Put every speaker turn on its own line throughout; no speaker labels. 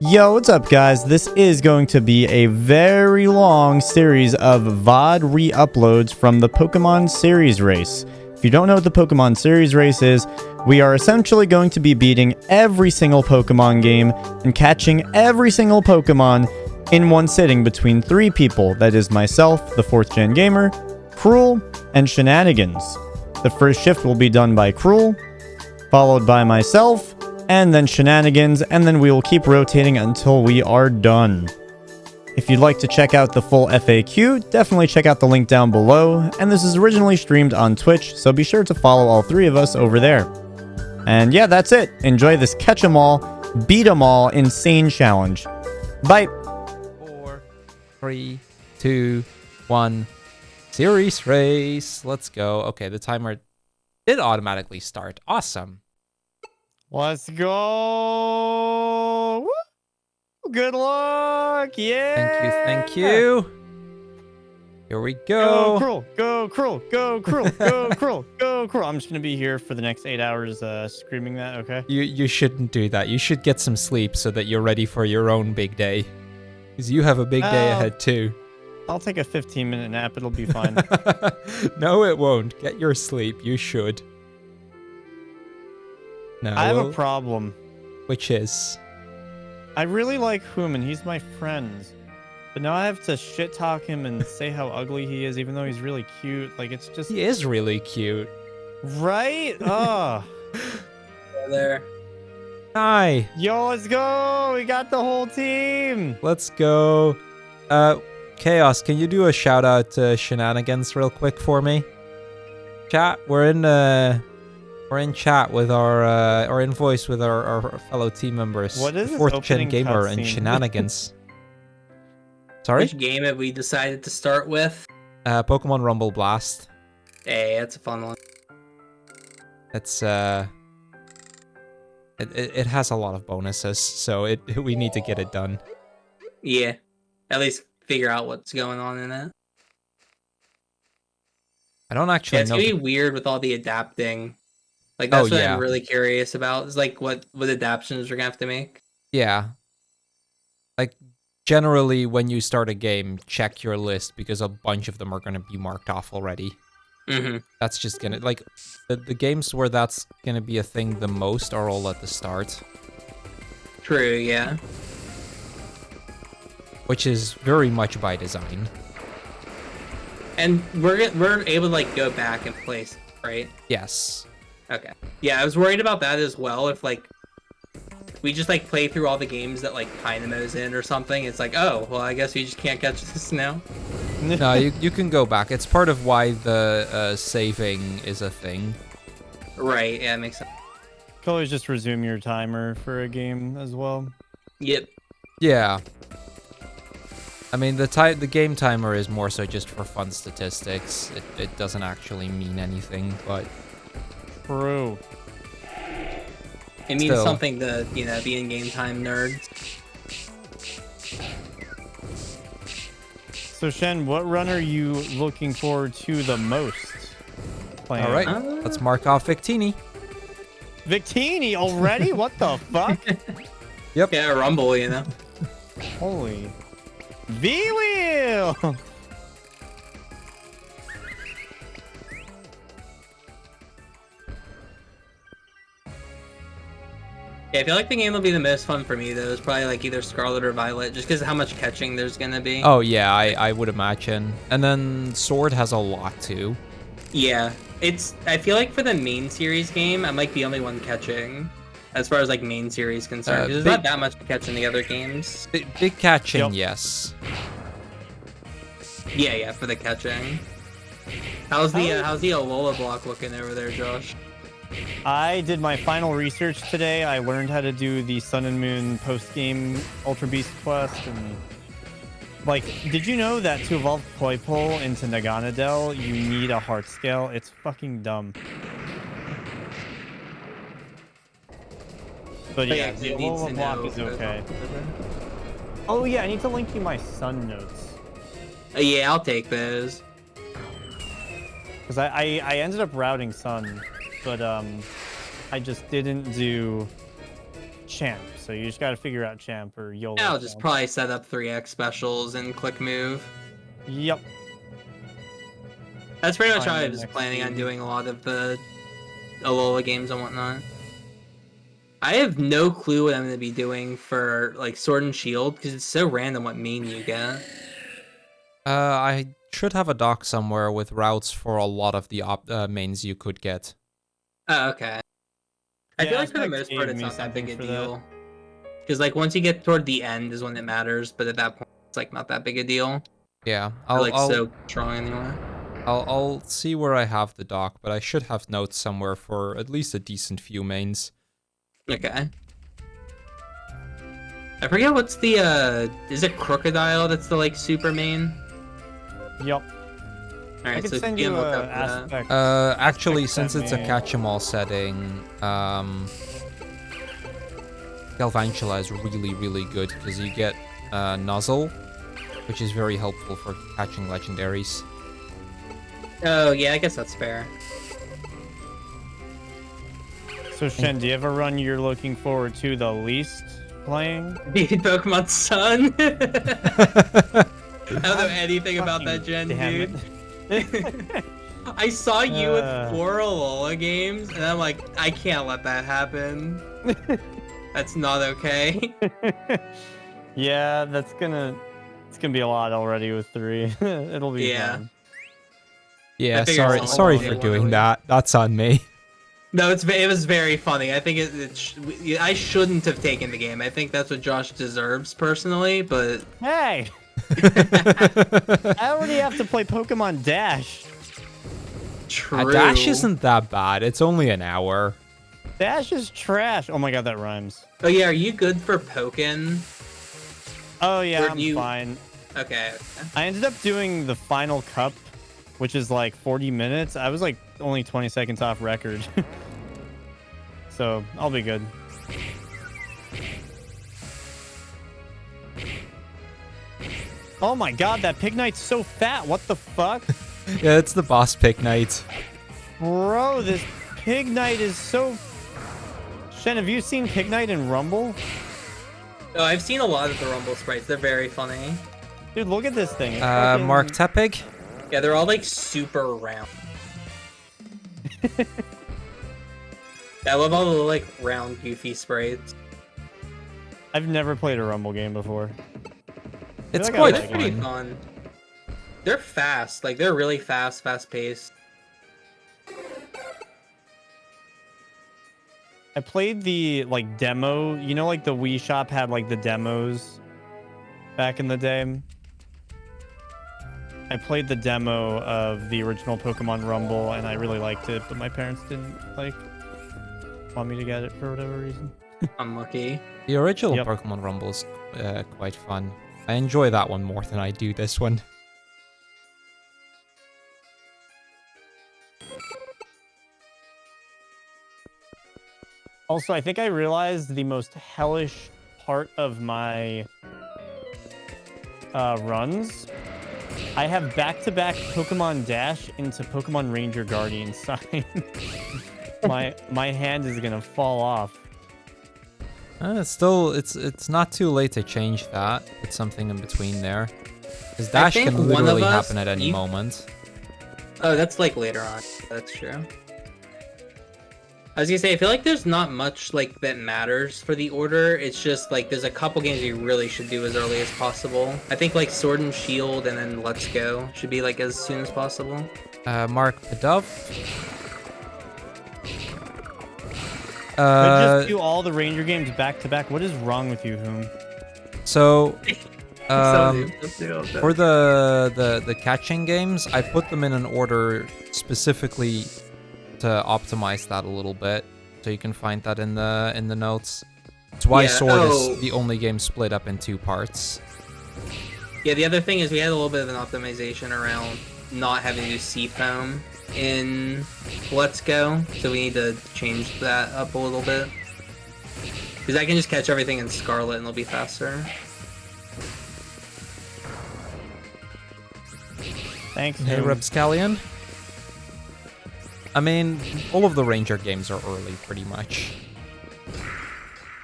Yo, what's up, guys? This is going to be a very long series of VOD re-uploads from the Pokemon Series Race. If you don't know what the Pokemon Series Race is, we are essentially going to be beating every single Pokemon game and catching every single Pokemon in one sitting between 3 people. That is myself, the 4th Gen Gamer, Cruel, and Shenanigans. The first shift will be done by Cruel, followed by myself, and then Shenanigans, and then we will keep rotating until we are done. If you'd like to check out the full FAQ, definitely check out the link down below, and this is originally streamed on Twitch, so be sure to follow all 3 of us over there. And yeah, that's it. Enjoy this catch 'em all, beat 'em all insane challenge. Bye!
4, 3, 2, 1. Series race. Let's go. Okay, the timer did automatically start. Awesome.
Let's go! Woo! Good luck! Yeah!
Thank you. Here we go.
Go Cruel! Go Cruel! Go Cruel! Go Cruel! Go Cruel! I'm just gonna be here for the next 8 hours screaming that, okay?
You shouldn't do that. You should get some sleep so that you're ready for your own big day. Because you have a big day ahead too.
I'll take a 15-minute nap. It'll be fine.
No, it won't. Get your sleep. You should. No,
I have a problem.
Which is?
I really like Human. He's my friend. But now I have to shit-talk him and say how ugly he is, even though he's really cute. Like, it's just...
He is really cute.
Right? Oh.
There.
Hi.
Yo, let's go! We got the whole team!
Let's go. Chaos, can you do a shout out to Shenanigans real quick for me? Chat, we're in chat with our or in voice with our fellow team members.
What is this
4th Gen
opening
Gamer and
cutscene?
Shenanigans. Sorry?
Which game have we decided to start with?
Pokemon Rumble Blast.
Hey, that's a fun one.
It's it has a lot of bonuses, so we need to get it done.
Yeah. At least figure out what's going on in it.
I don't actually
It's
know.
gonna be weird with all the adapting. Like that's what
yeah.
I'm really curious about. Is like what adaptations we're gonna have to make.
Yeah. Like, generally, when you start a game, check your list, because a bunch of them are going to be marked off already.
Mm-hmm.
That's just going to, like, the games where that's going to be a thing the most are all at the start.
True, yeah.
Which is very much by design.
And we're able to like go back and place, right?
Yes.
Okay. Yeah, I was worried about that as well. If like we just like play through all the games that like Dynamo's in or something, it's like, oh, well, I guess we just can't catch this now.
No, you can go back. It's part of why the saving is a thing.
Right, yeah, it makes sense.
You can always just resume your timer for a game as well.
Yep.
Yeah. I mean, the game timer is more so just for fun statistics. It doesn't actually mean anything, but...
True.
It means
Still.
something to, you know, be in game time nerds.
So, Shen, what run are you looking forward to the most? Playing?
All right, let's mark off Victini.
Victini already? What the fuck?
Yep.
Yeah, Rumble, you know.
Holy. V-Wheel!
Yeah, I feel like the game will be the most fun for me, though. It's probably like either Scarlet or Violet, just because of how much catching there's gonna be.
Oh, yeah, I would imagine. And then Sword has a lot, too.
Yeah, I feel like for the main series game, I'm like the only one catching, as far as like main series concerned. 'Cause there's not that much to catch in the other games.
Big catching,
Yep.
yes.
Yeah, for the catching. How's the Alola block looking over there, Josh?
I did my final research today. I learned how to do the Sun and Moon post-game Ultra Beast quest, and like, did you know that to evolve Poipole into Naganadel, you need a heart scale? It's fucking dumb. But yeah, the
you need
Alola
to
block
know
is
the-
okay. Oh yeah, I need to link you my Sun notes.
Yeah, I'll take those.
Because I ended up routing Sun, but I just didn't do champ. So you just got to figure out champ or YOLO.
I'll just
champ.
probably set up 3x specials and click move.
Yep.
That's pretty much how
Find
I
the
was
next
planning on
dude.
doing a lot of the Alola games and whatnot. I have no clue what I'm going to be doing for like Sword and Shield because it's so random what main you get.
I should have a dock somewhere with routes for a lot of the mains you could get.
Oh, okay. I feel
Yeah,
like for the
Aspect
most part
gave
it's
me
not that big a
something for that.
deal. Because like once you get toward the end is when it matters, but at that point it's like not that big a deal.
Yeah,
They're like so strong anyway.
I'll see where I have the dock, but I should have notes somewhere for at least a decent few mains.
Okay. I forget what's the is it Crocodile that's the like super main?
Yep. I
Alright,
could
so
send
you
you
can look
a
up that.
aspect.
Actually,
Aspect
since it's a
main.
catch-em-all setting, Galvantula is really, really good because you get Nuzzle, which is very helpful for catching legendaries.
Oh yeah, I guess that's fair.
So Shen, do you ever run you're looking forward to the least playing?
Beat Pokemon Sun. I don't know anything about that gen,
Damn
dude. I saw you with
Uh.
4 Alola games, and I'm like, I can't let that happen. That's not okay.
Yeah, it's gonna be a lot already with 3. It'll be
Yeah.
fun.
Yeah,
I figured
sorry,
someone
sorry
would
for
say
doing
1
that. That's on me.
No, it was very funny. I think I shouldn't have taken the game. I think that's what Josh deserves personally, but
Hey! I already have to play Pokemon Dash.
true.
Dash isn't that bad. It's only an hour.
Dash is trash. Oh my god, that rhymes.
Oh yeah, are you good for Pokken?
Oh yeah,
Or
I'm
do you-
fine.
Okay.
I ended up doing the final cup, which is like 40 minutes. I was like only 20 seconds off record. So I'll be good. Oh my god, that Pignite's so fat. What the fuck?
Yeah, it's the boss pick night.
Bro, this Pignite is so... Shen, have you seen Pignite in Rumble?
Oh, I've seen a lot of the Rumble sprites. They're very funny.
Dude, look at this thing. It's fucking-
Mark Tepig?
Yeah, they're all like super round. I love all the like round, goofy sprites.
I've never played a Rumble game before.
It's
like I
quite
They're
like
pretty
fun.
fun. They're fast. Like they're really fast paced.
I played the like demo. You know, like the Wii Shop had like the demos back in the day. I played the demo of the original Pokemon Rumble, and I really liked it, but my parents didn't like want me to get it for whatever reason.
Unlucky.
The original
Yep.
Pokemon Rumble is quite fun. I enjoy that one more than I do this one.
Also, I think I realized the most hellish part of my runs. I have back-to-back Pokemon Dash into Pokemon Ranger Guardian sign. my hand is gonna fall off.
It's not too late to change that. Put something in between there. Because Dash
think
can
one of
literally
us-
happen at any
you-
moment.
Oh, that's like later on. That's true. I was gonna say, I feel like there's not much like that matters for the order. It's just like there's a couple games you really should do as early as possible. I think like Sword and Shield and then Let's Go should be like as soon as possible.
Mark Padov.
But just do all the Ranger games back-to-back. What is wrong with you, Whom?
So,
Let's do.
for the catching games, I put them in an order specifically to optimize that a little bit, so you can find that in the notes. It's why
Yeah,
Sword
oh.
is the only game split up in 2 parts.
Yeah, the other thing is we had a little bit of an optimization around not having to do Seafoam in Let's Go, so we need to change that up a little bit. Because I can just catch everything in Scarlet and it'll be faster.
Thanks,
Hey,
Whom.
Repscallion. I mean, all of the Ranger games are early, pretty much.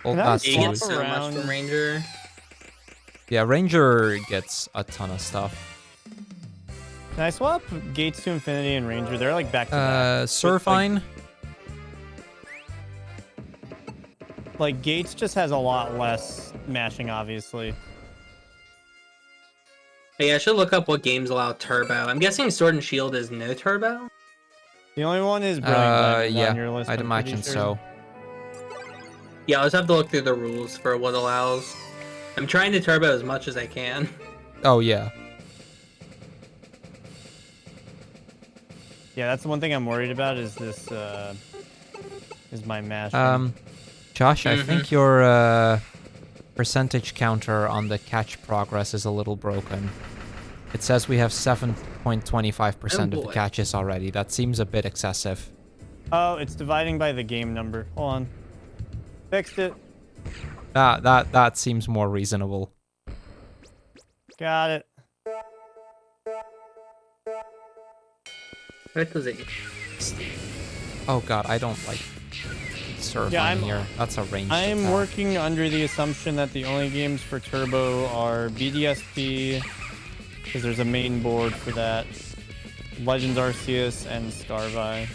Well,
Can I
that's
You get
swap
so
around?
much from Ranger.
yeah. Ranger gets a ton of stuff.
Can I swap Gates to Infinity and Ranger? They're like back to back.
Surfine.
Like Gates just has a lot less mashing, obviously.
Hey, I should look up what games allow turbo. I'm guessing Sword and Shield is no turbo.
The only one is Brilliant Diamond
Yeah,
on your list.
I'd
I'm pretty
imagine
sure.
so.
Yeah, I'll just have to look through the rules for what allows. I'm trying to turbo as much as I can.
Oh yeah.
Yeah, that's the one thing I'm worried about is this, is my mashing.
Josh, I think your percentage counter on the catch progress is a little broken. It says we have 7.25% of the
boy.
catches already. That seems a bit excessive.
Oh, it's dividing by the game number. Hold on. Fixed it.
That seems more reasonable.
Got it.
What does it?
Oh god, I don't like surf
Yeah,
on here. That's a ranged
I'm
attack.
working under the assumption that the only games for Turbo are BDSP, because there's a main board for that, Legends Arceus, and Scarvi.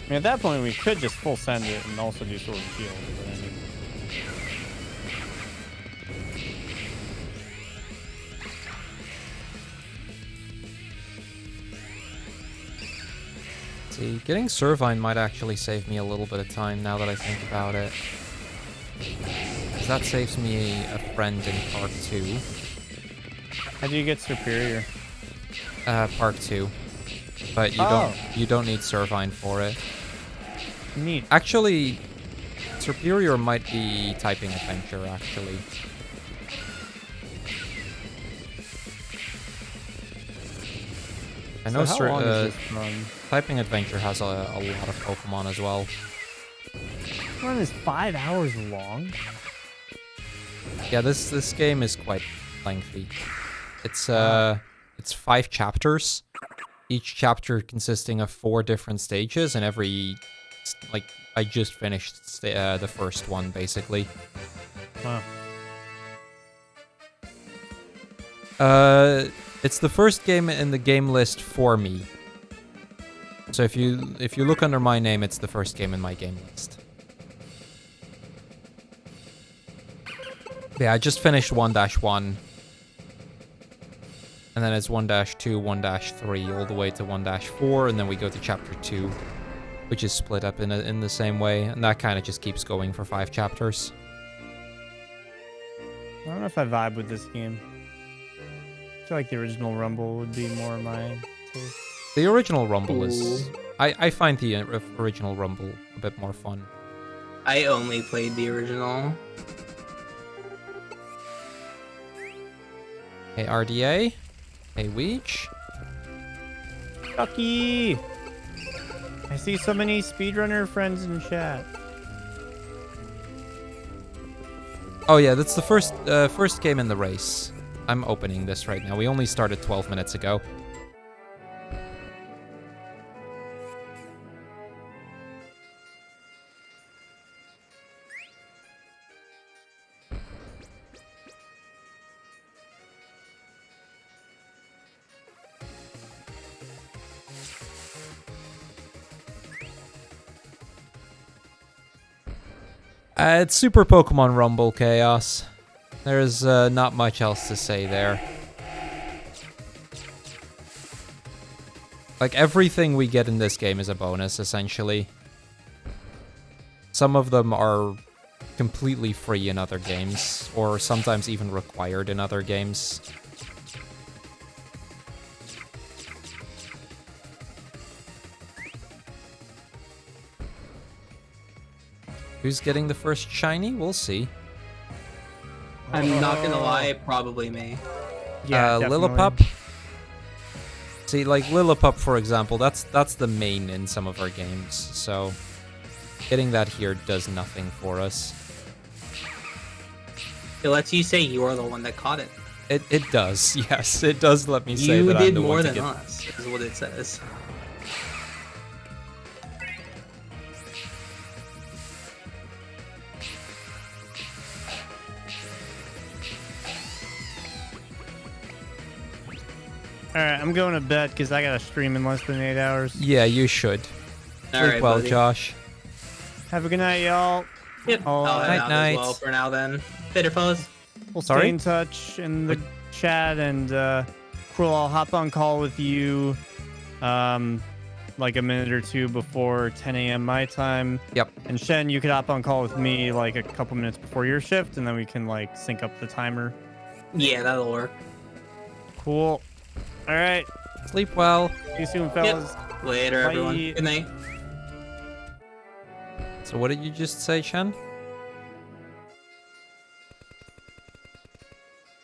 I mean, at that point, we could just full send it and also do Sword and Shield. But I mean,
See, getting Servine might actually save me a little bit of time now that I think about it. 'Cause that saves me a friend in part 2.
how do you get Superior?
Part 2. But you don't need Servine for it.
Neat.
Actually, Superior might be typing adventure, actually. I know
So how long is this run?
typing adventure has a lot of Pokemon as well.
This run is 5 hours long.
Yeah, this game is quite lengthy. It's 5 chapters, each chapter consisting of 4 different stages, and I just finished the first one basically.
Huh.
It's the first game in the game list for me. So if you look under my name, it's the first game in my game list. Yeah, I just finished 1-1. And then it's 1-2, 1-3, all the way to 1-4, and then we go to chapter 2, which is split up in the same way, and that kind of just keeps going for 5 chapters.
I don't know if I vibe with this game. I feel like the original Rumble would be more my taste.
The original Rumble is... I find the original Rumble a bit more fun.
I only played the original.
Hey, RDA. Hey, Weech.
Chucky! I see so many speedrunner friends in chat.
Oh yeah, that's the first game in the race. I'm opening this right now. We only started 12 minutes ago. It's Super Pokemon Rumble Chaos. There's not much else to say there. Like, everything we get in this game is a bonus, essentially. Some of them are completely free in other games, or sometimes even required in other games. Who's getting the first shiny? We'll see.
I'm not gonna lie, probably me.
Yeah, definitely.
Lillipup. See, like Lillipup, for example, that's the main in some of our games, so getting that here does nothing for us.
It lets you say you're the one that caught it.
It does, yes, it does let me say
You
that I'm
did
the
more
one to
than
get...
us, is what it says.
right, I'm going to bed because I got to stream in less than 8 hours.
Yeah, you should.
All
Sleep
right,
well,
buddy.
Josh.
Have a good night, y'all.
Yep.
Oh,
I'll head out
night.
as well for now then. Later, fellas.
We'll
Sorry?
stay in touch in the chat, and Cruel, I'll hop on call with you like a minute or two before 10 a.m. my time.
Yep.
And Shen, you could hop on call with me like a couple minutes before your shift, and then we can like sync up the timer.
Yeah, that'll work.
Cool. All right.
Sleep well.
See you soon, fellas.
Later,
Bye.
everyone. Good night.
So what did you just say, Shen?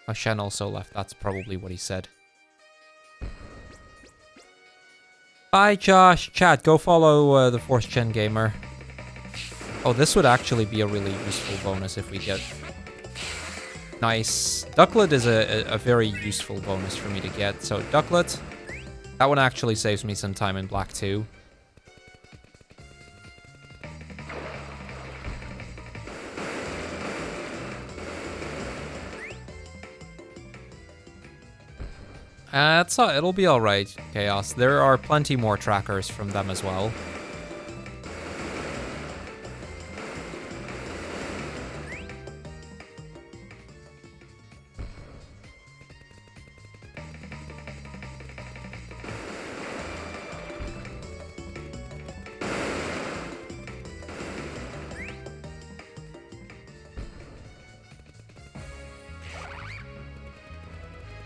Oh, Shen also left. That's probably what he said. Bye, Josh. Chat, go follow the 4th Gen Gamer. Oh, this would actually be a really useful bonus if we get... Nice. Ducklet is a very useful bonus for me to get. So, Ducklet, that one actually saves me some time in Black 2. It'll be alright, Chaos. There are plenty more trackers from them as well.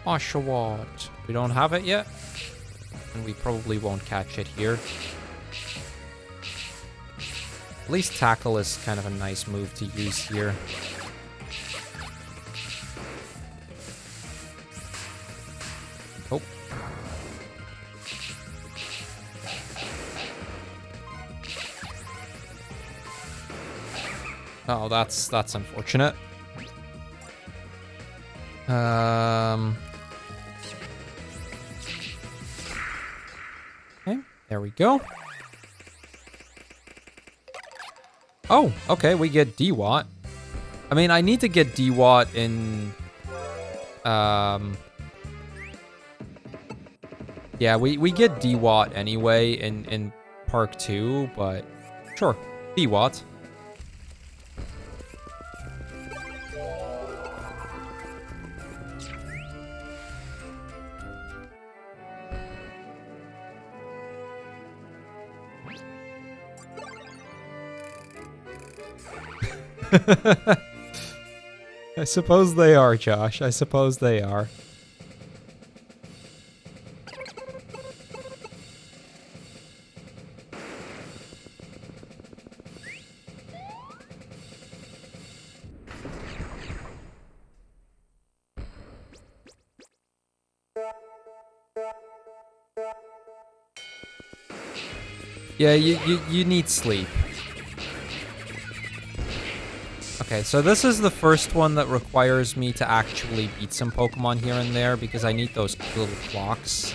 Oshawott. We don't have it yet. And we probably won't catch it here. At least tackle is kind of a nice move to use here. Oh. Oh, that's unfortunate. Okay, there we go. Oh, okay, we get D-Watt. I mean, I need to get D-Watt in... Yeah, we get D-Watt anyway in Park 2, but... Sure, D-Watt. I suppose they are, Josh. I suppose they are. Yeah, you need sleep. Okay, so this is the first one that requires me to actually beat some Pokemon here and there because I need those little clocks.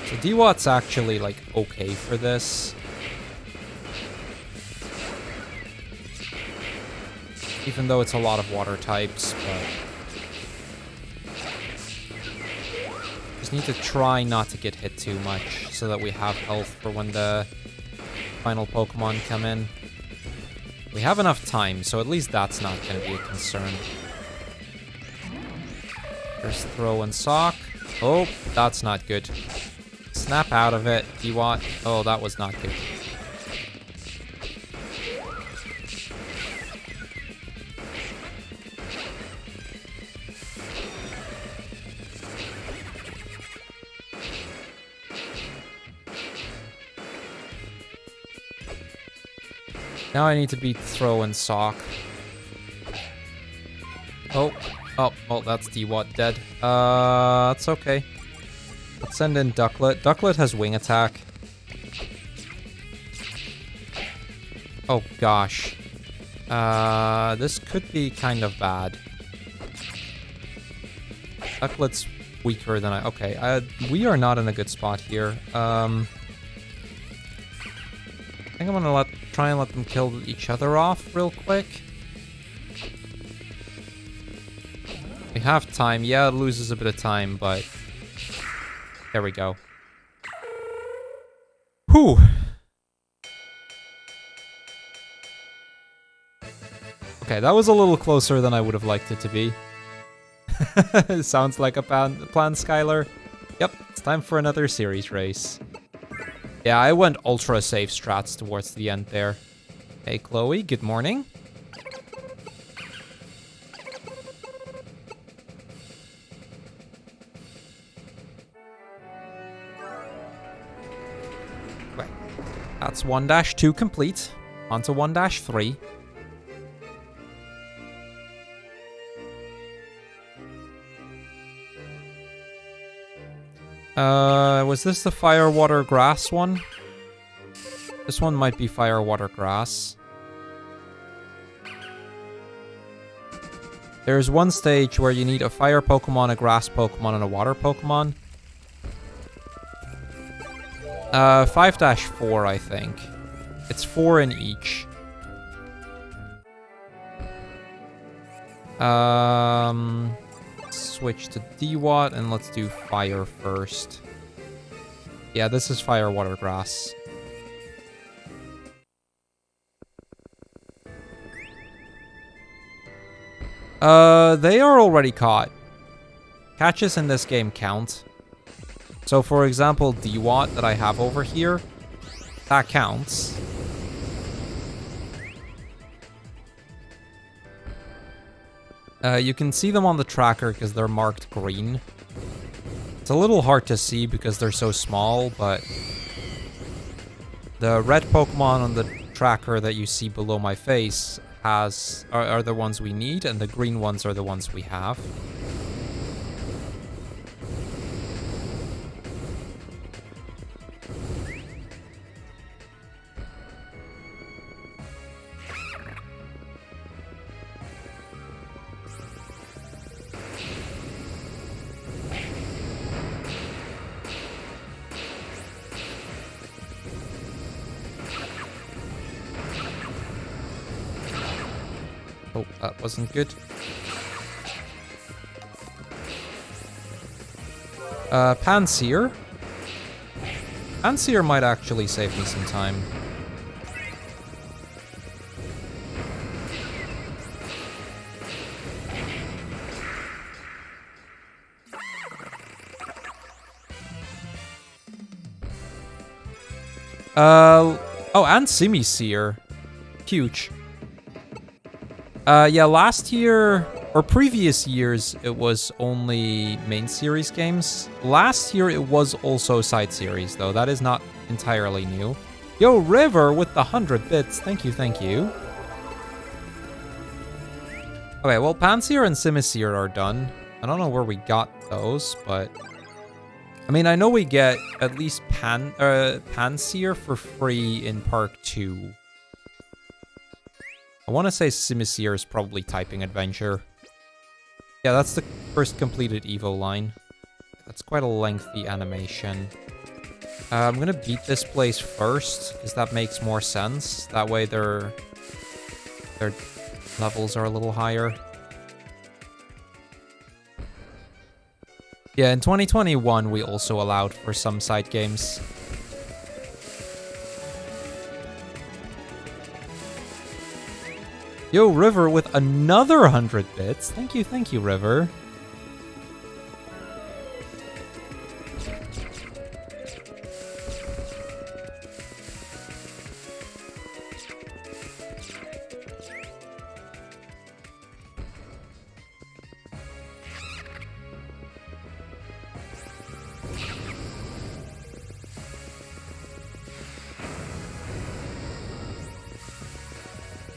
So D-Watt's actually, like, okay for this. Even though it's a lot of water types, but... Just need to try not to get hit too much so that we have health for when the final Pokemon come in. We have enough time, so at least that's not going to be a concern. There's Throw and Sock. Oh, that's not good. Snap out of it, D-Watt. Oh, that was not good. Now I need to beat Throw and Sock. Oh, that's D-Watt dead. That's okay. Let's send in Ducklet. Ducklet has Wing Attack. Oh gosh. This could be kind of bad. Ducklet's weaker than okay, we are not in a good spot here. I think I'm gonna try and let them kill each other off real quick. We have time. Yeah, it loses a bit of time, but... There we go. Whew! Okay, that was a little closer than I would have liked it to be. Sounds like a plan, Skylar. Yep, it's time for another series race. Yeah, I went ultra safe strats towards the end there. Hey, Chloe, good morning. Right, that's 1-2 complete. On to 1-3. Was this the fire, water, grass one? This one might be fire, water, grass. There's one stage where you need a fire Pokemon, a grass Pokemon, and a water Pokemon. 5-4, I think. It's 4 in each. Switch to D-Watt, and let's do fire first. Yeah, this is fire, water, grass. They are already caught. Catches in this game count. So, for example, D-Watt that I have over here, that counts. You can see them on the tracker because they're marked green. It's a little hard to see because they're so small, but the red Pokemon on the tracker that you see below my face are the ones we need, and the green ones are the ones we have. Oh, that wasn't good. Panseer. Panseer might actually save me some time. Oh, and Simisear. Huge. Yeah, last year, or previous years, it was only main series games. Last year, it was also side series, though. That is not entirely new. Yo, River with the 100 bits. Thank you, thank you. Okay, well, Panseer and Simisear are done. I don't know where we got those, but... I mean, I know we get at least Panseer for free in Park 2. I want to say Simisear is probably typing adventure. Yeah, that's the first completed Evo line. That's quite a lengthy animation. I'm gonna beat this place first, because that makes more sense. That way their levels are a little higher. Yeah, in 2021 we also allowed for some side games. Yo, River with another 100 bits. Thank you, River.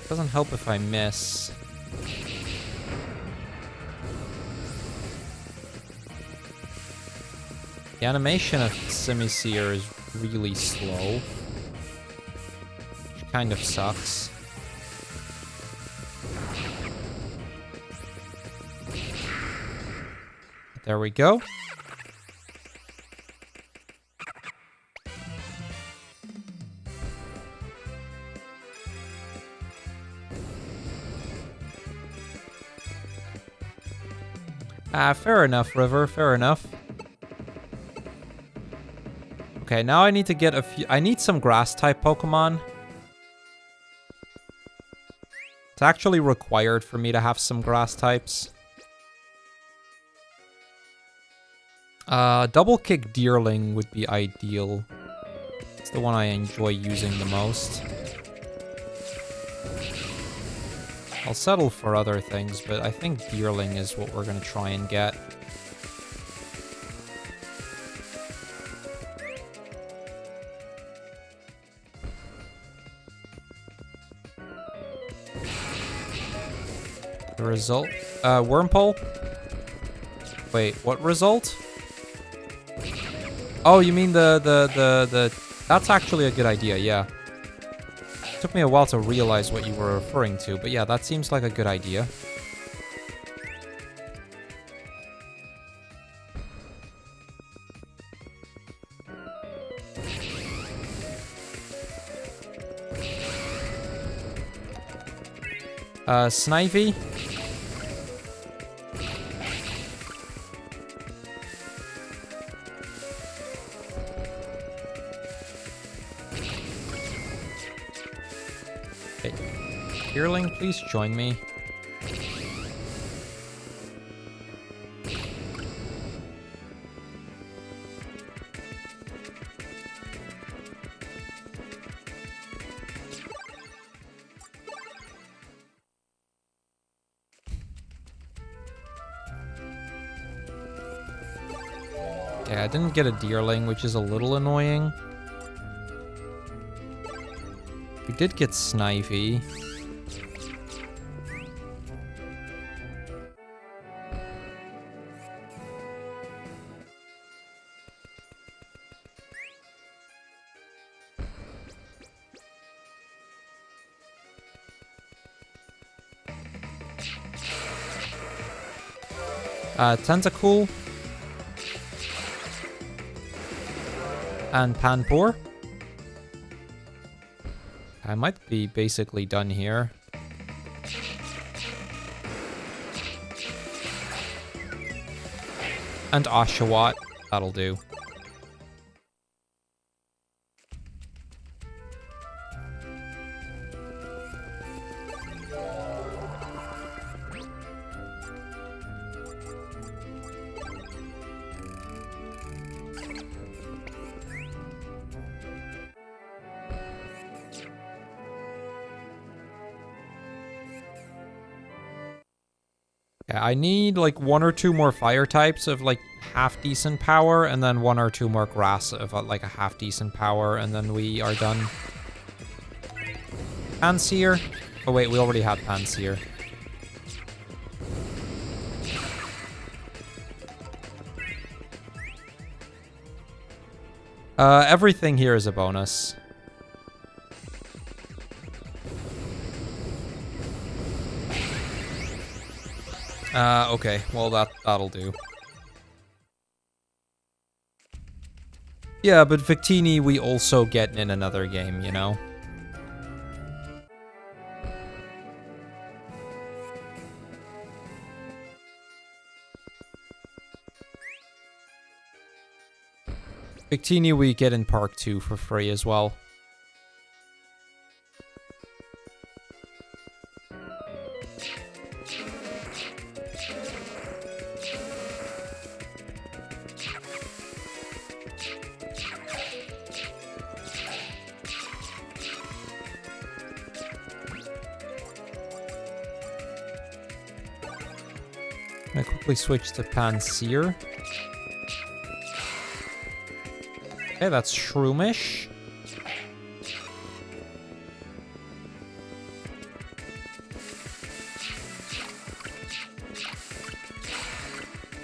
Doesn't help if I miss. The animation of Simisear is really slow, which kind of sucks. There we go. Fair enough, River. Fair enough. Okay, now I need to get a few... I need some grass-type Pokemon. It's actually required for me to have some grass types. Double Kick Deerling would be ideal. It's the one I enjoy using the most. I'll settle for other things, but I think Deerling is what we're going to try and get. The result? Wormpole? Wait, what result? Oh, you mean the... That's actually a good idea, yeah. Took me a while to realize what you were referring to, but yeah, that seems like a good idea. Snivy? Hey, Deerling, please join me. Yeah, I didn't get a Deerling, which is a little annoying. We did get Snivy. Tentacool. And Panpour. I might be basically done here. And Oshawott. That'll do. Yeah, I need like 1 or 2 more fire types of like half decent power, and then 1 or 2 more grass of like a half decent power, and then we are done. Panseer? Oh wait, we already had Panseer. Everything here is a bonus. Okay, well that'll do. Yeah, but Victini we also get in another game, you know? Victini we get in Park 2 for free as well. I quickly switch to Panseer. Okay, that's Shroomish.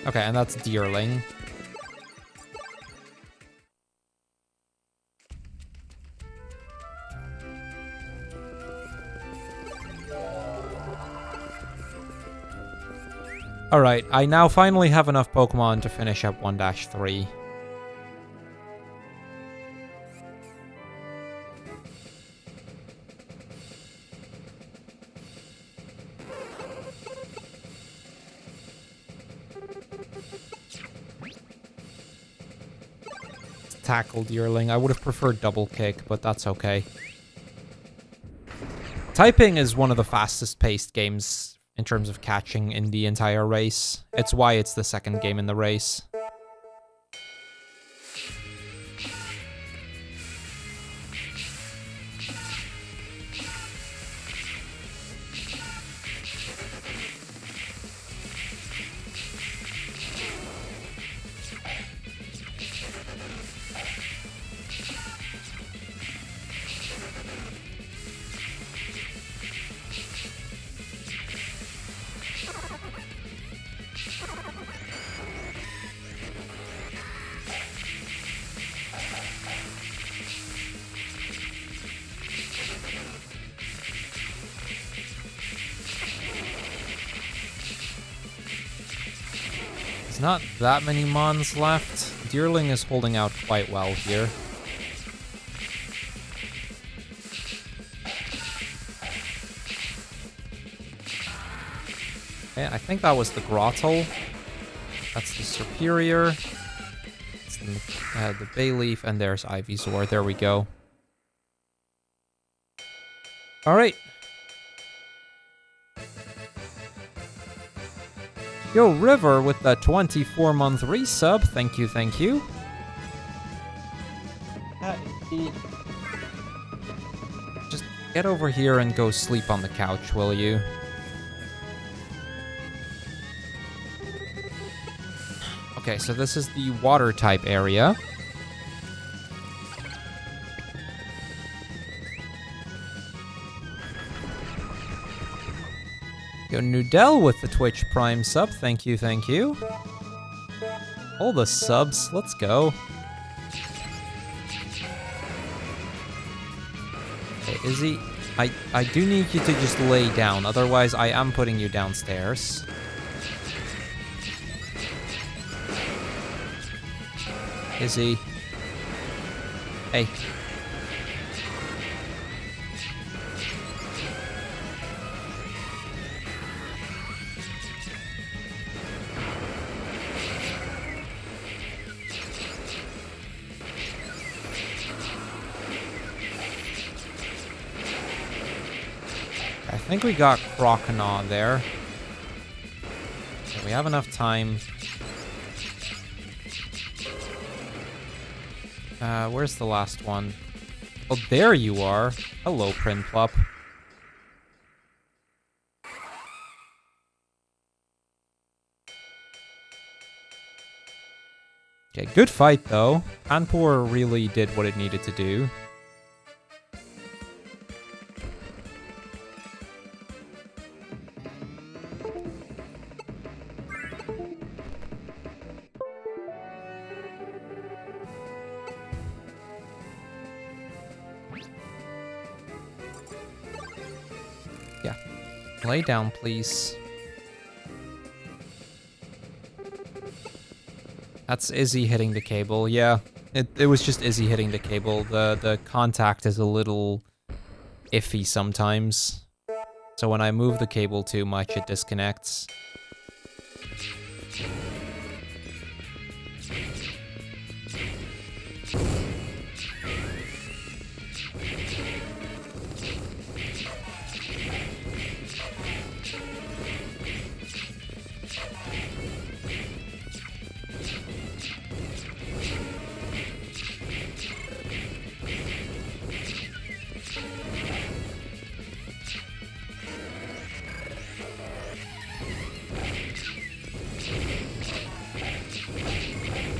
Okay, and that's Deerling. Alright, I now finally have enough Pokemon to finish up 1-3. tackle Deerling. I would have preferred double kick, but that's okay. Typing is one of the fastest paced games in terms of catching in the entire race. It's why it's the second game in the race. There's not that many mons left. Deerling is holding out quite well here. Okay, I think that was the Grottle. That's the Superior. It's the Bayleaf, and there's Ivysaur. There we go. Alright. Yo, River with the 24-month resub. Thank you, thank you. Just get over here and go sleep on the couch, will you? Okay, so this is the water type area. Yo, Noodle with the Twitch Prime sub. Thank you, thank you. All the subs. Let's go. Hey, Izzy, I do need you to just lay down. Otherwise, I am putting you downstairs. Izzy. Hey. I think we got Croconaw there. We have enough time. Where's the last one? Oh, there you are. Hello, Prinplup. Okay, good fight, though. Anpor really did what it needed to do. Lay down, please. That's Izzy hitting the cable. Yeah, it was just Izzy hitting the cable. The contact is a little iffy sometimes. So when I move the cable too much, it disconnects.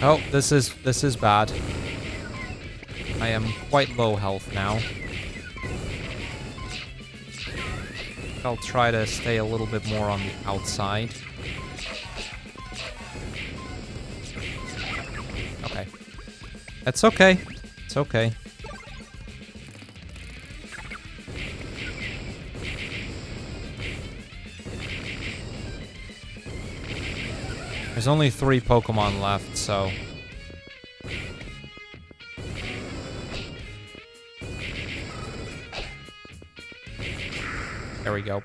Oh, this is bad. I am quite low health now. I'll try to stay a little bit more on the outside. Okay. It's okay. It's okay. There's only 3 Pokemon left, so... There we go.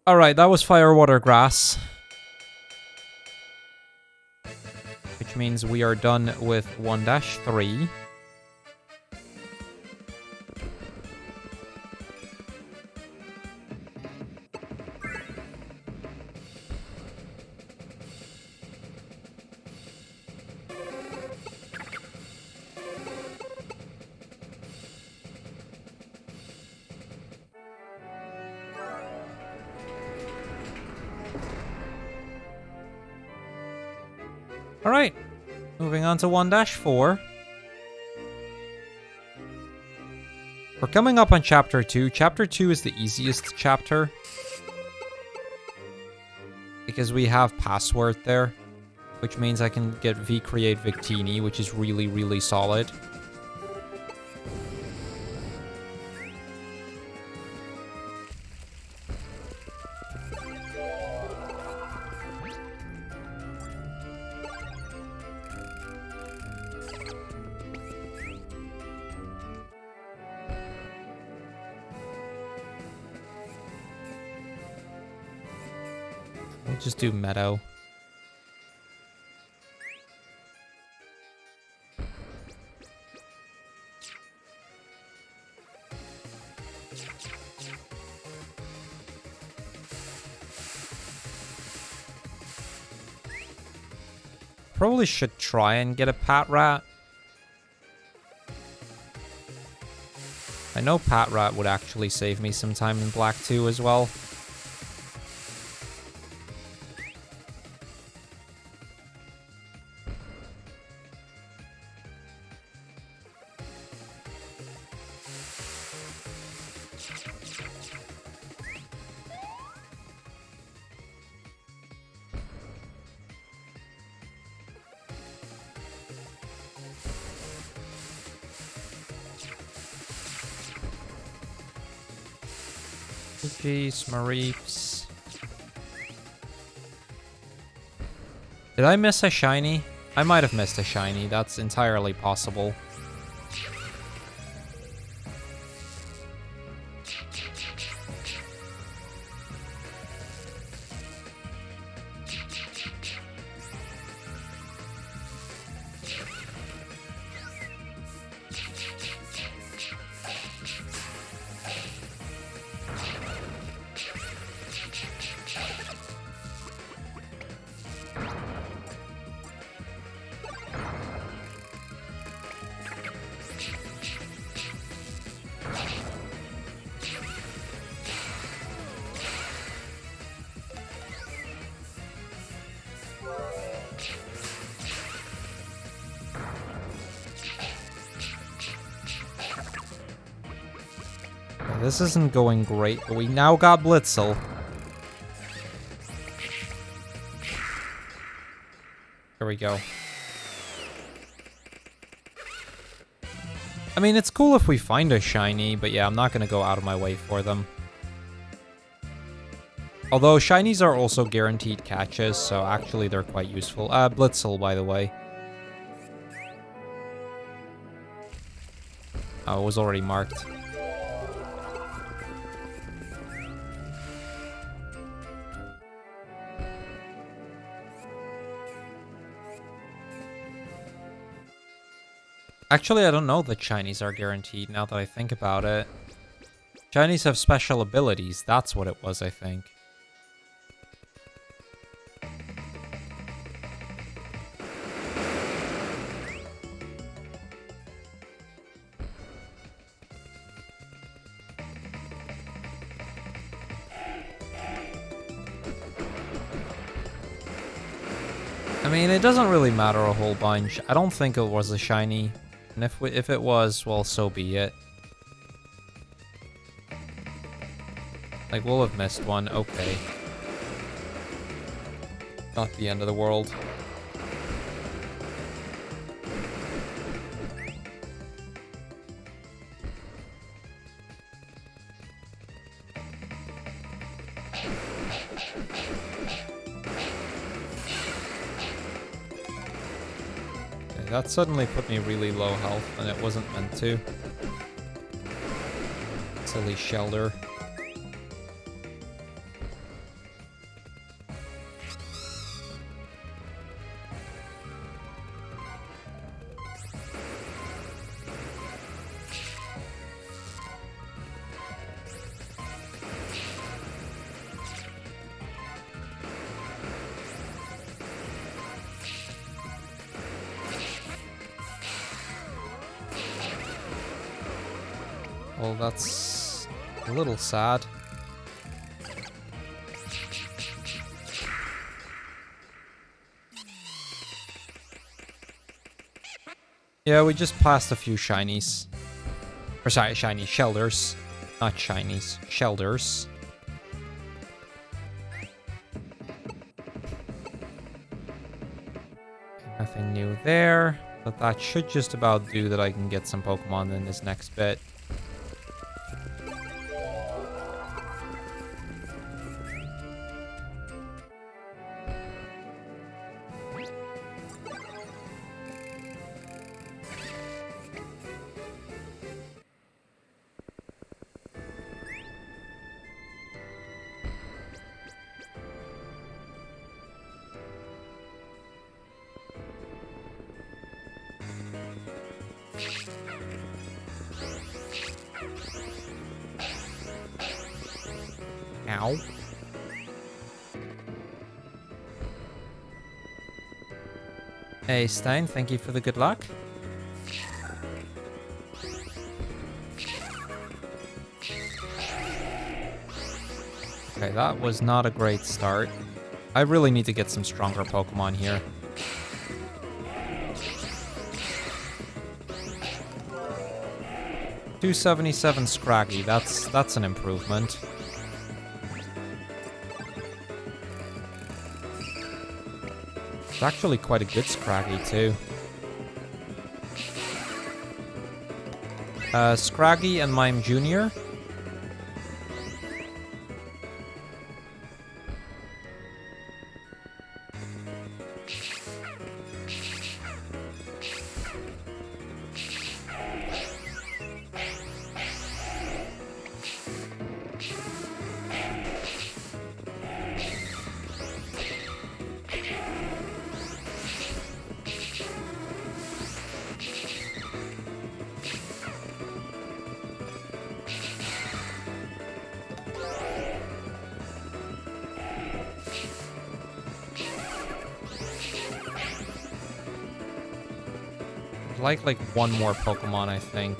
Alright, that was Fire, Water, Grass. Which means we are done with 1-3. Alright, moving on to 1-4. We're coming up on Chapter 2. Chapter 2 is the easiest chapter, because we have Password there, which means I can get V-Create Victini, which is really, really solid. We'll just do Meadow. Probably should try and get a Pat Rat. I know Pat Rat would actually save me some time in Black 2 as well. Jeez, Mareeps. Did I miss a shiny? I might have missed a shiny. That's entirely possible. This isn't going great, but we now got Blitzel. Here we go. I mean, it's cool if we find a shiny, but yeah, I'm not going to go out of my way for them. Although, shinies are also guaranteed catches, so actually they're quite useful. Blitzel, by the way. Oh, it was already marked. Actually, I don't know that shinies are guaranteed now that I think about it. Shinies have special abilities. That's what it was, I think. I mean, it doesn't really matter a whole bunch. I don't think it was a shiny. And if it was, well, so be it. Like, we'll have missed one. Okay. Not the end of the world. That suddenly put me really low health, and it wasn't meant to. Silly Shelder. Well, that's a little sad. Yeah, we just passed a few shinies. Or sorry, shiny shelders. Not shinies, shelders. Nothing new there, but that should just about do that I can get some Pokemon in this next bit. Ow. Hey, Stein, thank you for the good luck. Okay, that was not a great start. I really need to get some stronger Pokemon here. $277 Scraggy, that's an improvement. It's actually quite a good Scraggy, too. Scraggy and Mime Jr. Like one more Pokemon, I think.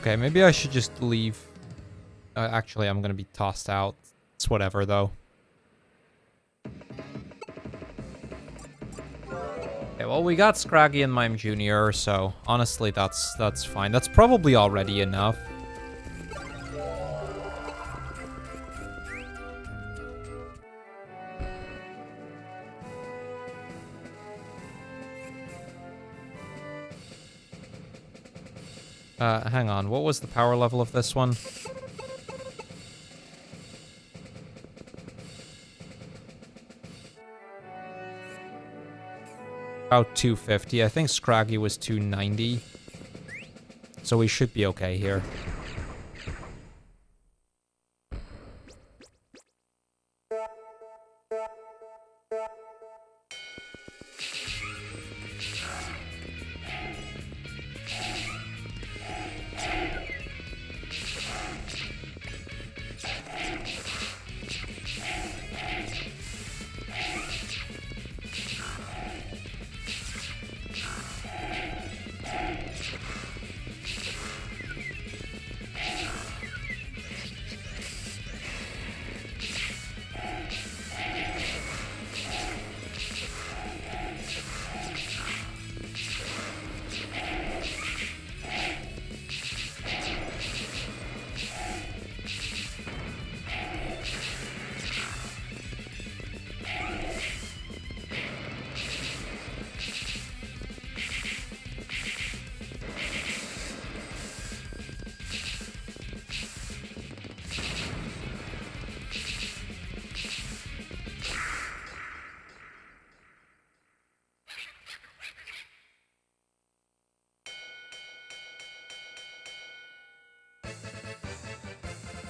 Okay, maybe I should just leave. Actually, I'm gonna be tossed out. It's whatever, though. Okay, well, we got Scraggy and Mime Jr., so honestly, that's fine. That's probably already enough. Hang on, what was the power level of this one? About 250. I think Scraggy was 290. So we should be okay here.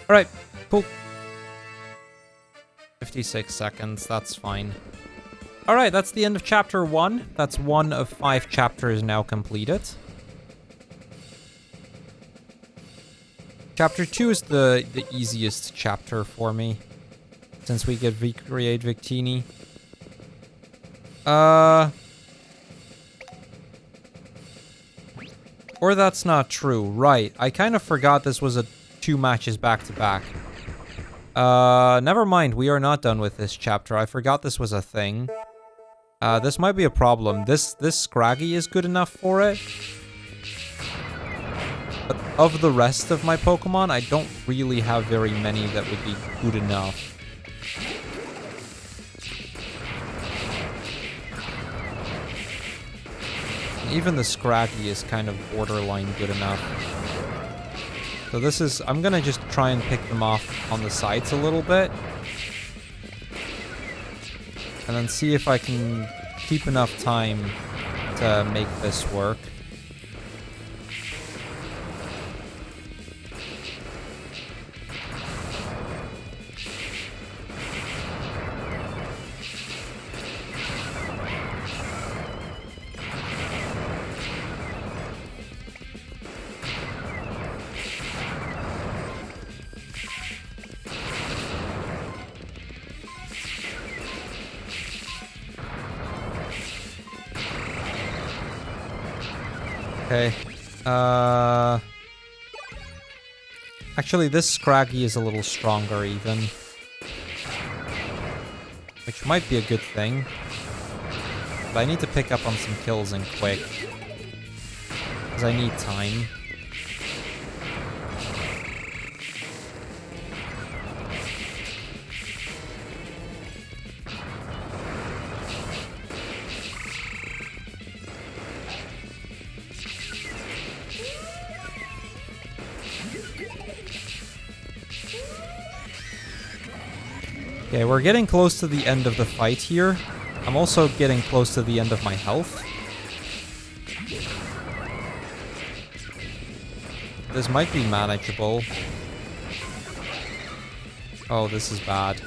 Alright, cool. 56 seconds, that's fine. Alright, that's the end of chapter 1. That's 1 of 5 chapters now completed. Chapter 2 is the easiest chapter for me, since we get recreate Victini. Or that's not true. Right, I kind of forgot this was a 2 matches back-to-back. Never mind, we are not done with this chapter. I forgot this was a thing. This might be a problem. This Scraggy is good enough for it. But of the rest of my Pokemon, I don't really have very many that would be good enough. Even the Scraggy is kind of borderline good enough. So this is... I'm gonna just try and pick them off on the sides a little bit. And then see if I can keep enough time to make this work. Okay. Actually, this Scraggy is a little stronger even. Which might be a good thing. But I need to pick up on some kills and quick. Because I need time. Okay, we're getting close to the end of the fight here. I'm also getting close to the end of my health. This might be manageable. Oh, this is bad.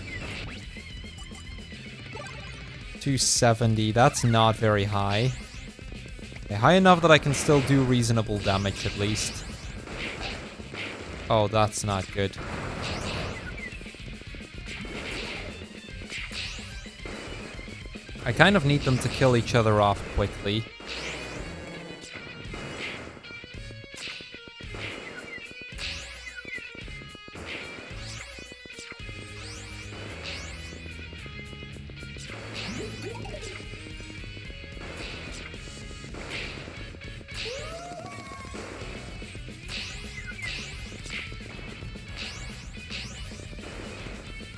270, that's not very high. Okay, high enough that I can still do reasonable damage at least. Oh, that's not good. I kind of need them to kill each other off quickly.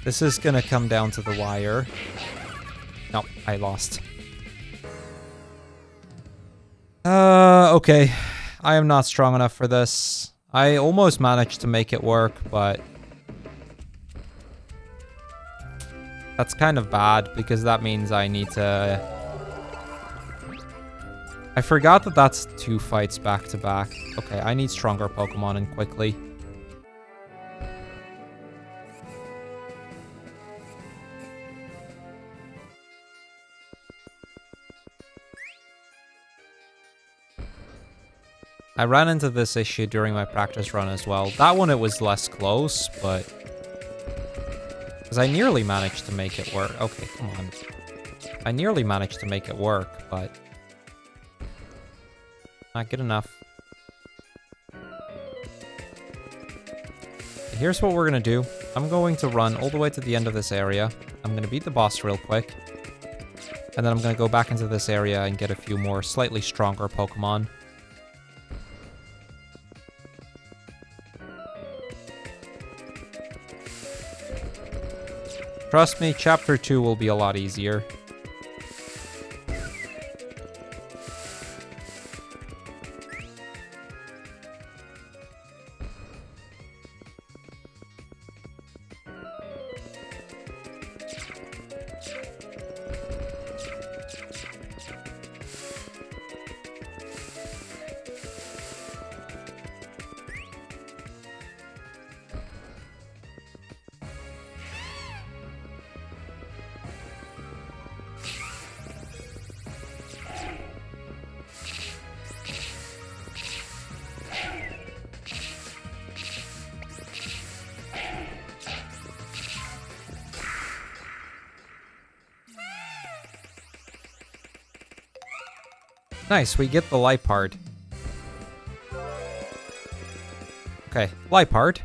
This is gonna come down to the wire. No, I lost. Okay. I am not strong enough for this. I almost managed to make it work, but... that's kind of bad, because that means I need to... I forgot that that's 2 fights back to back. Okay, I need stronger Pokemon and quickly. I ran into this issue during my practice run as well. That one it was less close, but... because I nearly managed to make it work. Okay, come on. I nearly managed to make it work, but... not good enough. Here's what we're gonna do. I'm going to run all the way to the end of this area. I'm gonna beat the boss real quick. And then I'm gonna go back into this area and get a few more slightly stronger Pokemon. Trust me, Chapter 2 will be a lot easier. Nice, we get the Liepard. Okay, Liepard.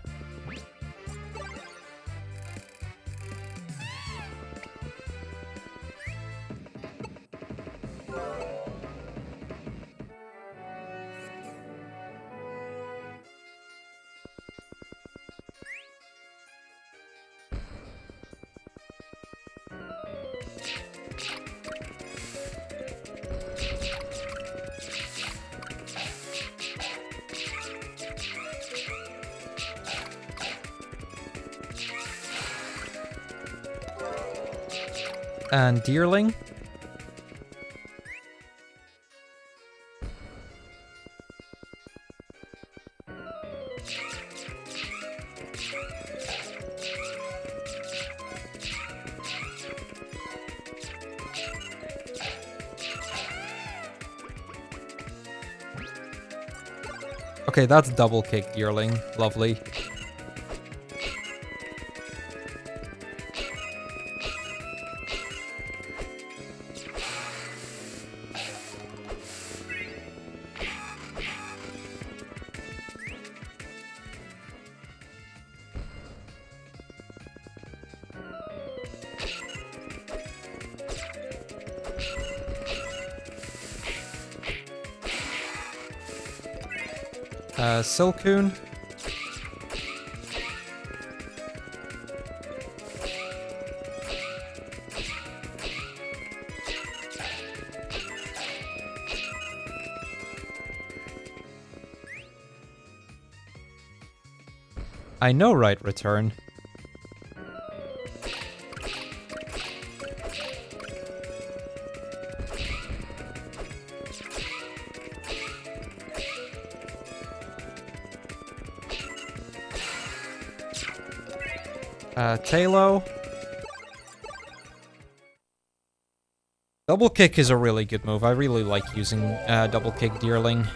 And Deerling. Okay, that's double kick Deerling. Lovely. Silcoon. I know, right, return. Talo. Double kick is a really good move. I really like using double kick Deerling.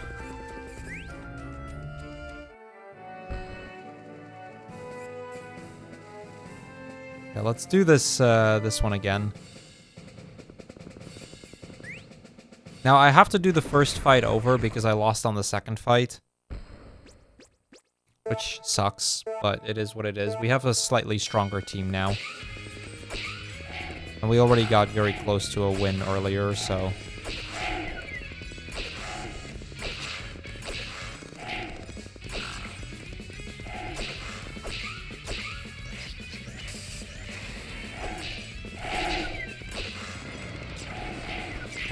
Okay, let's do this this one again. Now I have to do the first fight over because I lost on the second fight. Which sucks, but it is what it is. We have a slightly stronger team now. And we already got very close to a win earlier, so...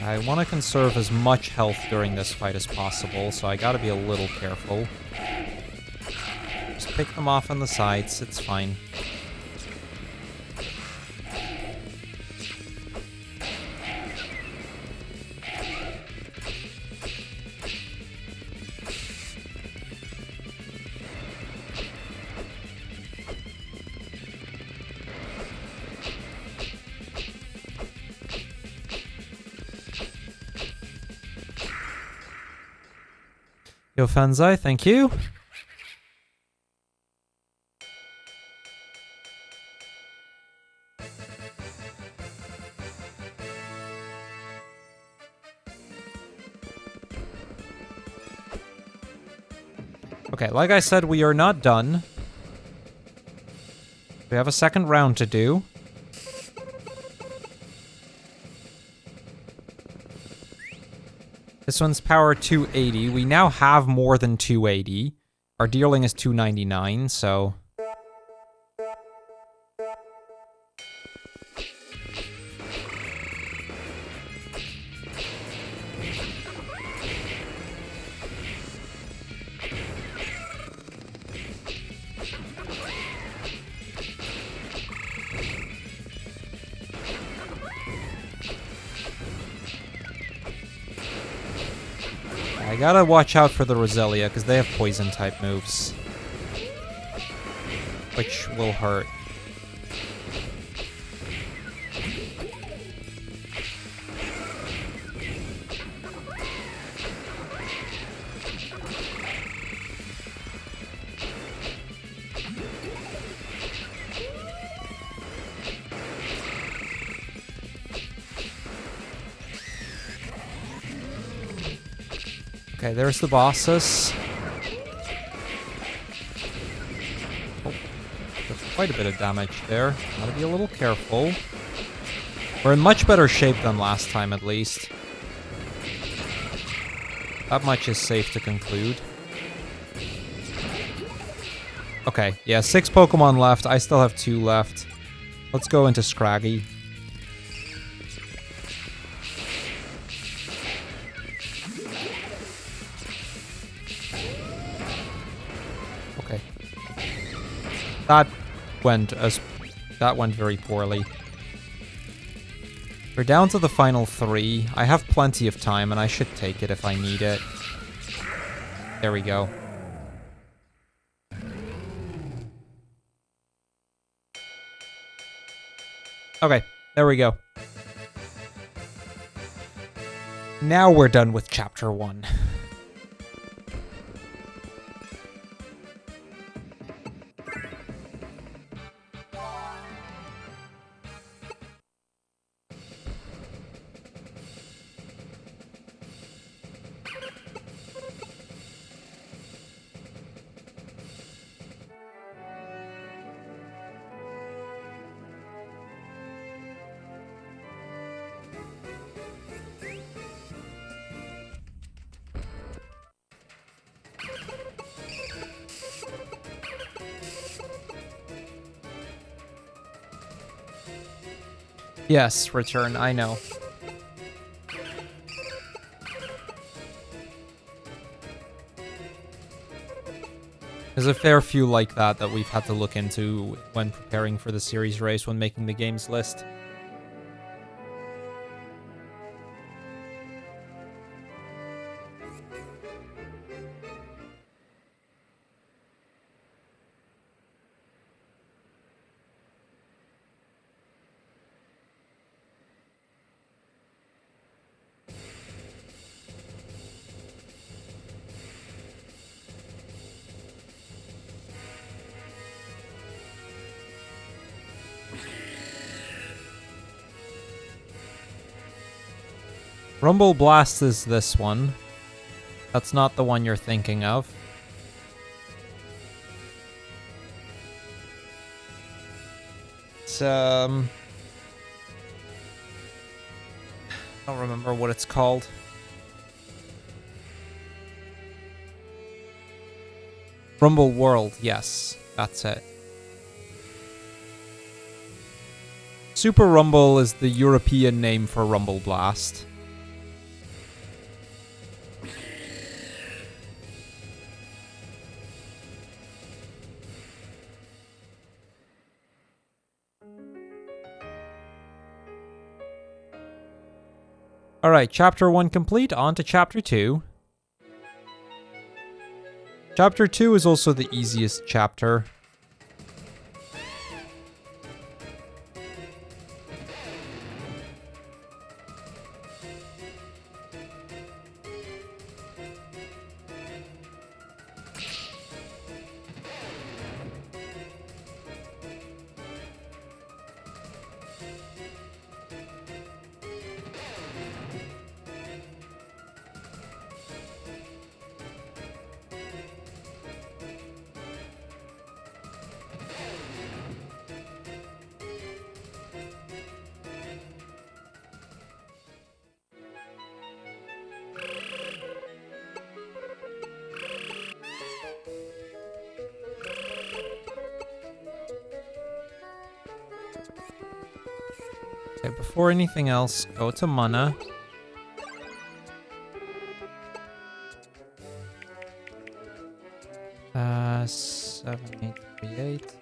I want to conserve as much health during this fight as possible, so I gotta be a little careful. Just pick them off on the sides, it's fine. Yo, Fanzai, thank you. Okay, like I said, we are not done. We have a second round to do. This one's power 280. We now have more than 280. Our Deerling is 299, so... I gotta watch out for the Roselia, because they have poison-type moves. Which will hurt. Okay, there's the bosses. Oh, there's quite a bit of damage there. Gotta be a little careful. We're in much better shape than last time, at least. That much is safe to conclude. Okay, yeah, 6 Pokemon left. I still have 2 left. Let's go into Scraggy. Okay. That went very poorly. We're down to the final 3. I have plenty of time, and I should take it if I need it. There we go. Okay, there we go. Now we're done with Chapter 1. Yes, return, I know. There's a fair few like that we've had to look into when preparing for the series race, when making the games list. Rumble Blast is this one. That's not the one you're thinking of. It's, I don't remember what it's called. Rumble World, yes, that's it. Super Rumble is the European name for Rumble Blast. Alright, Chapter 1 complete, on to Chapter 2. Chapter 2 is also the easiest chapter. Okay, before anything else, go to Mana. Uh, 7838.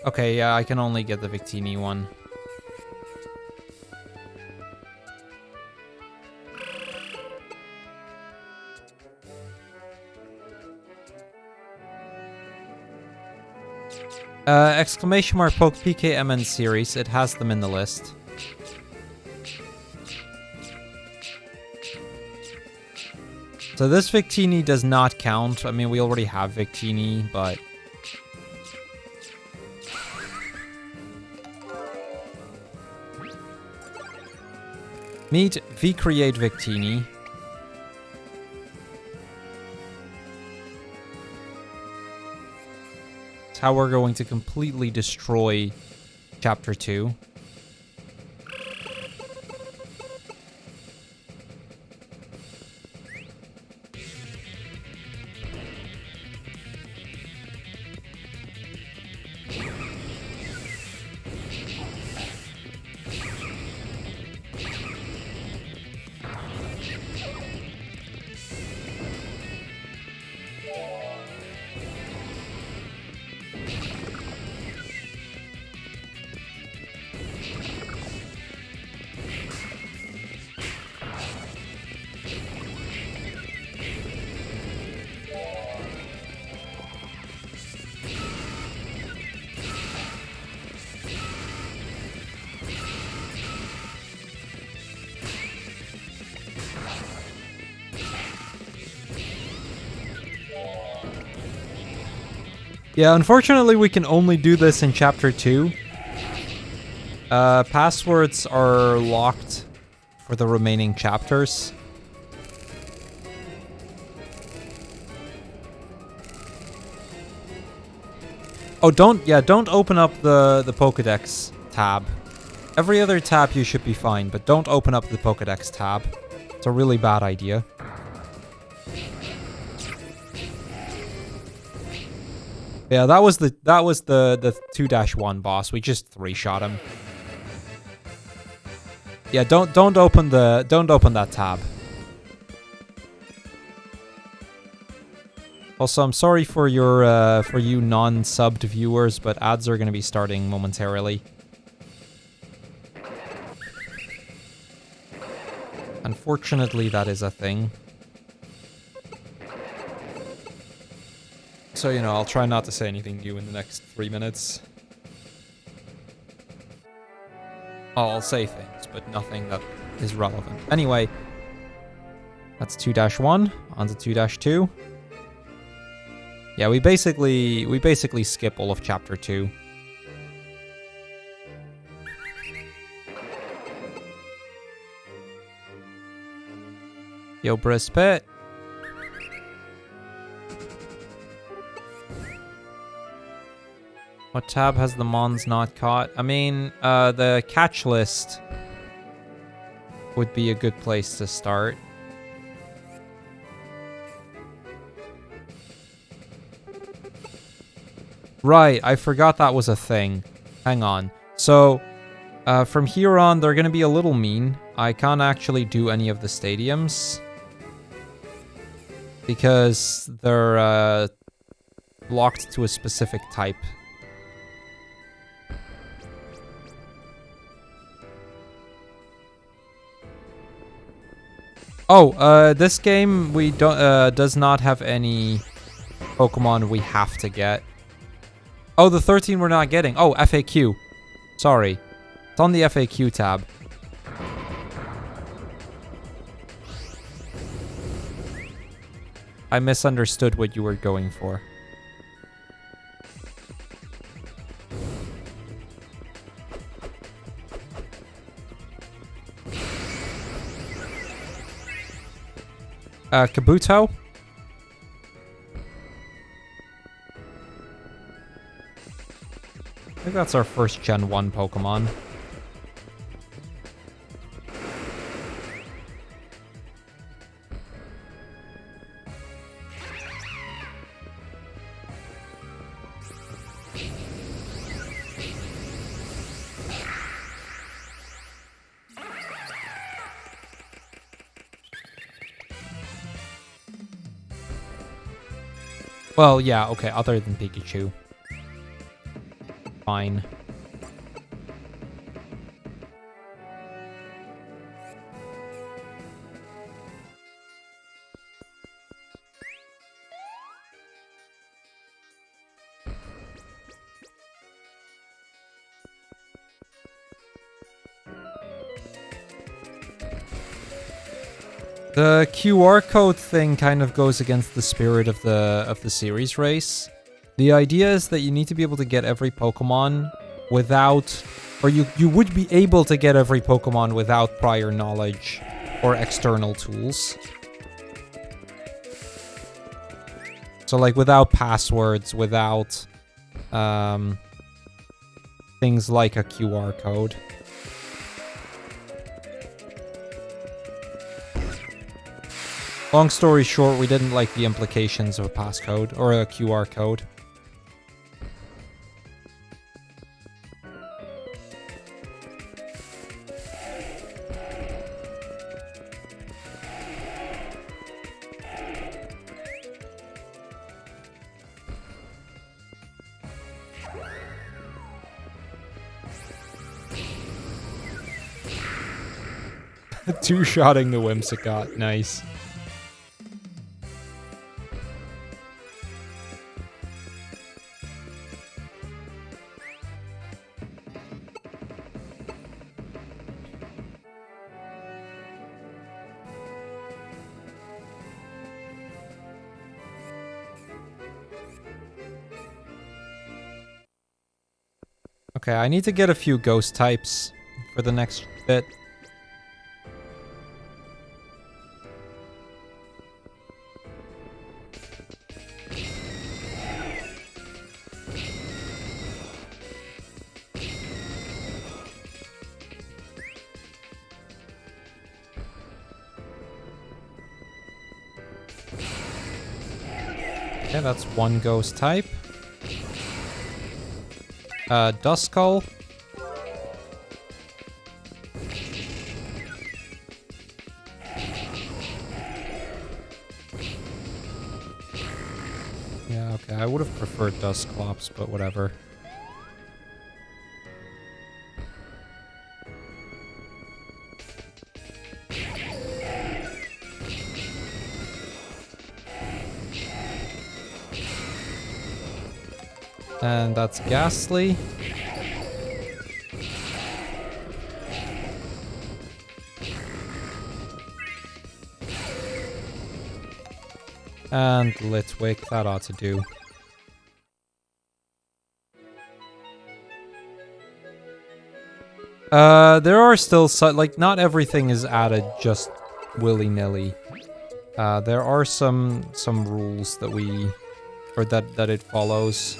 Okay, yeah, I can only get the Victini one. Exclamation mark Poke PKMN series. It has them in the list. So this Victini does not count. I mean, we already have Victini, but... Meet V-Create Victini. It's how we're going to completely destroy Chapter 2. Yeah, unfortunately we can only do this in Chapter 2. Passwords are locked for the remaining chapters. Oh, don't open up the Pokédex tab. Every other tab you should be fine, but don't open up the Pokédex tab. It's a really bad idea. Yeah, that was the 2-1 boss. We just 3-shot him. Yeah, don't open that tab. Also, I'm sorry for you non-subbed viewers, but ads are going to be starting momentarily. Unfortunately, that is a thing. So, you know, I'll try not to say anything new in the next 3 minutes. Oh, I'll say things, but nothing that is relevant. Anyway, that's 2-1 onto 2-2. Yeah, we basically skip all of Chapter 2. Yo, Brispit. What tab has the Mons not caught? I mean, the catch list would be a good place to start. Right, I forgot that was a thing. Hang on. So, from here on, they're going to be a little mean. I can't actually do any of the stadiums because they're locked to a specific type. Oh, this game we don't does not have any Pokemon we have to get. Oh, the 13 we're not getting. Oh, FAQ. Sorry. It's on the FAQ tab. I misunderstood what you were going for. Kabuto? I think that's our first Gen 1 Pokemon. Well, yeah, okay, other than Pikachu. Fine. The QR code thing kind of goes against the spirit of the series race. The idea is that you need to be able to get every Pokemon without, or you would be able to get every Pokemon without prior knowledge or external tools. So like without passwords, without things like a QR code. Long story short, we didn't like the implications of a passcode or a QR code. Two-shotting the Whimsicott, nice. Okay, I need to get a few ghost types for the next bit. Okay, that's one ghost type. Duskull. Yeah, okay, I would have preferred Dusclops, but whatever. And that's Ghastly. And Litwick, that ought to do. There are still like not everything is added just willy-nilly. There are some rules that that it follows.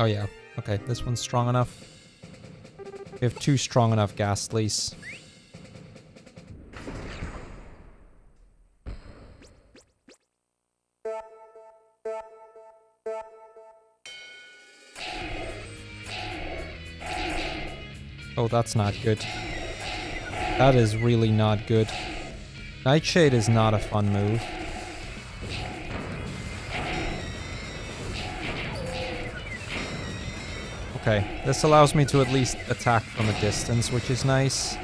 Oh yeah, okay, this one's strong enough. We have two strong enough Ghastlies. Oh, that's not good. That is really not good. Nightshade is not a fun move. Okay, this allows me to at least attack from a distance, which is nice.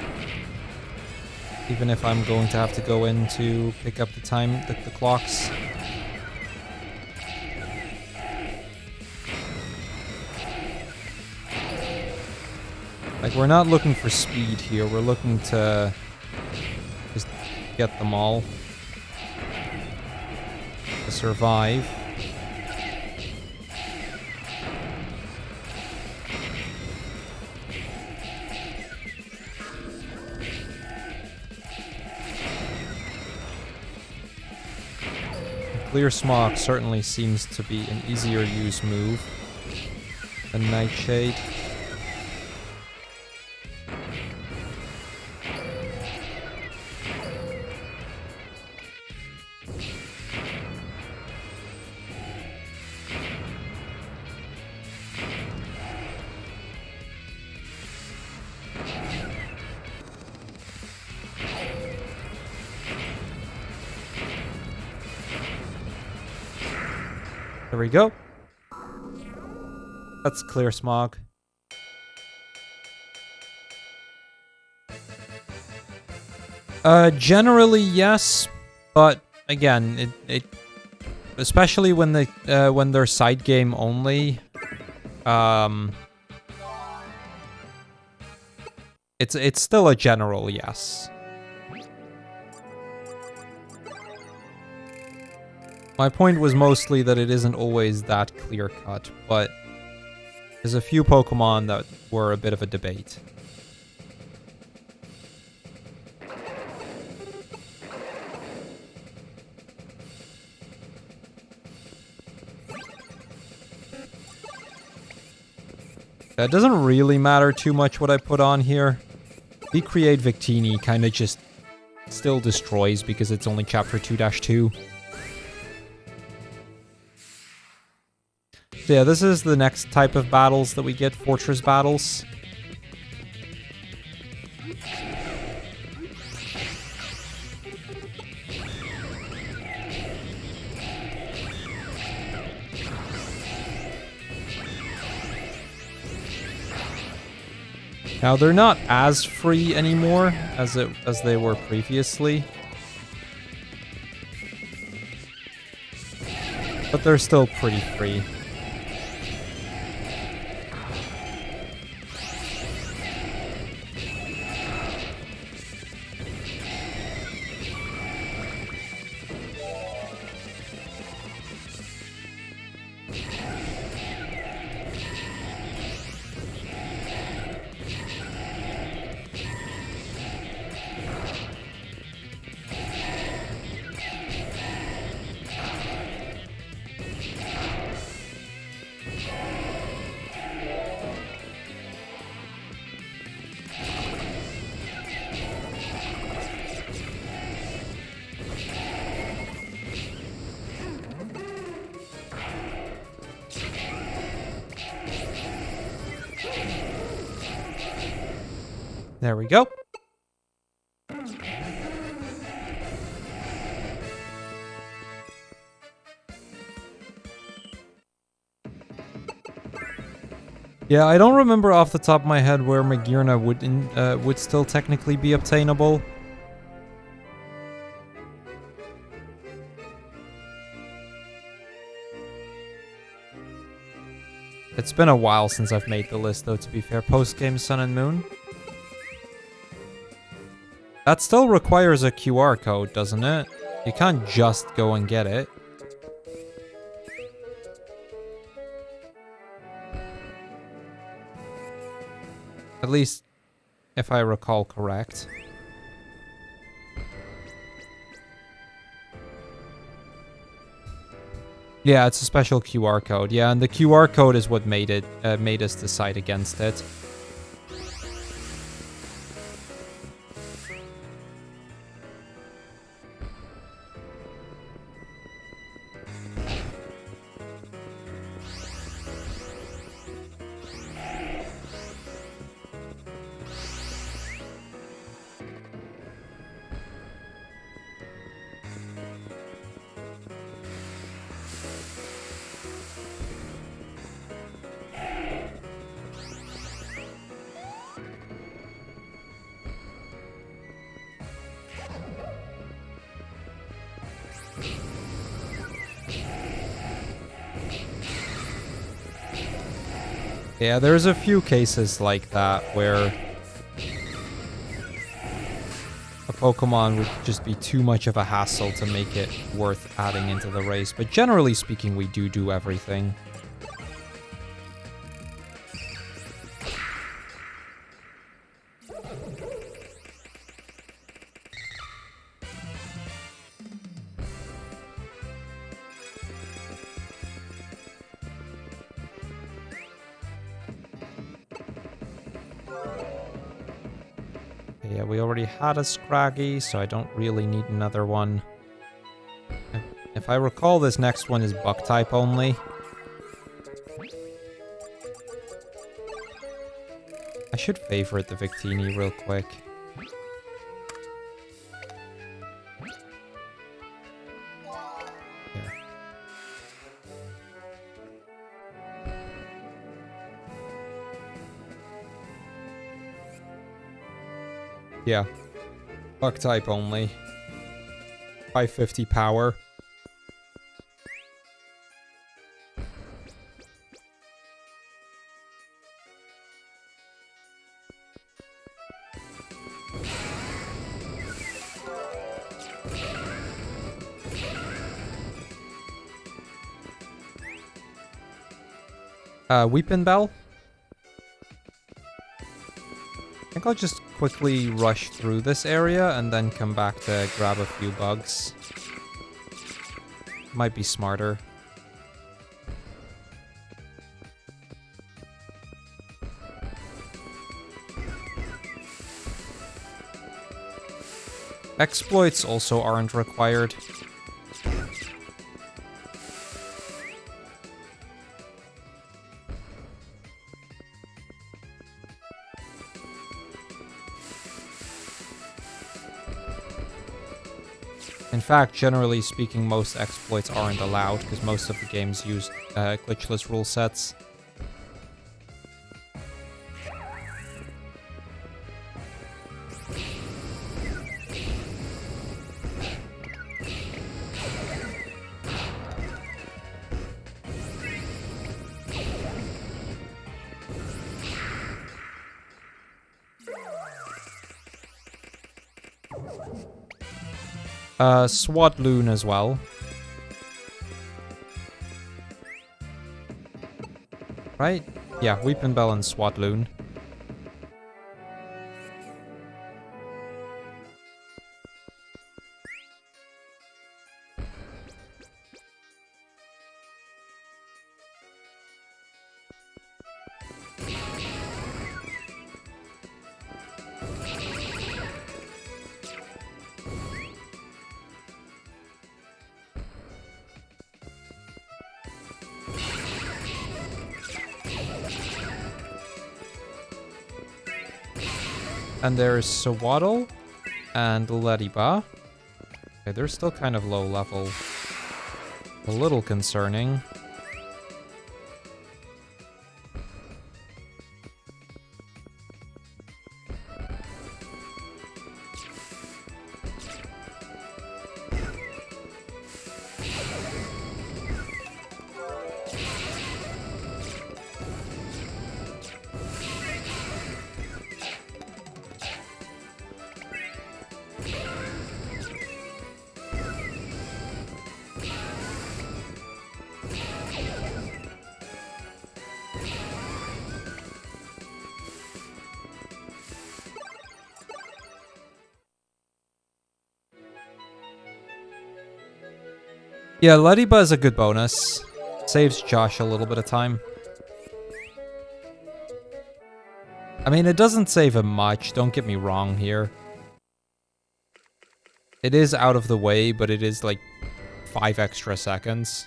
Even if I'm going to have to go in to pick up the clocks. Like, we're not looking for speed here, we're looking to just get them all. To survive. Clear Smog certainly seems to be an easier use move than Nightshade. There we go. That's Clear Smog. Generally, yes. But again, it especially when they're side game only, it's still a general yes. My point was mostly that it isn't always that clear cut, but there's a few Pokemon that were a bit of a debate. It doesn't really matter too much what I put on here. Recreate Victini kind of just still destroys because it's only chapter 2-2. So yeah, this is the next type of battles that we get, fortress battles. Now they're not as free anymore as they were previously. But they're still pretty free. There we go. Yeah, I don't remember off the top of my head where Magearna would still technically be obtainable. It's been a while since I've made the list, though, to be fair. Post-game Sun and Moon. That still requires a QR code, doesn't it? You can't just go and get it. At least, if I recall correct. Yeah, it's a special QR code. Yeah, and the QR code is what made us decide against it. Yeah, there's a few cases like that where a Pokemon would just be too much of a hassle to make it worth adding into the race. But generally speaking, we do everything. Yeah, we already had a Scraggy, so I don't really need another one. If I recall, this next one is Bug type only. I should favorite the Victini real quick. Here. Yeah. Bug type only. 550 power. Weeping Bell. I think I'll just quickly rush through this area and then come back to grab a few bugs. Might be smarter. Exploits also aren't required. In fact, generally speaking, most exploits aren't allowed because most of the games use glitchless rule sets. Swadloon as well. Right? Yeah, Weeping Bell and Swadloon. And there's Sawaddle and Lediba. Okay, they're still kind of low level. A little concerning. Yeah, Lediba is a good bonus. Saves Josh a little bit of time. I mean, it doesn't save him much, don't get me wrong here. It is out of the way, but it is like 5 extra seconds.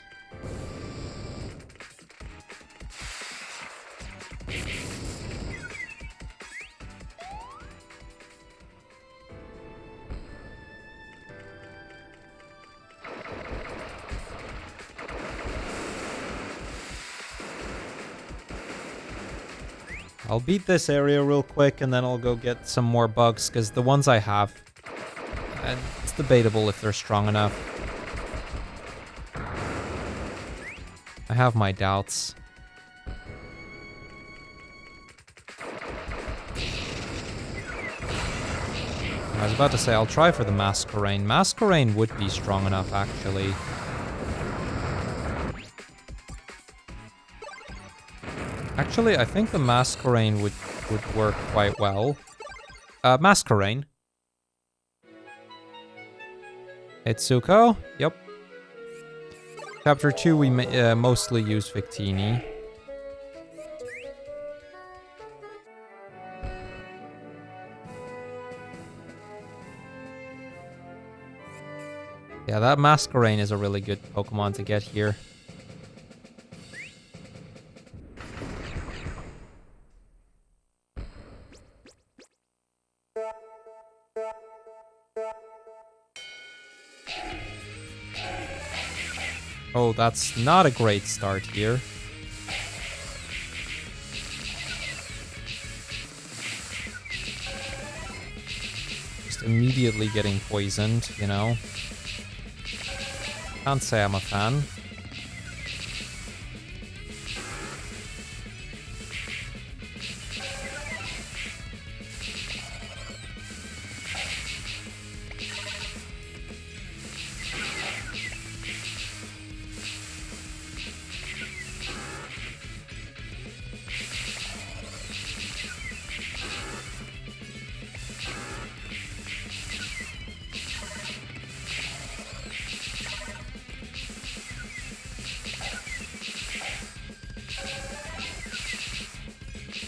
I'll beat this area real quick and then I'll go get some more bugs because the ones I have, it's debatable if they're strong enough. I have my doubts. I was about to say I'll try for the Masquerain. Masquerain would be strong enough actually. Actually, I think the Masquerain would work quite well. Masquerain. Itsuko? Yep. Chapter 2, we mostly use Victini. Yeah, that Masquerain is a really good Pokemon to get here. Oh, that's not a great start here. Just immediately getting poisoned, you know? Can't say I'm a fan.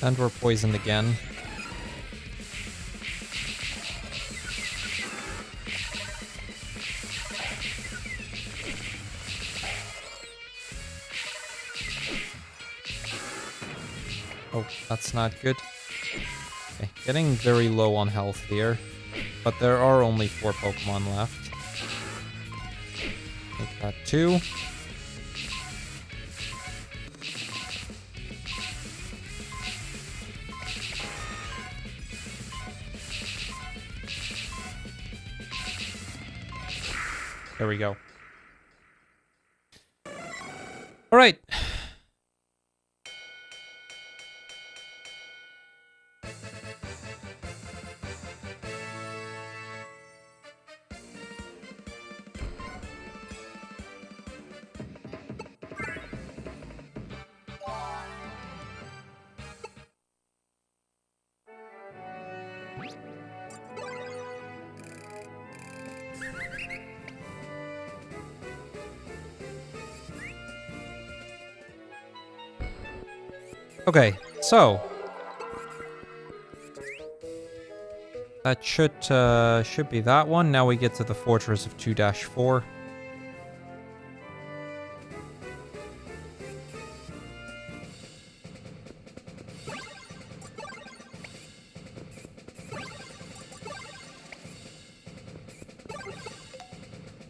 And we're poisoned again. Oh, that's not good. Okay, getting very low on health here. But there are only 4 Pokemon left. Take that 2. There we go. All right. Okay, so that should be that one. Now we get to the Fortress of 2-4.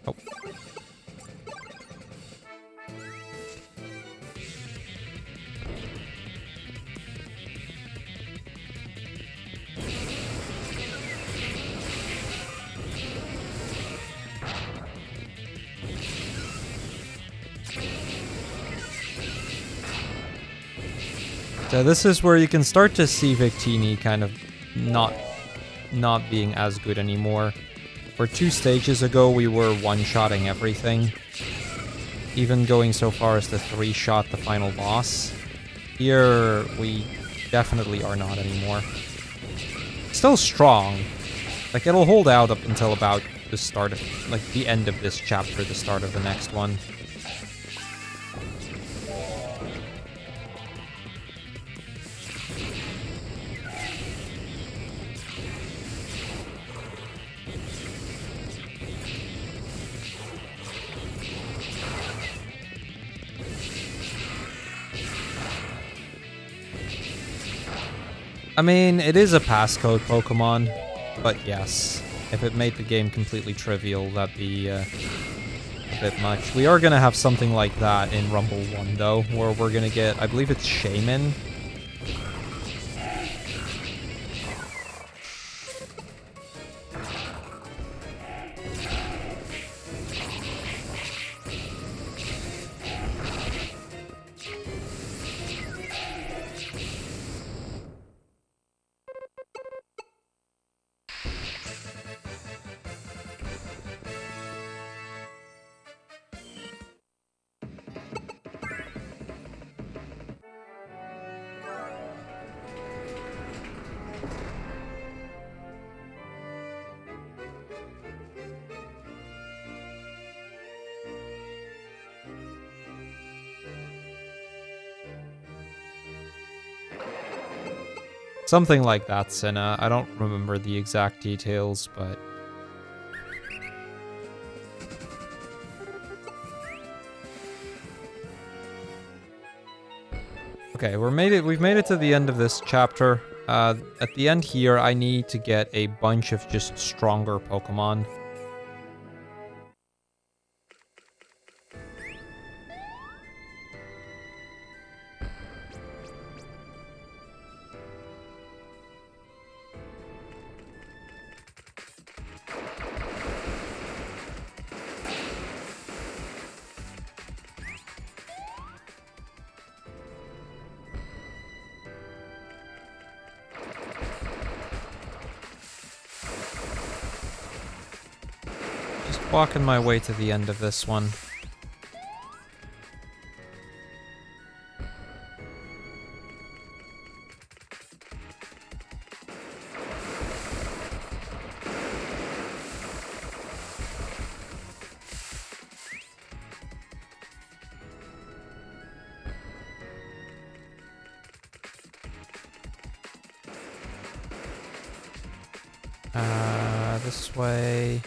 Oh. So this is where you can start to see Victini kind of not being as good anymore. Where 2 stages ago we were one-shotting everything. Even going so far as to 3-shot the final boss. Here we definitely are not anymore. Still strong. Like it'll hold out up until about the start of, like the end of this chapter, the start of the next one. I mean, it is a passcode Pokemon, but yes, if it made the game completely trivial, that'd be a bit much. We are going to have something like that in Rumble 1, though, where we're going to get, I believe it's Shaman. Something like that, Senna. I don't remember the exact details, but... Okay, we've made it to the end of this chapter. At the end here, I need to get a bunch of just stronger Pokemon. Walking my way to the end of this one. This way.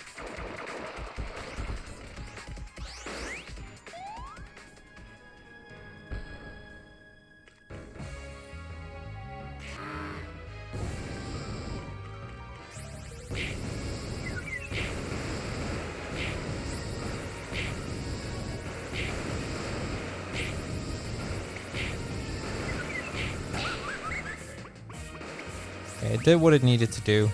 Okay, it did what it needed to do.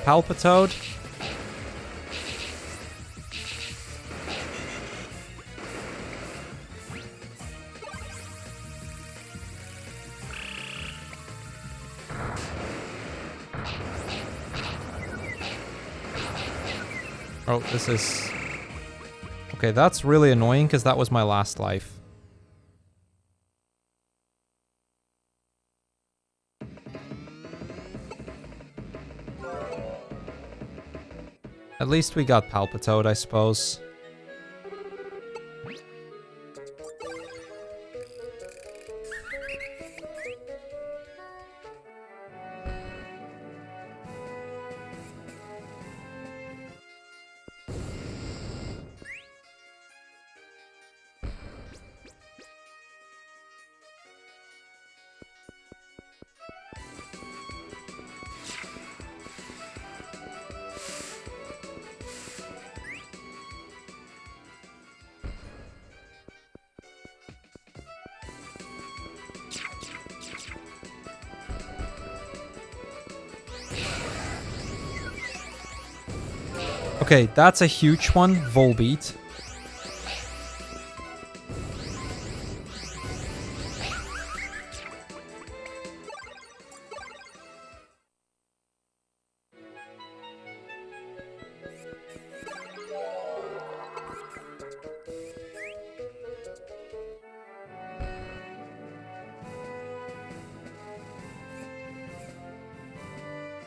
Palpitoad. Oh, this is... Okay, that's really annoying because that was my last life. At least we got Palpitoad, I suppose. Okay, that's a huge one, Volbeat.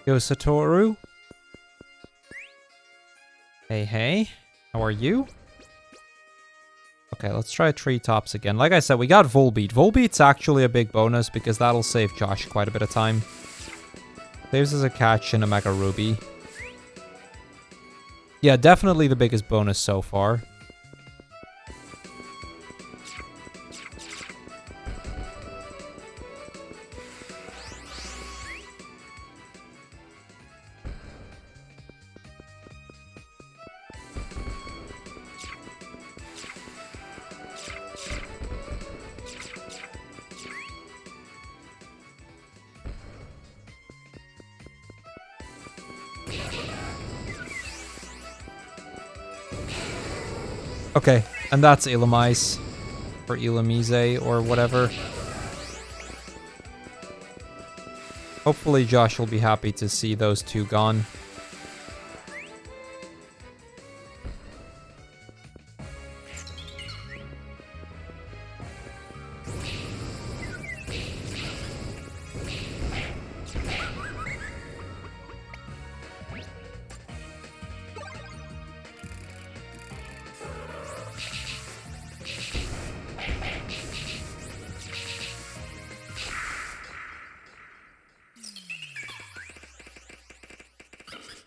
Yo, Satoru. Hey, hey. How are you? Okay, let's try Treetops again. Like I said, we got Volbeat. Volbeat's actually a big bonus because that'll save Josh quite a bit of time. Saves us a catch and a Mega Ruby. Yeah, definitely the biggest bonus so far. Okay, and that's Illumise. Or Illumise, or whatever. Hopefully Josh will be happy to see those two gone.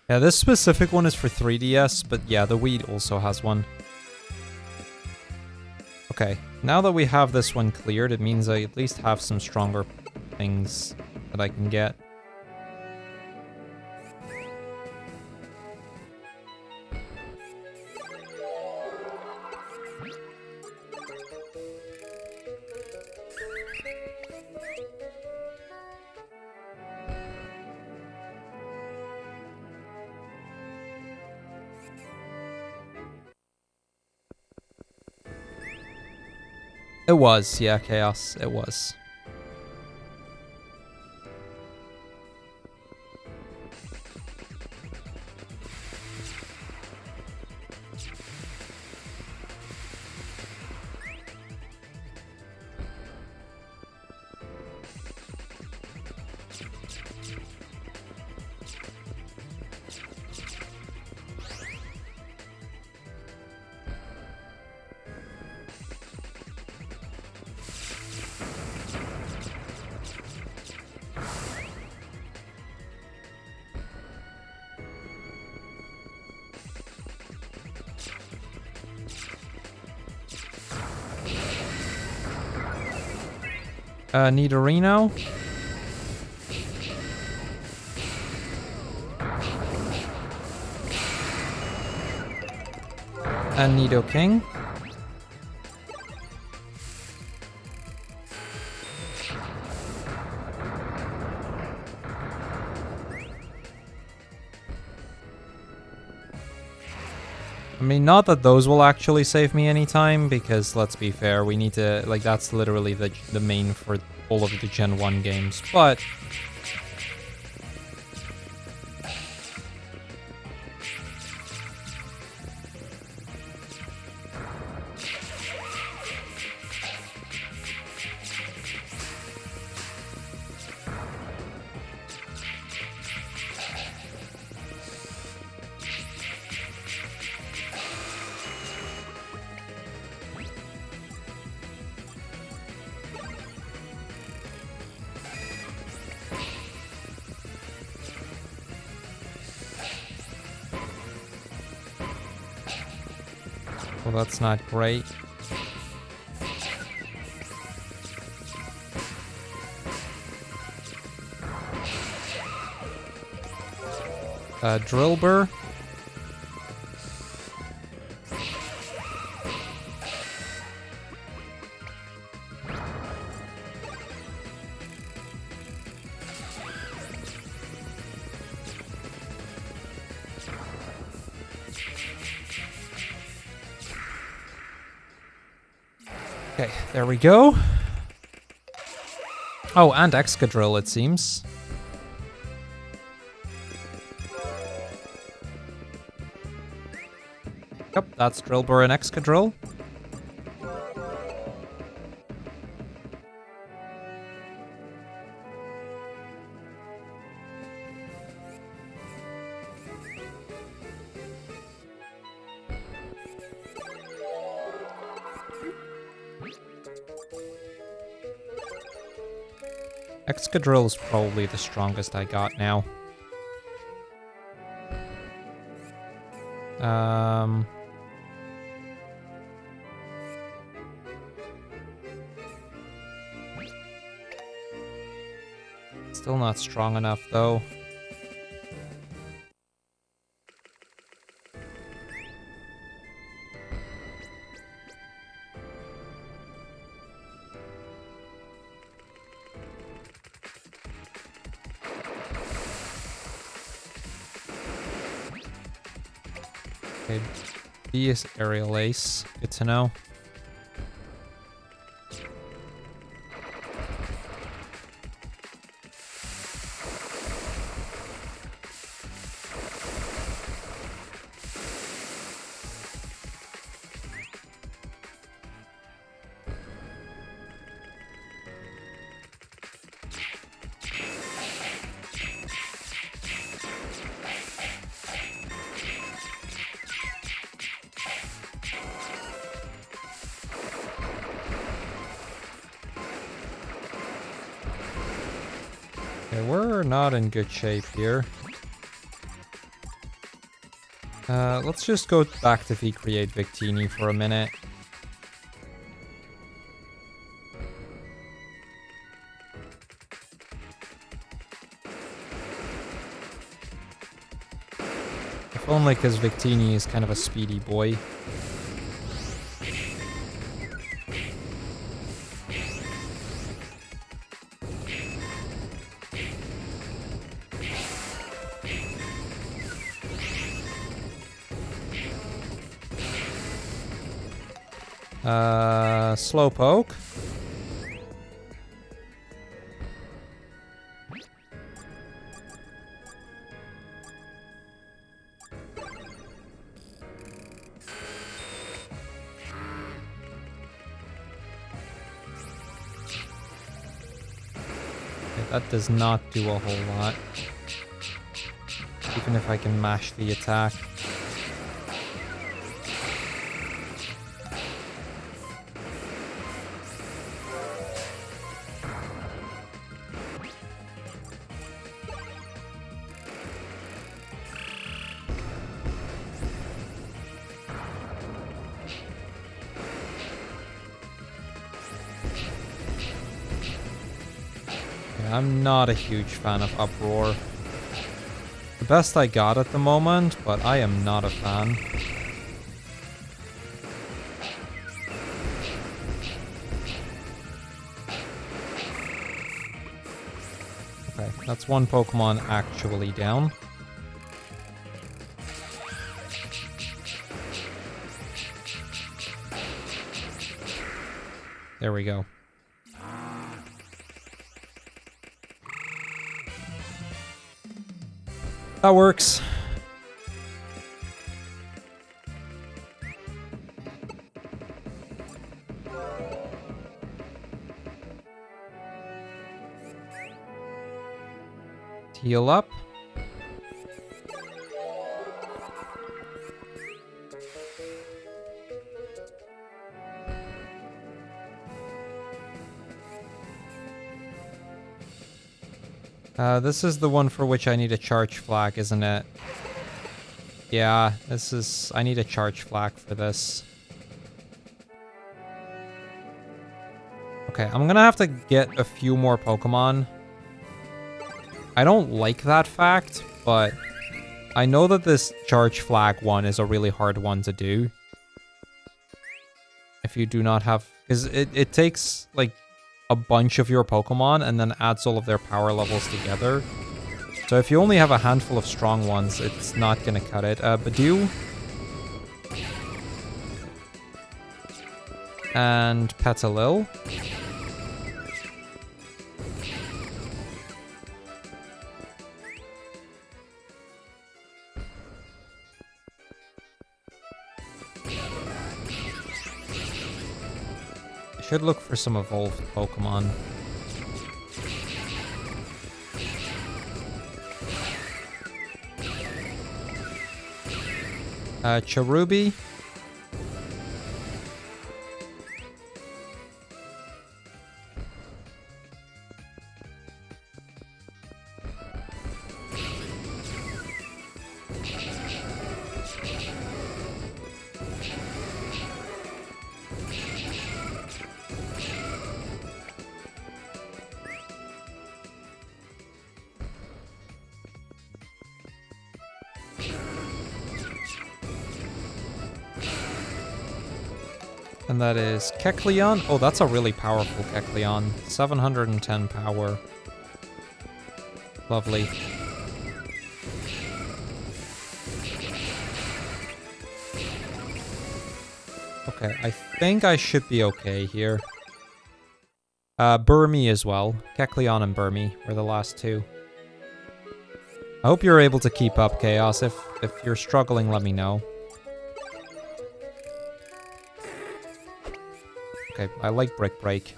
Yeah, this specific one is for 3DS, but yeah, the Wii also has one. Okay, now that we have this one cleared, it means I at least have some stronger things that I can get. It was, yeah, Chaos. It was. Nidorino. And Nidoking. I mean, not that those will actually save me any time, because let's be fair, we need to, like, that's literally the main for all of the Gen 1 games, but... well, that's not great. Drillbur. Okay, there we go. Oh, and Excadrill, it seems. Yep, that's Drillbur and Excadrill. Excadrill is probably the strongest I got now. Still not strong enough, though. Okay, B is Aerial Ace. Good to know. Okay, we're not in good shape here. Let's just go back to V-Create Victini for a minute. If only because Victini is kind of a speedy boy. Slowpoke. That does not do a whole lot. Even if I can mash the attack. I'm not a huge fan of Uproar. The best I got at the moment, but I am not a fan. Okay, that's one Pokemon actually down. There we go. That works. Heal up. This is the one for which I need a charge flag, isn't it? Yeah, this is... I need a charge flag for this. Okay, I'm gonna have to get a few more Pokemon. I don't like that fact, but I know that this charge flag one is a really hard one to do. If you do not have... Because it takes, like, a bunch of your Pokemon and then adds all of their power levels together. So if you only have a handful of strong ones, it's not going to cut it. Badoo. And Petalil. Should look for some evolved Pokemon. Cherubi. And that is Kecleon. Oh, that's a really powerful Kecleon. 710 power. Lovely. Okay, I think I should be okay here. Burmy as well. Kecleon and Burmy were the last two. I hope you're able to keep up, Chaos. If you're struggling, let me know. Okay, I like Brick Break.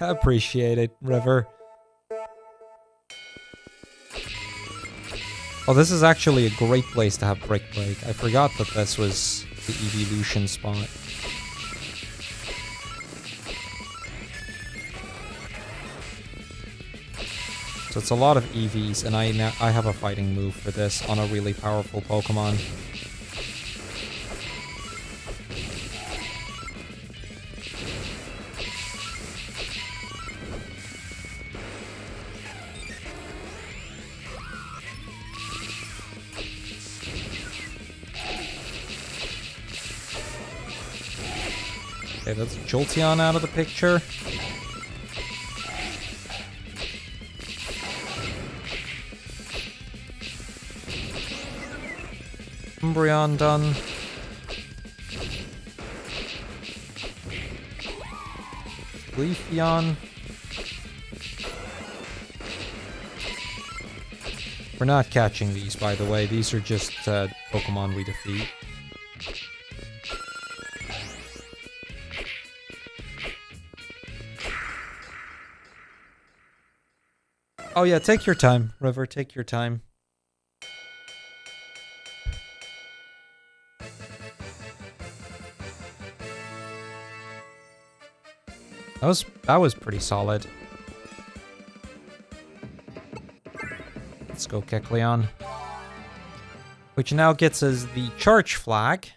Appreciate it, River. Oh, this is actually a great place to have Brick Break. I forgot that this was the evolution spot. So it's a lot of EVs, and I have a fighting move for this on a really powerful Pokemon. Okay, that's Jolteon out of the picture. Umbreon done. Leafeon. We're not catching these, by the way. These are just Pokemon we defeat. Oh yeah, take your time, River. Take your time. That was pretty solid. Let's go Kecleon. Which now gets us the charge flag.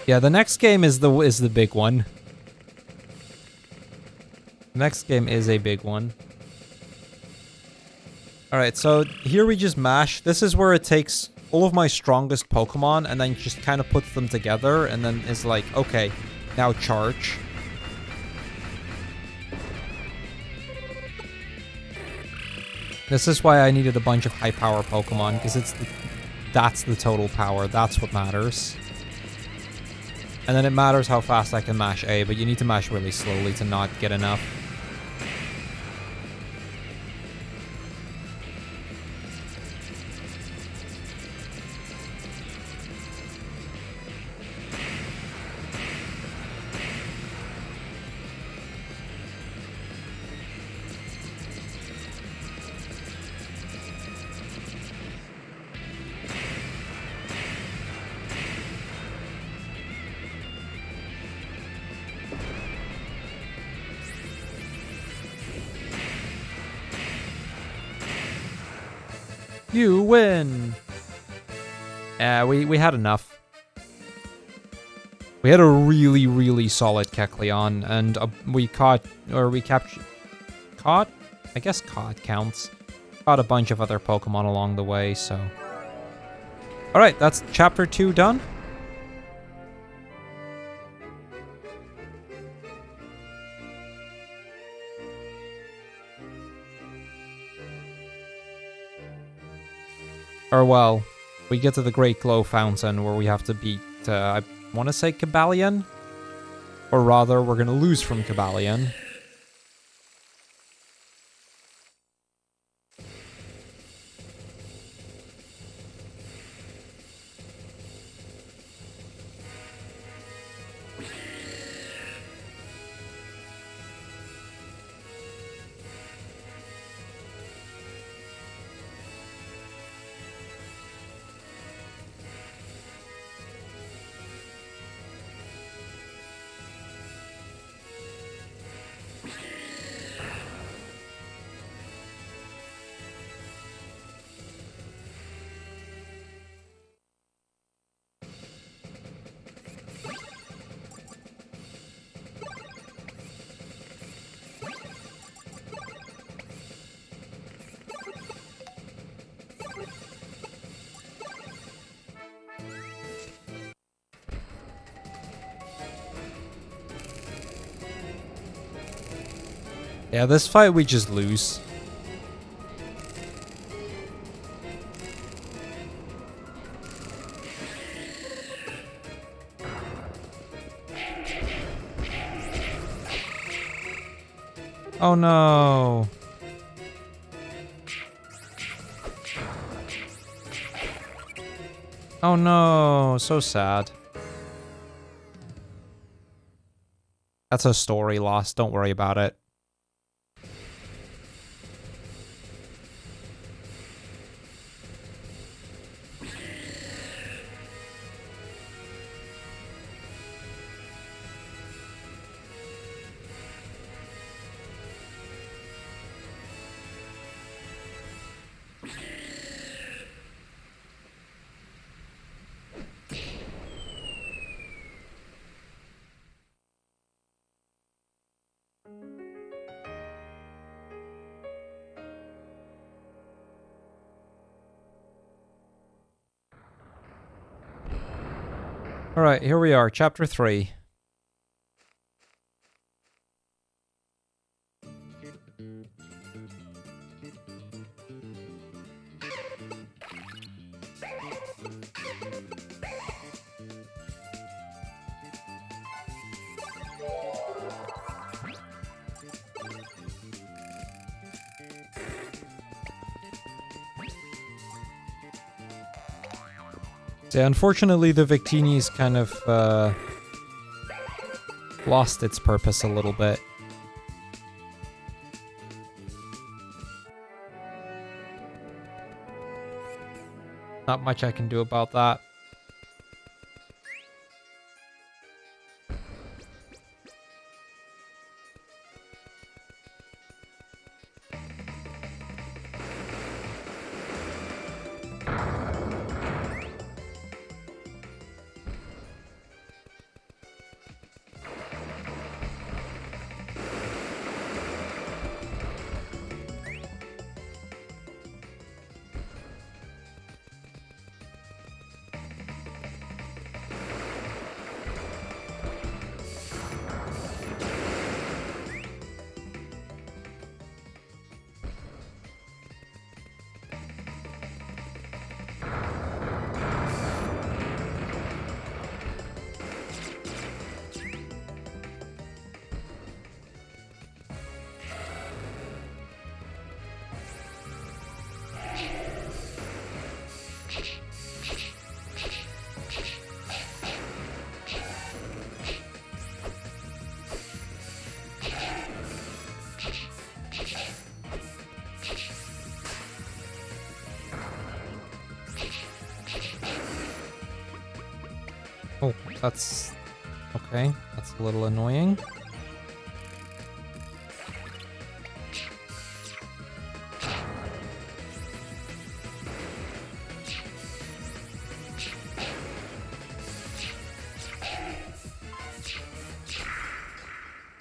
Yeah, the next game is the big one. The next game is a big one. Alright, so here we just mash. This is where it takes all of my strongest Pokemon and then just kind of puts them together and then is like, okay, now charge. This is why I needed a bunch of high power Pokemon, because that's the total power. That's what matters. And then it matters how fast I can mash A, but you need to mash really slowly to not get enough. You win! We had enough. We had a really, really solid Kecleon, and we caught, or we captured... Caught? I guess caught counts. Caught a bunch of other Pokemon along the way, so... Alright, that's Chapter 2 done. Or well, we get to the Great Glow Fountain where we have to beat, I want to say Cobalion? Or rather, we're going to lose from Cobalion. Yeah, this fight we just lose. Oh no. Oh no, so sad. That's a story loss, don't worry about it. Alright, here we are, chapter 3. Yeah, unfortunately, the Victini's kind of lost its purpose a little bit. Not much I can do about that. Oh, that's... okay, that's a little annoying.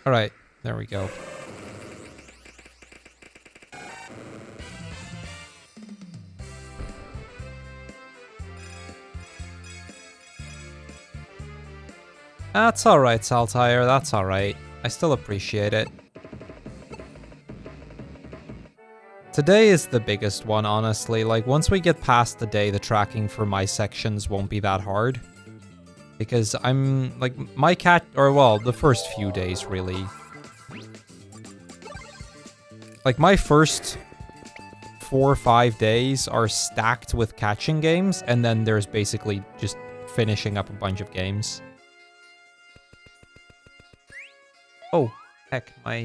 Alright, there we go. That's alright, Sapphire, that's alright. I still appreciate it. Today is the biggest one, honestly. Like, once we get past the day, the tracking for my sections won't be that hard. Because I'm, like, my cat, or well, the first few days, really. Like, my first 4 or 5 days are stacked with catching games, and then there's basically just finishing up a bunch of games. Oh, heck, my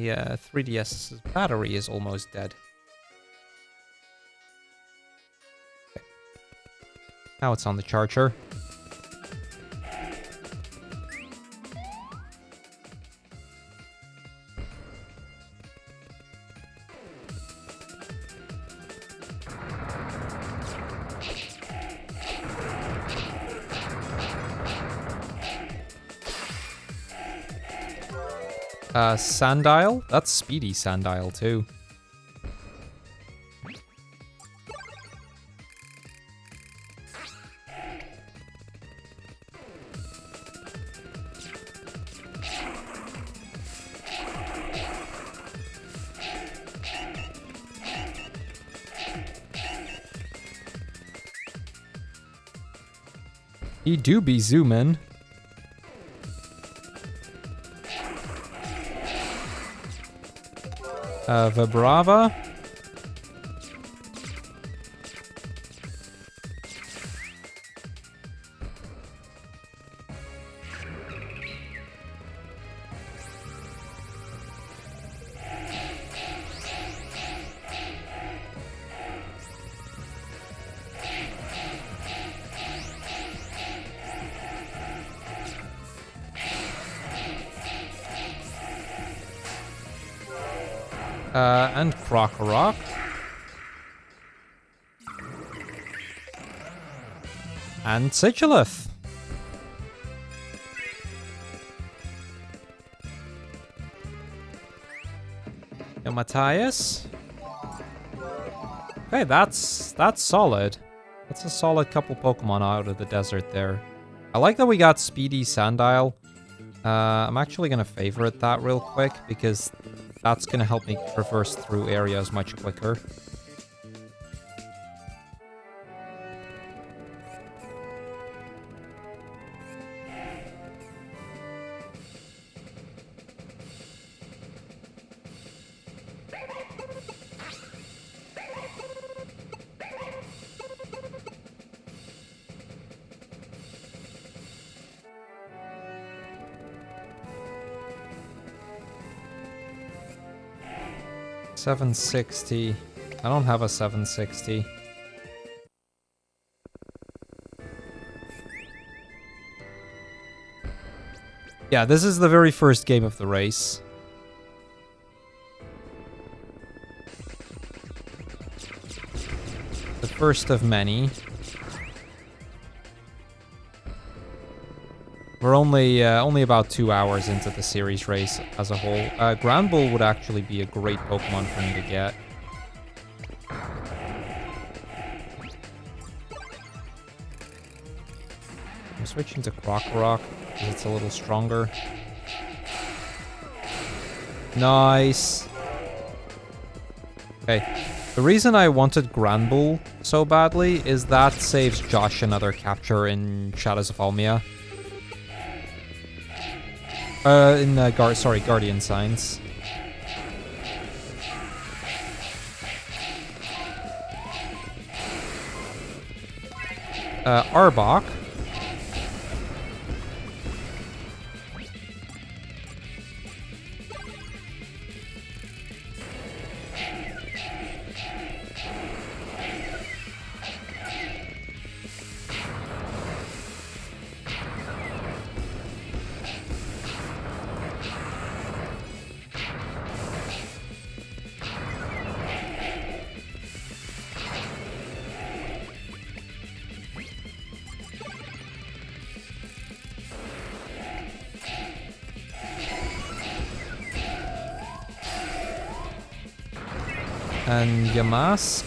3DS's battery is almost dead. Okay. Now it's on the charger. Sandile? That's Speedy Sandile, too. He do be zooming. Vibrava. And Krokorok. And Sigilith. And Matthias. Okay, that's solid. That's a solid couple Pokemon out of the desert there. I like that we got Speedy Sandile. I'm actually going to favorite that real quick because that's going to help me traverse through areas much quicker. $760. I don't have a $760. Yeah, this is the very first game of the race. The first of many. We're only about 2 hours into the series race as a whole. Granbull would actually be a great Pokemon for me to get. I'm switching to Krokorok because it's a little stronger. Nice. Okay. The reason I wanted Granbull so badly is that saves Josh another capture in Shadows of Almia. Guardian Signs. Arbok. And Yamask.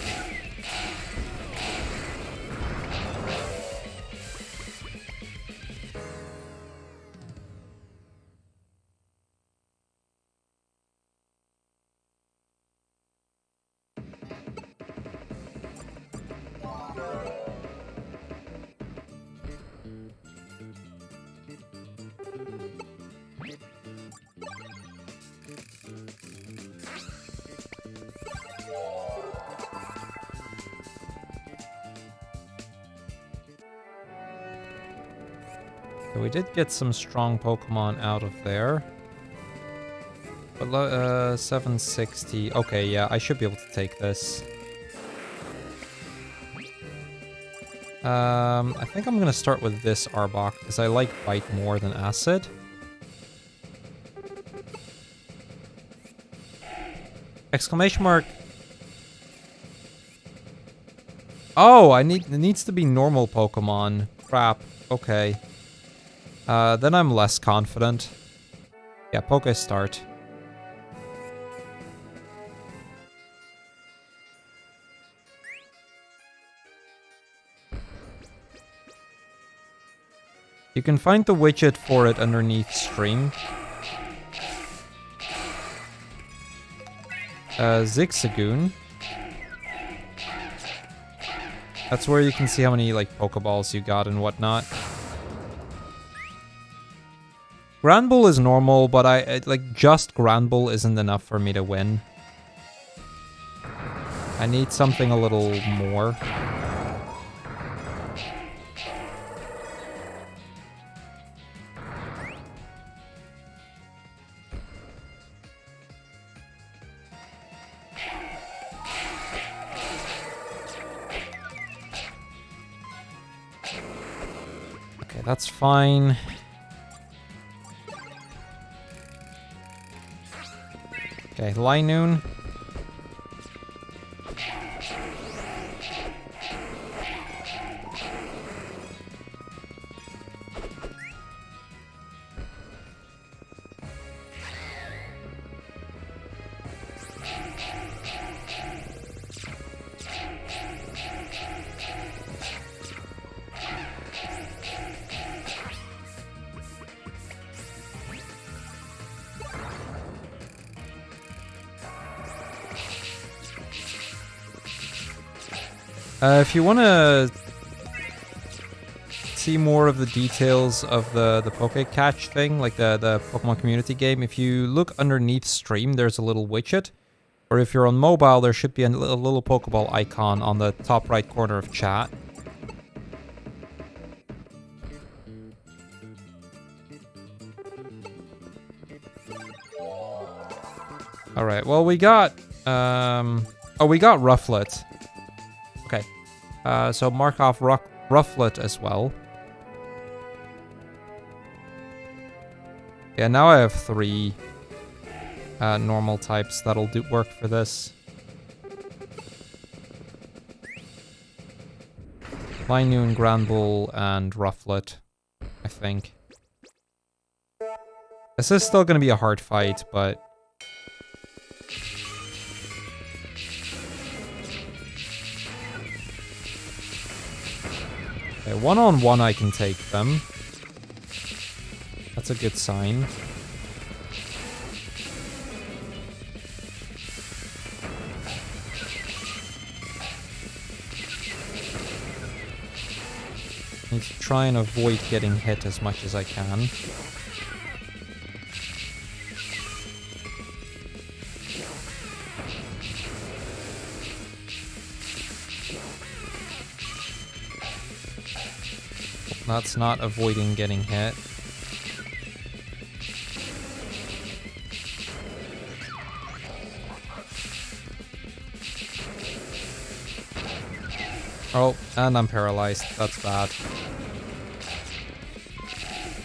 So we did get some strong Pokemon out of there. But 760. Okay, yeah, I should be able to take this. I think I'm gonna start with this Arbok because I like Bite more than Acid. Exclamation mark. Oh, it needs to be normal Pokemon. Crap. Okay. Then I'm less confident. Yeah, Poke Start. You can find the widget for it underneath stream. Zigzagoon. That's where you can see how many, like, Pokeballs you got and whatnot. Granbull is normal, but just Granbull isn't enough for me to win. I need something a little more. Okay, that's fine. Okay, Linoon. If you want to see more of the details of the Poke Catch thing, like the Pokemon community game, if you look underneath stream, there's a little widget. Or if you're on mobile, there should be a little Pokeball icon on the top right corner of chat. Alright, well we got... oh, we got Rufflet. Okay. So mark off Rufflet as well. Yeah, now I have 3 normal types that'll work for this. Linoon, Granbull, and Rufflet, I think. This is still going to be a hard fight, but... Okay, one-on-one I can take them. That's a good sign. Need to try and avoid getting hit as much as I can. That's not avoiding getting hit. Oh, and I'm paralyzed. That's bad.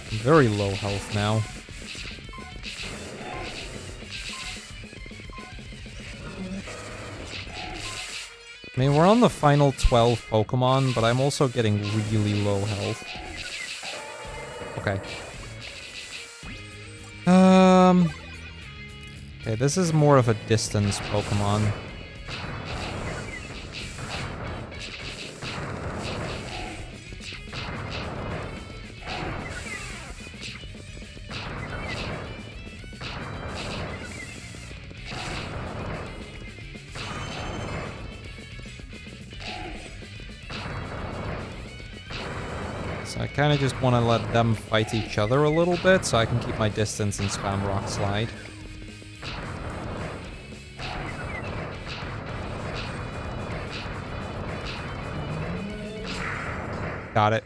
I'm very low health now. I mean, we're on the final 12 Pokemon, but I'm also getting really low health. Okay. Okay, this is more of a distance Pokemon. I kind of just want to let them fight each other a little bit so I can keep my distance and spam Rock Slide. Got it.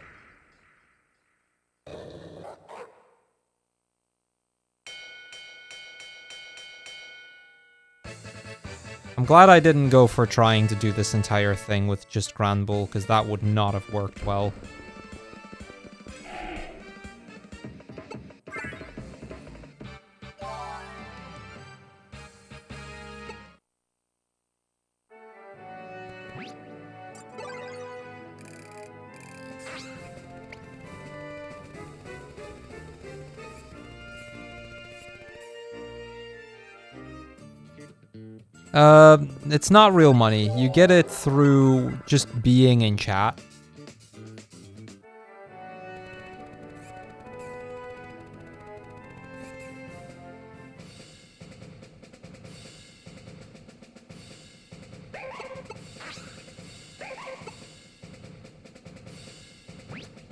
I'm glad I didn't go for trying to do this entire thing with just Granbull, because that would not have worked well. It's not real money. You get it through just being in chat.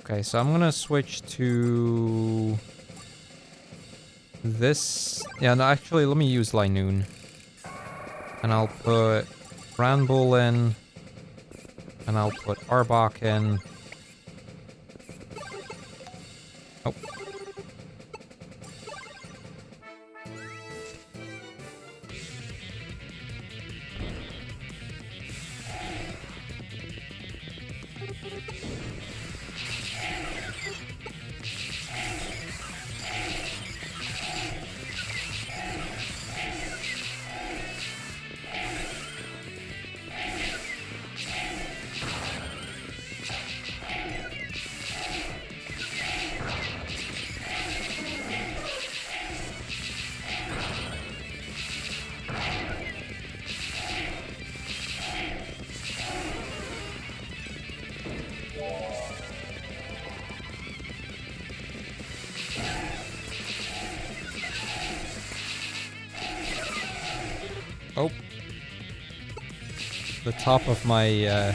Okay, so I'm gonna switch to this. Yeah, no, actually, let me use Linoon. And I'll put Granbull in. And I'll put Arbok in. Oh. Oh. The top of my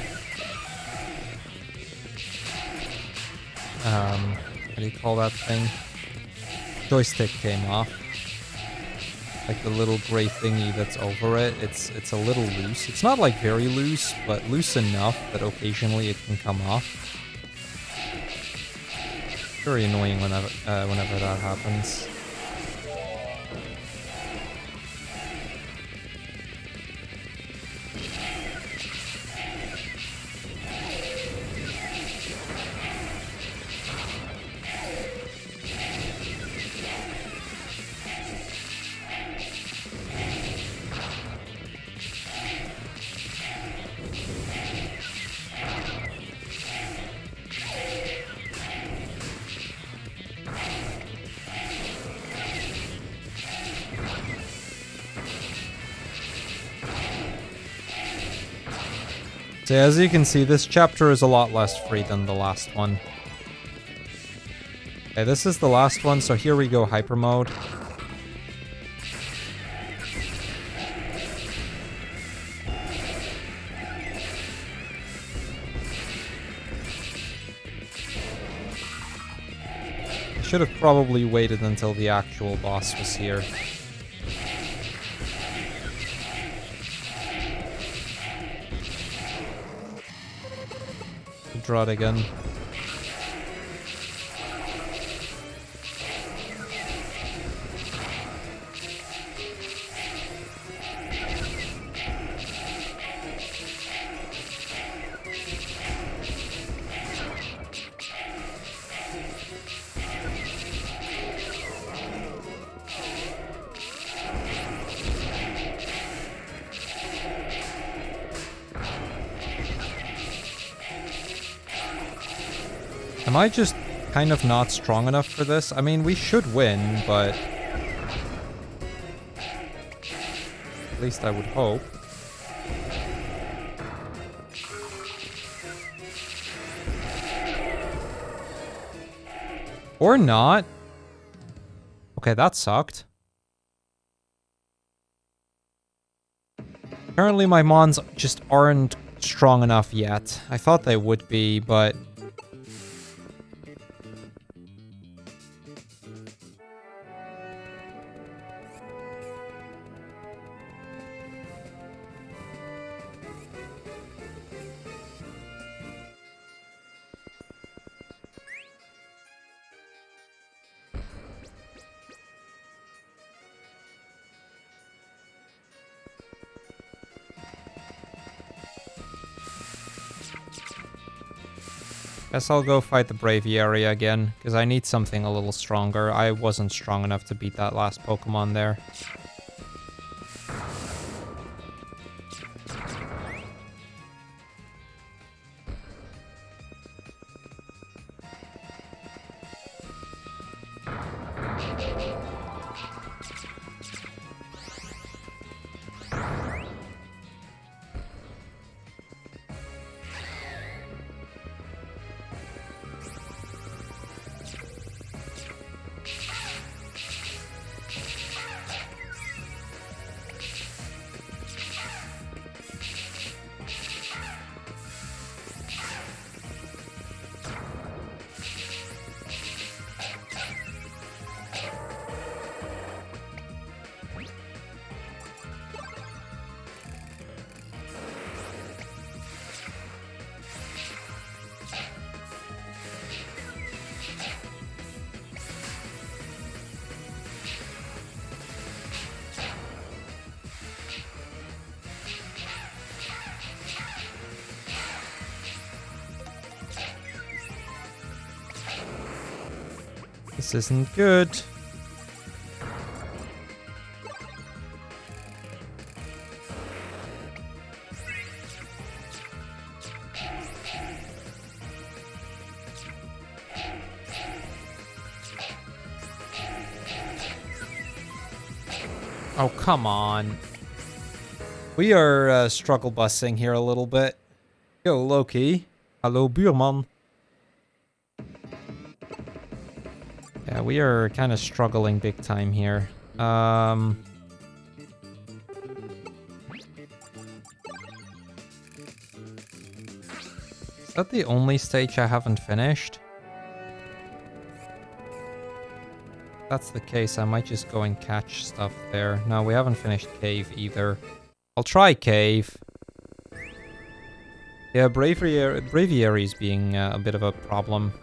what do you call that thing? Joystick came off. Like the little gray thingy that's over it, it's a little loose. It's not like very loose, but loose enough that occasionally it can come off. Very annoying whenever that happens. So as you can see, this chapter is a lot less free than the last one. Okay, this is the last one, so here we go, hyper mode. I should have probably waited until the actual boss was here. Draw it again. Am I just kind of not strong enough for this? I mean, we should win, but... at least I would hope. Or not. Okay, that sucked. Apparently my mons just aren't strong enough yet. I thought they would be, but... guess I'll go fight the Braviary again, because I need something a little stronger. I wasn't strong enough to beat that last Pokemon there. This isn't good. Oh, come on. We are struggle busing here a little bit. Yo, Loki. Hello, Buurman. Yeah, we are kind of struggling big time here. Is that the only stage I haven't finished? that's the case, I might just go and catch stuff there. No, we haven't finished cave either. I'll try cave. Yeah, Braviary's being a bit of a problem.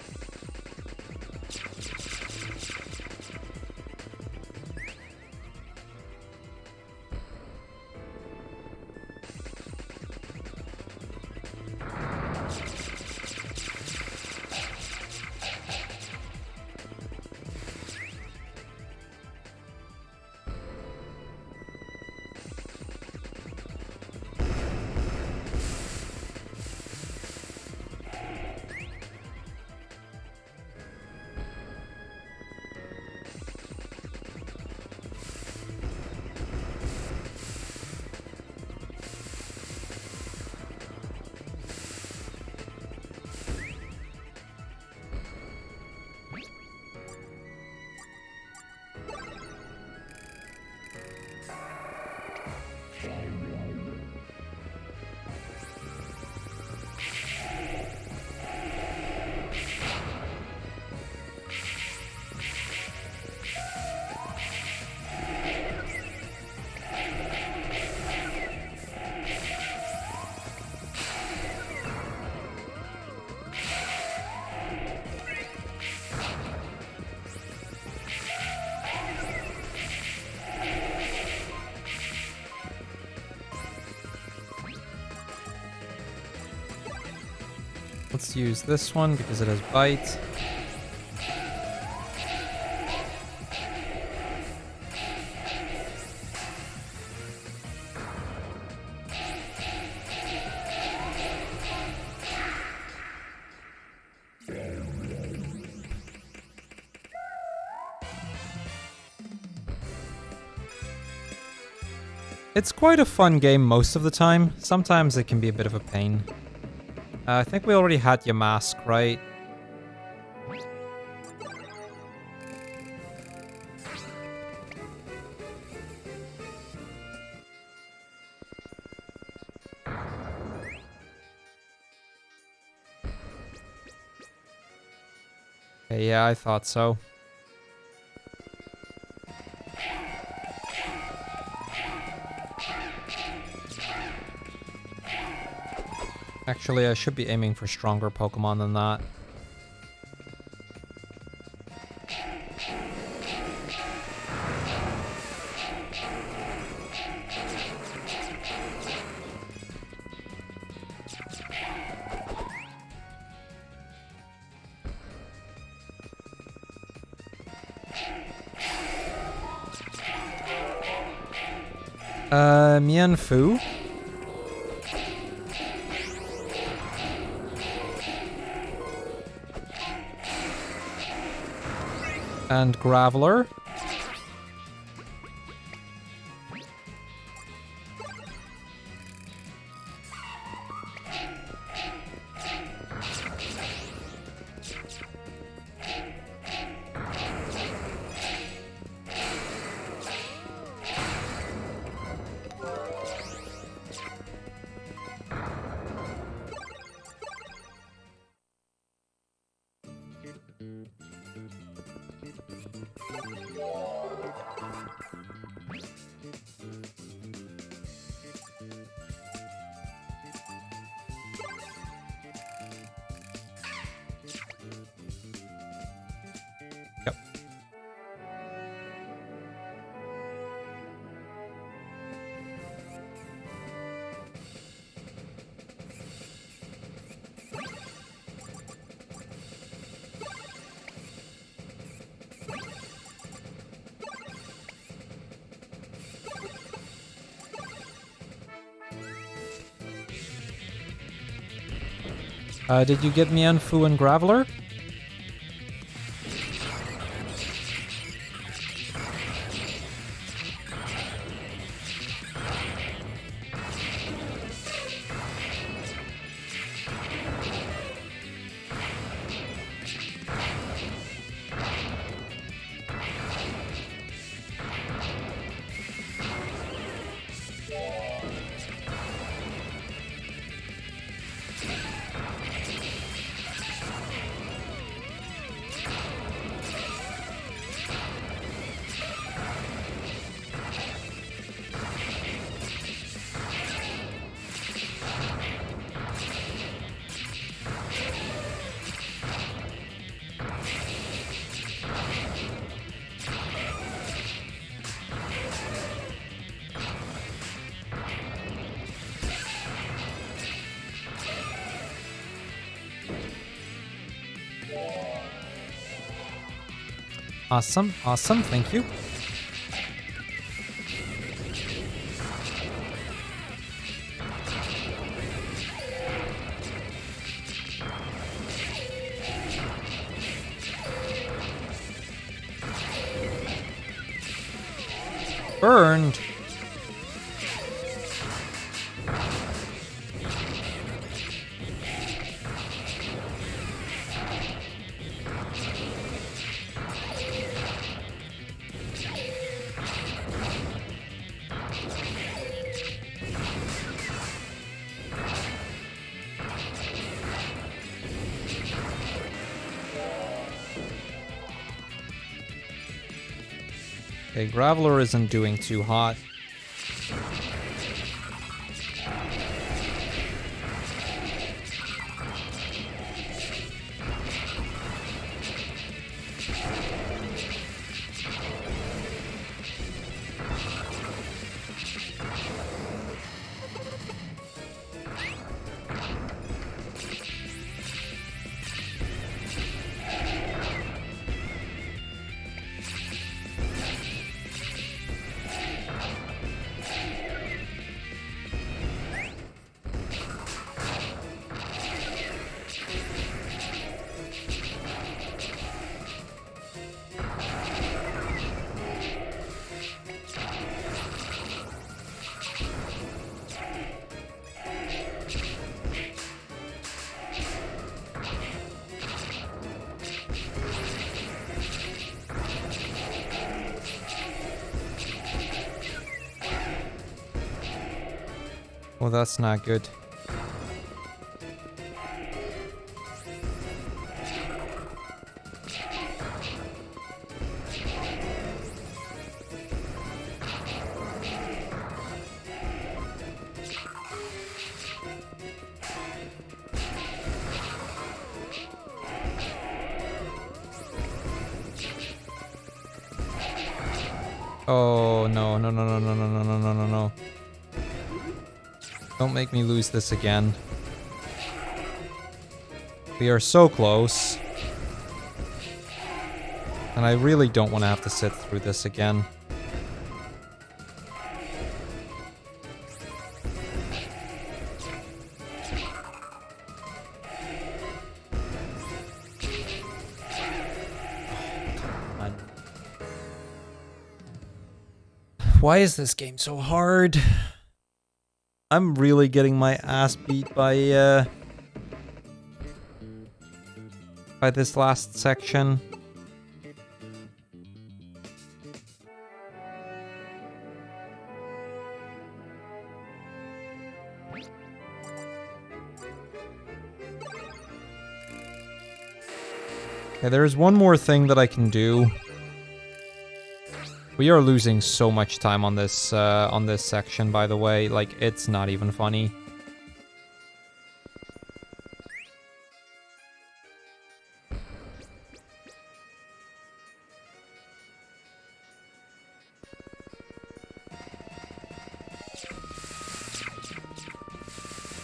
Let's use this one because it has bite. It's quite a fun game most of the time. Sometimes it can be a bit of a pain. I think we already had your mask, right? Okay, yeah, I thought so. Actually, I should be aiming for stronger Pokemon than that. Mienfoo. And Graveler. Yep. Did you get Mienfoo and Graveler? Awesome, awesome, thank you. Burned. Okay, Graveler isn't doing too hot. Well, that's not good. Oh, no, no, no, no, no, no, no, no, no, no, no. Don't make me lose this again. We are so close. And I really don't want to have to sit through this again. Why is this game so hard? I'm really getting my ass beat by this last section. Okay, there's one more thing that I can do. We are losing so much time on this section, by the way. Like, it's not even funny.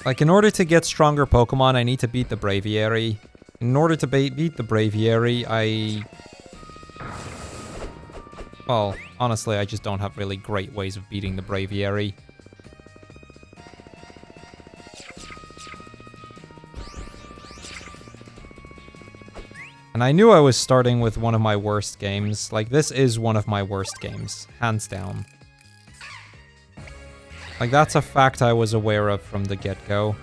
Like, in order to get stronger Pokemon, I need to beat the Braviary. In order to beat the Braviary, well, honestly, I just don't have really great ways of beating the Braviary. And I knew I was starting with one of my worst games. Like, this is one of my worst games, hands down. Like, that's a fact I was aware of from the get-go.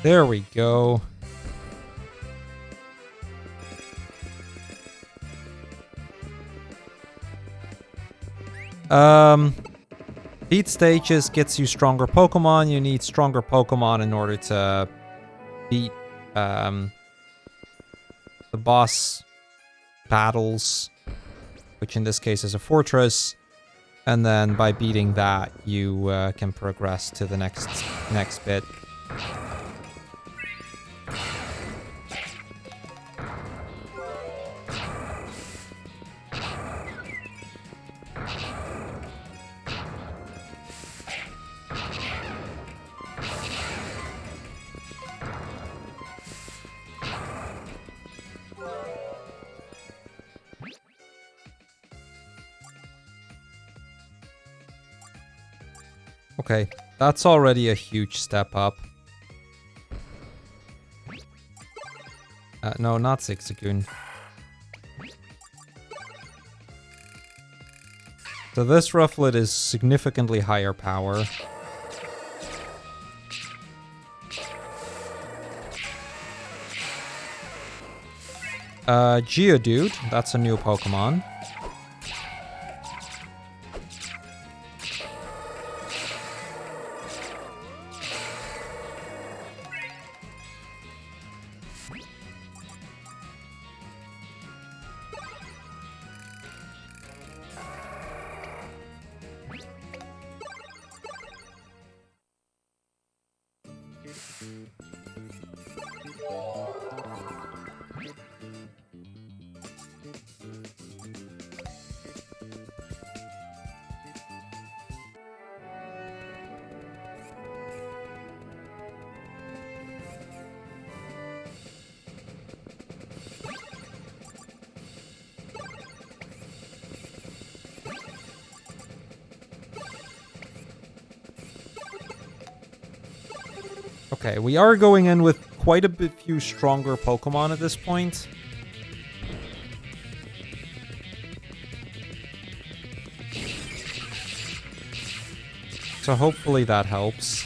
There we go. Beat stages gets you stronger Pokemon. You need stronger Pokemon in order to beat the boss battles, which in this case is a fortress. And then by beating that, you can progress to the next bit. Okay, that's already a huge step up. No, not Zigzagoon. So this Rufflet is significantly higher power. Geodude, that's a new Pokemon. Okay, we are going in with quite a few stronger Pokemon at this point. So hopefully that helps.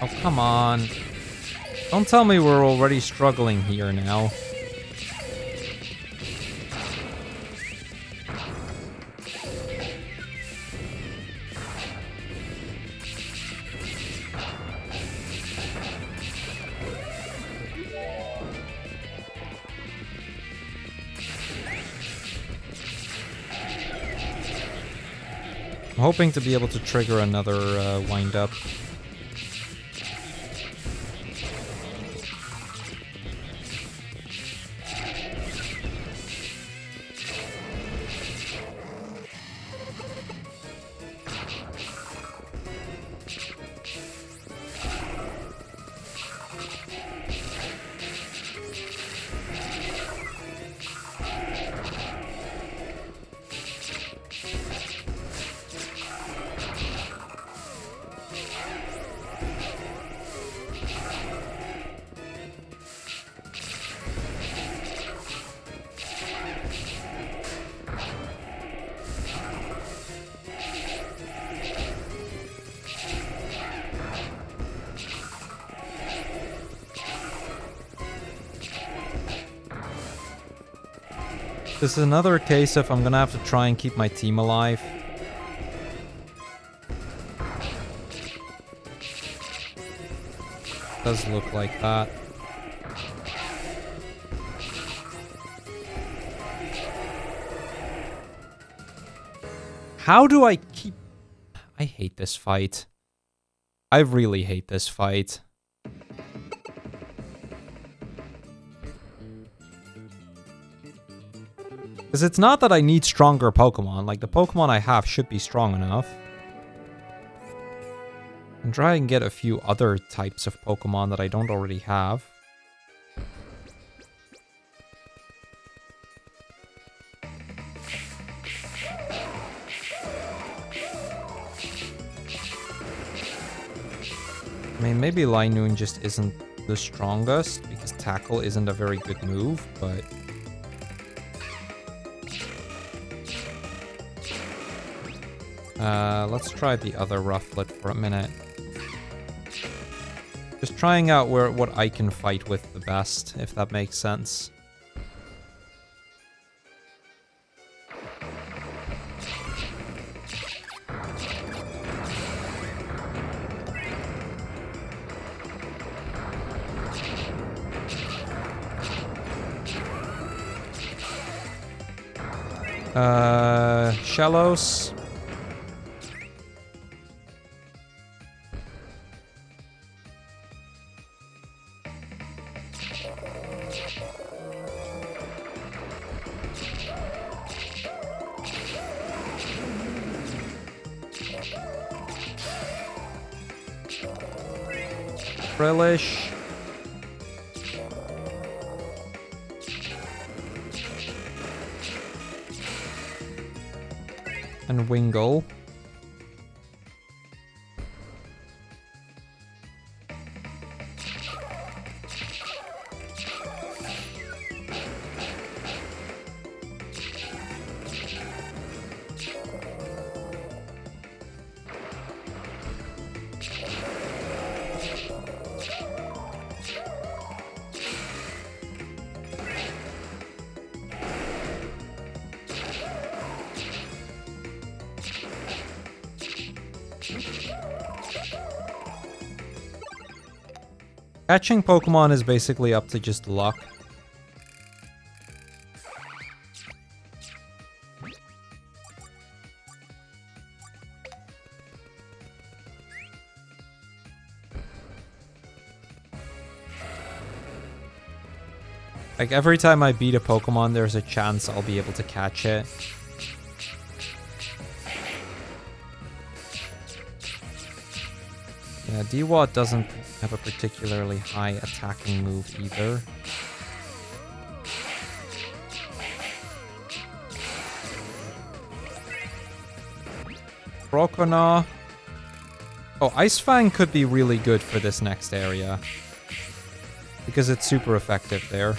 Oh, come on. Don't tell me we're already struggling here now. I'm hoping to be able to trigger another wind-up. This is another case of I'm gonna have to try and keep my team alive. Does look like that. How do I keep... I hate this fight. I really hate this fight. Because it's not that I need stronger Pokemon. Like, the Pokemon I have should be strong enough. And try and get a few other types of Pokemon that I don't already have. I mean, maybe Linoon just isn't the strongest, because Tackle isn't a very good move, but... let's try the other Rufflet for a minute. Just trying out what I can fight with the best, if that makes sense. Shellos. Relish. And Wingull. Catching Pokemon is basically up to just luck. Like, every time I beat a Pokemon, there's a chance I'll be able to catch it. Yeah, D-Watt doesn't have a particularly high attacking move either. Croconaw. Oh, Ice Fang could be really good for this next area. Because it's super effective there.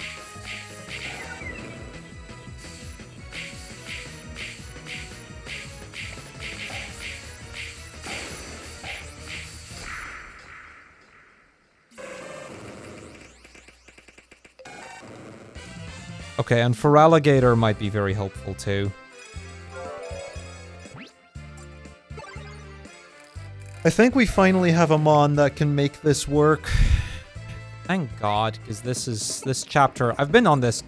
Okay, and Feraligatr might be very helpful too. I think we finally have a Mon that can make this work. Thank God, because this chapter... I've been on this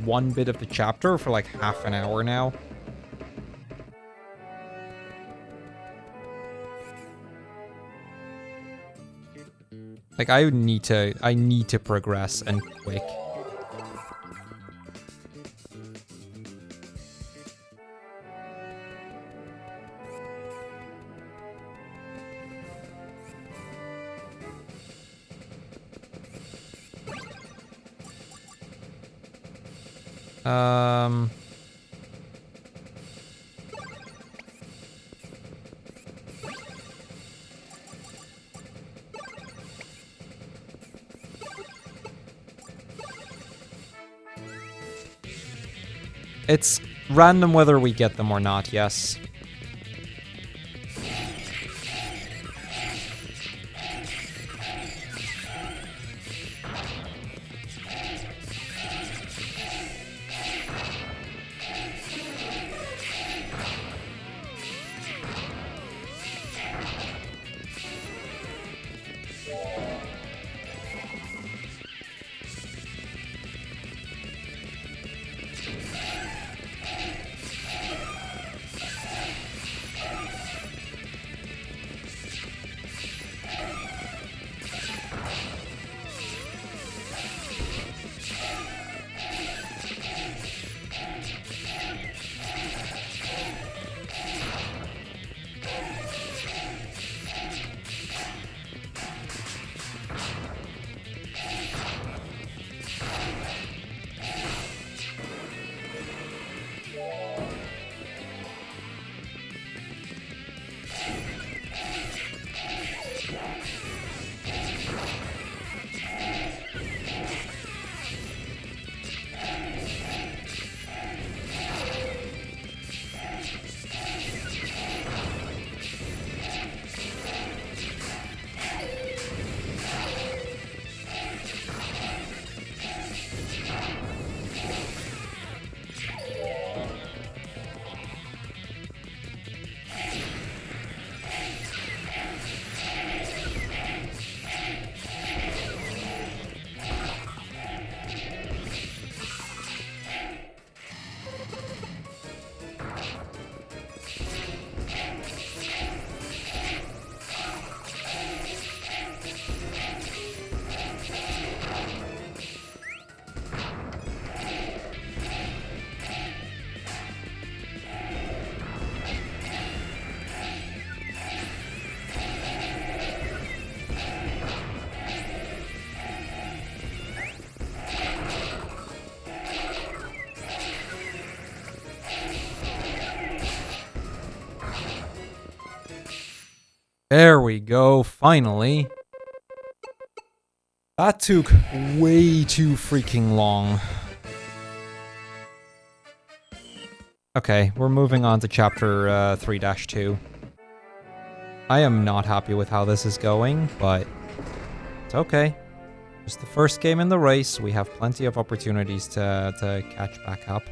one bit of the chapter for like half an hour now. Like, I need to progress and quick. It's random whether we get them or not, yes. There we go, finally. That took way too freaking long. Okay, we're moving on to chapter 3-2. I am not happy with how this is going, but it's okay. It's the first game in the race. We have plenty of opportunities to catch back up.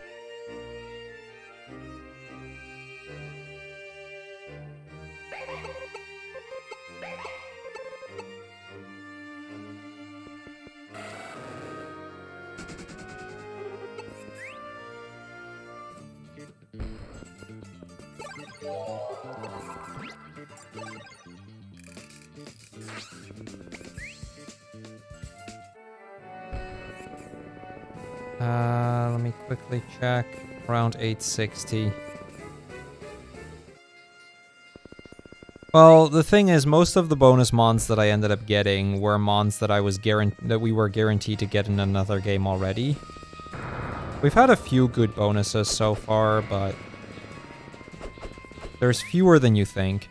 Let me quickly check. Around 860. Well, the thing is, most of the bonus mons that I ended up getting were mons that we were guaranteed to get in another game already. We've had a few good bonuses so far, but there's fewer than you think.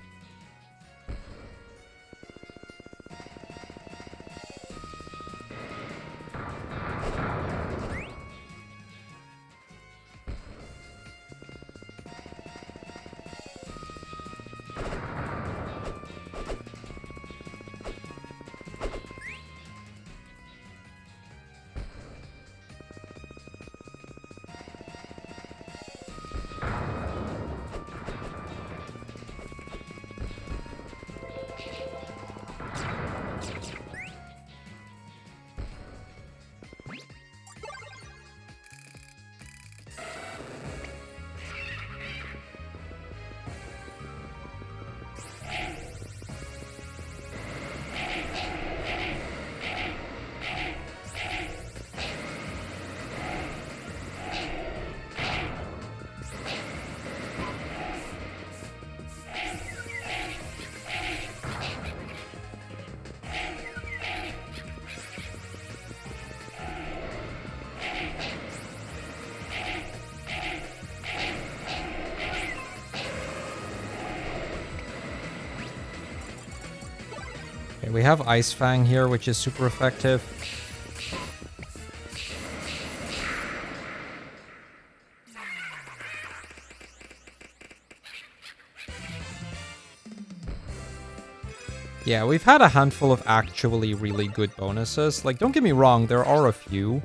We have Ice Fang here, which is super effective. Yeah, we've had a handful of actually really good bonuses. Like, don't get me wrong, there are a few.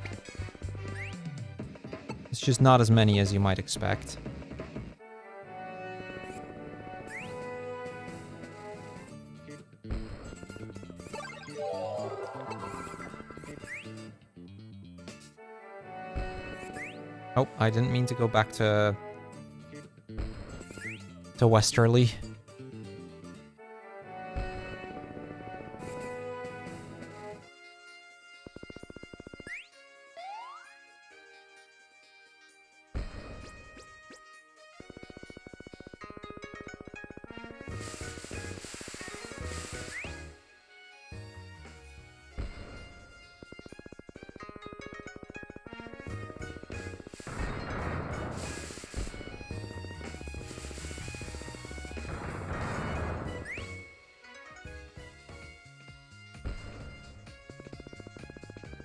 It's just not as many as you might expect. Oh, I didn't mean to go back to Westerly.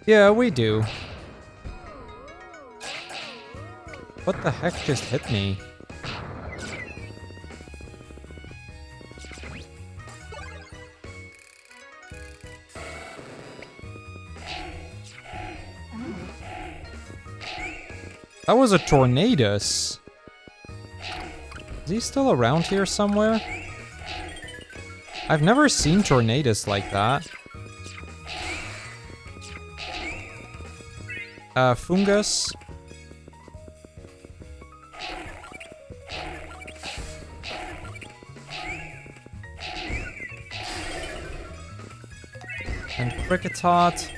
Yeah, we do. What the heck just hit me? That was a Tornadus. Is he still around here somewhere? I've never seen Tornadus like that. Fungus. And Cricketot.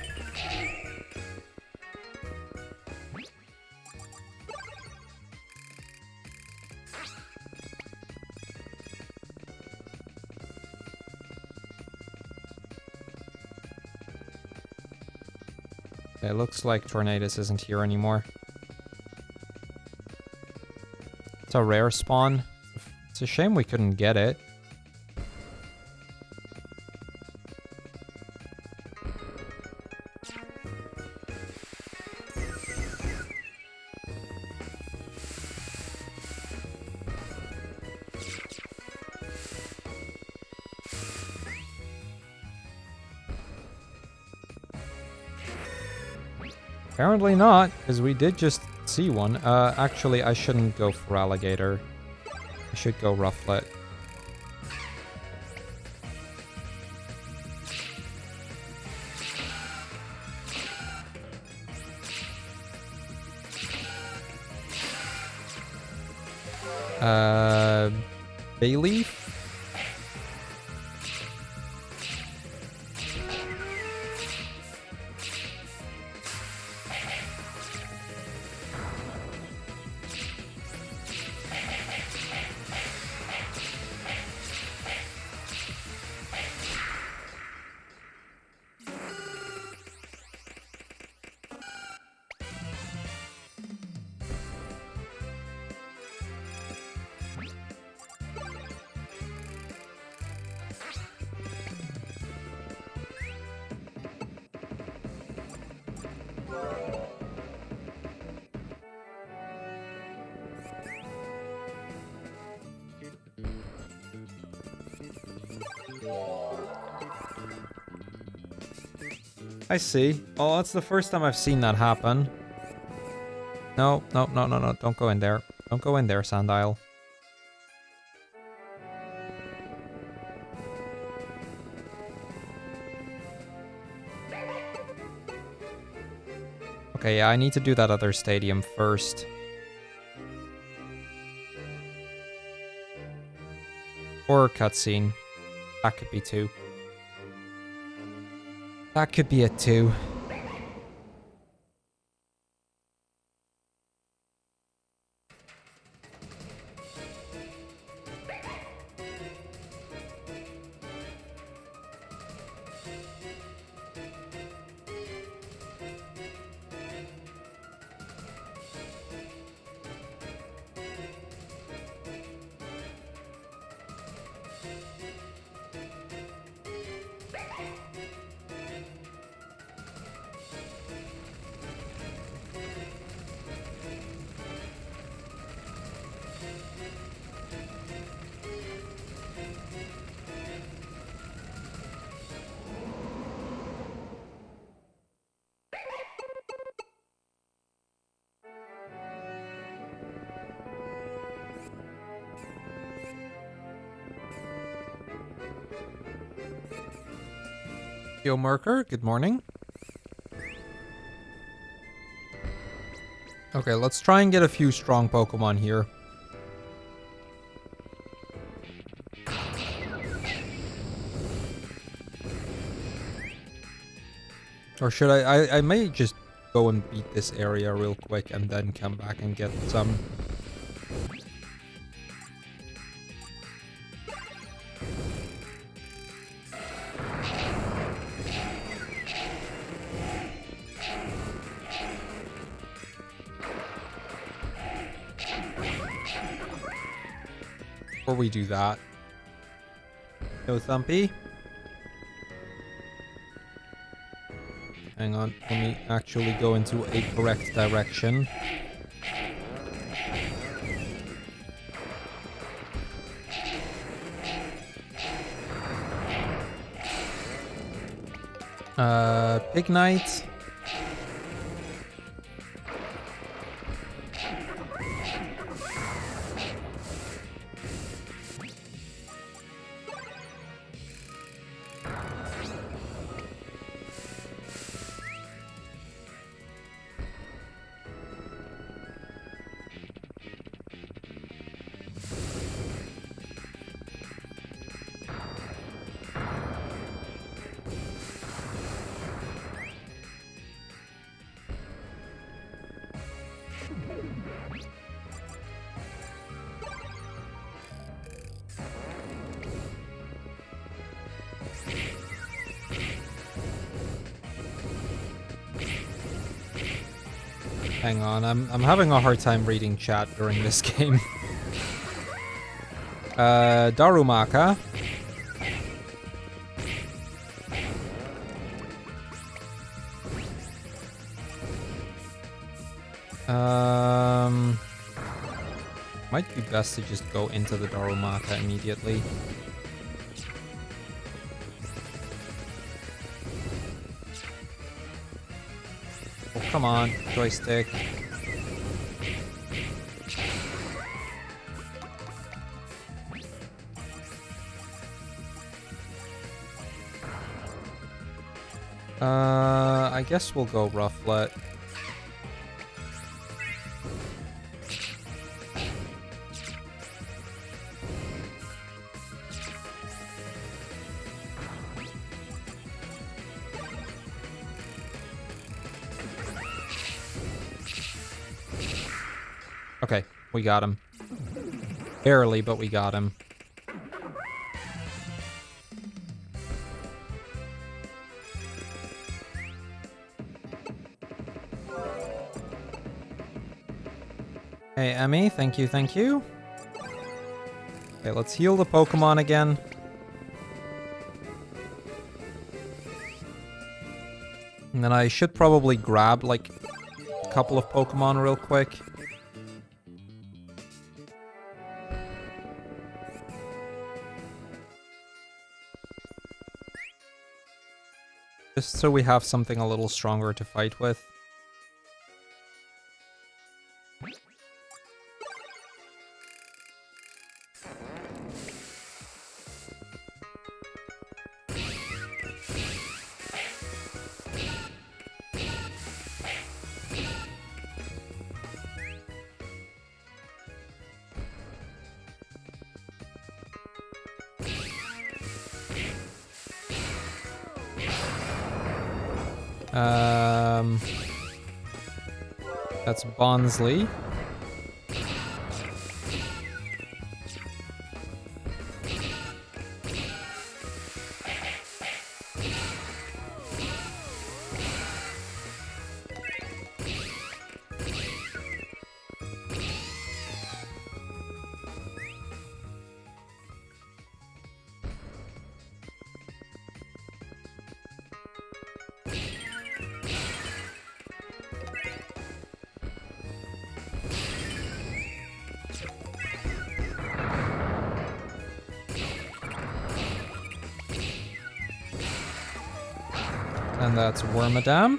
It looks like Tornadus isn't here anymore. It's a rare spawn. It's a shame we couldn't get it. Apparently not, because we did just see one. Actually, I shouldn't go for alligator. I should go rufflet. Bayleaf? I see. Oh, that's the first time I've seen that happen. No, no, no, no, no. Don't go in there. Don't go in there, Sandile. Okay, yeah, I need to do that other stadium first. Or cutscene. That could be 2. That could be a 2. Yo, Merker, good morning. Okay, let's try and get a few strong Pokemon here. Or should I may just go and beat this area real quick and then come back and get some. Before we do that. No Thumpy. Hang on, let me actually go into a correct direction. Ignite. Hang on, I'm having a hard time reading chat during this game. Darumaka. Might be best to just go into the Darumaka immediately. Come on, joystick. I guess we'll go Rufflet. Okay, we got him. Barely, but we got him. Hey, Emmy, thank you, thank you. Okay, let's heal the Pokemon again. And then I should probably grab, like, a couple of Pokemon real quick. Just so we have something a little stronger to fight with. That's Bonsley. And that's Wormadam.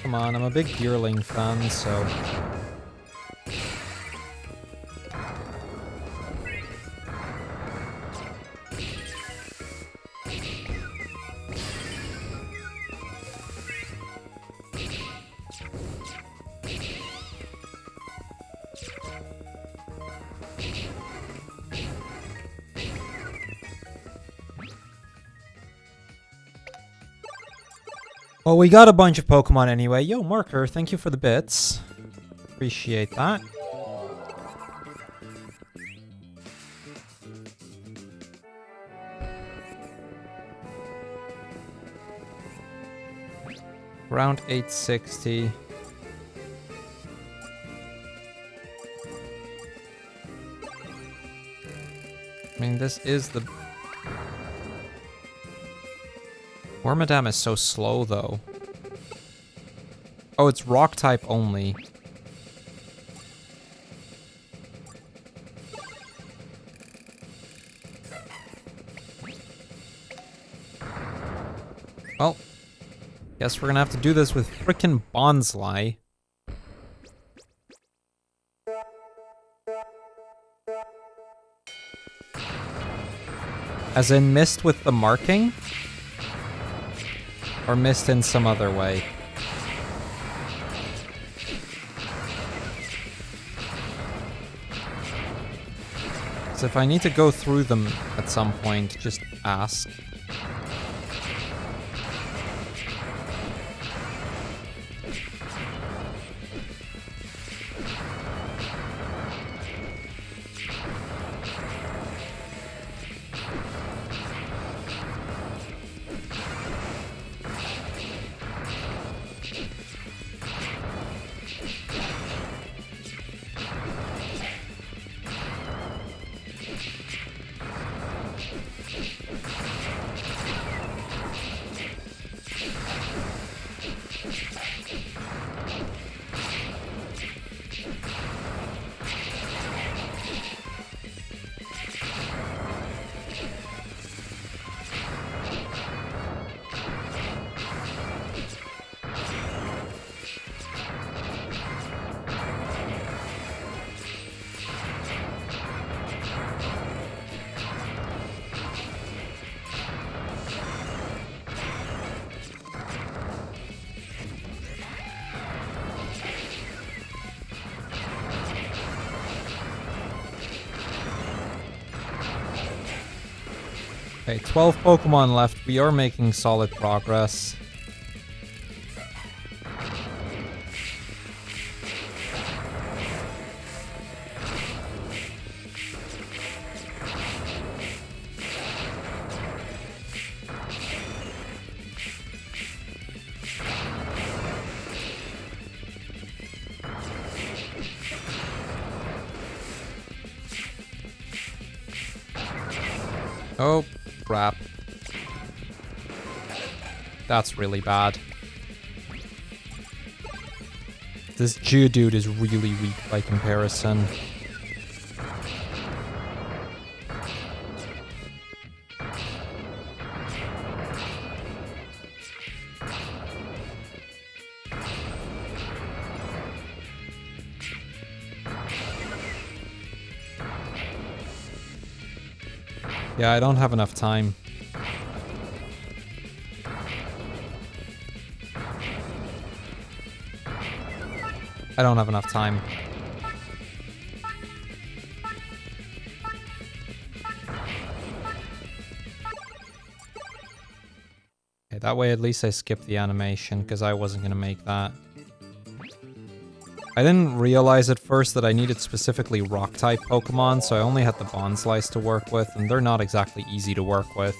Come on, I'm a big Deerling fan, so... Well, we got a bunch of Pokemon anyway. Yo, Marker, thank you for the bits. Appreciate that. Round 860. I mean, this is the... Wormadam is so slow, though. Oh, it's rock type only. Well, guess we're gonna have to do this with frickin' Bonsly. As in missed with the marking? Or missed in some other way? So if I need to go through them at some point, just ask. Okay, 12 Pokemon left. We are making solid progress. Oh, crap. That's really bad. This Geodude is really weak by comparison. Yeah, I don't have enough time. I don't have enough time. Okay, that way at least I skipped the animation, because I wasn't going to make that. I didn't realize at first that I needed specifically Rock-type Pokemon, so I only had the Bonslice to work with, and they're not exactly easy to work with.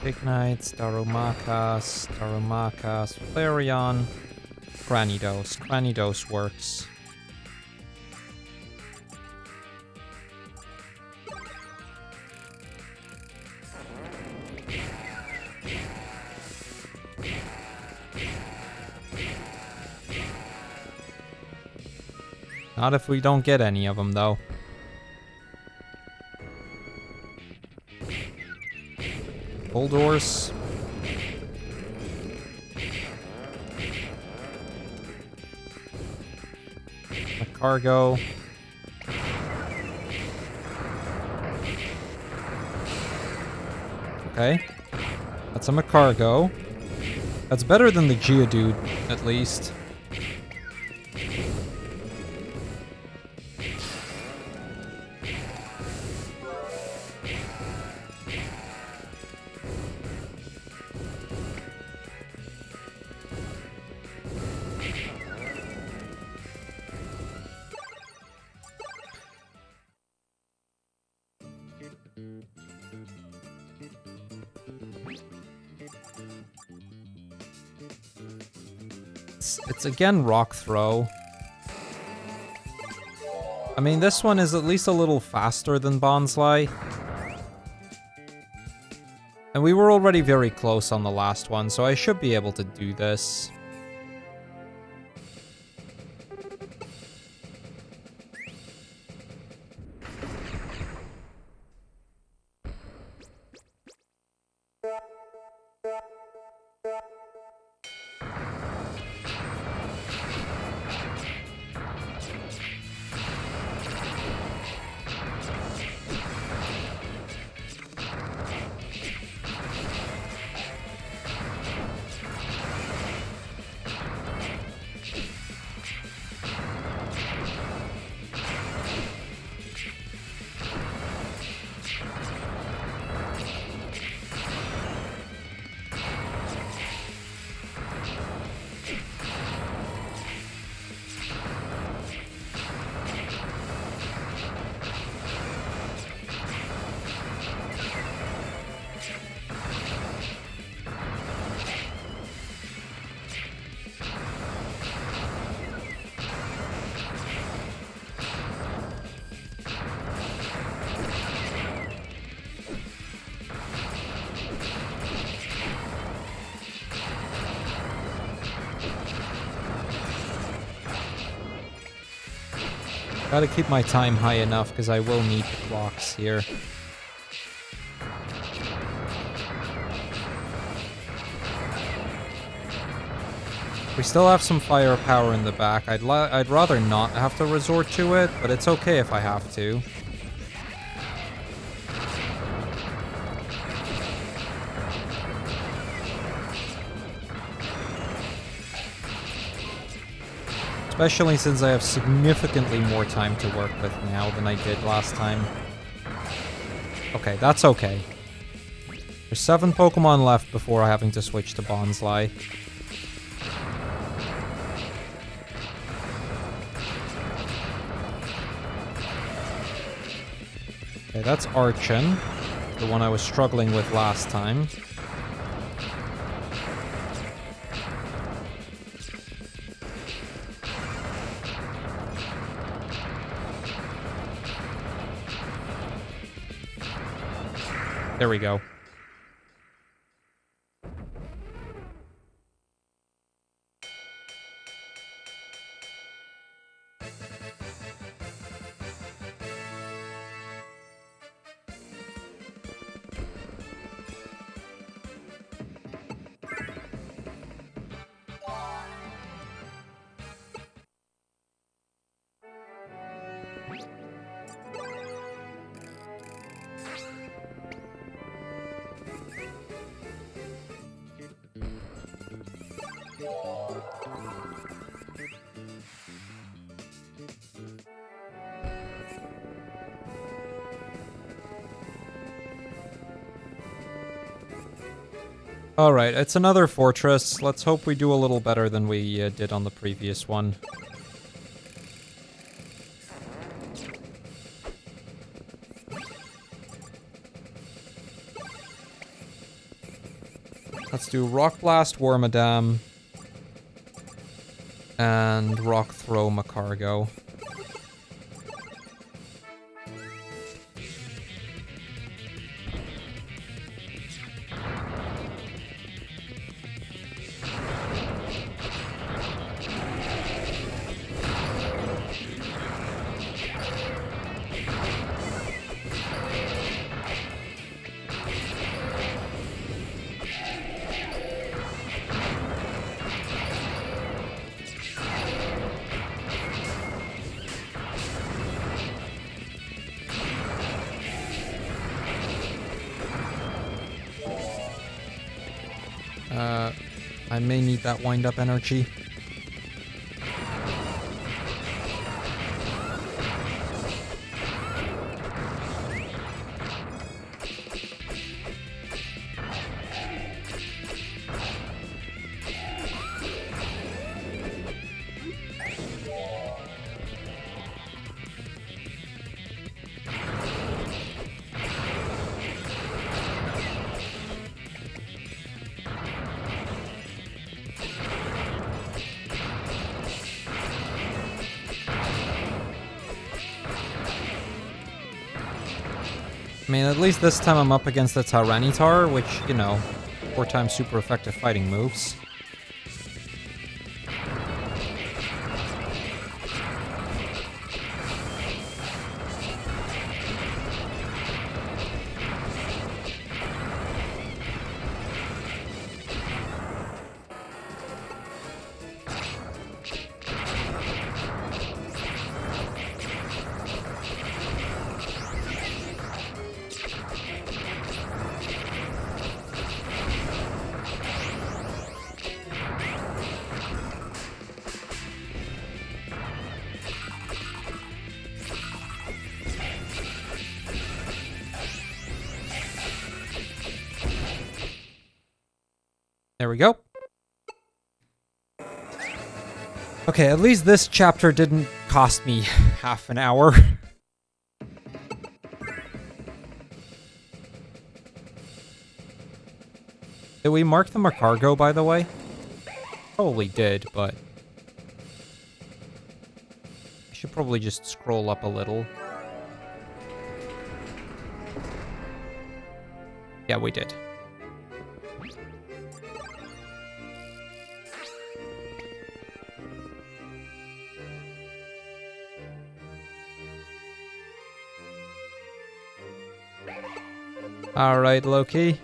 Ignite, Staromakas, Flareon, Granidos. Granidos works. Not if we don't get any of them, though. Bulldoors. A cargo. Okay. That's a Macargo. That's better than the Geodude, at least. It's again Rock Throw. I mean, this one is at least a little faster than Bonsly. And we were already very close on the last one, so I should be able to do this. Gotta keep my time high enough because I will need the clocks here. We still have some firepower in the back. I'd rather not have to resort to it, but it's okay if I have to. Especially since I have significantly more time to work with now than I did last time. Okay, that's okay. There's 7 Pokemon left before having to switch to Bonsly. Okay, that's Archon, the one I was struggling with last time. There we go. Alright, it's another fortress. Let's hope we do a little better than we did on the previous one. Let's do Rock Blast Wormadam and Rock Throw Macargo. I may need that wind-up energy. I mean, at least this time I'm up against the Tyranitar, which, you know, 4 times super effective fighting moves. There we go. Okay, at least this chapter didn't cost me half an hour. Did we mark the Macargo, by the way? Probably did, but I should probably just scroll up a little. Yeah, we did. Alright, Loki.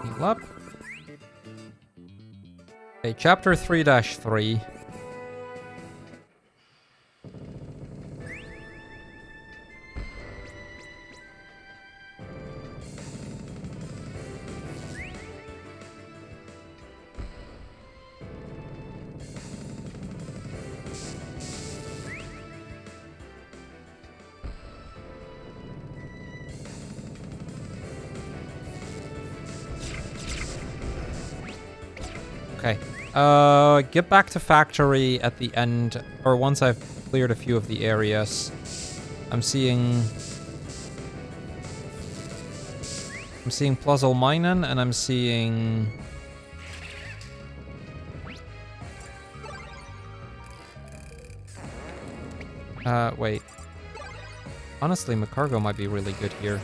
Heal up. Okay, chapter 3-3. Okay. Get back to factory at the end, or once I've cleared a few of the areas. I'm seeing Pluzzle Minen, and I'm seeing... wait. Honestly, Macargo might be really good here.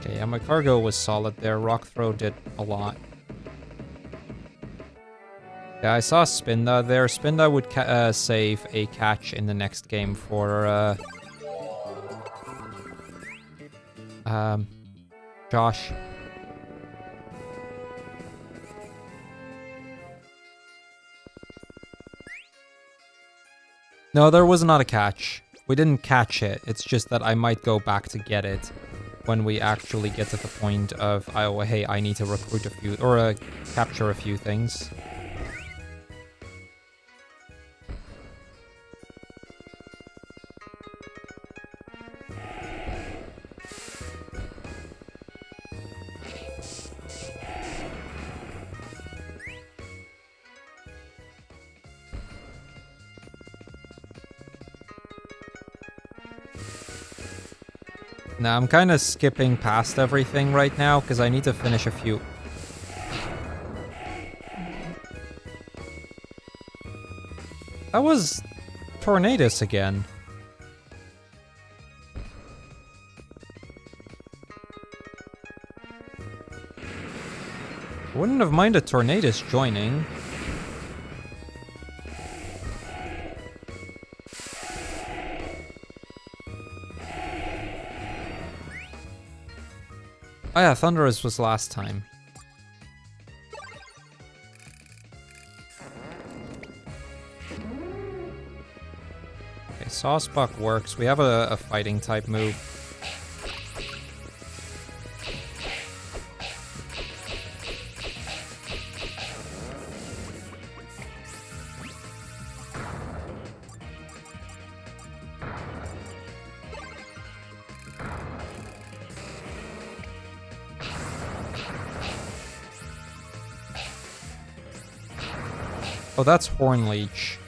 Okay, yeah, my cargo was solid there. Rock Throw did a lot. Yeah, I saw Spinda there. Spinda would save a catch in the next game for Josh. No, there was not a catch. We didn't catch it. It's just that I might go back to get it when we actually get to the point of, oh, hey, I need to recruit a few, or capture a few things. Now, I'm kind of skipping past everything right now, because I need to finish a few. That was Tornadus again. Wouldn't have minded Tornadus joining. Oh yeah, Thunderous was last time. Okay, Sawsbuck works. We have a fighting type move. Oh, that's Horn Leech.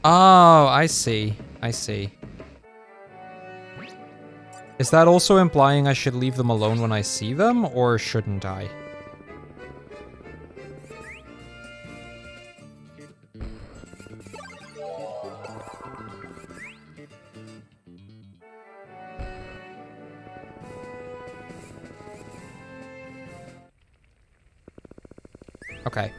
Oh, I see. I see. Is that also implying I should leave them alone when I see them, or shouldn't I? Okay.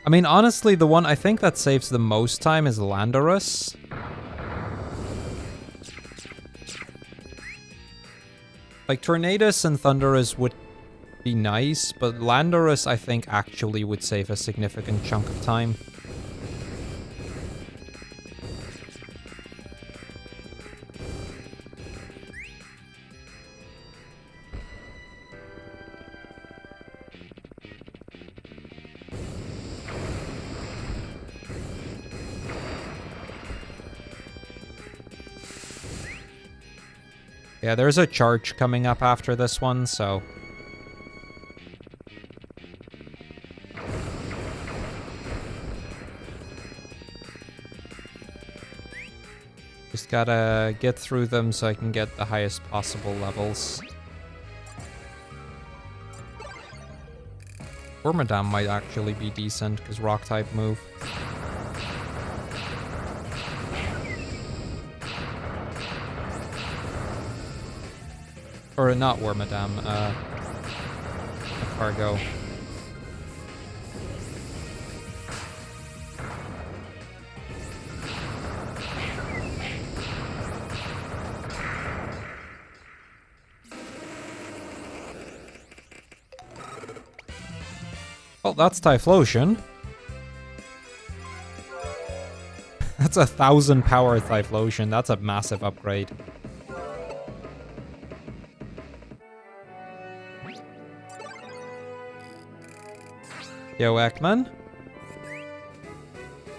I mean, honestly, the one I think that saves the most time is Landorus. Like, Tornadus and Thunderous would be nice, but Landorus, I think, actually would save a significant chunk of time. Yeah, there's a charge coming up after this one, so... Just gotta get through them so I can get the highest possible levels. Wormadam might actually be decent, because rock type move. Or not Wormadam, Cargo. Well, that's Typhlosion. That's 1,000 power Typhlosion. That's a massive upgrade. Yo, Ekman.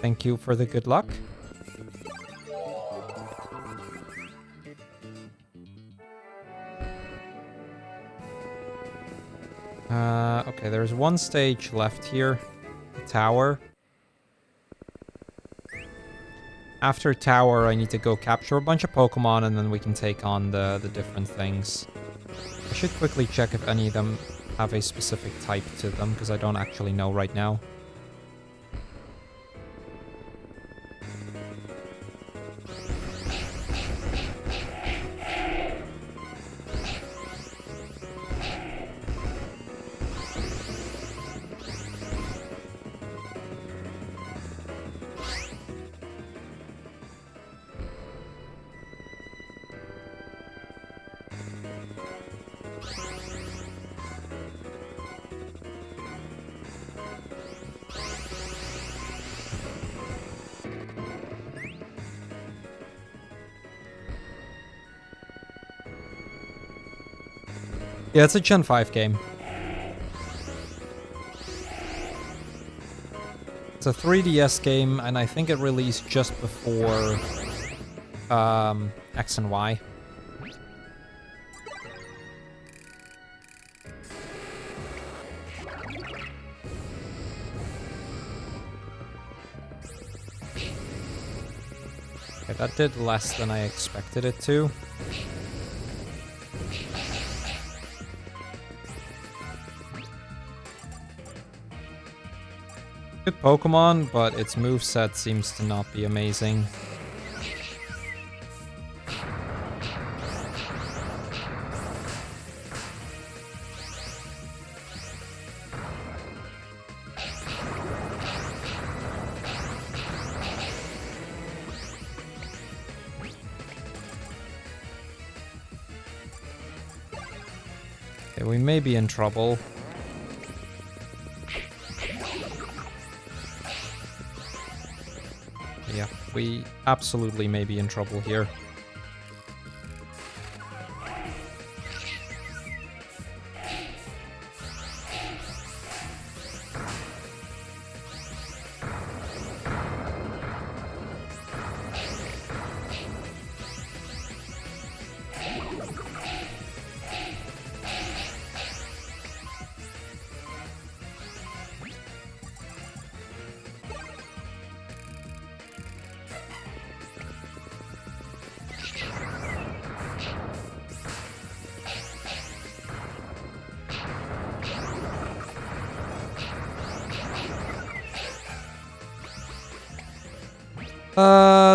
Thank you for the good luck. Okay, there's one stage left here. The tower. After tower, I need to go capture a bunch of Pokemon, and then we can take on the different things. I should quickly check if any of them have a specific type to them, because I don't actually know right now. Yeah, it's a Gen 5 game. It's a 3DS game, and I think it released just before X and Y. Okay, that did less than I expected it to. Good Pokemon, but its moveset seems to not be amazing. Okay, we may be in trouble. Yeah, we absolutely may be in trouble here.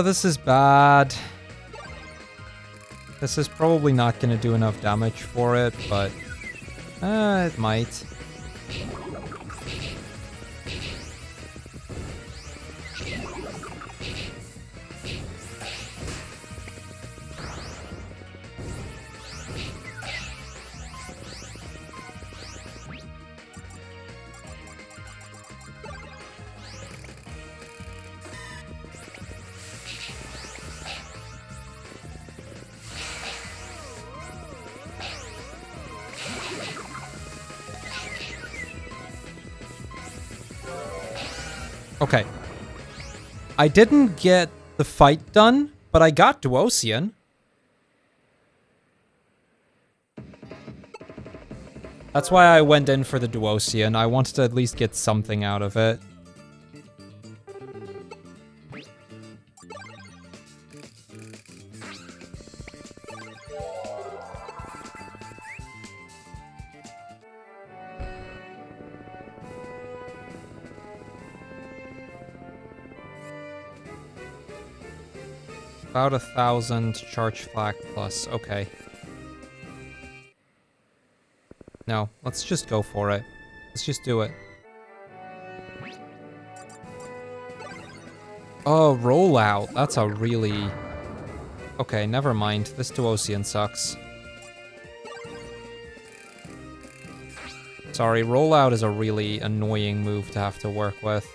This is bad. This is probably not going to do enough damage for it, but it might. Okay. I didn't get the fight done, but I got Duocean. That's why I went in for the Duocean. I wanted to at least get something out of it. About 1,000 charge flak plus. Okay. No, let's just go for it. Let's just do it. Oh, rollout. That's a really... Okay, never mind. This Duocean sucks. Sorry, rollout is a really annoying move to have to work with.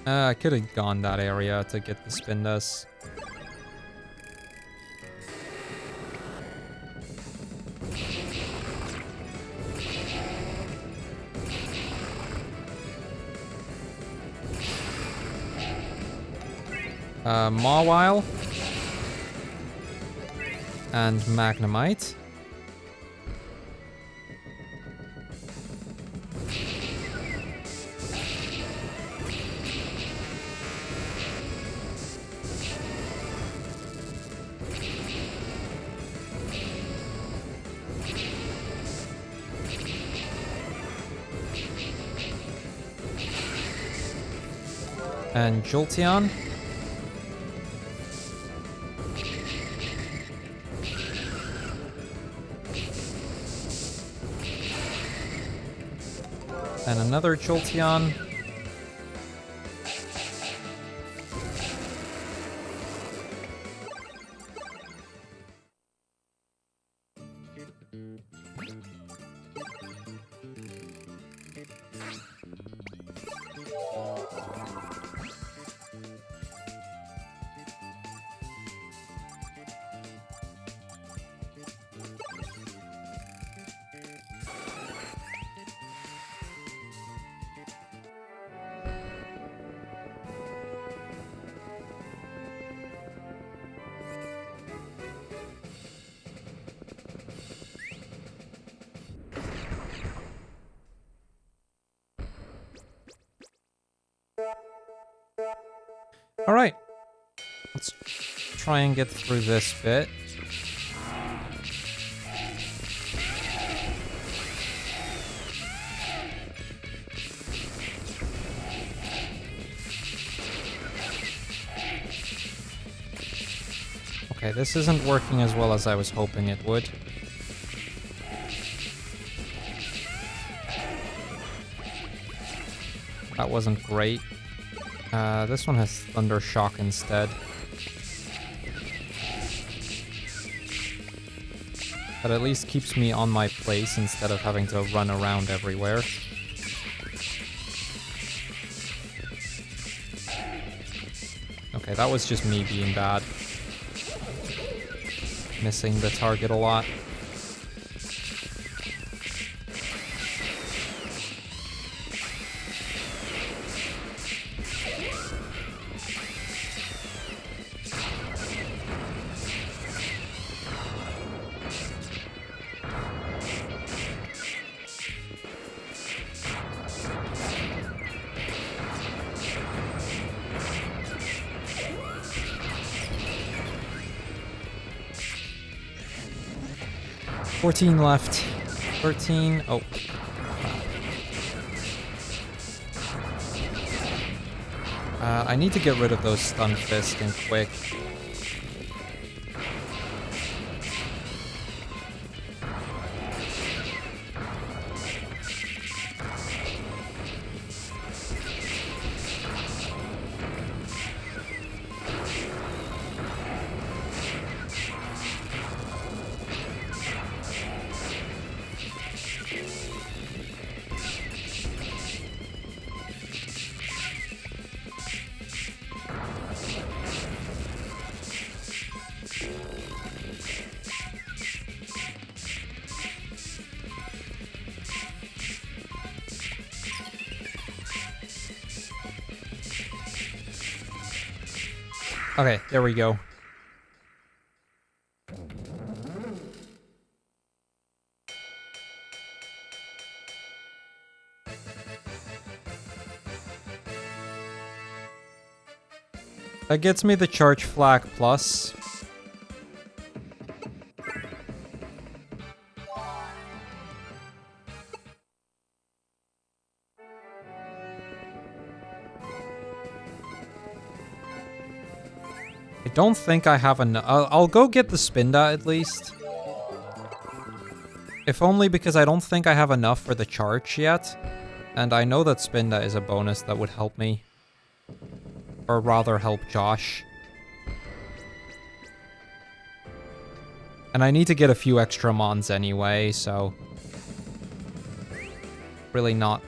I could have gone that area to get the Spindas. Mawile. And Magnemite. And Jolteon. And another Jolteon. Alright. Let's try and get through this bit. Okay, this isn't working as well as I was hoping it would. That wasn't great. This one has Thunder Shock instead. That at least keeps me on my place instead of having to run around everywhere. Okay, that was just me being bad. Missing the target a lot. $14 left. 13. Oh. I need to get rid of those Stun Fist and quick. Okay, there we go. That gets me the Charge Flak Plus. I don't think I have enough. I'll go get the Spinda at least. If only because I don't think I have enough for the charge yet. And I know that Spinda is a bonus that would help me. Or rather help Josh. And I need to get a few extra mons anyway, so... really not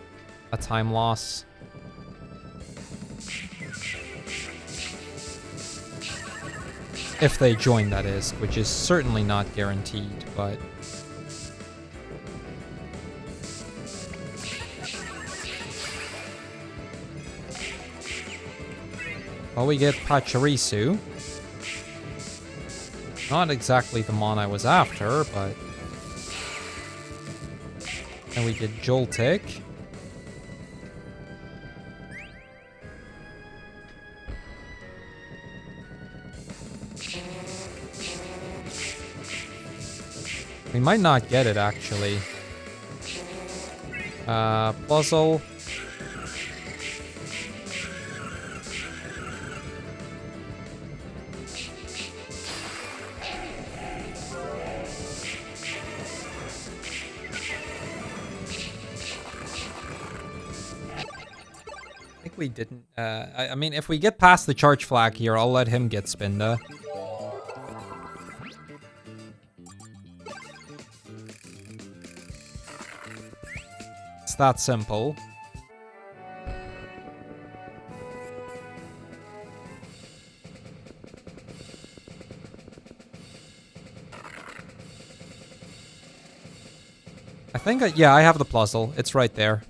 a time loss. If they join, that is, which is certainly not guaranteed, but... well, we get Pachirisu. Not exactly the mon I was after, but... and we get Joltik. We might not get it, actually. Puzzle. I think we didn't, I mean, if we get past the charge flag here, I'll let him get Spinda. It's that simple. I think, yeah, I have the puzzle. It's right there.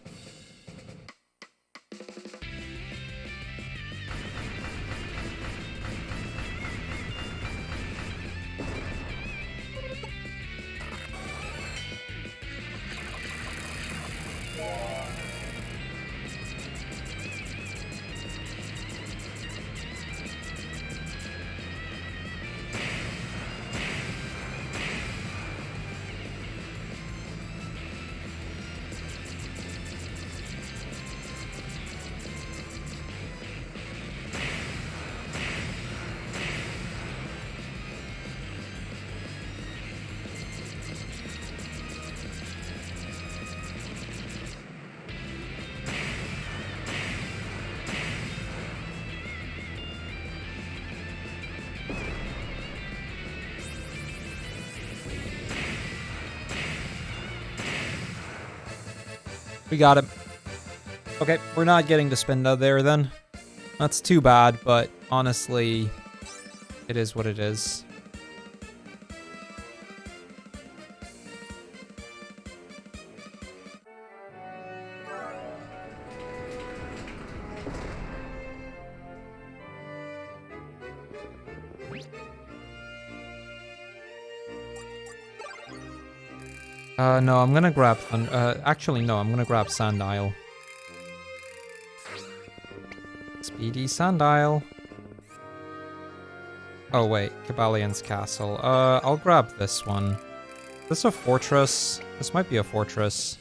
We got him. Okay, we're not getting to Spinda there then. That's too bad, but honestly, it is what it is. No, I'm gonna grab... actually, no, I'm gonna grab Sandile. Speedy Sandile. Oh, wait. Cabalian's Castle. I'll grab this one. Is this a fortress? This might be a fortress.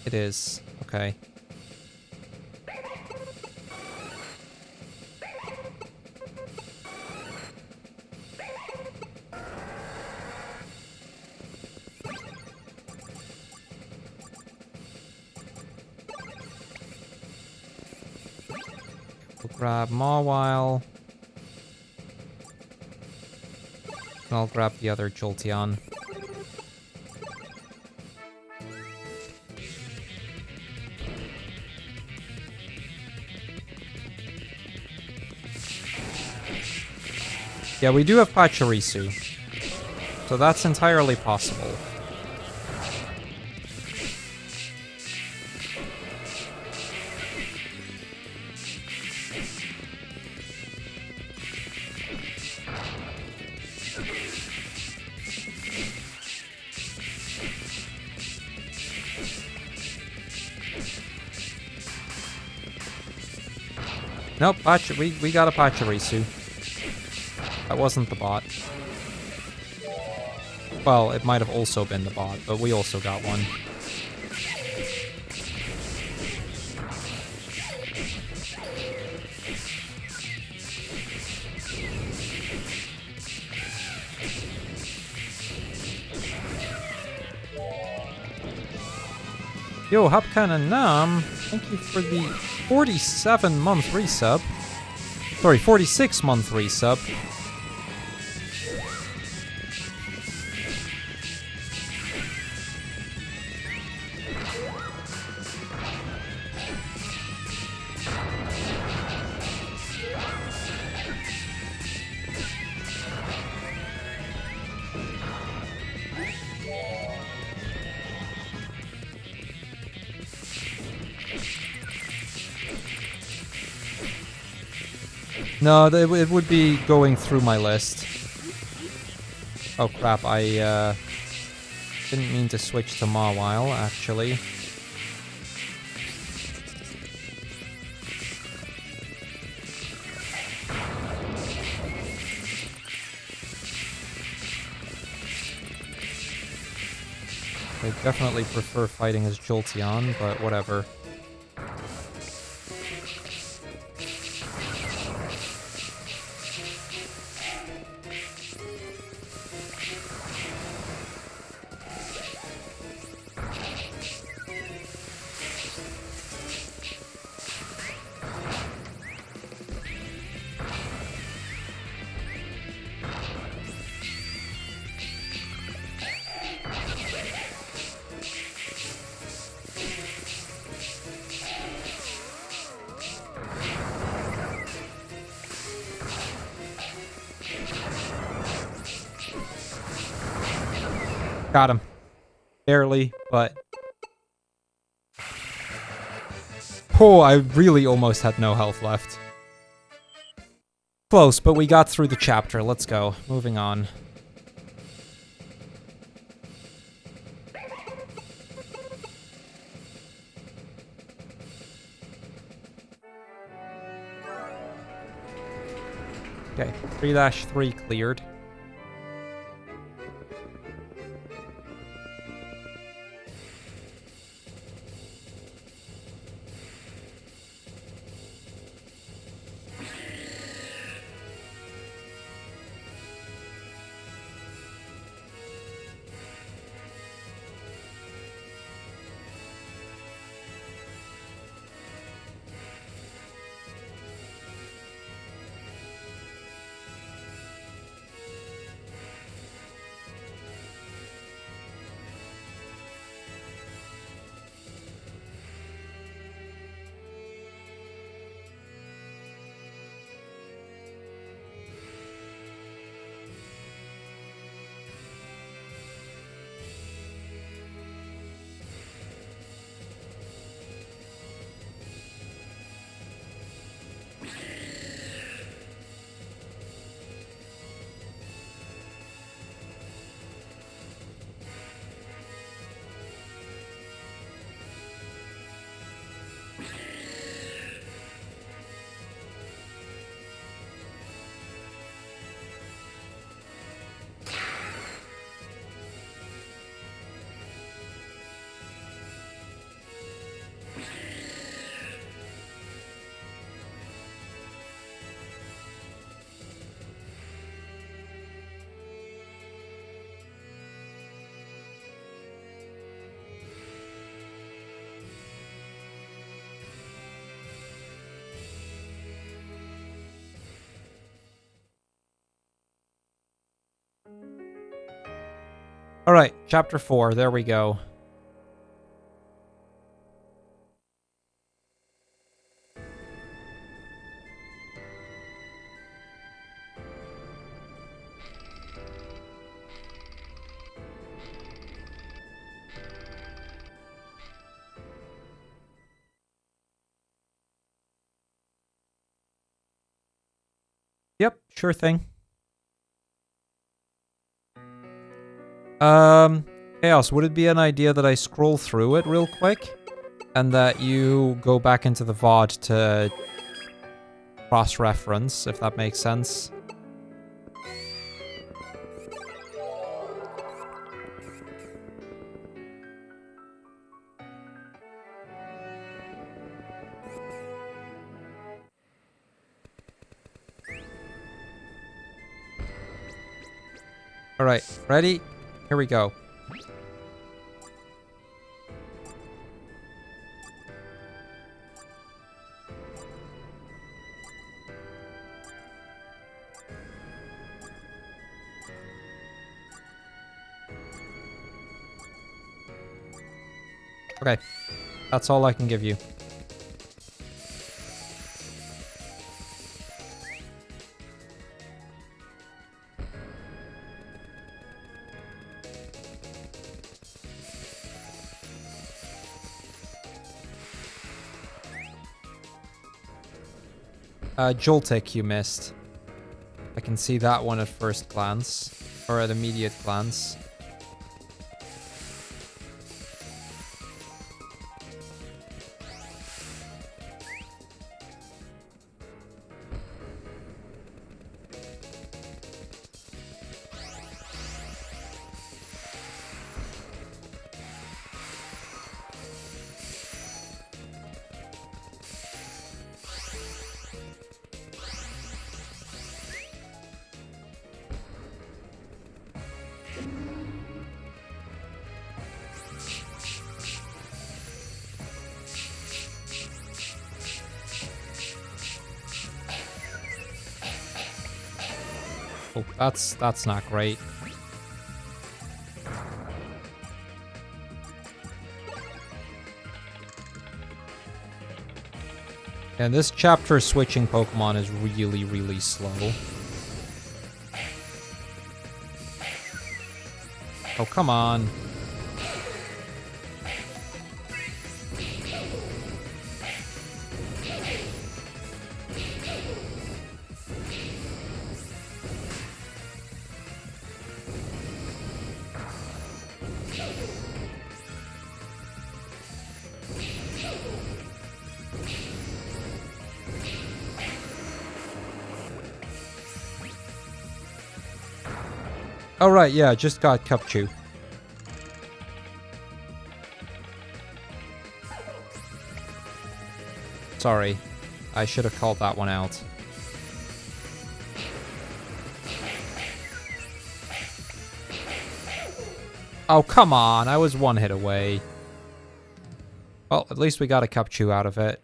It is. Okay. Grab Mawile. And I'll grab the other Jolteon. Yeah, we do have Pachirisu. So that's entirely possible. Nope, we got a Pachirisu. That wasn't the bot. Well, it might have also been the bot, but we also got one. Yo, Hapkana Nam, thank you for the 47-month resub. Sorry, 46-month resub. No, it would be going through my list. Oh crap, I didn't mean to switch to Mawile, actually. I definitely prefer fighting as Jolteon, but whatever. Got him. Barely, but... Oh, I really almost had no health left. Close, but we got through the chapter. Let's go. Moving on. Okay, 3-3 cleared. Alright, chapter 4, there we go. Yep, sure thing. Chaos, would it be an idea that I scroll through it real quick? And that you go back into the VOD to cross-reference, if that makes sense. Alright, ready? Here we go. Okay, that's all I can give you. Joltik you missed. I can see that one at first glance, or at immediate glance. Oh, that's not great. And this chapter switching Pokemon is really, really slow. Oh, come on. Oh, right, yeah, just got Cupchew. Sorry, I should have called that one out. Oh, come on, I was one hit away. Well, at least we got a Cupchew out of it.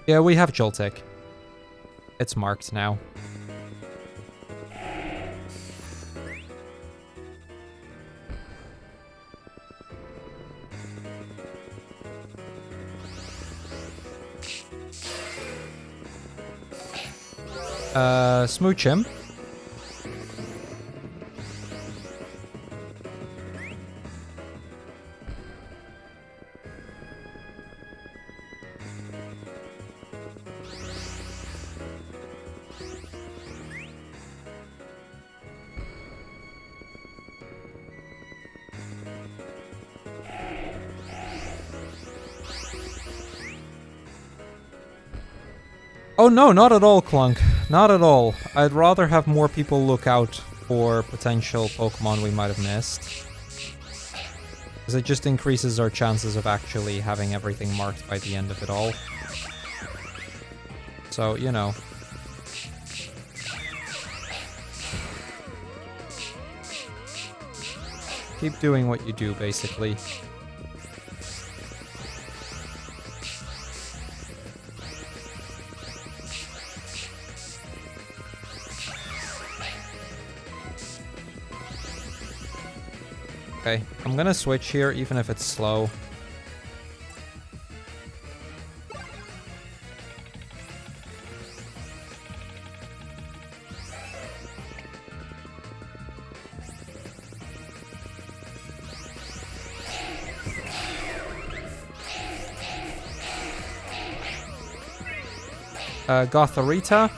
Yeah, we have Joltik. It's marked now. Smooch him. Oh no, not at all, Clunk. Not at all. I'd rather have more people look out for potential Pokemon we might have missed. Because it just increases our chances of actually having everything marked by the end of it all. So, you know. Keep doing what you do, basically. Okay, I'm gonna switch here, even if it's slow. Gotharita.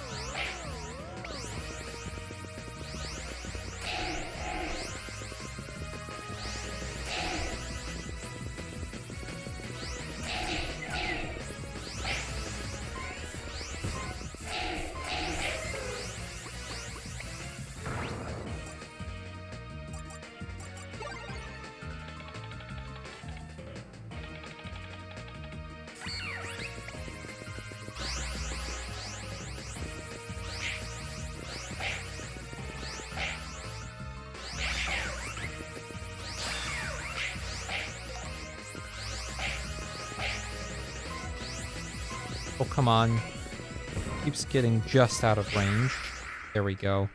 Oh, come on. Keeps getting just out of range. There we go.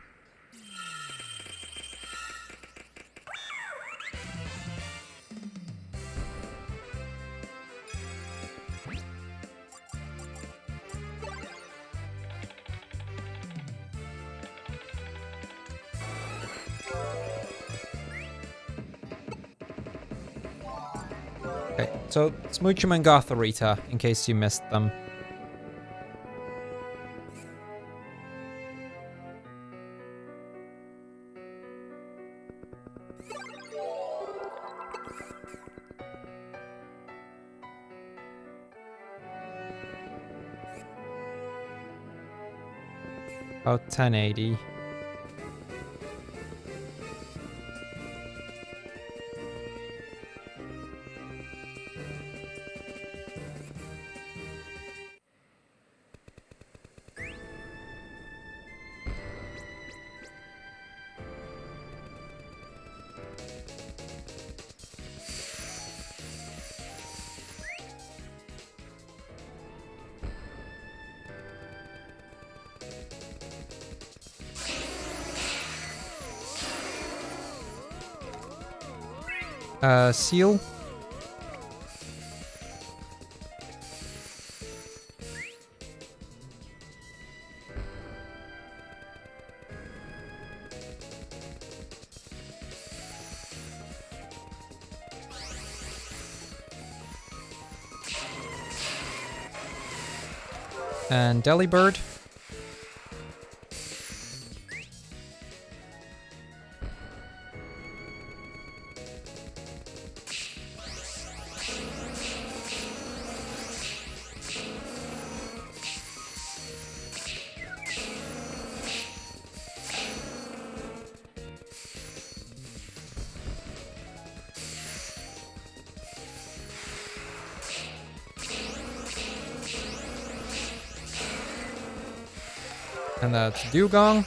Okay, so Smoochum and Gotharita, in case you missed them. About 1080. Seal. And Delibird. And that's Dugong.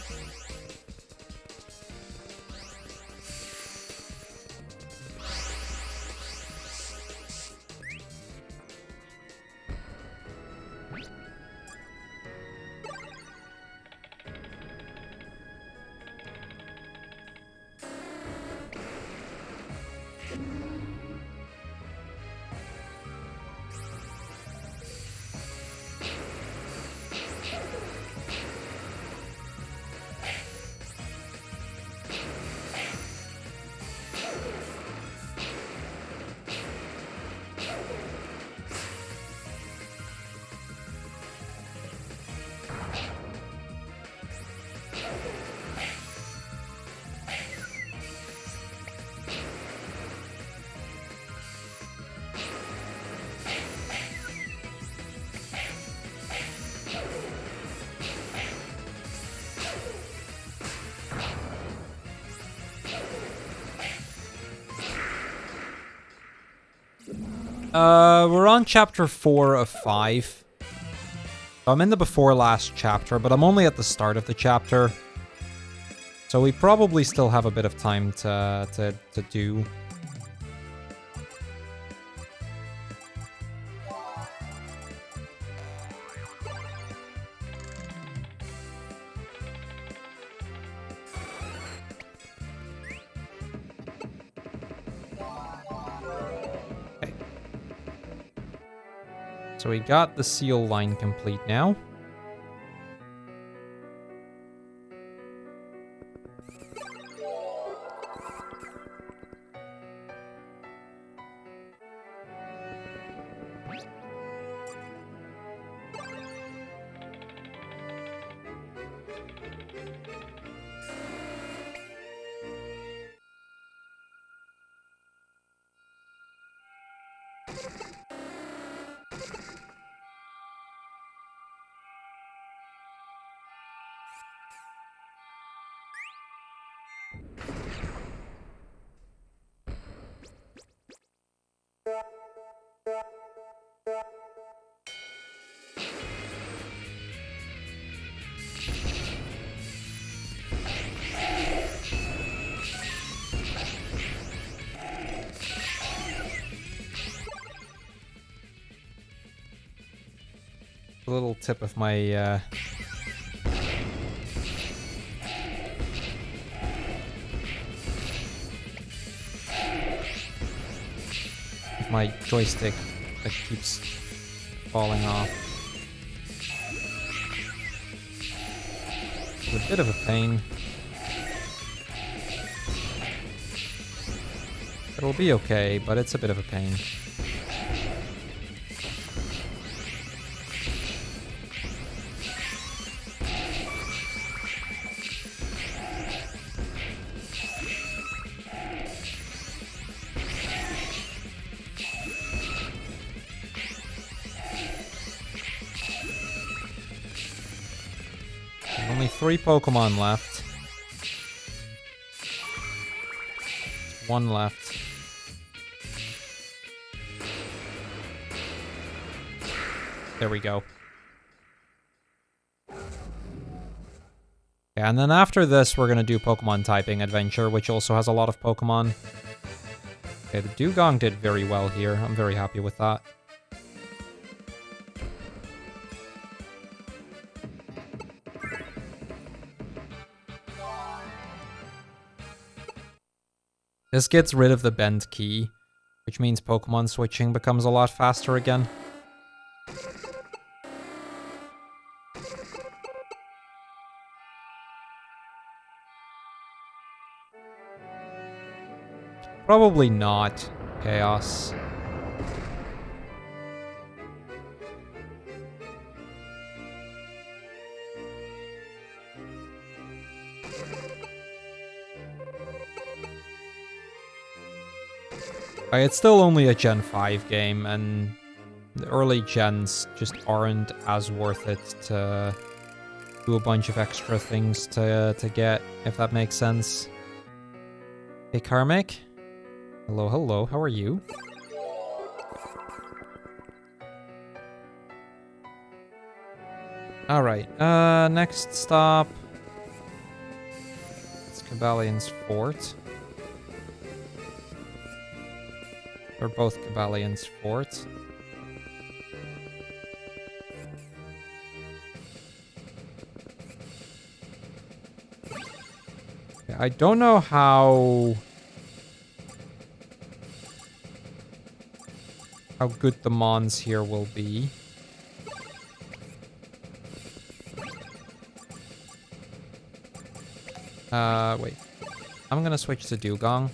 We're on chapter 4 of 5. I'm in the before last chapter, but I'm only at the start of the chapter. So we probably still have a bit of time to do. So we got the seal line complete now. a little tip of my my joystick that keeps falling off. It's a bit of a pain. It'll be okay, but it's a bit of a pain. Only 3 Pokemon left. 1 left. There we go. Yeah, and then after this, we're gonna do Pokemon Typing Adventure, which also has a lot of Pokemon. Okay, the Dugong did very well here. I'm very happy with that. This gets rid of the bent key, which means Pokemon switching becomes a lot faster again. Probably not, Chaos. It's still only a Gen 5 game, and the early gens just aren't as worth it to do a bunch of extra things to get, if that makes sense. Hey, Karmic. Hello, hello, how are you? Alright, next stop. It's Cabalion's Fort. They're both Cabalion's Fort. Yeah, I don't know how good the Mons here will be. Wait. I'm gonna switch to Dugong.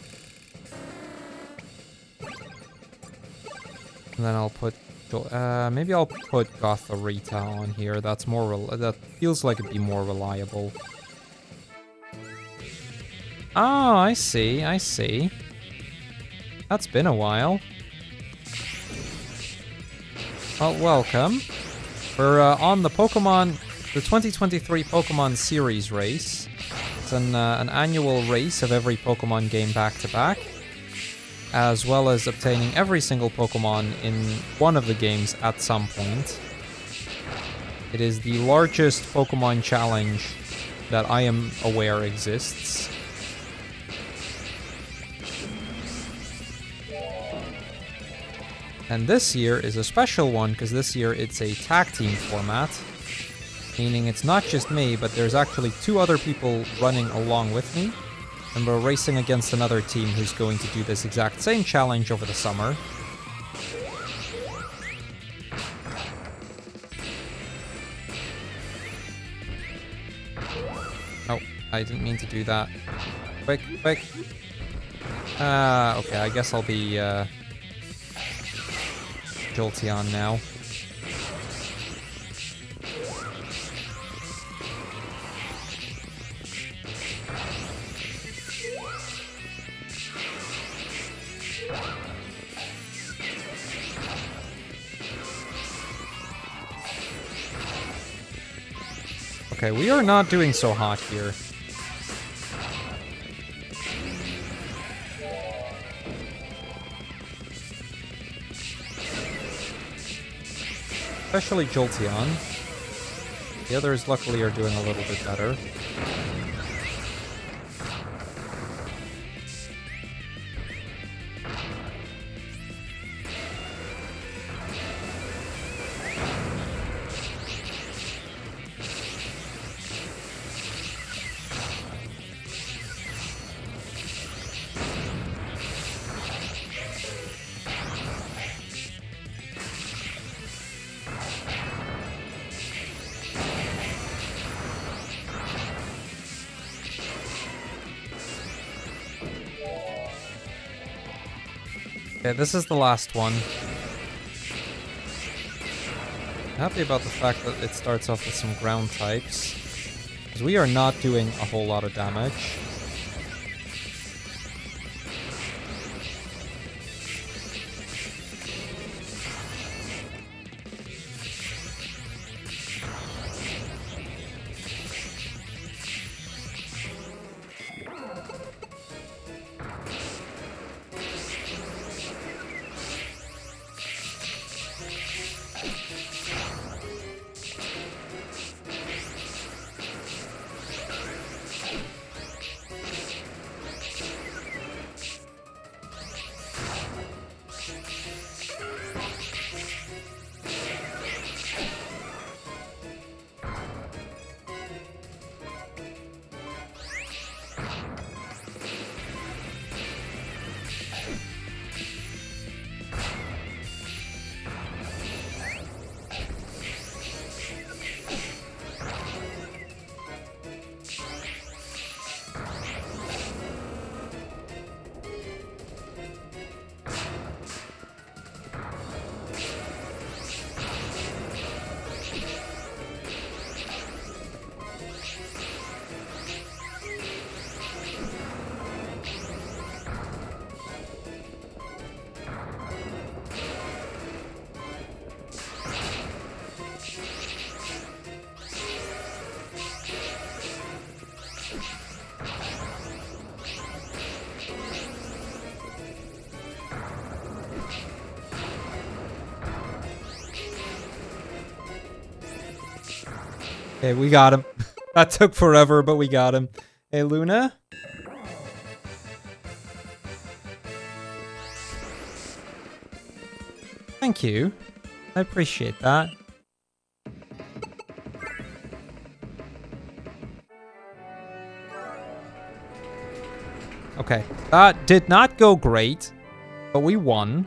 And then I'll put... maybe I'll put Gothorita on here. That's more... that feels like it'd be more reliable. Oh, I see, I see. That's been a while. Well, welcome. We're on the Pokemon... the 2023 Pokemon Series race. It's an annual race of every Pokemon game back-to-back, as well as obtaining every single Pokemon in one of the games at some point. It is the largest Pokemon challenge that I am aware exists. And this year is a special one, because this year it's a tag team format. Meaning it's not just me, but there's actually 2 other people running along with me. And we're racing against another team who's going to do this exact same challenge over the summer. Oh, I didn't mean to do that. Quick, quick. Okay, I guess I'll be Jolteon now. Okay, we are not doing so hot here. Especially Jolteon. The others, luckily, are doing a little bit better. Okay, this is the last one. Happy about the fact that it starts off with some ground types. Because we are not doing a whole lot of damage. Okay, we got him. That took forever, but we got him. Hey, Luna? Thank you. I appreciate that. Okay, that did not go great, but we won.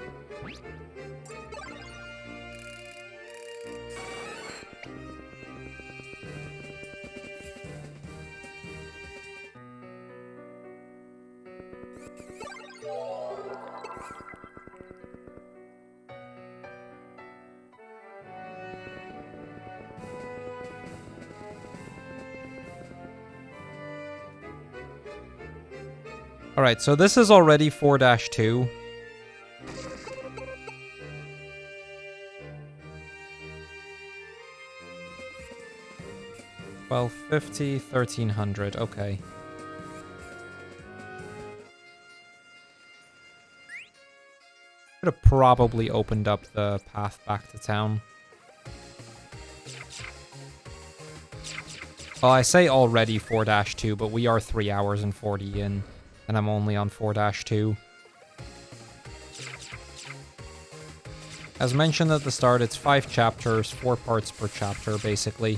Alright, so this is already 4-2. $1250, 1300, okay. Could have probably opened up the path back to town. Well, I say already 4-2, but we are 3 hours and 40 in. And I'm only on 4-2. As mentioned at the start, it's 5 chapters, 4 parts per chapter, basically.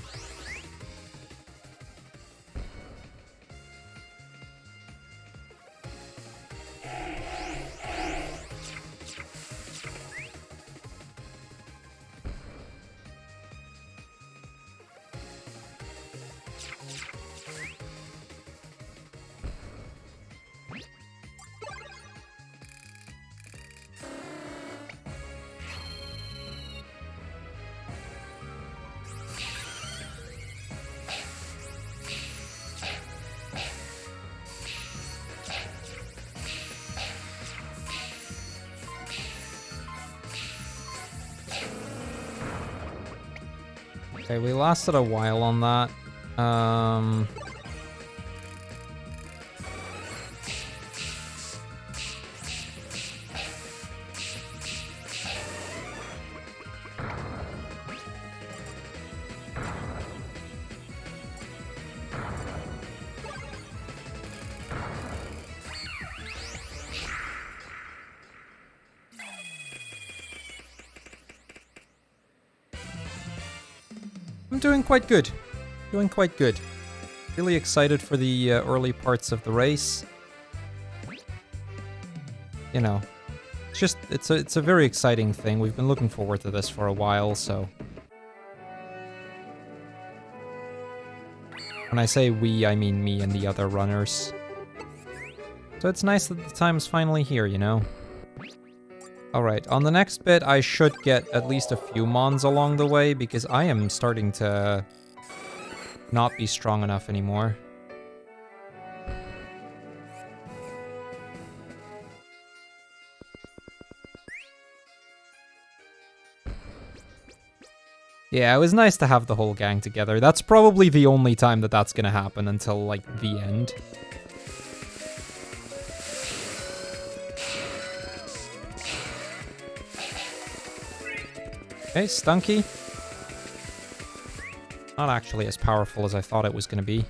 Okay, we lasted a while on that. I'm doing quite good. Doing quite good. Really excited for the early parts of the race. You know, it's a very exciting thing. We've been looking forward to this for a while, so. When I say we, I mean me and the other runners. So it's nice that the time's finally here, you know? Alright, on the next bit, I should get at least a few mons along the way, because I am starting to not be strong enough anymore. Yeah, it was nice to have the whole gang together. That's probably the only time that that's gonna happen until, like, the end. Okay, Stunky. Not actually as powerful as I thought it was gonna be.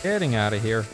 Getting out of here.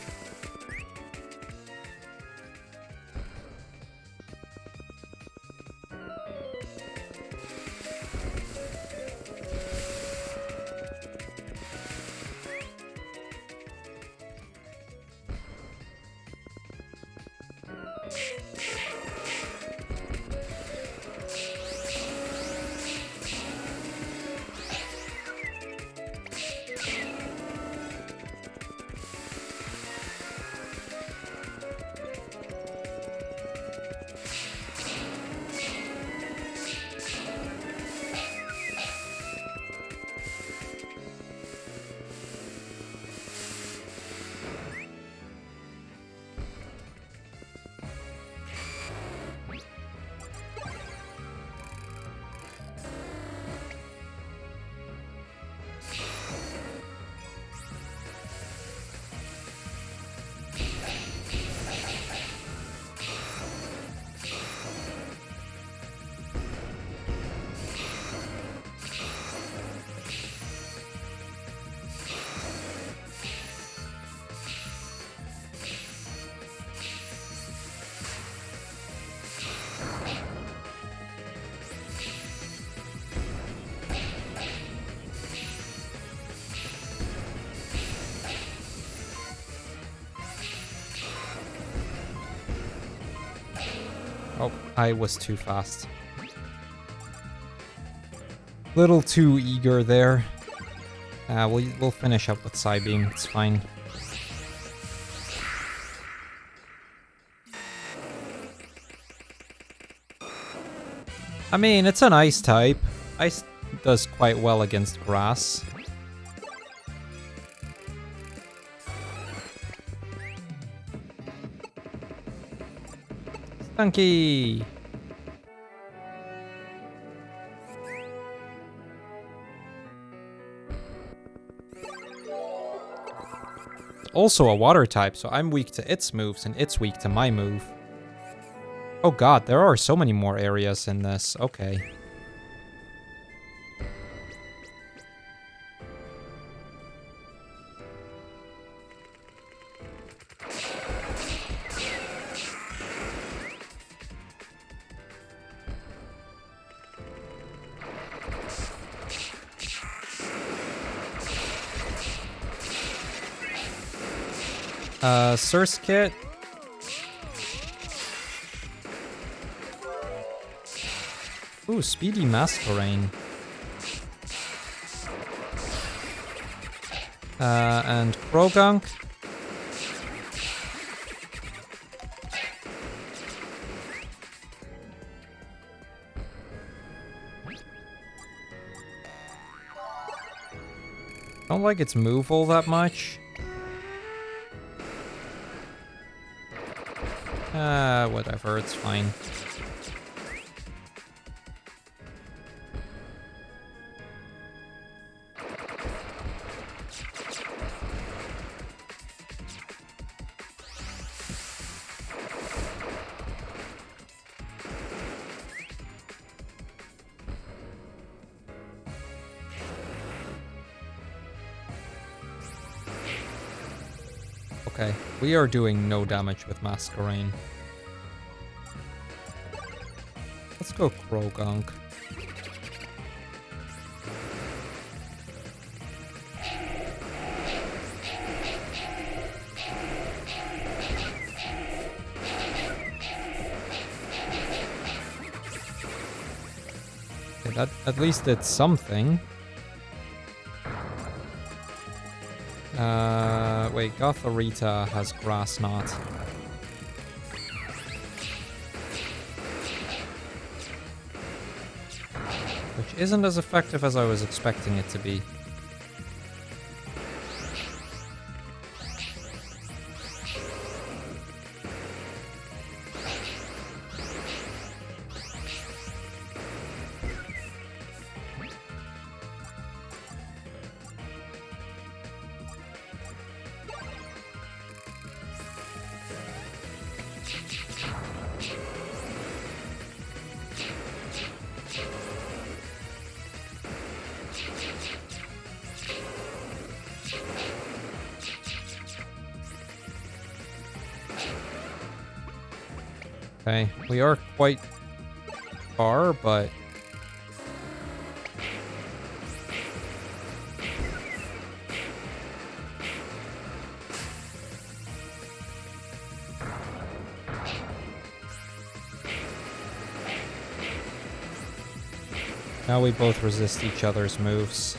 Oh, I was too fast. Little too eager there. We'll finish up with Psybeam, it's fine. I mean, it's an ice type. Ice does quite well against grass. Stunky! Also a water type, so I'm weak to its moves and it's weak to my move. Oh god, there are so many more areas in this. Okay. Surskit. Ooh, Speedy Masquerain. And Krogunk. Don't like its move all that much. Whatever, it's fine. Okay, we are doing no damage with Masquerain. Let's go Krogunk. Okay, that at least did something. Wait, Gothorita has Grass Knot. Which isn't as effective as I was expecting it to be. Okay, we are quite far, but... now we both resist each other's moves.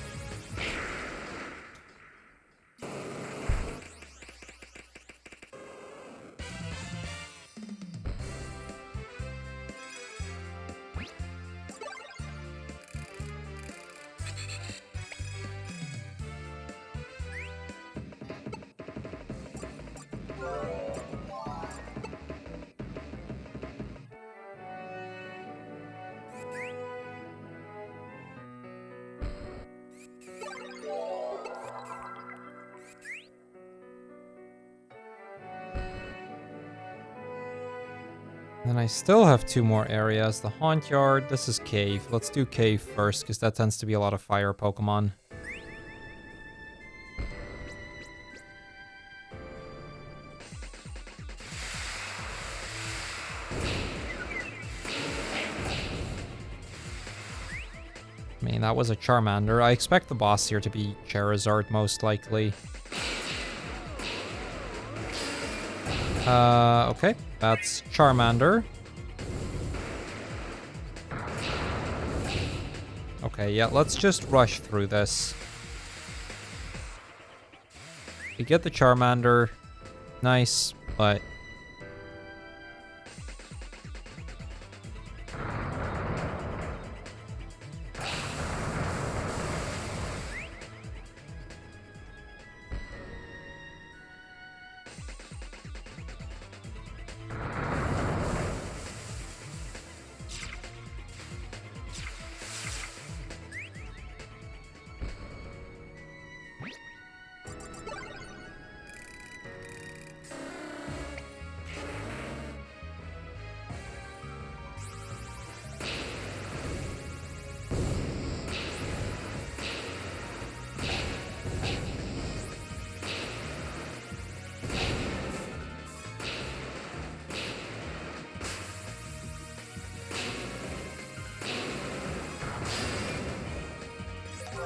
Then I still have 2 more areas. The Haunt Yard, this is Cave. Let's do Cave first, because that tends to be a lot of fire Pokemon. I mean, that was a Charmander. I expect the boss here to be Charizard, most likely. Okay, that's Charmander. Okay, yeah, let's just rush through this. We get the Charmander. Nice, but...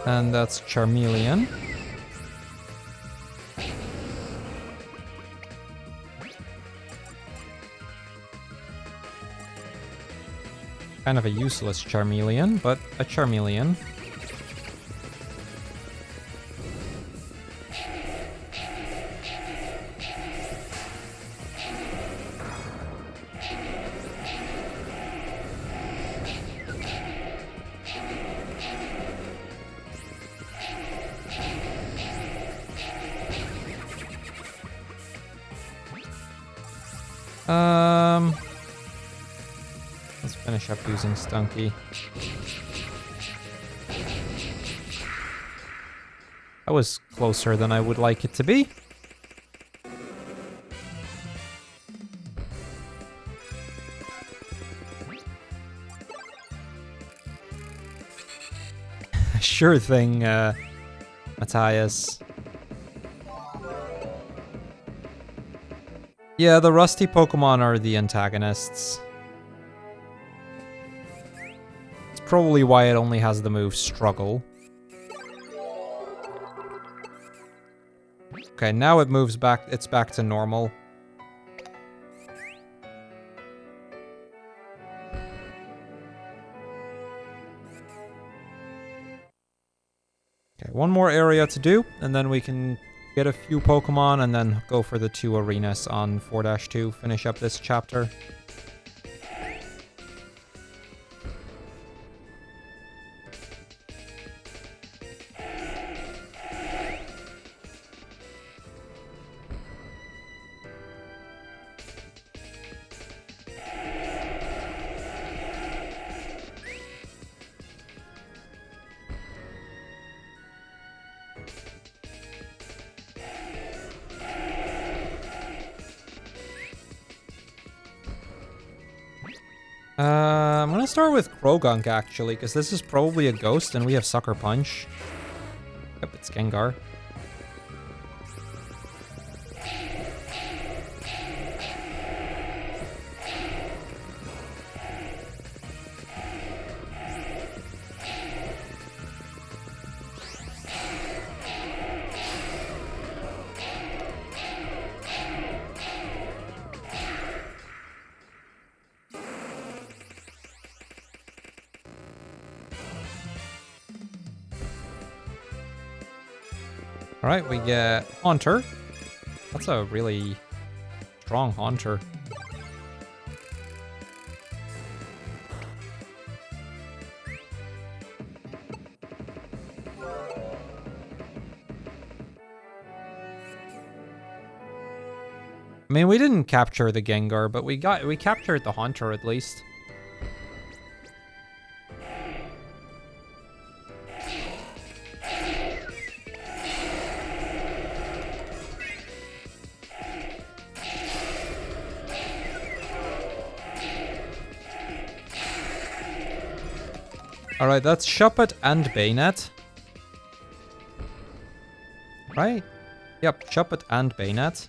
and that's Charmeleon. Kind of a useless Charmeleon, but a Charmeleon. Let's finish up using Stunky. That was closer than I would like it to be. Sure thing, Matthias. Yeah, the rusty Pokemon are the antagonists. It's probably why it only has the move Struggle. Okay, now it moves back, it's back to normal. Okay, one more area to do, and then we can get a few Pokemon and then go for the 2 arenas on 4-2, finish up this chapter. I'm gonna start with Krogunk, actually, because this is probably a ghost, and we have Sucker Punch. Yep, it's Gengar. Alright, we get Haunter. That's a really strong Haunter. I mean, we didn't capture the Gengar, but we captured the Haunter at least. Alright, that's Shuppet and Bayonet. Right? Yep, Shuppet and Bayonet.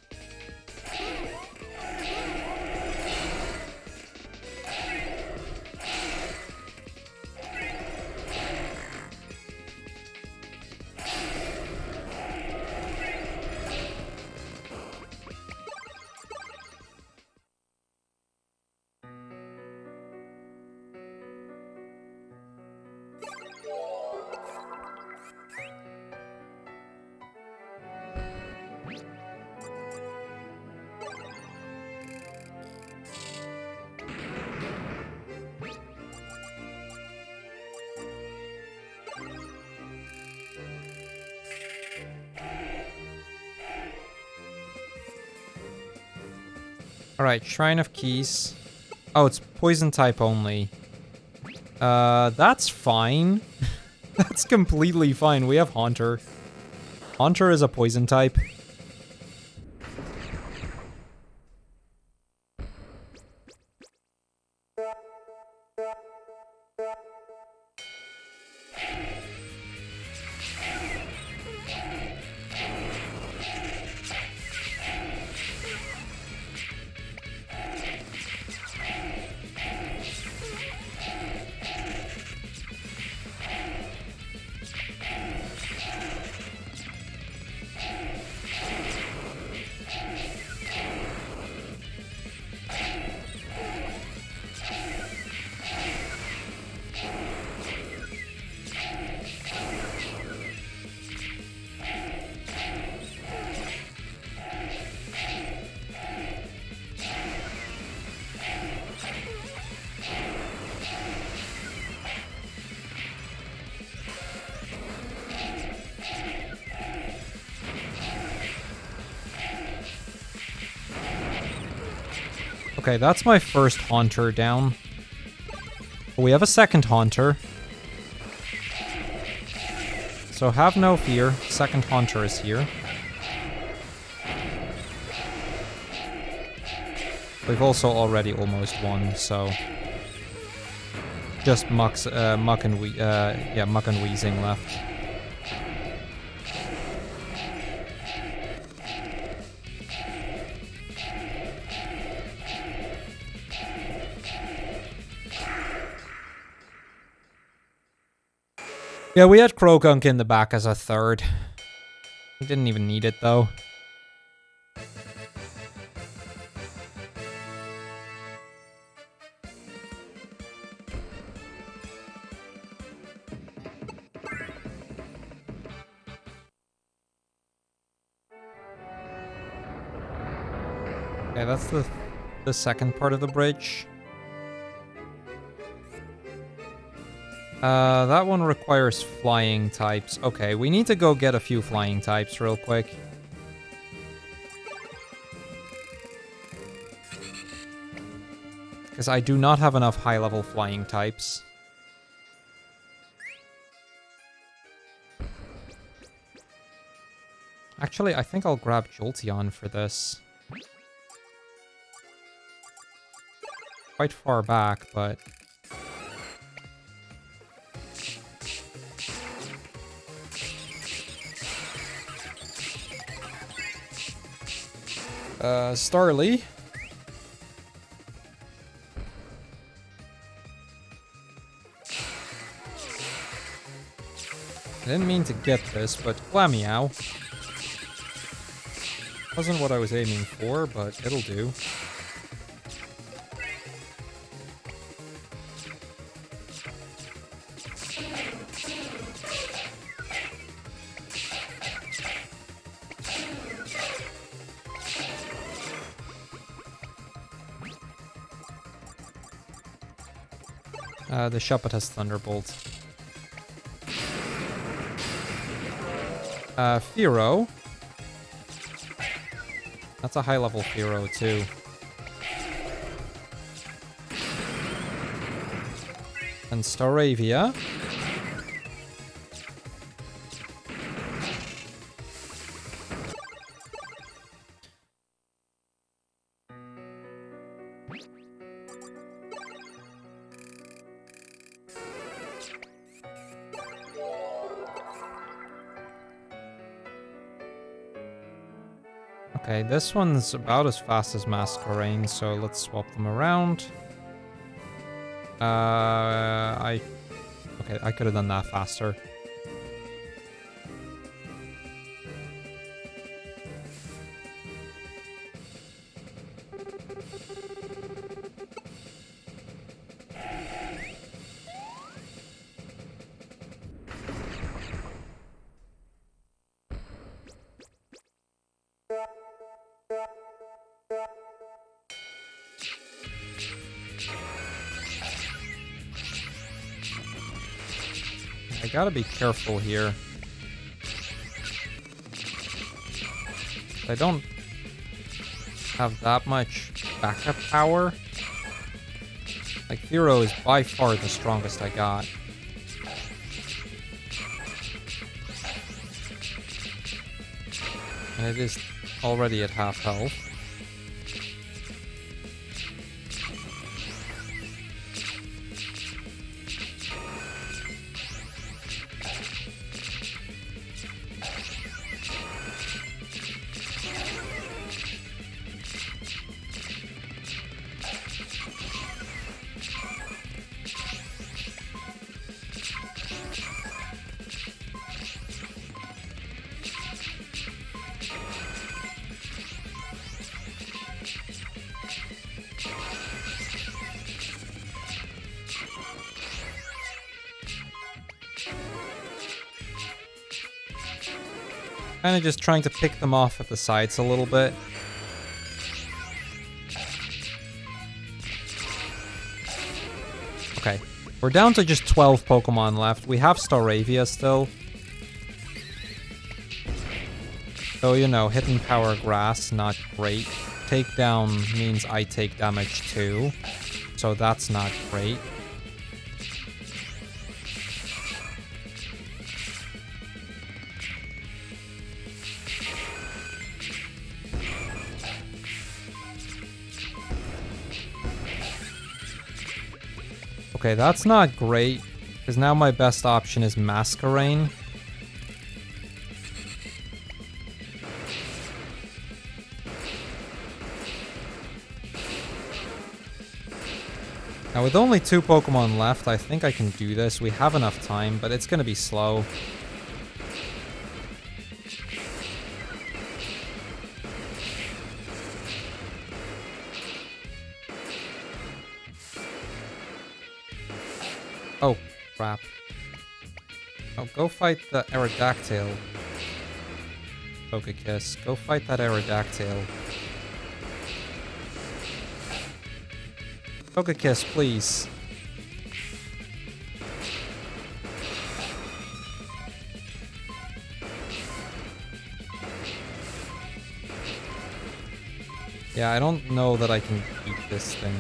Alright, Shrine of Keys. Oh, it's poison type only. That's fine. That's completely fine. We have Haunter. Haunter is a poison type. Okay, that's my first Haunter down. We have a second Haunter. So have no fear. Second Haunter is here. We've also already almost won, so just Muck and Wheezing left. Yeah, we had Krogunk in the back as a third. We didn't even need it, though. Okay, that's the second part of the bridge. That one requires flying types. Okay, we need to go get a few flying types real quick. Because I do not have enough high-level flying types. Actually, I think I'll grab Jolteon for this. Quite far back, but... Starly. I didn't mean to get this, but Glameow. Wasn't what I was aiming for, but it'll do. The Shuppet has Thunderbolt. Fearow. That's a high-level Fearow, too. And Staravia. Okay, this one's about as fast as Masquerain, so let's swap them around. Okay, I could have done that faster. I gotta be careful here. I don't have that much backup power. Like, Fearow is by far the strongest I got. And it is already at half health. Kind of just trying to pick them off at the sides a little bit. Okay, we're down to just 12 Pokemon left. We have Staravia still. So, you know, hitting Power Grass, not great. Takedown means I take damage too. So that's not great. Okay, that's not great, because now my best option is Masquerain. Now with only 2 Pokemon left, I think I can do this. We have enough time, but it's going to be slow. Oh, crap. Oh, go fight the Aerodactyl. Pokekiss. Go fight that Aerodactyl. Togekiss, please. Yeah, I don't know that I can beat this thing.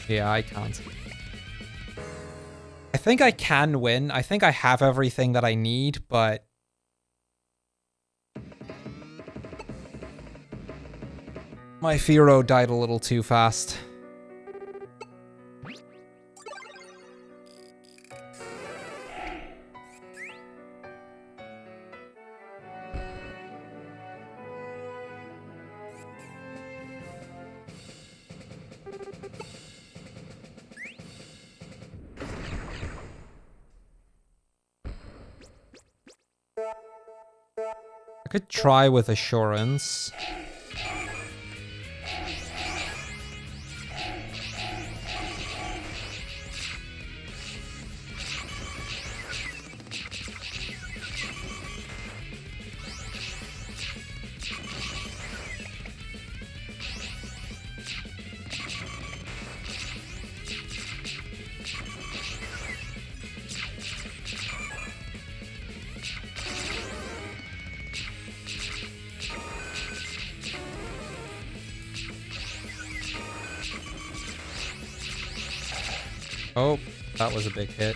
Yeah, I can't. I think I can win. I think I have everything that I need, but... my Fearow died a little too fast. I could try with Assurance. Oh, that was a big hit.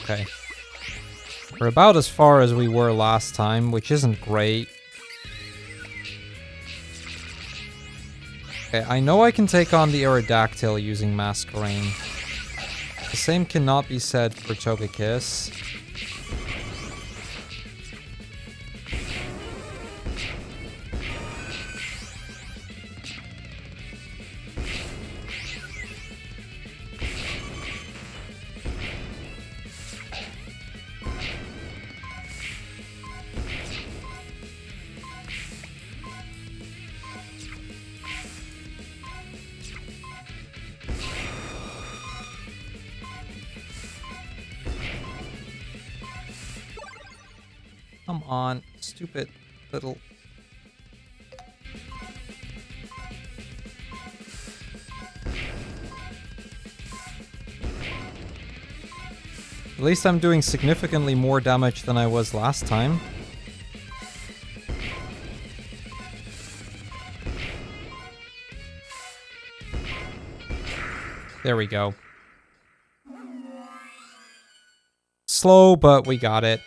Okay. We're about as far as we were last time, which isn't great. Okay, I know I can take on the Aerodactyl using Masquerain. The same cannot be said for Togekiss. Come on, stupid little... At least I'm doing significantly more damage than I was last time. There we go. Slow, but we got it.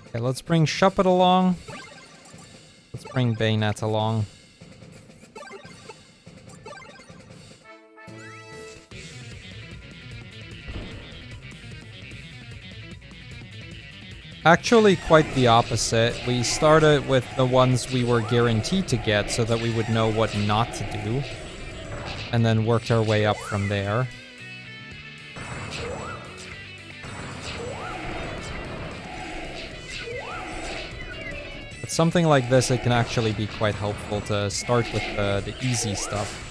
Okay, let's bring Shuppet along. Let's bring Bayonet along. Actually, quite the opposite. We started with the ones we were guaranteed to get so that we would know what not to do. And then worked our way up from there. But something like this, it can actually be quite helpful to start with the easy stuff.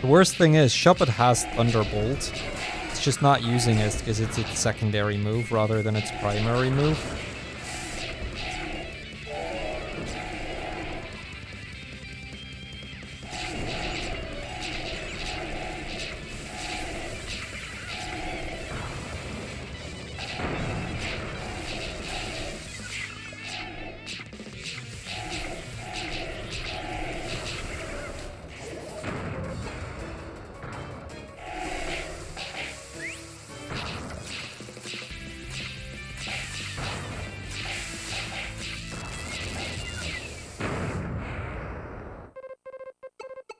The worst thing is, Shuppet has Thunderbolt. It's just not using it because it's its secondary move rather than its primary move.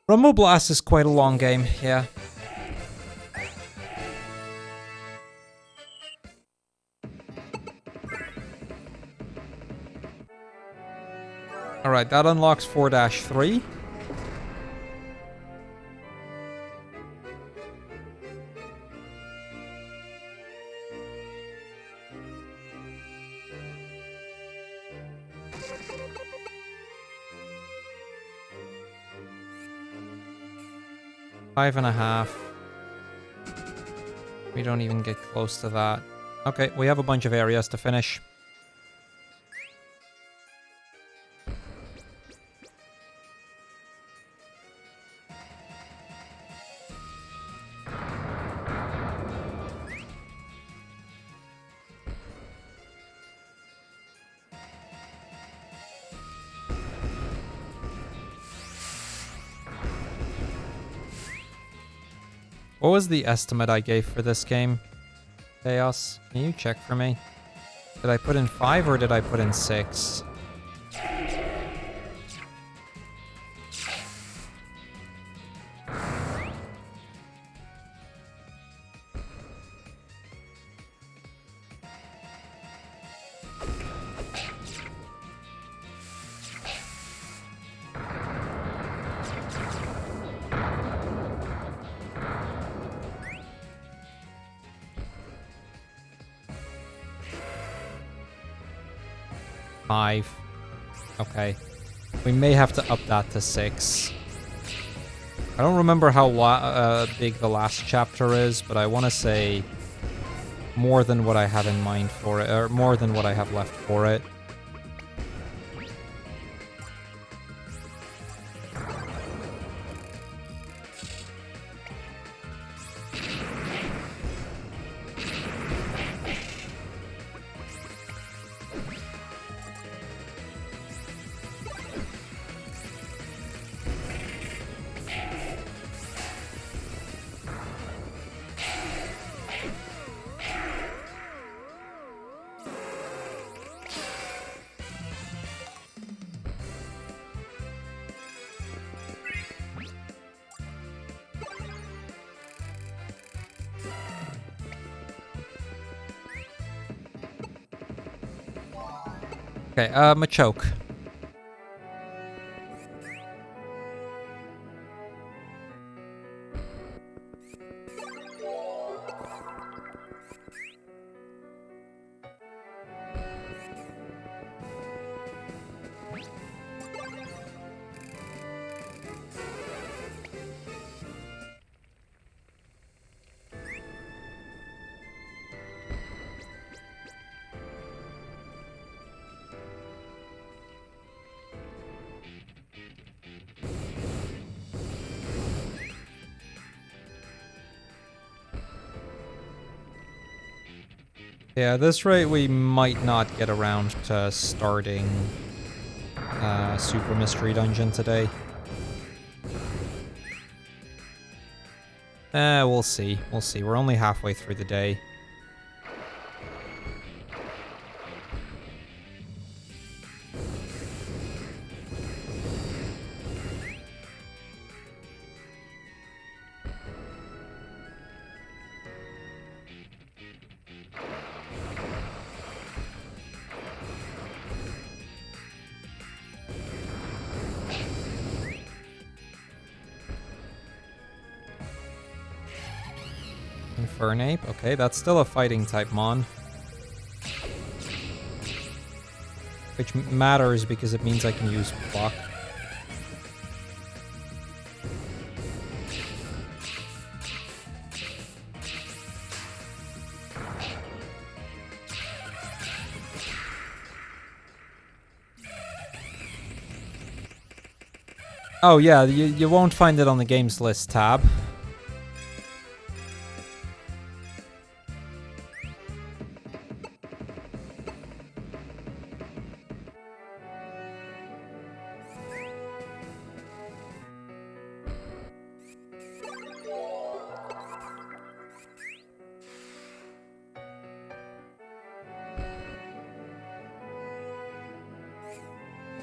Rumble Blast is quite a long game, yeah. Alright, that unlocks 4-3. Five and a half. We don't even get close to that. Okay, we have a bunch of areas to finish. What was the estimate I gave for this game? Chaos, can you check for me? Did I put in 5 or did I put in 6? Okay. We may have to up that to 6. I don't remember how big the last chapter is, but I want to say more than what I have in mind for it, or more than what I have left for it. Okay, Machoke. Yeah, at this rate we might not get around to starting Super Mystery Dungeon today. We'll see. We'll see. We're only halfway through the day. Infernape, okay, that's still a fighting type mon. Which matters because it means I can use block. Oh yeah, you won't find it on the games list tab.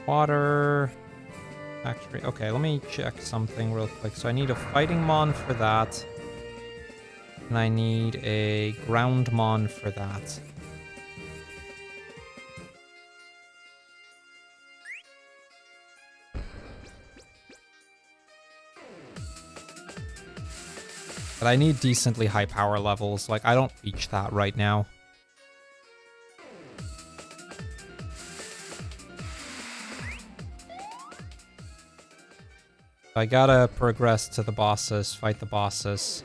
Water factory. Okay, let me check something real quick. So I need a fighting mon for that. And I need a ground mon for that. But I need decently high power levels. Like, I don't reach that right now. I gotta progress to the bosses, fight the bosses.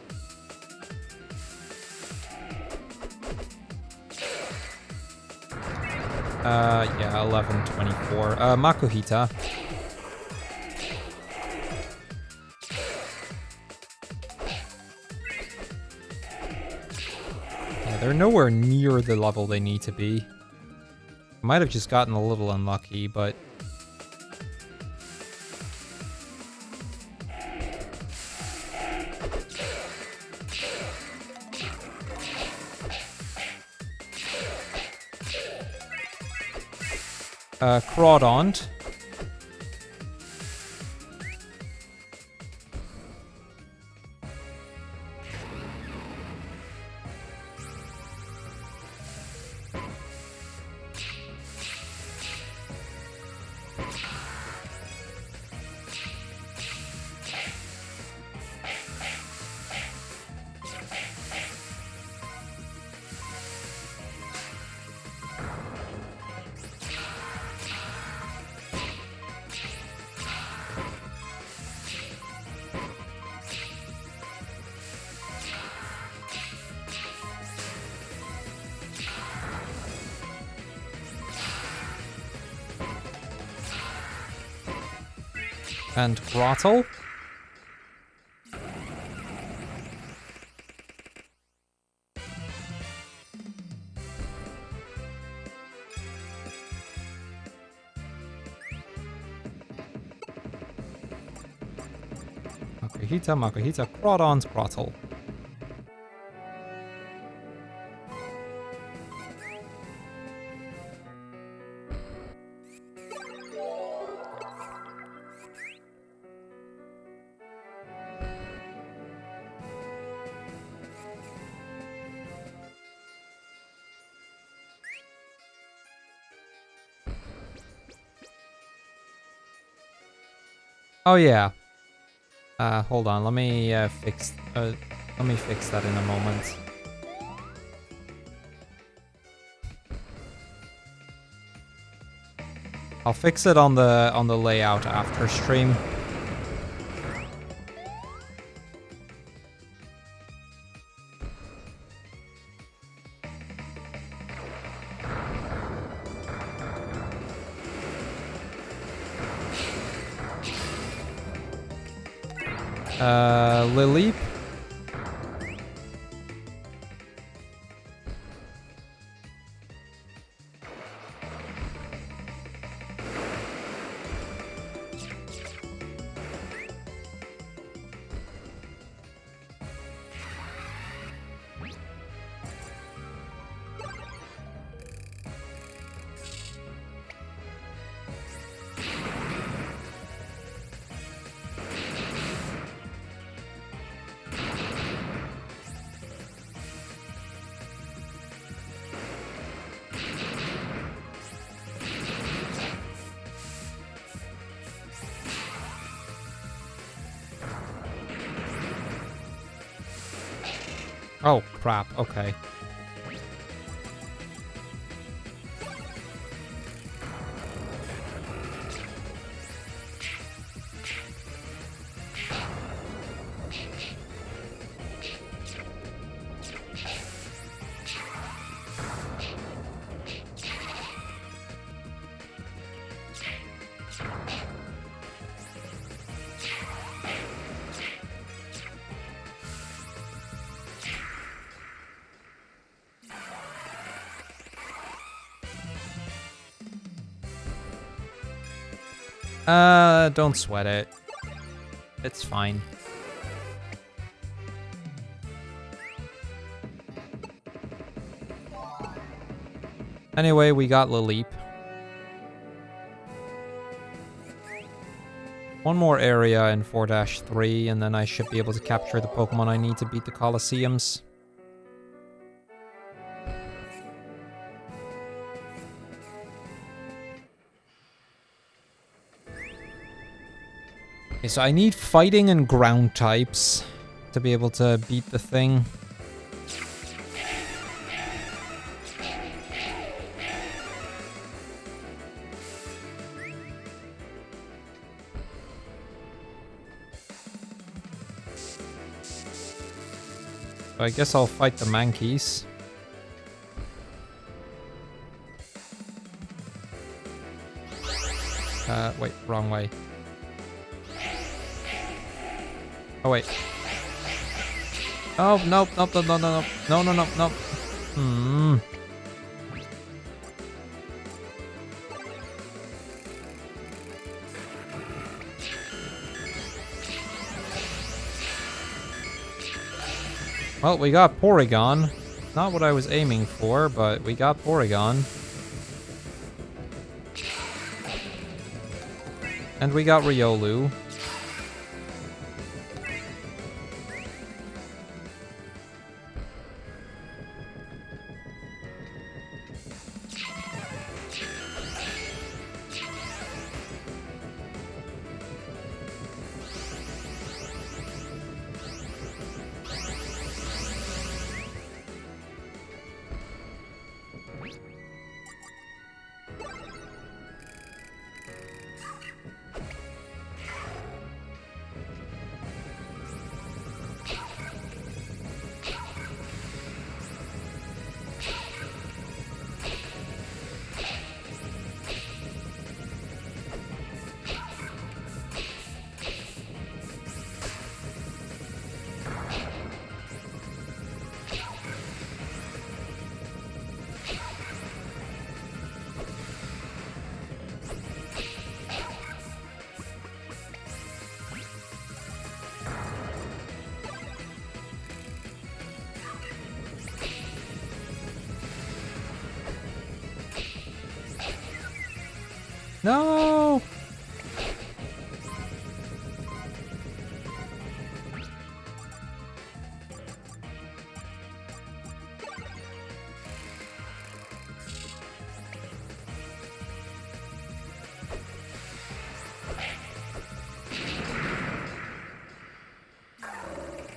Yeah, 1124. Makuhita. Yeah, they're nowhere near the level they need to be. Might have just gotten a little unlucky, but... Crawdont. And Grottle. Makuhita, Crawdont, Grottle. Oh yeah. Hold on. Let me fix that in a moment. I'll fix it on the layout after stream. Lily. Oh, crap. Okay. Don't sweat it. It's fine. Anyway, we got Laleep. One more area in 4-3, and then I should be able to capture the Pokemon I need to beat the Colosseums. Okay, so I need fighting and ground types to be able to beat the thing. So I guess I'll fight the Mankeys. Wait, wrong way. Oh, wait. Oh, nope, nope, nope, no, no, no, no, no, no, no. Hmm. Well, we got Porygon. Not what I was aiming for, but we got Porygon. And we got Riolu. No!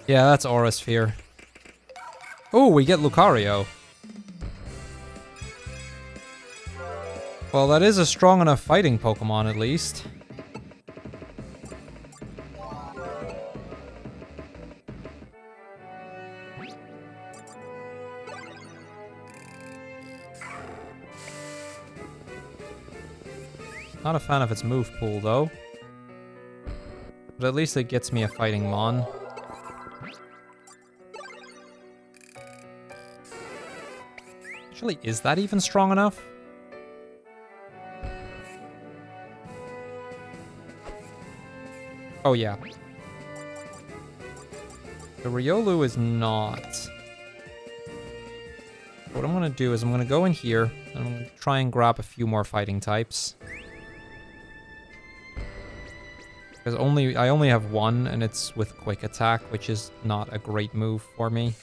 Yeah, that's Aura Sphere. Oh, we get Lucario. Well, that is a strong enough fighting Pokemon, at least. Not a fan of its move pool, though. But at least it gets me a fighting Mon. Actually, is that even strong enough? Oh, yeah. The Riolu is not. What I'm going to do is I'm going to go in here, and I'm going to try and grab a few more fighting types. Because I only have one, and it's with Quick Attack, which is not a great move for me.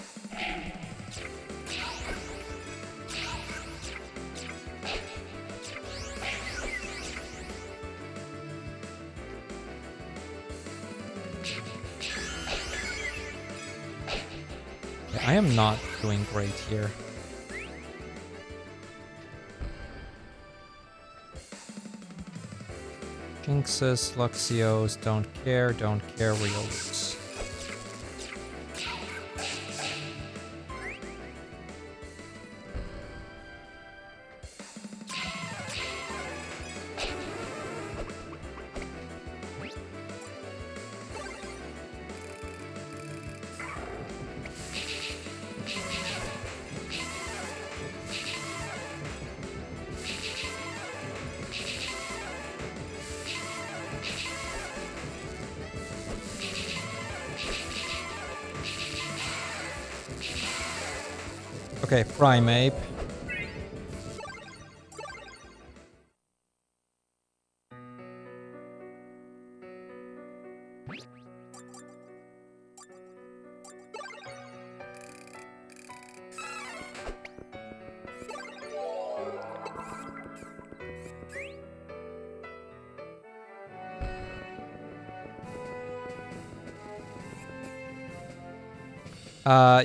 I am not doing great here. Jinxes, Luxios, don't care, Riolus. Okay, Primeape.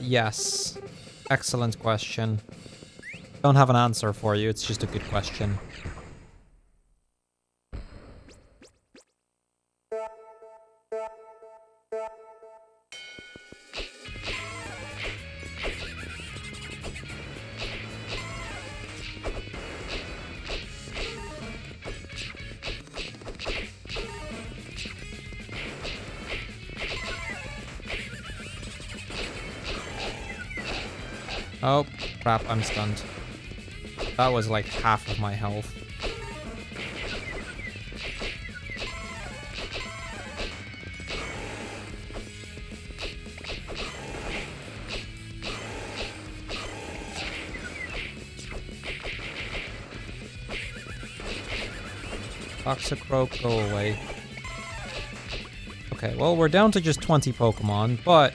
Yes. Excellent question. Don't have an answer for you, it's just a good question. Oh, crap, I'm stunned. That was like half of my health. Toxicroak, go away. Okay, well, we're down to just 20 Pokemon, but...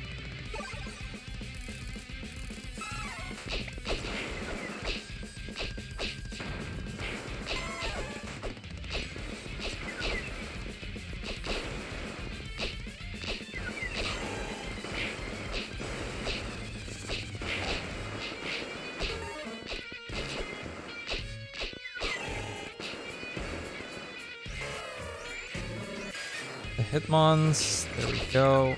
the Hitmons, there we go.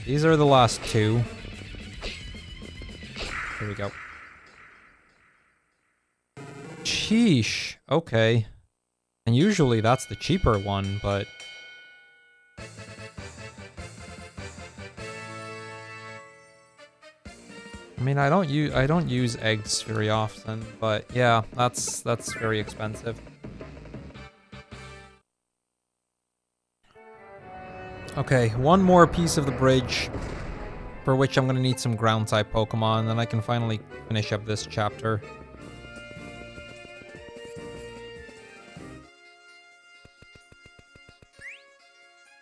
These are the last two. Here we go. Sheesh. Okay. And usually that's the cheaper one, but... I mean, I don't use eggs very often, but yeah, that's very expensive. Okay, one more piece of the bridge, for which I'm gonna need some ground-type Pokemon, then I can finally finish up this chapter.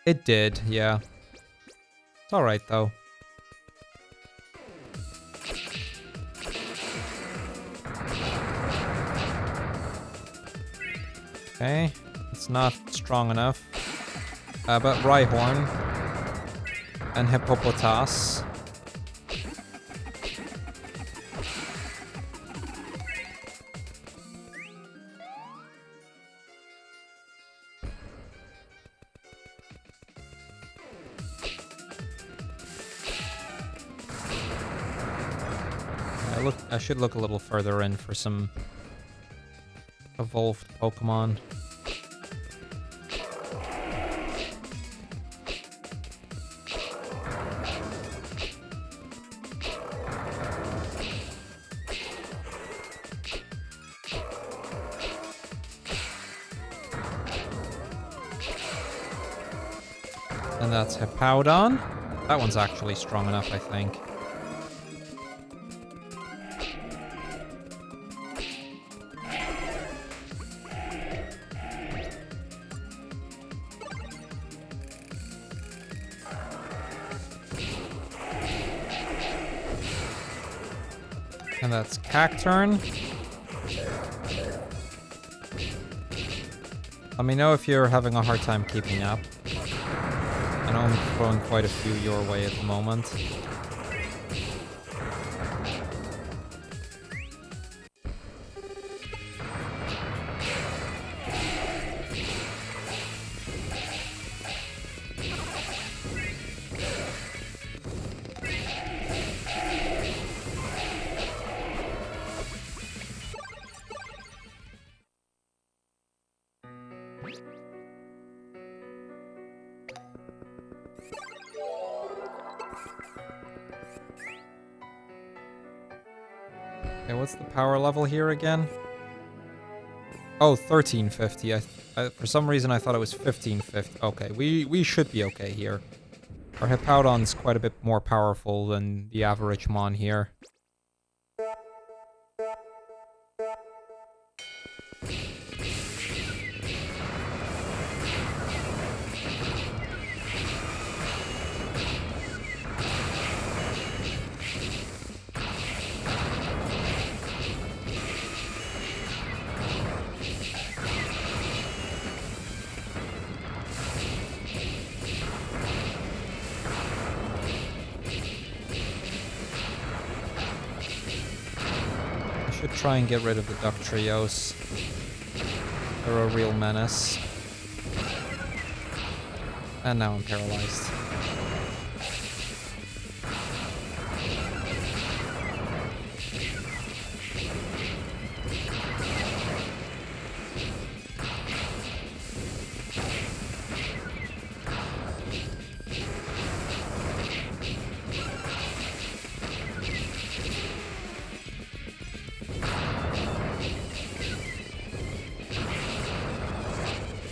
It did, yeah. It's alright, though. Okay, it's not strong enough. But Rhyhorn and Hippopotas. I should look a little further in for some evolved Pokemon. And that's Hippowdon. That one's actually strong enough, I think. And that's Cacturn. Let me know if you're having a hard time keeping up. I know I'm throwing quite a few your way at the moment. Okay, what's the power level here again? Oh, 1350. For some reason I thought it was 1550. Okay, we should be okay here. Our Hippowdon's quite a bit more powerful than the average Mon here. Should try and get rid of the Duck Trios. They're a real menace. And now I'm paralyzed.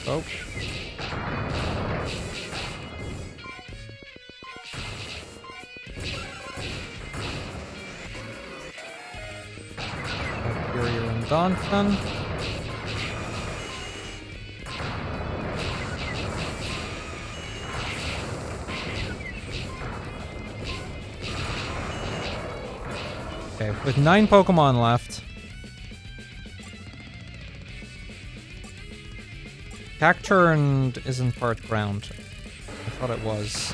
Oh. Superior and Donphan. Okay, with 9 Pokemon left. Cacturne isn't part ground. I thought it was.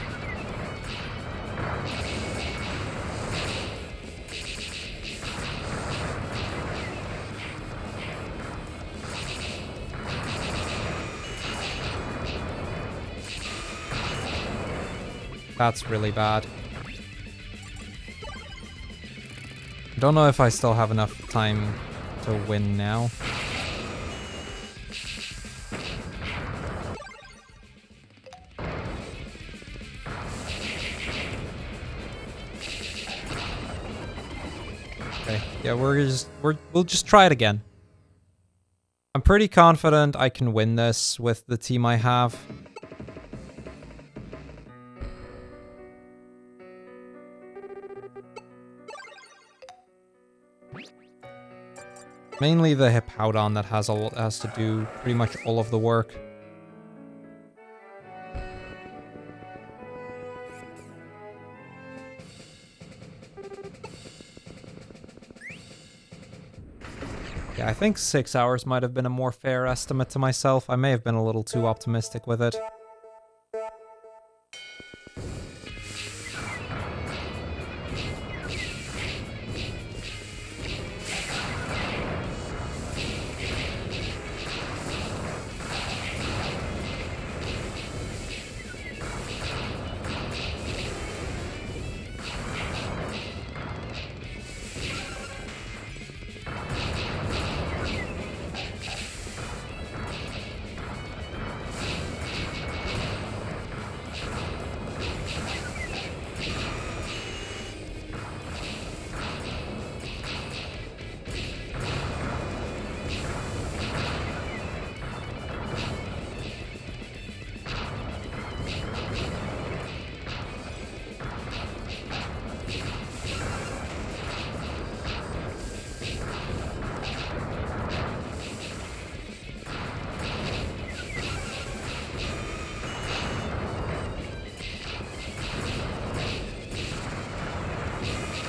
That's really bad. Don't know if I still have enough time to win now. Okay, yeah, we'll just try it again. I'm pretty confident I can win this with the team I have. Mainly the Hippowdon that has to do pretty much all of the work. Yeah, I think 6 hours might have been a more fair estimate to myself. I may have been a little too optimistic with it.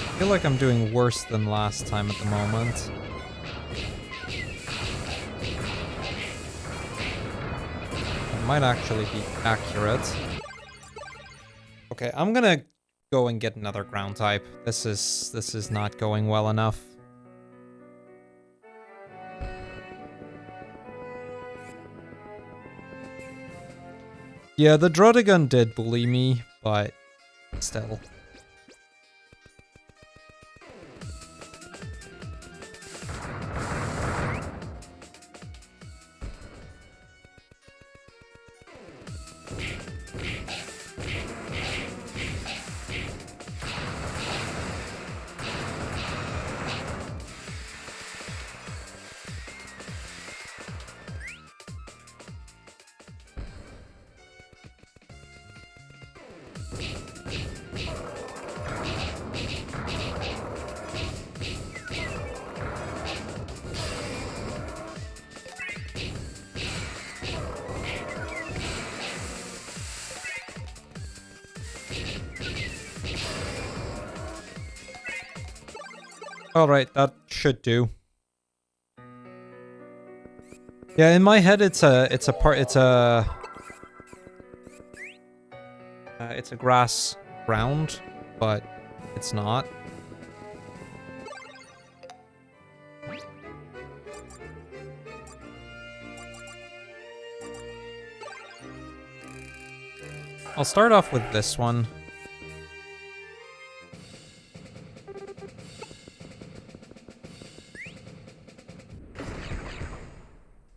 I feel like I'm doing worse than last time at the moment. It might actually be accurate. Okay, I'm gonna go and get another ground type. This is not going well enough. Yeah, the Druddigon did bully me, but still. All right, that should do. Yeah, in my head, it's a grass ground, but it's not. I'll start off with this one.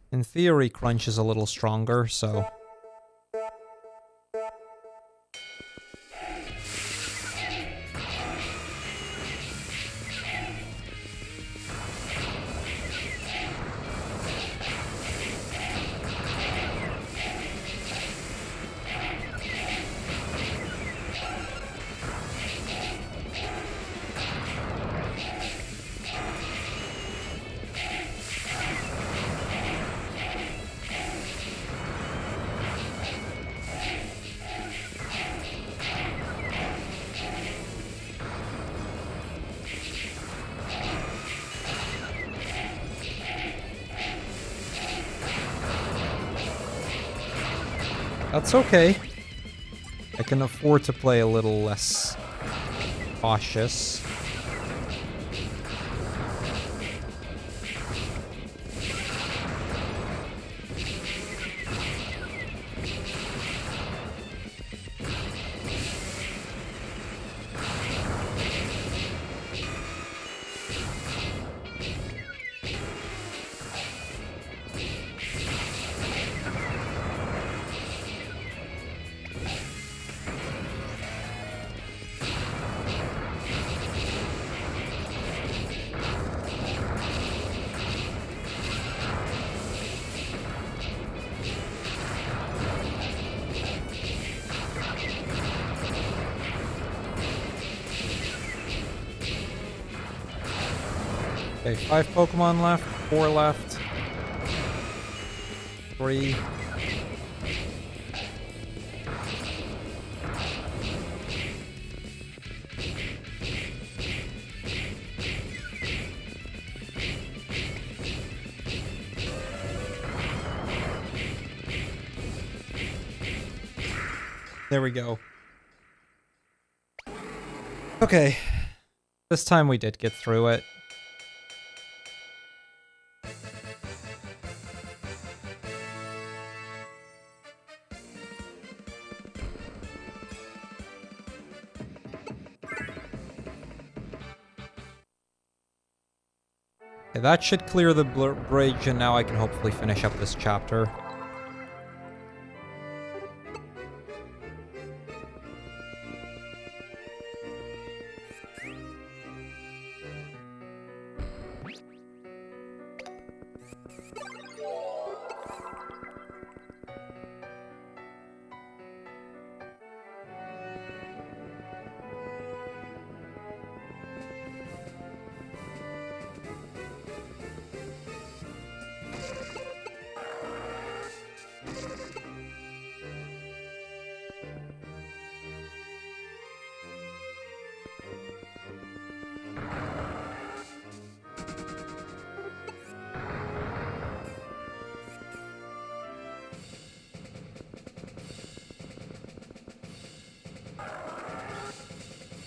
In theory, Crunch is a little stronger, so... That's okay. I can afford to play a little less cautious. Okay, 5 Pokemon left, 4 left, 3. There we go. Okay. This time we did get through it. Okay, that should clear the bridge, and now I can hopefully finish up this chapter.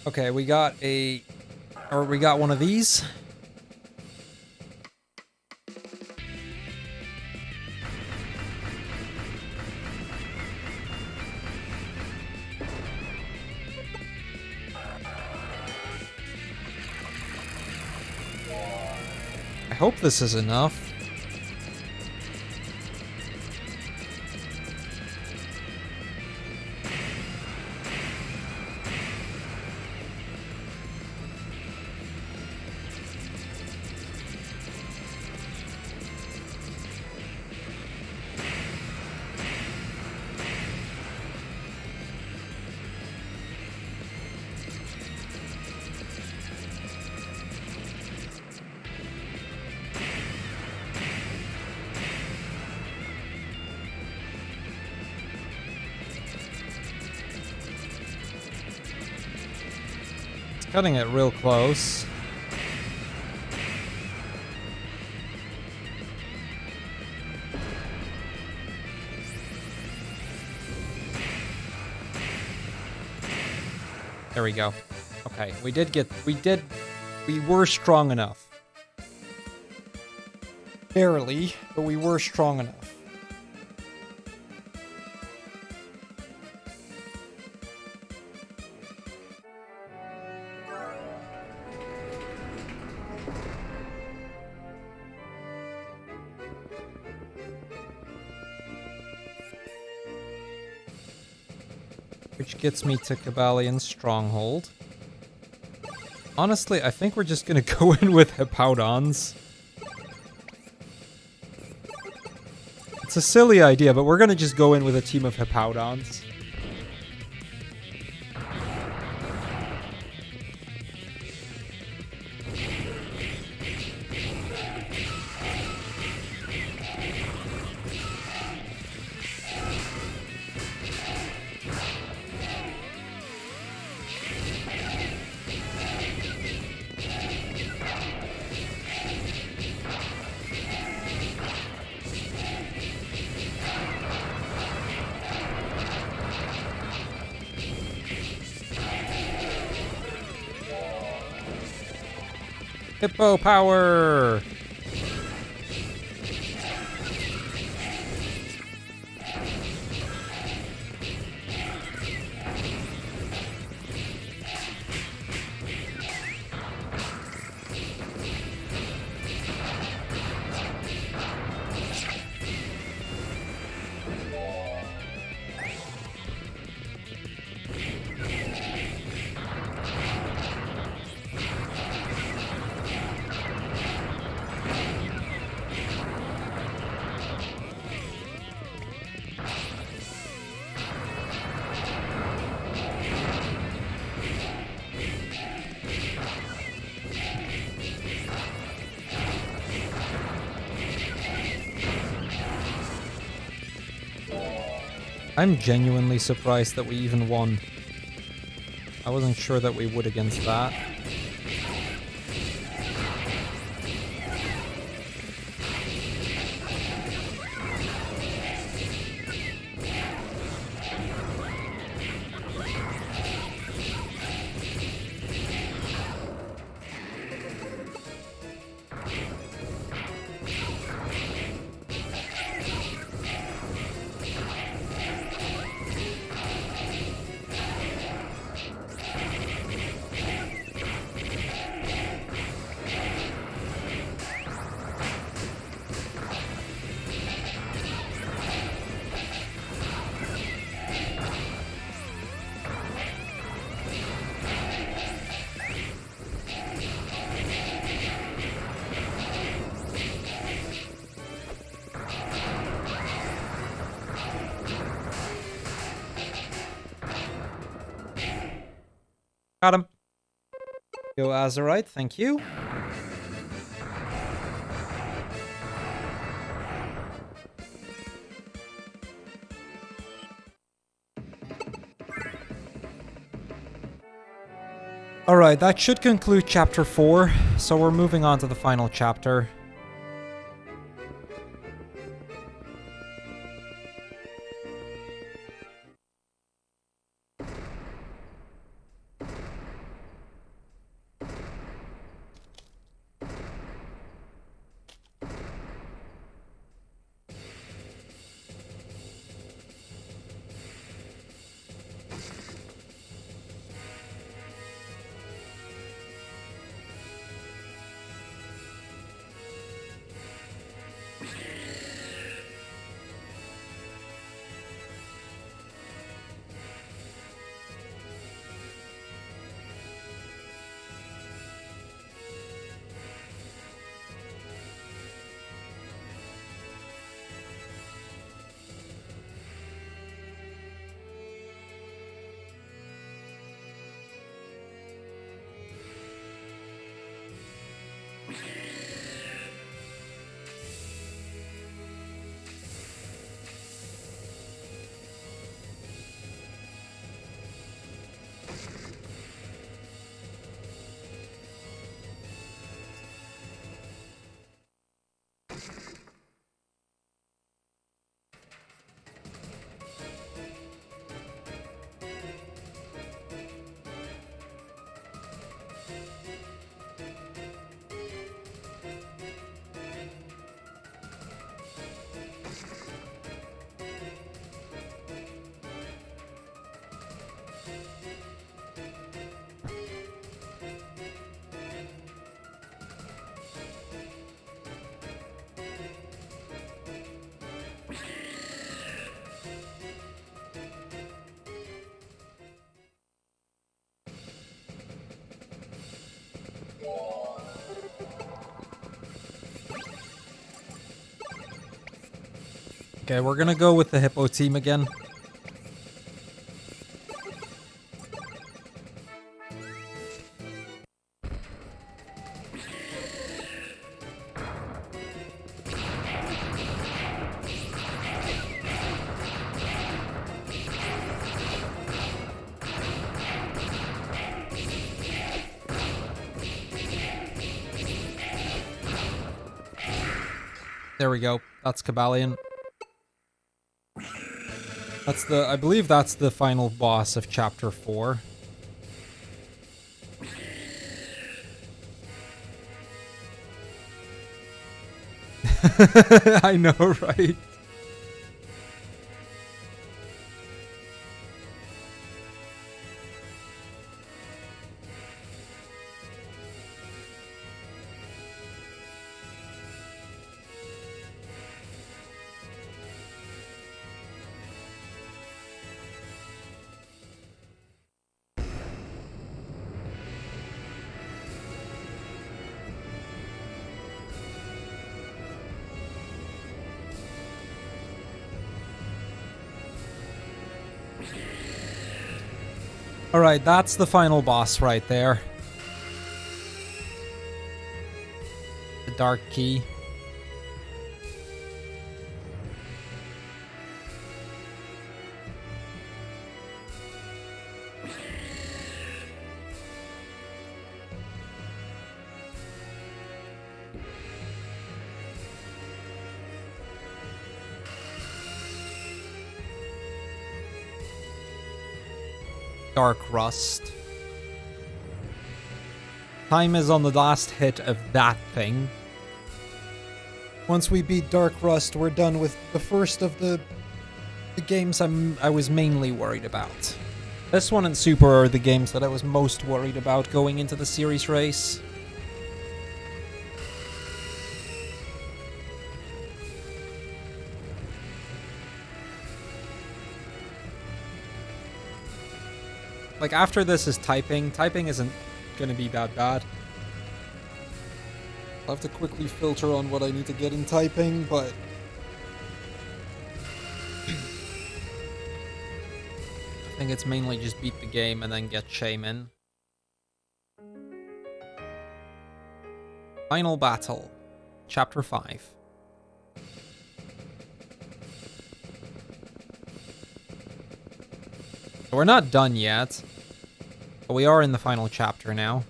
Okay, we got one of these. I hope this is enough. Cutting it real close. There we go. Okay, we were strong enough. Barely, but we were strong enough. Which gets me to Cabalian's Stronghold. Honestly, I think we're just gonna go in with Hippowdons. It's a silly idea, but we're gonna just go in with a team of Hippowdons. Hippo power! I'm genuinely surprised that we even won. I wasn't sure that we would against that. Got him. Go Azurite, thank you. Alright, that should conclude chapter 4, so we're moving on to the final chapter. Okay, we're gonna go with the Hippo team again. There we go. That's Cabalion. I believe that's the final boss of Chapter 4. I know, right? Alright, that's the final boss right there. The Dark Key. Dark Rust. Time is on the last hit of that thing. Once we beat Dark Rust, we're done with the first of the games I was mainly worried about. This one and Super are the games that I was most worried about going into the series race. Like, after this is typing. Typing isn't gonna be that bad. I'll have to quickly filter on what I need to get in typing, but... I think it's mainly just beat the game and then get Shaman. Final Battle. Chapter 5. We're not done yet, but we are in the final chapter now.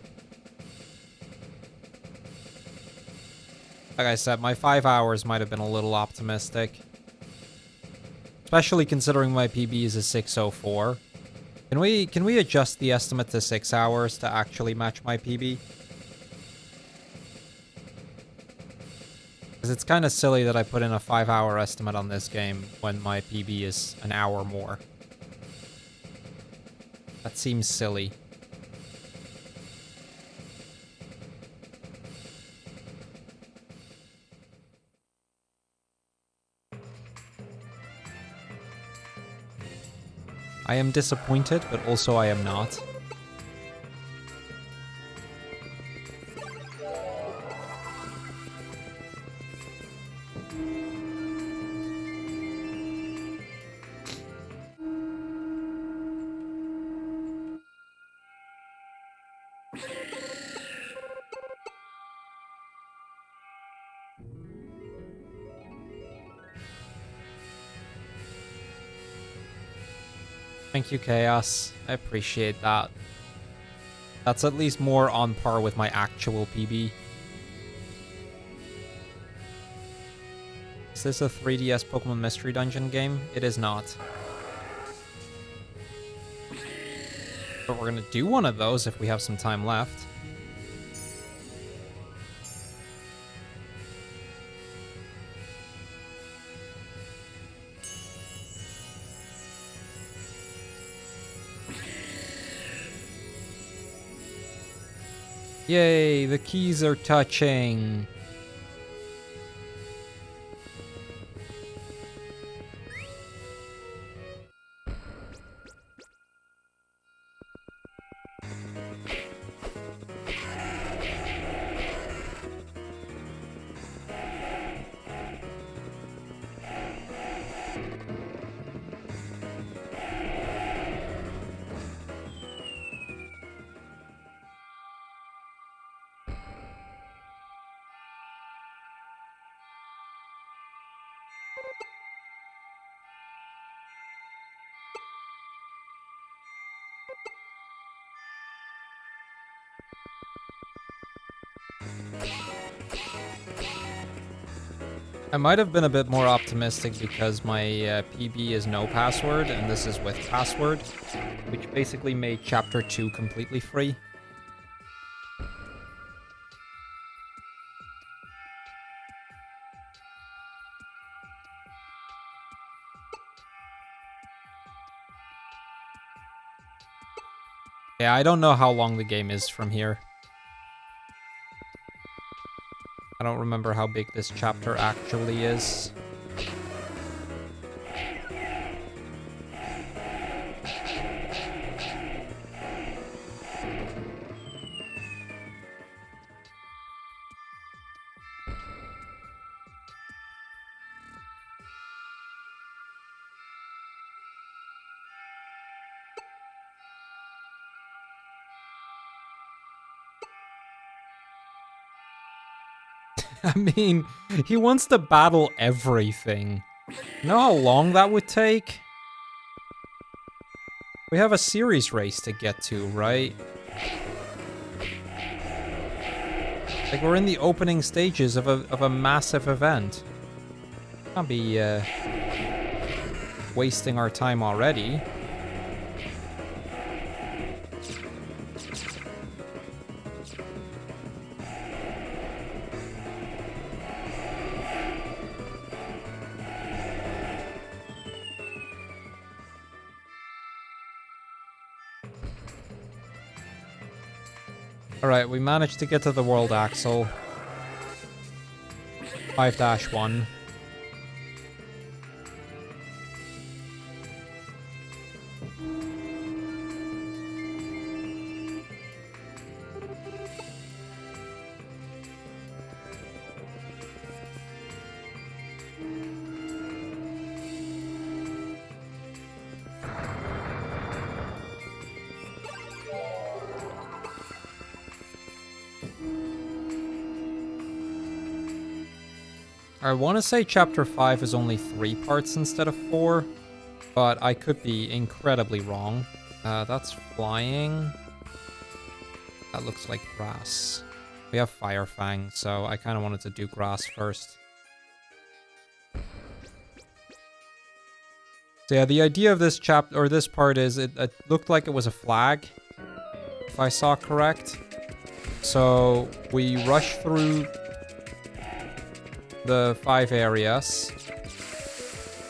Like I said, my 5 hours might have been a little optimistic. Especially considering my PB is a 6:04. Can we adjust the estimate to 6 hours to actually match my PB? Because it's kind of silly that I put in a 5-hour estimate on this game when my PB is an hour more. That seems silly. I am disappointed, but also I am not. Thank you, Chaos. I appreciate that. That's at least more on par with my actual PB. Is this a 3DS Pokemon Mystery Dungeon game? It is not. But we're gonna do one of those if we have some time left. Yay, the keys are touching. I might have been a bit more optimistic because my PB is no password and this is with password, which basically made chapter 2 completely free. Yeah, I don't know how long the game is from here. I don't remember how big this chapter actually is. I mean, he wants to battle everything. You know how long that would take? We have a series race to get to, right? Like, we're in the opening stages of a massive event. Can't be wasting our time already. Alright, we managed to get to the world axle. 5-1. I want to say chapter 5 is only 3 parts instead of 4, but I could be incredibly wrong. That's flying. That looks like grass. We have Fire Fang, so I kind of wanted to do grass first. So yeah, the idea of this chapter, or this part, is it looked like it was a flag, if I saw correct. So we rush through the 5 areas,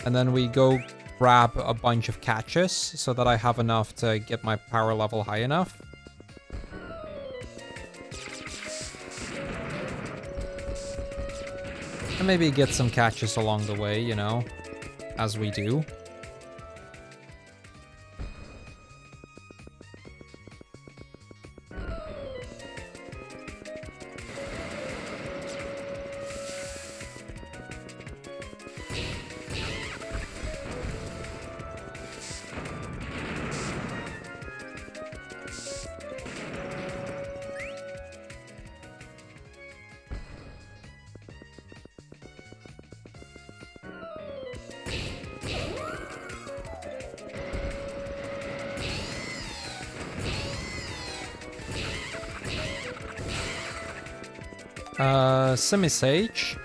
and then we go grab a bunch of catches so that I have enough to get my power level high enough. And maybe get some catches along the way, you know, as we do. Semi-Sage.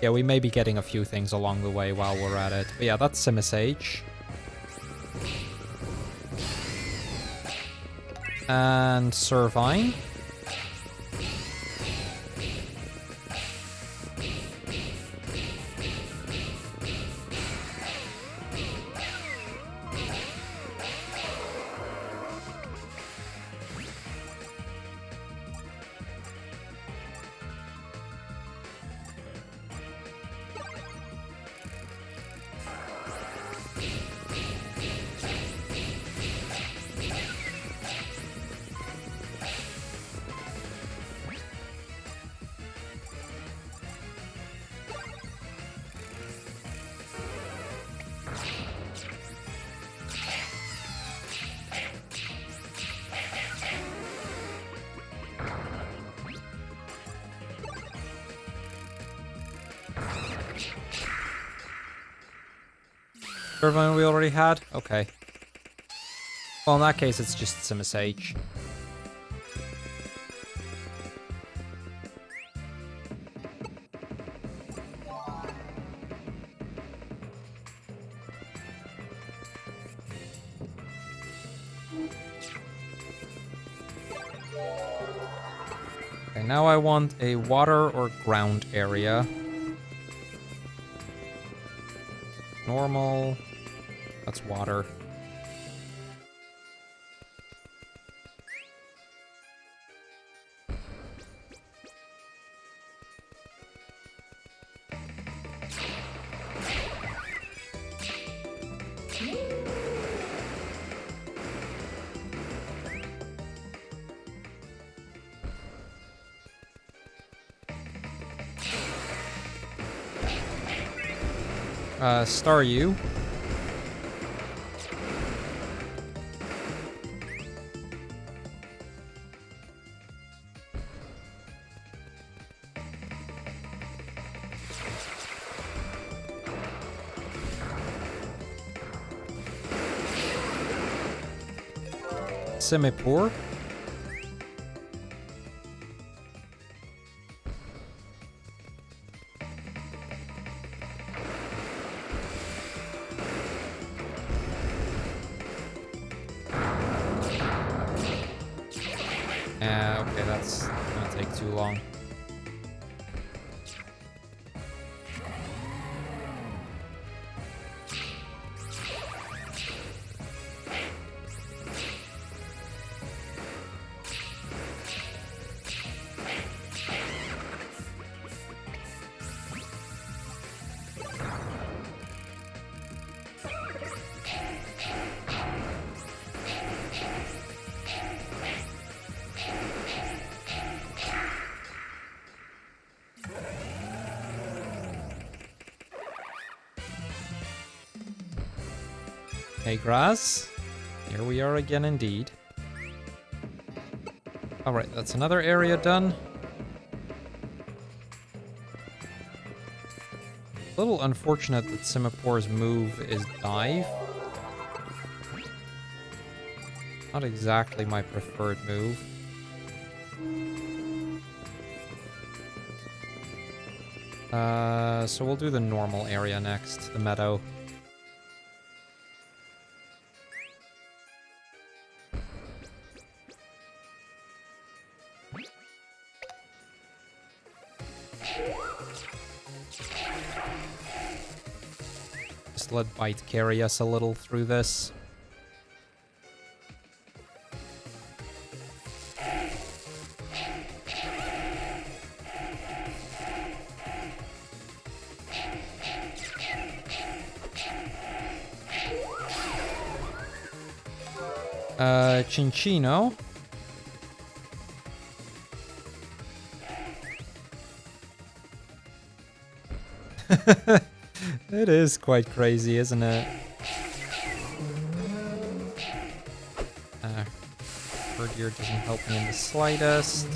Yeah, we may be getting a few things along the way while we're at it. But yeah, that's Semi-Sage. And Servine. turbine we already had? Okay. Well, in that case, it's just SimSH. Okay, now I want a water or ground area. Normal. That's water. Star U. Simipour. Okay, that's gonna take too long. Hey, grass. Here we are again indeed. Alright, that's another area done. A little unfortunate that Simipour's move is dive. Not exactly my preferred move. So we'll do the normal area next, the meadow. Just let Bite carry us a little through this. Cinccino. It is quite crazy, isn't it? Birdier doesn't help me in the slightest.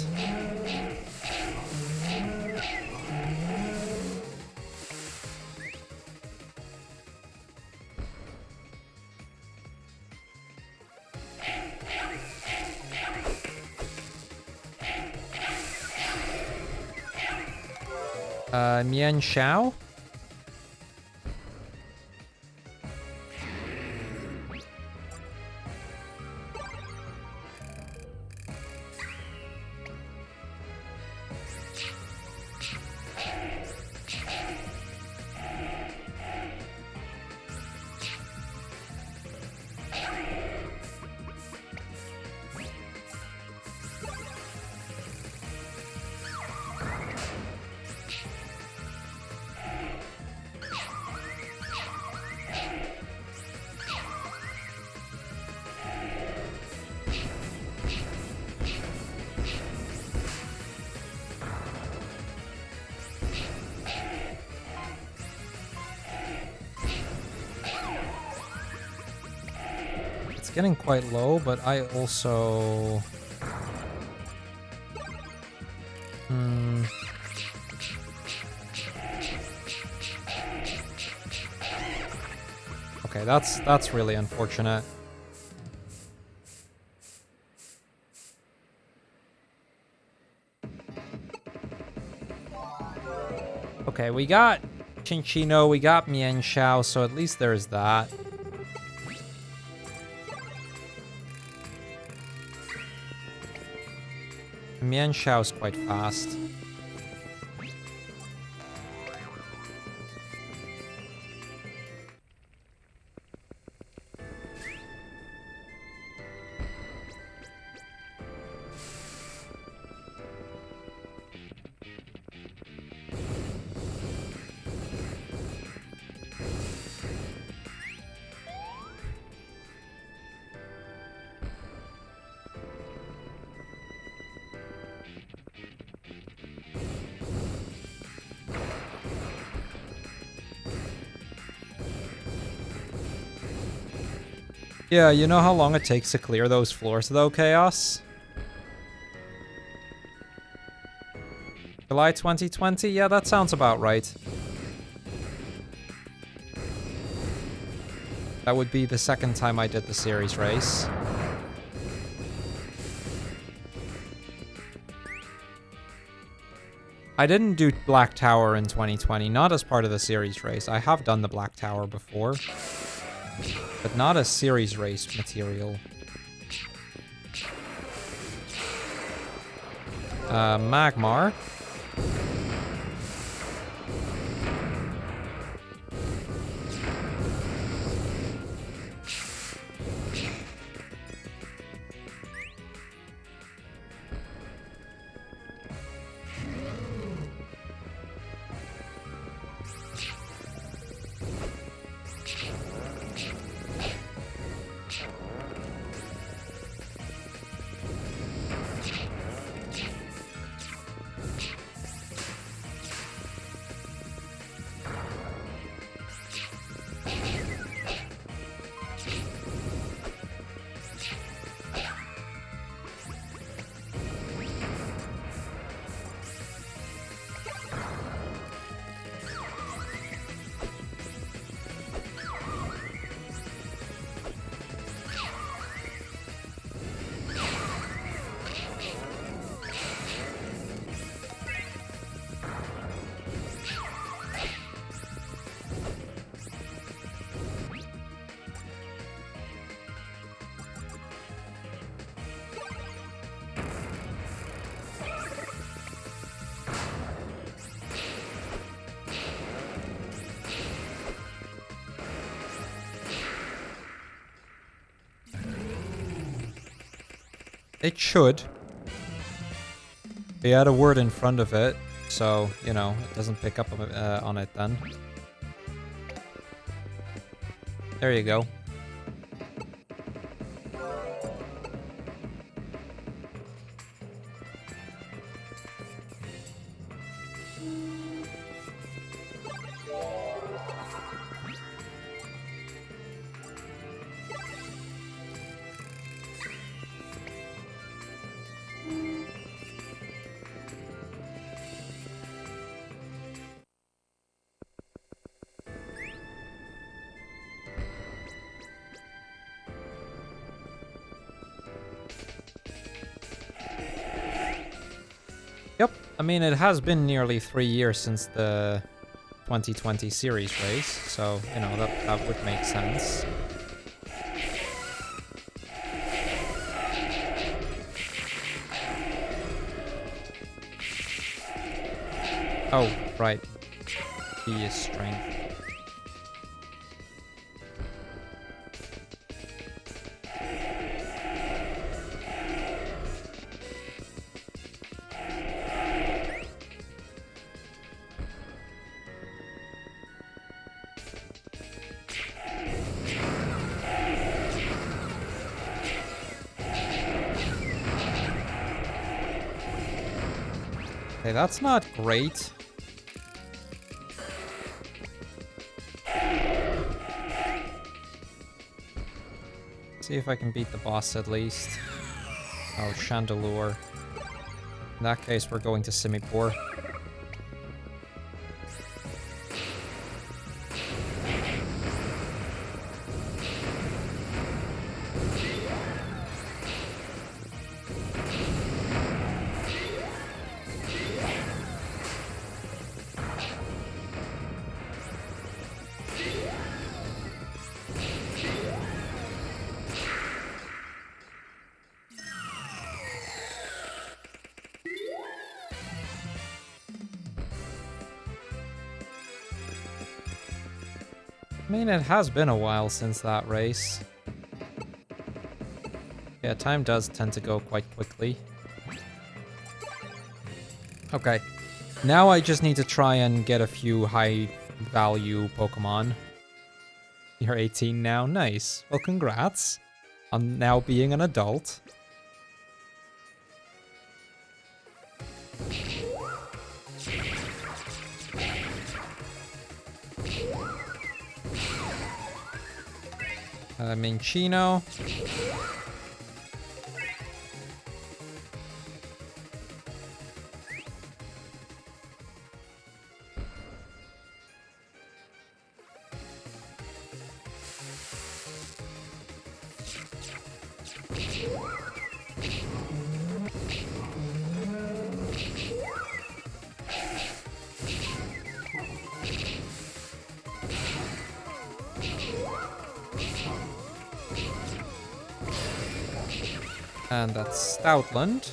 Mian Xiao? It's getting quite low, but I also... I'll Okay, that's really unfortunate. Okay, we got Chinchino, we got Mienshao, so at least there's that. Mienshao's quite fast. Yeah, you know how long it takes to clear those floors though, Chaos? July 2020? Yeah, that sounds about right. That would be the second time I did the series race. I didn't do Black Tower in 2020, not as part of the series race. I have done the Black Tower before. But not a series race material. Magmar. It should. They had a word in front of it, so, you know, it doesn't pick up on it then. There you go. Yep, I mean, it has been nearly 3 years since the 2020 series race, so, you know, that would make sense. Oh, right. He is strength. Okay, that's not great. See if I can beat the boss at least. Oh, Chandelure. In that case, we're going to Simipour. I mean, it has been a while since that race. Yeah, time does tend to go quite quickly. Okay. Now I just need to try and get a few high-value Pokemon. You're 18 now? Nice. Well, congrats on now being an adult. Minccino. And that's Stoutland.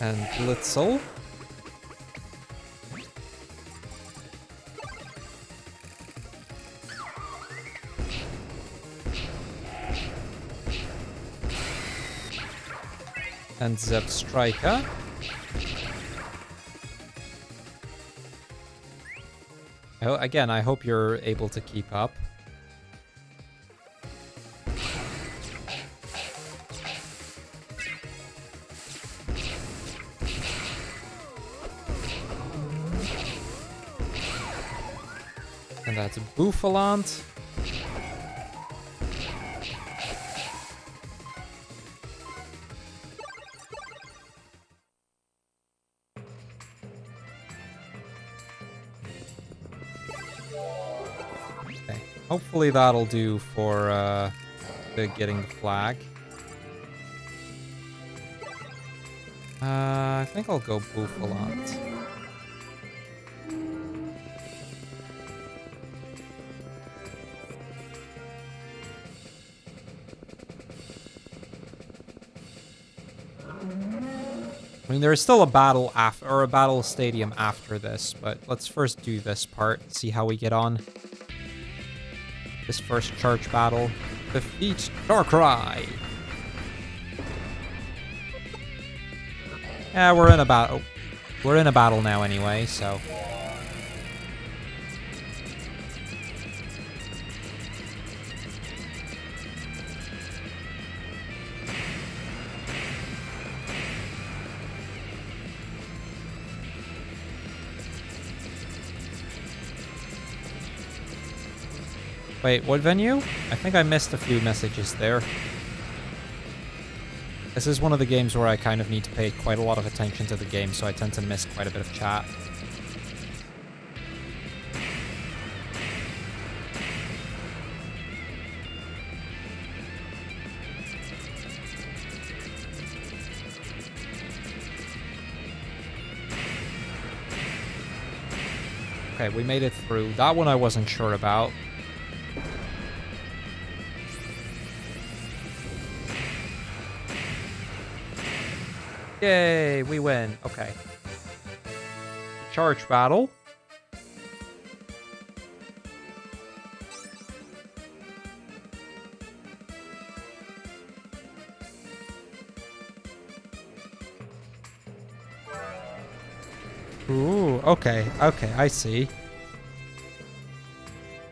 And Blitzel. And Zebstrika. Again, I hope you're able to keep up. And that's Bouffalant. Okay, hopefully that'll do for getting the flag. I think I'll go Bouffalant. I mean, there's still a battle or a battle stadium after this, but let's first do this part, see how we get on. This first charge battle. Defeat Darkrai! Yeah, we're in a battle. We're in a battle now anyway, so... Wait, what venue? I think I missed a few messages there. This is one of the games where I kind of need to pay quite a lot of attention to the game, so I tend to miss quite a bit of chat. Okay, we made it through. That one I wasn't sure about. Yay, we win. Okay. Charge battle. Ooh, okay, I see.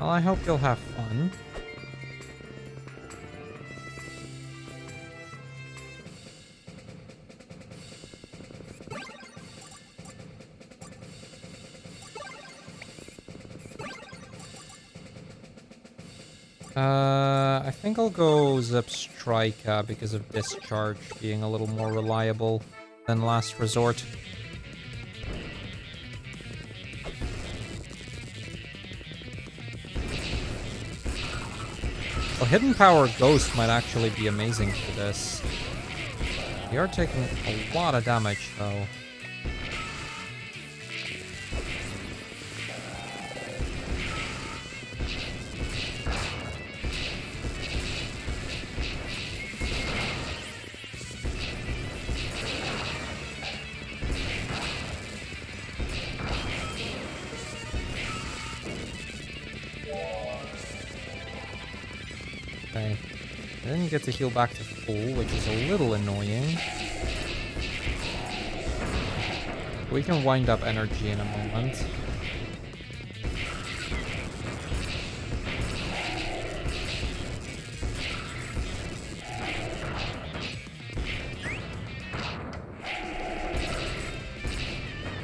Well, I hope you'll have fun. I think I'll go Zebstrika because of Discharge being a little more reliable than Last Resort. Well, Hidden Power Ghost might actually be amazing for this. We are taking a lot of damage, though. Okay. I didn't get to heal back to full, which is a little annoying. We can wind up energy in a moment.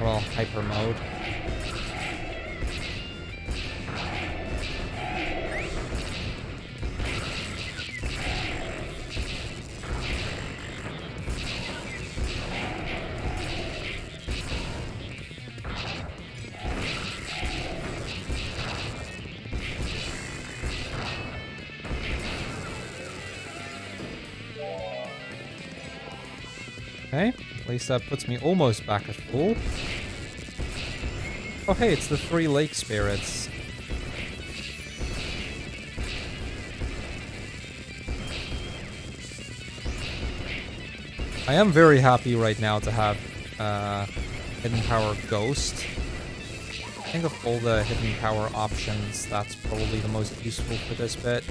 Well, hyper mode. Okay, at least that puts me almost back at full. Oh hey, it's the 3 lake spirits. I am very happy right now to have Hidden Power Ghost. I think of all the Hidden Power options, that's probably the most useful for this bit.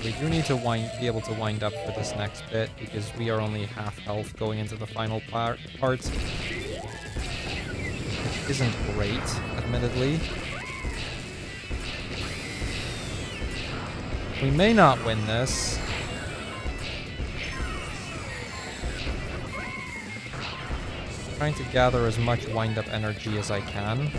We do need to be able to wind up for this next bit, because we are only half health going into the final part. Which isn't great, admittedly. We may not win this. Trying to gather as much wind-up energy as I can.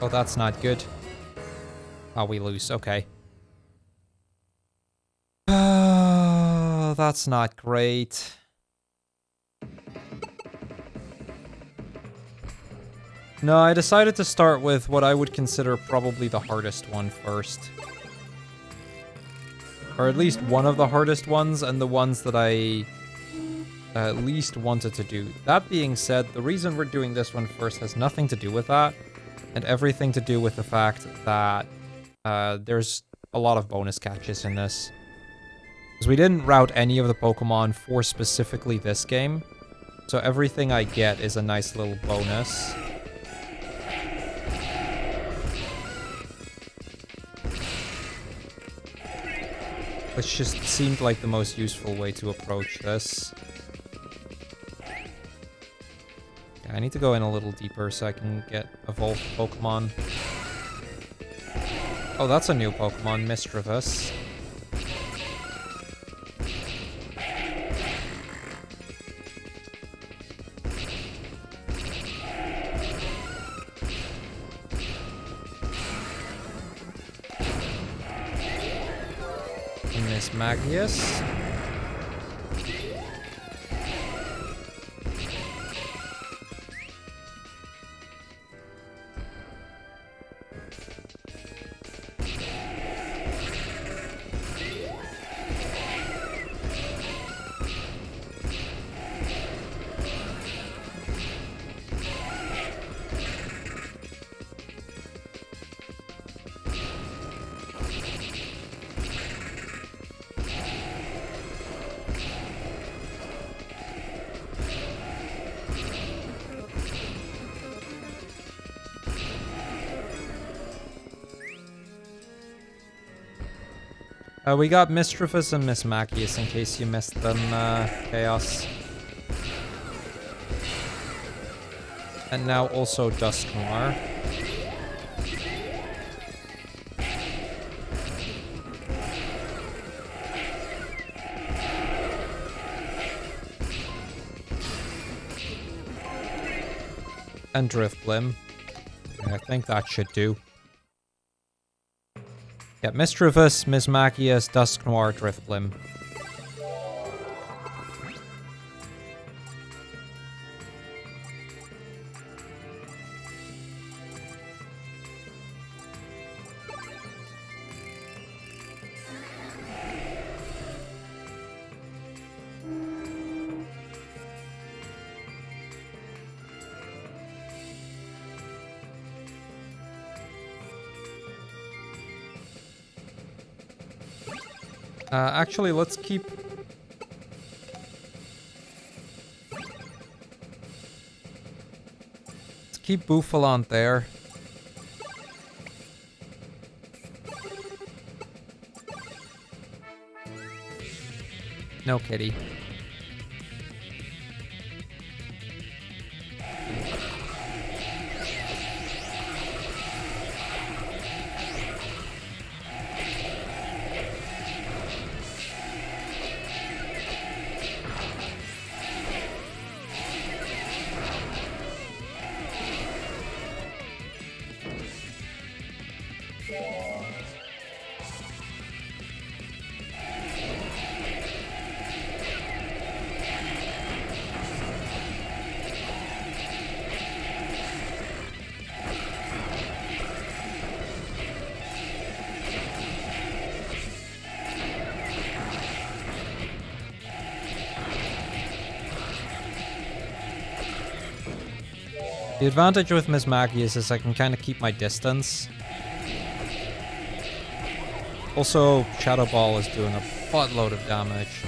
Oh, that's not good. Oh, we lose. Okay. Oh, that's not great. No, I decided to start with what I would consider probably the hardest one first. Or at least one of the hardest ones, and the ones that I least wanted to do. That being said, the reason we're doing this one first has nothing to do with that, and everything to do with the fact that there's a lot of bonus catches in this. Because we didn't route any of the Pokemon for specifically this game, so everything I get is a nice little bonus. Which just seemed like the most useful way to approach this. I need to go in a little deeper so I can get evolved Pokemon. Oh, that's a new Pokemon, Misdreavus. Miss Magius. We got Misdreavus and Miss Magius in case you missed them, Chaos. And now also Dusknoir. And Drifblim. I think that should do. Yeah, Misdreavus, Miss Magius, Dusknoir, Drifblim. Actually, let's keep... Let's keep Bouffalant there. No kitty. The advantage with Miss Magius is I can kind of keep my distance. Also, Shadow Ball is doing a buttload of damage.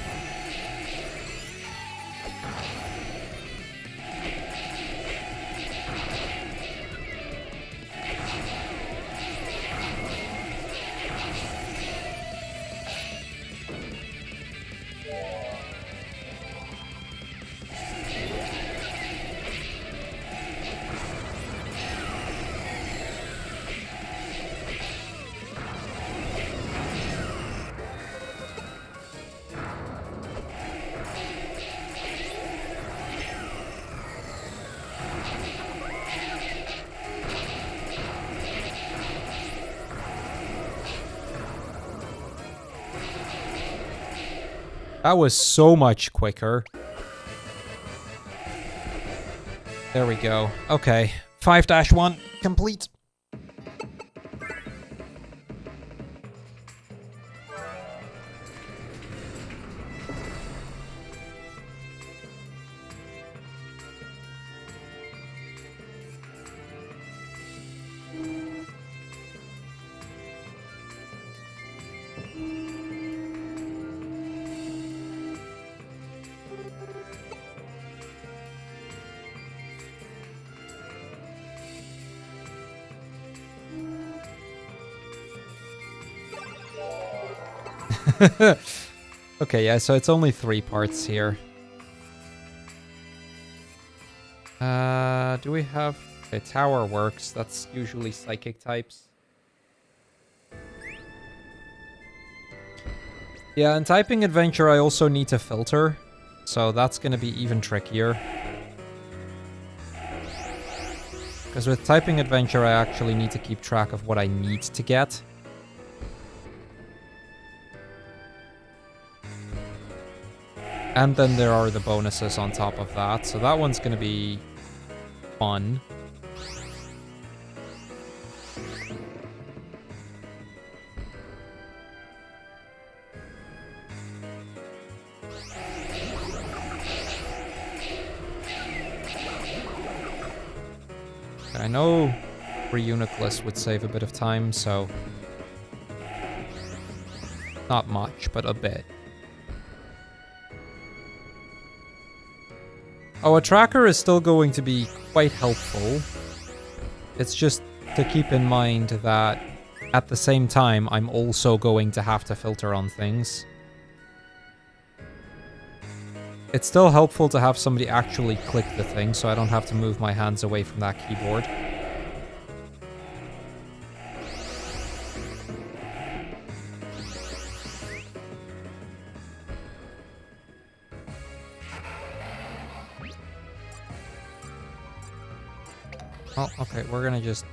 That was so much quicker. There we go. Okay. 5-1 complete. Okay, yeah, so it's only 3 parts here. Do we have... Okay, Tower works. That's usually psychic types. Yeah, in typing adventure, I also need to filter. So that's going to be even trickier. Because with typing adventure, I actually need to keep track of what I need to get. And then there are the bonuses on top of that. So that one's going to be fun. I know Reuniclus would save a bit of time, so... Not much, but a bit. Oh, a tracker is still going to be quite helpful. It's just to keep in mind that at the same time, I'm also going to have to filter on things. It's still helpful to have somebody actually click the thing, so I don't have to move my hands away from that keyboard. Oh, okay, we're gonna just...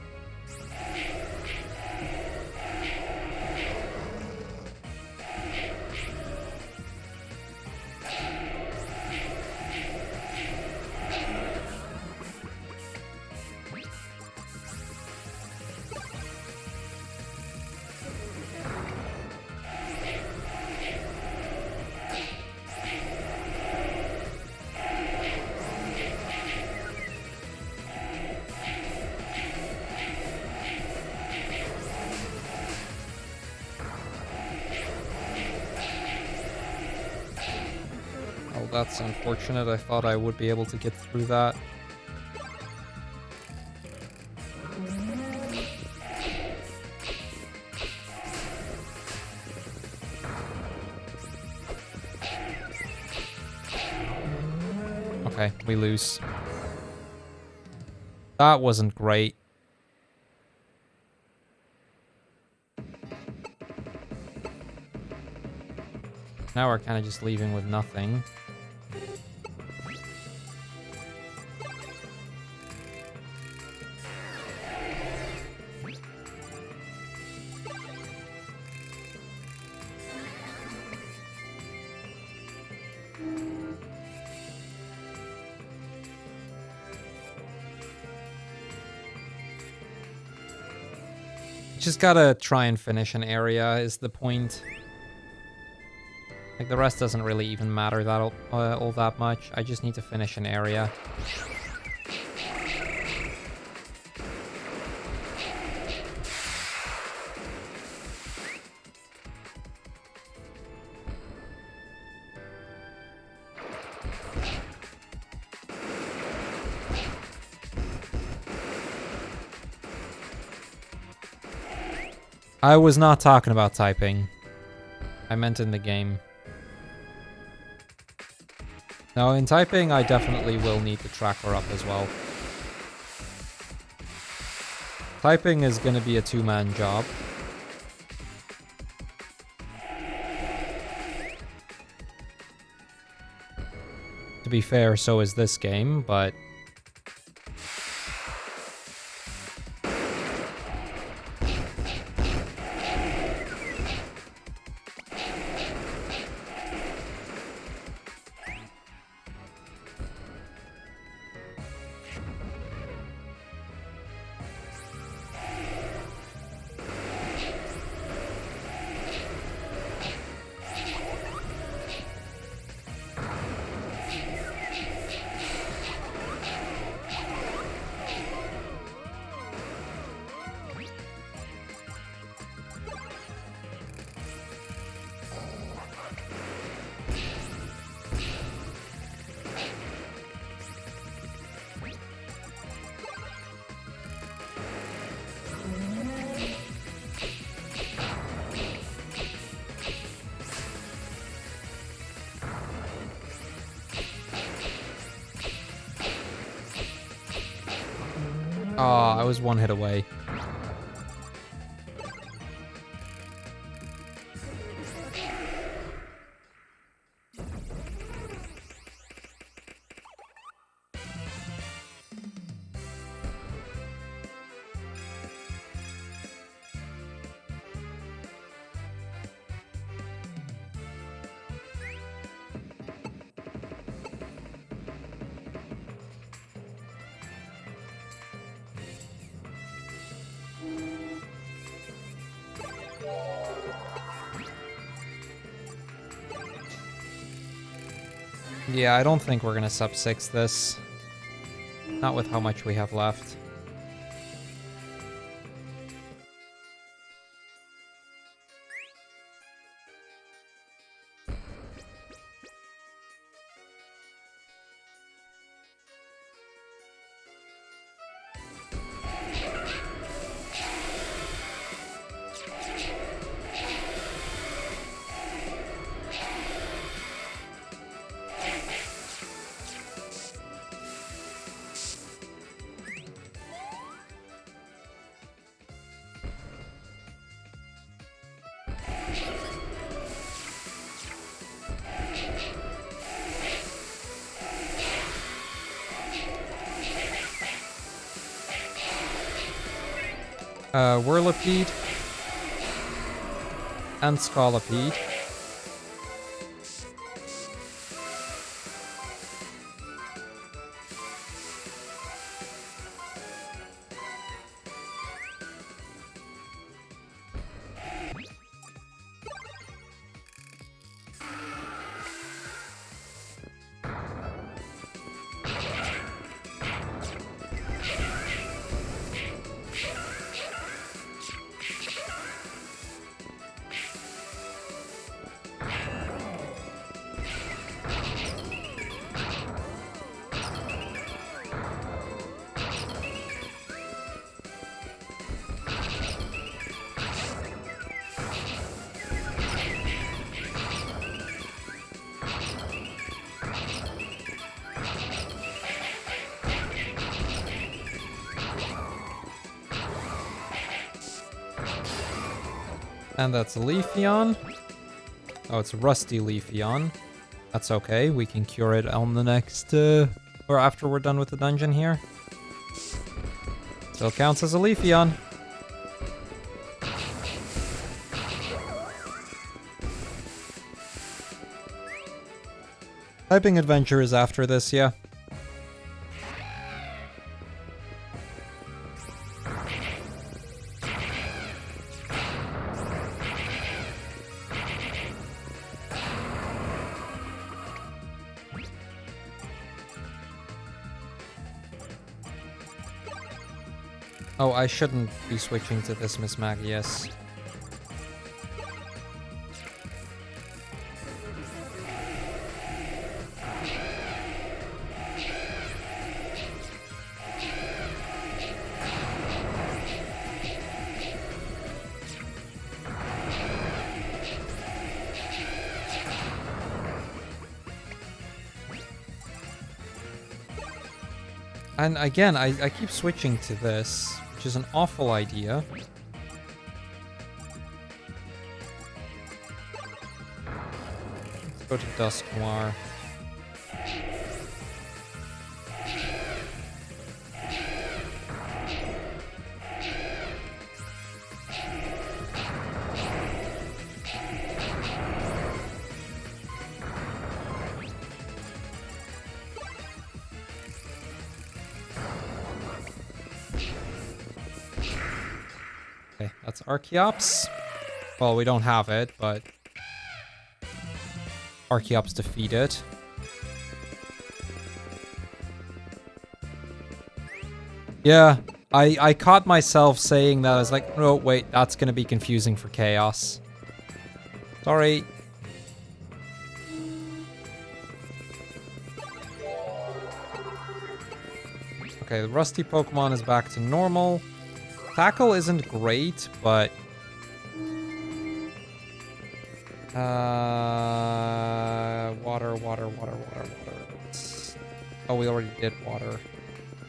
That's unfortunate. I thought I would be able to get through that. Okay, we lose. That wasn't great. Now we're kind of just leaving with nothing. Just gotta try and finish an area is the point. Like, the rest doesn't really even matter that all that much. I just need to finish an area. I was not talking about typing. I meant in the game. Now, in typing, I definitely will need the tracker up as well. Typing is going to be a two-man job. To be fair, so is this game, but... Oh, I was one hit away. Yeah, I don't think we're gonna sub 6 this. Not with how much we have left. Whirlipede and Scolipede. And that's Leafeon. Oh, it's Rusty Leafeon. That's okay. We can cure it on the next, or after we're done with the dungeon here. Still counts as a Leafeon. Typing Adventure is after this, yeah. Oh, I shouldn't be switching to this, Miss Maggie, yes. And again, I keep switching to this, which is an awful idea. Let's go to Dusk Noir. Okay, that's Archeops. Well, we don't have it, but Archeops defeated. Yeah, I caught myself saying that. I was like, no, wait, that's gonna be confusing for Chaos. Sorry. Okay, the rusty Pokemon is back to normal. Tackle isn't great, but... water. Oh, we already did water.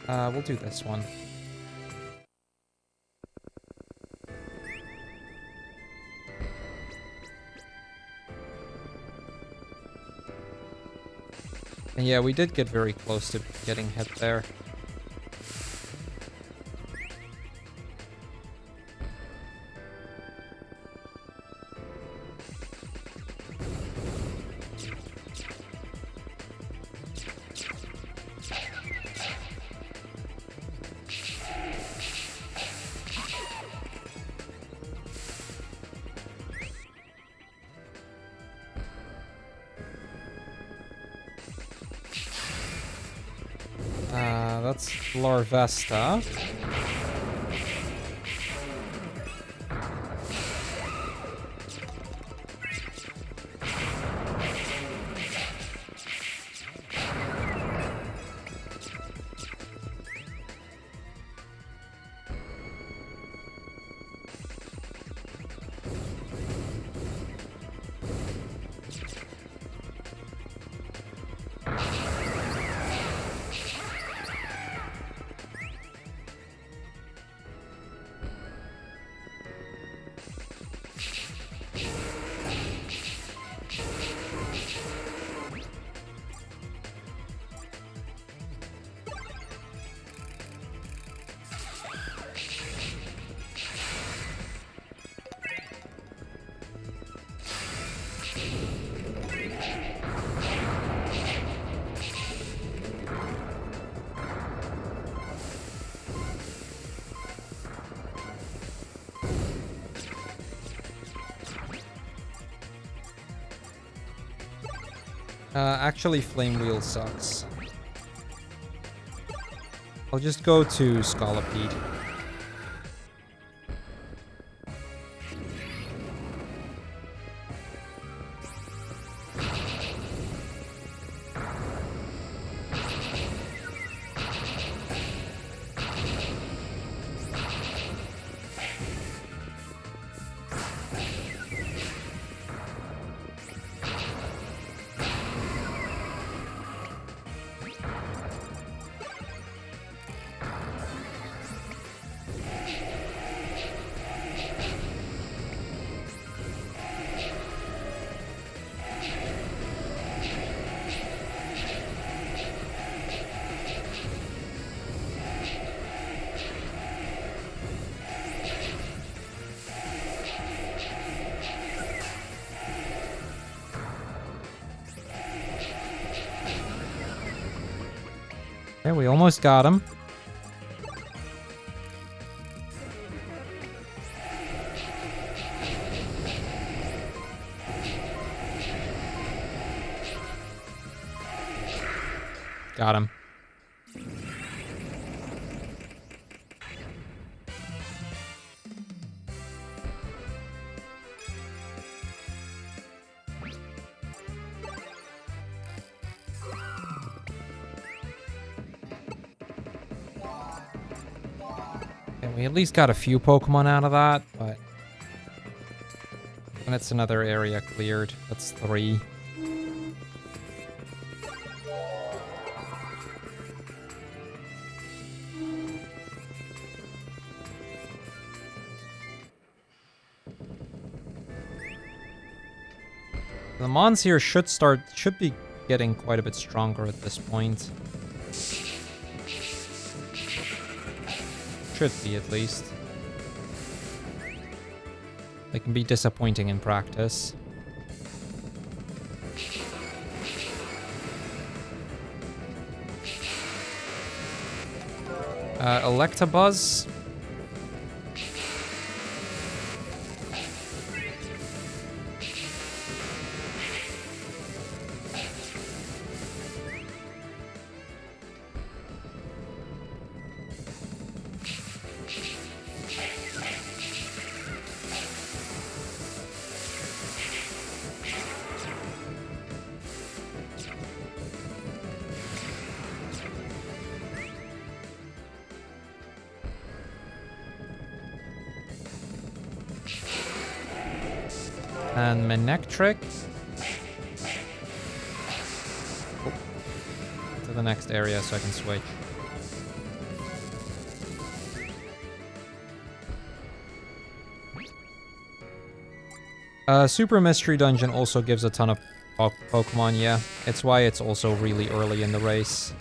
We'll do this one. And yeah, we did get very close to getting hit there. that's Larvesta. Actually, Flame Wheel sucks. I'll just go to Scolipede. Okay, we almost got him. Got him. We at least got a few Pokemon out of that, but... And it's another area cleared. That's 3. The Mons here should be getting quite a bit stronger at this point. Should be, at least. They can be disappointing in practice. Electabuzz. And Manectric. Oh. To the next area so I can switch. Super Mystery Dungeon also gives a ton of Pokemon, yeah. It's why it's also really early in the race.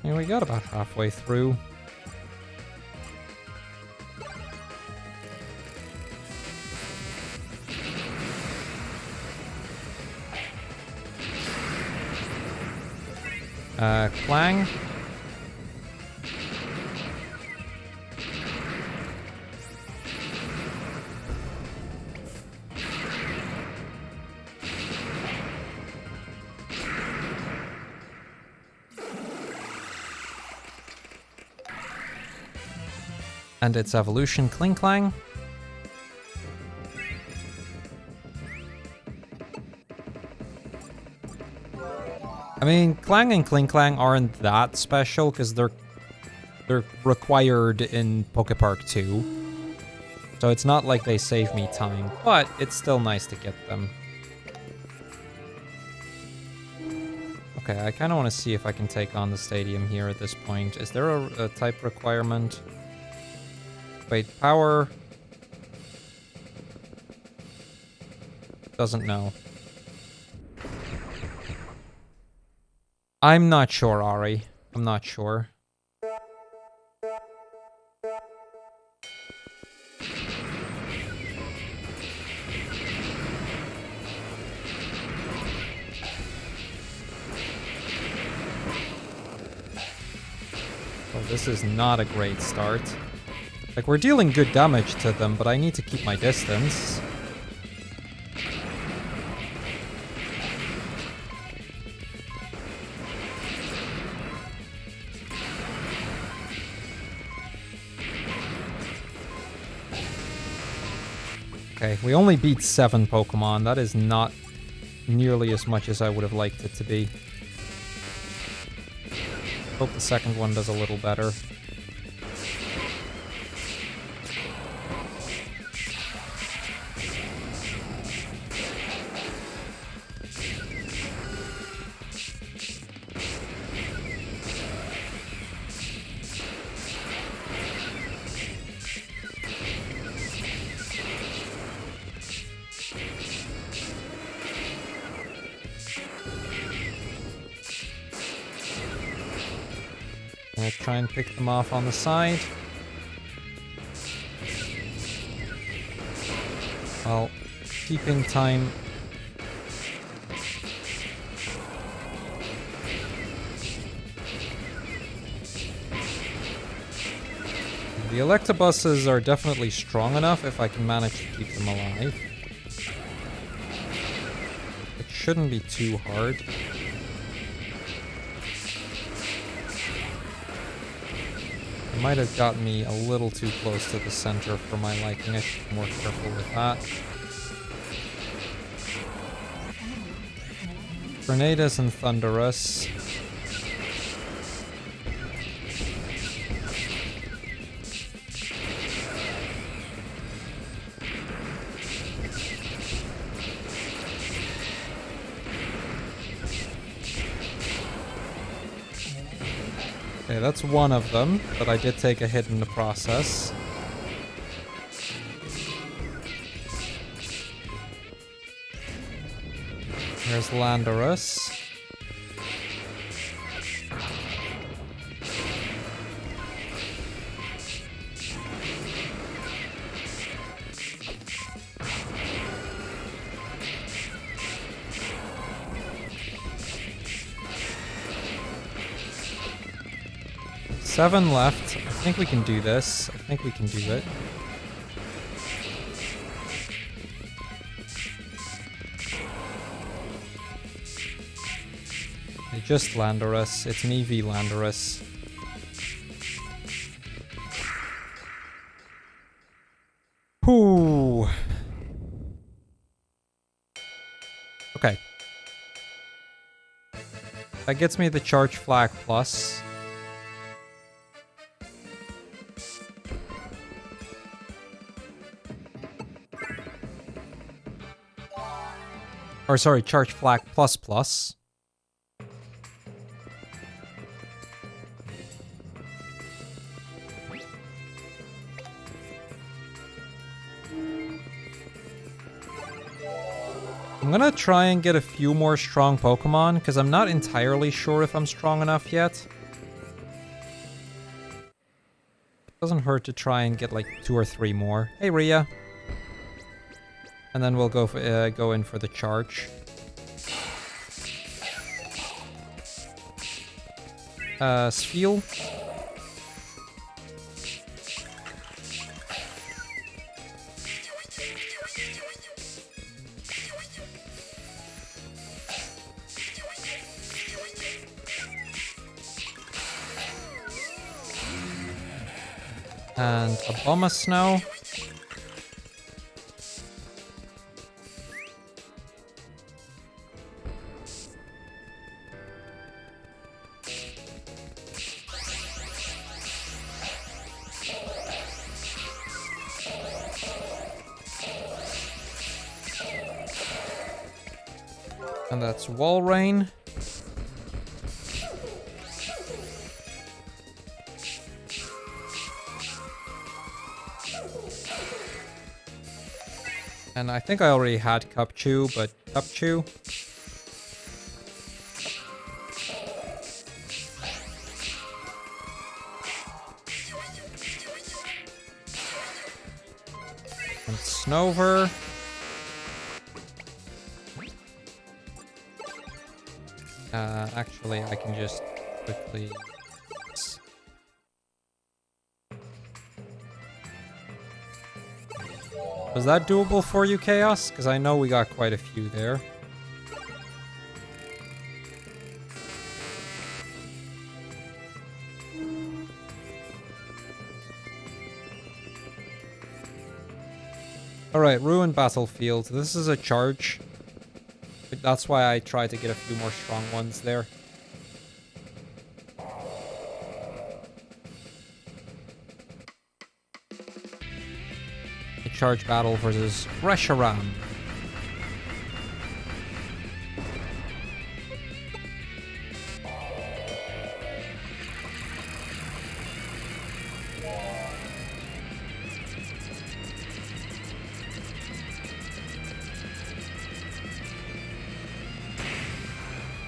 Yeah, we got about halfway through. Clang. And its evolution, Kling Clang. I mean, Clang and Kling Clang aren't that special because they're required in Pokepark 2. So it's not like they save me time, but it's still nice to get them. Okay, I kind of want to see if I can take on the stadium here at this point. Is there a type requirement? Wait, power... Doesn't know. I'm not sure, Ari. I'm not sure. Oh, this is not a great start. Like, we're dealing good damage to them, but I need to keep my distance. Okay, we only beat 7 Pokemon. That is not nearly as much as I would have liked it to be. Hope the second one does a little better. I'll try and pick them off on the side. While keeping time. The Electabuses are definitely strong enough if I can manage to keep them alive. It shouldn't be too hard. Might have gotten me a little too close to the center for my liking. I should be more careful with that. Tornadus and Thunderous. Okay, that's one of them, but I did take a hit in the process. Here's Landorus. Seven left. I think we can do this. I think we can do it. They just Landorus. It's an EV Landorus. Whew. Okay. That gets me the Charge Flag Plus. Or sorry, Charge Flag Plus Plus. I'm gonna try and get a few more strong Pokemon, because I'm not entirely sure if I'm strong enough yet. Doesn't hurt to try and get like 2 or 3 more. Hey, Rhea. And then we'll go in for the charge. Spiel. And a bomb of snow. And that's wall rain. And I think I already had Cup Chew, but Cup Chew. And Snover. Actually, I can just quickly... Was that doable for you, Chaos? Because I know we got quite a few there. Alright, Ruined Battlefield. This is a charge. That's why I tried to get a few more strong ones there. A charge battle versus Reshiram.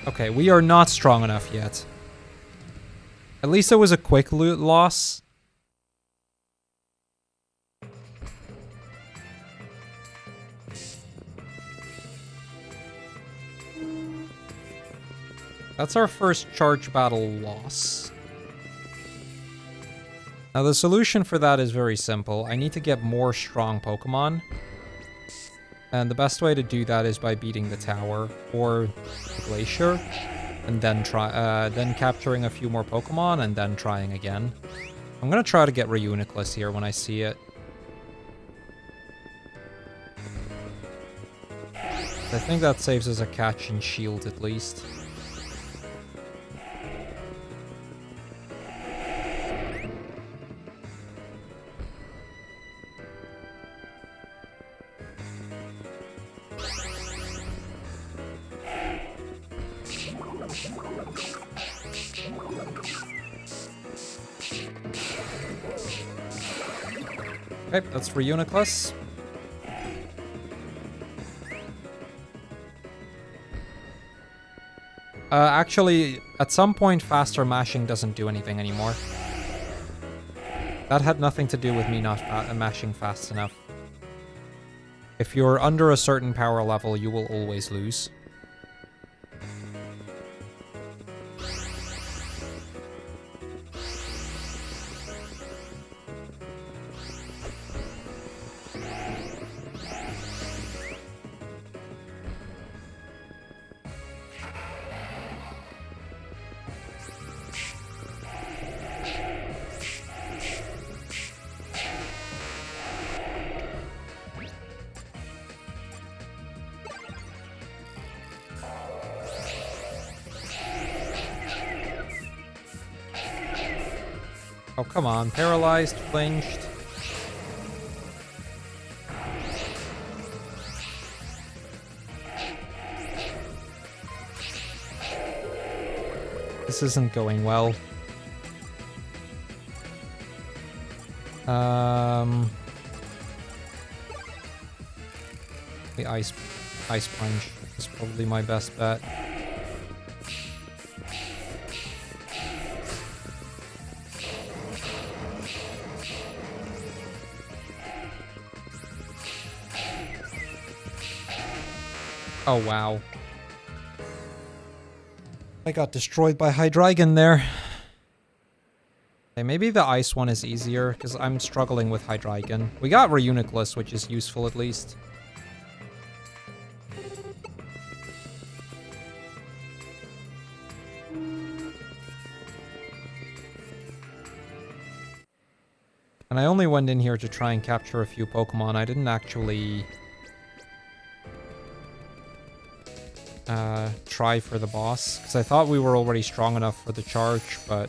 Okay, we are not strong enough yet. At least it was a quick loot loss. That's our first charge battle loss. Now the solution for that is very simple. I need to get more strong Pokemon. And the best way to do that is by beating the tower or the glacier, and then then capturing a few more Pokemon and then trying again. I'm gonna try to get Reuniclus here when I see it. I think that saves us a catch and shield at least. Okay, that's for Reuniclus. Actually, at some point, faster mashing doesn't do anything anymore. That had nothing to do with me not mashing fast enough. If you're under a certain power level, you will always lose. Oh, come on. Paralyzed, flinched. This isn't going well. The ice punch is probably my best bet. Oh, wow. I got destroyed by Hydreigon there. Okay, maybe the ice one is easier, because I'm struggling with Hydreigon. We got Reuniclus, which is useful at least. And I only went in here to try and capture a few Pokemon. I didn't actually try for the boss, because I thought we were already strong enough for the charge, but...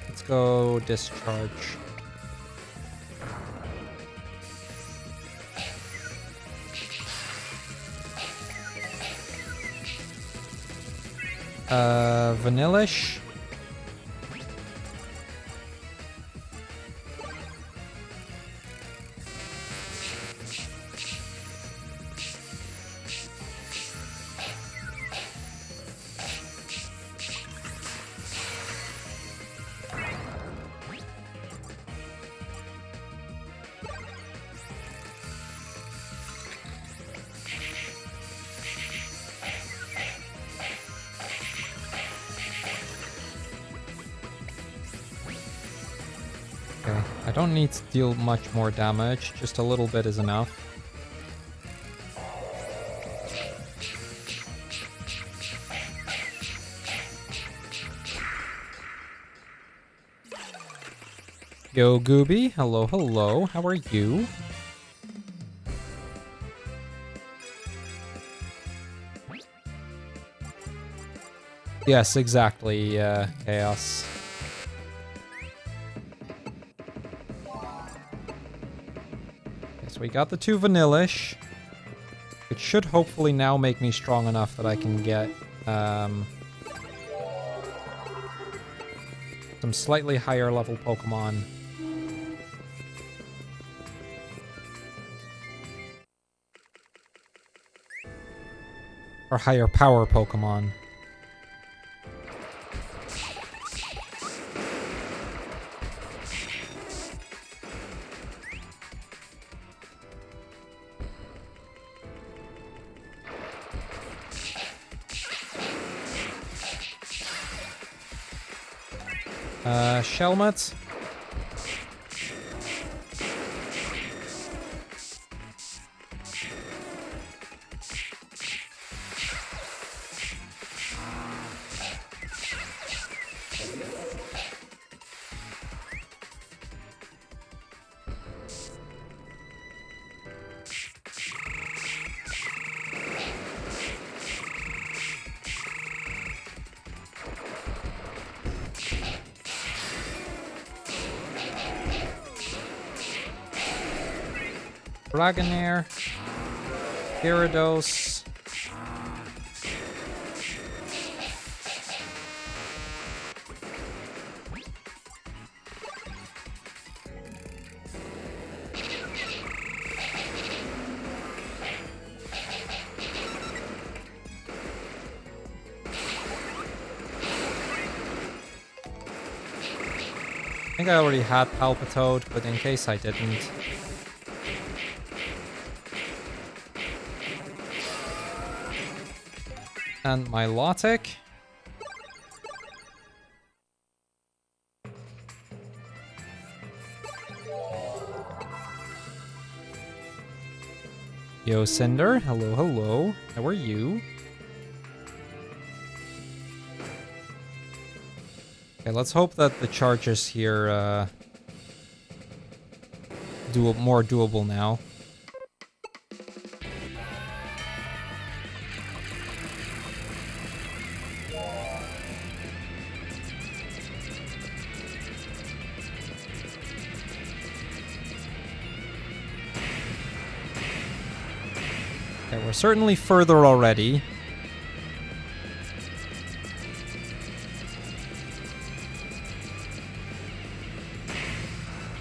Let's go discharge. Vanillish. Okay, I don't need to deal much more damage, just a little bit is enough. Yo, Gooby. Hello, hello. How are you? Yes, exactly, Chaos. We got the 2 Vanillish, which should hopefully now make me strong enough that I can get some slightly higher level Pokemon. Or higher power Pokemon. Shelmet. Dragonair, Gyarados, I think I already had Palpitoad, but in case I didn't. And my Lotic. Yo, Cinder. Hello, hello. How are you? Okay, let's hope that the charges here more doable now. Okay, we're certainly further already.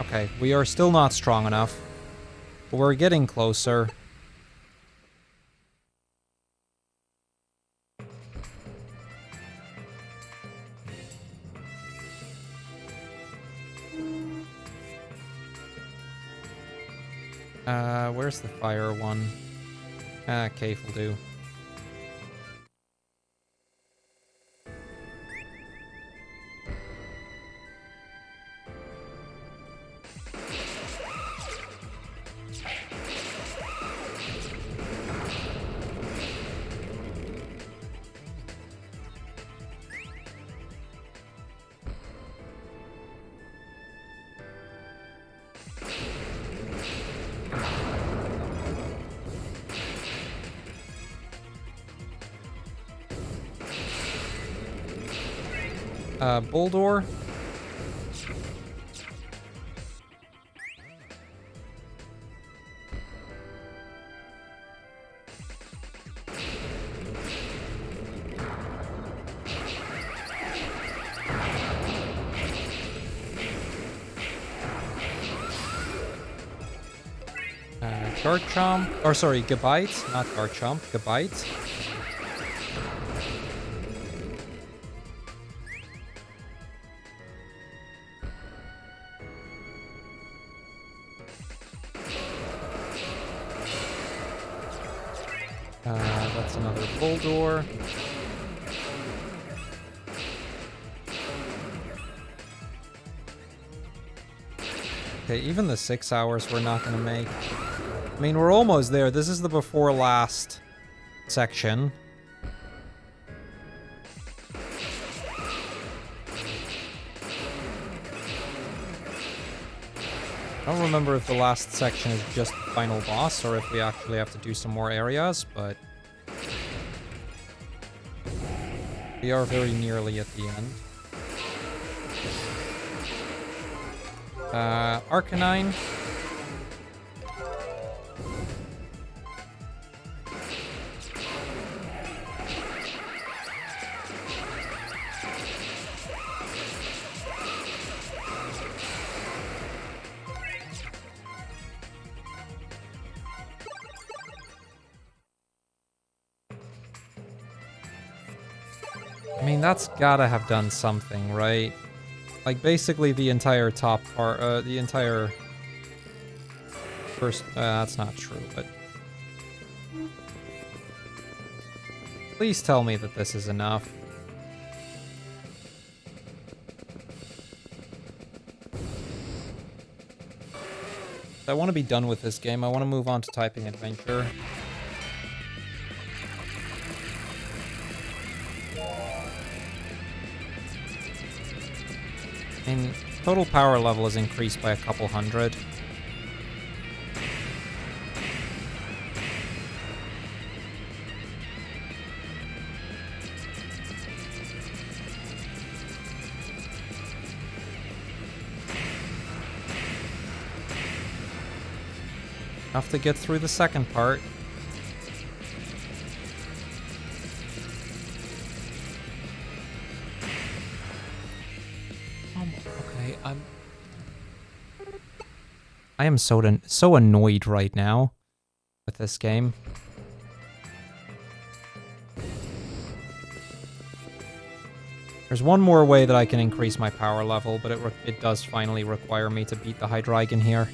Okay, we are still not strong enough, but we're getting closer. Where's the fire one? Cave will do. Boldor. Garchomp, or sorry, Gabite, not Garchomp, Gabite. That's another Boldor. Okay, even the 6 hours we're not gonna make. I mean, we're almost there. This is the before last section. I don't remember if the last section is just the final boss or if we actually have to do some more areas, but we are very nearly at the end. Arcanine. I mean, that's gotta have done something, right? Like, basically the entire top part, the entire first, that's not true, but please tell me that this is enough. I want to be done with this game. I want to move on to typing adventure. I mean, total power level is increased by a couple hundred. Enough to get through the second part. Okay, I am so annoyed right now with this game. There's one more way that I can increase my power level, but it does finally require me to beat the Hydreigon here.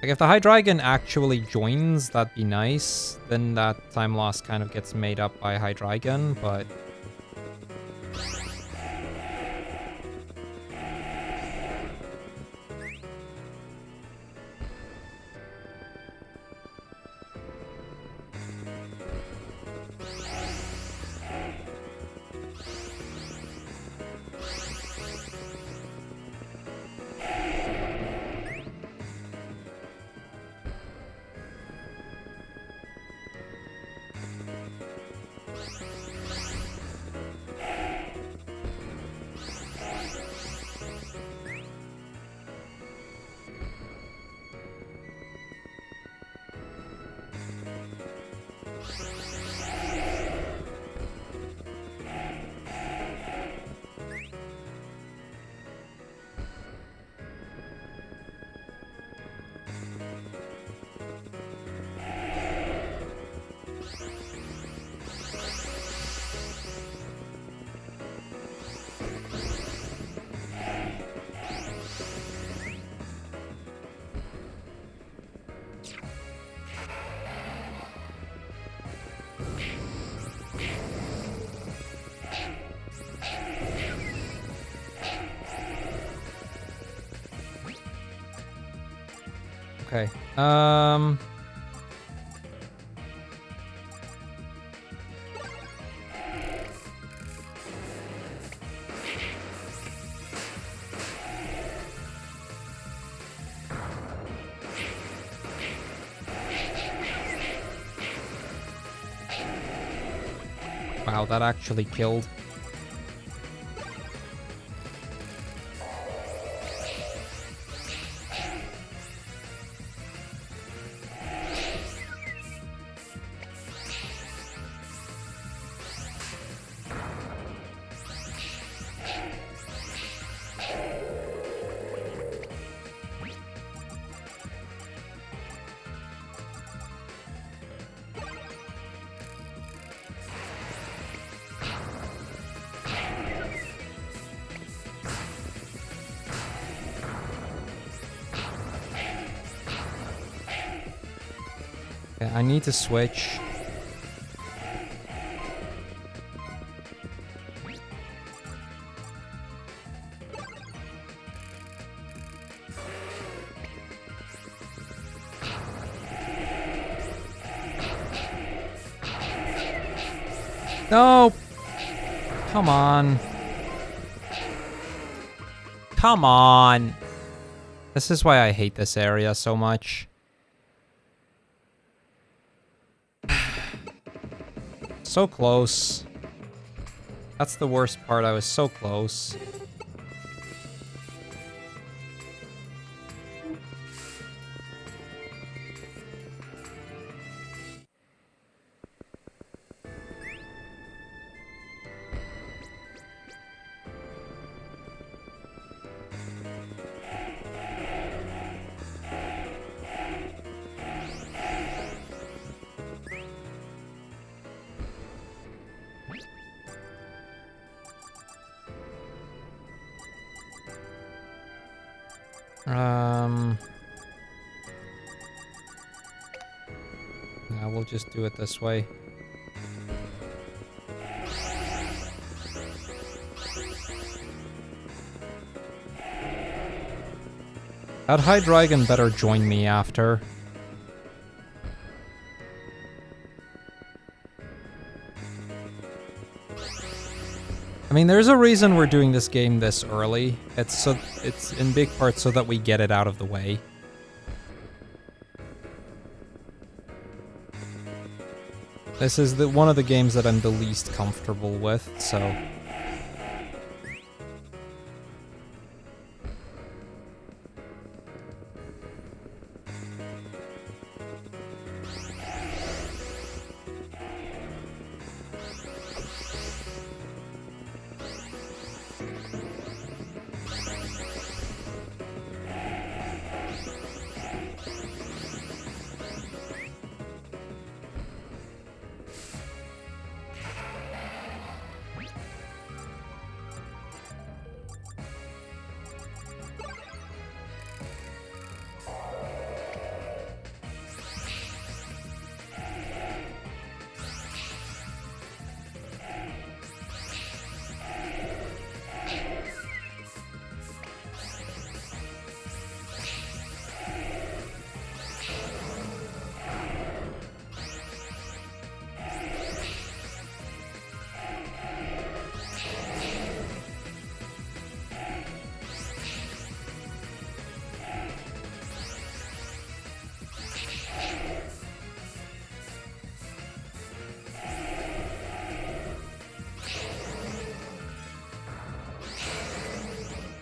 Like, if the Hydreigon actually joins, that'd be nice. Then that time loss kind of gets made up by Hydreigon, but... Okay. Wow, that actually killed. Okay, I need to switch. No! Come on. Come on. This is why I hate this area so much. So close. That's the worst part. I was so close. Yeah, we'll just do it this way. That Hydreigon better join me after. I mean, there's a reason we're doing this game this early. It's in big part so that we get it out of the way. This is one of the games that I'm the least comfortable with, so...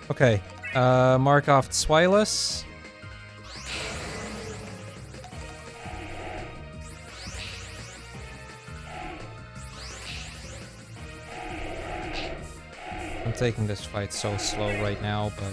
Okay, mark off Swilus. I'm taking this fight so slow right now, but...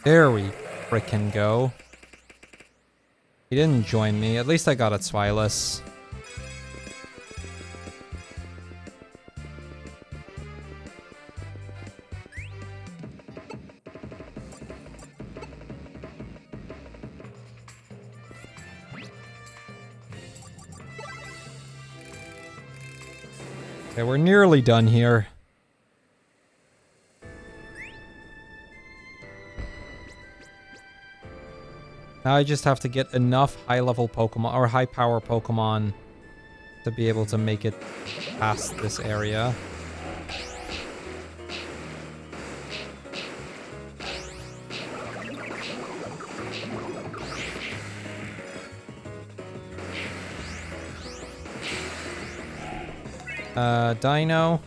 There we frickin' go. He didn't join me. At least I got it Swilus. Okay, we're nearly done here. Now I just have to get enough high-level Pokemon, or high-power Pokemon, to be able to make it past this area. Dino.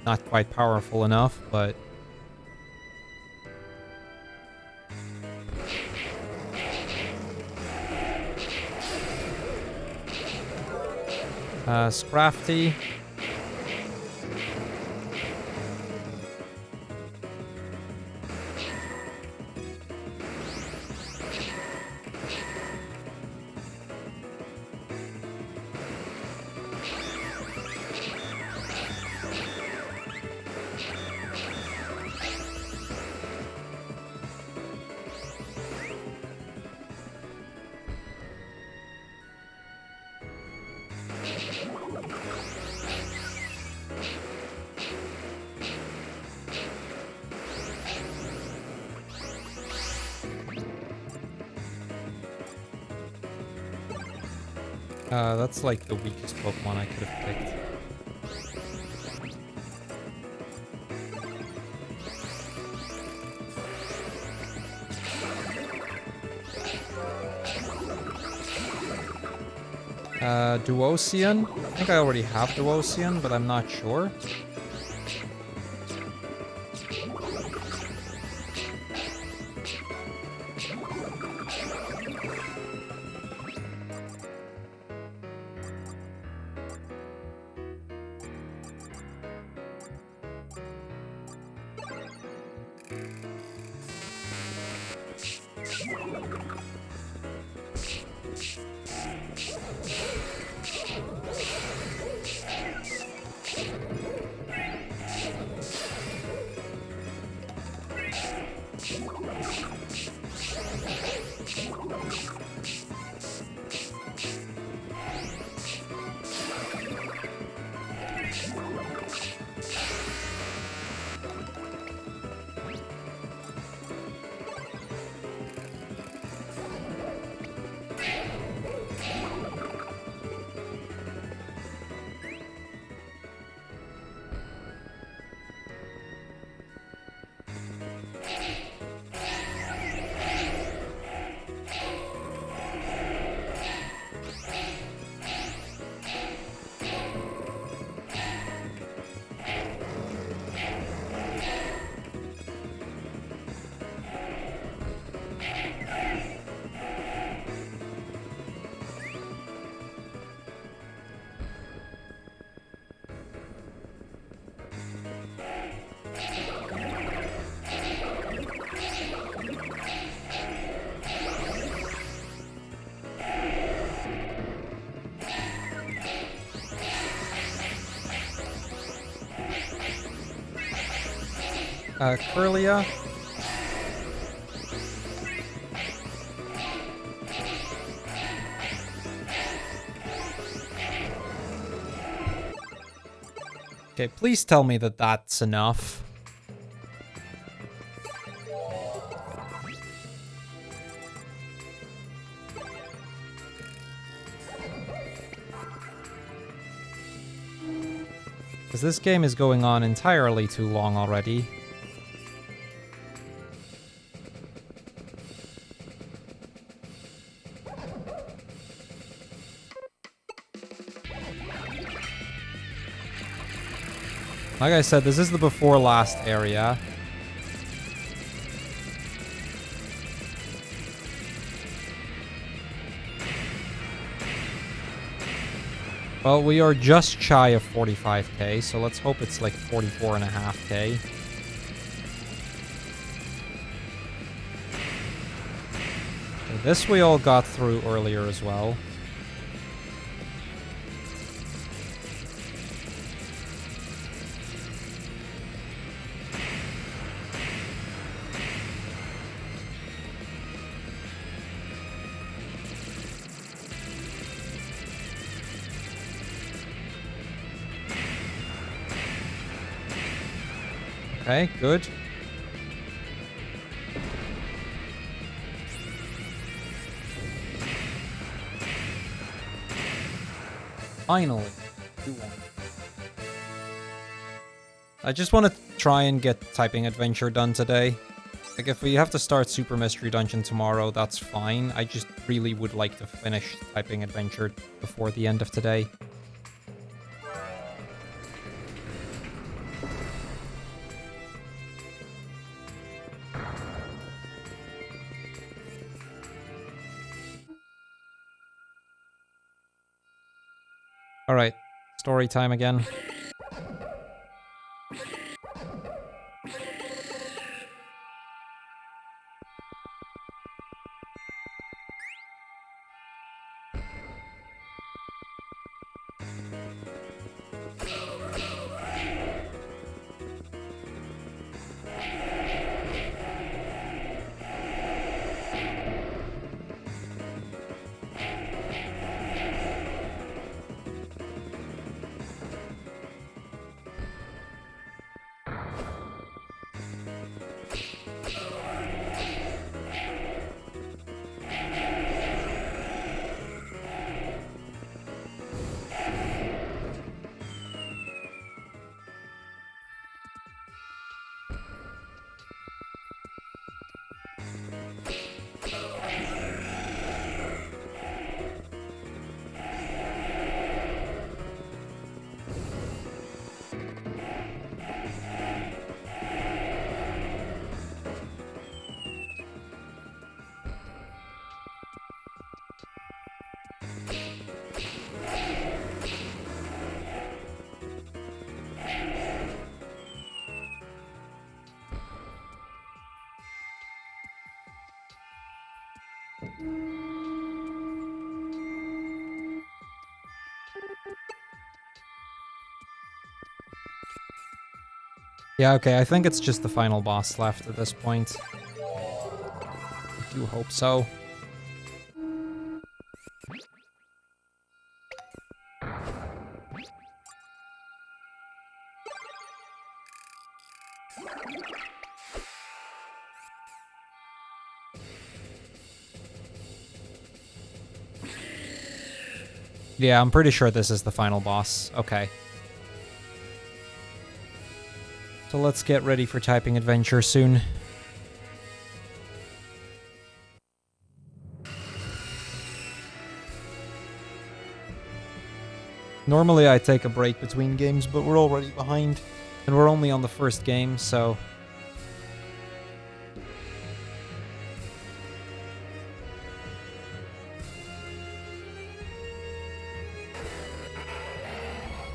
Not quite powerful enough, but... Scrafty. That's like the weakest Pokemon I could have picked. Duocean? I think I already have Duocean, but I'm not sure. Curlia. Okay, please tell me that that's enough. Because this game is going on entirely too long already. Like I said, this is the before last area. Well, we are just shy of 45k, so let's hope it's like 44.5k. This we all got through earlier as well. Okay, good. Finally. 2-1. I just want to try and get Typing Adventure done today. Like, if we have to start Super Mystery Dungeon tomorrow, that's fine. I just really would like to finish Typing Adventure before the end of today. Alright, story time again. Yeah, okay, I think it's just the final boss left at this point. I do hope so. Yeah, I'm pretty sure this is the final boss. Okay. So let's get ready for Typing Adventure soon. Normally I take a break between games, but we're already behind. And we're only on the first game, so...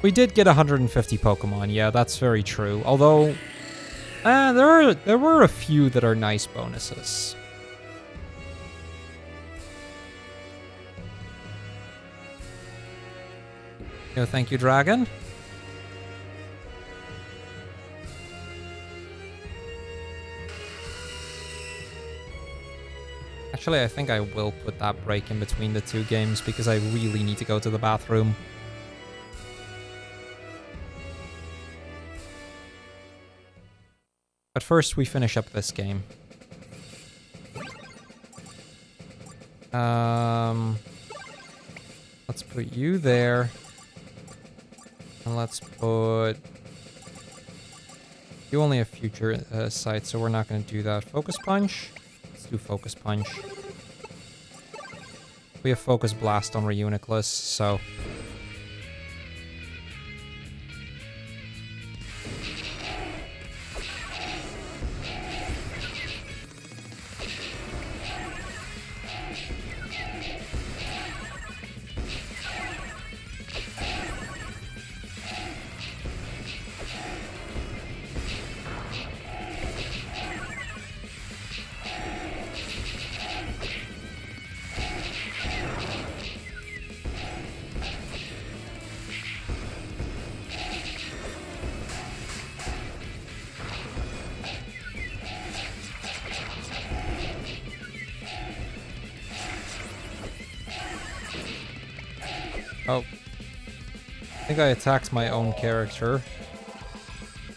We did get 150 Pokemon, yeah, that's very true. Although, there were a few that are nice bonuses. No, thank you, Dragon. Actually, I think I will put that break in between the two games because I really need to go to the bathroom. But first, we finish up this game. Let's put you there. And let's put... You only have future sight, so we're not going to do that. Focus Punch? Let's do Focus Punch. We have Focus Blast on Reuniclus, so... Oh. I think I attacked my own character.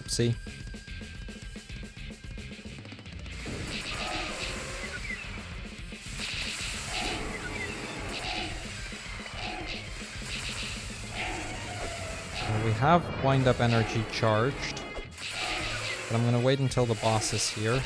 Oopsie. We have wind-up energy charged. But I'm gonna wait until the boss is here.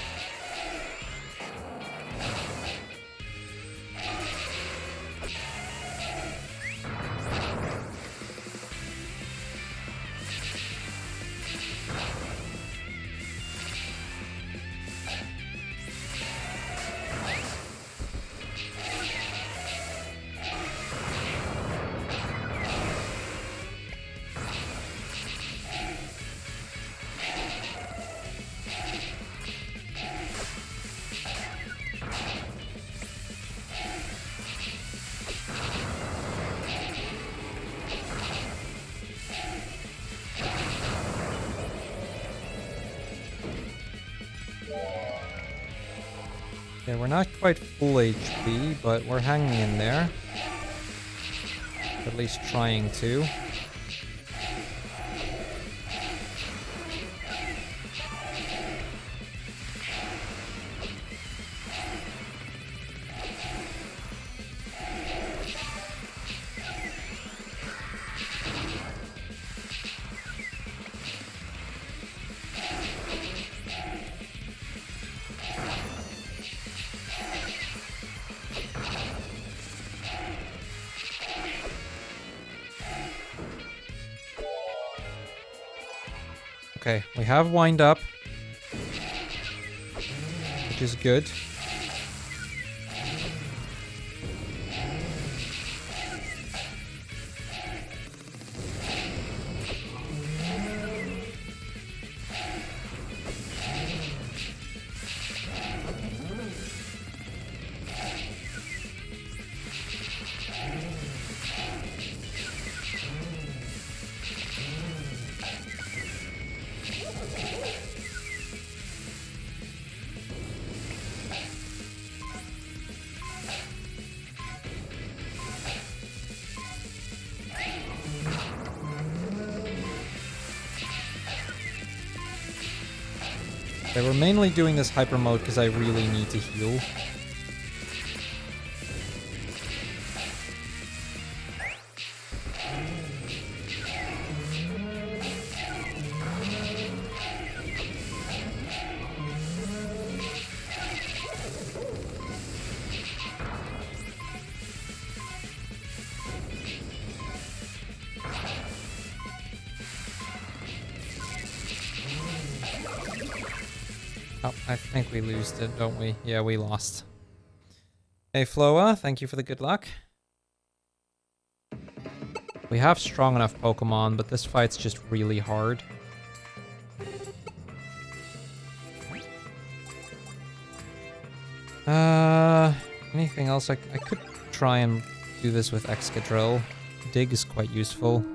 Okay, we're not quite full HP, but we're hanging in there. At least trying to. Okay, we have wind up, which is good. Okay, we're mainly doing this hyper mode because I really need to heal. Oh, I think we lost it, don't we? Yeah, we lost. Hey, Floa, thank you for the good luck. We have strong enough Pokemon, but this fight's just really hard. Anything else? I could try and do this with Excadrill. Dig is quite useful.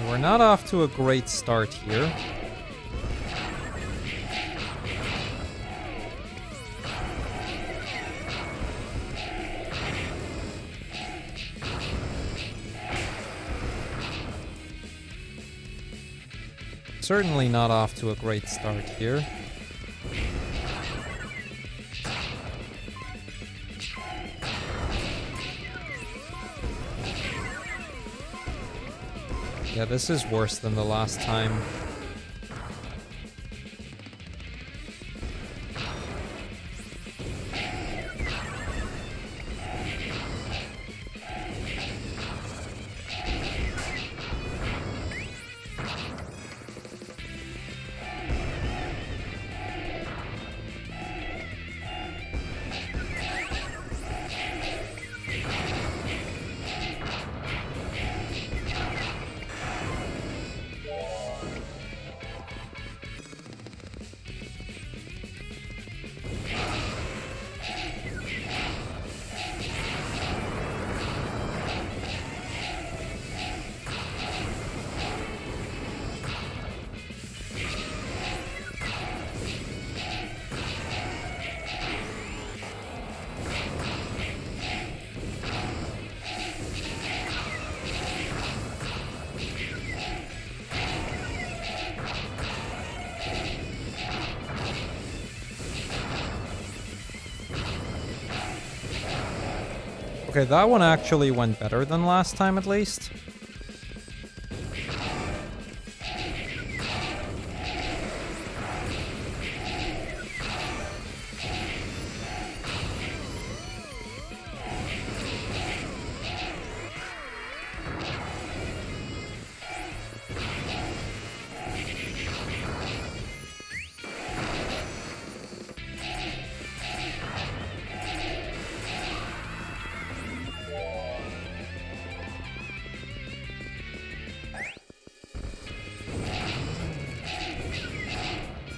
We're not off to a great start here. Certainly not off to a great start here. Yeah, this is worse than the last time. Okay, that one actually went better than last time, at least.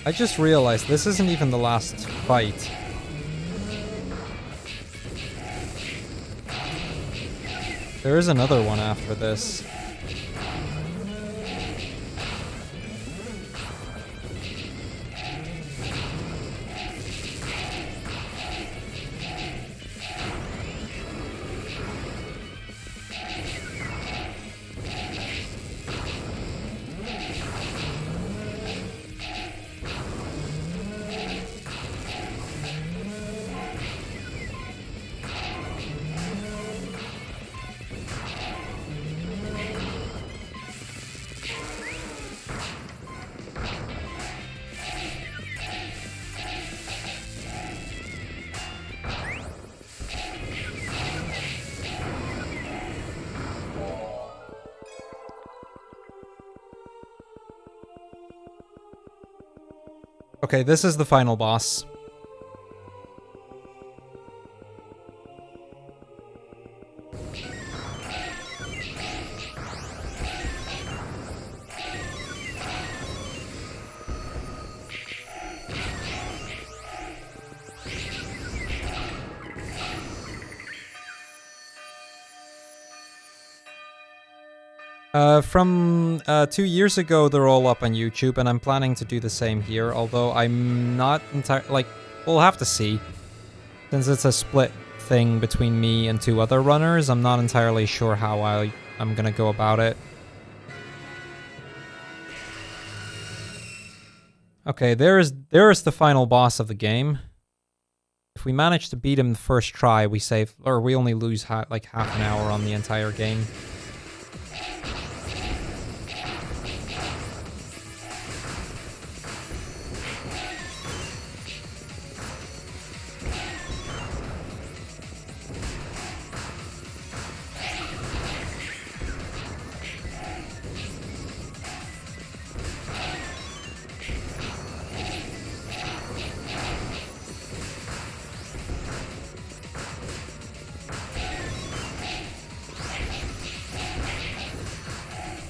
I just realized this isn't even the last fight. There is another one after this. Okay, this is the final boss. From 2 years ago, they're all up on YouTube, and I'm planning to do the same here, although I'm not entirely... Like, we'll have to see. Since it's a split thing between me and 2 other runners, I'm not entirely sure how I'm gonna go about it. Okay, there's the final boss of the game. If we manage to beat him the first try, we save... Or we only lose like half an hour on the entire game.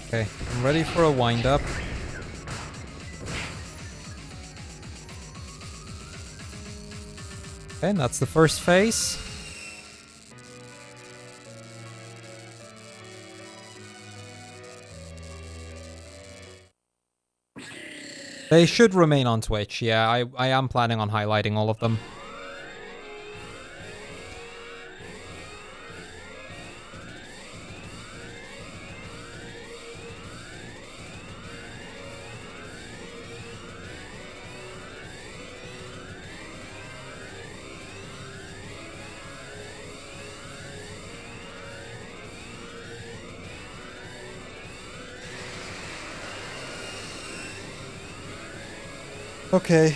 Okay, I'm ready for a wind-up. Okay, and that's the first phase. They should remain on Twitch, yeah, I am planning on highlighting all of them. Okay.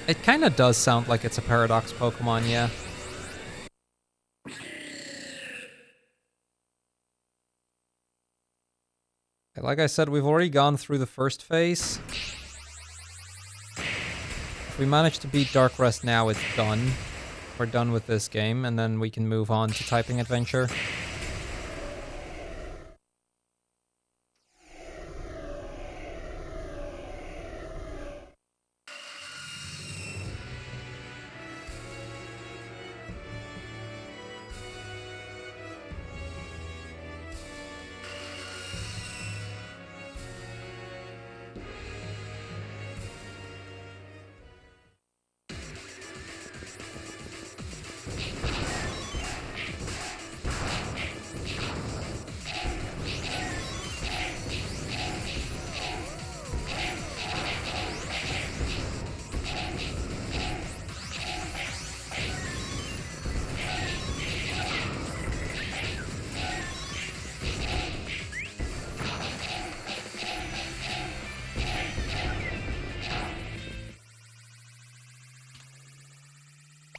It kind of does sound like it's a Paradox Pokemon, yeah. Like I said, we've already gone through the first phase. If we manage to beat Dark Rest now, it's done. We're done with this game, and then we can move on to Typing Adventure.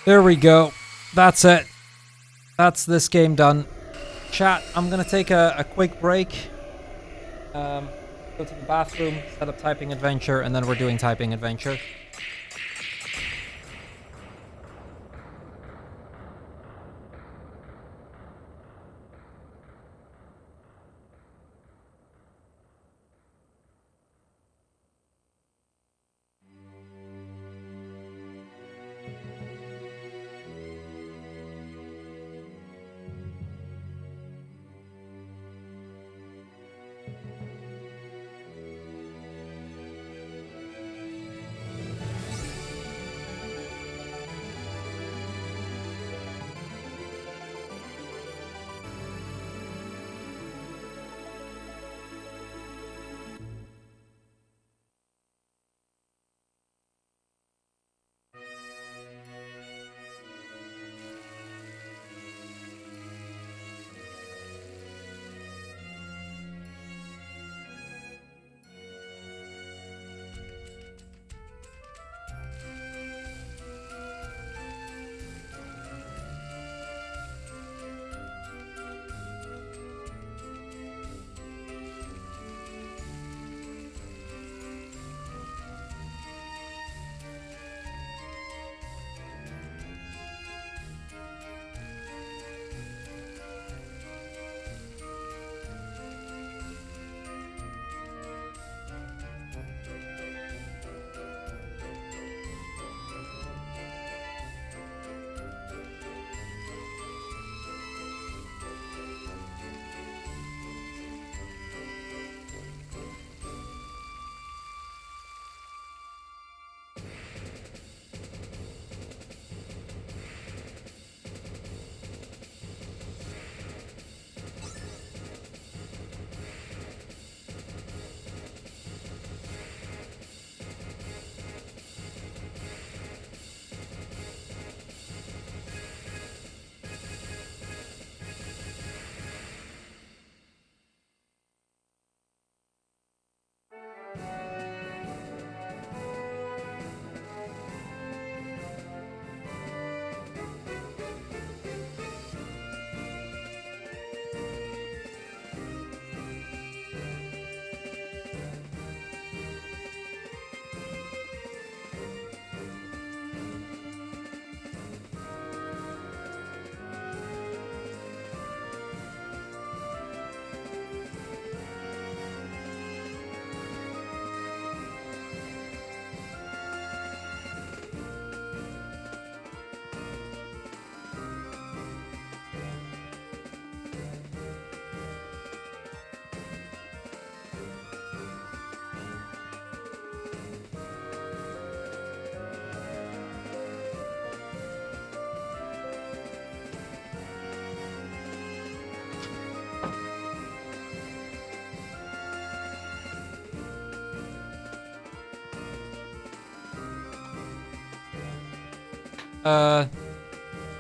There we go. That's it. That's this game done. Chat, I'm gonna take a quick break. Go to the bathroom, set up typing adventure, and then we're doing typing adventure.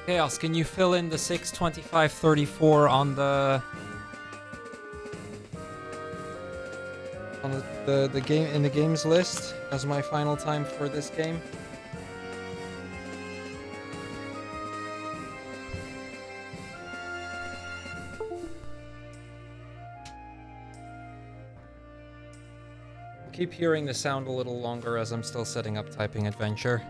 Chaos, can you fill in the 6:25:34 on the game in the games list as my final time for this game? Keep hearing the sound a little longer as I'm still setting up typing adventure.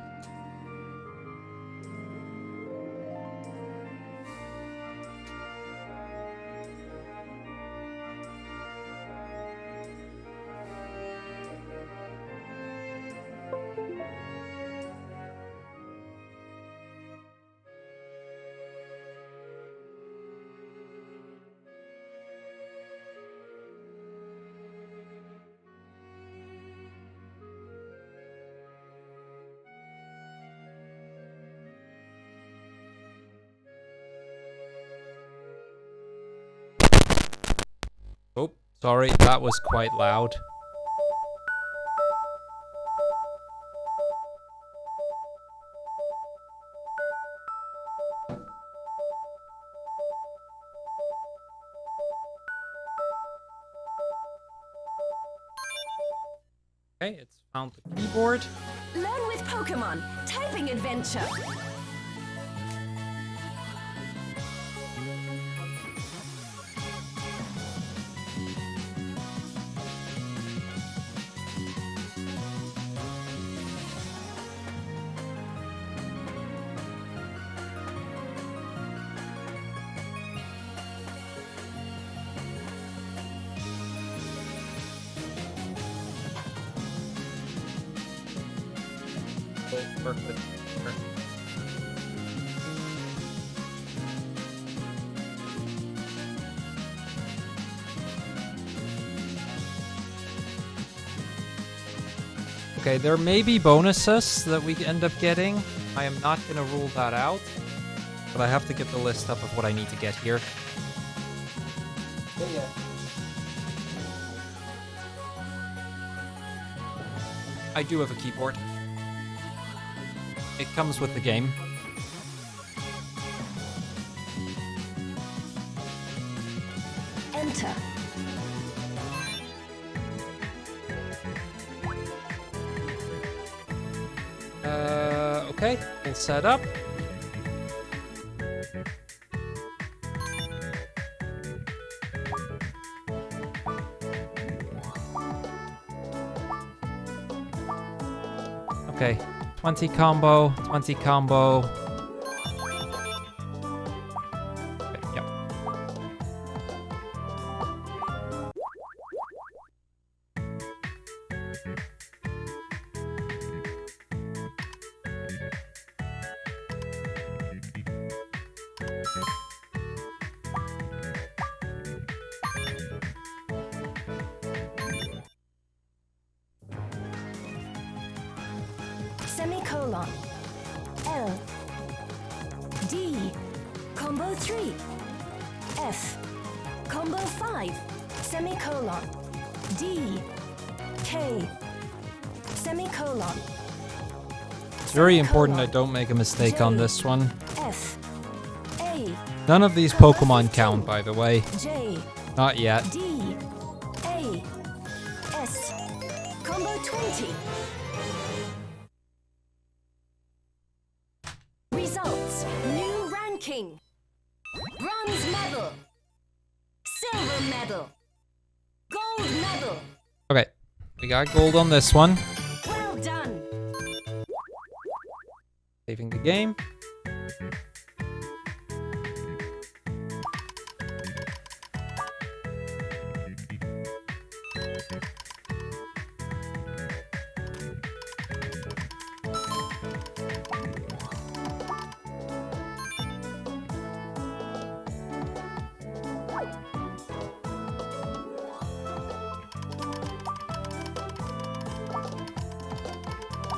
Oh, sorry, that was quite loud. Okay, it's found the keyboard.
Learn with Pokemon. Typing adventure.
work with. Okay, there may be bonuses that we end up getting. I am not going to rule that out. But I have to get the list up of what I need to get here. Yeah. I do have a keyboard. It comes with the game.
Enter.
Okay, we'll set up. Okay, 20 combo, 20 combo. Okay, yep.
Semicolon. L. D. Combo 3. F. Combo 5. Semicolon. D. K. Semicolon.
It's very important I don't make a mistake on this one.
F. A.
None of these Pokemon count, by the way.
J.
Not yet.
D. A. S. Combo 20. Results. New ranking. Bronze medal. Silver medal. Gold medal.
Okay, we got gold on this one.
Well done.
Saving the game.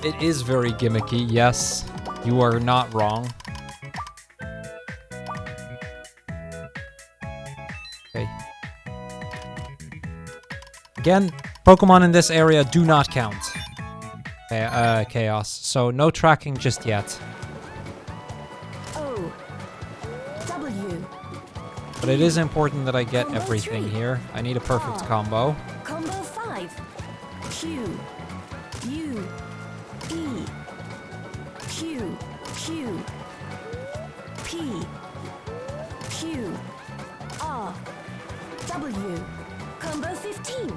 It is very gimmicky, yes. You are not wrong. Okay. Again, Pokemon in this area do not count. Okay, Chaos. So no tracking just yet.
O. W.
But it is important that I get everything here. I need a perfect combo.
Combo 5. Q. U. E. Q. Q. P. Q. R. W. Combo 15.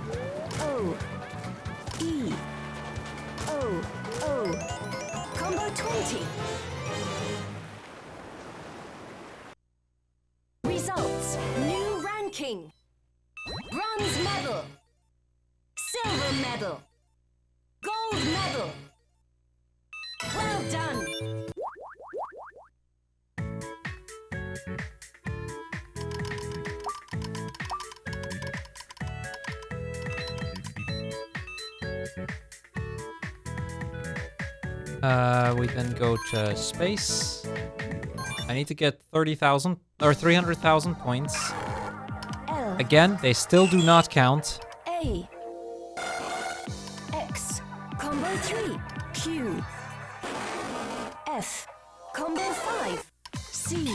O. E. O. O. Combo 20. Results. New ranking. Bronze medal. Silver medal. Gold medal. Well done.
We then go to space. I need to get 30,000 or 300,000 points.
L.
Again, they still do not count.
A. X. Combo 3. Q. F. Combo 5. C.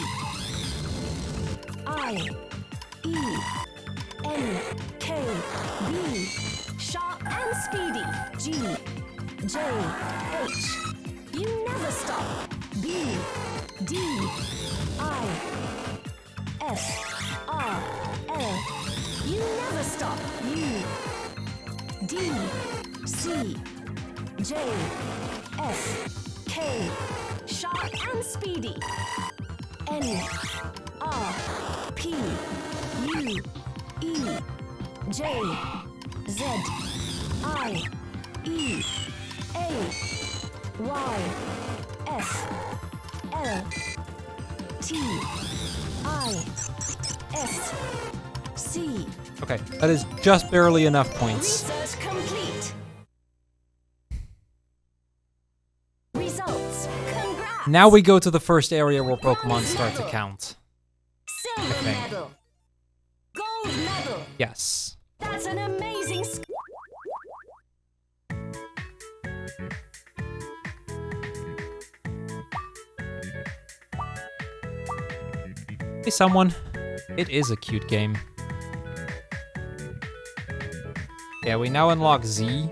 I. E. N. K. B. Sharp and speedy. G. J. H. You never stop. B. D. I. F. R. L. You never stop. U. D. C. J. F. K. Sharp and speedy. N. R. P. U. E. J. Z. I. E. A. Y, F, L, T, I, S, C.
Okay, that is just barely enough points.
Research complete. Results. Congrats.
Now we go to the first area where Pokemon start to count.
Silver
Okay.
medal. Gold medal.
Yes.
That's an amazing
Hey, someone. It is a cute game. Yeah, we now unlock Z,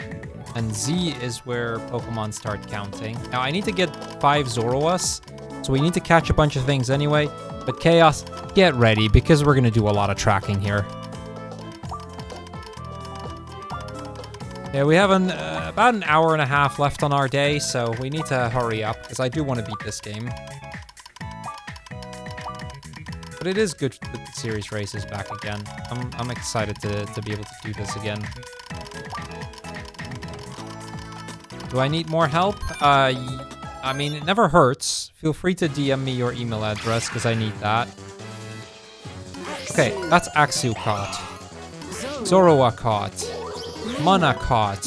and Z is where Pokemon start counting. Now, I need to get 5 Zoroas, so we need to catch a bunch of things anyway. But Chaos, get ready, because we're going to do a lot of tracking here. Yeah, we have about an hour and a half left on our day, so we need to hurry up, because I do want to beat this game. But it is good that the series race is back again. I'm excited to be able to do this again. Do I need more help? I mean, it never hurts. Feel free to DM me your email address, because I need that. Okay, that's Axew caught. Zoroa caught. Mana caught.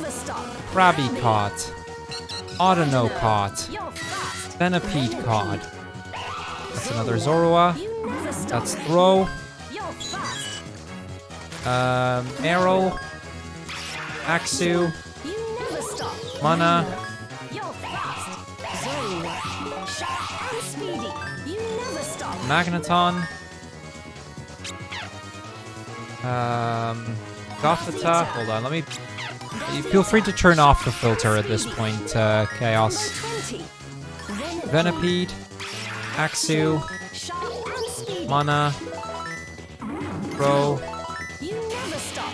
never stop.
Krabby caught. Audino caught.
You're fast.
Venipede caught. That's another Zoroa.
You never stop.
That's Throw.
You're fast.
Arrow. Axew.
You never stop.
Mana.
You're fast. Zoroa. Sharp and speedy. You never stop.
Magneton. Gothita. Hold on, let me... You feel free to turn off the filter at this point, Chaos.
20.
Venipede. Axew.
Sharp and speedy.
Mana. Throw.
You never stop.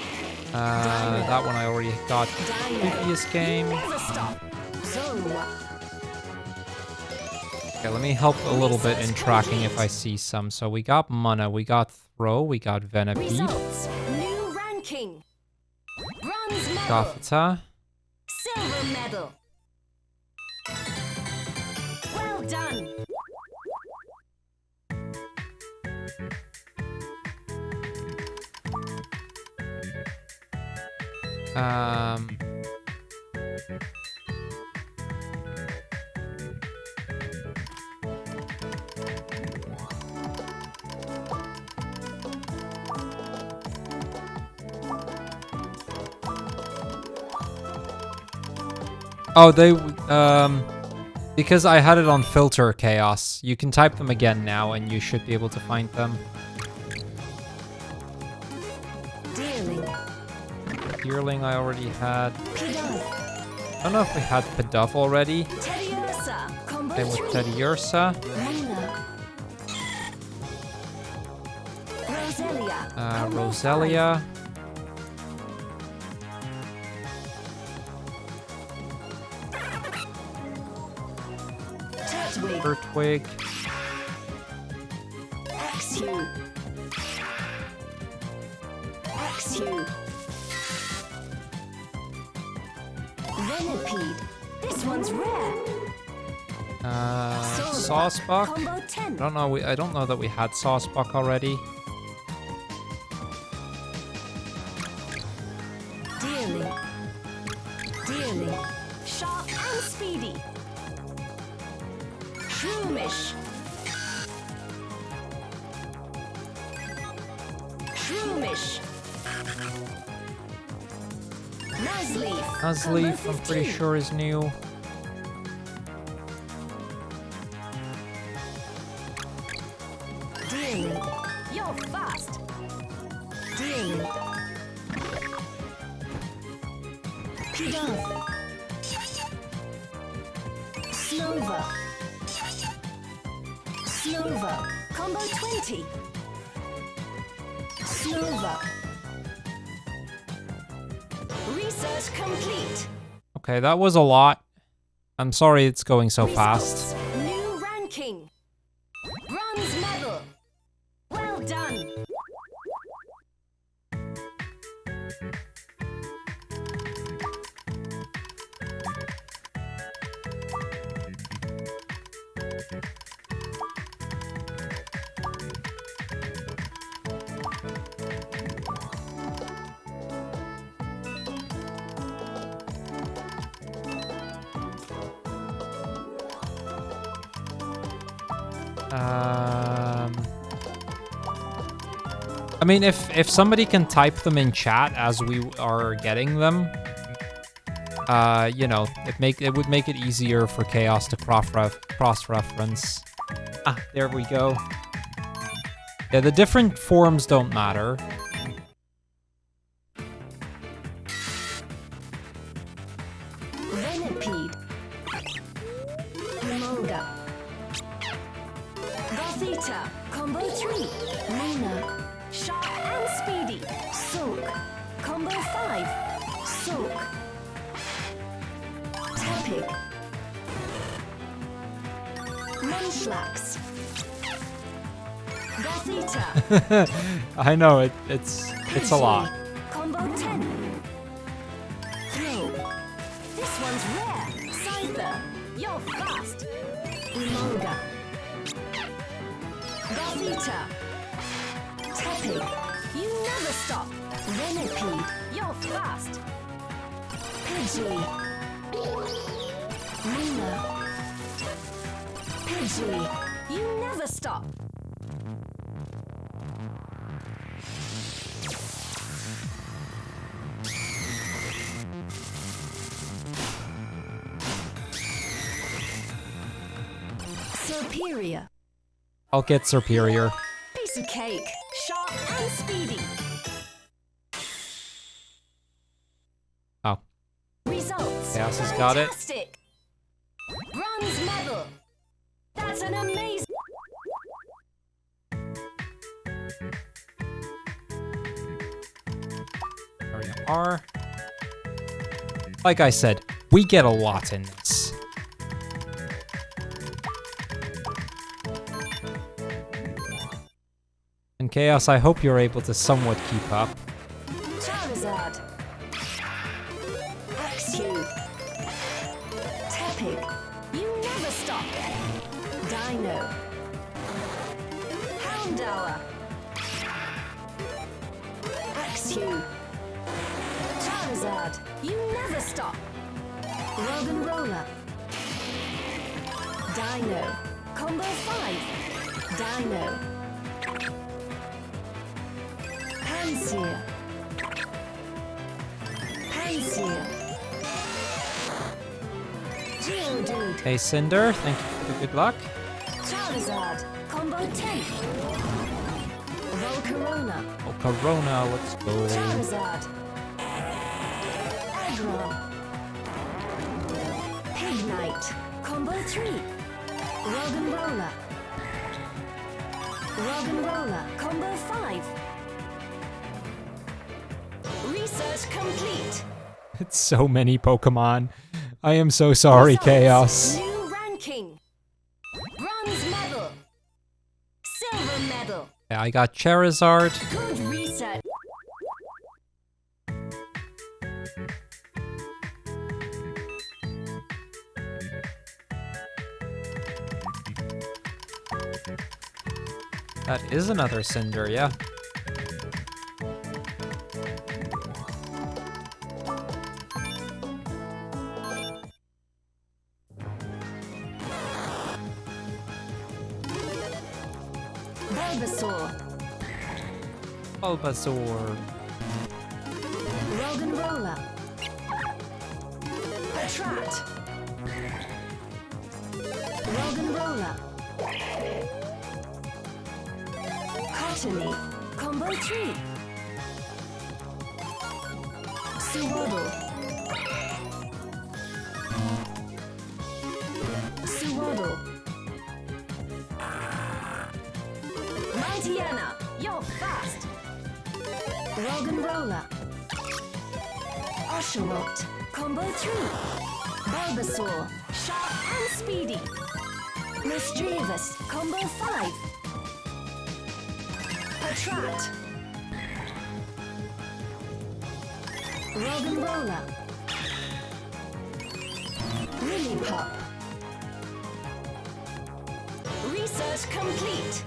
That one I already got previous game.
Never stop. Zoroa.
Okay, let me help a little bit in tracking if I see some. So we got Mana, we got Throw, we got Venipede.
Results. New ranking. Bronze medal.
Gothita.
Silver medal. Well done.
Oh, they, because I had it on filter, Chaos. You can type them again now, and you should be able to find them.
Dealing.
Yearling I already had.
Pidove.
I don't know if we had Pidove already.
Teddiursa. Combo
Same with
3.
Teddiursa.
Luna. Roselia. Combo
Roselia.
Turtwig.
Turtwig.
Axew. Axew. Venipede. This one's rare.
Sawsbuck.
Combo 10.
I don't know that we had Sawsbuck already.
Dealing. Dealing. Sharp and speedy. Shroomish. Shroomish. Nuzleaf.
Nuzleaf, I'm pretty sure is new.
Dealing. You're fast. Dealing. Pidove. Snova. Snova. Combo 20. Snova. Research complete.
Okay, that was a lot. I'm sorry it's going so fast.
Results. New ranking. Bronze medal. Well done.
I mean, if somebody can type them in chat as we are getting them, you know, it would make it easier for Chaos to cross-reference. Ah, there we go. Yeah, the different forms don't matter.
Venipede. Umonga. Gothita. Combo 3. Luna. Sharp and Speedy. Soak. Combo 5. Soak. Tepig. Munchlax. Gothita.
I know it's a lot.
Combo 10. Throw. This one's rare. Scyther. You're fast. Umonga. Gothita. Tepig. You never stop. Venipede. You're fast. Pidgey. Luna. Pidgey. You never stop. Superior.
I'll get Superior.
Piece of cake. Sharp and speedy.
Oh.
Results.
Chaos has got it.
Fantastic. Bronze medal. That's an amazing.
There we are. Like I said, we get a lot in this. And Chaos, I hope you're able to somewhat keep up.
Charizard. Axew. Tepig. You never stop. Dino. Houndour. Axew. Charizard. You never stop. Roggenrola. Dino. Combo 5. Dino. Pansear. Pansear. Geodude.
Hey Cinder, thank you for the good luck.
Charizard. Combo 10. Volcarona.
Oh, Corona, let's go.
Charizard. Aggron. Pignite. Combo 3. Roggenrola. Roggenrola. Combo 5. Research complete.
It's so many Pokemon. I am so sorry,
Results.
Chaos.
New ranking. Bronze medal. Silver medal.
Yeah, I got Charizard.
Good research.
That is another Cinder, yeah.
Bulbasaur.
Bulbasaur.
Roggenrola. Patrat. Roggenrola. Cottony. Combo 3. Swaddle. Swaddle. Mightyena, you're fast. Roggenrola. Oshawott. Combo 3. Bulbasaur. Sharp and speedy. Mischievous. Combo 5. Patrat. Roggenrola. Lillipup. Research complete.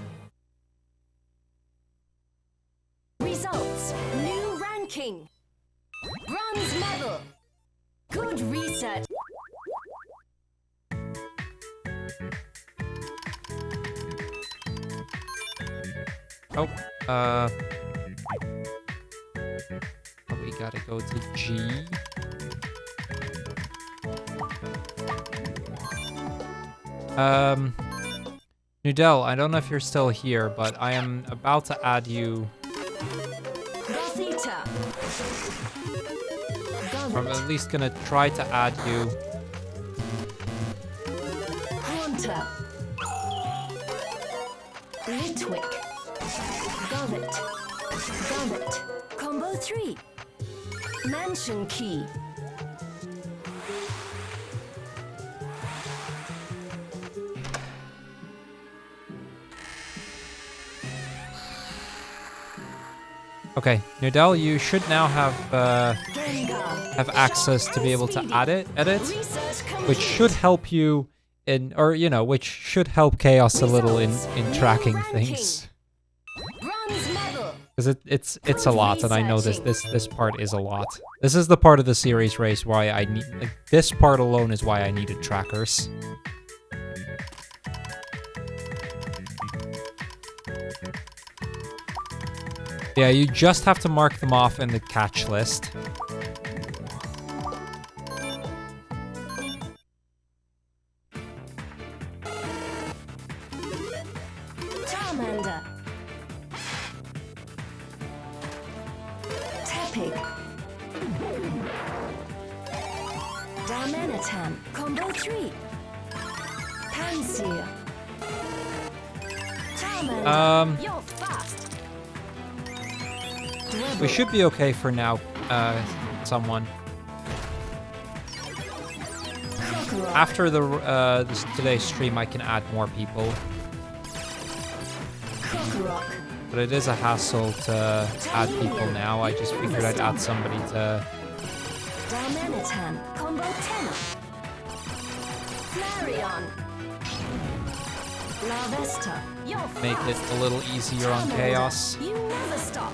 Results. New ranking. Bronze medal. Good research.
Oh, We gotta go to G. Nudel, I don't know if you're still here, but I am about to add you.
Gothita.
Or I'm at least gonna try to add you.
Haunter. Litwick. Gullet. Gullet. Combo 3. Mansion Key.
Okay, Nudel, you should now
Gengar.
have access to be able to edit,
Research
which should help you in, or you know, which should help Chaos a little in tracking things.
Bronze medal.
Because it's a lot, and I know this part is a lot. This is the part of the series race why I need, like, this part alone is why I needed trackers. Yeah, you just have to mark them off in the catch list.
Charmander. Tepig. Darmanitan. Combo 3. Pansear. Charmander. You're fast.
We should be okay for now, someone.
Crocodile.
After today's stream, I can add more people.
Crocorock.
But it is a hassle to add people now. I just figured I'd add somebody to
Darmanitan. Combo 10. Flareon. Larvesta. You're
make it
fast.
a little easier on Chaos.
You never stop.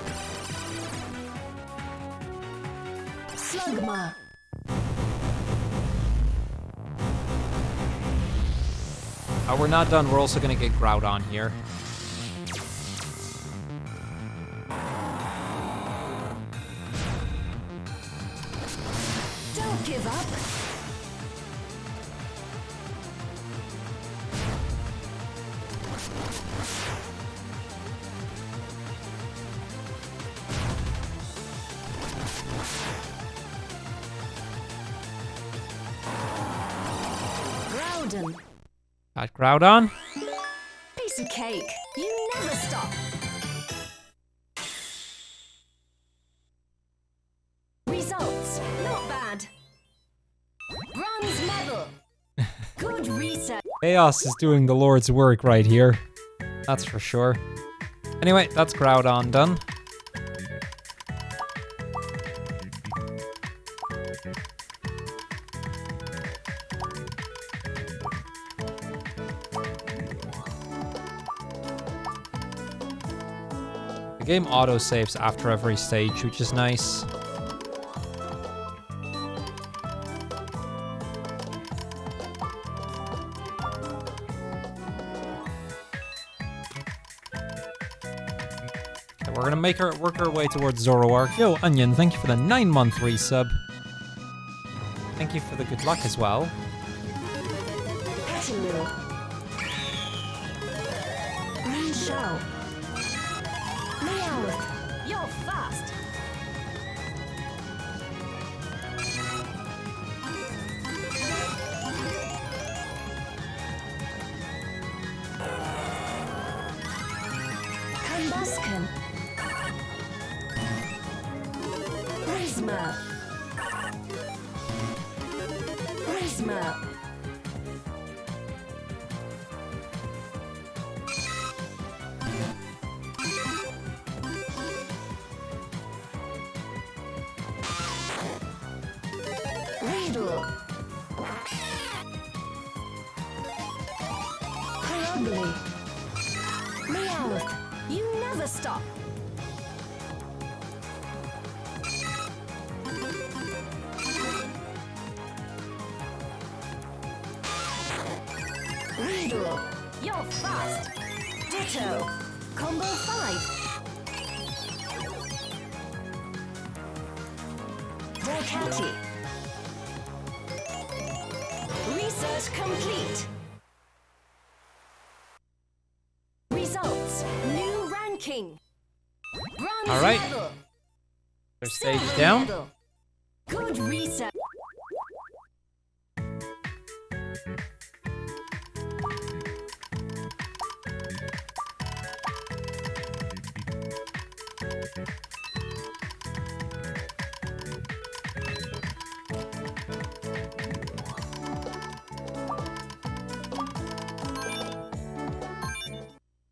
Slugma.
We're not done. We're also gonna get Groudon here.
Don't give up. Groudon.
Got Groudon.
Piece of cake. You never stop. Results. Not bad. Bronze medal. Good research.
Chaos is doing the Lord's work right here. That's for sure. Anyway, that's Groudon done. The game auto-saves after every stage, which is nice. Okay, we're gonna work our way towards Zoroark. Yo, Onion, thank you for the 9-month resub. Thank you for the good luck as well.
Petaloo. Green Shell. Meowth. You're fast. Combusken. Prisma. Prisma. Riddle. Ugly. Meowth. You never stop. Riddle. You're fast. Ditto. Combo 5. Volcati. Research complete. Results. New ranking. Bronze
All right.
medal.
First stage
Silver
down.
medal. Good research.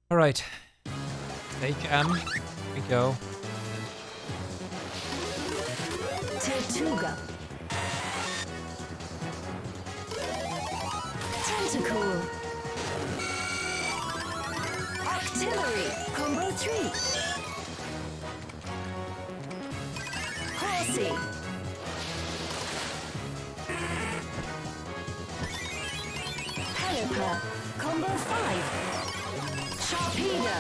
All right. Stage M. Here we go.
Tortuga. Tentacle. Artillery. Combo 3. Horsey. Pelipper. Combo 5. Torpedo.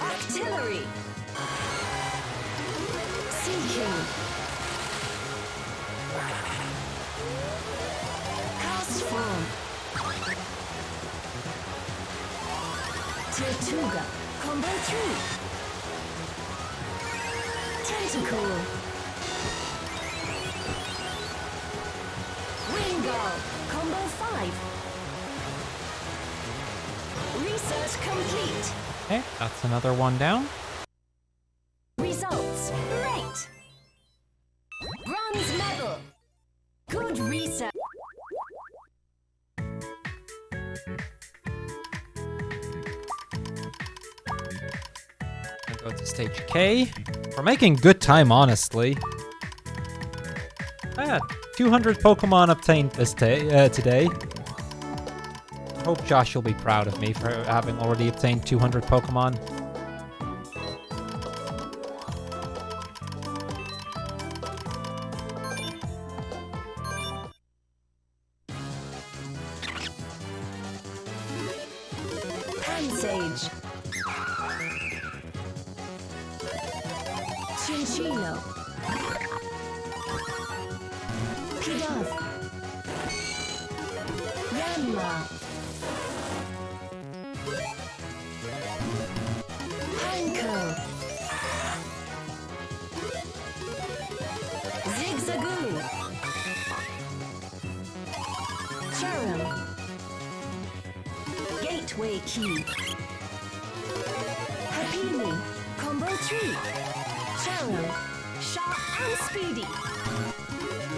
Artillery. Seeking. Cast form. Tortuga. Combo 3. Tentacle. Wingull. Combo 5. Research complete.
Okay, that's another one down.
Results. Great. Bronze medal. Good research.
I'll go to stage K. We're making good time, honestly. I had 200 Pokemon obtained this day, today. I hope Josh will be proud of me for having already obtained 200 Pokemon.
Pansage. Chinchino. Pidove. Yanma. Hanko. Zigzagoo. Charum. Gateway key. Happini. Combo 3. Charum. Sharp and speedy.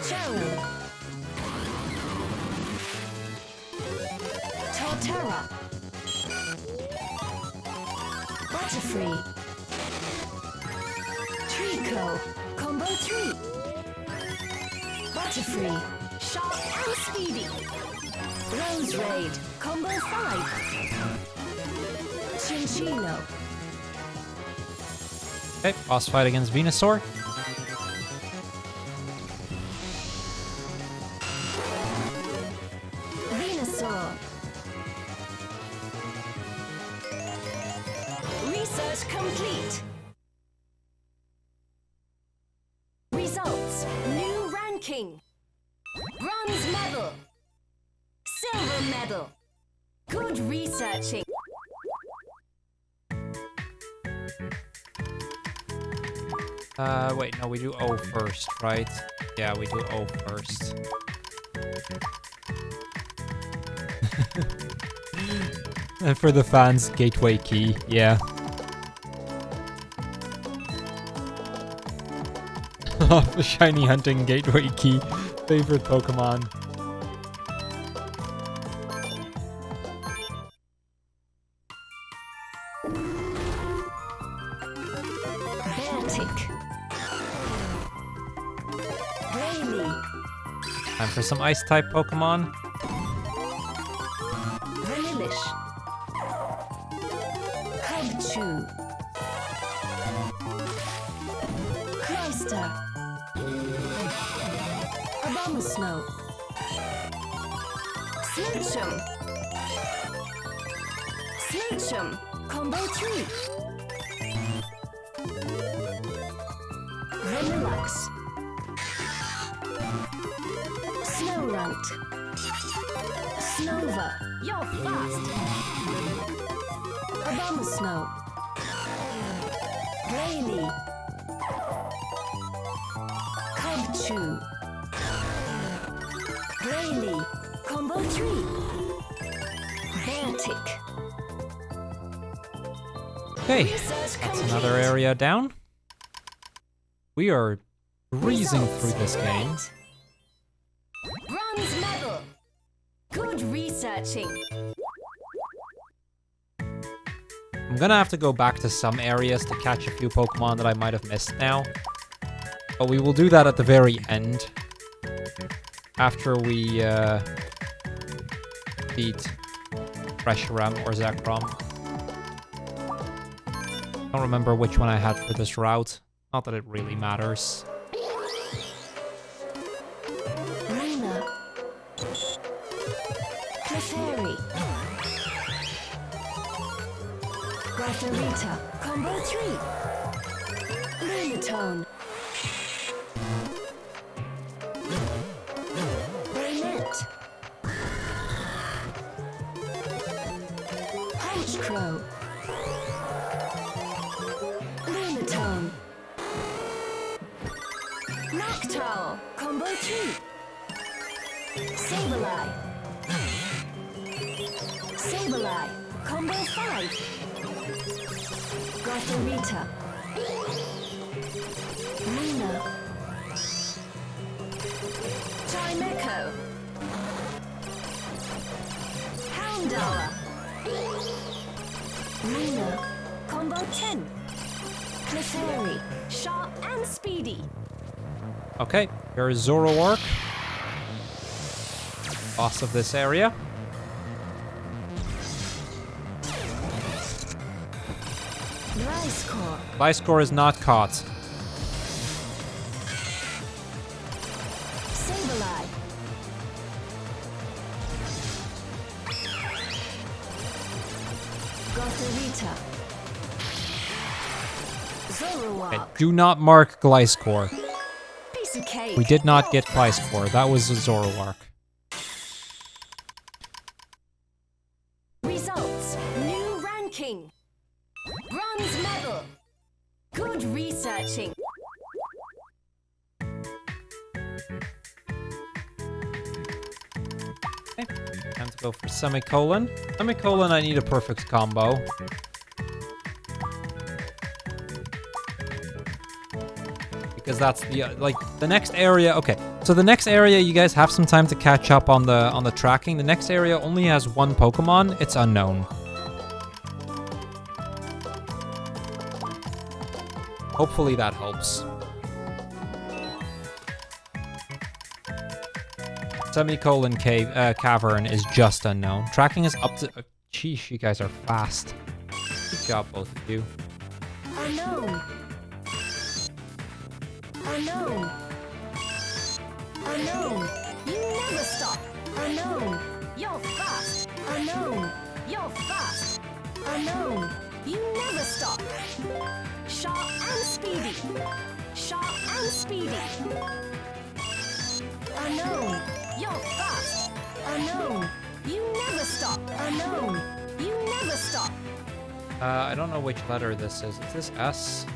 Charum. Torterra. Butterfree. Trico. Combo 3. Butterfree. Sharp and speedy. Rose Raid. Combo 5. Chinchino.
Okay, boss fight against Venusaur.
Venusaur. Research complete. Results. New ranking. Bronze medal. Silver medal. Good researching.
Wait, no, we do O first, right? Yeah, we do O first. And for the fans, gateway key, yeah. Shiny hunting gateway key, favorite Pokemon.
Beartic. Braily.
Time for some ice type Pokemon.
Vanillish. Cubchoo. Cloyster. Abomasnow. Smoochum. Smoochum. Combo 3. Remilux. Snowrunt. Snova. You're fast. Abomasnow. Glalie. Cubchew. Glalie. Combo 3. Beartic.
Okay,
Research
that's
complete.
another area down. We are breezing
Results
through this game.
correct. Bronze medal. Good researching.
I'm gonna have to go back to some areas to catch a few Pokemon that I might have missed now. But we will do that at the very end. After we beat Reshiram or Zekrom. I don't remember which one I had for this route. Not that it really matters.
Luna. Clefairy. Grafferita. Combo 3. Lunatone. Bayonet. Punchcrow. Lunatone. Noctowl. Combo 3. Sableye. Sableye. Combo 5. Grafferita. Luna. Chimecho. Houndour. Luna. Combo 10. Clefairy. Sharp and speedy.
Okay, here's Zoroark. Boss of this area.
Gliscor.
Gliscor is not caught.
Sableye. Grafferita. Zoroark.
Okay, do not mark Gliscor.
Piece of cake.
We did not get Gliscor. That was a Zoroark.
Results. New ranking. Bronze medal. Good researching.
Okay, time to go for Semicolon. Semicolon, I need a perfect combo. Because that's the like the next area. Okay, so the next area, you guys have some time to catch up on the tracking. The next area only has one Pokemon. It's unknown. Hopefully that helps. Semicolon cave cavern is just unknown. Tracking is up to. Sheesh, you guys are fast. Good job, both of you.
Unknown. Unknown. Unknown. You never stop. Unknown. You're fast. Unknown. You're fast. Unknown. You never stop. Sharp and speedy. Sharp and speedy. Unknown. You're fast. Unknown. You never stop. Unknown. You never stop.
I don't know which letter this is. Is this S?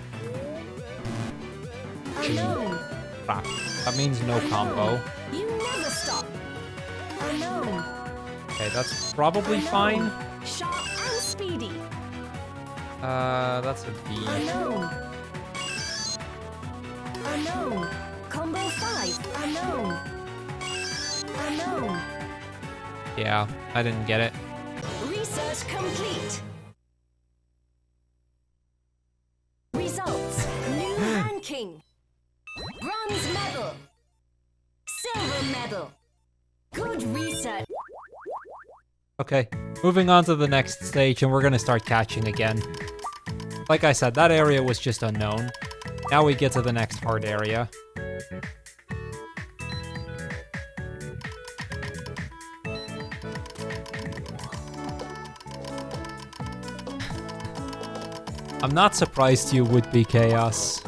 G.
Unknown.
Crap. That means no combo.
You never stop. Unknown.
Okay, that's probably fine.
Sharp and speedy.
That's a B.
Unknown. Unknown. Combo 5. Unknown. Unknown.
Yeah, I didn't get it.
Research complete. Results. New ranking. Bronze medal. Silver medal. Good research.
Okay, moving on to the next stage, and we're gonna start catching again. Like I said, that area was just unknown. Now we get to the next hard area. I'm not surprised you would be, Chaos.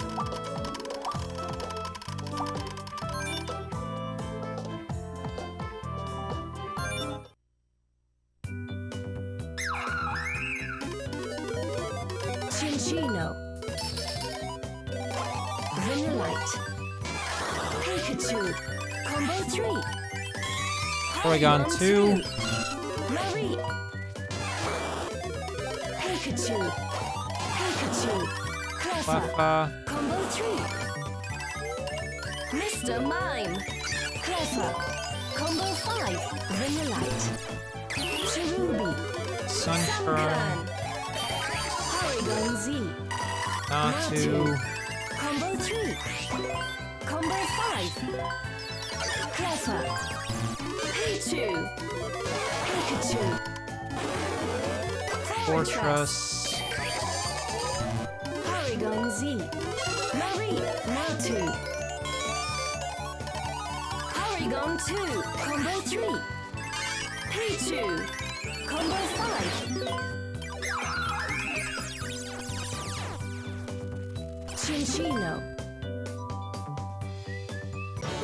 Chinchino. Vanillite. Pikachu. Combo 3.
Porygon 2.
Marie. Pikachu. Pikachu. Cleffa.
Cleffa.
Combo 3. Mr. Mime. Cleffa. Combo 5. Vanillite. Cherubi.
Sunkern.
Porygon Z.
Natu.
Combo 3. Combo 5. Cleffa. Pichu. Pikachu.
Fortress.
Porygon Z. Marie. Natu. Porygon 2. Combo 3. Pichu. Combo 5. Chinchino.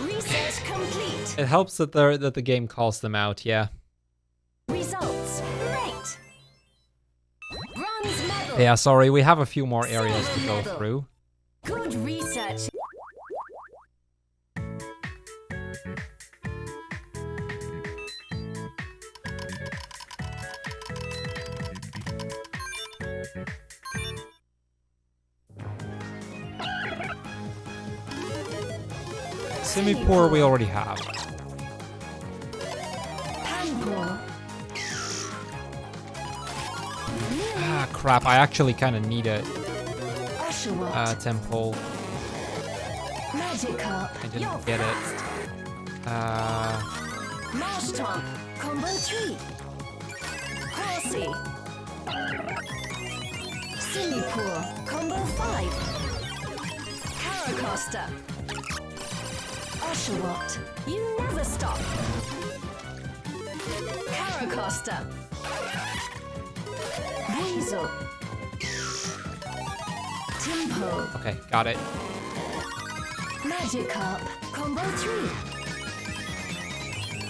Research complete.
It helps that the game calls them out, yeah.
Results. Great. Bronze medal.
Yeah, sorry, we have a few more areas to go through.
Good research.
Simipour we already have.
Panpour.
Ah, crap, I actually kind of need a
Oshawott.
temple.
Magikarp.
I didn't get it.
Marshtomp. Combo 3. Horsey. Simipour. Combo 5. Caracosta. Oshawott. You never stop. Caracosta. Weasel. Timpo.
Okay, got it.
Magikarp. Combo 3.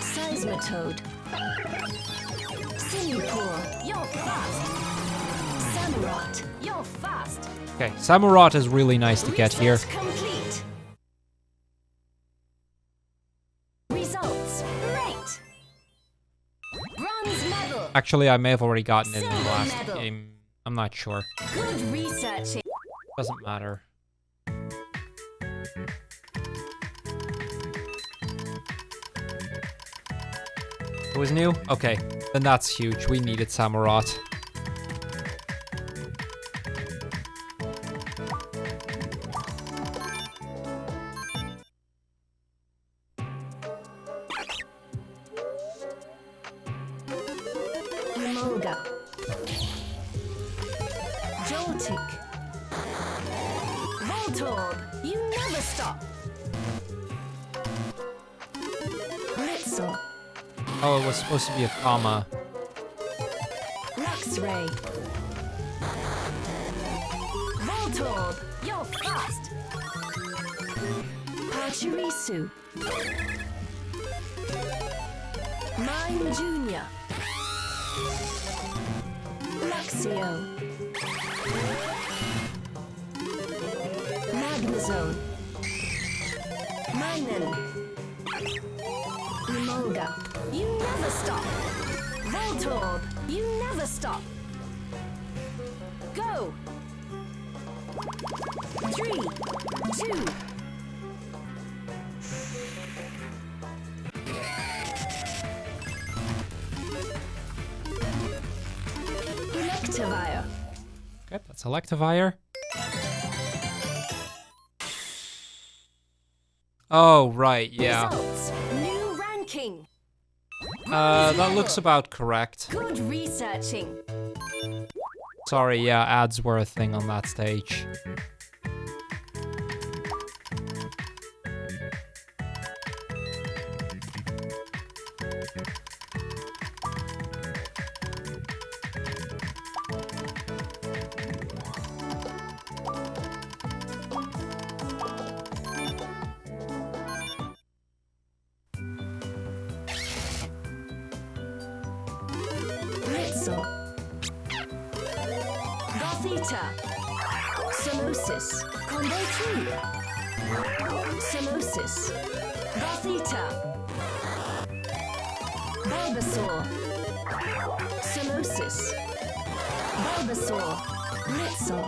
Seismitoad. Simipour. You're fast. Samurott. You're fast.
Okay, Samurott is really nice to get here.
Research complete. Results. Great. Bronze medal.
Actually, I may have already gotten it in the
Silver
last
medal.
game. I'm not sure.
Good researching.
Doesn't matter. It was new? Okay, then that's huge. We needed Samurott.
Emolga. Joltik. Voltorb. You never stop. Blitzel.
Oh, it was supposed to be a comma.
Luxray. Voltorb. You're fast. Pachirisu. Mime Jr. Luxio. Magnezone. Minun. Emolga. You never stop. Voltorb. You never stop. Go. 3, 2. Electivire.
Okay, that's Electivire. Oh, right, yeah.
Results. New ranking.
That looks about correct.
Good researching.
Sorry, yeah, ads were a thing on that stage.
Blitzel. Gothita. Solosis. Combo 3. Solosis. Gothita. Bulbasaur. Solosis. Bulbasaur. Blitzel.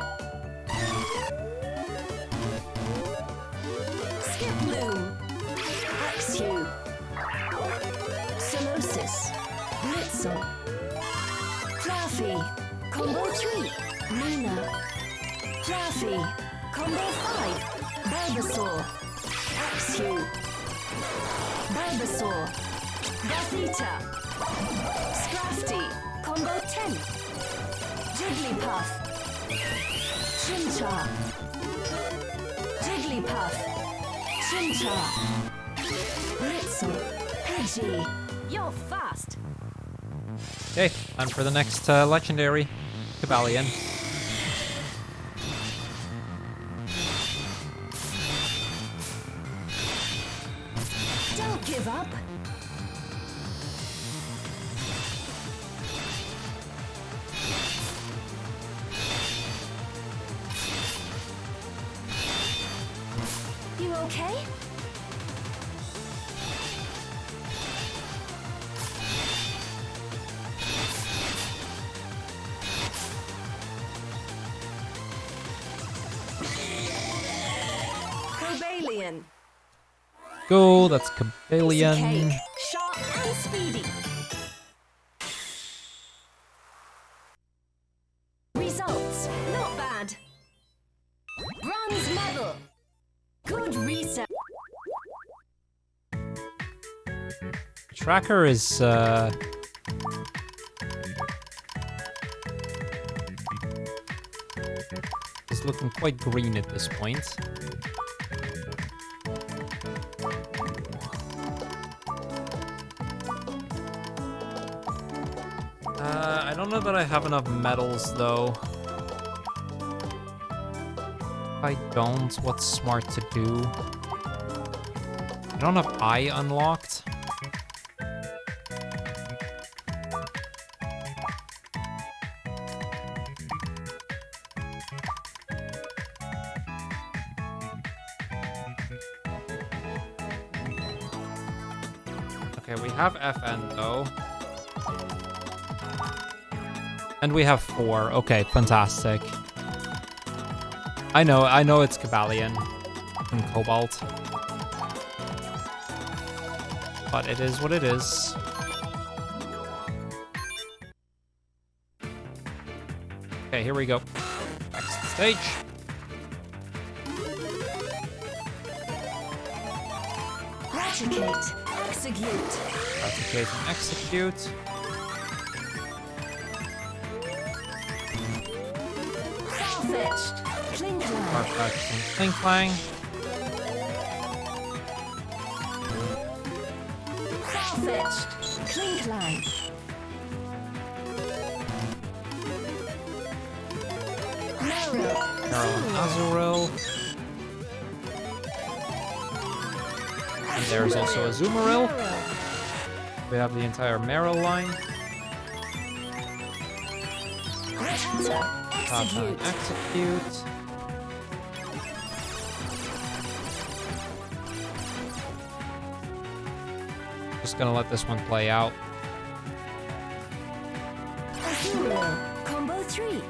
Skiploom. Axew. Solosis. Blitzel. Fluffy. Combo 3. Nina. Fluffy. Combo 5. Bulbasaur. Axew. Bulbasaur. Gothita. Scrafty. Combo 10. Jigglypuff. Chimchar. Jigglypuff. Chimchar. Blitzel. Pidgey. You're fast.
Okay, time for the next legendary, Cobalion.
Don't give up. You okay? Cobalion.
Go, that's
Piece of
Cobalion.
cake. Sharp and speedy. Results. Not bad. Bronze medal. Good research.
Tracker is looking quite green at this point. I don't know that I have enough medals though. If I don't, what's smart to do? I don't have eye unlocked. Okay, we have FN though. And we have 4. Okay, fantastic. I know it's Cobalion from Cobalt. But it is what it is. Okay, here we go. Next stage.
Eradicate. Execute.
Replicate and execute.
Farfetched. Klinklang.
Farfetch and Klinklang.
Farfetched. Klinklang. Meryl.
Azurill. And there's also a Azumarill. We have the entire Meryl line.
Rattata.
Tata and
Execute.
execute. Just gonna let this one play out.
Azurill. Combo 3.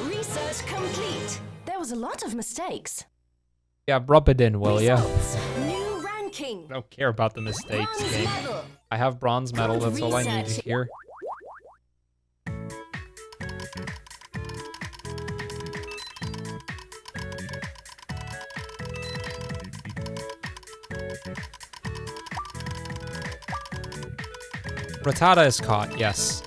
Research complete. There was a lot of mistakes.
Yeah, rub it in, will ya?
Results. New ranking.
I don't care about the mistakes,
Bronze
game.
medal.
I have bronze medal,
Good
that's all I
research.
needed here. Rattata is caught, yes.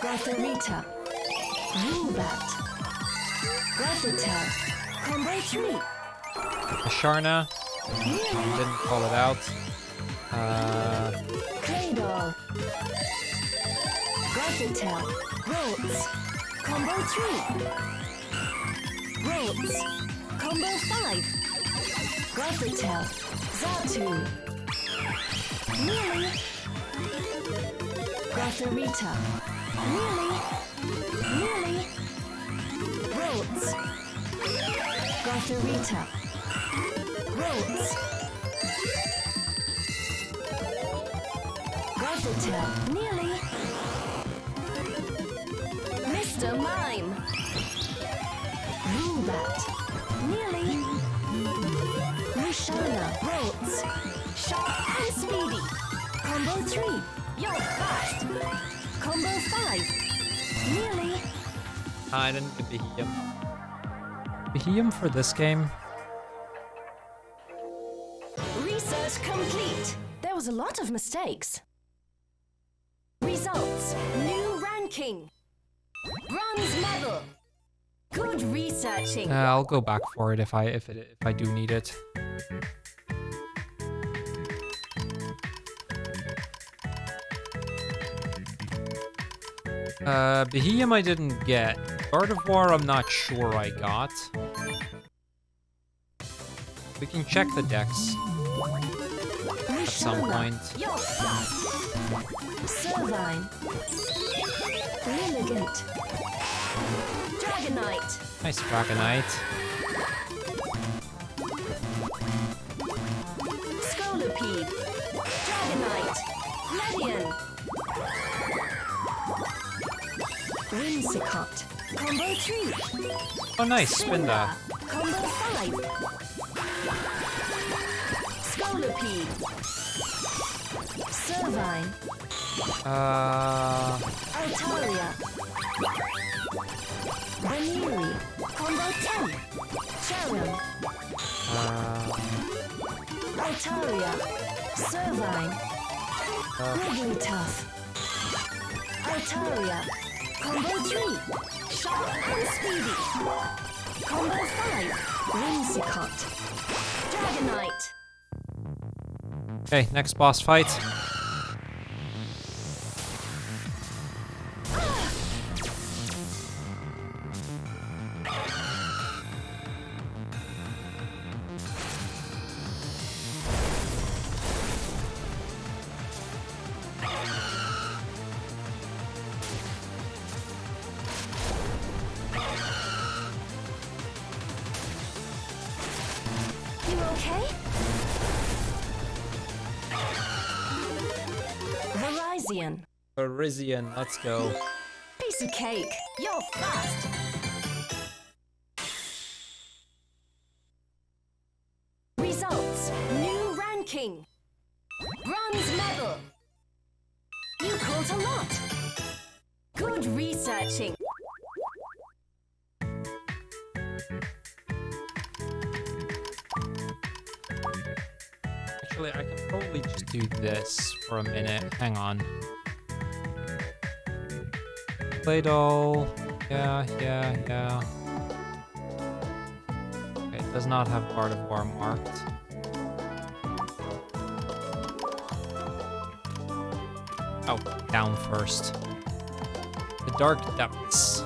Gothorita. Woobat. Gothita. Combo 3.
Sharna. Didn't call it out.
Claydol. Gothita. Rolls. Combo 3. Rolls. Combo 5. Gothitelle. Zatu. Nearly. Gotharita. Nearly. Nearly. Rolls. Gotharita. Rolls. Gothitelle. Nearly. Mr. Mime. Rubat. Nearly. Lushana. Rolls. Sharp and speedy. Combo 3. You're fast. Combo 5. Nearly.
I didn't get Beheeyem. Beheeyem for this game?
Research complete. There was a lot of mistakes. Results. New ranking. Bronze medal. Good researching.
I'll go back for it if I do need it. Beheeyem I didn't get. Gardevoir I'm not sure I got. We can check the decks at some point.
You're fast. Servine. Lilligant. Dragonite.
Nice Dragonite.
Scolipede. Dragonite. Ledian. Whimsicott. Combo 3.
Oh nice, spin that.
Combo 5. Scolipede. Servine. Altaria. Baniri. Combo 10. Cherim. Altaria. Servine. Wigglytuff. Altaria. Combo 3. Sharp and speedy. Combo 5. Whimsicott. Dragonite.
Okay, next boss fight.
You okay? Verizon.
Parisian, let's go.
Piece of cake. You're fast. Results. New ranking. Bronze medal. You caught a lot. Good researching.
Actually, I can probably just do this for a minute. Hang on. Play doll. Yeah. Okay, it does not have Gardevoir marked. Oh, down first. The Dark Depths.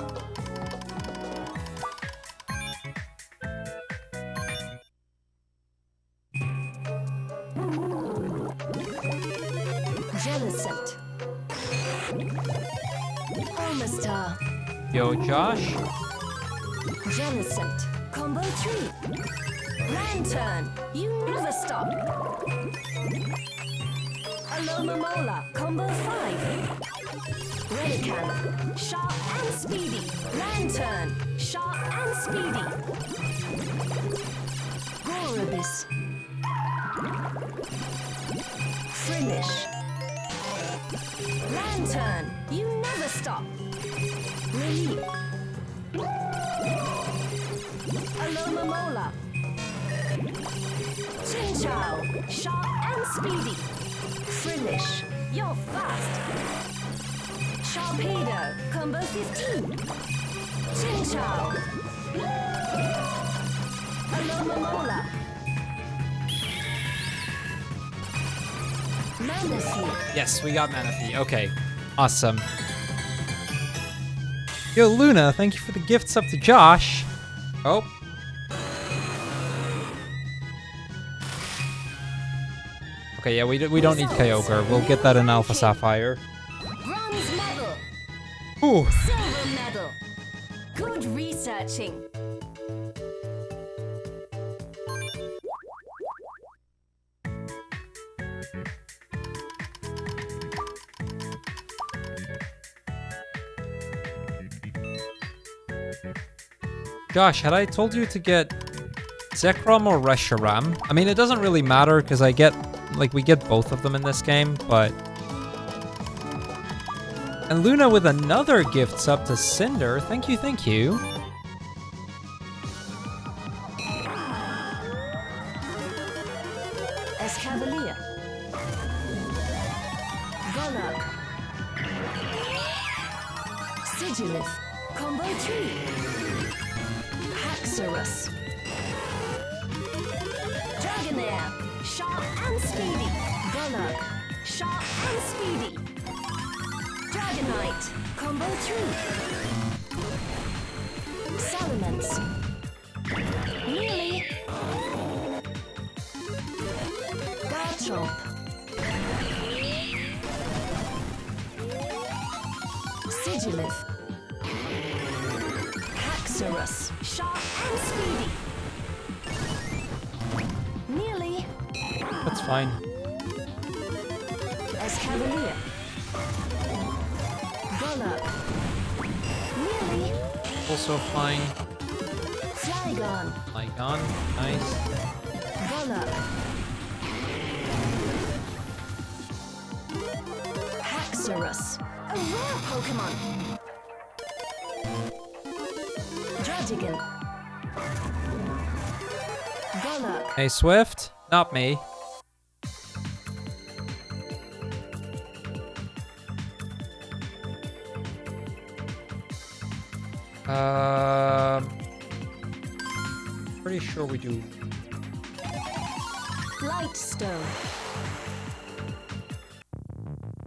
Jellicent. Omastar.
Yo, Josh.
Jellicent. Combo 3. Lantern. You never stop. Alomomola. Combo 5. Relican. Sharp and speedy. Lantern. Sharp and speedy. Gorobis. Frillish. Lantern. You never stop. Relief. Alomomola. Chinchou. Sharp and speedy. Frillish. You're fast. Sharpedo. Combo 15. Chinchou. Alomomola. Manaphy.
Yes, we got Manaphy. Okay, awesome. Yo, Luna, thank you for the gifts up to Josh. Oh. Okay, yeah, we don't need Kyogre. We'll get that in Alpha Sapphire.
Bronze medal.
Ooh.
Silver medal. Good researching.
Josh, had I told you to get Zekrom or Reshiram? I mean, it doesn't really matter because I get, like, we get both of them in this game, but... And Luna with another gift sub to Cinder. Thank you, thank you.
Escavalier. Golok. Sigilith. Combo 3. Haxorus. Dragonair. Sharp and speedy. Golok. Sharp and speedy. Dragonite. Combo 3. Salamence. Nearly. Garchomp. Sigilith. Haxorus. Sharp and speedy. Nearly.
That's fine.
Escavalier. Golok. Nearly.
Also fine.
Flygon.
Flygon, nice.
Golok. Haxorus. A rare Pokémon. Druddigan. Golok.
Hey, Swift? Not me. Pretty sure we do.
Lightstone.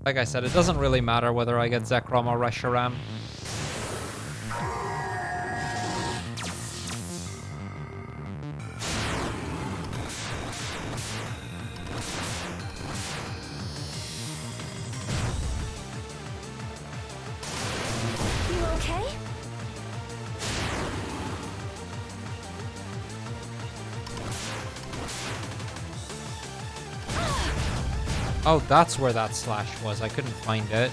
Like I said, it doesn't really matter whether I get Zekrom or Reshiram.
You okay?
Oh, that's where that slash was. I couldn't find it.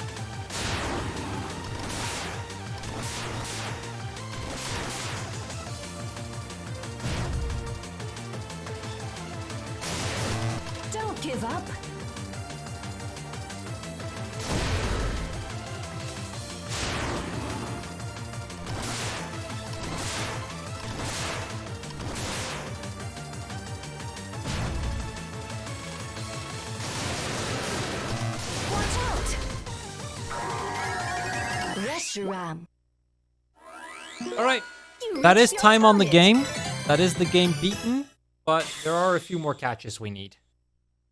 Don't give up. Watch out. Reshiram.
All right.
You
That is
reached your
time on the
target.
game. That is the game beaten. But there are a few more catches we need.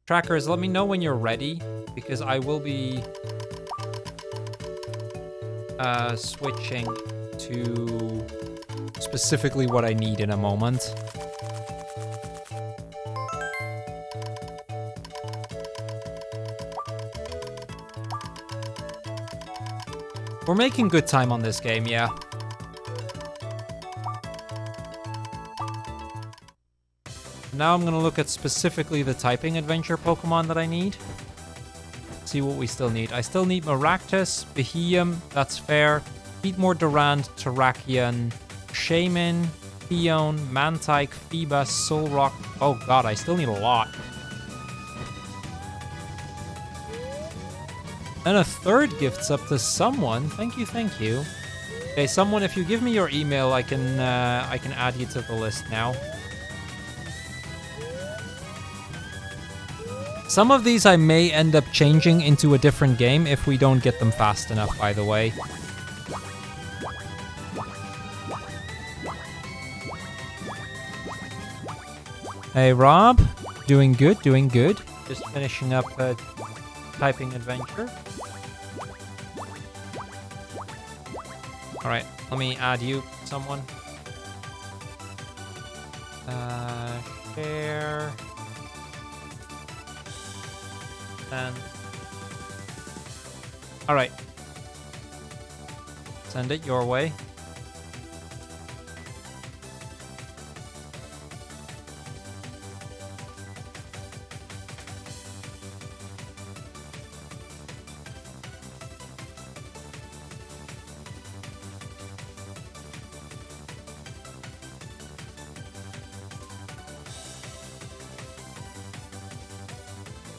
Trackers, let me know when you're ready. Because I will be... switching to... specifically what I need in a moment. We're making good time on this game, yeah. Now I'm going to look at specifically the typing adventure Pokemon that I need. See what we still need. I still need Maractus, Beheeyem, that's fair. Need more Durant, Terrakion, Shaman, Theon, Mantike, Phoebus, Solrock. Oh god, I still need a lot. And a third gift's up to someone. Thank you, thank you. Okay, someone, if you give me your email, I can add you to the list now. Some of these I may end up changing into a different game if we don't get them fast enough, by the way. Hey, Rob. Doing good, doing good. Just finishing up a typing adventure. Alright, let me add you, someone. Share. And all right. Send it your way.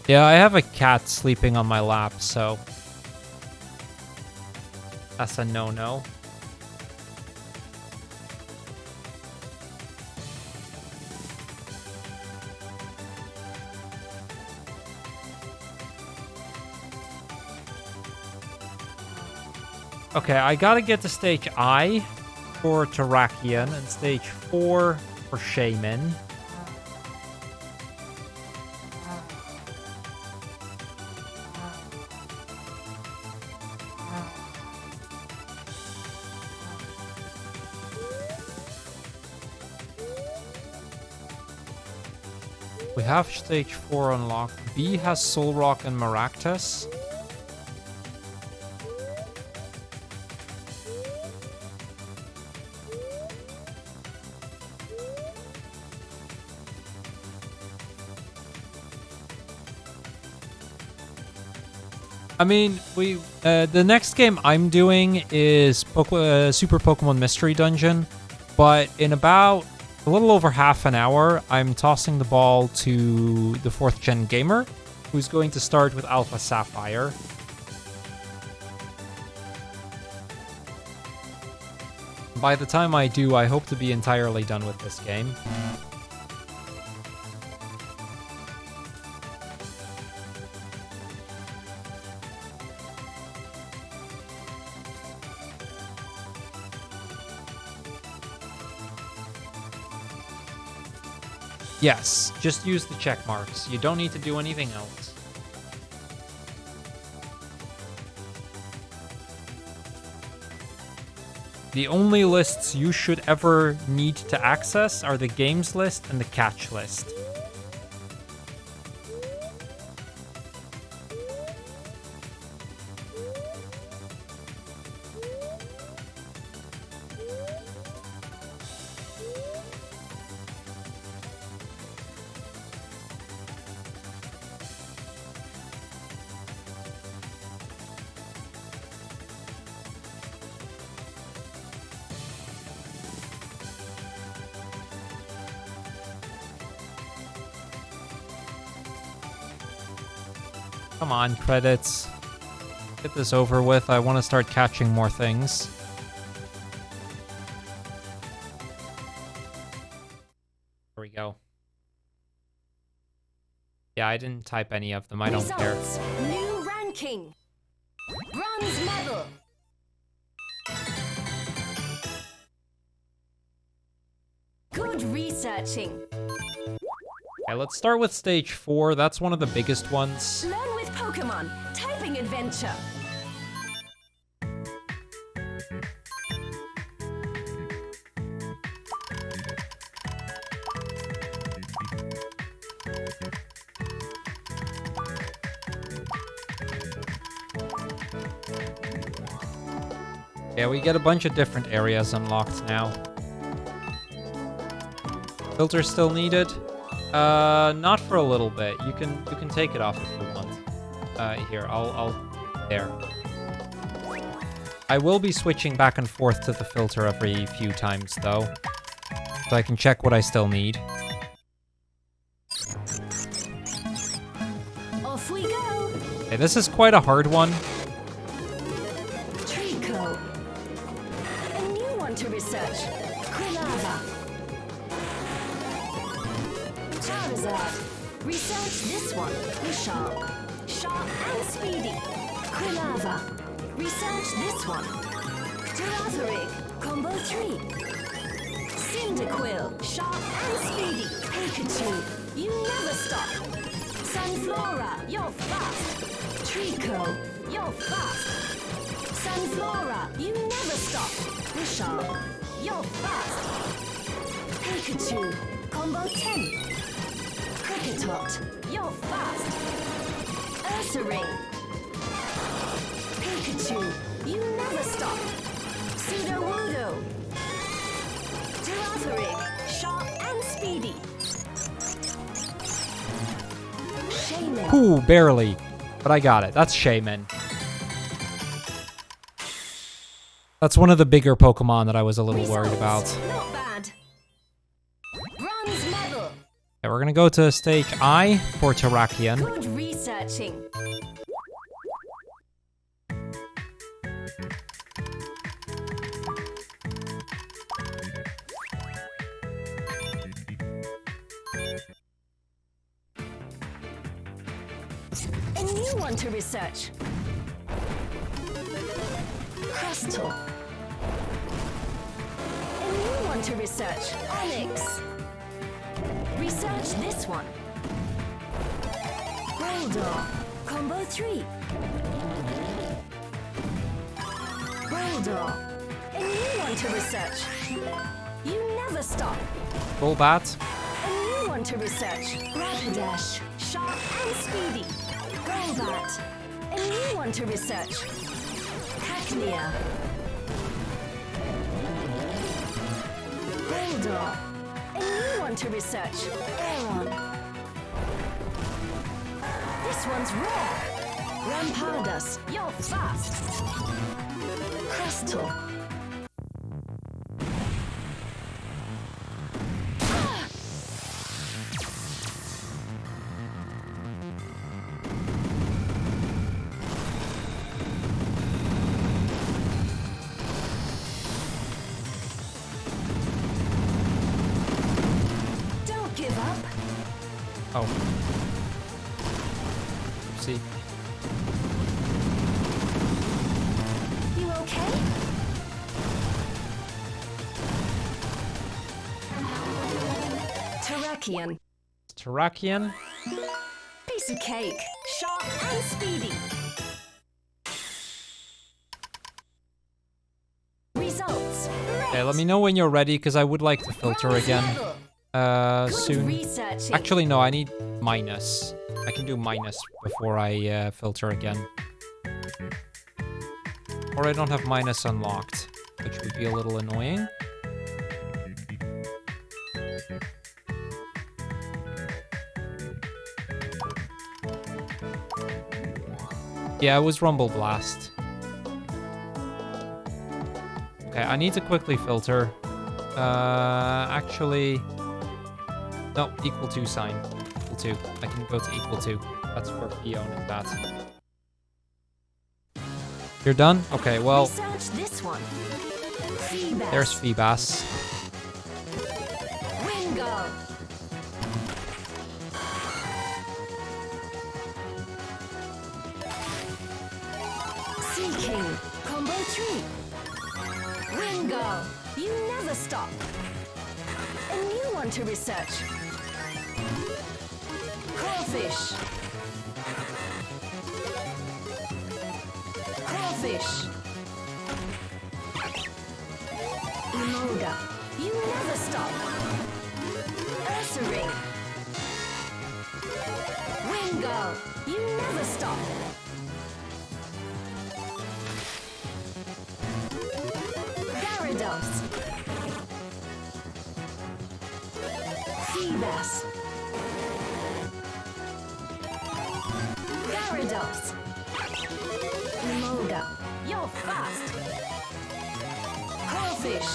Yeah, I have a cat sleeping on my lap, so that's a no-no. Okay, I gotta get to stage I for Terrakion and stage 4 for Shaman. We have stage 4 unlocked. B has Solrock and Maractus. I mean, the next game I'm doing is Super Pokemon Mystery Dungeon, but in about a little over half an hour, I'm tossing the ball to the 4th gen gamer, who's going to start with Alpha Sapphire. By the time I do, I hope to be entirely done with this game. Yes, just use the check marks. You don't need to do anything else. The only lists you should ever need to access are the games list and the catch list. Come on, credits. Get this over with. I want to start catching more things. There we go. Yeah, I didn't type any of them. I don't care.
Results. New ranking. Bronze medal. Good researching.
Okay, let's start with stage 4. That's one of the biggest ones.
Learn with Pokemon. Typing adventure.
Yeah, we get a bunch of different areas unlocked now. Filter still needed? Not for a little bit. You can take it off if you want. Here, I'll there. I will be switching back and forth to the filter every few times though, so I can check what I still need.
Off we go.
Okay, this is quite a hard one.
Trico. A new one to research. Quilava. Charizard. Research this one. Sharp. Sharp and speedy. Quilava. Research this one. Terratheric. Combo 3. Cyndaquil. Sharp and speedy. Pikachu. You never stop. Sunflora. You're fast. Trico. You're fast. Sunflora. You never stop. Sharp. You're fast. Pikachu. Combo 10. Kricketot. You're fast. Ursaring. Pikachu. You never stop. Sudowoodo. Girafarig. Sharp and speedy. Shaman.
Ooh, barely. But I got it. That's Shaman. That's one of the bigger Pokemon that I was a little worried about.
Not bad. Bronze medal.
Okay, we're gonna go to stage I for Terrakion.
Good researching. A new one to research. Crystal. A new one to research. Onyx. Research this one. Goldor. Combo 3. Goldor. A new one to research. You never stop.
Golbat.
A new one to research. Rapidash. Sharp and speedy. Golbat. A new one to research. Cacnea. Goldor. A new one to research. Aeron. This one's rare. Rampardos. You're fast. Crystal. Don't give up.
Oh. See.
You okay? Terrakion.
Terrakion.
Piece of cake. Sharp and speedy. Results.
Okay, let me know when you're ready, because I would like to filter again.
Good
Soon.
researching.
Actually, no, I need minus. I can do minus before I filter again. Or I don't have minus unlocked, which would be a little annoying. Yeah, it was Rumble Blast. Okay, I need to quickly filter. Actually... No, equal to sign. Equal to. I can go to equal to. That's for Fiona and that. You're done? Okay, well,
Research this one. Feebas.
there's Feebas.
Wingo. Seeking. Combo 3. Wingo. You never stop. A new one to research. Crawfish. Crawfish. Emolga. You never stop. Ursaring. Wingo. You never stop. Gyarados. Feebas. Gyarados. Emolga. You're fast. Crawfish.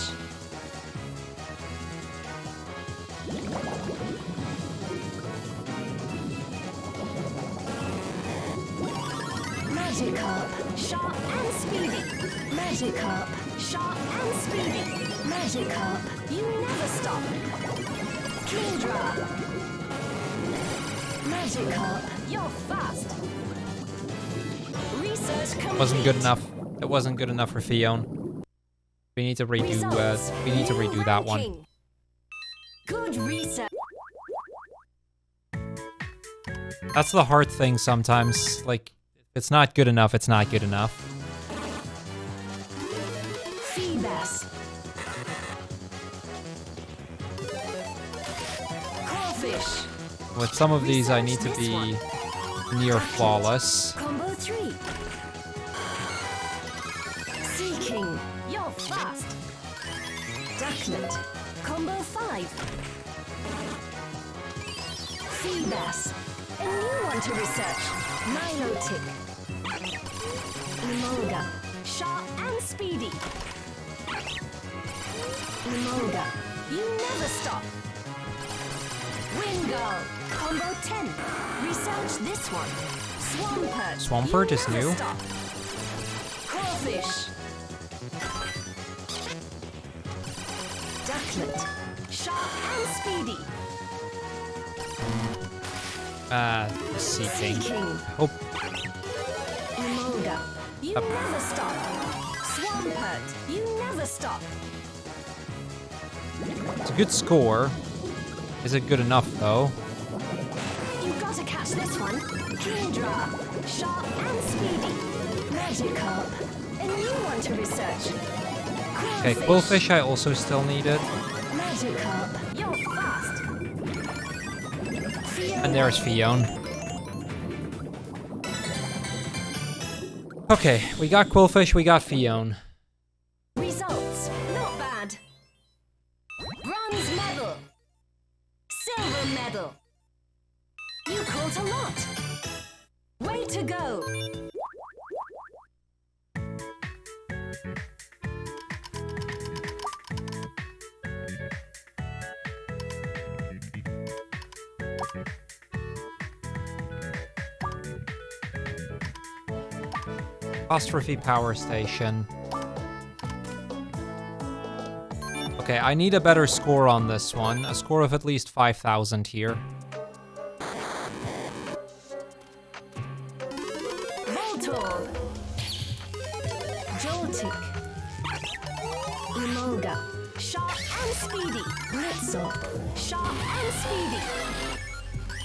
Magikarp. Sharp and speedy. Magikarp. Sharp and speedy. Magikarp. You never stop. Kingdra. Magikarp. You're fast. Research complete.
Wasn't good enough. It wasn't good enough for Fiona. We need to redo.
Results.
We need to
New
redo that one.
ranking. Good research.
That's the hard thing sometimes. Like, if it's not good enough, it's not good enough.
Feebas. Crawfish.
With some of these, I need to
Research
be
this
near flawless.
Combo 3. Sea King. You're fast. Ducklet. Combo 5. Sea Bass. A new one to research. Nilotic. Emolga. Sharp and speedy. Emolga. You never stop. Wingull. Combo 10. Research this one. Swampert.
Swampert
You
is
never
new.
stop. Crawfish. Ducklet. Sharp and speedy.
Sea
Sea
King.
King.
Hope
Emolga. You never stop. Swampert. You never stop.
it's a good score. Is it good enough though?
You gotta catch this one. Kingdra. Sharp and speedy. Magikarp. A new one to research.
Okay, Quillfish I also still needed.
Magikarp. You're fast.
And there's Fion. Okay, we got Quillfish, we got Fion.
Results. Not bad. Bronze medal. Silver medal. You caught a lot. Way to go.
Apostrophe Power Station. Okay, I need a better score on this one. A score of at least 5,000 here.
Voltorb. Joltik. Emolga. Sharp and speedy. Blitzel. Sharp and speedy.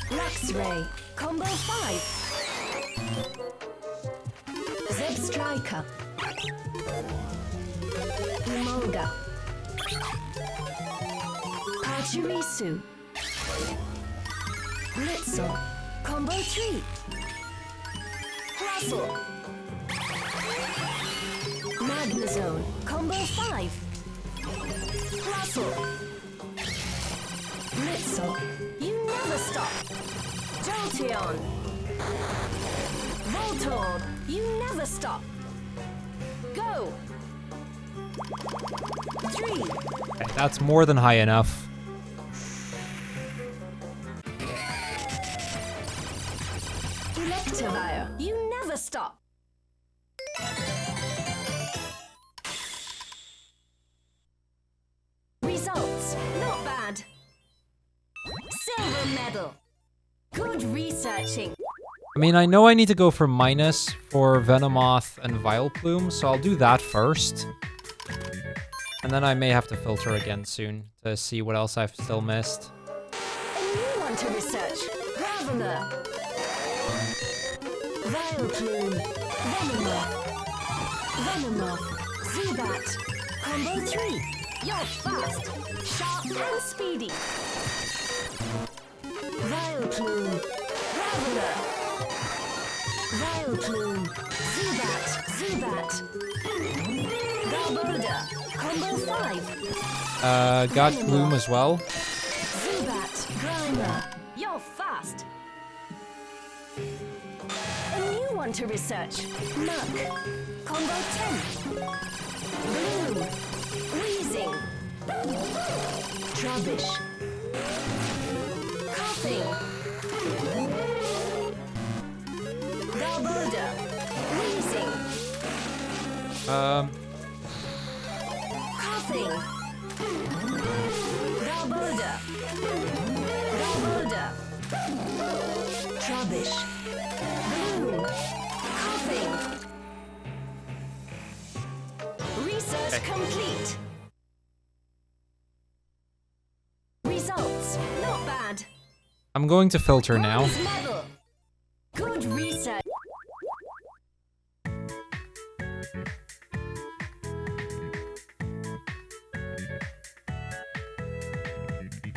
Luxray. Combo 5. Zeb Striker. Emolga. Pachirisu. Blitzel. Combo 3. Russell. Magnezone. Combo 5. Russell. Blitzel. You never stop. Jolteon. Voltorb. You never stop. Go. 3.
Okay, that's more than high enough.
Electivire. You never stop. Results. Not bad. Silver medal. Good researching.
I mean, I know I need to go for minus for Venomoth and Vileplume, so I'll do that first. And then I may have to filter again soon to see what else I've still missed.
A new one to research. Graveler. Vileplume. Venomoth. Venomoth. Zubat. Combo 3. You're fast. Sharp and speedy. Vileplume. Graveler. Vileplume. Zubat. Zubat. Galboda. Combo 5.
Got Gloom as well.
Zubat. Grimer. You're fast. A new one to research. Muck. Combo 10. Bloom. Wheezing. Trubbish. Coughing. Galboda. Wheezing. Coughing. Galboda. Galboda. Trubbish. Bloom. Coughing. Research complete. Results. Not bad.
I'm going to filter now.
Bronze medal. Good research.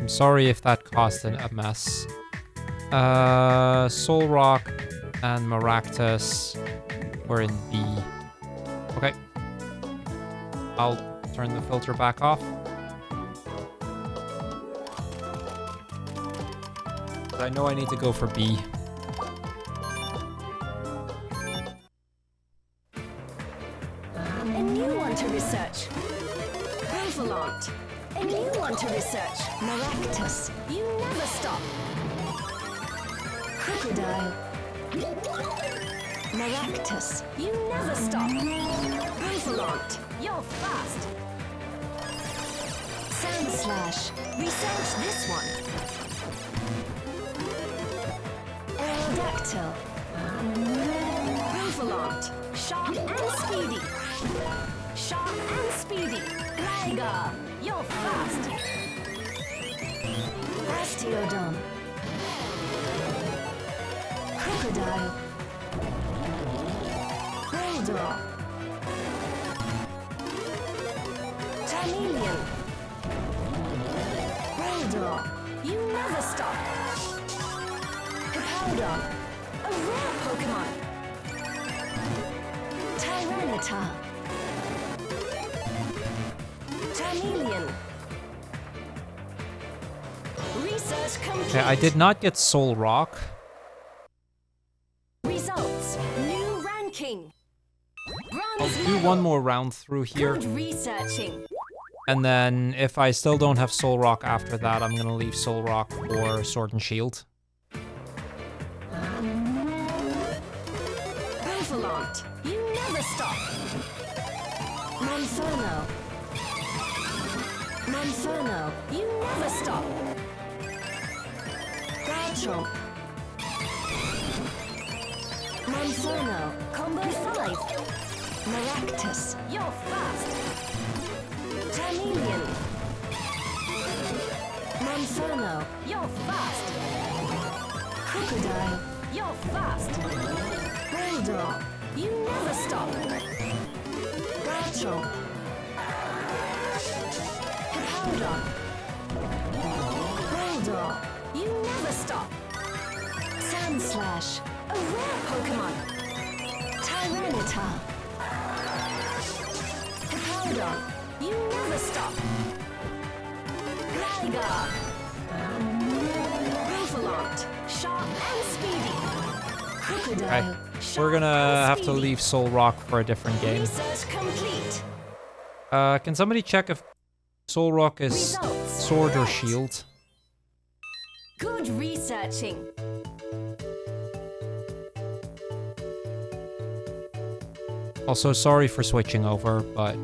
I'm sorry if that caused a mess. Soul Rock and Maractus were in B. Okay. I'll turn the filter back off. But I know I need to go for B.
A new one to research. Prevalent. A new one to research. Maractus. You never stop. Crocodile. Maractus. You never stop. Prevalent. You're fast. Sand Slash. Research this one. Aerodactyl. Prevalent. Sharp and speedy. Sharp and speedy. Gligar. You're fast. Astiodon. Crocodile. Bulldog. Chameleon. Bulldog. You never stop. Hippowdon. A rare Pokemon. Tyranitar. Chameleon. Research complete.
Okay, I did not get Soul Rock.
Results. New ranking.
I'll
Bronze
do
medal.
one more round through here.
Good researching.
And then if I still don't have Soul Rock after that, I'm gonna leave Soul Rock for Sword and Shield.
Prevalent. You never stop. Monferno. Monferno. You never stop. Garchomp. Monferno. Combo 5. Maractus. You're fast. Chameleon. Monferno. You're fast. Crocodile. You're fast. Bulldog. You never stop. Garchomp. Hippowdon. Bulldog. You never stop. Sand Slash. A rare Pokemon. Tyranitar. Hippowdon. You never stop. Gligar. Prevalent. Sharp and speedy. Crocodile.
Okay.
Sharp
We're gonna
and
have to
speedy.
leave Soul Rock for a different game.
Research complete.
Can somebody check if Soul Rock is
Results.
Sword or
Correct.
Shield?
Good researching.
Also, sorry for switching over, but...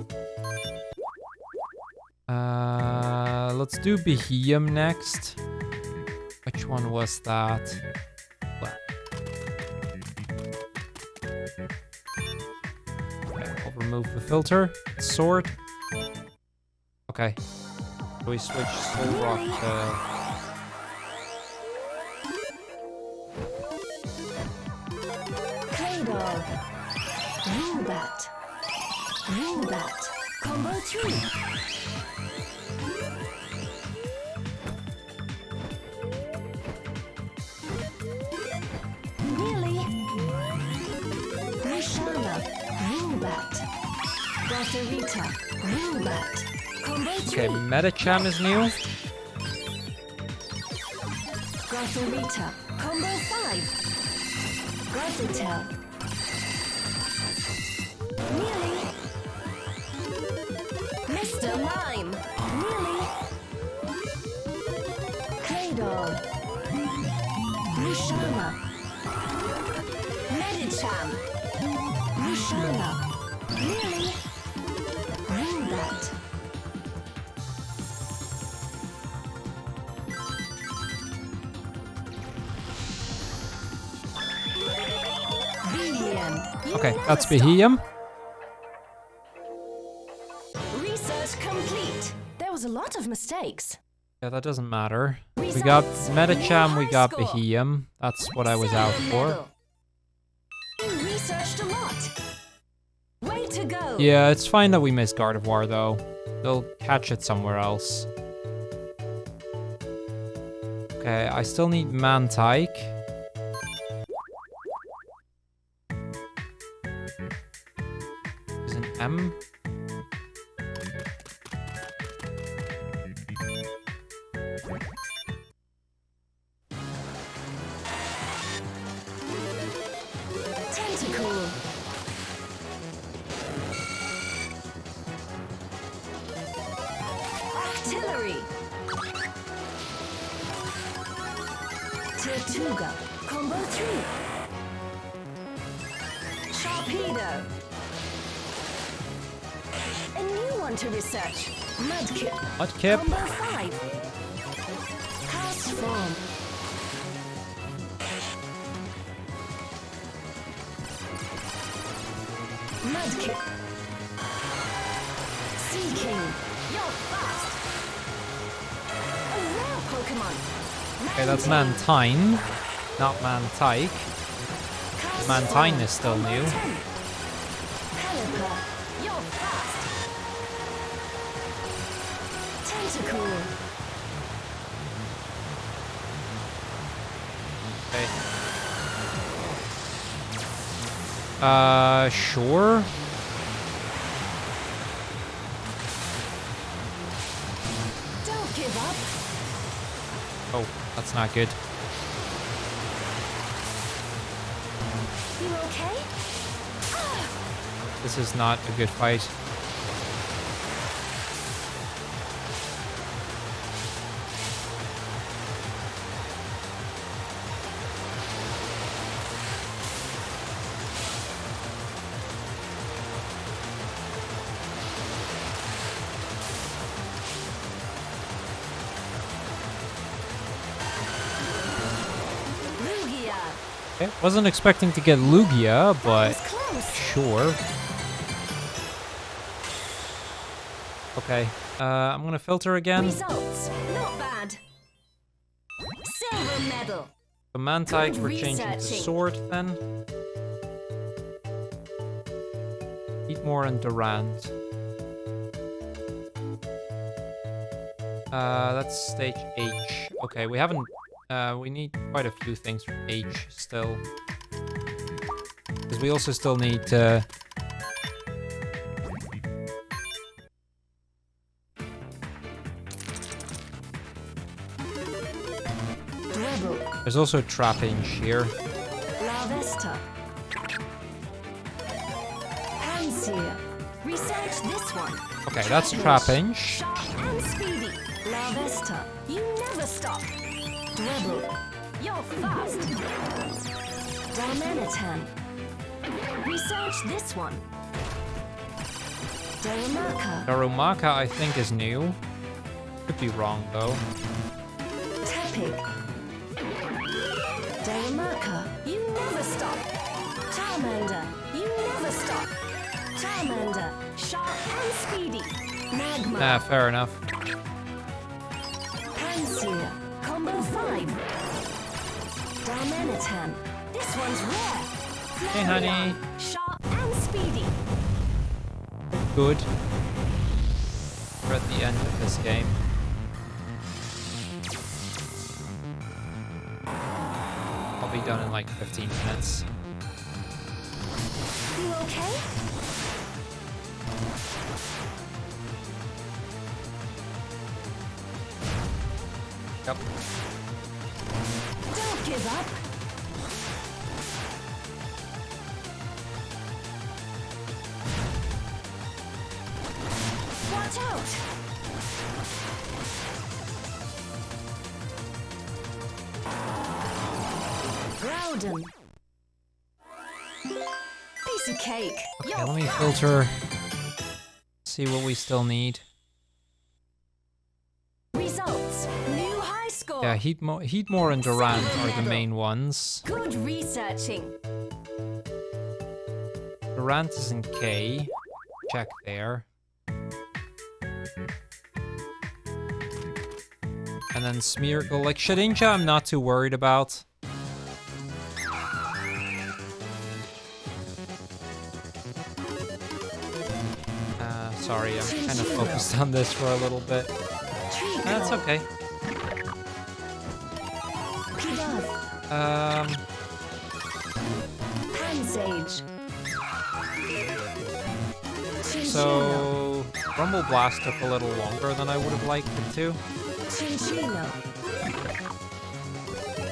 let's do Beheeyem next. Which one was that? Well. Okay, I'll remove the filter. Sword. Okay. So we switch Soul Rock to...
Claydol. Rubat. Rubat. Combo 3. Nearly. Rishana. Rubat. Gothorita. Rubat. Combo 3.
Okay, Medicham is new.
Gothorita. Combo 5. Gothortel. Nearly. Mr. Mime. Nearly. Claydol. Rishana. Medicham. Rishana. Nearly. Rubat. Beheeyem. You
Okay,
never
that's
stop.
Beheeyem.
Research complete. There was a lot of mistakes.
Yeah, that doesn't matter. We got Medicham, we got Beheeyem. That's what I was out for.
Medal. You researched a lot. Way to go.
Yeah, it's fine that we missed Gardevoir, though. They'll catch it somewhere else. Okay, I still need Mantike. Is an M?
Tentacle. Artillery. Tortuga. Combo 3. Sharpedo. A new one to research. Mudkip.
Mudkip.
Combo 5. Cast form. Mudkip. Sea King. You're fast. A rare Pokemon.
Okay, that's Mantine, not Mantike. Mantine is still new.
Pelipper. You're fast. Tentacle.
Okay. Sure.
Don't give up.
Oh, that's not good.
You okay?
This is not a good fight.
Lugia.
Okay, wasn't expecting to get Lugia, but
Was close.
sure. Okay, I'm gonna filter again.
Results. Not bad. Silver medal.
The Mantike,
Good
we're changing to
researching.
Sword then. Heatmore and Durant. That's stage H. Okay, we haven't... we need quite a few things from H still. Because we also still need to...
Dwebble.
There's also Trapinch here.
Larvesta. Pansear. Research this one.
Okay, that's Trapinch.
Sharp and speedy. Larvesta. You never stop. Dwebble. You're fast. Darmanitan. Research this one. Darumaka.
Darumaka, I think, is new. Could be wrong, though.
Tepig. Darumaka. You never stop. Charmander. You never stop. Charmander. Sharp and speedy. Magma.
Nah, fair enough.
Pansear. Combo 5. Darmanitan. This one's rare.
Hey, honey.
Sharp and speedy.
Good. We're at the end of this game. I'll be done in like 15 minutes.
You okay?
Yep.
Don't give up. Watch out. Groudon. Piece of cake.
Okay,
You're
let me
fast.
filter. See what we still need.
Results. New high score.
Yeah, Heatmore and Durant are the main ones.
Good researching.
Durant is in K. Check there. And then Smeargle. Like, Shedinja I'm not too worried about. Sorry, I'm kind of focused on this for a little bit. That's okay.
Pansage.
So Rumble Blast took a little longer than I would have liked it to.
Chinchino.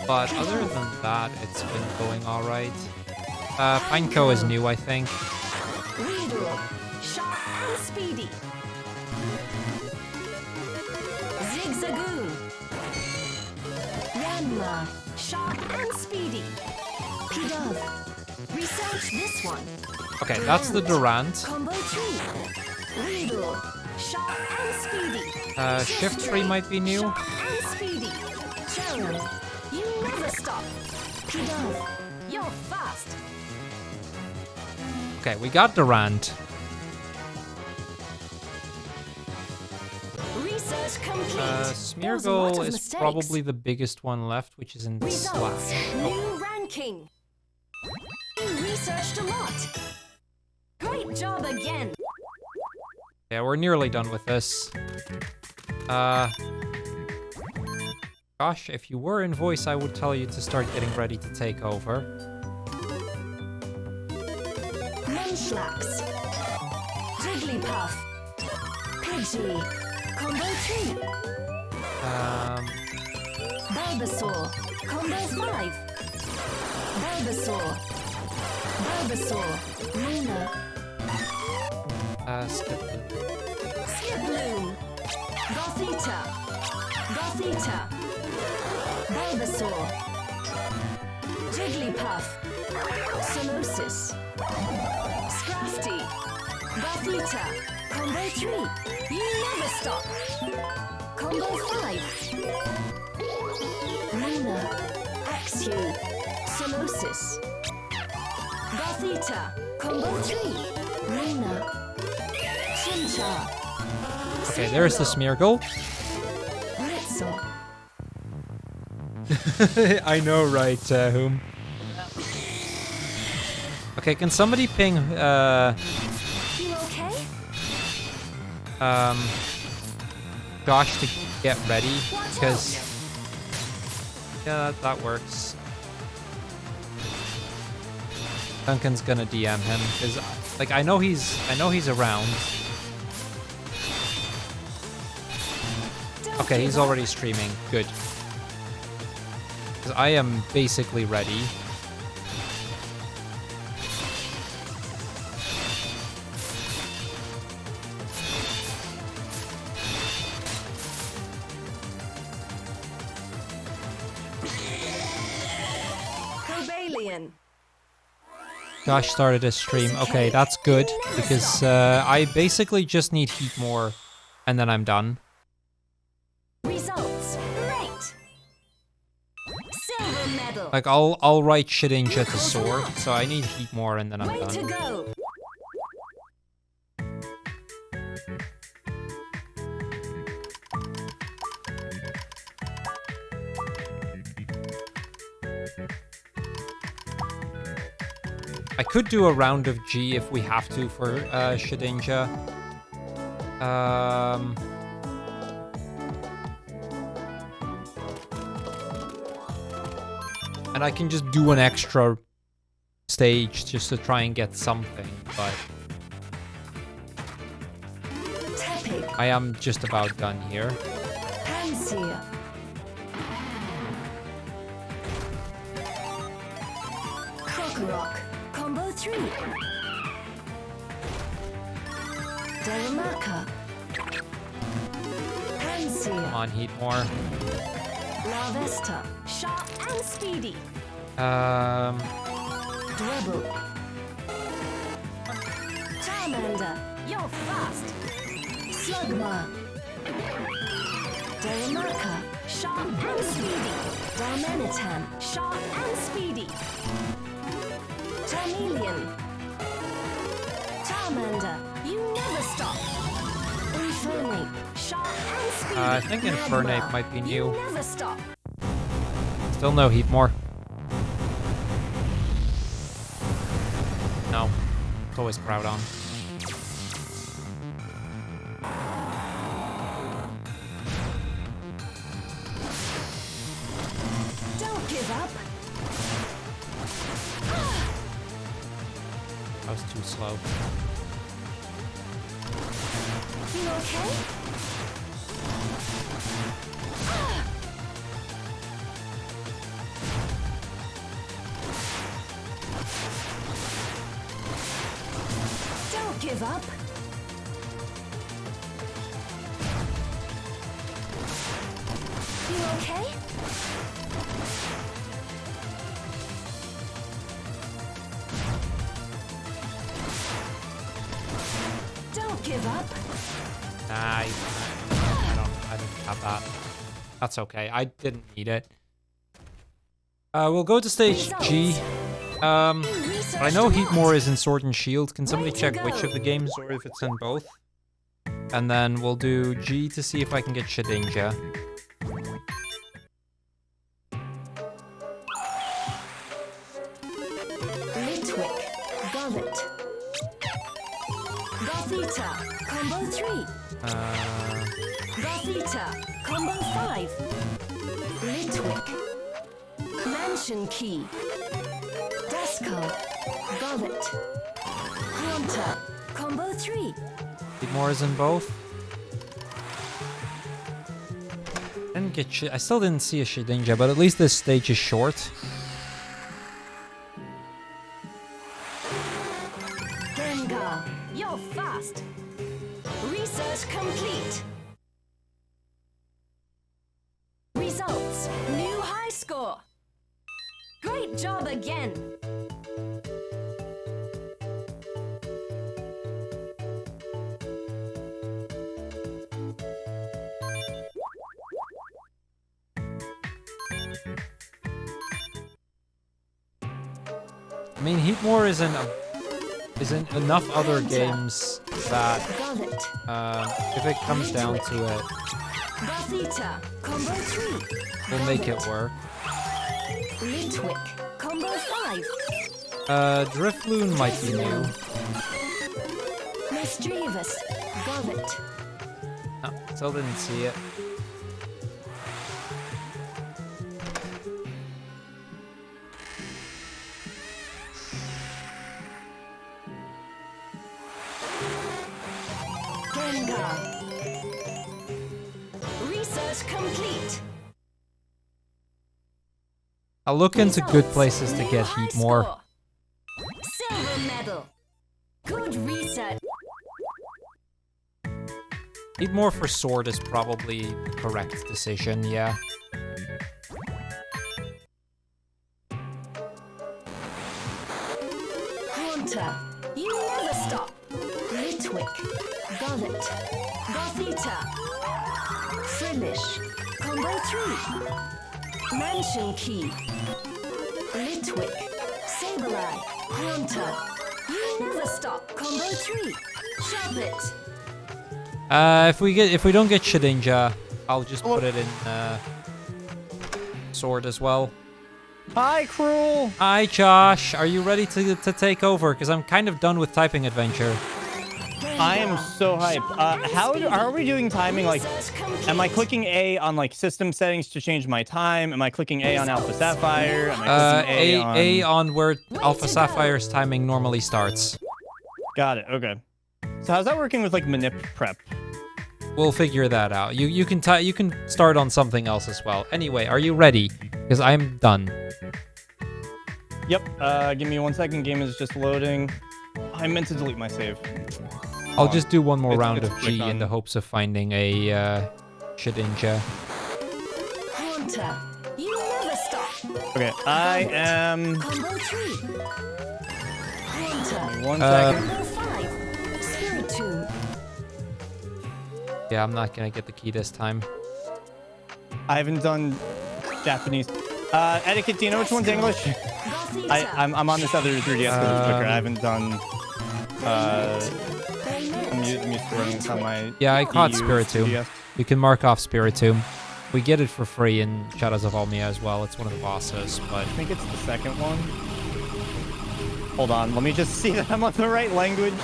But other than that, it's been going alright. Pineco is new, I think.
Weedle. Sharp and speedy. Zigzagoon. Yanma. Sharp and speedy. Pidove. Research this one.
Okay, that's the Durant.
Combo 3. Weedle. Sharp and speedy.
Shift 3 might be new.
Sharp and speedy. Cherub. You never stop. Pidove. You're fast.
Okay, we got Durant.
Research complete. There was a lot
Smeargle
of
is
mistakes.
probably the biggest one left, which is in
Results.
Slash.
New ranking. You researched a lot. Great job again.
Yeah, we're nearly done with this. Gosh, if you were in voice, I would tell you to start getting ready to take over.
Munchlax. Jigglypuff. Pidgey. Combo 3. Bulbasaur. Combo 5. Bulbasaur. Bulbasaur. Luna.
Skip.
Skiploom. Gothita. Gothita. Bulbasaur. Jigglypuff. Solosis. Scrafty. Gothita. Combo 3. You never stop. Combo 5. Luna. Axew. Solosis. Gothita. Combo 3. Luna. Chimchar.
Okay, there's the Smeargle.
Blitzel.
I know, right, Whom? Okay, can somebody ping,
You okay?
Josh to get ready? Because, yeah, that works. Duncan's gonna DM him, because, like, I know he's around. Okay, he's already streaming. Good. Because I am basically ready.
Cobalion.
Josh started a stream. Okay, that's good. Because I basically just need heat more, and then I'm done.
Results. Great. Silver medal.
Like, I'll write Shedinja to soar, so I need heat more, and then I'm
Way to
done.
go.
I could do a round of G if we have to for Shedinja. And I can just do an extra stage just to try and get something, but
Tepig.
I am just about done here.
Pansear. Krokorok. Combo 3. Delamaka. Pansear.
Come on, heat more.
Larvesta. Sharp and speedy. Dwebble. Charmander. You're fast. Slugma. Delamaka. Sharp and speedy. Darmanitan. Sharp and speedy. Charmeleon. Charmander. You never stop. Infernape. Sharp and speedy.
I think Infernape
Magmar,
might be
You
new.
never stop.
Still no heat more. No. It's always Groudon.
Don't give give up.
That was too slow.
You okay? Don't give up. You okay? Don't give up.
Nah, I didn't have that. That's okay. I didn't need it. We'll go to stage G. But I know Heatmore is in Sword and Shield. Can somebody check which of the games or if it's in both? And then we'll do G to see if I can get Shedinja.
Litwick, Gullet. Gothita, combo 3. Gothita, combo 5. Litwick. Mansion Key. Desco, Gullet. Haunter, combo 3.
Heatmore is in both. Didn't get I still didn't see a Shedinja, but at least this stage is short.
Gengar, you're fast. Research complete. Results, new high score. Great job again.
I mean, Heatmore isn't enough other games that if it comes down to it,
Gothita, combo 3.
we'll make it work.
Litwick, combo 5.
Drifloon might be new.
Mischievous, Gullet.
No, still didn't see it.
Gengar. Research complete.
I'll look into good
Results,
places to
new
get
high
Heatmore.
score. Silver medal. Good research.
Heatmore for Sword is probably the correct decision, yeah.
Haunter, you never stop. Litwick, Gullet, Gothita, Frillish, combo 3. Mansion Key, Litwick, Sableye, Haunter, you never stop. Combo 3. Shove it.
If we don't get Shedinja, I'll just put it in Sword as well.
Hi, Cruel.
Hi, Josh. Are you ready to take over? Because I'm kind of done with typing adventure.
I am so hyped. How are we doing timing? Like, am I clicking A on like system settings to change my time? Am I clicking A on Alpha Sapphire? Am I clicking
A on where Alpha Sapphire's timing normally starts.
Got it. Okay. So how's that working with like manip prep?
We'll figure that out. You can start on something else as well. Anyway, are you ready? Because I'm done.
Yep. Give me 1 second. Game is just loading. I meant to delete my save.
I'll just do one more round
it's
of G in the hopes of finding a Shedinja.
Haunter, you never stop.
Okay, I am.
Combo 3. Haunter,
Give me 1 second.
combo 5. Spiritomb.
Yeah, I'm not gonna get the key this time.
I haven't done Japanese. Etiquette. Do you know which one's English?
Gothita.
I'm on this other 3DS because it's quicker. I haven't done. I'm used to running this on my.
Yeah, I caught
EU
Spiritomb.
3DS.
You can mark off Spiritomb. We get it for free in Shadows of Almia as well. It's one of the bosses, but...
I think it's the second one. Hold on, let me just see that I'm on the right language.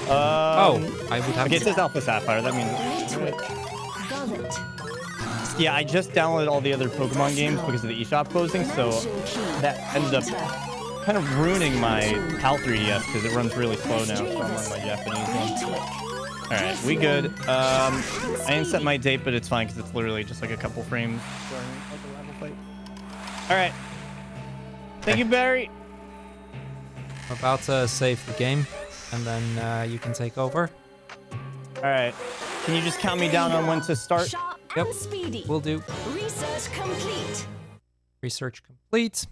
I would have
Okay, it
to...
says Alpha Sapphire. That means.
Litwick, Gullet,
Yeah, I just downloaded all the other Pokemon games because of the eShop closing, so that ended up kind of ruining my PAL 3DS because it runs really slow now, so I'm on my Japanese one. All right, we good. I didn't set my date, but it's fine because it's literally just like a couple frames during like a level fight. All right. Thank you, Barry.
I'm about to save the game, and then you can take over.
All right. Can you just count me down on when to start?
Sharp
Yep.
and speedy.
We'll do.
Research complete.
Research complete.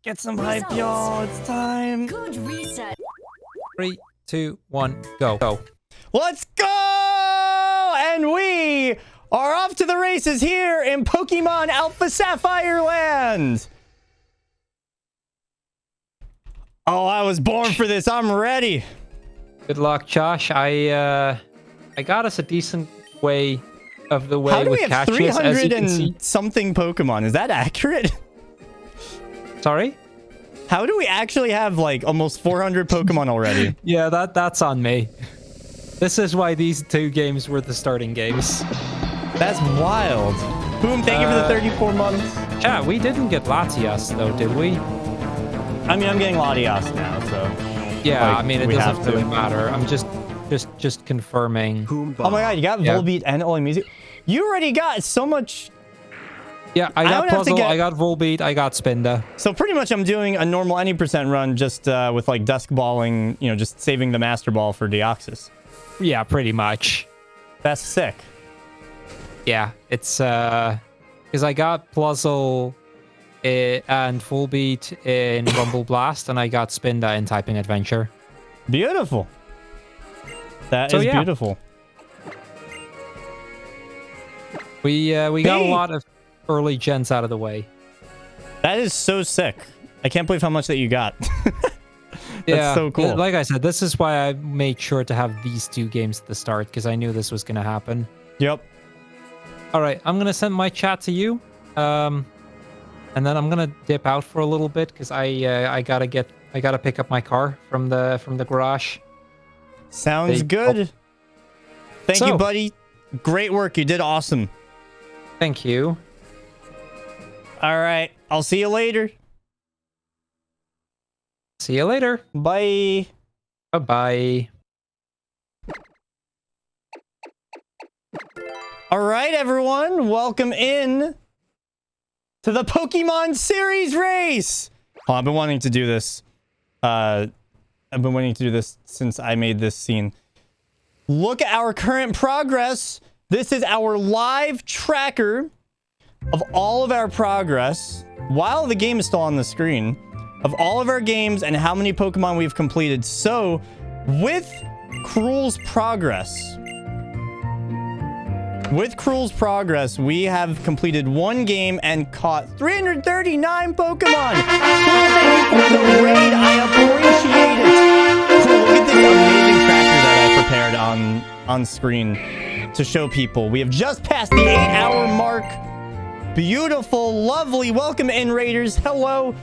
Get some hype, y'all. It's time.
Good research.
3, 2, 1, go.
Let's go! And we are off to the races here in Pokemon Alpha Sapphire Land. Oh, I was born for this. I'm ready.
Good luck, Josh. I got us a decent way of the way
How do
with
we have
catches, as you
300
can see.
and something Pokemon? Is that accurate?
Sorry?
How do we actually have like almost 400 Pokemon already?
Yeah, that's on me. This is why these 2 games were the starting games.
That's wild. Boom, thank you for the 34 months.
Yeah, we didn't get Latias though, did we?
I mean, I'm getting Latias now, so.
Yeah,
Like,
I mean, it
we
doesn't
have to.
really matter. I'm just confirming.
Oh my god, you got
Yeah.
Volbeat and Oli Music. You already got so much.
Yeah, I
I
got
would have to
Puzzle,
get-
I got Volbeat, I got Spinda.
So pretty much I'm doing a normal any percent run just with like Dusk Balling, you know, just saving the Master Ball for Deoxys.
Yeah, pretty much.
That's sick.
Yeah, it's because I got Puzzle and Volbeat in Rumble Blast, and I got Spinda in Typing Adventure.
Beautiful. That
So,
is
yeah.
beautiful.
We got a
Hey.
lot of early gens out of the way.
That is so sick. I can't believe how much that you got.
Yeah,
so cool.
Like I said, this is why I made sure to have these 2 games at the start, because I knew this was going to happen.
Yep.
All right, I'm going to send my chat to you, and then I'm going to dip out for a little bit because I gotta pick up my car from the garage.
Sounds
They-
good. Thank you,
So-
buddy. Great work. You did awesome.
Thank you.
All right. I'll see you later.
See you later.
Bye.
Bye-bye.
All right, everyone. Welcome in to the Pokemon Series Race. Oh, I've been wanting to do this. I've been wanting to do this since I made this scene. Look at our current progress. This is our live tracker of all of our progress while the game is still on the screen, of all of our games and how many Pokemon we've completed. So, with Cruel's progress, we have completed 1 game and caught 339 Pokemon. Thank you for the raid. I appreciate it. So look at this amazing tracker that I prepared on screen to show people. We have just passed the 8-hour mark. Beautiful, lovely. Welcome in, Raiders. Hello.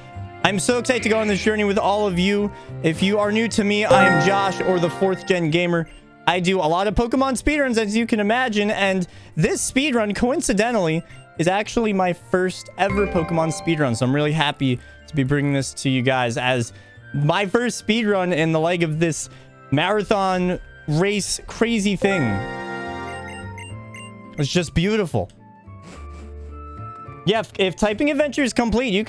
I'm so excited to go on this journey with all of you. If you are new to me, I am Josh, or the 4th Gen Gamer. I do a lot of Pokemon speedruns, as you can imagine, and this speedrun, coincidentally, is actually my first ever Pokemon speedrun, so I'm really happy to be bringing this to you guys as my first speedrun in the leg of this marathon race crazy thing. It's just beautiful. Yeah, if Typing Adventure is complete, you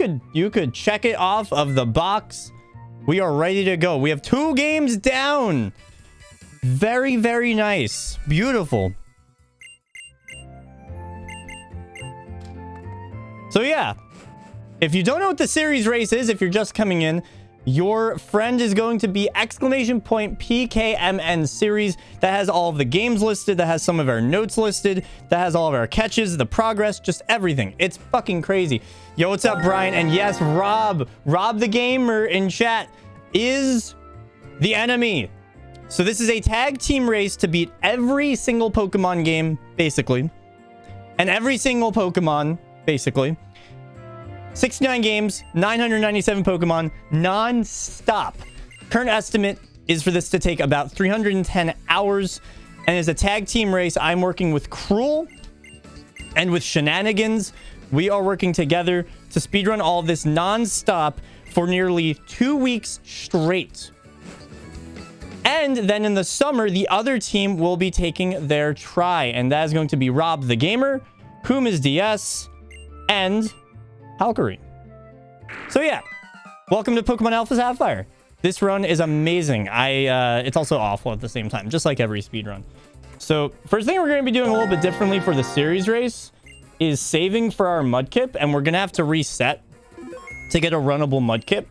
could check it off of the box. We are ready to go. We have 2 games down. Very, very nice. Beautiful. So yeah, if you don't know what the series race is, if you're just coming in, your friend is going to be !PKMN series. That has all of the games listed, that has some of our notes listed, that has all of our catches, the progress, just everything. It's fucking crazy. Yo, what's up, Brian? And yes, Rob the gamer in chat is the enemy. So this is a tag team race to beat every single Pokemon game, basically. And every single Pokemon, basically. 69 games, 997 Pokemon, non-stop. Current estimate is for this to take about 310 hours. And as a tag team race, I'm working with Cruel And with Shenanigans, we are working together to speedrun all of this non-stop for nearly 2 weeks straight. And then in the summer, the other team will be taking their try. And that is going to be Rob the Gamer, Kuma's DS, and Halkari. So yeah, welcome to Pokemon Alpha Sapphire. This run is amazing. It's also awful at the same time, just like every speedrun. So first thing we're going to be doing a little bit differently for the series race is saving for our Mudkip, and we're going to have to reset to get a runnable Mudkip.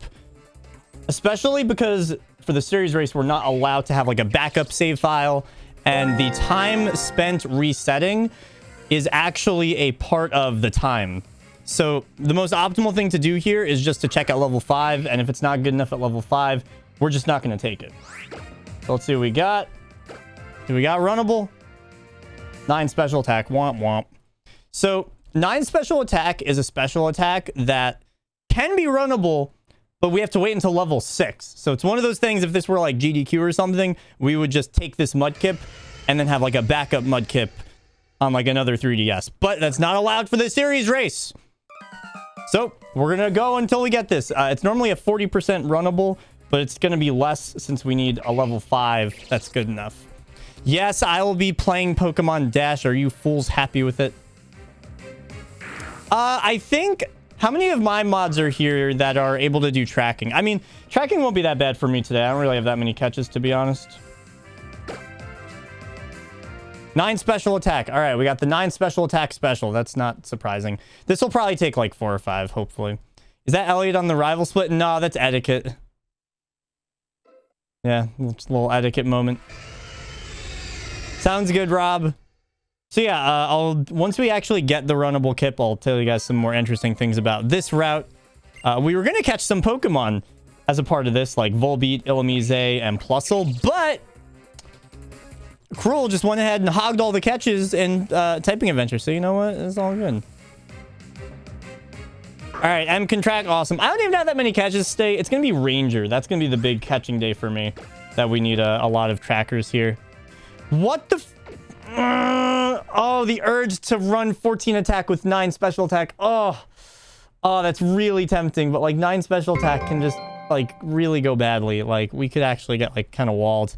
Especially because for the series race, we're not allowed to have like a backup save file, and the time spent resetting is actually a part of the time. So the most optimal thing to do here is just to check at level 5, and if it's not good enough at level 5, we're just not going to take it. So let's see what we got. Do we got runnable? 9 special attack. Womp womp. So 9 special attack is a special attack that can be runnable, but we have to wait until level 6. So it's one of those things, if this were like GDQ or something, we would just take this Mudkip and then have like a backup Mudkip on like another 3DS. But that's not allowed for the series race. So we're going to go until we get this. It's normally a 40% runnable, but it's going to be less since we need a level 5. That's good enough. Yes, I will be playing Pokemon Dash. Are you fools happy with it? I think... How many of my mods are here that are able to do tracking? I mean, tracking won't be that bad for me today. I don't really have that many catches, to be honest. 9 special attack. All right, we got the 9 special attack special. That's not surprising. This will probably take like 4 or 5, hopefully. Is that Elliot on the rival split? No, that's etiquette. Yeah, it's a little etiquette moment. Sounds good, Rob. So yeah, once we actually get the runnable Kip, I'll tell you guys some more interesting things about this route. We were going to catch some Pokemon as a part of this, like Volbeat, Illumise, and Plusle, but Cruel just went ahead and hogged all the catches in Typing Adventure, so you know what? It's all good. All right, M can track. Awesome. I don't even have that many catches today. It's going to be Ranger. That's going to be the big catching day for me, that we need a lot of trackers here. What the... oh, the urge to run 14 attack with 9 special attack. Oh, that's really tempting. But like 9 special attack can just like really go badly. Like we could actually get like kind of walled.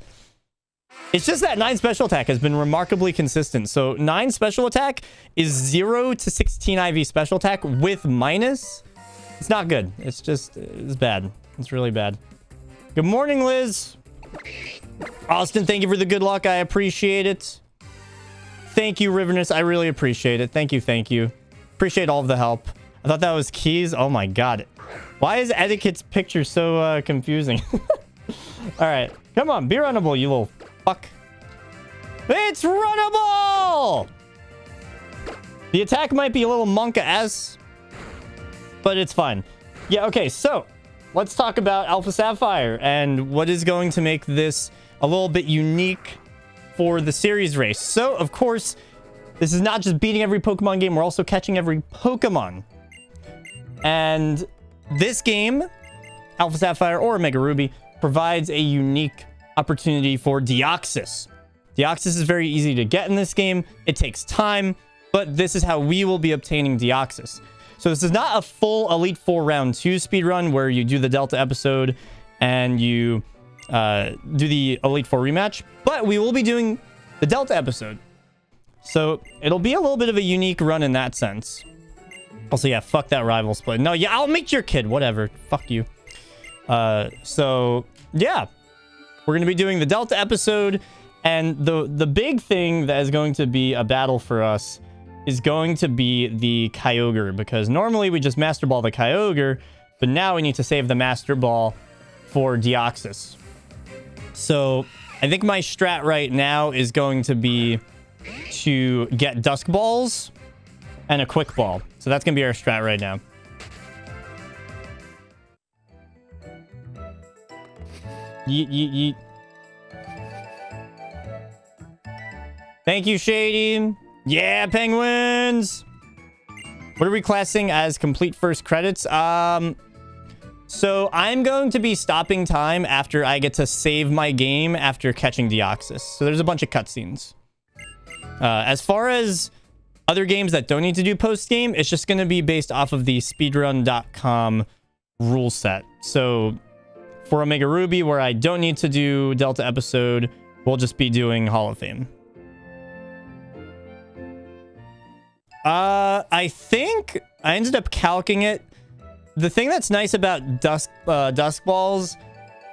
It's just that 9 special attack has been remarkably consistent. So 9 special attack is 0 to 16 IV special attack with minus. It's not good. It's bad. It's really bad. Good morning, Liz. Austin, thank you for the good luck. I appreciate it. Thank you, Riverness. I really appreciate it. Thank you. Thank you. Appreciate all of the help. I thought that was keys. Oh my god. Why is Etiquette's picture so confusing? All right. Come on. Be runnable, you little fuck. It's runnable! The attack might be a little monka-ass, but it's fine. Yeah, okay. So, let's talk about Alpha Sapphire and what is going to make this a little bit unique for the series race. So, of course, this is not just beating every Pokemon game, we're also catching every Pokemon. And this game, Alpha Sapphire or Omega Ruby, provides a unique opportunity for Deoxys. Deoxys is very easy to get in this game. It takes time, but this is how we will be obtaining Deoxys. So this is not a full Elite Four Round 2 speedrun where you do the Delta episode and you do the Elite Four rematch, but we will be doing the Delta episode. So it'll be a little bit of a unique run in that sense. Also, yeah, fuck that rival split. No, yeah, I'll make your kid. Whatever. Fuck you. So, yeah. We're going to be doing the Delta episode. And the big thing that is going to be a battle for us is going to be the Kyogre. Because normally we just Master Ball the Kyogre. But now we need to save the Master Ball for Deoxys. So, I think my strat right now is going to be to get Dusk Balls and a Quick Ball. So that's going to be our strat right now. Yeet, yeet, yeet. Thank you, Shady. Yeah, Penguins. What are we classing as complete first credits? So I'm going to be stopping time after I get to save my game after catching Deoxys. So there's a bunch of cutscenes. As far as other games that don't need to do post-game, it's just going to be based off of the speedrun.com rule set. So for Omega Ruby, where I don't need to do Delta episode, we'll just be doing Hall of Fame. I think I ended up calcing it. The thing that's nice about Dusk Balls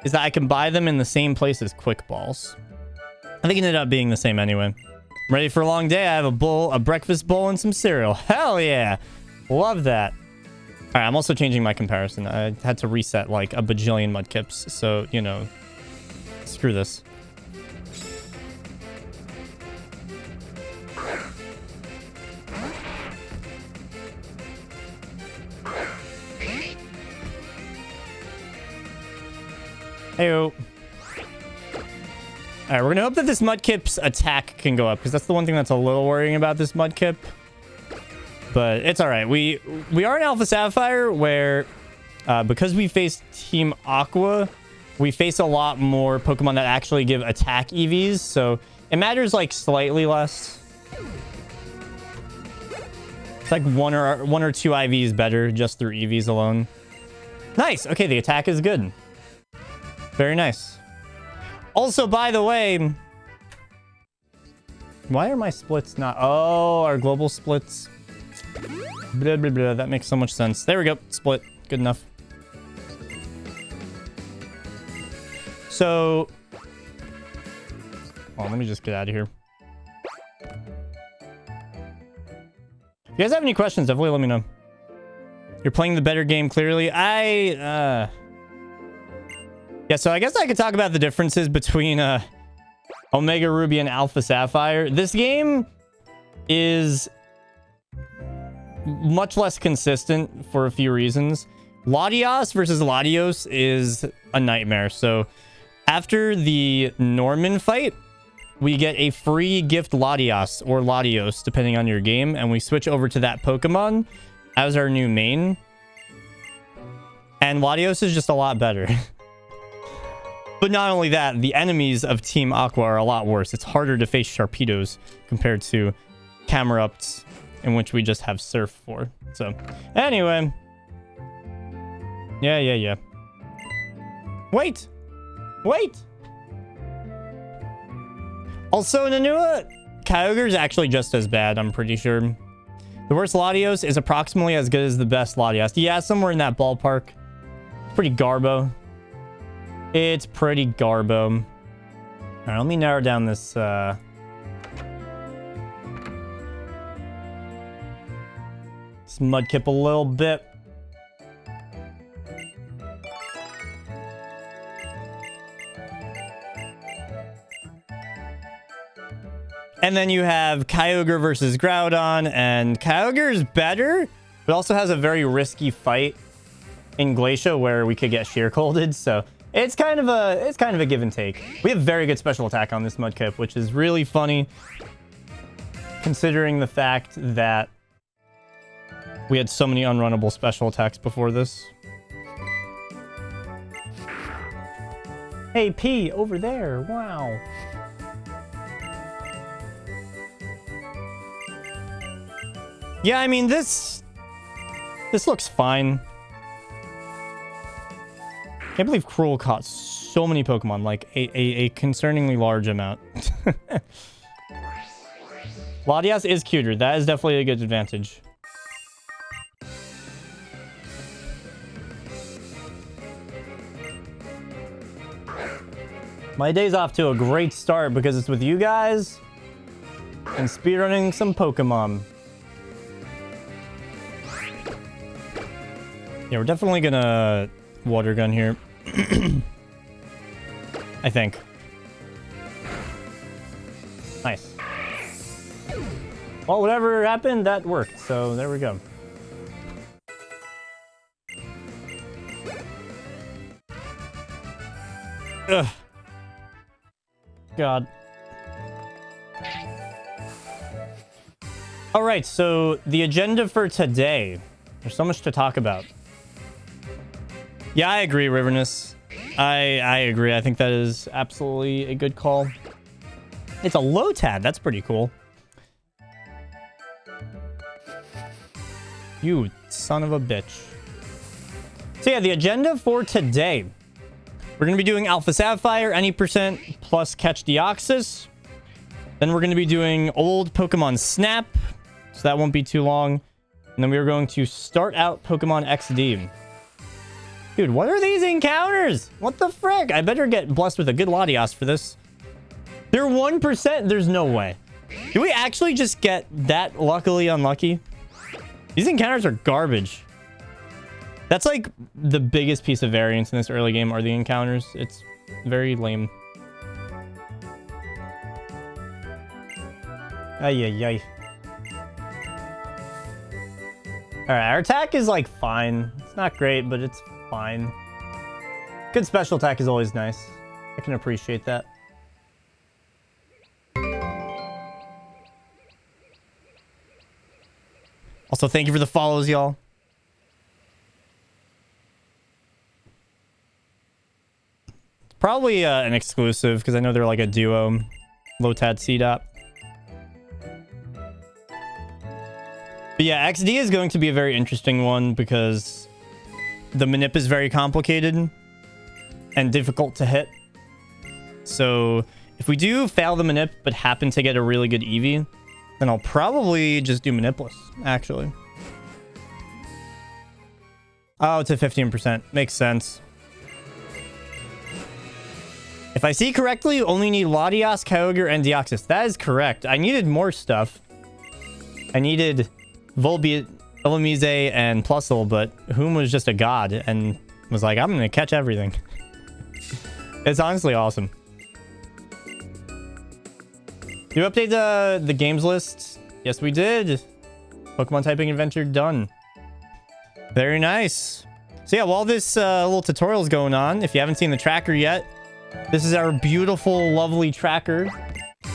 is that I can buy them in the same place as Quick Balls. I think it ended up being the same anyway. Ready for a long day? I have a breakfast bowl, and some cereal. Hell yeah. Love that. All right, I'm also changing my comparison. I had to reset like a bajillion mudkips. So, you know, screw this. Heyo. All right, we're gonna hope that this Mudkip's attack can go up, because that's the one thing that's a little worrying about this Mudkip. But it's all right. We are in Alpha Sapphire, where because we face Team Aqua, we face a lot more Pokemon that actually give attack EVs, so it matters like slightly less. It's like one or two IVs better just through EVs alone. Nice. Okay, the attack is good. Very nice. Also, by the way, why are my splits not... Oh, our global splits. Blah, blah, blah. That makes so much sense. There we go. Split. Good enough. So... Oh, let me just get out of here. If you guys have any questions, definitely let me know. You're playing the better game, clearly. Yeah, so I guess I could talk about the differences between Omega Ruby and Alpha Sapphire. This game is much less consistent for a few reasons. Latios versus Latios is a nightmare. So after the Norman fight, we get a free gift Latios or Latios, depending on your game, and we switch over to that Pokemon as our new main. And Latios is just a lot better. But not only that, the enemies of Team Aqua are a lot worse. It's harder to face Sharpedos compared to Camerupts, in which we just have Surf for. So, anyway. Yeah. Wait! Also, Nanua, Kyogre is actually just as bad, I'm pretty sure. The worst Latios is approximately as good as the best Latios. Yeah, somewhere in that ballpark. It's pretty garbo. It's pretty garbo. All right, let me narrow down this Mudkip a little bit. And then you have Kyogre versus Groudon, and Kyogre is better, but also has a very risky fight in Glacia where we could get sheer colded, so it's kind of a give and take. We have very good special attack on this Mudkip, which is really funny considering the fact that we had so many unrunnable special attacks before this. Hey, P, over there. Wow. Yeah, I mean, this looks fine. Can't believe Cruel caught so many Pokemon, like a concerningly large amount. Latias is cuter. That is definitely a good advantage. My day's off to a great start because it's with you guys and speedrunning some Pokemon. Yeah, we're definitely gonna water gun here. I think. Nice. Well, whatever happened, that worked. So there we go. Ugh. God. All right, so the agenda for today. There's so much to talk about. Yeah, I agree, Riverness. I agree. I think that is absolutely a good call. It's a Lotad. That's pretty cool. You son of a bitch. So yeah, the agenda for today. We're going to be doing Alpha Sapphire, any percent, plus catch Deoxys. Then we're going to be doing old Pokemon Snap. So that won't be too long. And then we are going to start out Pokemon XD. Dude, what are these encounters? What the frick? I better get blessed with a good Latias for this. They're 1%? There's no way. Do we actually just get that luckily unlucky? These encounters are garbage. That's like the biggest piece of variance in this early game are the encounters. It's very lame. Ay, ay, ay. Alright, our attack is like fine. It's not great, but it's fine. Good special attack is always nice. I can appreciate that. Also, thank you for the follows, y'all. Probably an exclusive, because I know they're like a duo. Lotad CDOT. But yeah, XD is going to be a very interesting one because the manip is very complicated and difficult to hit. So if we do fail the manip but happen to get a really good Eevee, then I'll probably just do manipless, actually. Oh, to 15%. Makes sense. If I see correctly, you only need Latias, Kyogre, and Deoxys. That is correct. I needed more stuff. I needed Volbeat, Illumise, and Plusle, but Whom was just a god and was like, I'm going to catch everything. It's honestly awesome. Do you update the games list? Yes, we did. Pokemon typing adventure done. Very nice. So yeah, while this little tutorial is going on, if you haven't seen the tracker yet, this is our beautiful, lovely tracker.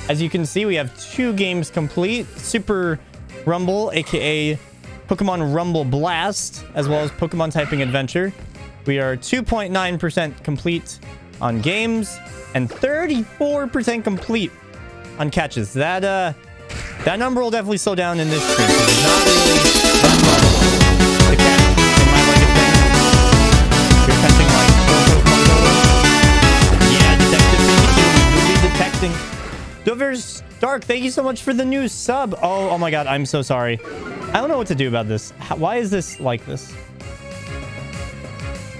As you can see, we have 2 games complete. Super Rumble, aka Pokemon Rumble Blast, as well as Pokemon Typing Adventure. We are 2.9% complete on games and 34% complete on catches. That number will definitely slow down in this stream. It's not really that much to catch in my leg of things. You're catching like 4 Pokemon total. Yeah, Detective Pikachu, we will be detecting. Dover's Dark, thank you so much for the new sub. Oh my god, I'm so sorry. I don't know what to do about this. Why is this like this?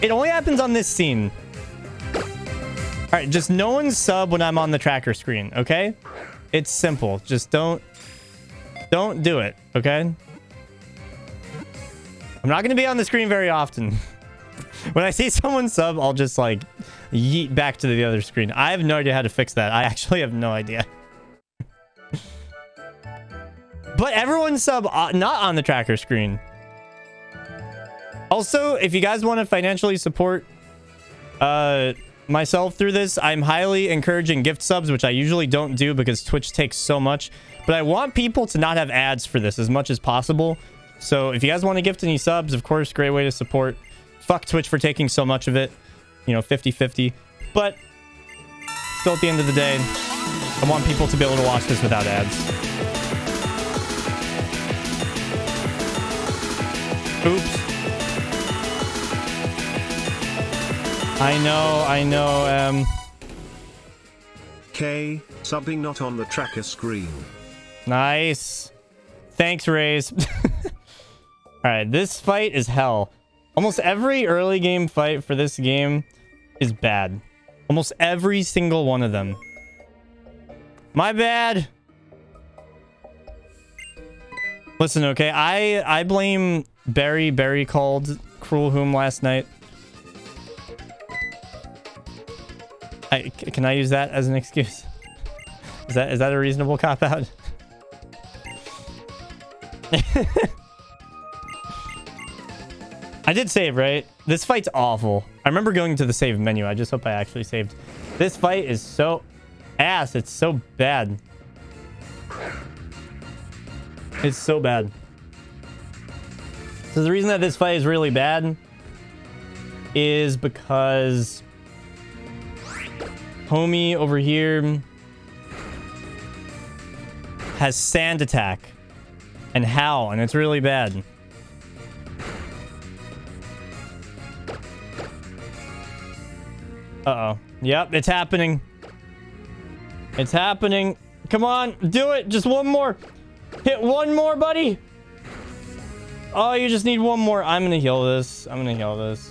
It only happens on this scene. All right, just no one sub when I'm on the tracker screen, okay? It's simple. Just don't do it, okay? I'm not going to be on the screen very often. When I see someone sub, I'll just like yeet back to the other screen. I have no idea how to fix that. I actually have no idea. But everyone sub not on the tracker screen. Also, if you guys want to financially support myself through this, I'm highly encouraging gift subs, which I usually don't do because Twitch takes so much. But I want people to not have ads for this as much as possible. So if you guys want to gift any subs, of course, great way to support. Fuck Twitch for taking so much of it. You know, 50-50. But still, at the end of the day, I want people to be able to watch this without ads. Oops. I know,
K, subbing not on the tracker screen.
Nice. Thanks, Raze. Alright, this fight is hell. Almost every early game fight for this game is bad. Almost every single one of them. My bad. Listen, okay, I blame Barry called Cruel Whom last night. Can I use that as an excuse? Is that a reasonable cop-out? I did save, right? This fight's awful. I remember going to the save menu. I just hope I actually saved. This fight is so ass. It's so bad. It's so bad. So the reason that this fight is really bad is because homie over here has Sand Attack and Howl, and it's really bad. Uh-oh. Yep, it's happening. It's happening. Come on, do it. Just one more. Hit one more, buddy. Oh, you just need one more. I'm gonna heal this. I'm gonna heal this.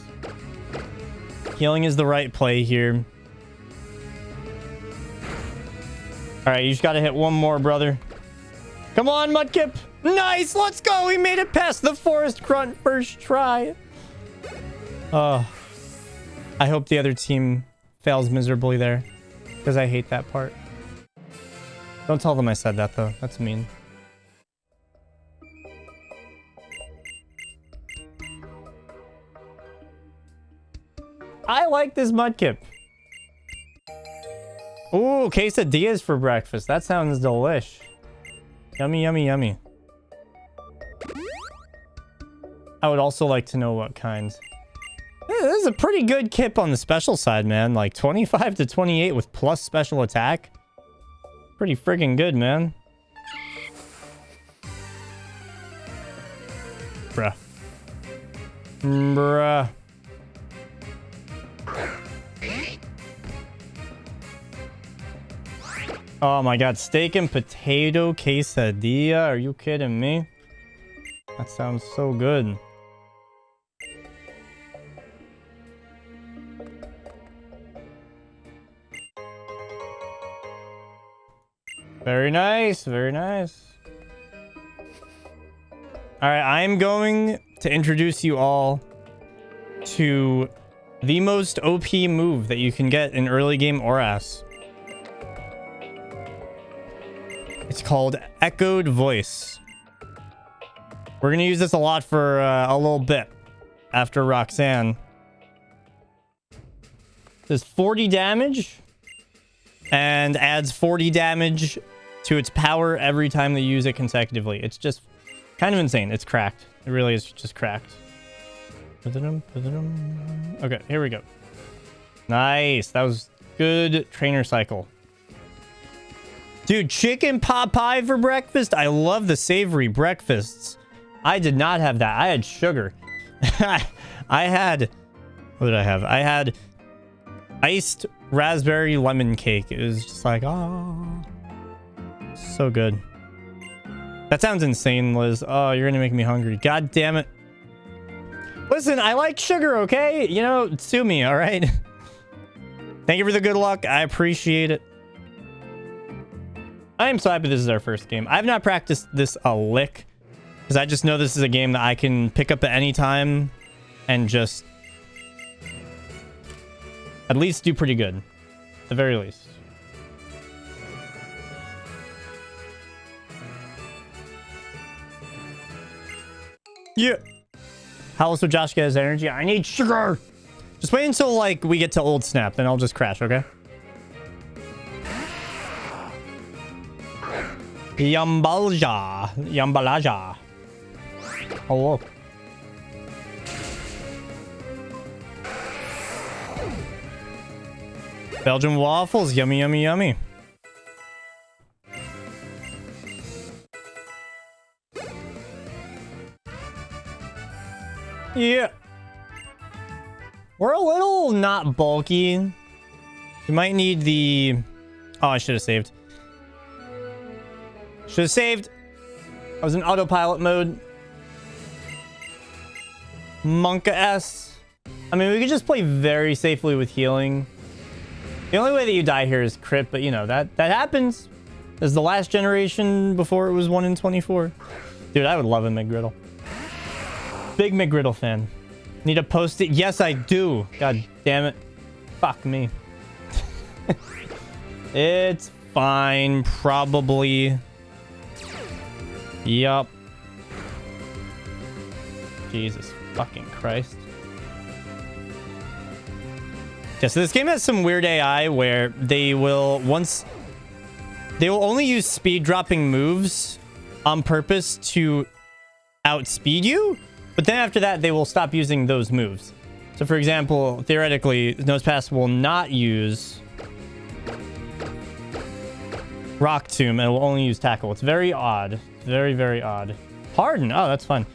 Healing is the right play here. All right, you just gotta hit one more, brother. Come on, Mudkip. Nice, let's go. We made it past the Forest Grunt first try. Oh, I hope the other team fails miserably there, because I hate that part. Don't tell them I said that, though. That's mean. I like this Mudkip. Ooh, quesadillas for breakfast. That sounds delish. Yummy, yummy, yummy. I would also like to know what kinds. Yeah, this is a pretty good kip on the special side, man. Like 25 to 28 with plus special attack. Pretty friggin' good, man. Bruh. Bruh. Oh my god, steak and potato quesadilla? Are you kidding me? That sounds so good. Very nice, very nice. Alright, I'm going to introduce you all to the most OP move that you can get in early game ORAS. It's called Echoed Voice. We're going to use this a lot for a little bit after Roxanne. Does 40 damage and adds 40 damage to its power every time they use it consecutively. It's just kind of insane. It's cracked. It really is just cracked. Okay, here we go. Nice. That was good trainer cycle. Dude, chicken pot pie for breakfast? I love the savory breakfasts. I did not have that. I had sugar. I had... What did I have? I had iced raspberry lemon cake. It was just like, oh, so good. That sounds insane, Liz. Oh, you're gonna make me hungry. God damn it. Listen, I like sugar, okay? You know, sue me, all right? Thank you for the good luck. I appreciate it. I am so happy this is our first game. I've not practiced this a lick, because I just know this is a game that I can pick up at any time and just at least do pretty good. At the very least. Yeah. How else would Josh get his energy? I need sugar! Just wait until, like, we get to Old Snap, then I'll just crash, okay? Yambalaja. Yambalaja. Hello. Belgian waffles. Yummy, yummy, yummy. Yeah. We're a little not bulky. We might need the... Oh, I should have saved. Should have saved. I was in autopilot mode. Monka S. I mean, we could just play very safely with healing. The only way that you die here is crit, but you know, that happens. This is the last generation before it was 1 in 24. Dude, I would love a McGriddle. Big McGriddle fan. Need to post it? Yes, I do. God damn it. Fuck me. It's fine, probably. Yup. Jesus fucking Christ. Yeah, so this game has some weird AI where they will only use speed dropping moves on purpose to outspeed you, but then after that they will stop using those moves. So for example, theoretically, Nosepass will not use Rock Tomb and will only use Tackle. It's very odd. Very, very odd. Harden. Oh, that's fun.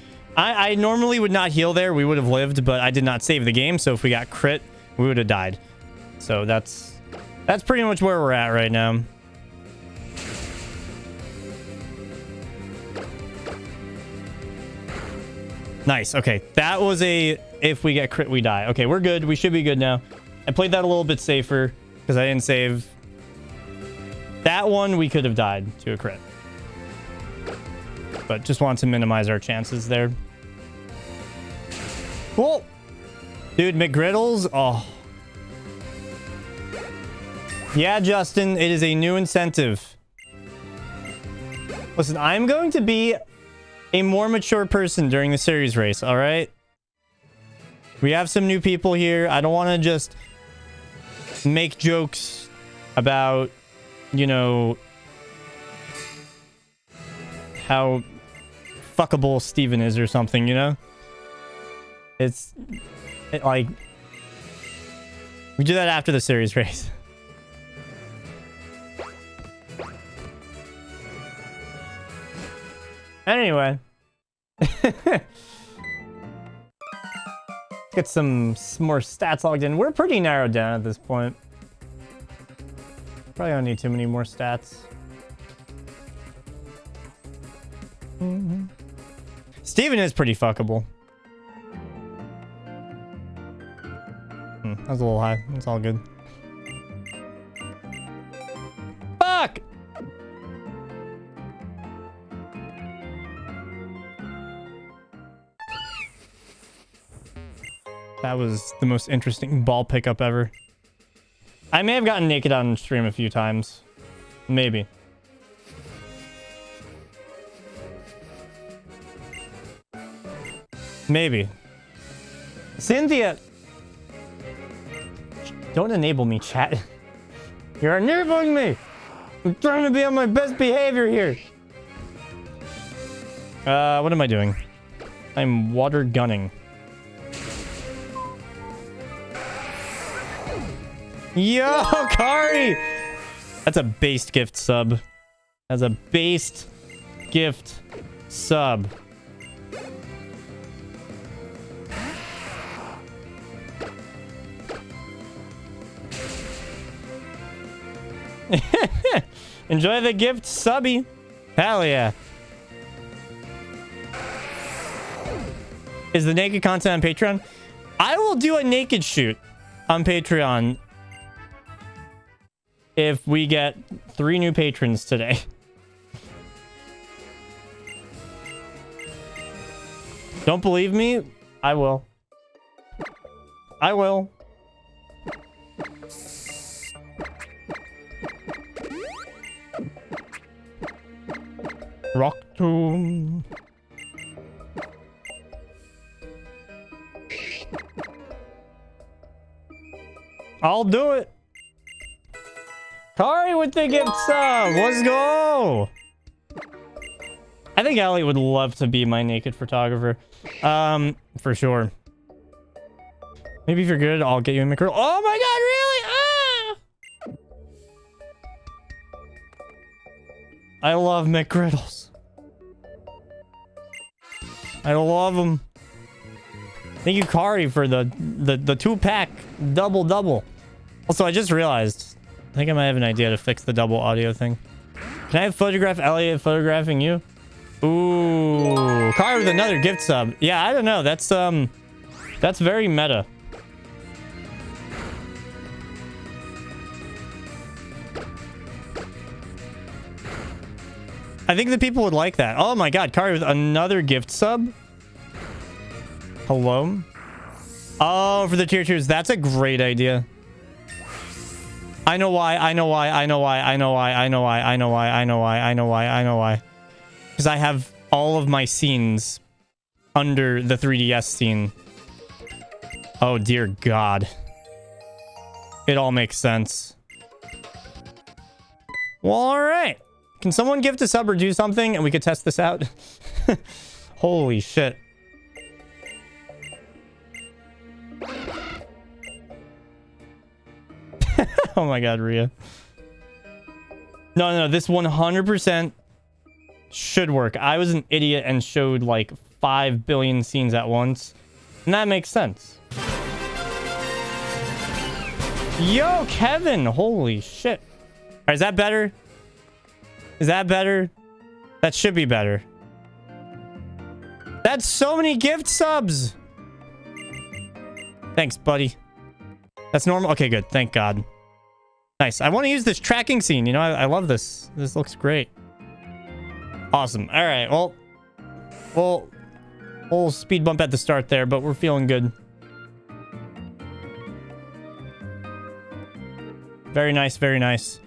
I normally would not heal there. We would have lived, but I did not save the game. So if we got crit, we would have died. So that's pretty much where we're at right now. Nice. Okay, that was a if we get crit we die. Okay, we're good. We should be good now. I played that a little bit safer because I didn't save. That one we could have died to a crit, but just want to minimize our chances there. Cool. Dude, McGriddles. Oh. Yeah, Justin, it is a new incentive. Listen, I'm going to be a more mature person during the series race, all right? We have some new people here. I don't want to just make jokes about, you know, how fuckable Steven is or something, you know? Like, we do that after the series race. Anyway. Get some more stats logged in. We're pretty narrowed down at this point. Probably don't need too many more stats. Steven is pretty fuckable. That was a little high. It's all good. Fuck! That was the most interesting ball pickup ever. I may have gotten naked on stream a few times. Maybe. Maybe. Cynthia! Don't enable me, chat. You're enabling me! I'm trying to be on my best behavior here. What am I doing? I'm water gunning. Yo, Kari! That's a based gift sub. That's a based gift sub. Enjoy the gift subby. Hell yeah. Is the naked content on Patreon? I will do a naked shoot on Patreon if we get 3 new patrons today. Don't believe me? I will. I will. Rock tomb. I'll do it. Kari with the gift sub. Let's go. I think Ellie would love to be my naked photographer. For sure. Maybe if you're good, I'll get you in McGriddle. Oh my god, really? I love McGriddles. I love them. Thank you, Kari, for the 2-pack double. Also, I just realized, I think I might have an idea to fix the double audio thing. Can I photograph Elliot photographing you? Ooh, Kari with another gift sub. Yeah, I don't know. That's very meta. I think the people would like that. Oh my god, Kari with another gift sub. Hello? Oh, for the tier 2s. That's a great idea. I know why. Because I have all of my scenes under the 3DS scene. Oh, dear God. It all makes sense. Well, all right. Can someone gift a sub or do something and we could test this out? Holy shit. Oh my god, Rhea. No, this 100% should work. I was an idiot and showed like 5 billion scenes at once. And that makes sense. Yo, Kevin. Holy shit. All right, is that better? Is that better? That should be better. That's so many gift subs. Thanks, buddy. That's normal. Okay, good. Thank God. Nice. I want to use this tracking scene. You know, I love this. This looks great. Awesome. All right. Well, we'll speed bump at the start there, but we're feeling good. Very nice. Very nice.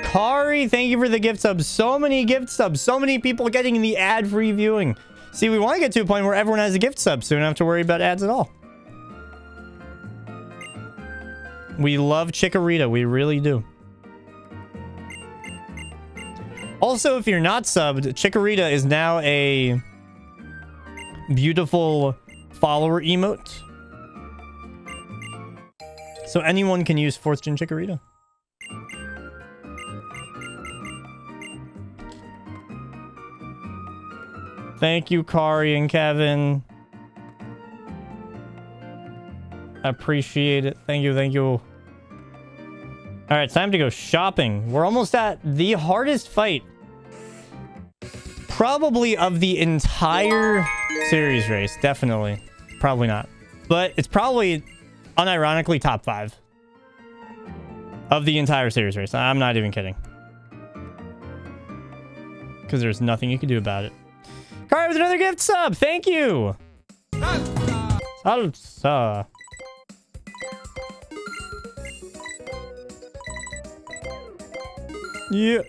Kari, thank you for the gift subs. So many gift subs. So many people getting the ad-free viewing. See, we want to get to a point where everyone has a gift sub, so we don't have to worry about ads at all. We love Chikorita. We really do. Also, if you're not subbed, Chikorita is now a beautiful follower emote. So anyone can use 4th Gen Chikorita. Thank you, Kari and Kevin. Appreciate it. Thank you. Thank you. All right, it's time to go shopping. We're almost at the hardest fight, probably of the entire series race. Definitely. Probably not. But it's probably, unironically, top 5 of the entire series race. I'm not even kidding. Because there's nothing you can do about it. Kari with another gift sub. Thank you. Salsa. Yeah.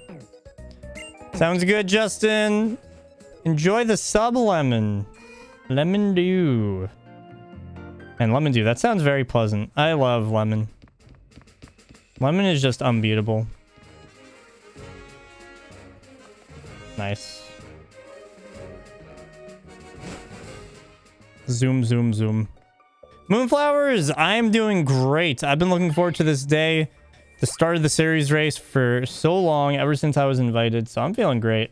Sounds good, Justin. Enjoy the sub, Lemon. Lemon Dew. And Lemon Dew. That sounds very pleasant. I love lemon. Lemon is just unbeatable. Nice. Zoom, zoom, zoom. Moonflowers, I'm doing great. I've been looking forward to this day, the start of the series race, for so long, ever since I was invited. So I'm feeling great.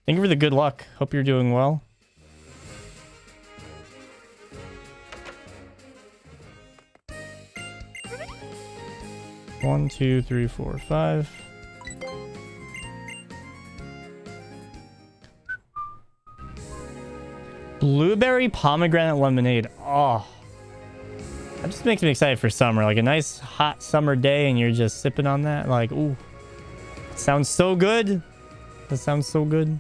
Thank you for the good luck. Hope you're doing well. One, two, three, four, five. Blueberry pomegranate lemonade. Oh, that just makes me excited for summer. Like a nice hot summer day and you're just sipping on that. Like, ooh, sounds so good. That sounds so good.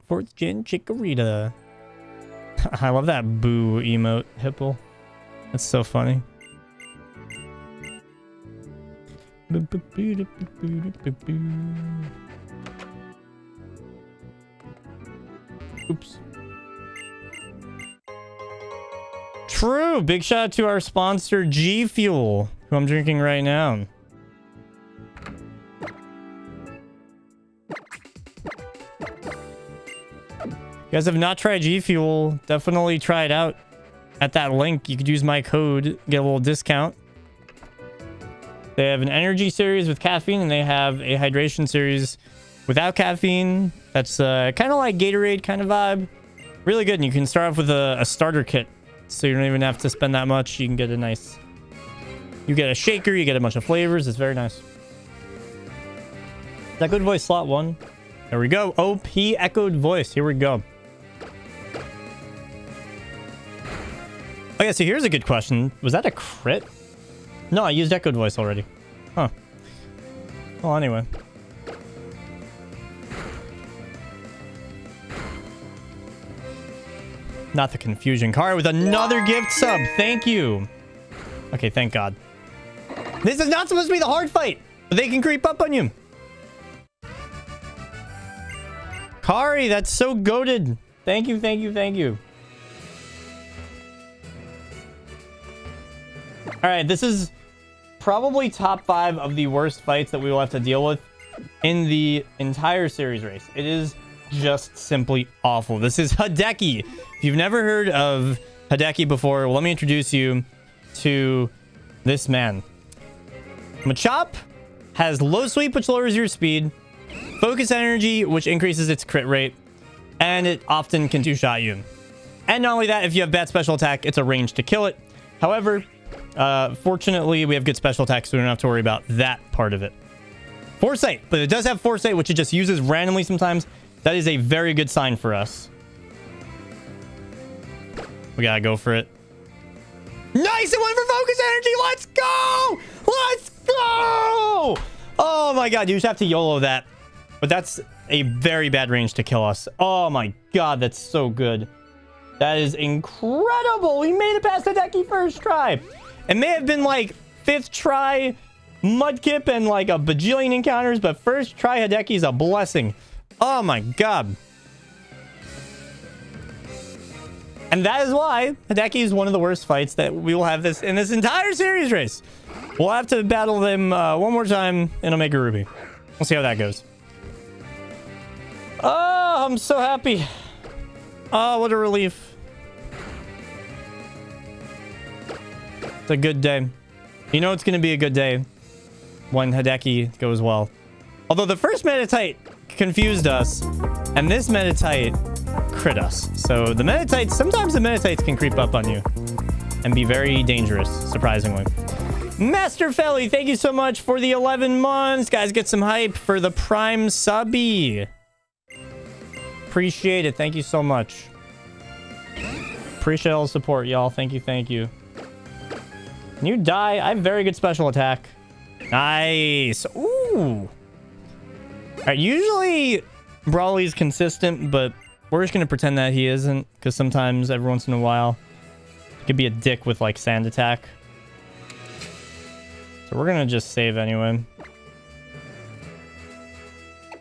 4th Gen Chikorita. I love that boo emote, Hipple. That's so funny. Oops. True. Big shout out to our sponsor, G Fuel, who I'm drinking right now. If you guys have not tried G Fuel, definitely try it out. At that link, you could use my code, get a little discount. They have an energy series with caffeine, and they have a hydration series without caffeine. That's kind of like Gatorade kind of vibe. Really good. And you can start off with a starter kit, so you don't even have to spend that much. You can get a nice... You get a shaker, you get a bunch of flavors. It's very nice. Is that good voice slot 1? There we go. OP echoed voice. Here we go. Oh yeah, so here's a good question. Was that a crit? No, I used echoed voice already. Huh. Well, anyway. Not the confusion. Kari with another gift sub. Thank you. Okay, thank God. This is not supposed to be the hard fight, but they can creep up on you. Kari, that's so goated. Thank you, thank you, thank you. All right, this is probably top 5 of the worst fights that we will have to deal with in the entire series race. It is just simply awful. This is Hideki. If you've never heard of Hideki before, well, let me introduce you to this man. Machop has low sweep, which lowers your speed, focus energy, which increases its crit rate, and it often can two-shot you. And not only that, if you have bad special attack, it's a range to kill it. However, fortunately, we have good special attack, so we don't have to worry about that part of it. Foresight, but it does have Foresight, which it just uses randomly sometimes. That is a very good sign for us. We gotta go for it. Nice! It went for focus energy! Let's go! Let's go! Oh my god, you just have to YOLO that. But that's a very bad range to kill us. Oh my god, that's so good. That is incredible! We made it past Hideki first try. It may have been like 5th try Mudkip and like a bajillion encounters, but first try Hideki is a blessing. Oh my god. And that is why Hideki is one of the worst fights that we will have in this entire series race. We'll have to battle them one more time in Omega Ruby. We'll see how that goes. Oh, I'm so happy. Oh, what a relief. It's a good day. You know it's going to be a good day when Hideki goes well. Although the first Meditite confused us, and this Meditite crit us. So the Meditites, sometimes the Meditites can creep up on you and be very dangerous, surprisingly. Master Felly, thank you so much for the 11 months. Guys, get some hype for the Prime Subby. Appreciate it. Thank you so much. Appreciate all the support, y'all. Thank you, thank you. Can you die? I have very good special attack. Nice. Ooh. Alright, usually Brawly's consistent, but we're just going to pretend that he isn't, because sometimes, every once in a while, he could be a dick with, like, sand attack. So we're going to just save anyway.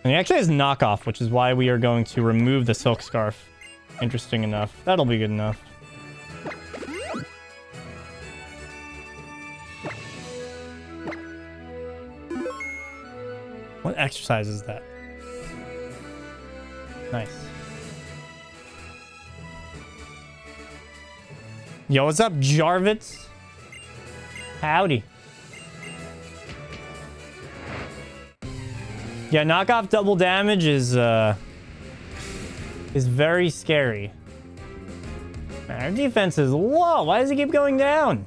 And he actually has knockoff, which is why we are going to remove the silk scarf. Interesting enough. That'll be good enough. What exercise is that? Nice. Yo, what's up, Jarvitz? Howdy. Yeah, knockoff double damage is very scary. Man, our defense is low. Why does it keep going down?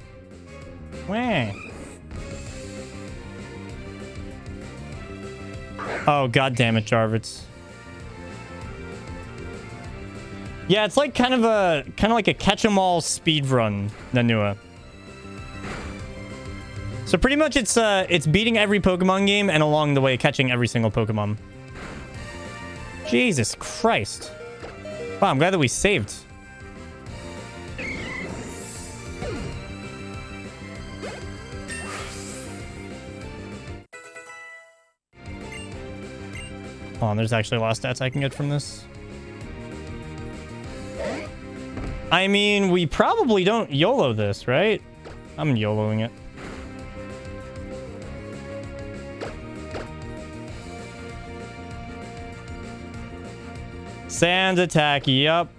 Wah. Oh, god damn it, Jarvitz. Yeah, it's like kind of like a catch-em-all speedrun, Nanua. So pretty much it's beating every Pokemon game and along the way catching every single Pokemon. Jesus Christ. Wow, I'm glad that we saved. Hold on, there's actually a lot of stats I can get from this. I mean, we probably don't YOLO this, right? I'm YOLOing it. Sand attack, yep.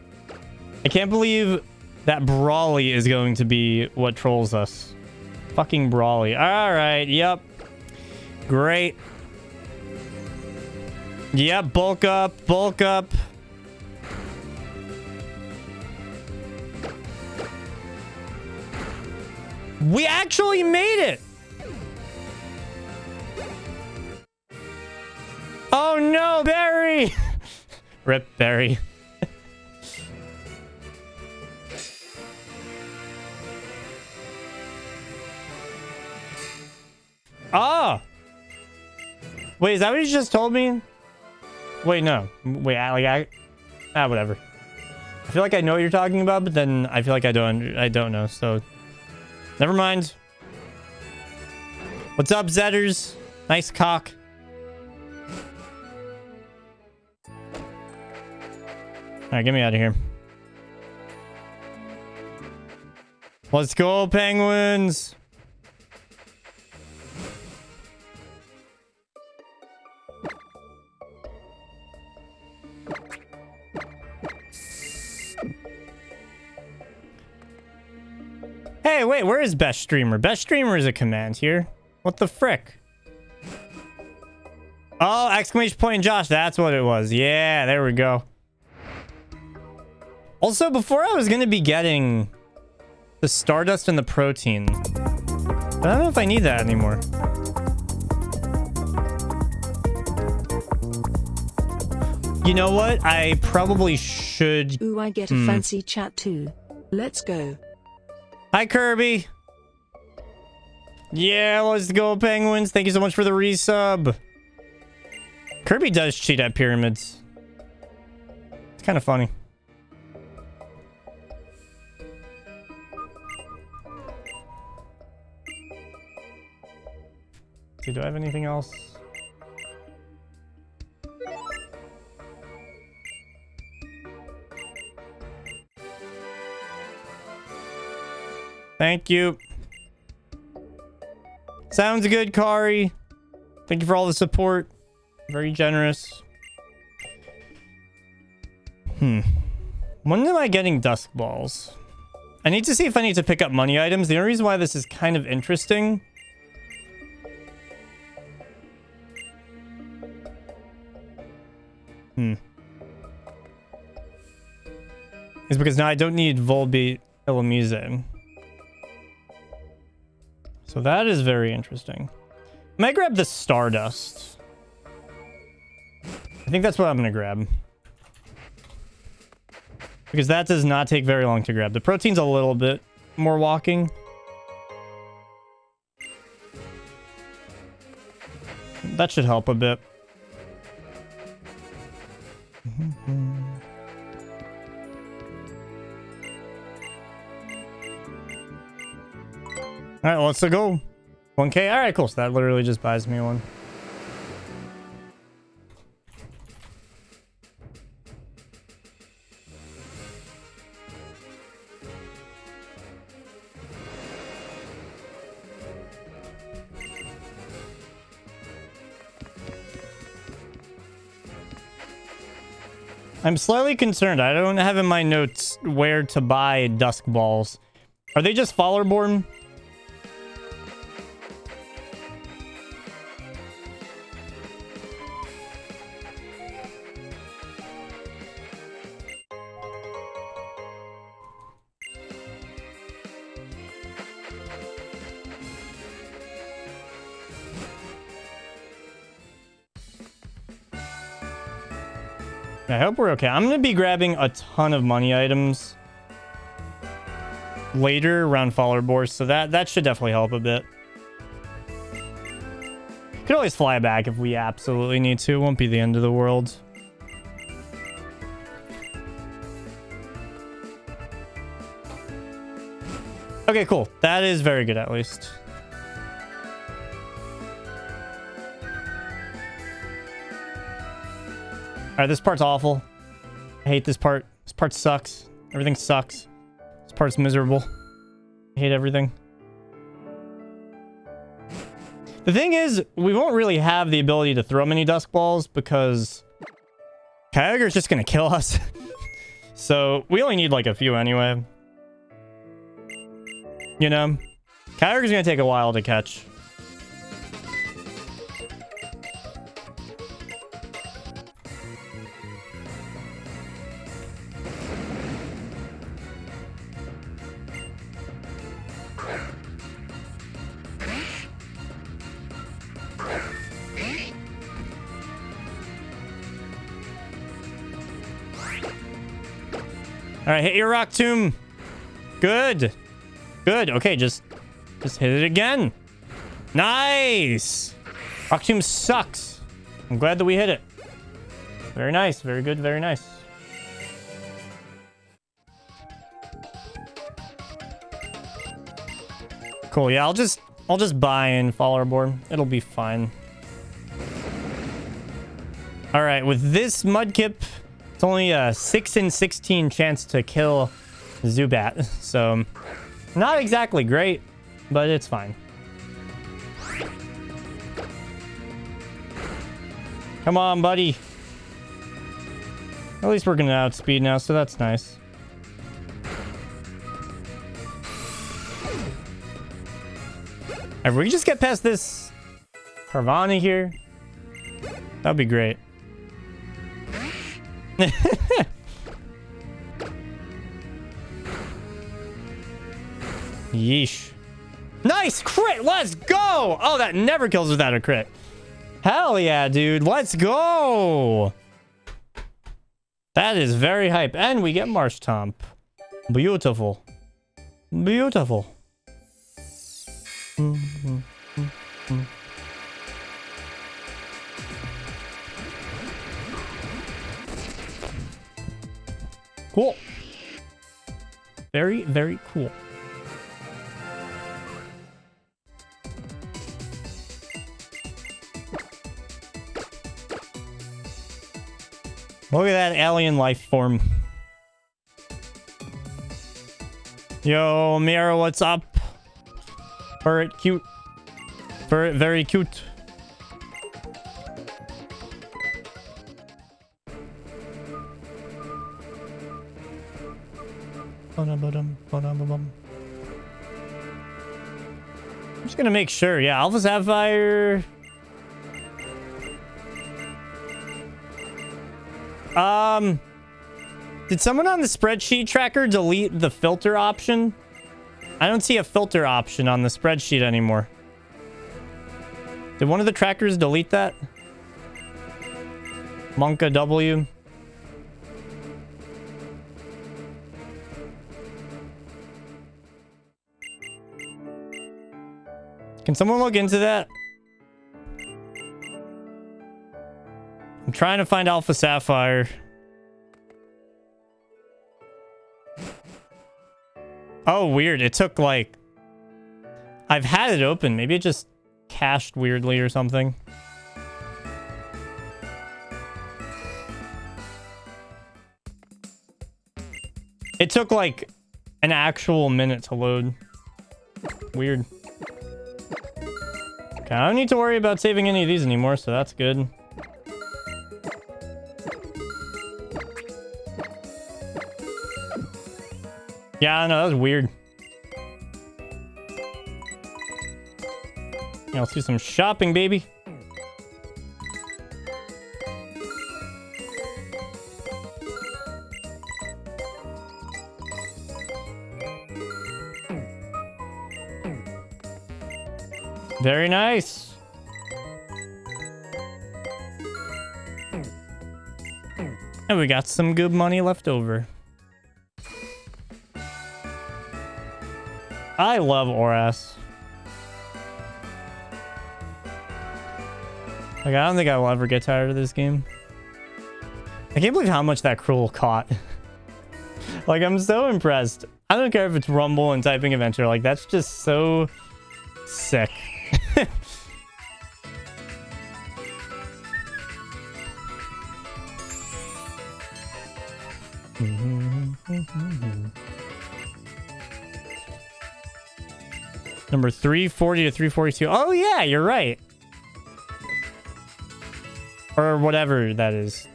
I can't believe that Brawly is going to be what trolls us. Fucking Brawly. Alright, yep. Great. Yep, bulk up, bulk up. We actually made it! Oh no, Barry! Rip Barry. Ah! Wait, is that what you just told me? Wait, no. Wait, whatever. I feel like I know what you're talking about, but then I feel like I don't know, so... Never mind. What's up, Zetters? Nice cock. Alright, get me out of here. Let's go, Penguins! Hey, wait, where is Best Streamer? Best Streamer is a command here. What the frick? Oh, exclamation point Josh. That's what it was. Yeah, there we go. Also, before I was going to be getting the Stardust and the Protein. But I don't know if I need that anymore. You know what? I probably should...
Ooh, I get a fancy chat too. Let's go.
Hi, Kirby. Yeah, let's go, Penguins. Thank you so much for the resub. Kirby does cheat at pyramids. It's kind of funny. See, do I have anything else? Thank you. Sounds good, Kari. Thank you for all the support. Very generous. When am I getting Dusk Balls? I need to see if I need to pick up money items. The only reason why this is kind of interesting is because now I don't need Volbeat Illumise. So that is very interesting. I might grab the Stardust. I think that's what I'm going to grab. Because that does not take very long to grab. The Protein's a little bit more walking. That should help a bit. All right, let's go. 1K. All right, cool. So that literally just buys me one. I'm slightly concerned. I don't have in my notes where to buy Dusk Balls. Are they just Fallerborn? I hope we're okay. I'm going to be grabbing a ton of money items later around Fallerborn, so that should definitely help a bit. Could always fly back if we absolutely need to. It won't be the end of the world. Okay, cool. That is very good, at least. Alright, this part's awful. I hate this part. This part sucks. Everything sucks. This part's miserable. I hate everything. The thing is, we won't really have the ability to throw many Dusk Balls because Kyogre's just gonna kill us. So, we only need like a few anyway. You know? Kyogre's gonna take a while to catch. All right, hit your rock tomb. Good. Good. Okay, just hit it again. Nice. Rock tomb sucks. I'm glad that we hit it. Very nice. Very good. Very nice. Cool. Yeah, I'll just buy in Fallerborn. It'll be fine. All right, with this Mudkip, it's only a 6 in 16 chance to kill Zubat, so not exactly great, but it's fine. Come on, buddy. At least we're gonna outspeed now, so that's nice. If we just get past this Carvana here, that'd be great. Yeesh. Nice crit. Let's go. Oh, that never kills without a crit. Hell yeah, dude. Let's go. That is very hype. And we get Marsh Tomp. Beautiful. Beautiful. Cool. Very, very cool. Look at that alien life form. Yo, Mira, what's up? Ferret cute. Ferret very cute. I'm just gonna make sure. Yeah, Alpha Sapphire. Did someone on the spreadsheet tracker delete the filter option? I don't see a filter option on the spreadsheet anymore. Did one of the trackers delete that? Monka W. Can someone look into that? I'm trying to find Alpha Sapphire. Oh, weird. It took like... I've had it open. Maybe it just cached weirdly or something. It took like an actual minute to load. Weird. Okay, I don't need to worry about saving any of these anymore, so that's good. Yeah, I know, that was weird. Yeah, let's do some shopping, baby. Very nice. And we got some good money left over. I love Oras. Like, I don't think I will ever get tired of this game. I can't believe how much that Cruel caught. Like, I'm so impressed. I don't care if it's Rumble and Typing Adventure. Like, that's just so sick. Number 340 to 342. Oh, yeah, you're right. Or whatever that is.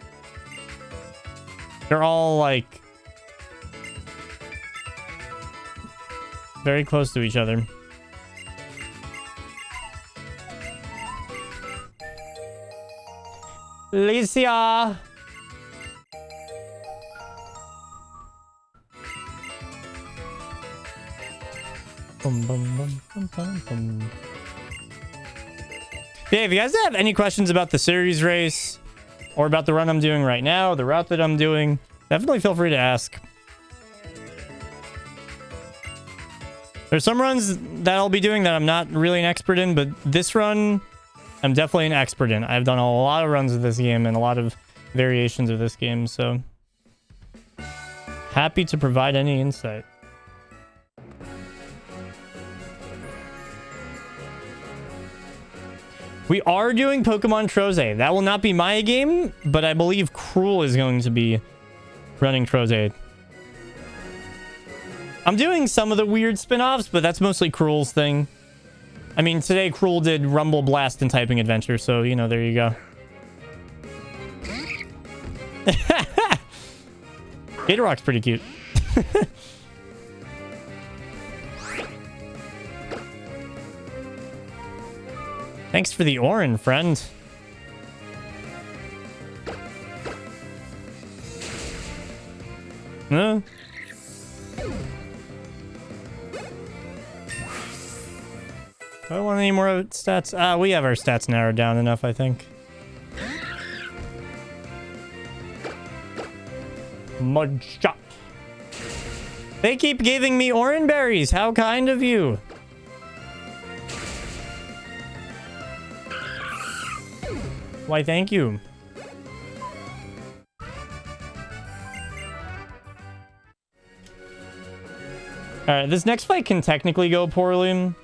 They're all, like, very close to each other. Alicia! Bum, bum, bum, bum, bum, bum. Yeah, if you guys have any questions about the series race or about the run I'm doing right now, the route that I'm doing, definitely feel free to ask. There's some runs that I'll be doing that I'm not really an expert in, but this run, I'm definitely an expert in. I've done a lot of runs of this game and a lot of variations of this game, so happy to provide any insight. We are doing Pokemon Troze. That will not be my game, but I believe Cruel is going to be running Troze. I'm doing some of the weird spin-offs, but that's mostly Cruel's thing. I mean, today Cruel did Rumble Blast and Typing Adventure, so, you know, there you go. Gator Rock's pretty cute. Thanks for the Orin, friend. Do I want any more stats? We have our stats narrowed down enough, I think. Mud shot. They keep giving me orange berries. How kind of you. Why, thank you. Alright, this next fight can technically go poorly.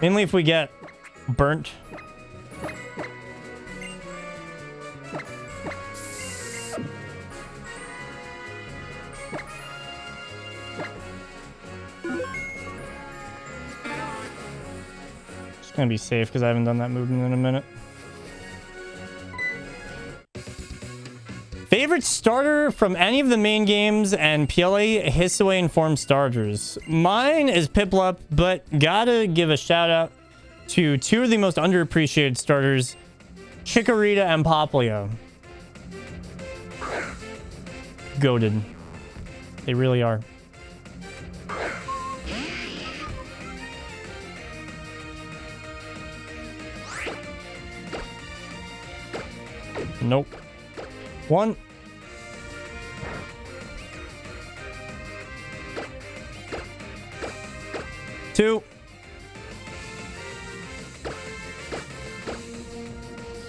Mainly if we get burnt. Just gonna be safe because I haven't done that movement in a minute. Favorite starter from any of the main games and PLA Hissaway informed starters. Mine is Piplup, but gotta give a shout out to two of the most underappreciated starters, Chikorita and Popplio. Goated. They really are. Nope. One. Two.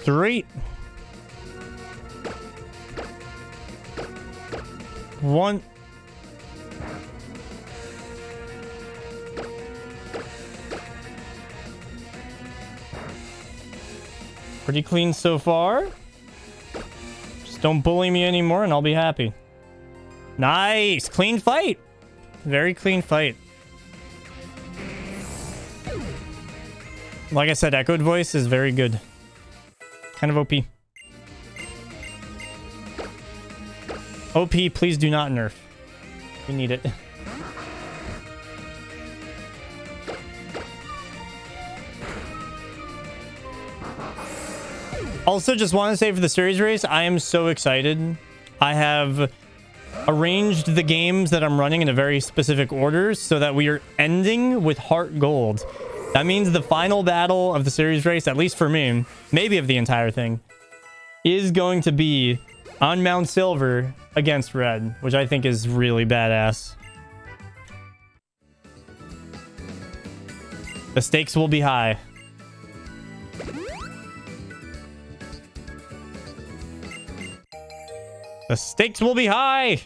Three. One. Pretty clean so far. Just don't bully me anymore and I'll be happy. Nice. Clean fight. Very clean fight. Like I said, echoed voice is very good. Kind of OP. OP, please do not nerf. We need it. Also, just want to say for the series race, I am so excited. I have arranged the games that I'm running in a very specific order so that we are ending with Heart Gold. That means the final battle of the series race, at least for me, maybe of the entire thing, is going to be on Mount Silver against Red, which I think is really badass. The stakes will be high. The stakes will be high!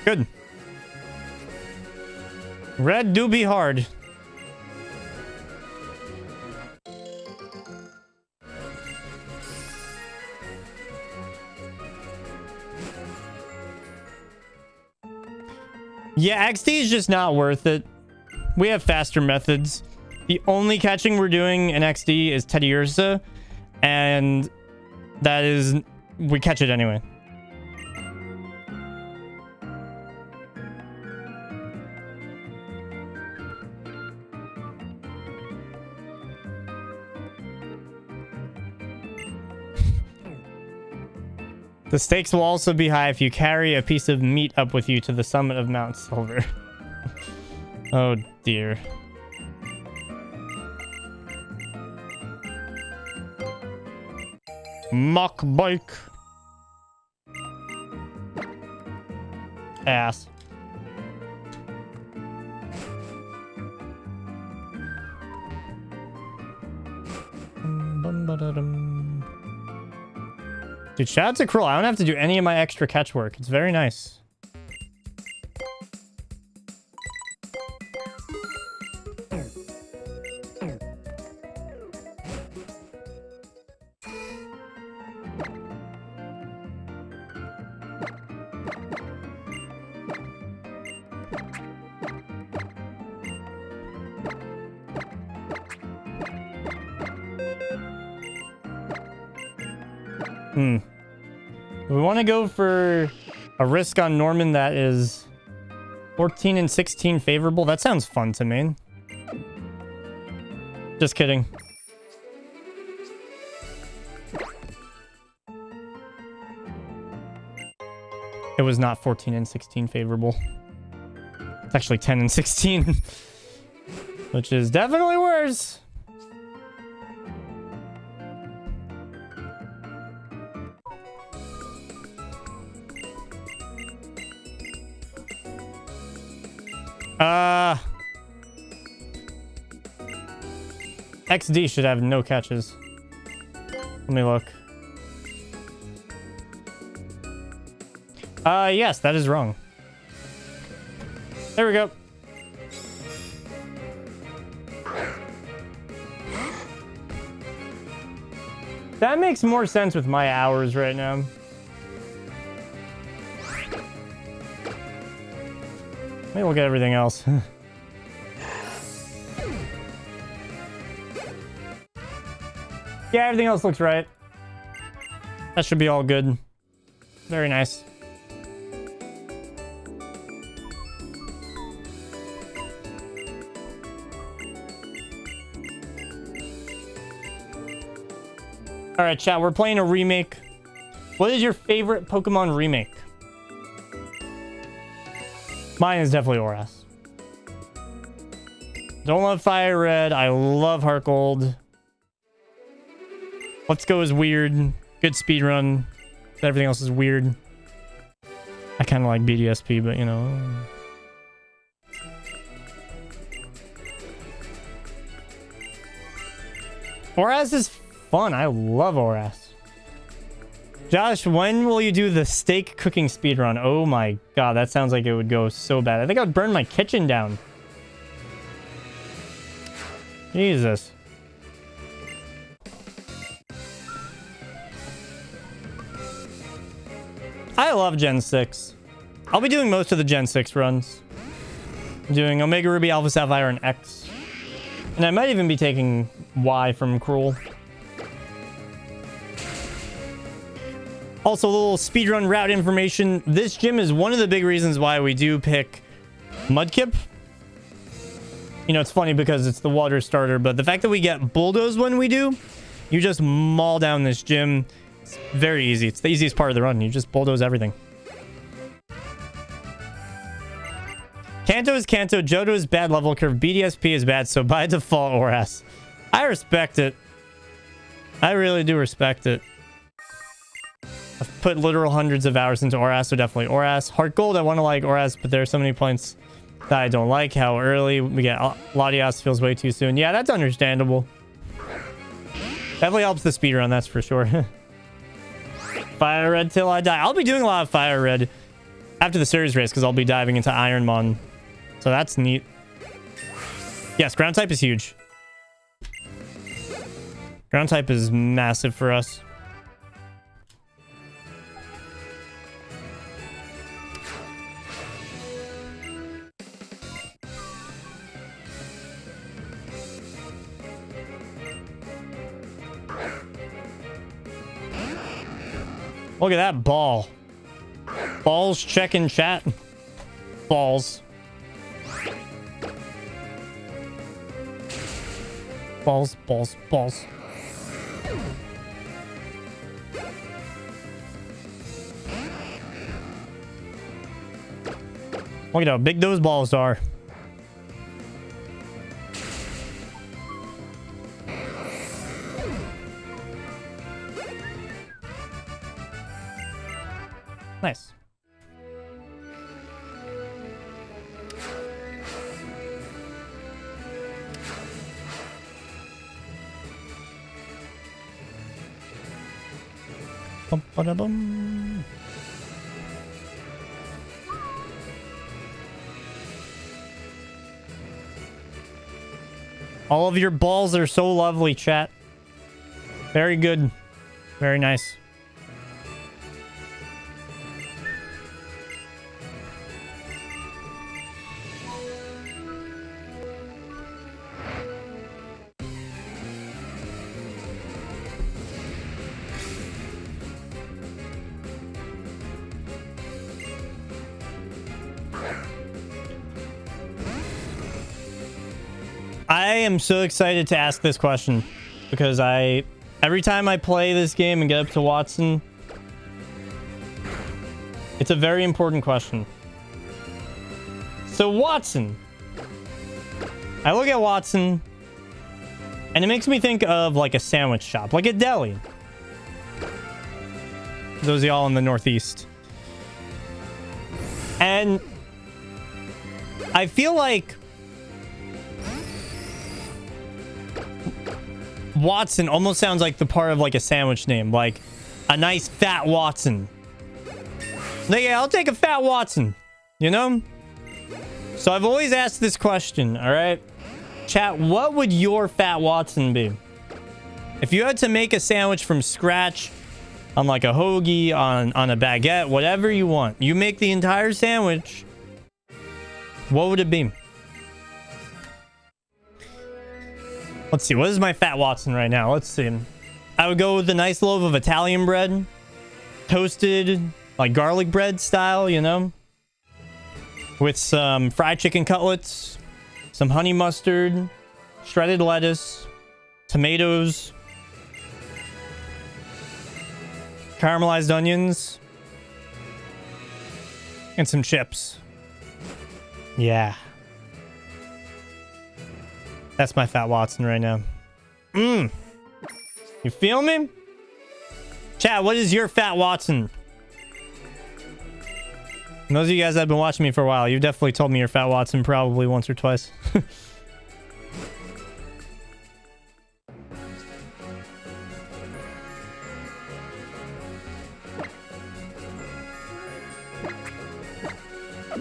Good. Red do be hard. Yeah, XD is just not worth it. We have faster methods. The only catching we're doing in XD is Teddy Ursa, and that is... we catch it anyway. The stakes will also be high if you carry a piece of meat up with you to the summit of Mount Silver. Oh dear. Mock bike. Ass. Dude, shout out to Krull. I don't have to do any of my extra catch work. It's very nice. We want to go for a risk on Norman that is 14 and 16 favorable. That sounds fun to me. Just kidding. It was not 14 and 16 favorable. It's actually 10 and 16. Which is definitely worse. XD should have no catches. Let me look. Yes, that is wrong. There we go. That makes more sense with my hours right now. Let me look at everything else. Yeah, everything else looks right. That should be all good. Very nice. All right, chat, we're playing a remake. What is your favorite Pokemon remake? Mine is definitely Oras. Don't love Fire Red. I love Heart Gold. Let's Go is weird. Good speedrun. Everything else is weird. I kind of like BDSP, but you know. Oras is fun. I love Oras. Josh, when will you do the steak cooking speedrun? Oh my god, that sounds like it would go so bad. I think I would burn my kitchen down. Jesus. I love Gen 6. I'll be doing most of the Gen 6 runs. I'm doing Omega Ruby, Alpha Sapphire, and X. And I might even be taking Y from Cruel. Also, a little speedrun route information. This gym is one of the big reasons why we do pick Mudkip. You know, it's funny because it's the water starter, but the fact that we get Bulldoze when we do, you just maul down this gym. It's very easy. It's the easiest part of the run. You just bulldoze everything. Kanto is Kanto. Johto is bad level curve. BDSP is bad, so by default, Oras. I respect it. I really do respect it. I've put literal hundreds of hours into Oras, so definitely Oras. Heart Gold, I want to like Oras, but there are so many points that I don't like. How early we get Latias feels way too soon. Yeah, that's understandable. Definitely helps the speedrun, that's for sure. Fire Red till I die. I'll be doing a lot of Fire Red after the series race because I'll be diving into Ironmon. So that's neat. Yes, ground type is huge. Ground type is massive for us. Look at that ball. Balls check in chat. Balls. Balls, balls, balls. Look at how big those balls are. Nice. Bum, ba-da-bum. All of your balls are so lovely, chat. Very good. Very nice. I am so excited to ask this question because every time I play this game and get up to Watson, it's a very important question. So Watson, I look at Watson and it makes me think of like a sandwich shop, like a deli. Those of y'all in the Northeast. And I feel like Watson almost sounds like the part of like a sandwich name, like a nice fat Watson. Like, yeah, I'll take a fat Watson, you know? So I've always asked this question, all right? Chat, what would your fat Watson be? If you had to make a sandwich from scratch on like a hoagie, on a baguette, whatever you want, you make the entire sandwich, what would it be? Let's see. What is my fat Watson right now? Let's see. I would go with a nice loaf of Italian bread. Toasted, like garlic bread style, you know? With some fried chicken cutlets, some honey mustard, shredded lettuce, tomatoes, caramelized onions, and some chips. Yeah. That's my fat Watson right now. You feel me? Chat, what is your fat Watson? And those of you guys that have been watching me for a while, you've definitely told me your fat Watson probably once or twice.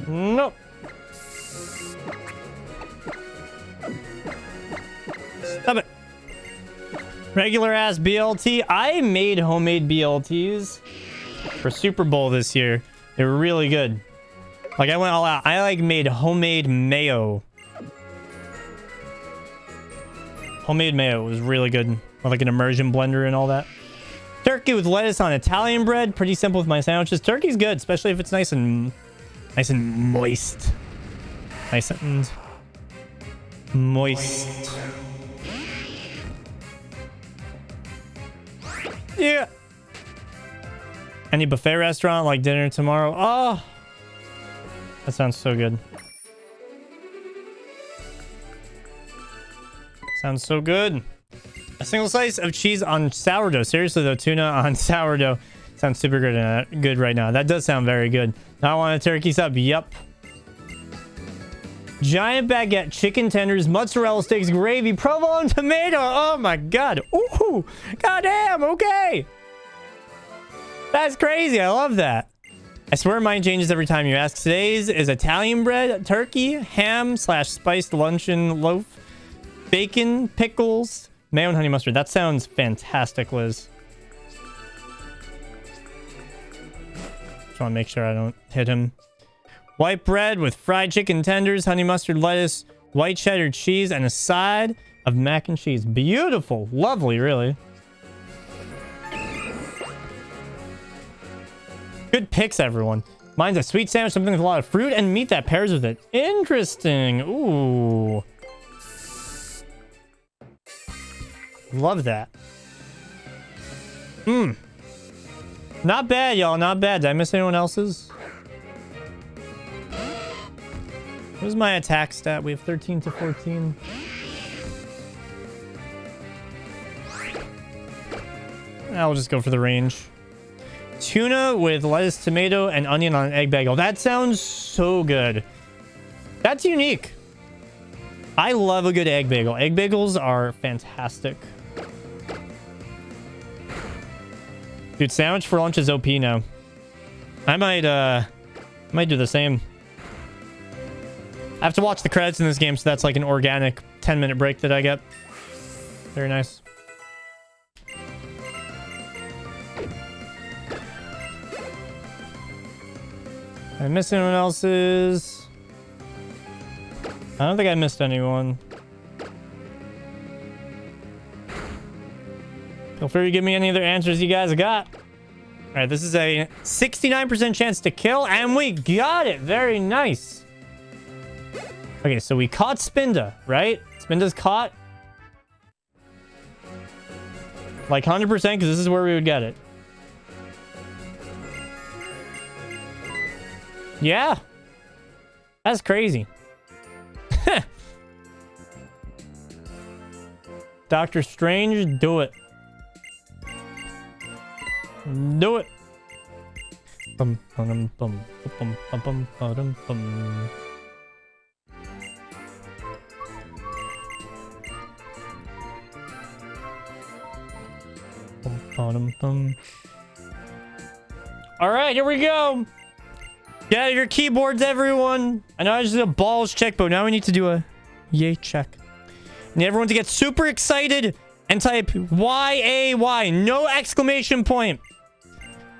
Nope. Stop it. Regular ass BLT. I made homemade BLTs for Super Bowl this year. They were really good. Like, I went all out. I like made homemade mayo. Homemade mayo was really good. With like an immersion blender and all that. Turkey with lettuce on Italian bread. Pretty simple with my sandwiches. Turkey's good, especially if it's nice and moist. Nice and moist. Yeah. Any buffet restaurant like dinner tomorrow? Oh, that sounds so good. Sounds so good. A single slice of cheese on sourdough. Seriously though, tuna on sourdough sounds super good right now. That does sound very good. Now I want a turkey sub. Yup. Giant baguette, chicken tenders, mozzarella sticks, gravy, provolone tomato. Oh my god. Ooh. Goddamn. Okay. That's crazy. I love that. I swear mine changes every time you ask. Today's is Italian bread, turkey, ham / spiced luncheon loaf, bacon, pickles, mayo and honey mustard. That sounds fantastic, Liz. Just want to make sure I don't hit him. White bread with fried chicken tenders, honey mustard lettuce, white cheddar cheese, and a side of mac and cheese. Beautiful. Lovely, really. Good picks, everyone. Mine's a sweet sandwich, something with a lot of fruit and meat that pairs with it. Interesting. Ooh. Love that. Not bad, y'all. Not bad. Did I miss anyone else's? What's my attack stat? We have 13 to 14. I'll just go for the range. Tuna with lettuce, tomato, and onion on an egg bagel. That sounds so good. That's unique. I love a good egg bagel. Egg bagels are fantastic. Dude, sandwich for lunch is OP now. I might do the same. I have to watch the credits in this game, so that's like an organic 10-minute break that I get. Very nice. I missed anyone else's? I don't think I missed anyone. Feel free to give me any other answers you guys got. All right, this is a 69% chance to kill, and we got it. Very nice. Okay, so we caught Spinda, right? Spinda's caught. Like 100% because this is where we would get it. Yeah. That's crazy. Doctor Strange, do it. Do it. Bum, bum, bum, bum, bum, bum, bum, bum. Bum, bum, bum. All right, here we go. Get out your keyboards, everyone. I know I just did a balls check, but now we need to do a yay check. I need everyone to get super excited and type Y-A-Y. No exclamation point.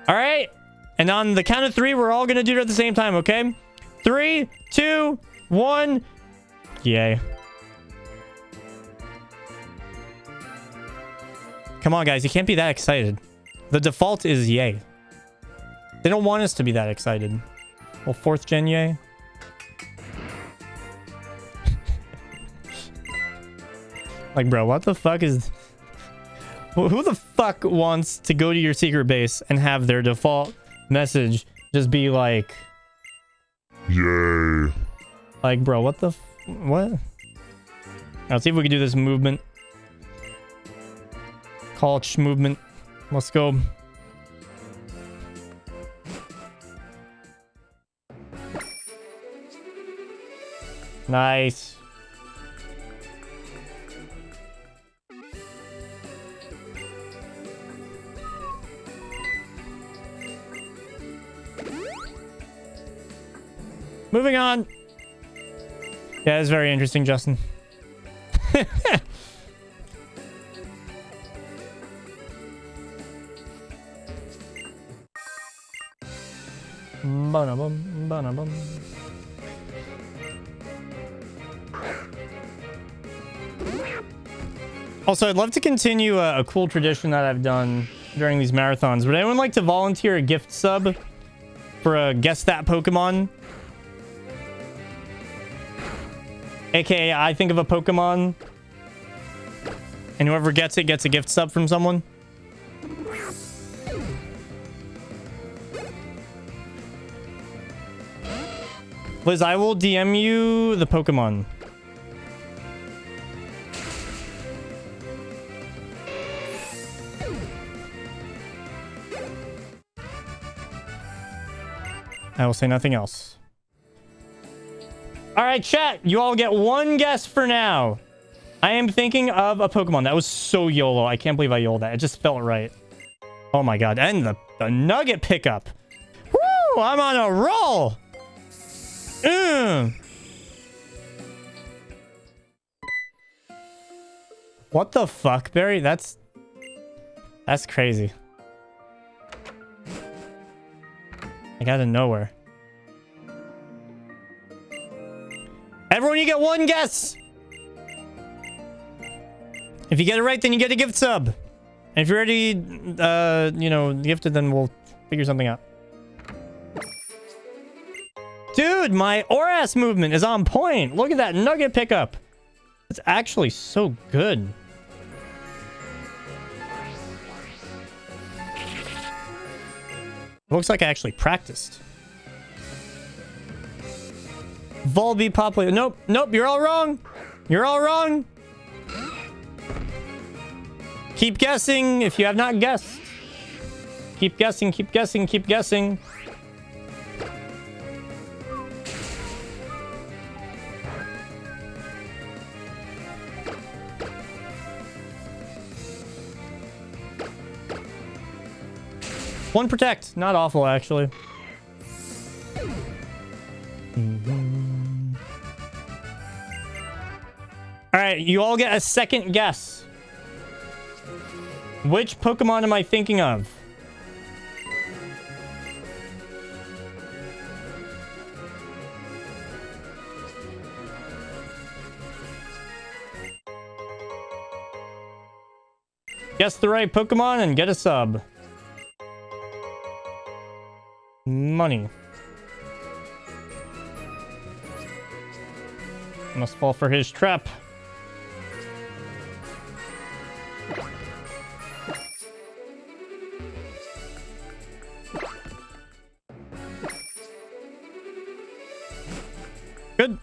All right. And on the count of 3, we're all going to do it at the same time, okay? 3, 2, 1. Yay. Come on, guys. You can't be that excited. The default is yay. They don't want us to be that excited. Well, 4th gen yay. Like, bro, what the fuck is... Who the fuck wants to go to your secret base and have their default message just be like...
Yay.
Like, bro, what the... What? Let's see if we can do this movement. College movement. Let's go. Nice. Moving on. Yeah, it's very interesting, Justin. Ba-na-bum, ba-na-bum. Also, I'd love to continue a cool tradition that I've done during these marathons. Would anyone like to volunteer a gift sub for a Guess That Pokemon? AKA, I think of a Pokemon, and whoever gets it gets a gift sub from someone. Liz, I will DM you the Pokemon. I will say nothing else. All right, chat. You all get one guess for now. I am thinking of a Pokemon. That was so YOLO. I can't believe I YOLO'd that. It just felt right. Oh my god. And the nugget pickup. Woo! I'm on a roll. What the fuck, Barry? That's crazy. Like out of nowhere. Everyone, you get one guess. If you get it right, then you get a gift sub. And if you're already, you know, gifted, then we'll figure something out. Dude, my Oras movement is on point. Look at that nugget pickup. It's actually so good. Looks like I actually practiced. Volby Poplar. Nope, nope, you're all wrong. You're all wrong. Keep guessing if you have not guessed. Keep guessing, keep guessing, keep guessing. One protect. Not awful, actually. All right, you all get a second guess. Which Pokemon am I thinking of? Guess the right Pokemon and get a sub. Money. Must fall for his trap. Good.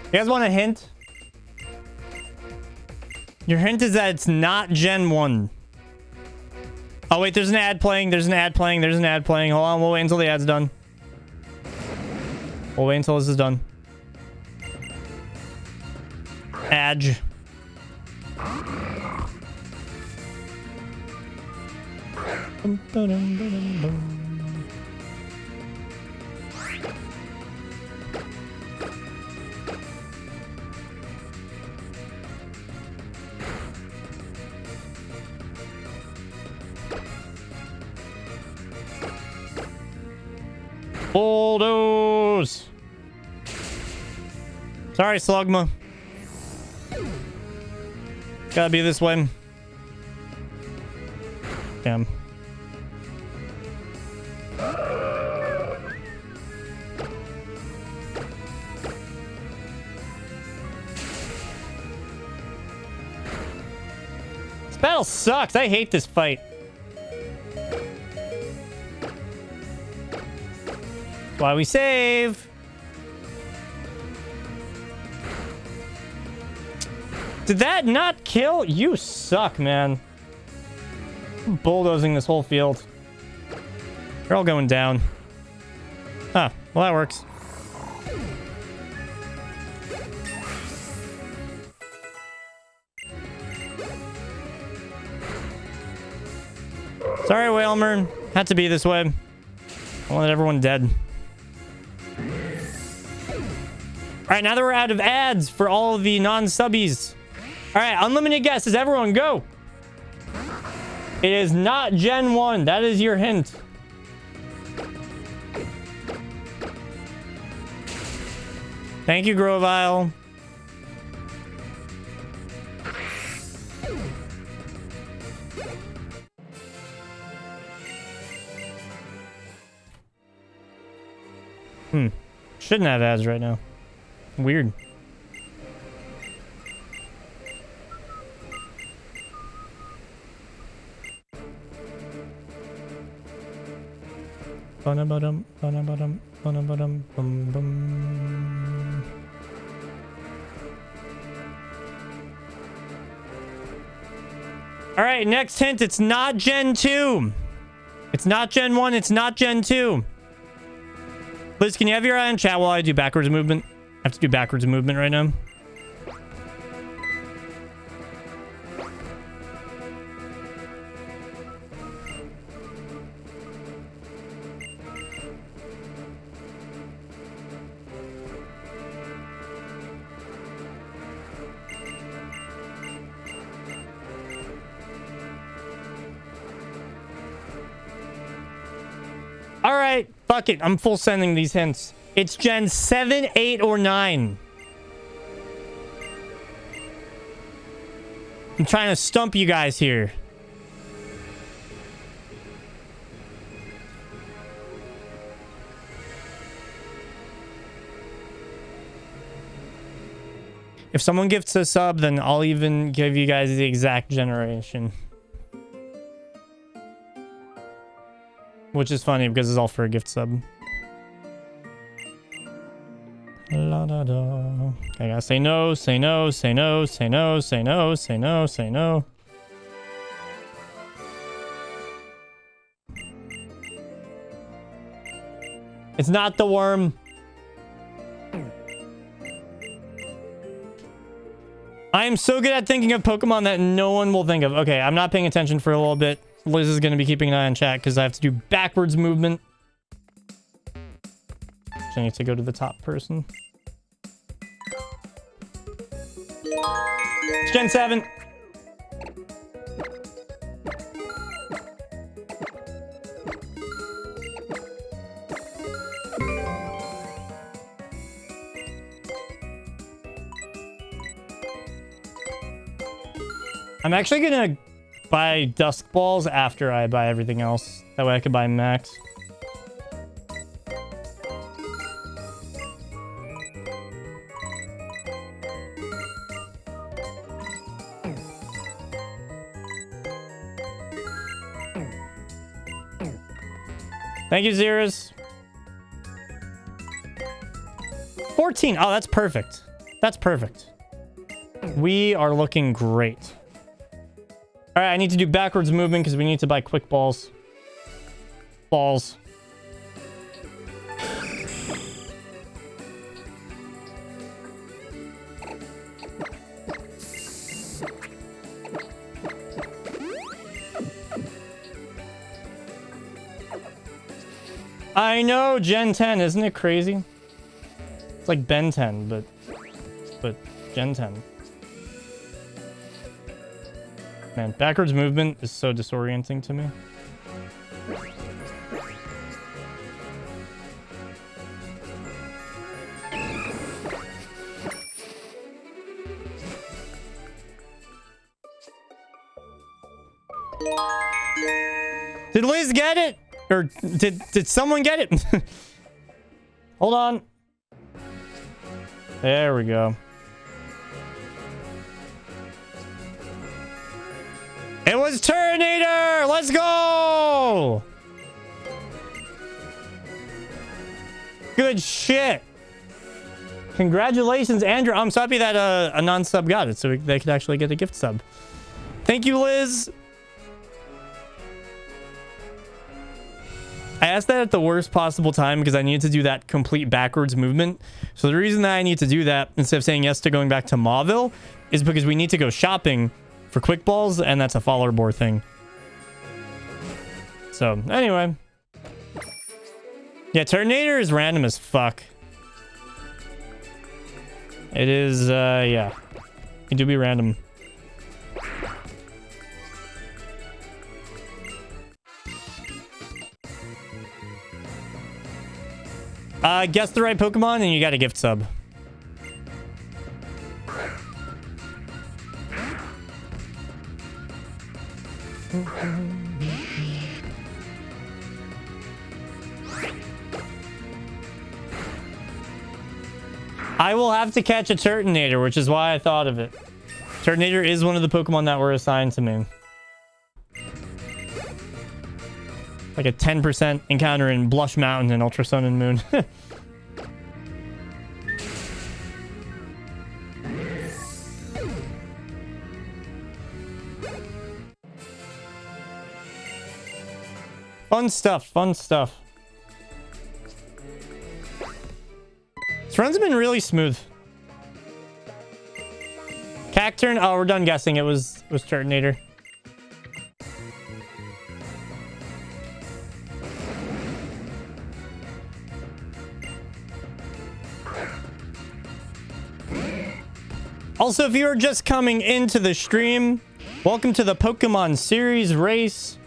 You guys want a hint? Your hint is that it's not Gen 1. Oh, wait, there's an ad playing. There's an ad playing. There's an ad playing. Hold on. We'll wait until the ad's done. We'll wait until this is done. Adge. Bulldoze. Sorry, Slugma. Gotta be this way. Damn. This battle sucks. I hate this fight. Why we save. Did that not kill? You suck, man. I'm bulldozing this whole field. They're all going down. Huh. Well, that works. Sorry, Whalmer. Had to be this way. I wanted everyone dead. All right, now that we're out of ads for all of the non-subbies. All right, unlimited guesses. Everyone go. It is not Gen 1. That is your hint. Thank you, Grovile. Shouldn't have ads right now. Weird. Ba-da-ba-dum, ba-da-ba-dum, ba-da-ba-dum, bum, bum. All right, next hint. It's not Gen 2. It's not Gen 1. It's not Gen 2. Liz, can you have your eye on chat while I do backwards movement? I have to do backwards movement right now. All right, fuck it. I'm full sending these hints. It's Gen 7, 8, or 9. I'm trying to stump you guys here. If someone gifts a sub, then I'll even give you guys the exact generation. Which is funny because it's all for a gift sub. La da da. I gotta say no, say no, say no, say no, say no, say no, say no. It's not the worm. I am so good at thinking of Pokemon that no one will think of. Okay, I'm not paying attention for a little bit. Liz is going to be keeping an eye on chat because I have to do backwards movement. So I need to go to the top person. It's Gen 7. I'm actually going to buy Dusk Balls after I buy everything else. That way I could buy Max. Thank you, Zeros. 14. Oh, that's perfect. That's perfect. We are looking great. All right, I need to do backwards movement because we need to buy quick balls. Balls. I know, Gen 10, isn't it crazy? It's like Ben 10, but Gen 10. Man, backwards movement is so disorienting to me. Did Liz get it? Or did someone get it? Hold on. There we go. It was Turtonator! Let's go! Good shit. Congratulations, Andrew. I'm so happy that a non-sub got it, so they could actually get a gift sub. Thank you, Liz. I asked that at the worst possible time because I needed to do that complete backwards movement. So the reason that I need to do that instead of saying yes to going back to Mauville is because we need to go shopping for quick balls, and that's a follower board thing. So anyway. Yeah, Turtonator is random as fuck. It is, yeah. It do be random. Guess the right Pokemon and you got a gift sub. I will have to catch a Turtonator, which is why I thought of it. Turtonator is one of the Pokemon that were assigned to me. Like a 10% encounter in Blush Mountain and Ultra Sun and Moon. Fun stuff, fun stuff. This run's been really smooth. Cacturn? Oh, we're done guessing. It was Turtonator. Also, if you are just coming into the stream, welcome to the Pokemon series race.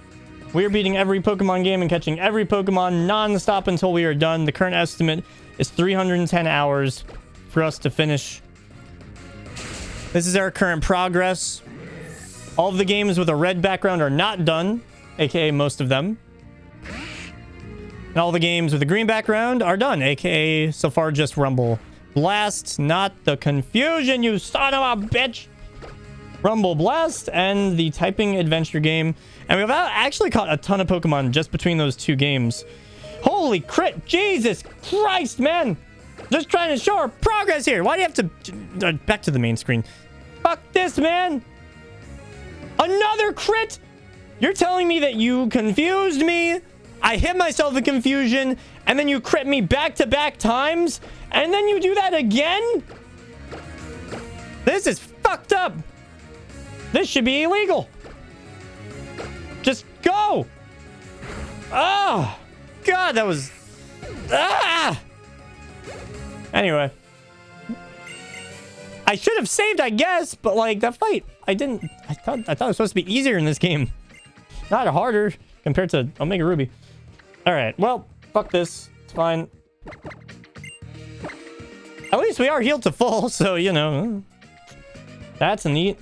We are beating every Pokemon game and catching every Pokemon non-stop until we are done. The current estimate is 310 hours for us to finish. This is our current progress. All of the games with a red background are not done, aka most of them. And all the games with a green background are done, aka so far just Rumble Blast, not the Confusion, you son of a bitch. Rumble Blast and the typing adventure game. And we've actually caught a ton of Pokemon just between those two games. Holy crit, Jesus Christ, man. Just trying to show our progress here. Why do you have to... back to the main screen. Fuck this, man. Another crit? You're telling me that you confused me, I hit myself with Confusion, and then you crit me back-to-back times, and then you do that again? This is fucked up. This should be illegal. Just go. Oh, God, that was... Ah! Anyway. I should have saved, I guess, but, like, that fight, I thought it was supposed to be easier in this game. Not harder compared to Omega Ruby. Alright, well, fuck this. It's fine. At least we are healed to full, so, you know. That's neat.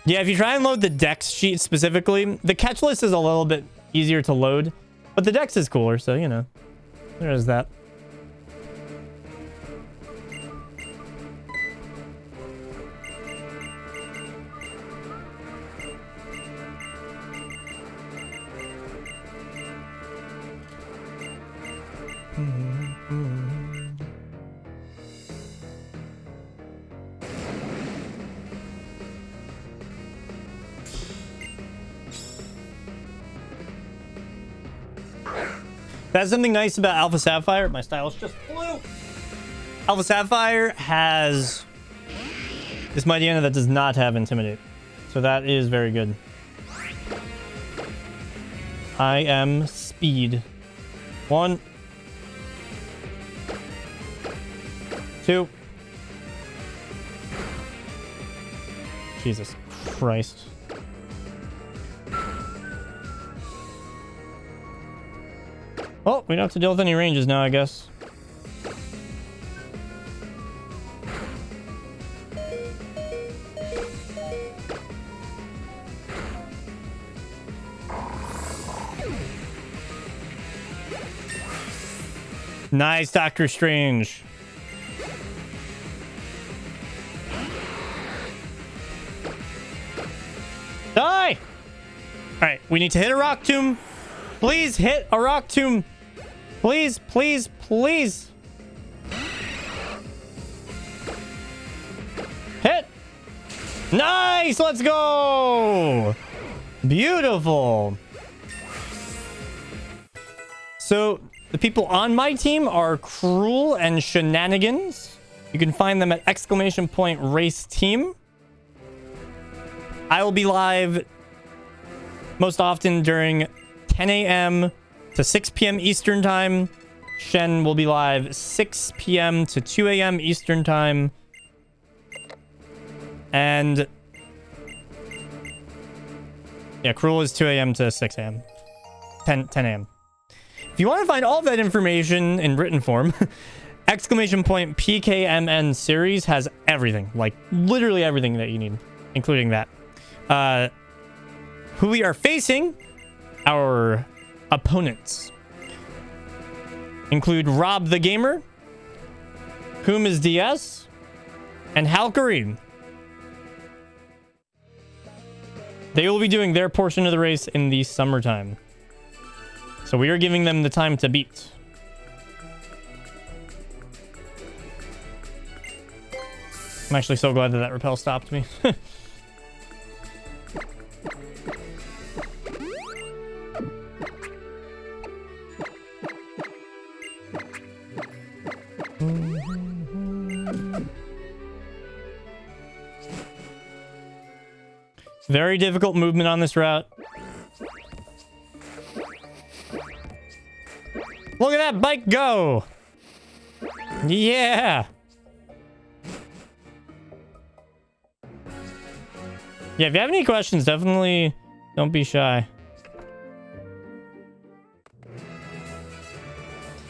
Yeah, if you try and load the Dex sheet specifically, the catch list is a little bit easier to load, but the Dex is cooler, so, you know, there is that. That's something nice about Alpha Sapphire. My stylus just flew. Alpha Sapphire has this Mighty Anna that does not have Intimidate. So that is very good. I am speed. 1, 2. Jesus Christ. Oh, we don't have to deal with any ranges now, I guess. Nice, Doctor Strange. Die! Alright, we need to hit a rock tomb. Please hit a rock tomb. Please, please, please. Hit. Nice, let's go. Beautiful. So the people on my team are Cruel and Shenanigans. You can find them at !race team. I will be live most often during 10 a.m. to 6 p.m. Eastern time. Shen will be live 6 p.m. to 2 a.m. Eastern time. And yeah, Cruel is 2 a.m. to 6 a.m. 10 a.m. If you want to find all of that information in written form, !PKMN series has everything, like literally everything that you need, including that. Who we are facing, our opponents include Rob the Gamer, Whom is DS, and Halkareem. They will be doing their portion of the race in the summertime. So we are giving them the time to beat. I'm actually so glad that that repel stopped me. Very difficult movement on this route. Look at that bike go! Yeah! Yeah, if you have any questions, definitely don't be shy.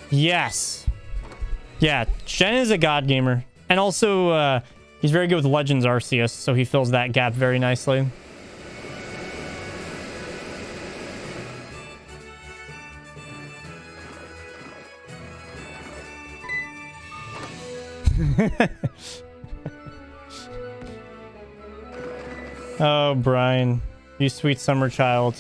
Yes. Yeah, Shen is a god gamer. And also, he's very good with Legends Arceus, so he fills that gap very nicely. Oh, Brian, you sweet summer child.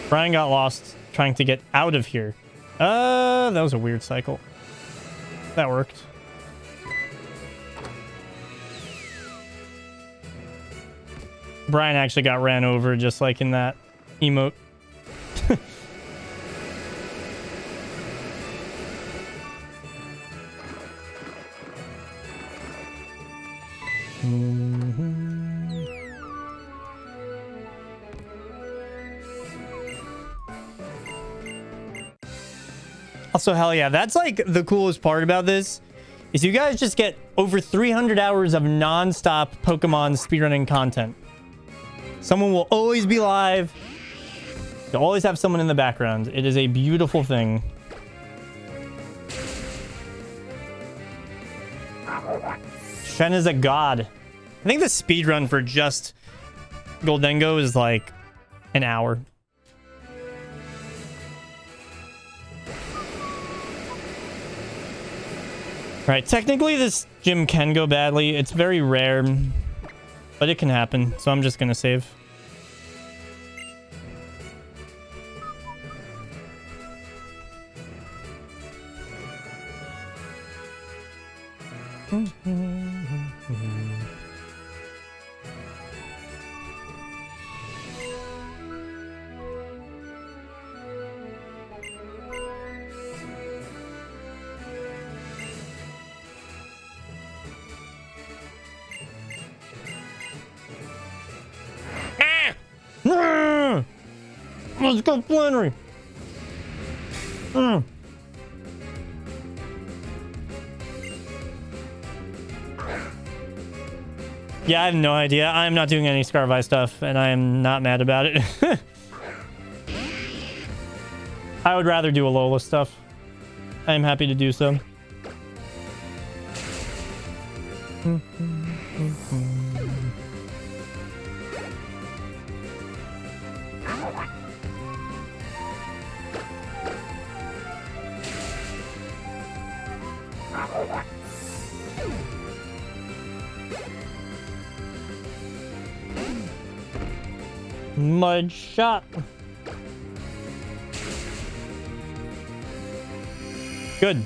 Brian got lost trying to get out of here. That was a weird cycle. That worked. Brian actually got ran over just like in that emote. Also, hell yeah, that's like the coolest part about this is you guys just get over 300 hours of non-stop Pokemon speedrunning content. Someone will always be live. You'll always have someone in the background. It is a beautiful thing. Shen is a god. I think the speed run for just Goldengo is like an hour. Right, technically this gym can go badly. It's very rare, but it can happen. So I'm just gonna save. Let's go, Flannery. Yeah, I have no idea. I'm not doing any Scarvi stuff, and I am not mad about it. I would rather do Alola stuff. I am happy to do so. Mud shot. Good.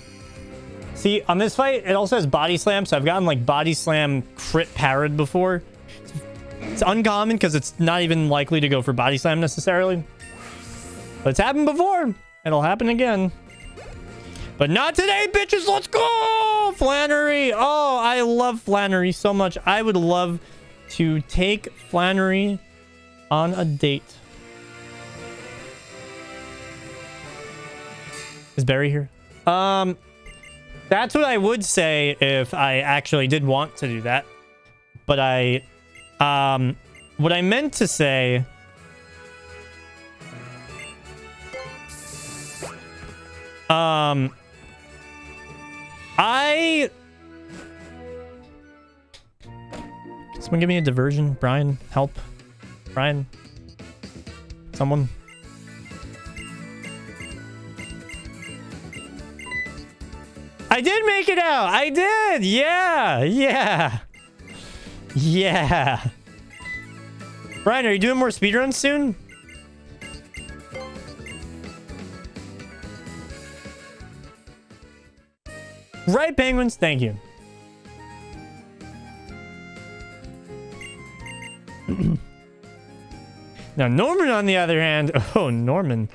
See, on this fight, it also has body slam, so I've gotten like body slam crit parried before. It's uncommon because it's not even likely to go for body slam necessarily. But it's happened before. It'll happen again. But not today, bitches. Let's go! Flannery. Oh, I love Flannery so much. I would love to take Flannery on a date. Is Barry here? That's what I would say if I actually did want to do that. But what I meant to say someone give me a diversion. Brian, help. Brian. Someone. I did make it out. I did. Yeah. Yeah. Yeah. Brian, are you doing more speedruns soon? Right, penguins. Thank you. Now, Norman, on the other hand... Oh, Norman.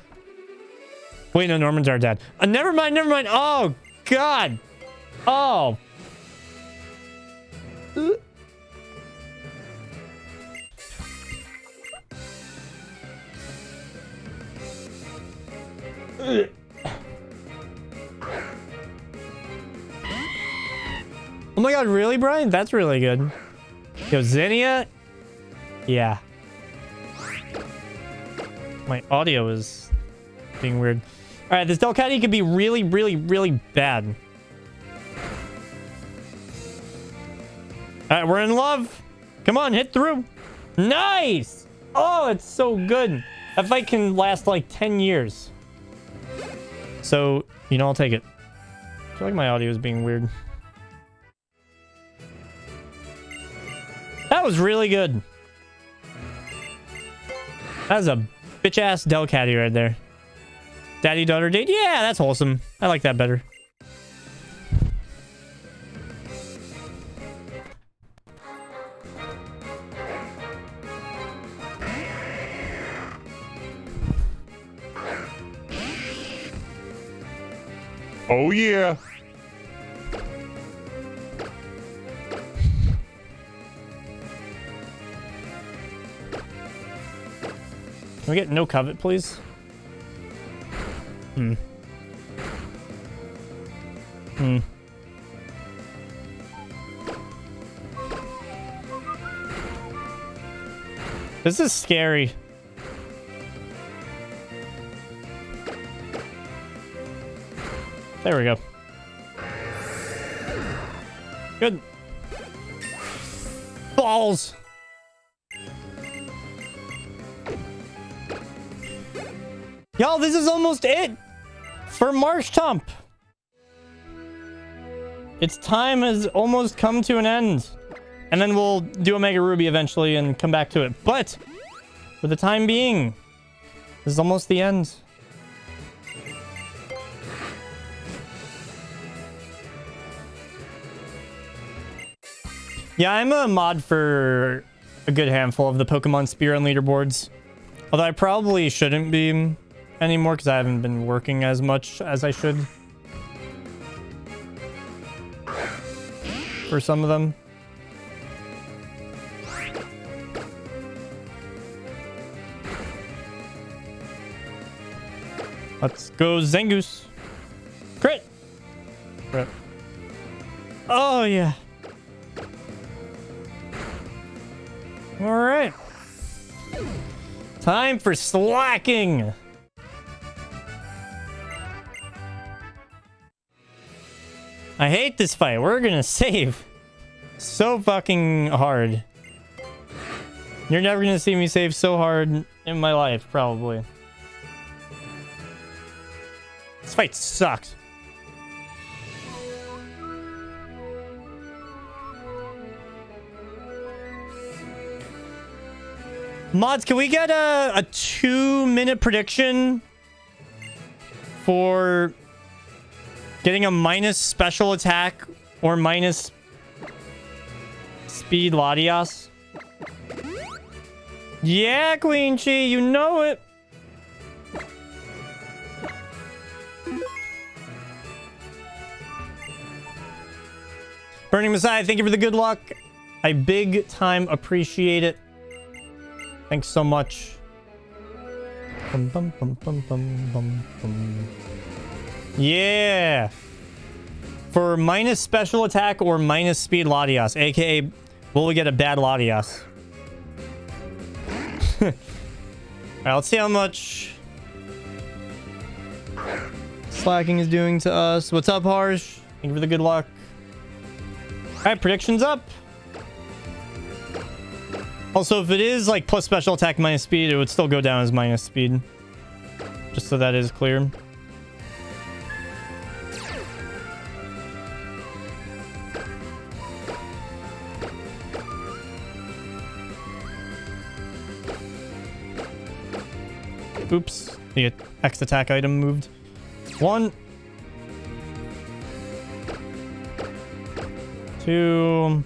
Wait, no, Norman's our dad. Never mind, never mind. Oh, God. Oh. Oh my God, really, Brian? That's really good. Yo, Zinnia? Yeah. My audio is being weird. All right, this Delcatty could be really, really, really bad. All right, we're in love. Come on, hit through. Nice. Oh, it's so good. That fight can last like 10 years. So, you know, I'll take it. I feel like my audio is being weird. That was really good. That was a bitch-ass Delcatty right there. Daddy-daughter date? Yeah, that's wholesome. I like that better.
Oh yeah.
Can we get no covet, please? This is scary. There we go. Good. balls. Y'all, this is almost it for Marshtomp. Its time has almost come to an end. And then we'll do Omega Ruby eventually and come back to it. But for the time being, this is almost the end. Yeah, I'm a mod for a good handful of the Pokemon Speedrun leaderboards. Although I probably shouldn't be anymore because I haven't been working as much as I should. For some of them. Let's go Zangoose. Crit! Crit. Oh, yeah. Alright. Time for slacking. I hate this fight. We're gonna save so fucking hard. You're never gonna see me save so hard in my life, probably. This fight sucks. Mods, can we get a 2-minute prediction for getting a minus special attack or minus speed Latias? Yeah, Queen Chi, you know it. Burning Messiah, thank you for the good luck. I big time appreciate it. Thanks so much. Bum, bum, bum, bum, bum, bum, bum. Yeah. For minus special attack or minus speed Latias, aka will we get a bad Latias? Alright, let's see how much slacking is doing to us. What's up, Harsh? Thank you for the good luck. Alright, predictions up. Also, if it is like plus special attack minus speed, it would still go down as minus speed. Just so that is clear. Oops. The X attack item moved. 1. 2.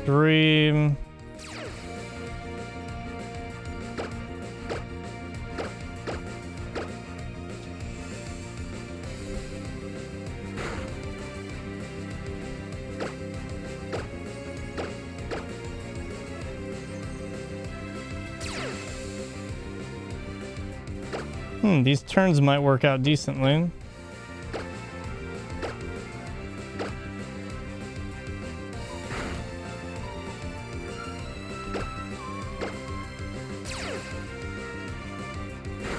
3. 4. These turns might work out decently.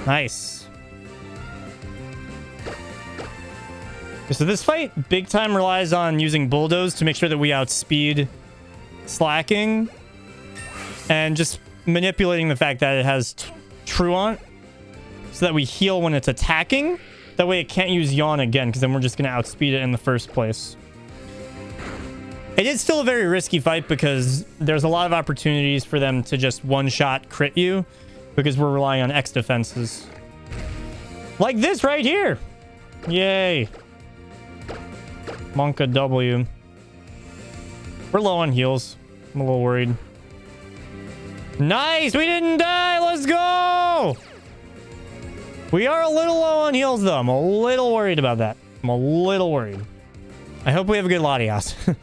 Nice. So this fight big time relies on using Bulldoze to make sure that we outspeed slacking and just manipulating the fact that it has Truant so that we heal when it's attacking. That way it can't use Yawn again because then we're just going to outspeed it in the first place. It is still a very risky fight because there's a lot of opportunities for them to just one-shot crit you because we're relying on X defenses. Like this right here. Yay. Monka W. We're low on heals. I'm a little worried. Nice! We didn't die! Let's go! We are a little low on heals, though. I'm a little worried about that. I'm a little worried. I hope we have a good Latias.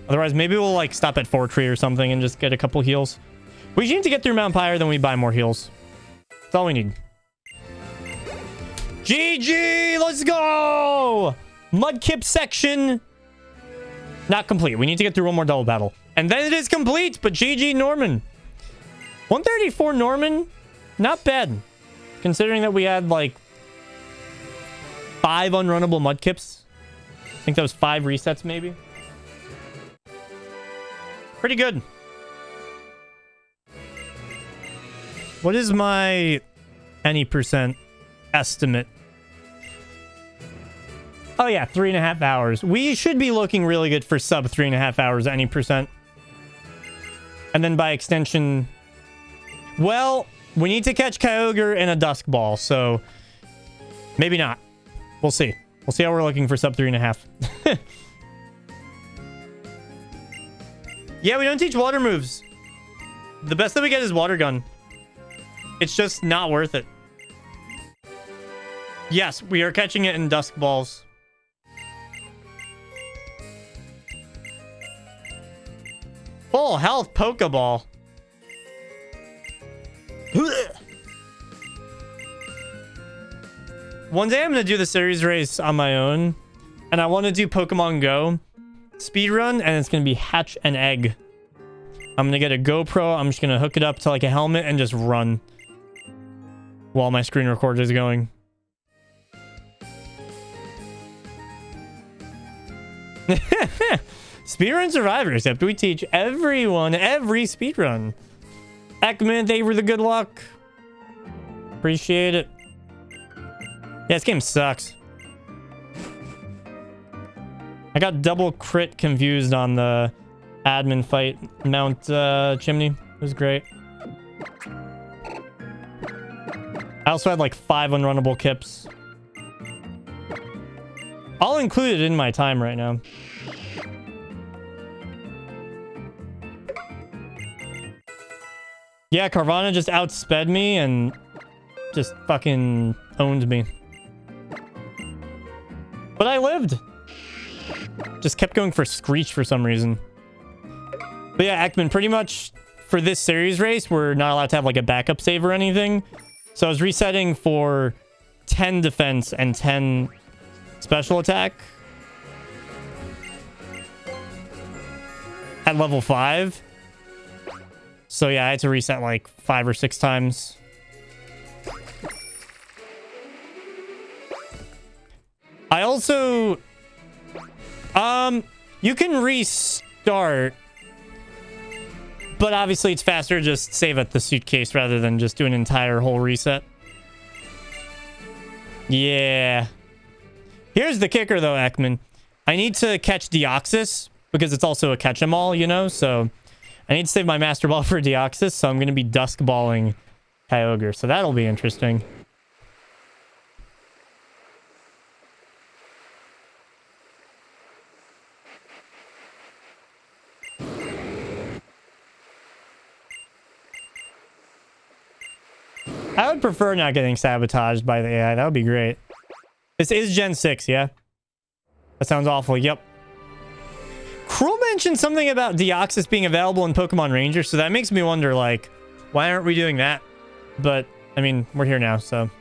Otherwise, maybe we'll, like, stop at Fortree or something and just get a couple heals. We just need to get through Mount Pyre, then we buy more heals. That's all we need. GG! Let's go! Mudkip section. Not complete. We need to get through one more double battle. And then it is complete, but GG Norman. 134 Norman. Not bad. Considering that we had, like, 5 unrunnable Mudkips. think that was 5 resets, maybe. Pretty good. What is my any percent estimate? Oh yeah, 3.5 hours. We should be looking really good for sub 3.5 hours, any percent. And then by extension, well, we need to catch Kyogre and a Dusk Ball, so maybe not. We'll see. We'll see how we're looking for sub 3.5. Yeah, we don't teach water moves. The best that we get is Water Gun. It's just not worth it. Yes, we are catching it in Dusk Balls. Full health Pokeball. One day I'm going to do the series race on my own. And I want to do Pokemon Go speedrun. And it's going to be hatch an egg. I'm going to get a GoPro. I'm just going to hook it up to like a helmet and just run. While my screen recorder is going. Speedrun Survivor, except we teach everyone every speedrun. Ekman, thank you for the good luck. Appreciate it. Yeah, this game sucks. I got double crit confused on the admin fight. Mount Chimney. It was great. I also had like 5 unrunnable kips. All included in my time right now. Yeah, Carvana just outsped me and just fucking owned me. But I lived. Just kept going for Screech for some reason. But yeah, Ekman, pretty much for this series race, we're not allowed to have like a backup save or anything. So I was resetting for 10 defense and 10 special attack. At level 5. So yeah, I had to reset like 5 or 6 times. I also... you can restart. But obviously it's faster to just save at the suitcase rather than just do an entire whole reset. Yeah. Here's the kicker though, Ekman. I need to catch Deoxys because it's also a catch-em-all, you know? So I need to save my Master Ball for Deoxys, so I'm going to be Dusk Balling Kyogre. So that'll be interesting. I would prefer not getting sabotaged by the AI. That would be great. This is Gen 6, yeah? That sounds awful. Yep. Cruel mentioned something about Deoxys being available in Pokemon Ranger, so that makes me wonder, like, why aren't we doing that? But, I mean, we're here now, so...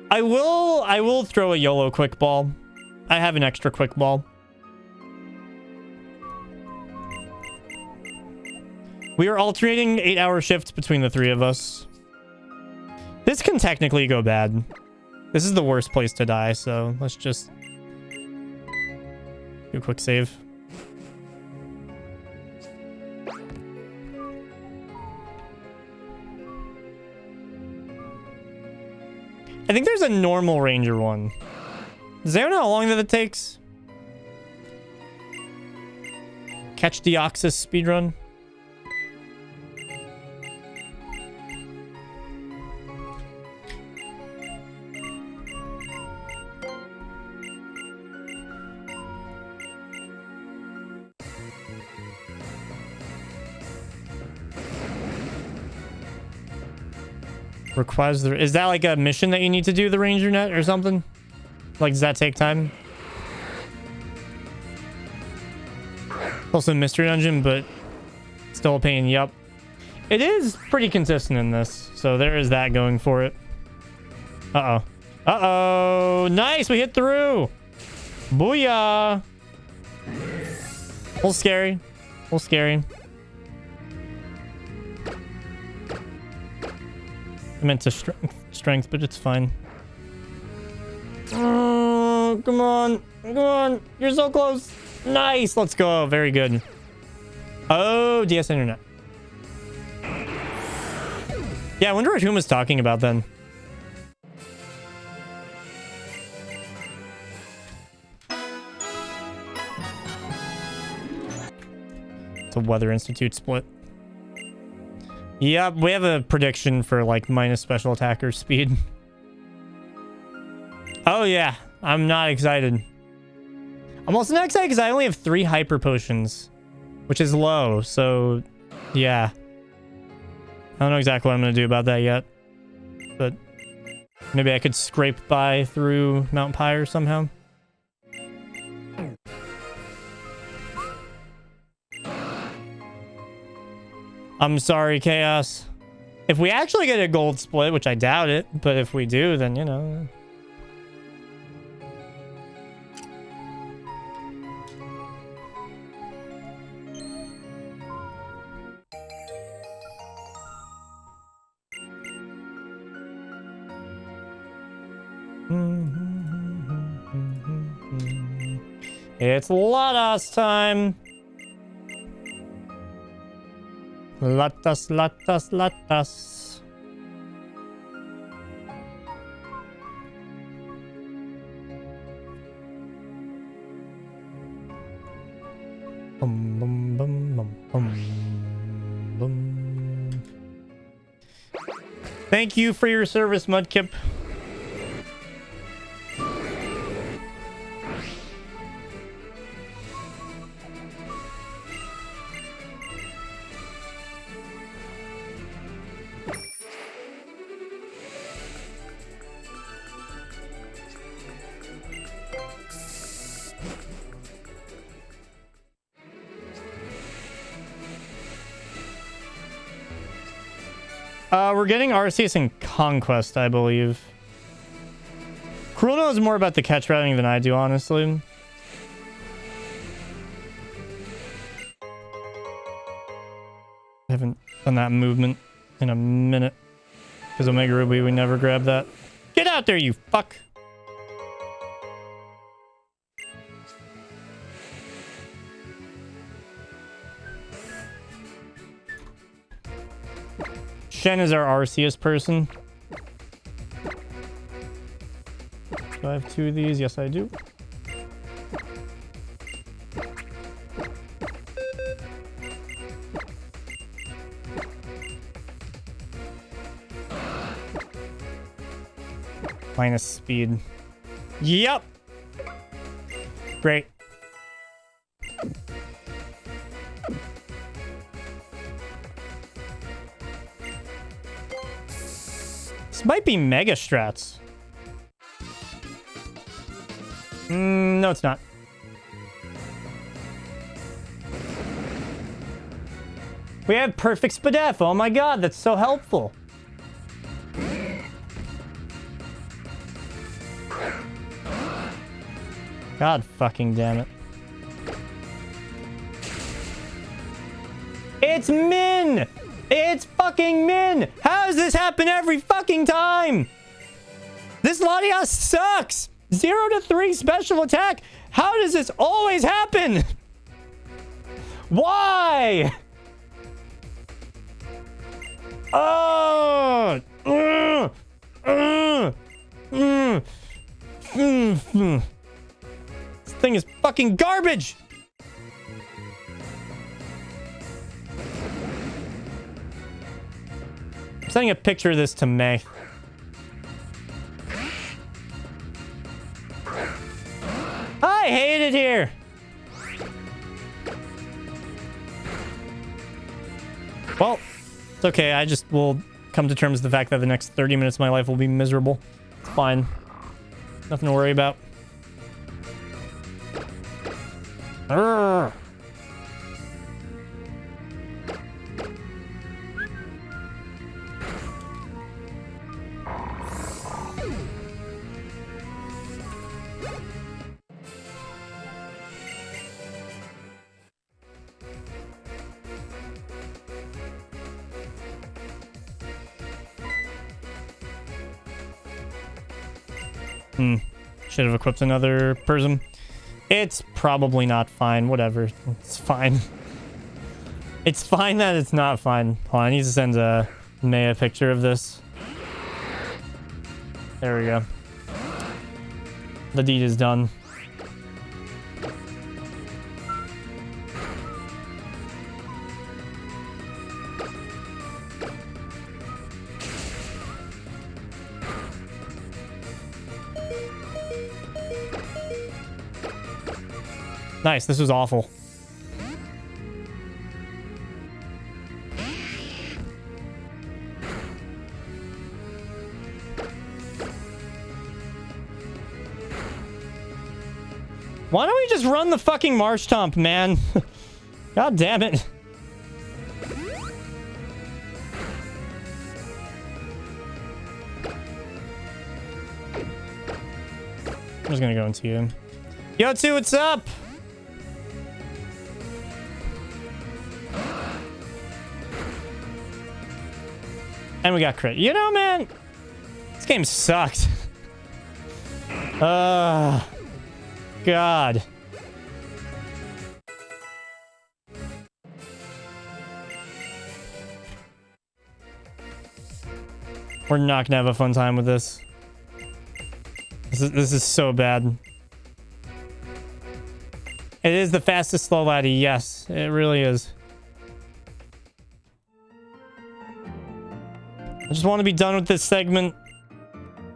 I will throw a YOLO Quick Ball. I have an extra Quick Ball. We are alternating 8-hour shifts between the 3 of us. This can technically go bad. This is the worst place to die, so let's just do a quick save. I think there's a normal Ranger one. Does anyone know how long that it takes? Catch Deoxys speedrun? Requires the... Is that like a mission that you need to do, the Ranger Net or something? Like, does that take time? Also a mystery dungeon, but still a pain. Yup. It is pretty consistent in this, so there is that going for it. Uh-oh. Uh-oh! Nice! We hit through! Booyah! A little scary. A little scary. I meant to strength strength, but it's fine. Oh, come on. Come on. You're so close. Nice. Let's go. Very good. Oh, DS Internet. Yeah, I wonder what Huma's talking about then. It's a Weather Institute split. Yep, we have a prediction for like minus special attacker speed. Oh yeah, I'm not excited. I'm also not excited because I only have 3 hyper potions, which is low, so yeah. I don't know exactly what I'm going to do about that yet, but maybe I could scrape by through Mount Pyre somehow. I'm sorry, Chaos. If we actually get a gold split, which I doubt it, but if we do, then, you know. It's Latas time. Latas, Latas, Latas. Bum, bum, bum, bum, bum, bum. Thank you for your service, Mudkip. We're getting Arceus and Conquest, I believe. Cruel knows more about the catch routing than I do, honestly. I haven't done that movement in a minute. Because Omega Ruby, we never grabbed that. Get out there, you fuck! Shen is our Arceus person. Do I have 2 of these? Yes, I do. Minus speed. Yep! Great. This might be Mega Strats. No, it's not. We have perfect Spadef. Oh my god, that's so helpful. God fucking damn it. It's Min! It's fucking Min! How does this happen every fucking time? This Latias sucks! 0 to 3 special attack! How does this always happen? Why? Oh! This thing is fucking garbage! I'm sending a picture of this to May. I hate it here! Well, it's okay. I just will come to terms with the fact that the next 30 minutes of my life will be miserable. It's fine. Nothing to worry about. Urgh. Should have equipped another prism. It's probably not fine. Whatever. It's fine. It's fine that it's not fine. Hold on, I need to send a Maya picture of this. There we go. The deed is done. Nice, this was awful. Why don't we just run the fucking Marsh Tomp, man? God damn it. I'm just gonna go into you. Yo, two, what's up? And we got crit. You know, man, this game sucked. God. We're not gonna have a fun time with this. This is so bad. It is the fastest slow laddie, yes, it really is. I just want to be done with this segment.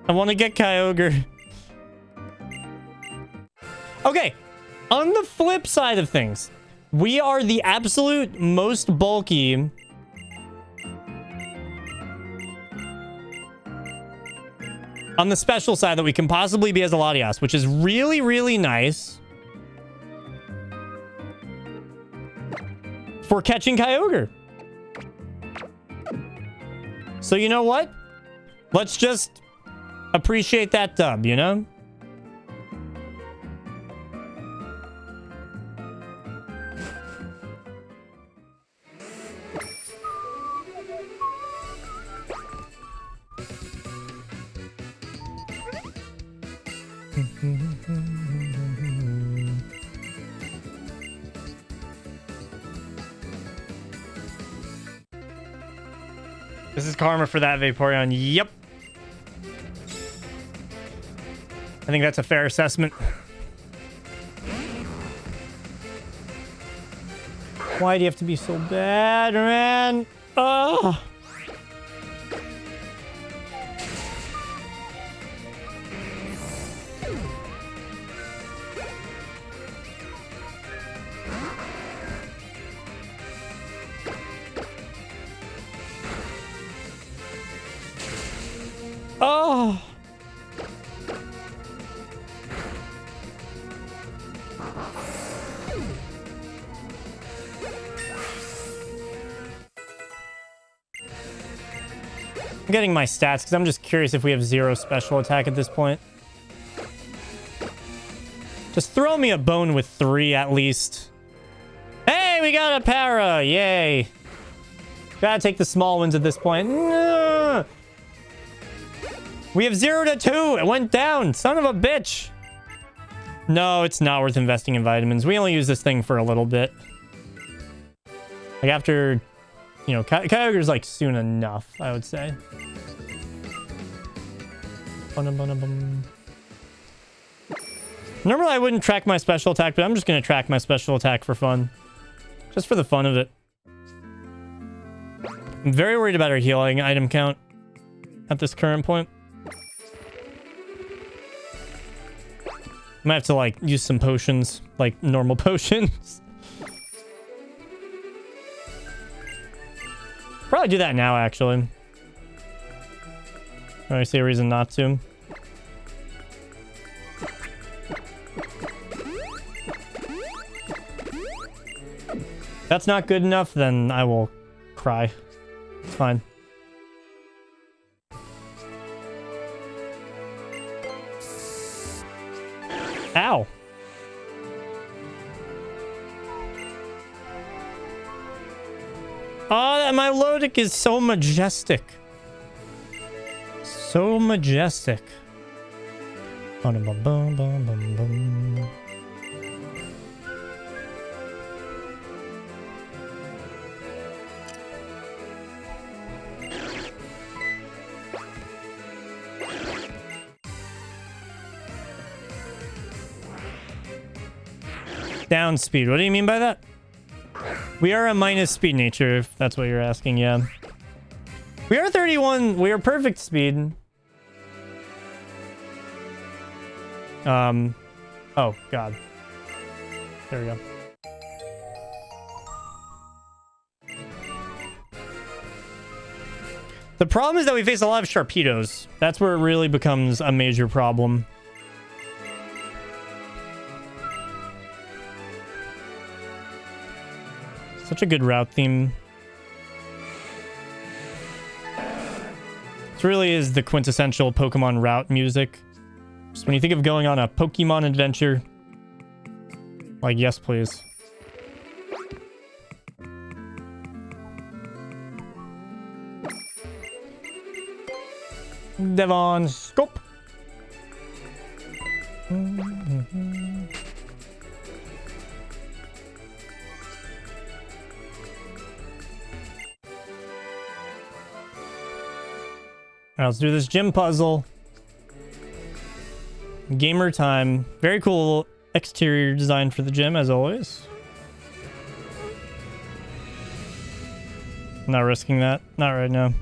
I want to get Kyogre. Okay, on the flip side of things, we are the absolute most bulky on the special side that we can possibly be as a Latias, which is really, really nice for catching Kyogre. So you know what? Let's just appreciate that dub, you know? This is karma for that Vaporeon. Yep. I think that's a fair assessment. Why do you have to be so bad, man? Oh. Oh. I'm getting my stats because I'm just curious if we have 0 special attack at this point. Just throw me a bone with 3 at least. Hey, we got a para! Yay! Gotta take the small ones at this point. No! We have 0 to 2. It went down. Son of a bitch. No, it's not worth investing in vitamins. We only use this thing for a little bit. Like after, you know, Kyogre's like soon enough, I would say. Normally I wouldn't track my special attack, but I'm just going to track my special attack for fun. Just for the fun of it. I'm very worried about our healing item count at this current point. Might have to, like, use some potions. Like, normal potions. Probably do that now, actually. I see a reason not to. If that's not good enough, then I will cry. It's fine. Ow. Oh, my Lodic is so majestic. So majestic. Bum, bum, bum, bum, bum, bum. Down speed. What do you mean by that? We are a minus speed nature, if that's what you're asking, yeah. We are 31. We are perfect speed. Oh, God. There we go. The problem is that we face a lot of Sharpedos. That's where it really becomes a major problem. Such a good route theme. This really is the quintessential Pokemon route music. Just when you think of going on a Pokemon adventure, like, yes, please. Devon Scope. Alright, let's do this gym puzzle. Gamer time. Very cool exterior design for the gym, as always. Not risking that. Not right now.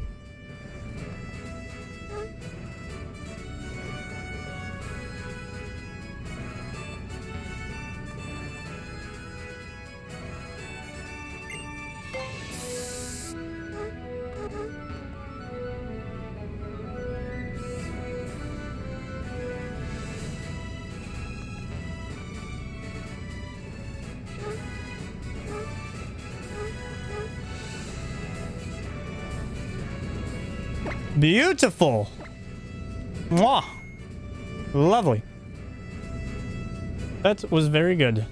Beautiful. Mwah. Lovely. That was very good.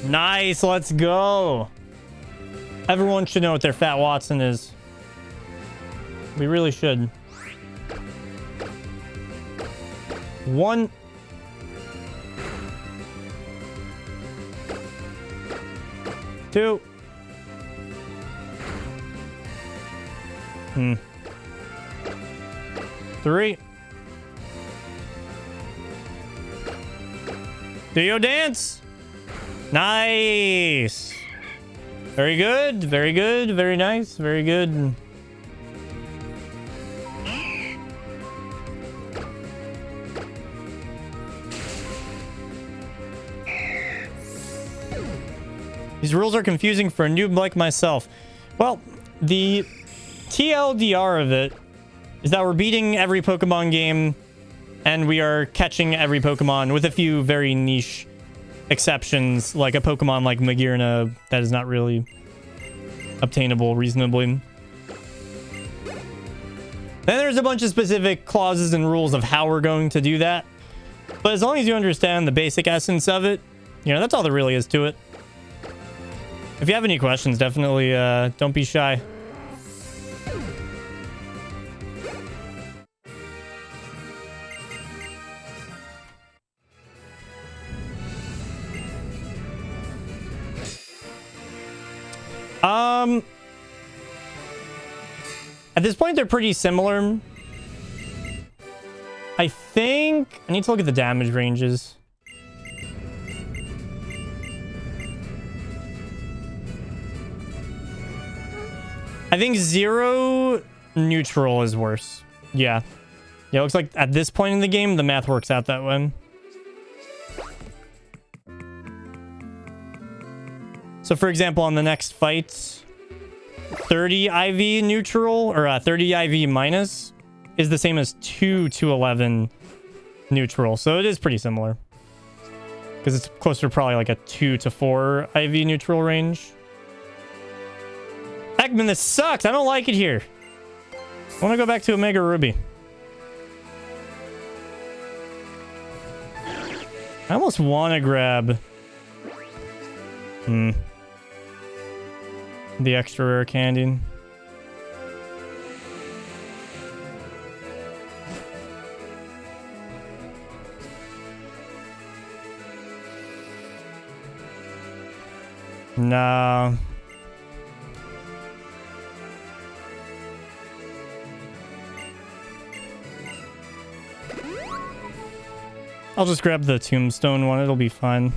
Nice, let's go. Everyone should know what their Fat Watson is. We really should. 1. 2. 3. Do your dance. Nice. Very good. Very good. Very nice. Very good. These rules are confusing for a noob like myself. Well, the TLDR of it is that we're beating every Pokemon game and we are catching every Pokemon with a few very niche exceptions, like a Pokemon like Magearna that is not really obtainable reasonably. Then there's a bunch of specific clauses and rules of how we're going to do that. But as long as you understand the basic essence of it, you know, that's all there really is to it. If you have any questions, definitely don't be shy. At this point, they're pretty similar. I think I need to look at the damage ranges. I think 0 neutral is worse. Yeah. Yeah, it looks like at this point in the game, the math works out that way. So, for example, on the next fight, 30 IV neutral, or 30 IV minus, is the same as 2 to 11 neutral. So it is pretty similar. Because it's closer to probably like a 2 to 4 IV neutral range. Heckman, this sucks. I don't like it here. I want to go back to Omega Ruby. I almost want to grab... the extra rare candy. No. I'll just grab the tombstone one. It'll be fine.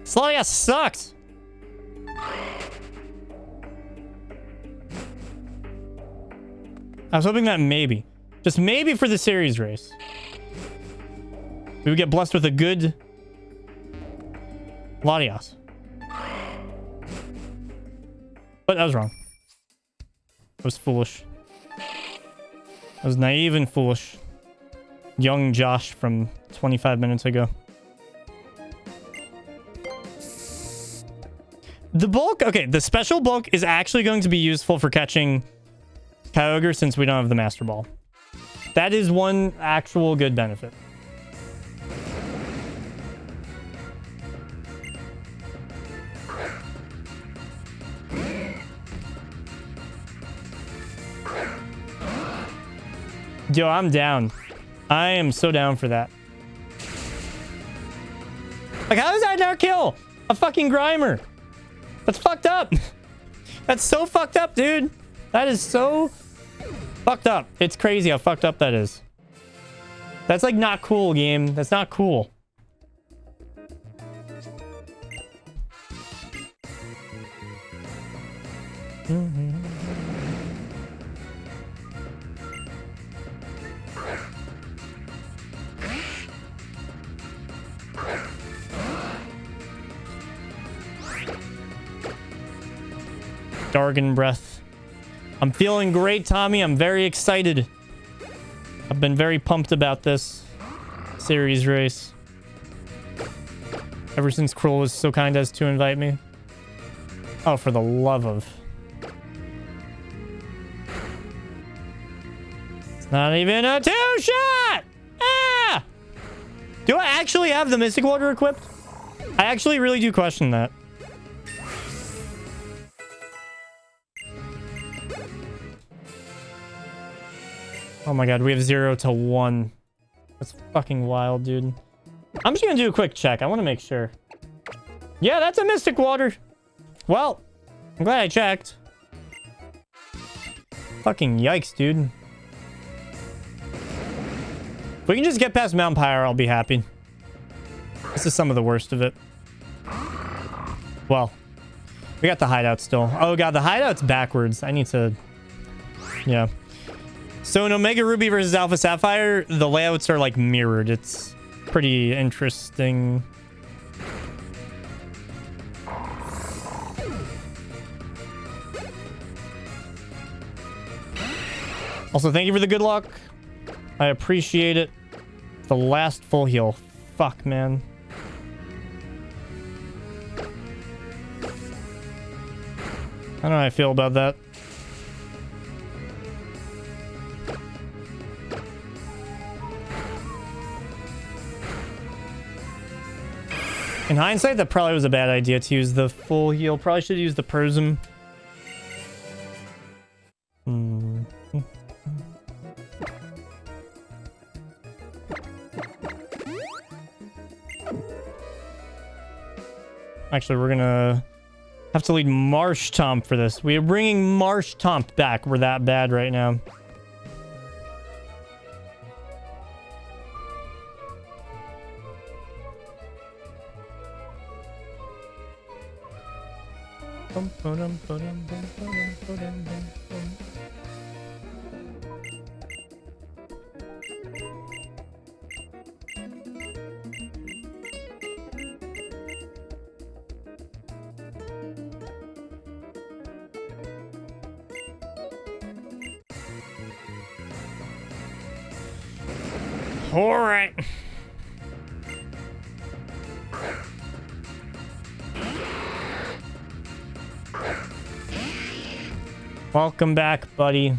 Slalia sucks. I was hoping that maybe, just maybe for the series race, we would get blessed with a good Latias. But I was wrong. I was foolish. I was naive and foolish. Young Josh from 25 minutes ago. The bulk, okay, the special bulk is actually going to be useful for catching Kyogre since we don't have the Master Ball. That is one actual good benefit. Yo, I'm down. I am so down for that. Like, how does that not kill a fucking Grimer? That's fucked up. That's so fucked up, dude. That is so fucked up. It's crazy how fucked up that is. That's like not cool, game. That's not cool. Dargon breath. I'm feeling great, Tommy. I'm very excited. I've been very pumped about this series race. Ever since Kroll was so kind as to invite me. Oh, for the love of... It's not even a two-shot! Ah! Do I actually have the Mystic Water equipped? I actually really do question that. Oh my god, we have 0 to 1. That's fucking wild, dude. I'm just gonna do a quick check. I want to make sure. Yeah, that's a Mystic Water. Well, I'm glad I checked. Fucking yikes, dude. If we can just get past Mount Pyre, I'll be happy. This is some of the worst of it. Well, we got the hideout still. Oh god, the hideout's backwards. I need to... Yeah. So in Omega Ruby versus Alpha Sapphire, the layouts are like mirrored. It's pretty interesting. Also, thank you for the good luck. I appreciate it. The last full heal. Fuck, man. I don't know how I feel about that. In hindsight, that probably was a bad idea to use the full heal. Probably should have used the Prism. Actually, we're gonna have to lead Marshtomp for this. We are bringing Marshtomp back. We're that bad right now. All right. Welcome back, buddy.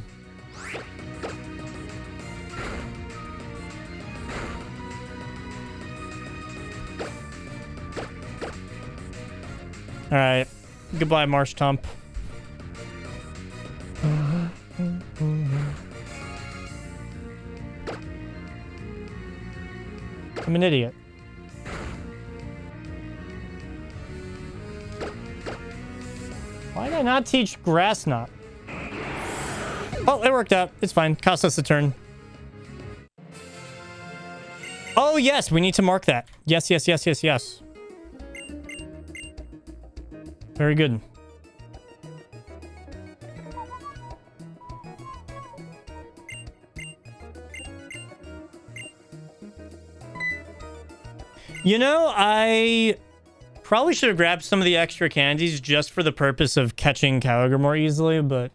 All right. Goodbye, Marsh Tump. I'm an idiot. Why did I not teach Grass Knot? Oh, it worked out. It's fine. Cost us a turn. Oh, yes. We need to mark that. Yes, yes, yes, yes, yes. Very good. You know, I probably should have grabbed some of the extra candies just for the purpose of catching Kyogre more easily, but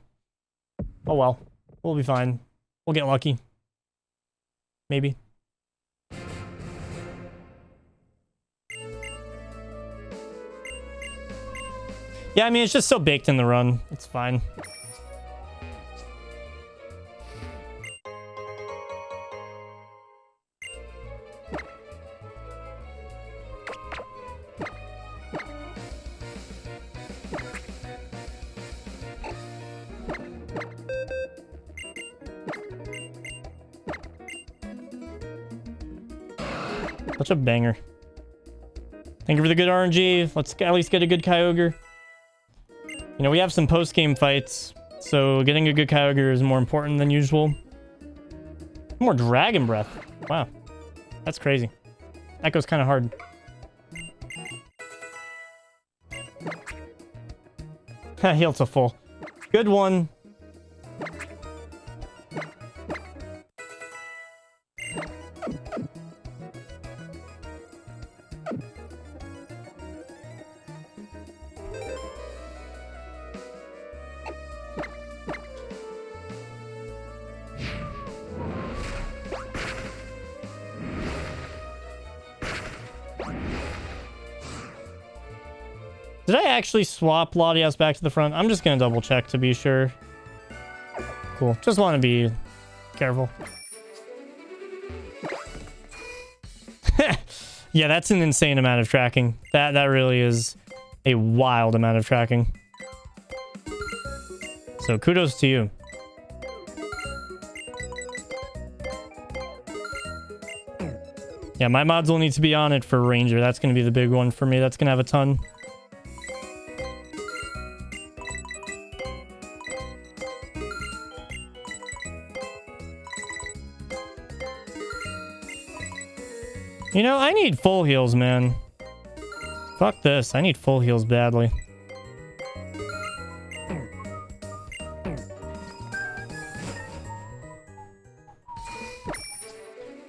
oh well. We'll be fine. We'll get lucky. Maybe. Yeah, I mean, it's just so baked in the run. It's fine. Such a banger. Thank you for the good RNG. Let's at least get a good Kyogre. You know, we have some post-game fights, so getting a good Kyogre is more important than usual. More Dragon Breath. Wow. That's crazy. That goes kind of hard. Heal to full. Good one. Did I actually swap Latias back to the front? I'm just going to double check to be sure. Cool. Just want to be careful. Yeah, that's an insane amount of tracking. That really is a wild amount of tracking. So kudos to you. Yeah, my mods will need to be on it for Ranger. That's going to be the big one for me. That's going to have a ton. You know, I need full heals, man. Fuck this. I need full heals badly.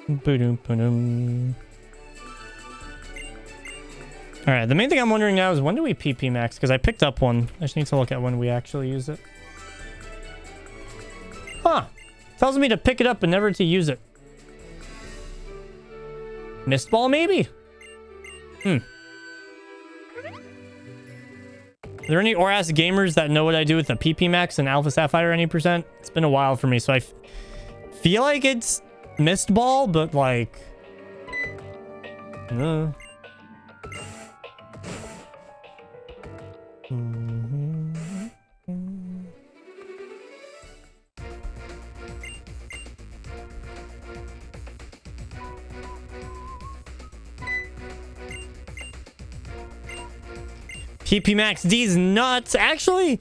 Alright, the main thing I'm wondering now is when do we PP max? Because I picked up one. I just need to look at when we actually use it. Huh. Tells me to pick it up but never to use it. Mist Ball, maybe? Are there any ORAS gamers that know what I do with the PP Max and Alpha Sapphire any percent? It's been a while for me, so I feel like it's Mist Ball, but like... PP Max D's nuts. Actually,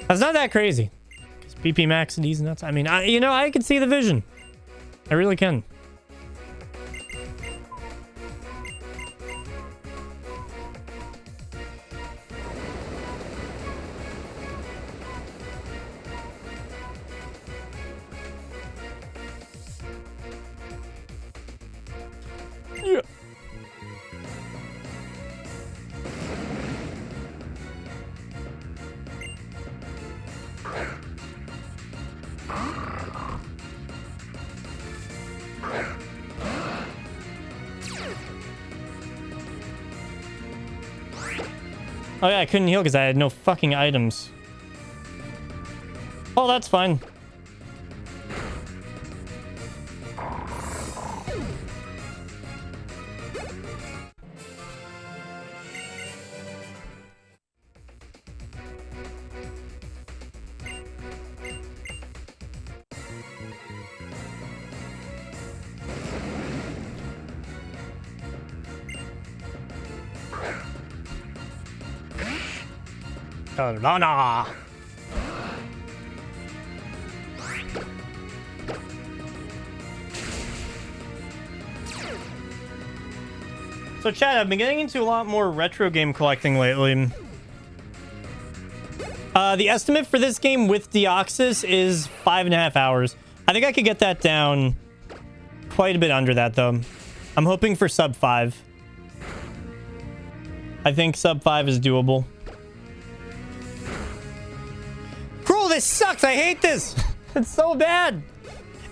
that's not that crazy. PP Max D's nuts. I mean, you know, I can see the vision. I really can. Oh yeah, I couldn't heal because I had no fucking items. Oh, that's fine. Nah. So chat, I've been getting into a lot more retro game collecting lately. The estimate for this game with Deoxys is 5.5 hours. I think I could get that down quite a bit under that though. I'm hoping for sub 5. I think sub 5 is doable. Cruel, this sucks. I hate this. It's so bad.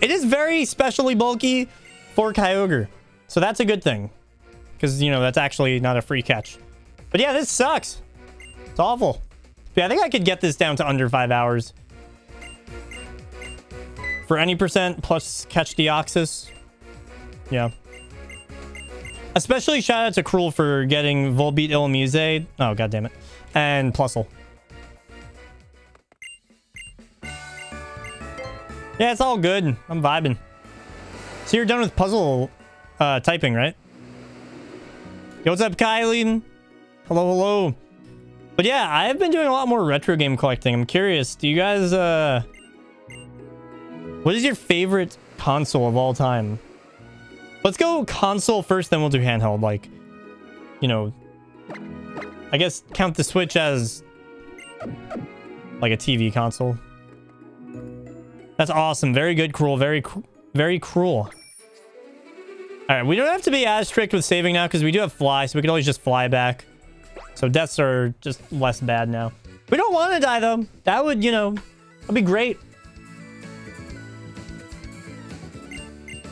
It is very specially bulky for Kyogre. So that's a good thing. Because, you know, that's actually not a free catch. But yeah, this sucks. It's awful. But yeah, I think I could get this down to under 5 hours. For any percent plus catch Deoxys. Yeah. Especially shout out to Cruel for getting Volbeat Illumise. Oh, god damn it. And Plusle. Yeah, it's all good. I'm vibing. So you're done with puzzle typing, right? Yo, what's up, Kylie? Hello, hello. But yeah, I've been doing a lot more retro game collecting. I'm curious, do you guys, what is your favorite console of all time? Let's go console first, then we'll do handheld. Like, you know, I guess count the Switch as like a TV console. That's awesome. Very good, Cruel. Very cruel. All right, we don't have to be as strict with saving now because we do have fly, so we can always just fly back. So deaths are just less bad now. We don't want to die though. That would, you know, that'd be great.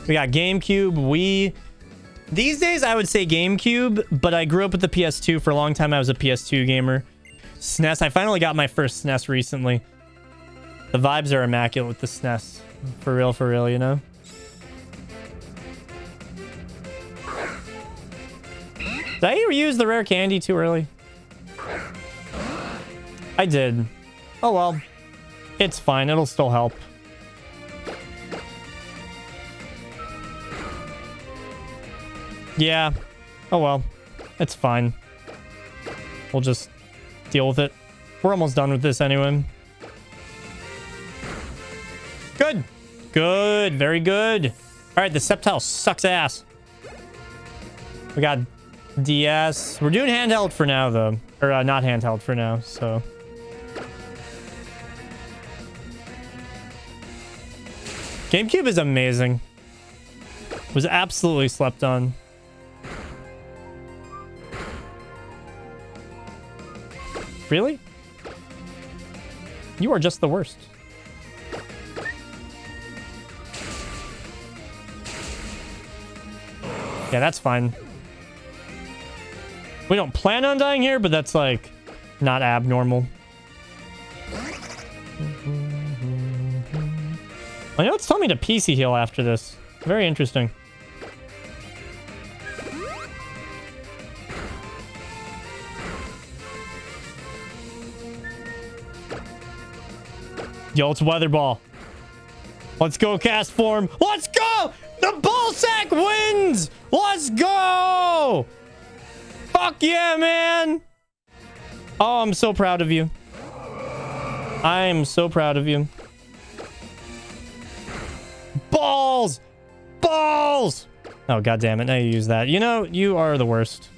We got GameCube, Wii. These days I would say GameCube, but I grew up with the PS2 for a long time. I was a PS2 gamer. SNES. I finally got my first SNES recently. The vibes are immaculate with the SNES. For real, you know? Did I use the rare candy too early? I did. Oh well. It's fine. It'll still help. Yeah. Oh well. It's fine. We'll just deal with it. We're almost done with this anyway. Good. Good. Very good. All right. The Sceptile sucks ass. We got DS. We're doing handheld for now, though. Or not handheld for now, so. GameCube is amazing. Was absolutely slept on. Really? You are just the worst. Yeah, that's fine. We don't plan on dying here, but that's like not abnormal. I know it's telling me to PC heal after this. Very interesting. Yo, it's Weather Ball. Let's go, cast form. Let's go! The ball sack wins! Let's go! Fuck yeah, man! Oh, I'm so proud of you. I am so proud of you. Balls! Balls! Oh, god damn it. Now you use that. You know, you are the worst.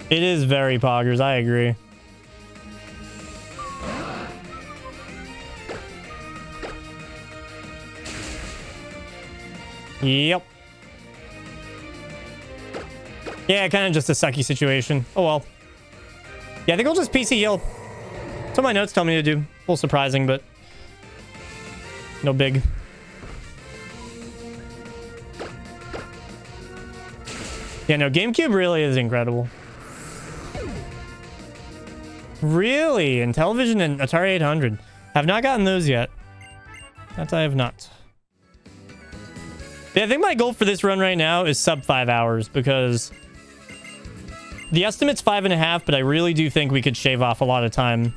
It is very poggers. I agree. Yep. Yeah, kind of just a sucky situation. Oh well. Yeah, I think I'll just PC heal. That's what my notes tell me to do. A little surprising, but no big. Yeah, no, GameCube really is incredible. Really? And television and Atari 800. Have not gotten those yet. That I have not. Yeah, I think my goal for this run right now is sub 5 hours because the estimate's 5.5, but I really do think we could shave off a lot of time.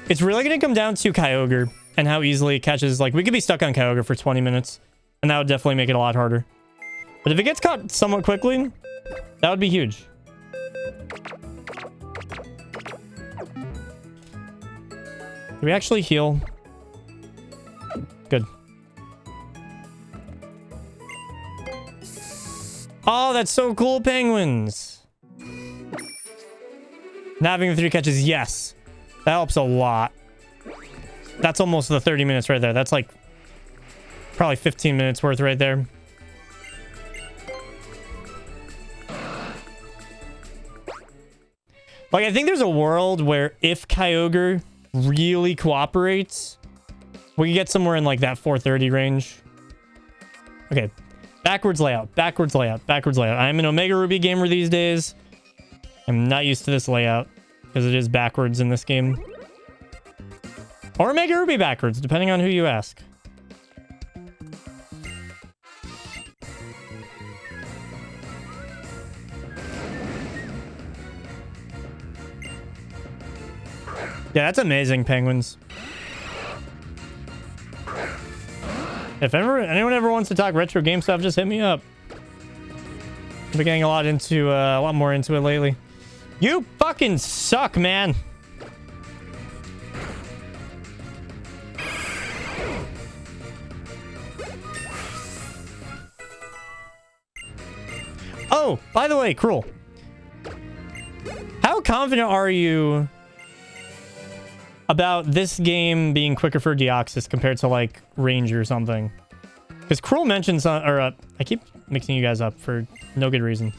It's really going to come down to Kyogre and how easily it catches. Like, we could be stuck on Kyogre for 20 minutes, and that would definitely make it a lot harder. But if it gets caught somewhat quickly, that would be huge. Do we actually heal? Good. Oh, that's so cool, penguins. Not having the 3 catches, yes. That helps a lot. That's almost the 30 minutes right there. That's like probably 15 minutes worth right there. Like, I think there's a world where if Kyogre really cooperates, we can get somewhere in like that 430 range. Okay. Backwards layout, backwards layout, backwards layout. I'm an Omega Ruby gamer these days. I'm not used to this layout because it is backwards in this game. Or Omega Ruby backwards, depending on who you ask. Yeah, that's amazing, penguins. If anyone ever wants to talk retro game stuff, just hit me up. I've been getting a lot more into it lately. You fucking suck, man. Oh, by the way, Cruel. How confident are you about this game being quicker for Deoxys compared to like Range or something? Because Cruel mentioned some, or I keep mixing you guys up for no good reason.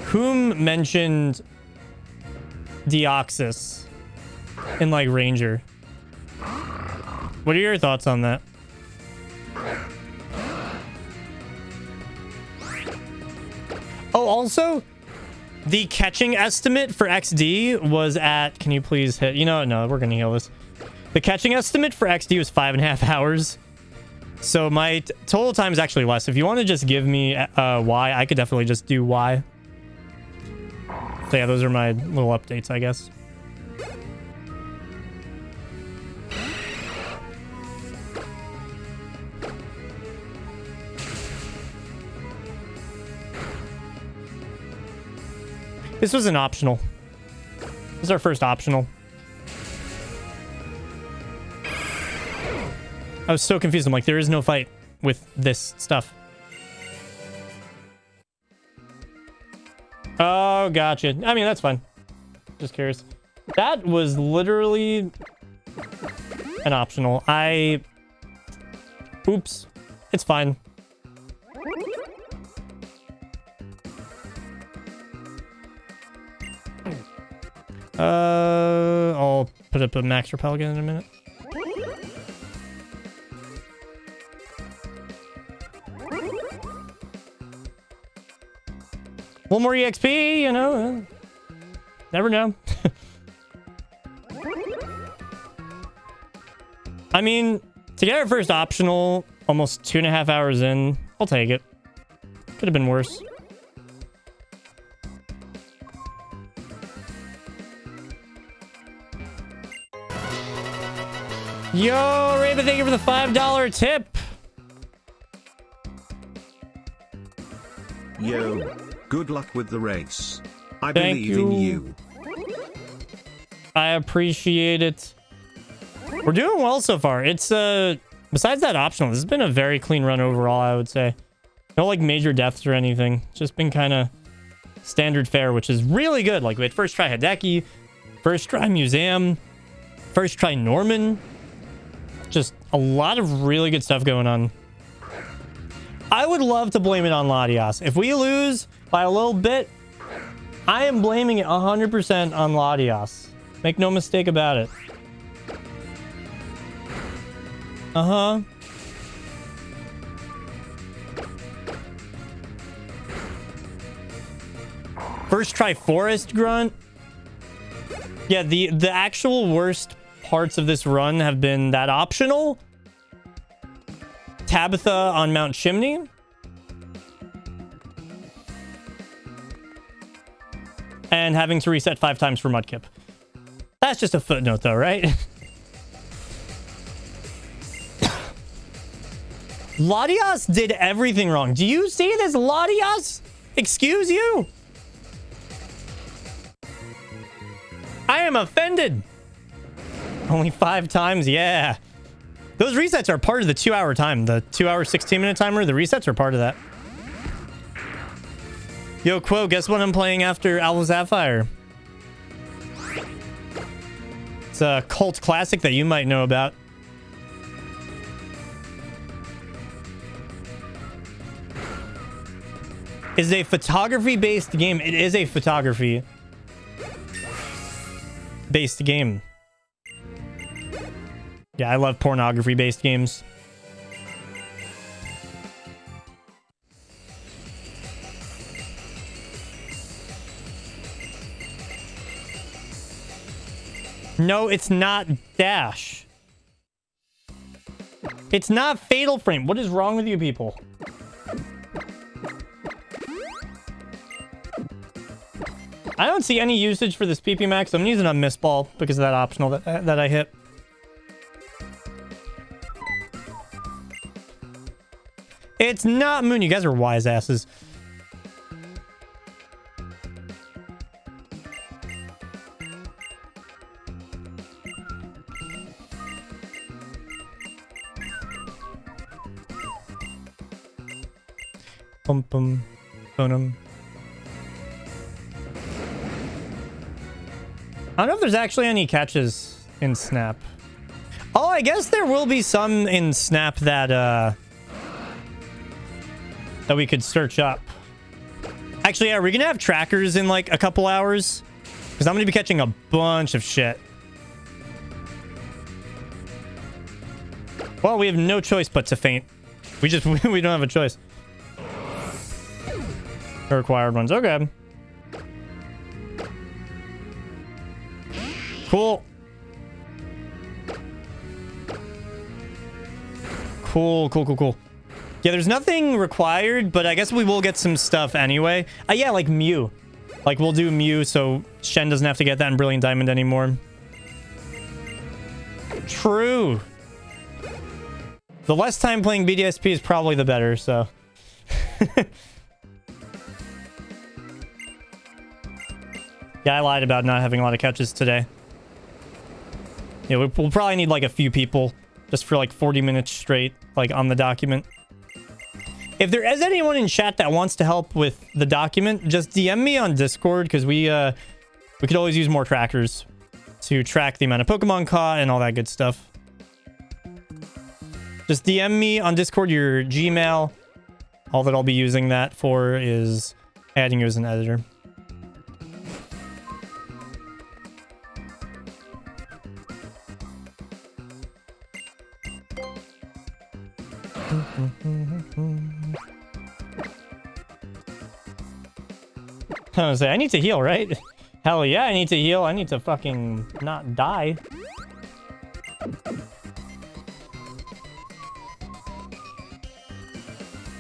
Whom mentioned Deoxys in like Ranger? What are your thoughts on that? Oh, also, the catching estimate for XD was at... Can you please hit... You know, no, we're going to heal this. The catching estimate for XD was 5.5 hours. So my total time is actually less. If you want to just give me Y, I could definitely just do Y. So yeah, those are my little updates, I guess. This was an optional. This is our first optional. I was so confused. I'm like, there is no fight with this stuff. Oh, gotcha. I mean, that's fine. Just curious. That was literally an optional. Oops. It's fine. I'll put up a max repel again in a minute. A little more EXP, you know. Never know. I mean, to get our first optional almost 2.5 hours in, I'll take it. Could have been worse. Yo, Raven, thank you for the $5 tip.
Yo, good luck with the race. I
Thank
believe in you.
I appreciate it. We're doing well so far. It's besides that optional, this has been a very clean run overall, I would say. No like major deaths or anything. It's just been kind of standard fare, which is really good. Like we had first try Hideki, first try Museum, first try Norman. Just a lot of really good stuff going on. I would love to blame it on Latias. If we lose by a little bit, I am blaming it 100% on Latias. Make no mistake about it. First try Forest Grunt. Yeah, the actual worst parts of this run have been that optional Tabitha on Mount Chimney. And having to reset 5 times for Mudkip. That's just a footnote though, right? Latias did everything wrong. Do you see this, Latias? Excuse you? I am offended. Only 5 times? Yeah. Those resets are part of the 2-hour time. The 2-hour, 16-minute timer, the resets are part of that. Yo, Quo, guess what I'm playing after Alpha Sapphire? It's a cult classic that you might know about. Is a photography-based game. It is a photography-based game. Yeah, I love pornography-based games. No, it's not Dash. It's not Fatal Frame. What is wrong with you people? I don't see any usage for this PP Max. I'm using a Miss Ball because of that optional that I hit. It's not Moon. You guys are wise asses. Bum bum bonum. I don't know if there's actually any catches in Snap. Oh, I guess there will be some in Snap that we could search up. Actually, yeah, we're gonna have trackers in like a couple hours because I'm gonna be catching a bunch of shit. Well, we have no choice but to faint. We don't have a choice. The required ones. Okay. Cool. Cool. Yeah, there's nothing required, but I guess we will get some stuff anyway. Yeah, like Mew. Like, we'll do Mew, so Shen doesn't have to get that in Brilliant Diamond anymore. True. The less time playing BDSP is probably the better, so... Yeah, I lied about not having a lot of catches today. Yeah, we'll probably need like a few people just for like 40 minutes straight, like on the document. If there is anyone in chat that wants to help with the document, just DM me on Discord because we could always use more trackers to track the amount of Pokemon caught and all that good stuff. Just DM me on Discord your Gmail. All that I'll be using that for is adding you as an editor. I was say, I need to heal, right? Hell yeah, I need to heal. I need to fucking not die.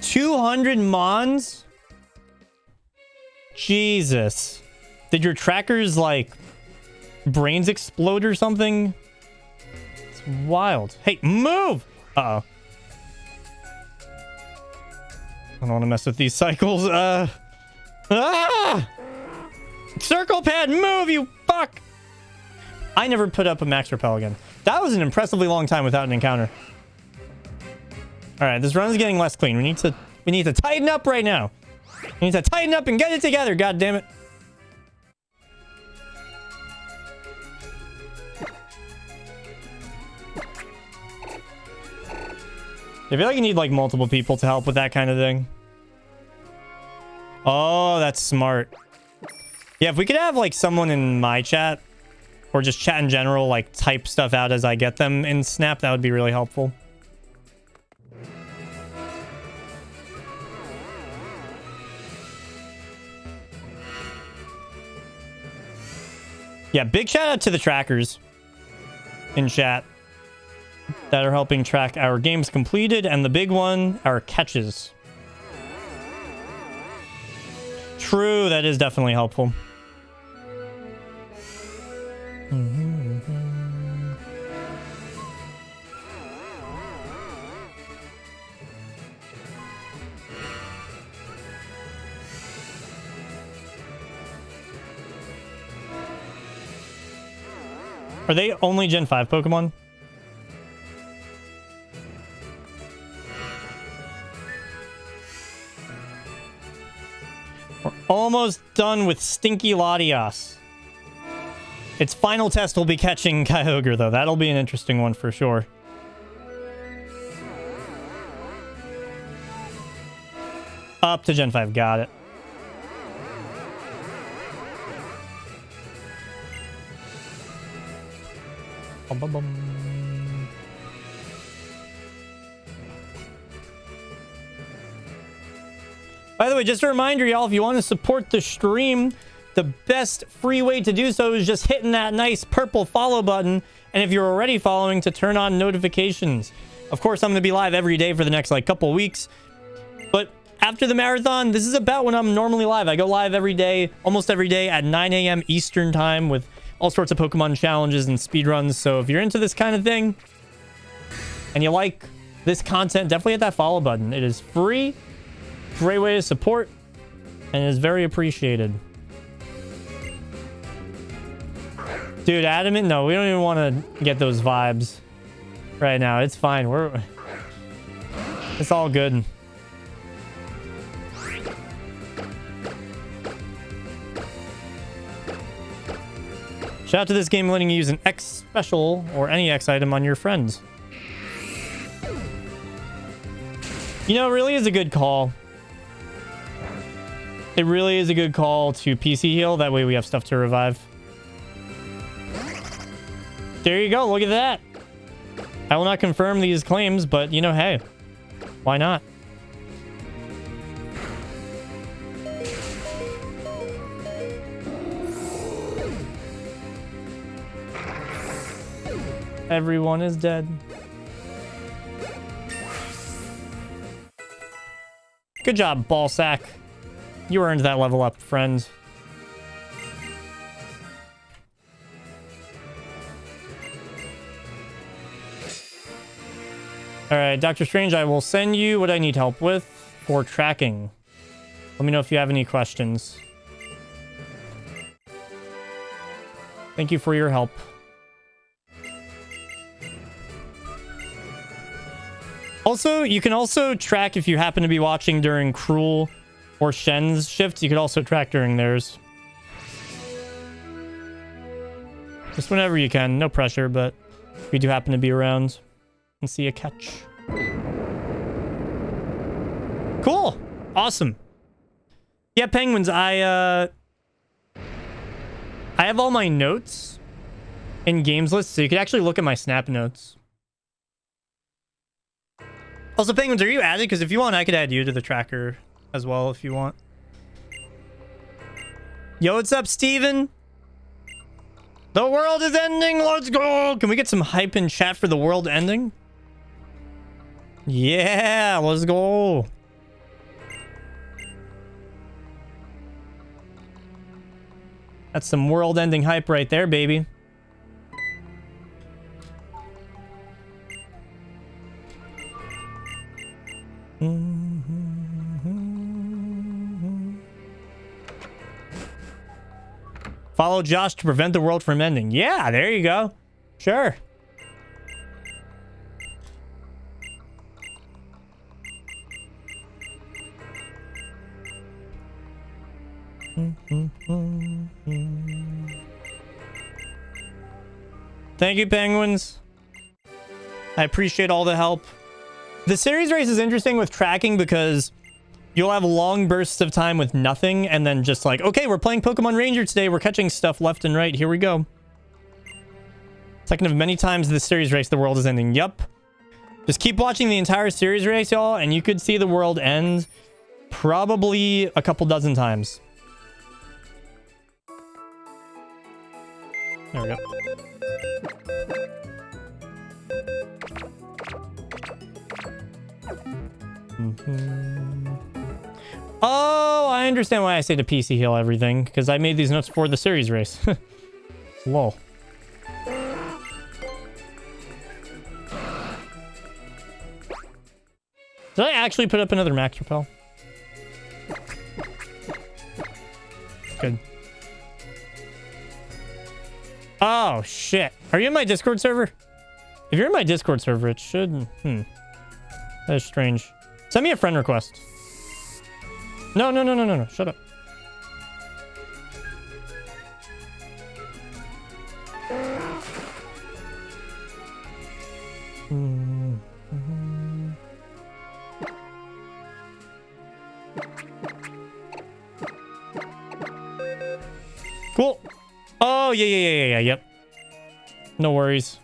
$200 Mons? Jesus. Did your trackers, like, brains explode or something? It's wild. Hey, move! Uh-oh. I don't want to mess with these cycles. Circle pad, move, you fuck! I never put up a max repel again. That was an impressively long time without an encounter. All right, this run is getting less clean. We need to tighten up right now. We need to tighten up and get it together. God damn it! I feel like you need like multiple people to help with that kind of thing. Oh, that's smart. Yeah, if we could have like someone in my chat or just chat in general, like type stuff out as I get them in Snap, that would be really helpful. Yeah, big shout out to the trackers in chat that are helping track our games completed, and the big one, our catches. True, that is definitely helpful. Are they only Gen 5 Pokemon? We're almost done with Stinky Latias. Its final test will be catching Kyogre, though. That'll be an interesting one for sure. Up to Gen 5. Got it. Bum, bum, bum. By the way, just a reminder, y'all, if you want to support the stream, the best free way to do so is just hitting that nice purple follow button. And if you're already following, to turn on notifications. Of course, I'm going to be live every day for the next couple weeks. But after the marathon, this is about when I'm normally live. I go live every day, almost every day at 9 a.m. Eastern time with all sorts of Pokemon challenges and speedruns. So if you're into this kind of thing and you like this content, definitely hit that follow button. It is free, great way to support, and it is very appreciated. Dude, Adamant, no, we don't even want to get those vibes right now. It's fine. It's all good. Shout out to this game letting you use an X special or any X item on your friends. You know, it really is a good call. It really is a good call to PC heal. That way we have stuff to revive. There you go. Look at that. I will not confirm these claims, but, you know, hey, why not? Everyone is dead. Good job, Ballsack. You earned that level up, friend. Alright, Dr. Strange, I will send you what I need help with for tracking. Let me know if you have any questions. Thank you for your help. Also, you can also track if you happen to be watching during Cruel or Shen's shifts. You could also track during theirs. Just whenever you can. No pressure, but if you do happen to be around and see a catch. Cool. Awesome. Yeah, Penguins, I have all my notes in games list, so you can actually look at my snap notes. Also, Penguins, are you added? Because if you want, I could add you to the tracker as well if you want. Yo, what's up, Steven? The world is ending. Let's go. Can we get some hype in chat for the world ending? Yeah, let's go. That's some world ending hype right there, baby. Follow Josh to prevent the world from ending. Yeah, there you go. Sure. Thank you, Penguins. I appreciate all the help. The series race is interesting with tracking because you'll have long bursts of time with nothing and then just like, okay, we're playing Pokemon Ranger today. We're catching stuff left and right. Here we go. Second of many times this series race, the world is ending. Yup. Just keep watching the entire series race, y'all, and you could see the world end probably a couple dozen times. There we go. Oh, I understand why I say to PC heal everything, because I made these notes for the series race. Lol. Did I actually put up another max repel? Good. Oh, shit. Are you in my Discord server? If you're in my Discord server, it should... That is strange. Send me a friend request. No. Shut up. Cool. Oh, yeah, yep. No worries.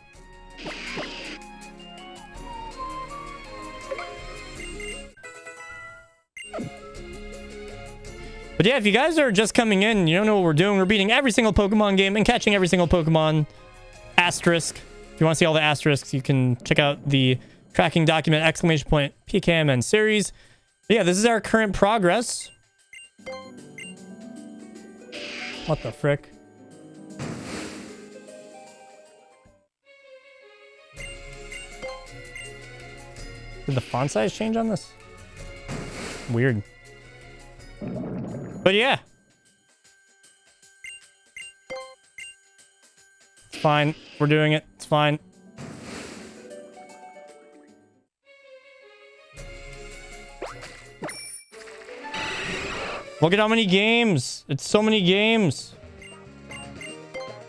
But yeah, if you guys are just coming in, you don't know what we're doing. We're beating every single Pokemon game and catching every single Pokemon. Asterisk. If you want to see all the asterisks, you can check out the tracking document, !PKMN series. But yeah, this is our current progress. What the frick? Did the font size change on this? Weird. But yeah. It's fine. We're doing it. It's fine. Look at how many games. It's so many games.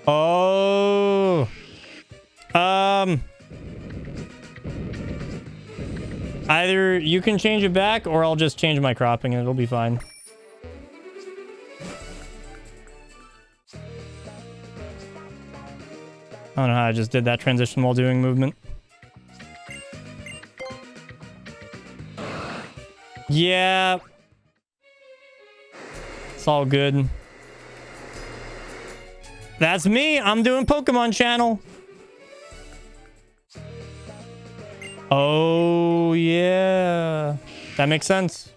Oh. Either you can change it back or I'll just change my cropping and it'll be fine. I don't know how I just did that transition while doing movement. Yeah. It's all good. That's me. I'm doing Pokemon channel. Oh, yeah. That makes sense.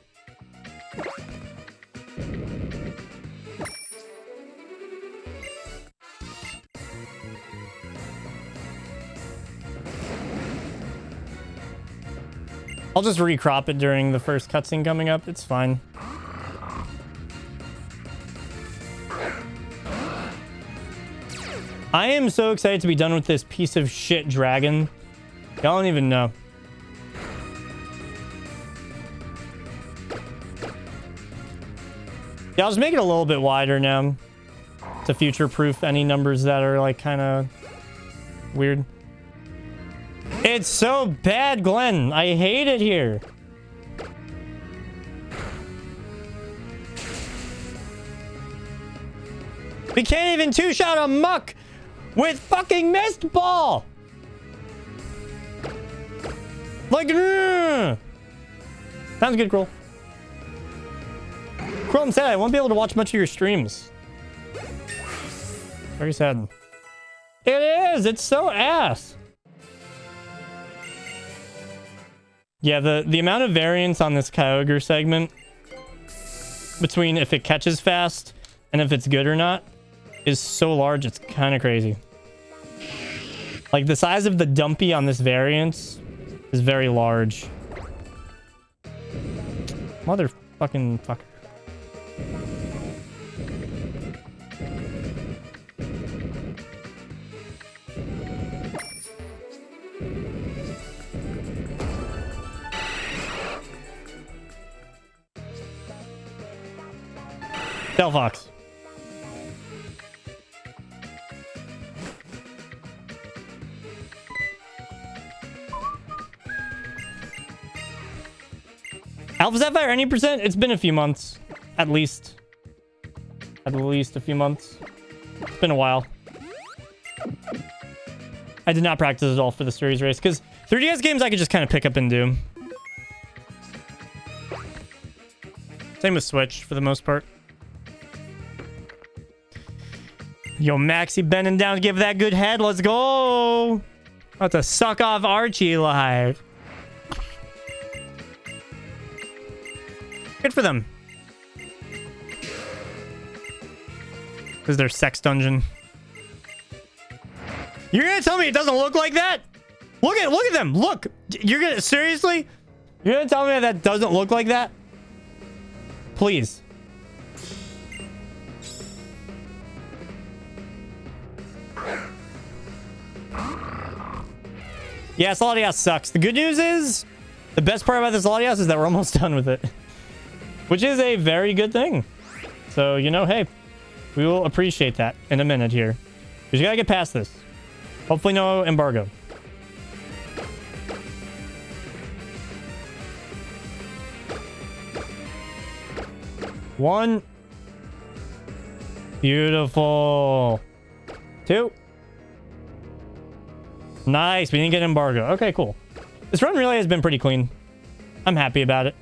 I'll just recrop it during the first cutscene coming up. It's fine. I am so excited to be done with this piece of shit dragon. Y'all don't even know. Yeah, I'll just make it a little bit wider now to future-proof any numbers that are like kind of weird. It's so bad, Glenn. I hate it here. We can't even two-shot a muck with fucking Mist Ball. Like, sounds good, Kroll. Chrome said I won't be able to watch much of your streams. Very sad. It is. It's so ass. Yeah, the amount of variance on this Kyogre segment between if it catches fast and if it's good or not is so large, it's kind of crazy. Like, the size of the dumpy on this variance is very large. Motherfucking fucker. Delphox. Alpha Sapphire, any percent? It's been a few months. At least. At least a few months. It's been a while. I did not practice at all for the series race, because 3DS games I could just kind of pick up and do. Same with Switch, for the most part. Yo, Maxi bending down to give that good head. Let's go. About to suck off Archie live. Good for them. This is their sex dungeon. You're gonna tell me it doesn't look like that? Look at them. Look. You're gonna seriously? You're gonna tell me that doesn't look like that? Please. Yeah, Saladias sucks. The good news is, the best part about this Saladias is that we're almost done with it. Which is a very good thing. So, you know, hey, we will appreciate that in a minute here. Because you gotta get past this. Hopefully no embargo. One. Beautiful. Two. Nice. We didn't get embargo. Okay, cool. This run really has been pretty clean. I'm happy about it.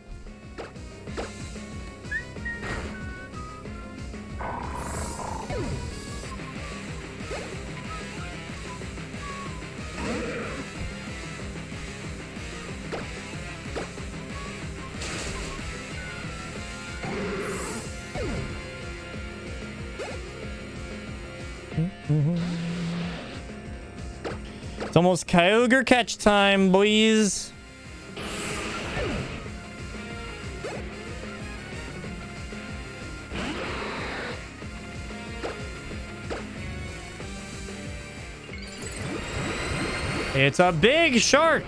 It's almost Kyogre catch time, boys. It's a big shark.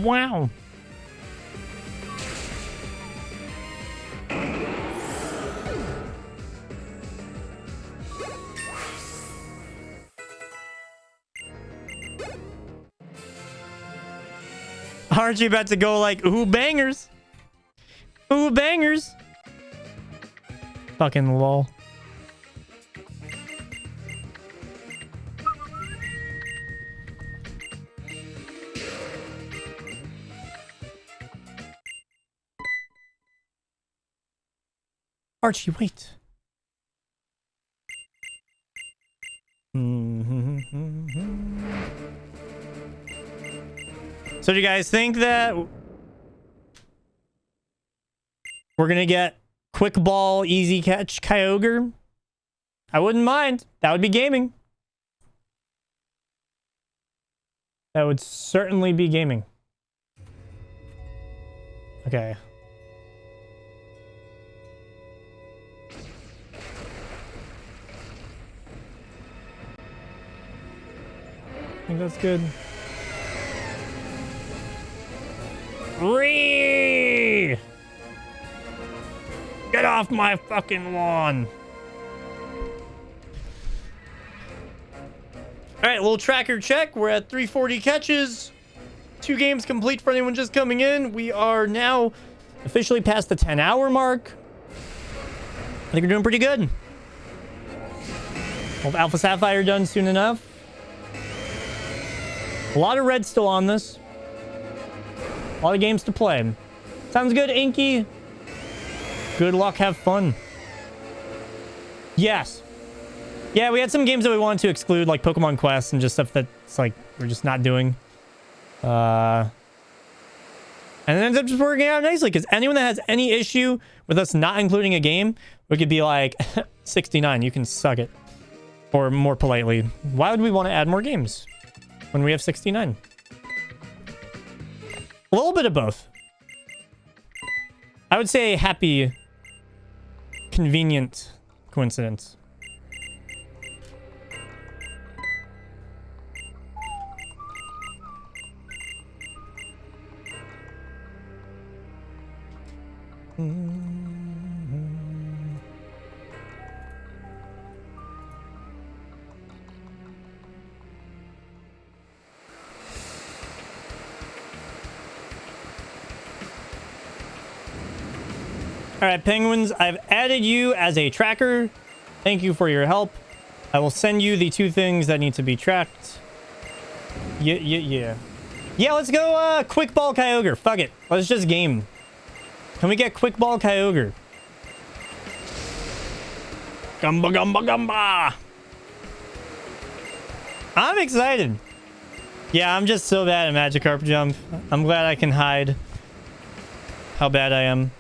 Wow. Aren't you about to go like, ooh, bangers? Ooh, bangers. Fucking lol. Archie, wait. So do you guys think that we're going to get quick ball, easy catch Kyogre? I wouldn't mind. That would be gaming. That would certainly be gaming. Okay. I think that's good. Ree! Get off my fucking lawn. All right, little tracker check. We're at 340 catches. 2 games complete for anyone just coming in. We are now officially past the 10-hour mark. I think we're doing pretty good. We'll have Alpha Sapphire done soon enough. A lot of red still on this. A lot of games to play. Sounds good, Inky. Good luck, have fun. Yes. Yeah, we had some games that we wanted to exclude, like Pokemon Quest and just stuff that's like we're just not doing. And it ends up just working out nicely, because anyone that has any issue with us not including a game, we could be like, 69, you can suck it. Or more politely, why would we want to add more games when we have 69? A little bit of both. I would say a happy, convenient coincidence. All right, Penguins, I've added you as a tracker. Thank you for your help. I will send you the 2 things that need to be tracked. Yeah, let's go quick ball Kyogre. Fuck it. Let's just game. Can we get quick ball Kyogre? Gumba gumba gumba. I'm excited. Yeah, I'm just so bad at Magikarp jump. I'm glad I can hide how bad I am.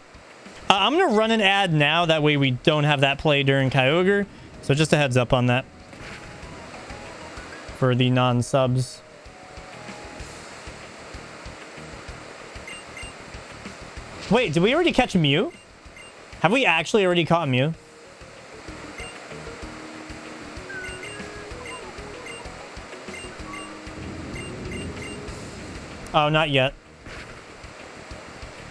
I'm gonna run an ad now. That way we don't have that play during Kyogre. So just a heads up on that for the non-subs. Wait, did we already catch Mew? Have we actually already caught Mew? Oh, not yet.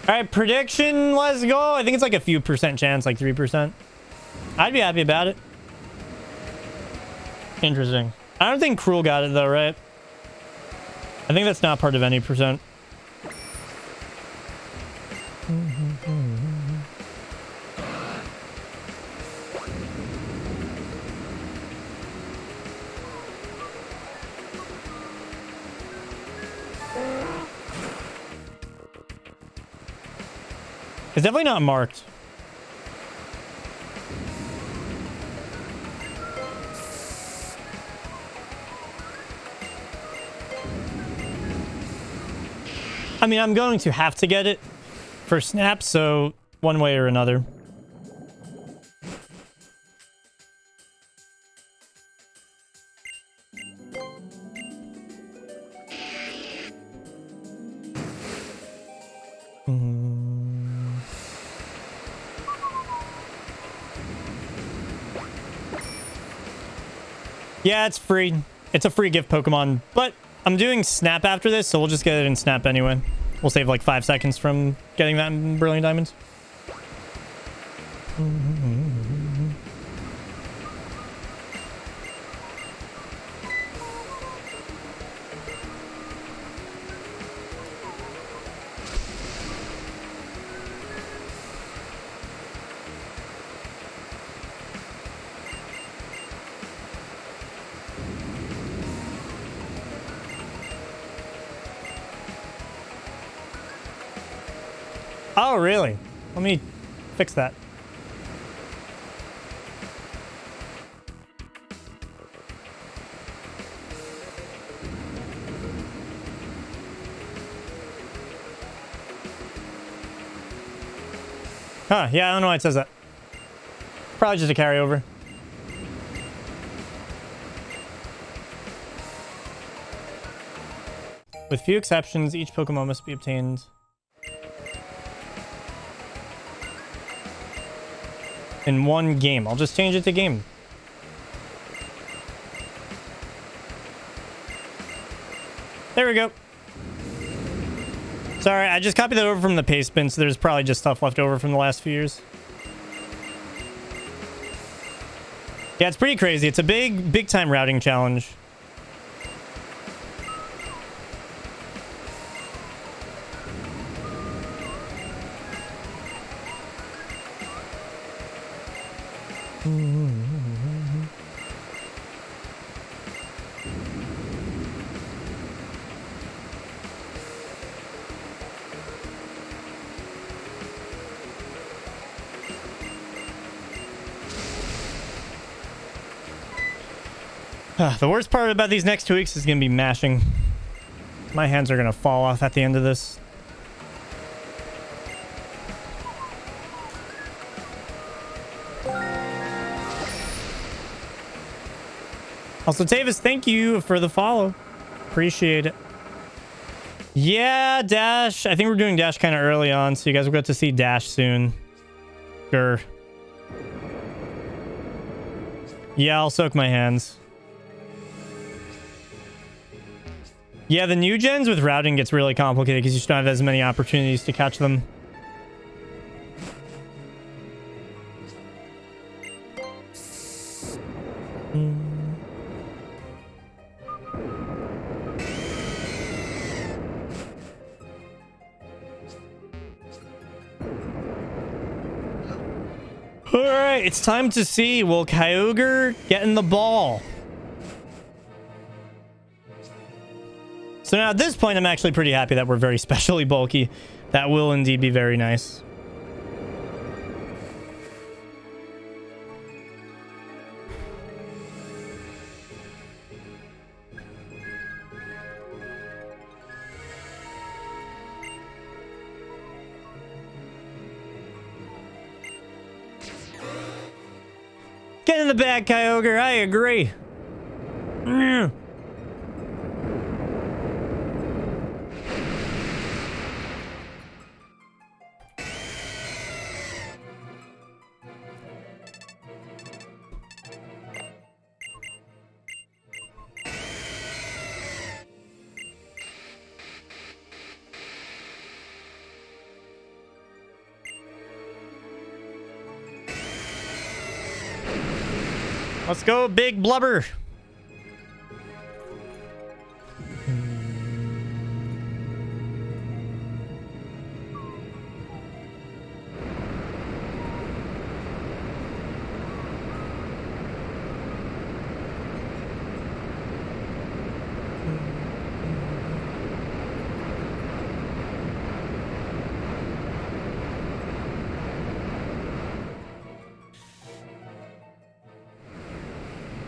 All right, prediction. Let's go. I think it's like a few percent chance, like 3%. I'd be happy about it. Interesting. I don't think Cruel got it though, right? I think that's not part of any percent. It's definitely not marked. I mean, I'm going to have to get it for Snap, so one way or another. Yeah, it's free. It's a free gift Pokemon, but I'm doing Snap after this, so we'll just get it in Snap anyway. We'll save like 5 seconds from getting that in Brilliant Diamonds. Oh, really? Let me fix that. Huh, yeah, I don't know why it says that. Probably just a carryover. With few exceptions, each Pokemon must be obtained in one game. I'll just change it to game. There we go. Sorry, I just copied that over from the paste bin, so there's probably just stuff left over from the last few years. Yeah, it's pretty crazy. It's a big time routing challenge. The worst part about these next 2 weeks is going to be mashing. My hands are going to fall off at the end of this. Also, Tavis, thank you for the follow. Appreciate it. Yeah, Dash. I think we're doing Dash kind of early on, so you guys will get to see Dash soon. Sure. Yeah, I'll soak my hands. Yeah, the new gens with routing gets really complicated because you just don't have as many opportunities to catch them. Alright, it's time to see, will Kyogre get in the ball? So now at this point, I'm actually pretty happy that we're very specially bulky. That will indeed be very nice. in the back, Kyogre. I agree. Mm. Let's go, big blubber.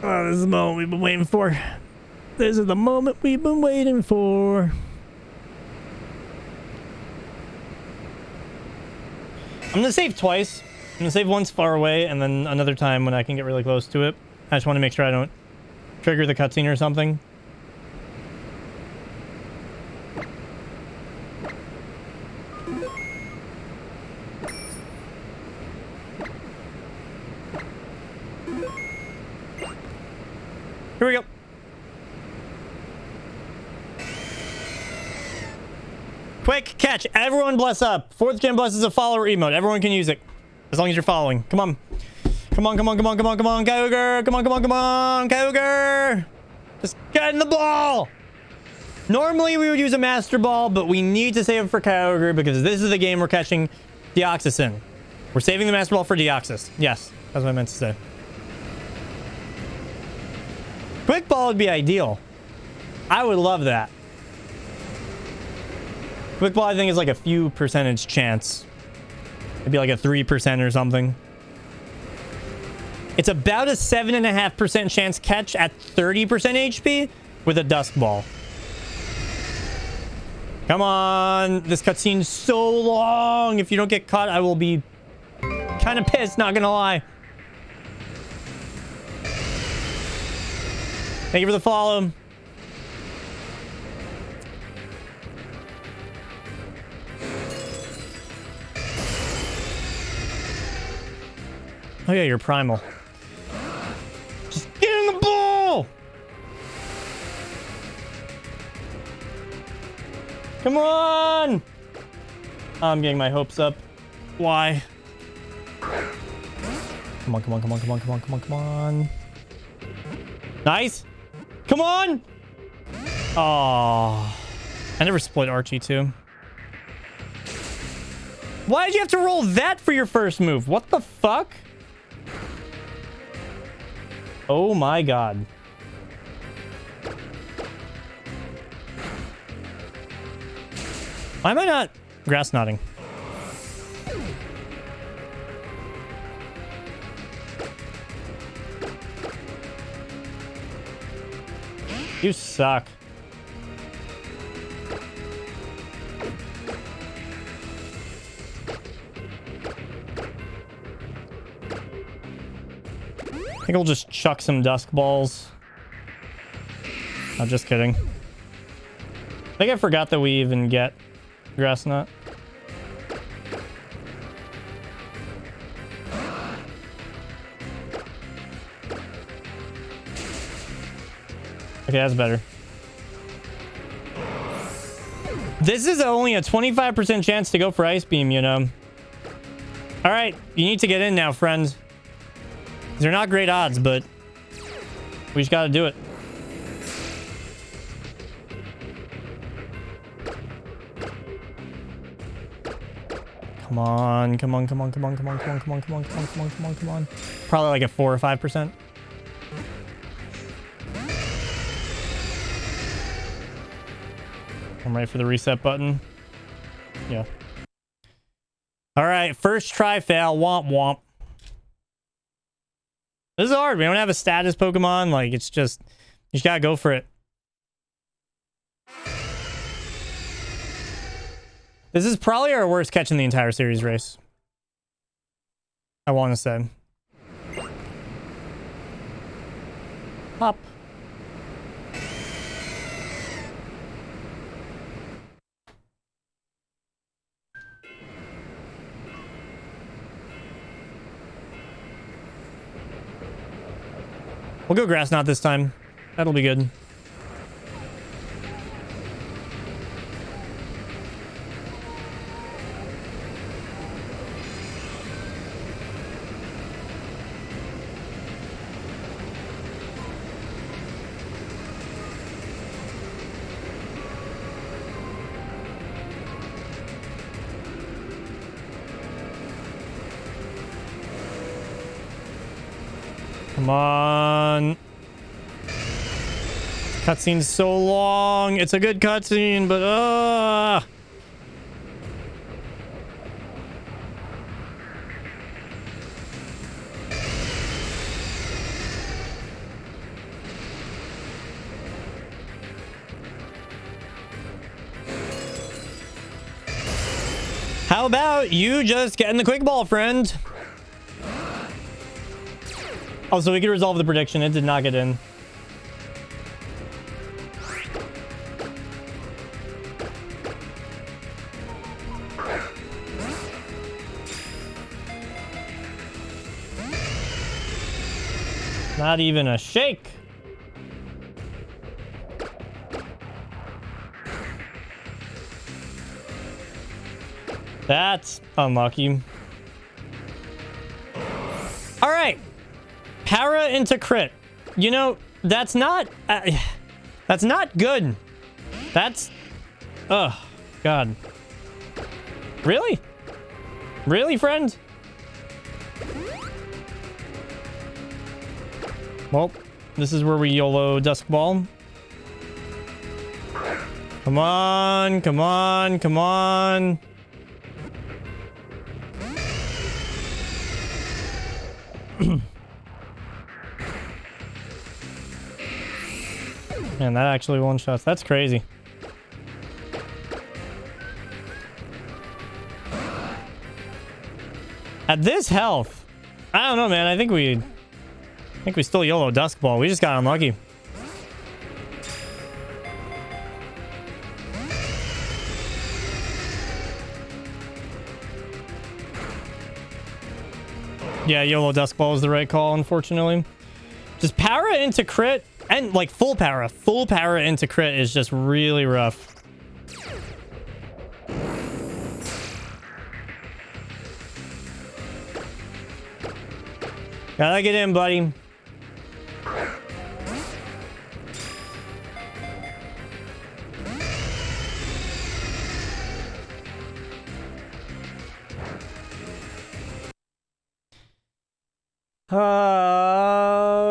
Oh, this is the moment we've been waiting for. This is the moment we've been waiting for. I'm gonna save twice. I'm gonna save once far away and then another time when I can get really close to it. I just want to make sure I don't trigger the cutscene or something. Here we go. Quick catch. Everyone bless up. 4th gen bless is a follower emote. Everyone can use it. As long as you're following. Come on. Come on, come on, come on, come on, come on, Kyogre. Come on, come on, come on, Kyogre. Just get in the ball. Normally we would use a Master Ball, but we need to save it for Kyogre because this is the game we're catching Deoxys in. We're saving the Master Ball for Deoxys. Yes, that's what I meant to say. Quick Ball would be ideal. I would love that. Quick Ball, I think, is like a few percentage chance. It'd be like a 3% or something. It's about a 7.5% chance catch at 30% HP with a Dusk Ball. Come on. This cutscene's so long. If you don't get caught, I will be kind of pissed, not gonna lie. Thank you for the follow. Oh yeah, you're primal. Just get in the ball! Come on! I'm getting my hopes up. Why? Come on, come on, come on, come on, come on, come on, come on. Nice! Come on! Oh, I never split Archie too. Why did you have to roll that for your first move? What the fuck? Oh my god. Why am I not grass knotting? You suck. I think I'll just chuck some Dusk Balls. I'm just kidding. I think I forgot that we even get Grass Knot. Okay, that's better. This is only a 25% chance to go for Ice Beam, you know. All right, you need to get in now, friends. They're not great odds, but we just gotta do it. Come on, come on, come on, come on, come on, come on, come on, come on, come on, come on, come on, come on. Probably like a 4 or 5%. I'm ready for the reset button. Yeah. All right, first try fail. Womp womp. This is hard. We don't have a status Pokemon. Like, it's just, you just gotta go for it. This is probably our worst catch in the entire series race. I want to say. Hop. We'll go grass knot this time. That'll be good. Come on. Cutscene's so long. It's a good cutscene, but how about you just get in the quick ball, friend? Oh, so we can resolve the prediction. It did not get in. Not even a shake. That's unlucky. All right. Para into crit. You know, that's not good. That's, oh, God. Really? Really, friend? Well, this is where we YOLO Dusk Ball. Come on, come on, come on. Man, that actually one-shots. That's crazy. At this health, I don't know, man. I think we still YOLO Dusk Ball. We just got unlucky. Yeah, YOLO Dusk Ball is the right call, unfortunately. Just para into crit and like full para. Full para into crit is just really rough. Gotta get in, buddy.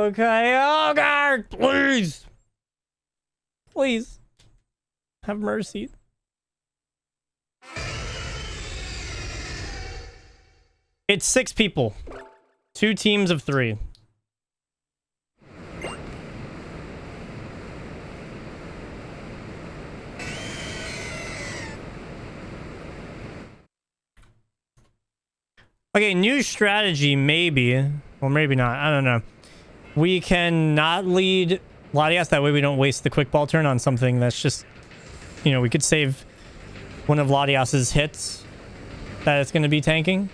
Okay, oh God, please. Please. Have mercy. It's 6 people. 2 teams of 3. Okay, new strategy, maybe. Well, maybe not. I don't know. We can not lead Latias. That way we don't waste the quick ball turn on something that's just... You know, we could save one of Latias's hits that it's going to be tanking.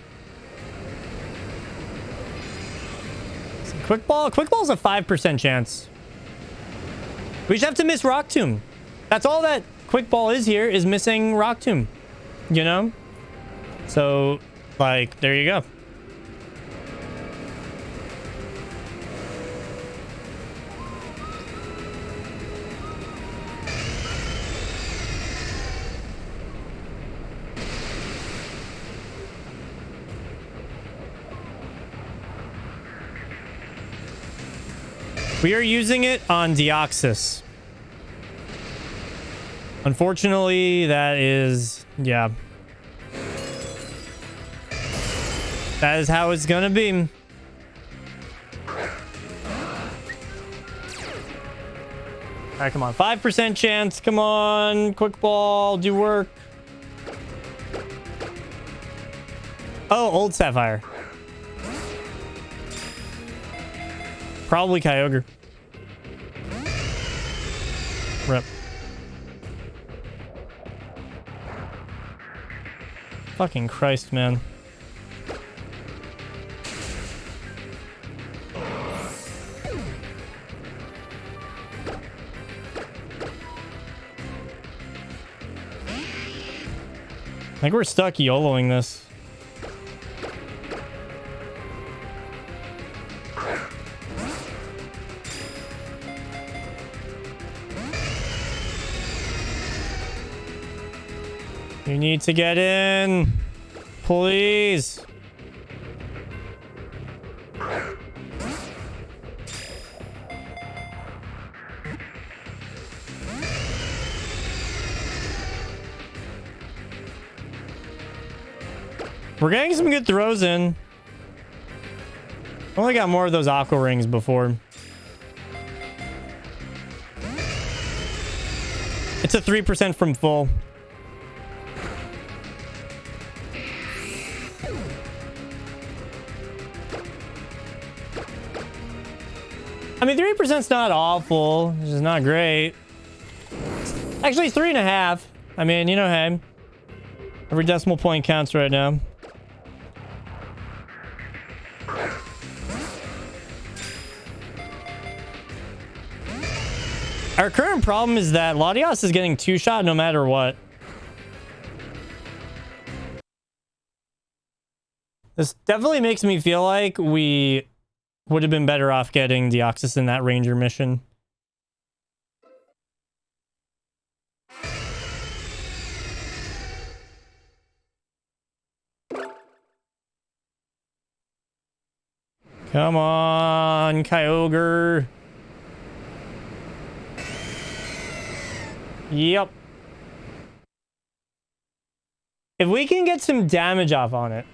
So quick ball's a 5% chance. We just have to miss Rock Tomb. That's all that quick ball is here, is missing Rock Tomb. You know? So... Like, there you go. We are using it on Deoxys. Unfortunately, that is... Yeah. That is how it's gonna be. All right, come on. 5% chance. Come on. Quick ball. Do work. Oh, old Sapphire. Probably Kyogre. Fucking Christ, man. I think we're stuck YOLOing this. You need to get in. Please. We're getting some good throws in. Only got more of those aqua rings before. It's a 3% from full. I mean, 3%'s not awful. It's just not great. Actually, 3.5. I mean, you know, hey. Every decimal point counts right now. Our current problem is that Latios is getting 2-shot no matter what. This definitely makes me feel like we would have been better off getting Deoxys in that Ranger mission. Come on, Kyogre. Yep. If we can get some damage off on it,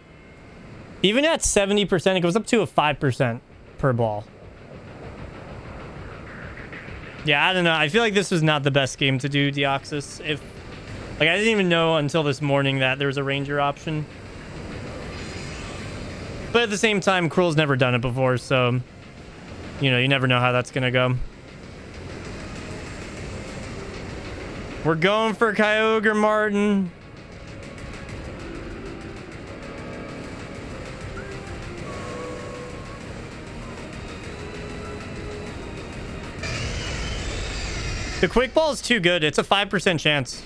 even at 70%, it goes up to a 5% per ball. Yeah, I don't know. I feel like this was not the best game to do Deoxys. I didn't even know until this morning that there was a Ranger option. But at the same time, Krul's never done it before, so, you know, you never know how that's gonna go. We're going for Kyogre, Martin. The quick ball is too good. It's a 5% chance.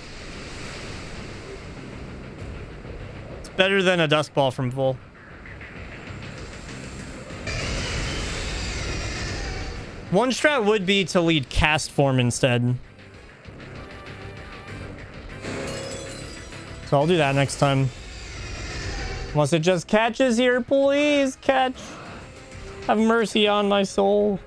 It's better than a dust ball from full. One strat would be to lead cast form instead. So I'll do that next time. Unless it just catches here. Please catch. Have mercy on my soul.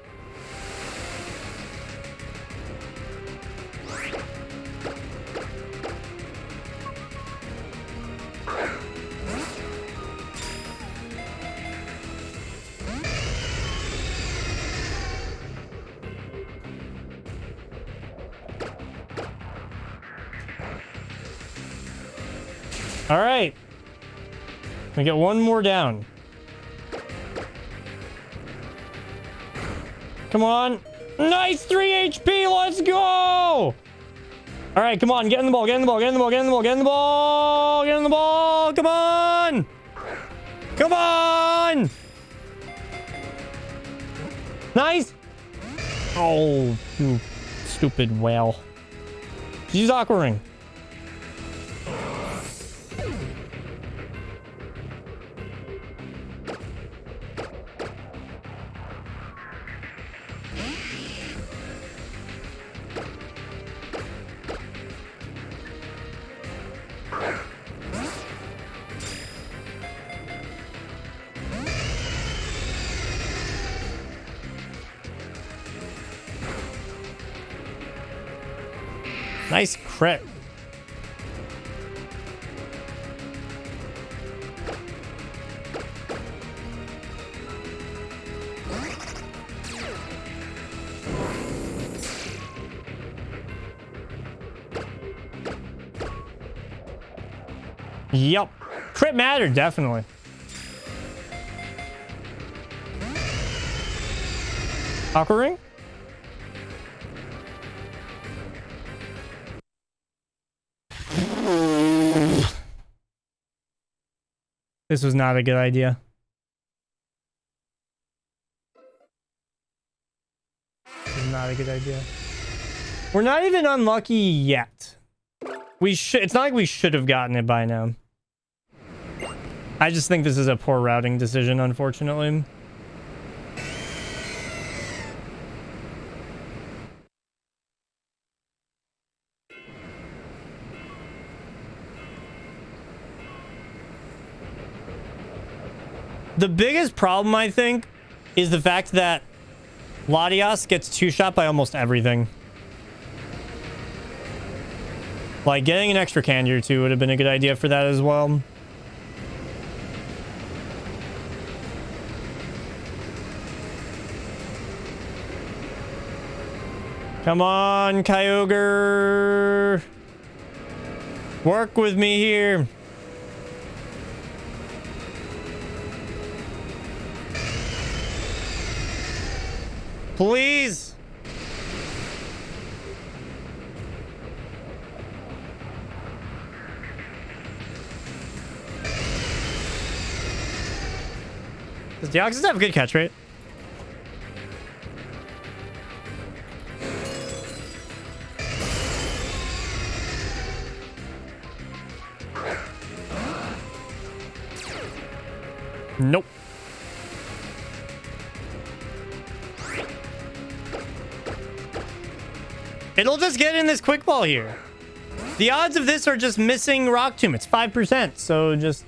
All right. We get one more down. Come on. Nice 3 HP. Let's go. All right, come on. Get in the ball. Get in the ball. Get in the ball. Get in the ball. Get in the ball. Get in the ball. Come on. Come on. Nice. Oh, you stupid whale. Use Aqua Ring. Nice crit. Yup. Crit mattered, definitely. Aqua Ring? This was not a good idea. This is not a good idea. We're not even unlucky yet. We should. It's not like we should have gotten it by now. I just think this is a poor routing decision, unfortunately. The biggest problem, I think, is the fact that Latias gets two-shot by almost everything. Like, getting an extra candy or two would have been a good idea for that as well. Come on, Kyogre. Work with me here. Please. Does Deoxys have a good catch rate? Nope. It'll just get in this quick ball here. The odds of this are just missing Rock Tomb. It's 5%, so just...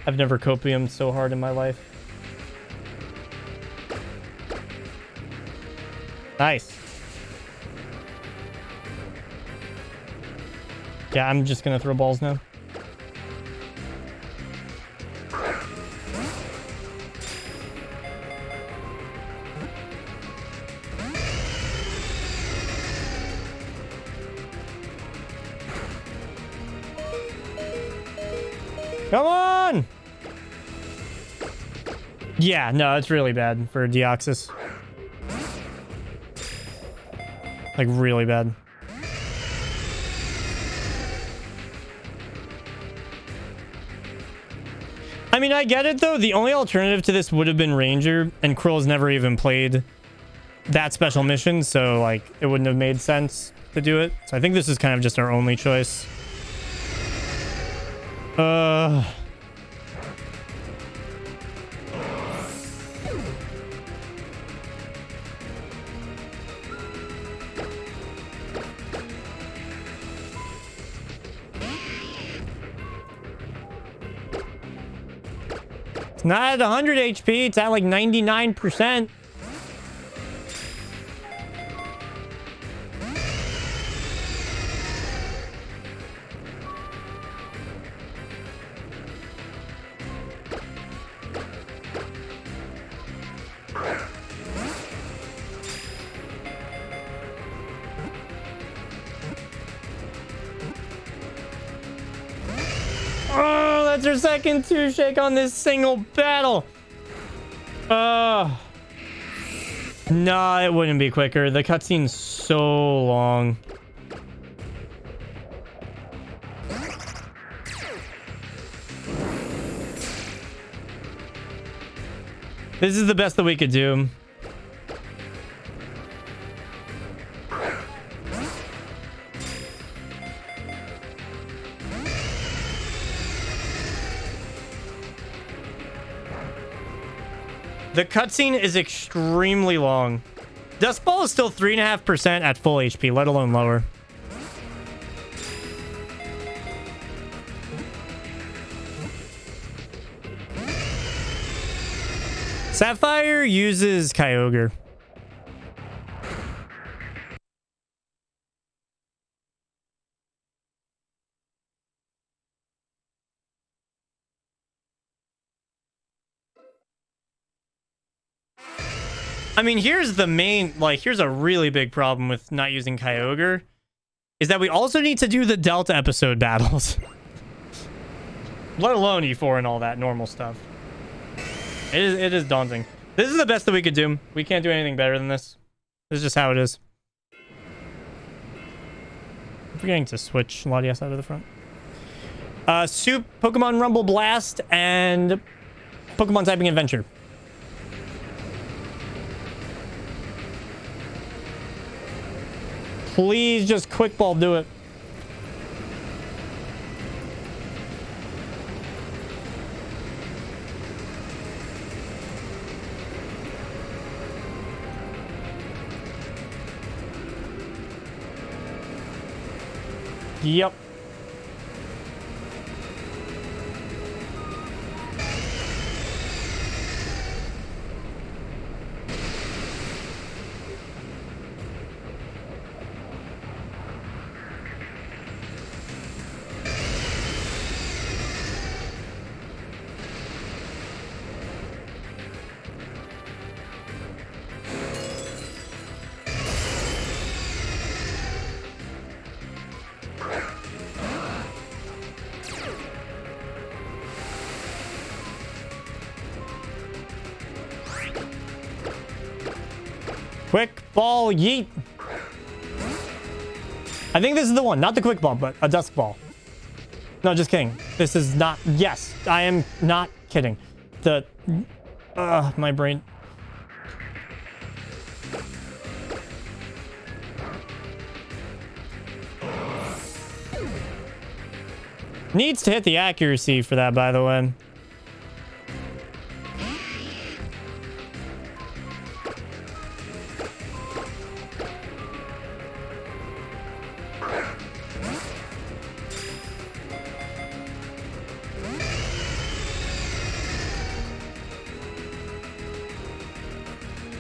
I've never copiumed so hard in my life. Nice. Yeah, I'm just gonna throw balls now. Come on! Yeah, no, it's really bad for Deoxys. Like, really bad. I mean, I get it, though. The only alternative to this would have been Ranger, and Krill's never even played that special mission, so, like, it wouldn't have made sense to do it. So I think this is kind of just our only choice. It's not at 100 HP, it's at like 99%. Oh, that's her second two shake on this single battle. No, it wouldn't be quicker. The cutscene's so long. This is the best that we could do. The cutscene is extremely long. Dust Ball is still 3.5% at full HP, let alone lower. Sapphire uses Kyogre. I mean, here's the main, like, here's a really big problem with not using Kyogre, is that we also need to do the Delta episode battles. Let alone E4 and all that normal stuff. It is daunting. This is the best that we could do. We can't do anything better than this. This is just how it is. forgetting to switch Latias out of the front. Soup, Pokemon Rumble Blast, and Pokemon Typing Adventure. Please just quick ball do it. Yep. Quick ball yeet. I think this is the one, not the quick ball, but a dusk ball. No, just kidding. This is not. Yes, I am not kidding. The my brain. Needs to hit the accuracy for that, by the way.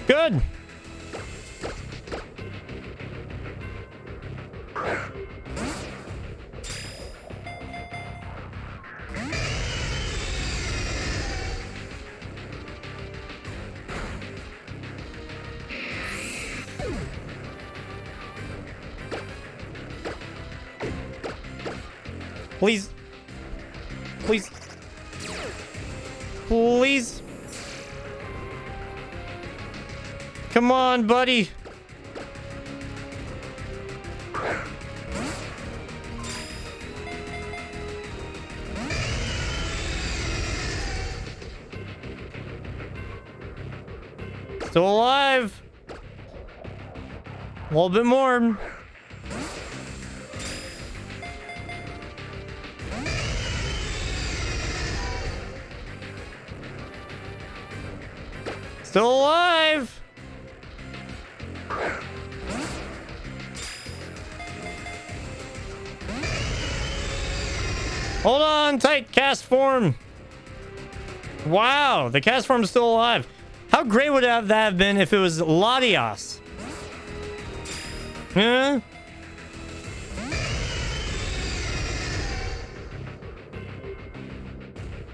Good. Please. Please. Please. Come on, buddy. Still alive. A little bit more. Still alive. Hold on tight, cast form. Wow, the cast form's still alive. How great would that have been if it was Latias? Huh?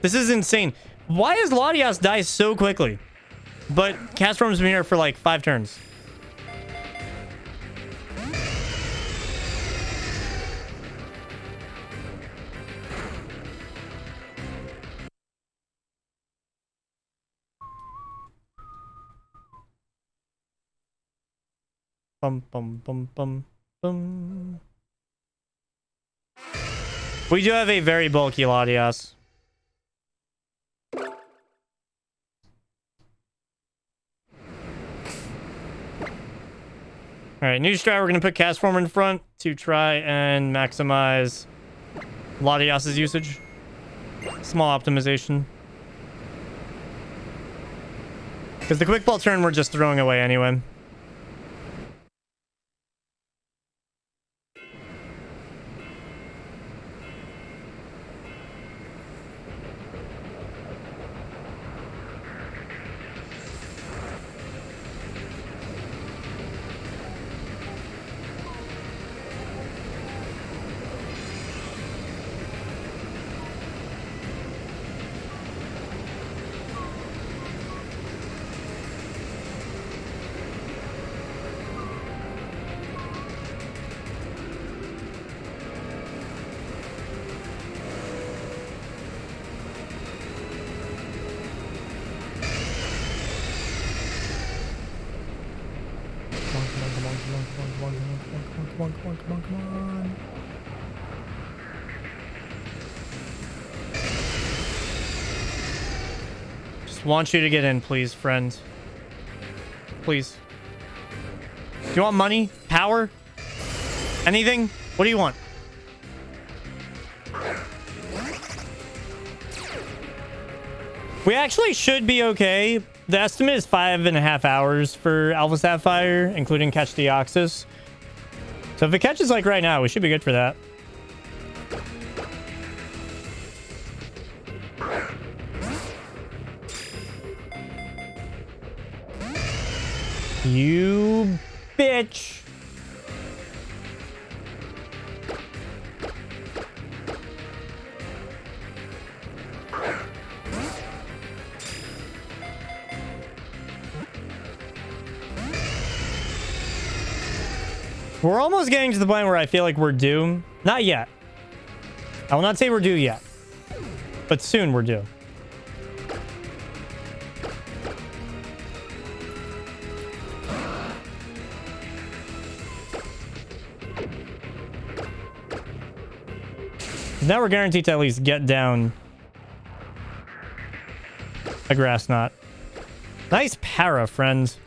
This is insane. Why does Latias die so quickly? But cast form's been here for like 5 turns. Bum, bum, bum, bum, bum. We do have a very bulky Latias. Alright, new strat, we're going to put cast form in front to try and maximize Latias's usage. Small optimization. Because the quick ball turn we're just throwing away anyway. Come on. want you to get in, please, friend. Please. Do you want money? Power? Anything? What do you want? We actually should be okay. The estimate is 5.5 hours for Alpha Sapphire, including Catch Deoxys. So if it catches like right now, we should be good for that. You bitch. We're almost getting to the point where I feel like we're due. Not yet. I will not say we're due yet. But soon we're due. Now we're guaranteed to at least get down a grass knot. Nice para, friends.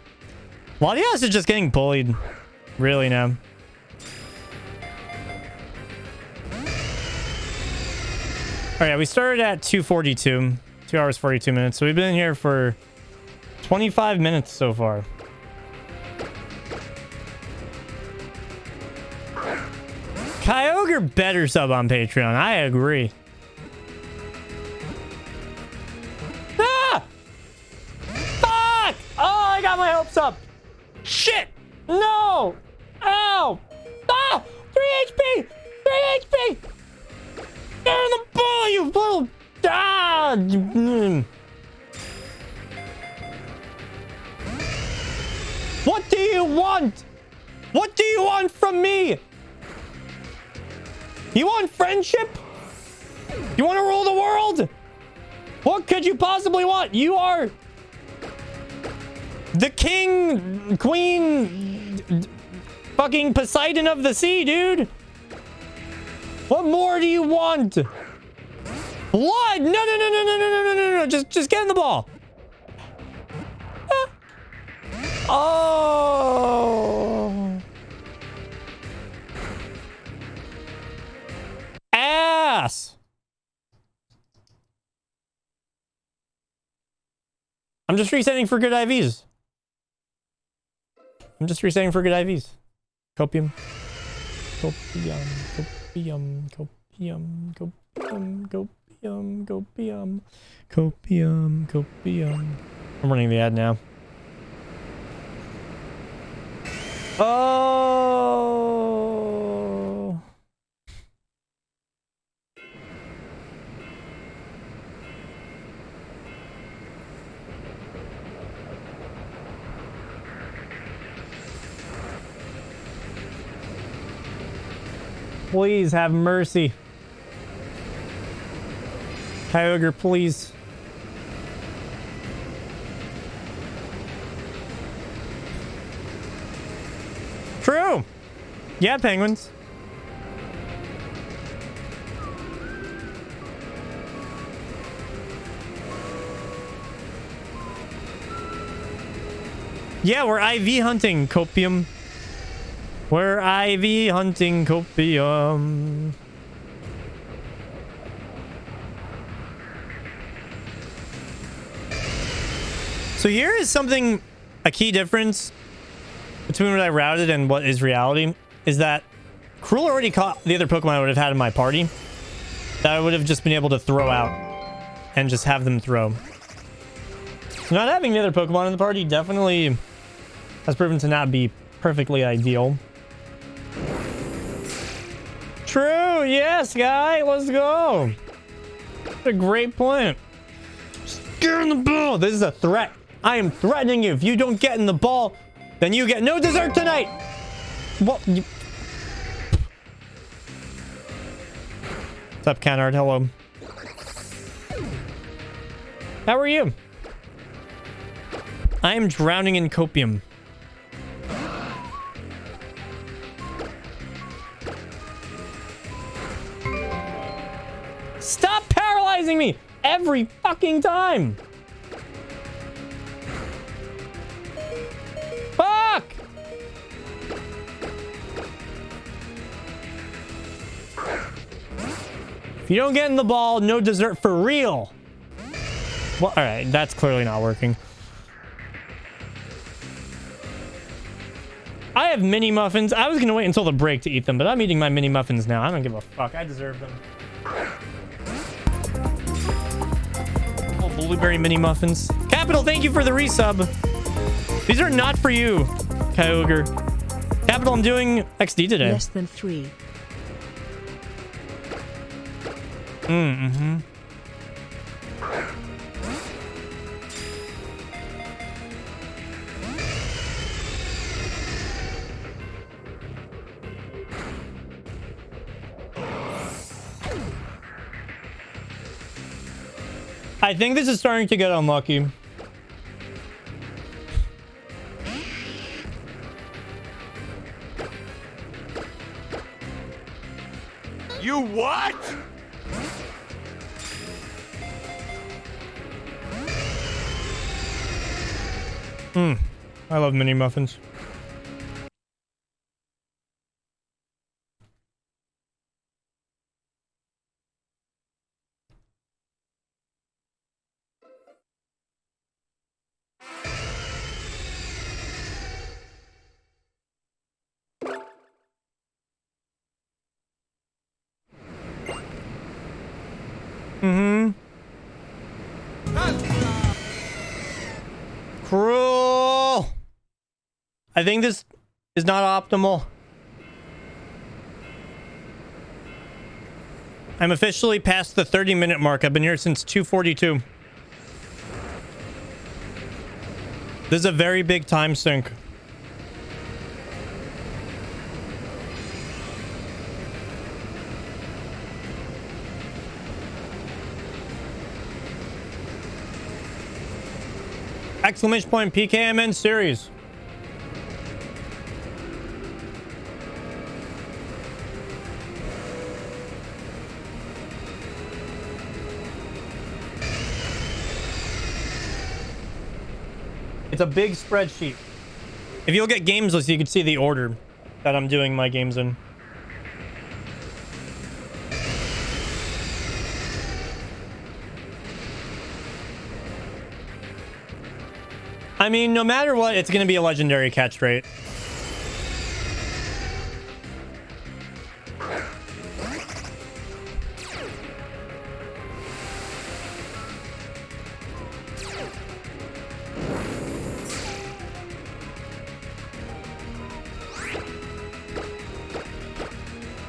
Latias is just getting bullied. Really now. Alright, we started at 2:42. 2 hours, 42 minutes. So we've been here for 25 minutes so far. Kyogre better sub on Patreon. I agree. Ah! Fuck! Oh, I got my hopes up. Shit! No! Ow! Ah! 3 HP! 3 HP! Get in the ball, you little... Ah! What do you want? What do you want from me? You want friendship? You want to rule the world? What could you possibly want? You are the king, queen, fucking Poseidon of the sea, dude. What more do you want? Blood? No. Just get in the ball. Oh. Ass. I'm just resetting for good IVs. Copium. Copium. I'm running the ad now. Oh. Please have mercy. Kyogre, please. True. Yeah, penguins. Yeah, we're IV hunting, Copium. We're IV hunting, Copium. So here is something, a key difference between what I routed and what is reality, is that Cruel already caught the other Pokemon I would have had in my party that I would have just been able to throw out and just have them throw. So not having the other Pokemon in the party definitely has proven to not be perfectly ideal. True, yes, guy, let's go. That's a great point. Just get in the ball. This is a threat. I am threatening you. If you don't get in the ball, then you get no dessert tonight. What? What's up, Canard? Hello. How are you? I am drowning in copium. Stop paralyzing me every fucking time. If you don't get in the ball, no dessert for real. Well, all right, that's clearly not working. I have mini muffins. I was going to wait until the break to eat them, but I'm eating my mini muffins now. I don't give a fuck. I deserve them. Oh, blueberry mini muffins. Capital, thank you for the resub. These are not for you, Kyogre. Capital, I'm doing XD today.
Less than 3.
Mm-hmm. I think this is starting to get unlucky.
You what?
I love mini muffins. Cruel. I think this is not optimal. I'm officially past the 30-minute mark. I've been here since 2:42. This is a very big time sink. Exclamation point PKMN series. It's a big spreadsheet. If you'll get games list, you can see the order that I'm doing my games in. I mean, no matter what, it's going to be a legendary catch rate.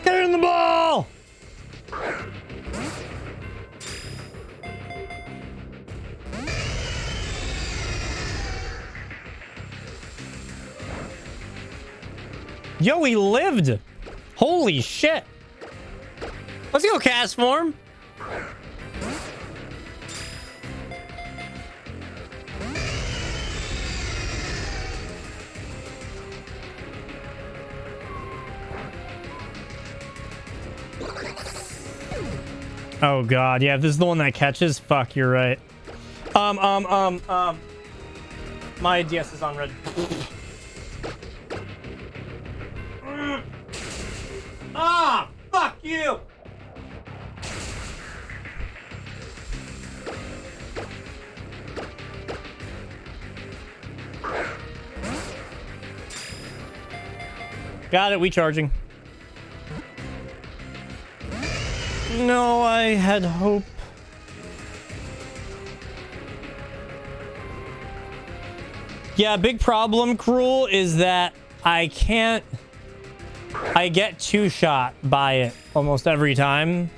Get in the ball! Yo, he lived! Holy shit! Let's go cast form! Oh god, yeah, if this is the one that catches, fuck, you're right. My DS is on red. Ah, fuck you! Got it, we charging. No, I had hope. Yeah, big problem, Cruel, is that I can't... I get two-shot by it almost every time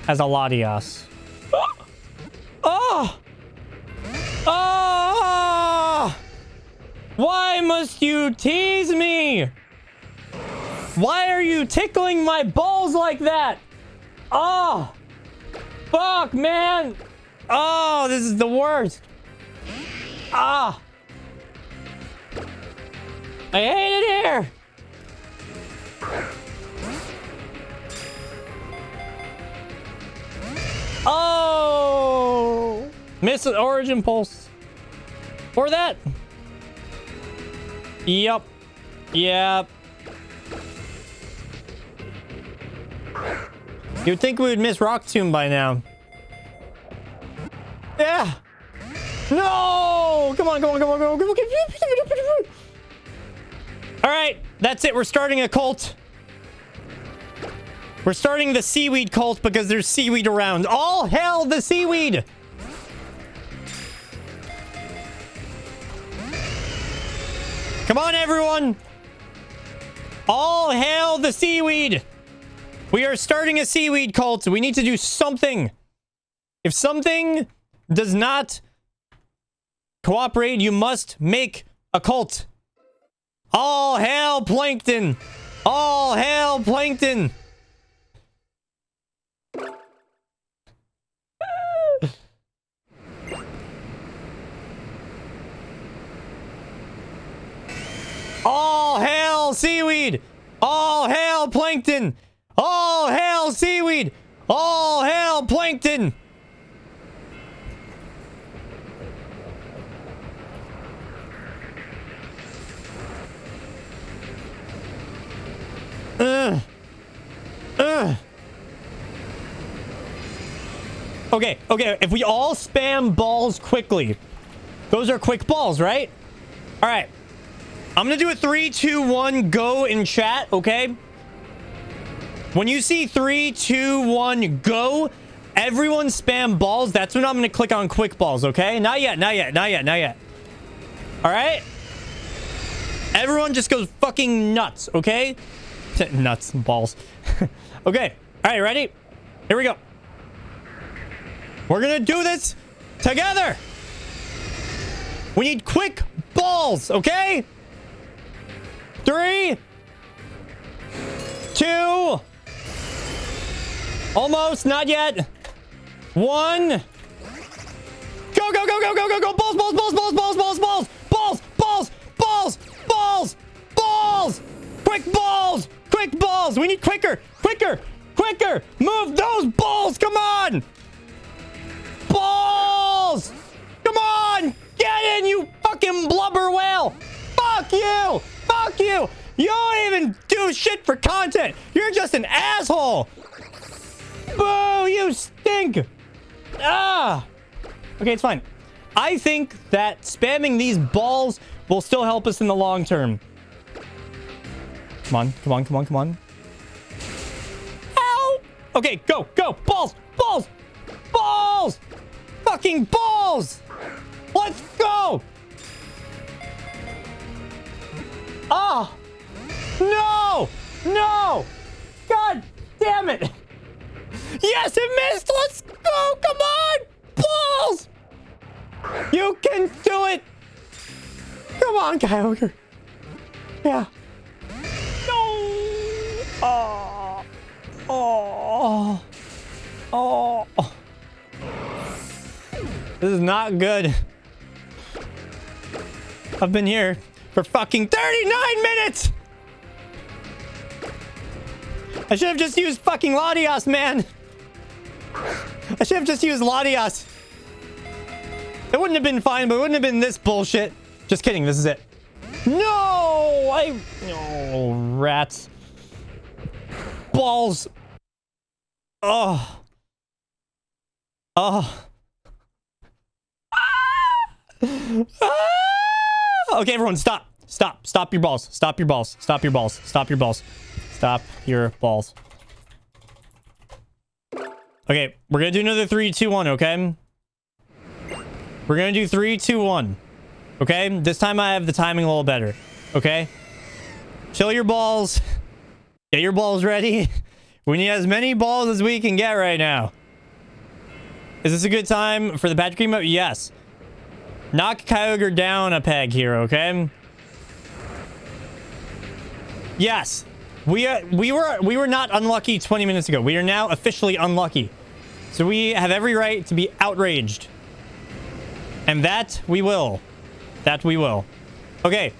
as a Latias. Oh! Oh! Why must you tease me? Why are you tickling my balls like that? Oh! Fuck, man! Oh, this is the worst. Ah! I hate it here! Oh! Miss Origin Pulse. Or that. Yep. Yep. You'd think we would miss Rock Tomb by now. Yeah. No! Come on, come on, come on, come on, come on. All right, that's it. We're starting a cult. We're starting the seaweed cult because there's seaweed around. All hail the seaweed! Come on, everyone! All hail the seaweed! We are starting a seaweed cult. We need to do something. If something does not cooperate, you must make a cult. All hail plankton! All hail plankton! All hail seaweed! All hail plankton! All hail seaweed! All hail plankton! Okay, okay, if we all spam balls quickly. Those are quick balls, right? All right. I'm gonna do a 3, 2, 1, go in chat, okay? When you see 3, 2, 1, go, everyone spam balls. That's when I'm gonna click on quick balls, okay? Not yet, not yet, not yet, not yet. All right? Everyone just goes fucking nuts, okay? Nuts and balls. Okay. All right, ready? Here we go. We're gonna do this together. We need quick balls, okay? 3, 2, almost, not yet. 1. Go, go, go, go, go, go, go. Balls, balls, balls, balls, balls, balls, balls, balls, balls, balls, balls, balls. Quick balls, quick balls. We need quicker, quicker, quicker. Move those balls. Come on. Balls. Come on. Get in, you fucking blubber whale. Fuck you. Fuck you. You don't even do shit for content. You're just an asshole. Boo, you stink. Ah. Okay, it's fine. I think that spamming these balls will still help us in the long term. Come on, come on, come on, come on. Ow. Okay, go, go. Balls, balls, balls. Fucking balls. Let's go. Ah. No. No. God damn it. Yes, it missed. Let's go. Come on. Balls. You can do it. Come on, Kyogre. Yeah. No. Oh. Oh. Oh. This is not good. I've been here for fucking 39 minutes. I should have just used fucking Latias, man. I should have just used Latias. It wouldn't have been fine, but it wouldn't have been this bullshit. Just kidding, this is it. No! Oh, rats. Balls. Oh. Oh. Ah! Okay, everyone, stop. Stop. Stop your balls. Stop your balls. Stop your balls. Stop your balls. Stop your balls. Okay, we're gonna do another 3, 2, 1, okay? We're gonna do 3, 2, 1. Okay? This time I have the timing a little better. Okay? Chill your balls. Get your balls ready. We need as many balls as we can get right now. Is this a good time for the Patrick emote? Yes. Knock Kyogre down a peg here, okay? Yes. We were not unlucky 20 minutes ago. We are now officially unlucky. So we have every right to be outraged. And that we will. That we will. Okay.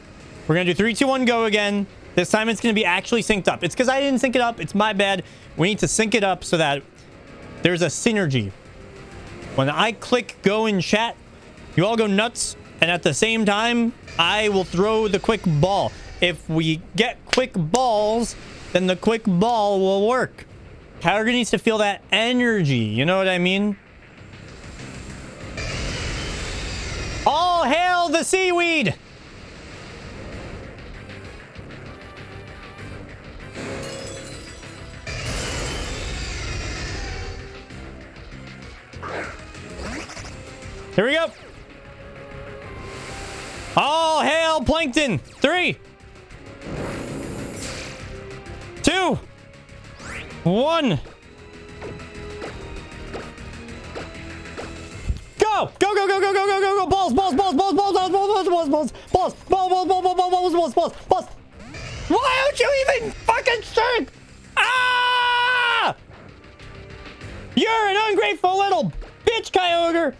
We're going to do 3, 2, 1, go again. This time it's going to be actually synced up. It's because I didn't sync it up. It's my bad. We need to sync it up so that there's a synergy. When I click go in chat, you all go nuts. And at the same time, I will throw the quick ball. If we get quick balls, then the quick ball will work. Kyogre needs to feel that energy. You know what I mean? All hail the seaweed! Here we go. All hail plankton. 3, 2, 1. Go! Go, go, go, go, go, go, go, go! Balls, balls, balls, balls, balls, balls, balls, balls, balls, balls, balls, balls, balls, balls, balls, balls, balls, balls, balls. Why don't you even fucking strike? Ah! You're an ungrateful little bitch, Kyogre.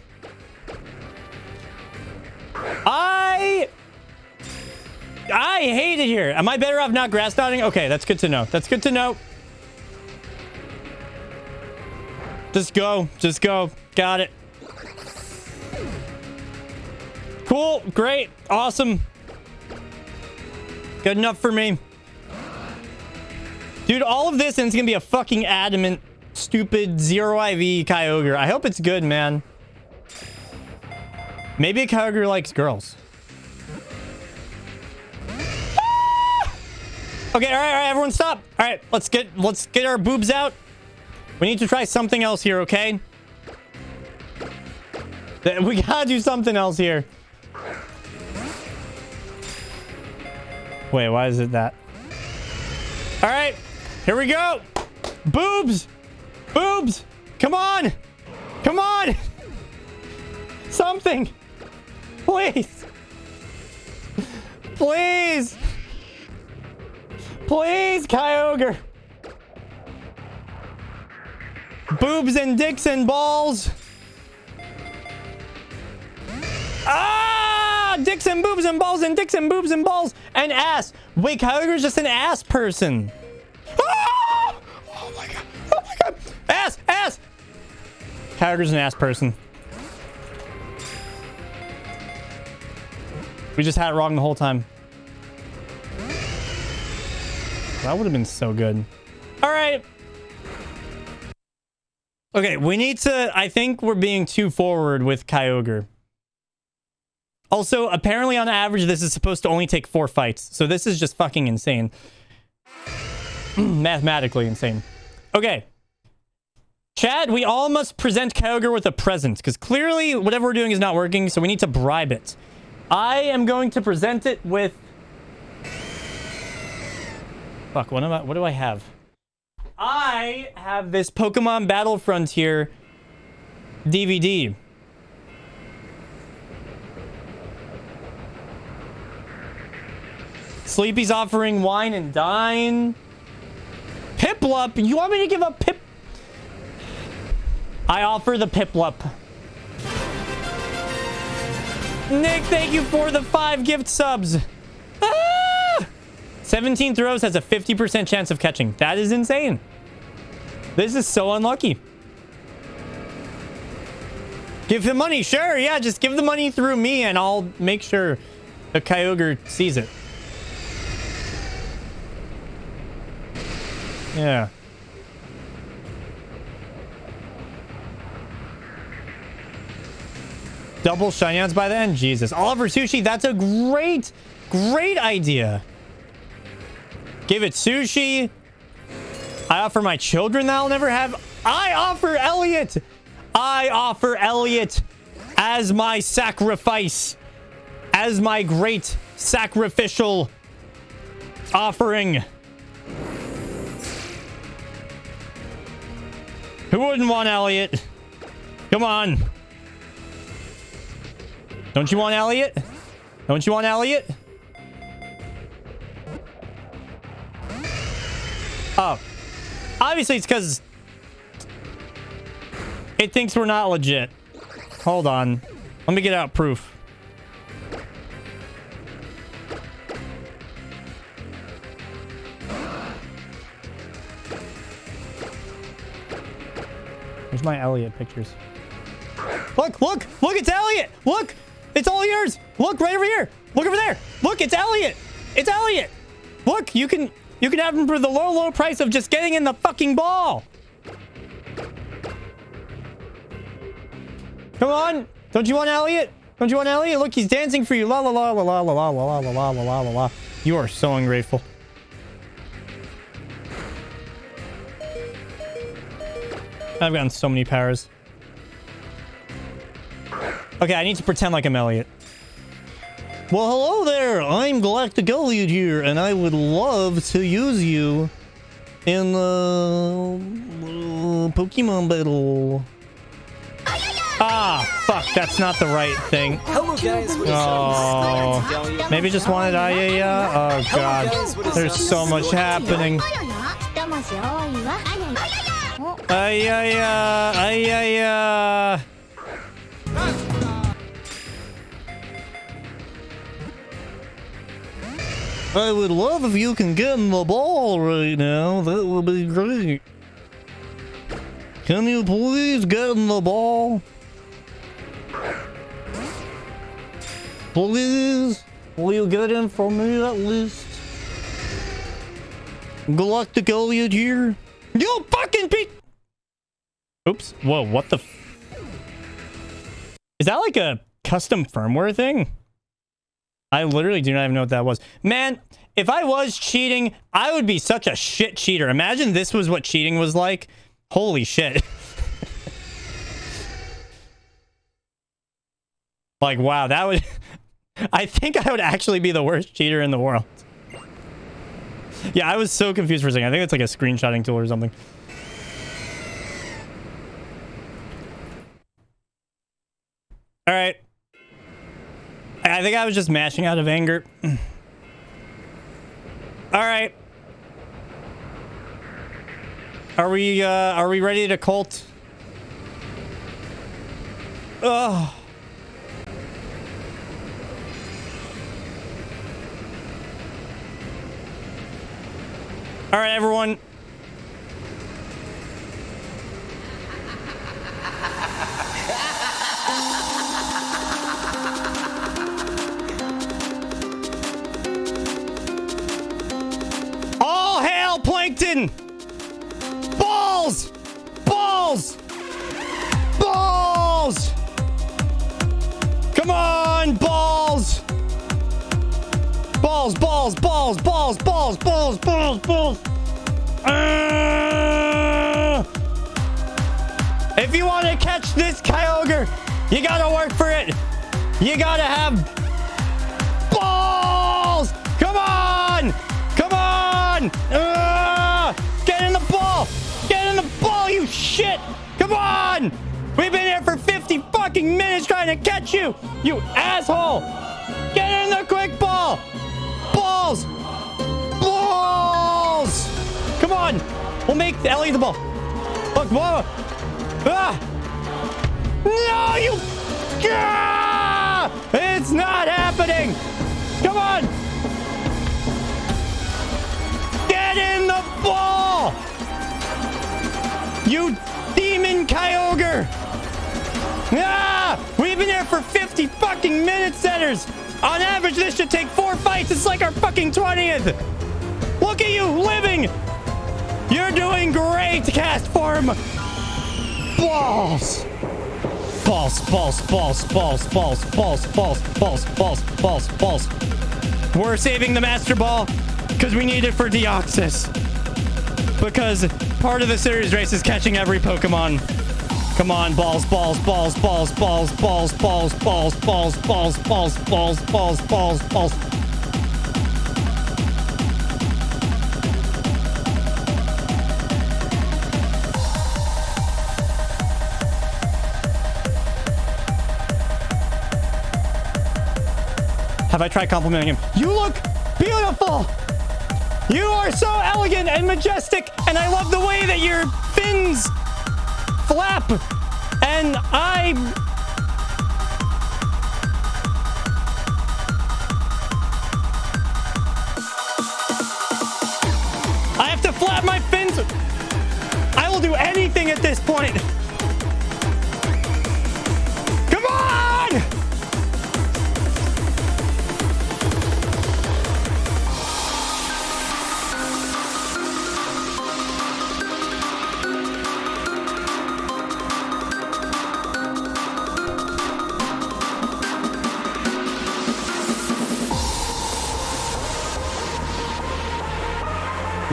I hate it here. Am I better off not grass dotting? Okay, that's good to know. That's good to know. Just go. Just go. Got it. Cool. Great. Awesome. Good enough for me. Dude, all of this and it's gonna be a fucking adamant, stupid, 0 IV Kyogre. I hope it's good, man. Maybe a Kyogre likes girls. Ah! Okay, all right, everyone stop. All right, let's get our boobs out. We need to try something else here, okay? We gotta do something else here. Wait, why is it that? All right, here we go. Boobs, boobs, come on, come on. Something. Please. Please. Please, Kyogre. Boobs and dicks and balls. Ah! Dicks and boobs and balls and dicks and boobs and balls and ass. Wait, Kyogre's just an ass person. Ah! Oh my god. Oh my god. Ass, ass. Kyogre's an ass person. We just had it wrong the whole time. That would have been so good. All right. Okay, we need to... I think we're being too forward with Kyogre. Also, apparently on average, this is supposed to only take 4 fights. So this is just fucking insane. Mathematically insane. Okay. Chad, we all must present Kyogre with a present. Because clearly, whatever we're doing is not working. So we need to bribe it. I am going to present it with... Fuck, what do I have? I have this Pokemon Battle Frontier DVD. Sleepy's offering wine and dine. Piplup? You want me to give up Pip? I offer the Piplup. Nick, thank you for the 5 gift subs. Ah! 17 throws has a 50% chance of catching. That is insane. This is so unlucky. Give him money. Sure, yeah, just give the money through me and I'll make sure the Kyogre sees it. Yeah. Double shiny outs by the end. Jesus. Oliver Sushi, that's a great idea. Give it sushi. I offer my children that I'll never have. I offer Elliot. I offer Elliot as my sacrifice. As my great sacrificial offering. Who wouldn't want Elliot? Come on. Don't you want Elliot? Don't you want Elliot? Oh. Obviously, it's because it thinks we're not legit. Hold on. Let me get out proof. Where's my Elliot pictures? Look, look, look, it's Elliot. Look, it's all yours. Look right over here. Look over there. Look, it's Elliot. It's Elliot. Look, you can have him for the low price of just getting in the fucking ball. Come on! Don't you want Elliot? Don't you want Elliot? Look, he's dancing for you. La la la la la la la la la la la la la. You are so ungrateful. I've gotten so many powers. Okay, I need to pretend like I'm Elliot. Well, hello there. I'm Galactic Elliot here, and I would love to use you in Pokemon battle. Ah, fuck, that's not the right thing.
Hello guys.
Oh, maybe just wanted Ayaya. Oh god, there's so much happening. Ayaya, Ayaya. I would love if you can get in the ball right now. That would be great. Can you please get in the ball? Please? Will you get in for me at least? Galactic Elliot here. You fucking Oops. Whoa, what the Is that like a custom firmware thing? I literally do not even know what that was. Man, if I was cheating, I would be such a shit cheater. Imagine this was what cheating was like. Holy shit. Like, wow, that would... I think I would actually be the worst cheater in the world. Yeah, I was so confused for a second. I think it's like a screenshotting tool or something. All right. I think I was just mashing out of anger. All right. Are we ready to cult? Oh. All right, everyone. All hail Plankton! Balls! Balls! Balls! Come on, balls! Balls, balls, balls, balls, balls, balls, balls, balls. If you want to catch this Kyogre, you gotta work for it. You gotta have balls. Come on. Come on. Get in the ball. Get in the ball, you shit. Come on. We've been here for 50 fucking minutes trying to catch you, you asshole. Get in the quick ball. Balls! Balls! Come on! We'll make Ellie the ball. Look, whoa! Ah! No, you... Ah! It's not happening! Come on! Get in the ball! You demon Kyogre! Ah! We've been here for 50 fucking minutes, Centers! On average, this should take 4 fights. It's like our fucking 20th. Look at you living. You're doing great, cast form. Balls. Balls, balls, balls, balls, balls, balls, balls, balls, balls, balls, balls. We're saving the Master Ball because we need it for Deoxys. Because part of the series race is catching every Pokemon. Come on, balls, balls, balls, balls, balls, balls, balls, balls, balls, balls, balls, balls, balls, balls, balls. Have I tried complimenting him? You look beautiful! You are so elegant and majestic, and I love the way that your fins flap, and I have to flap my fins. I will do anything at this point. Come on!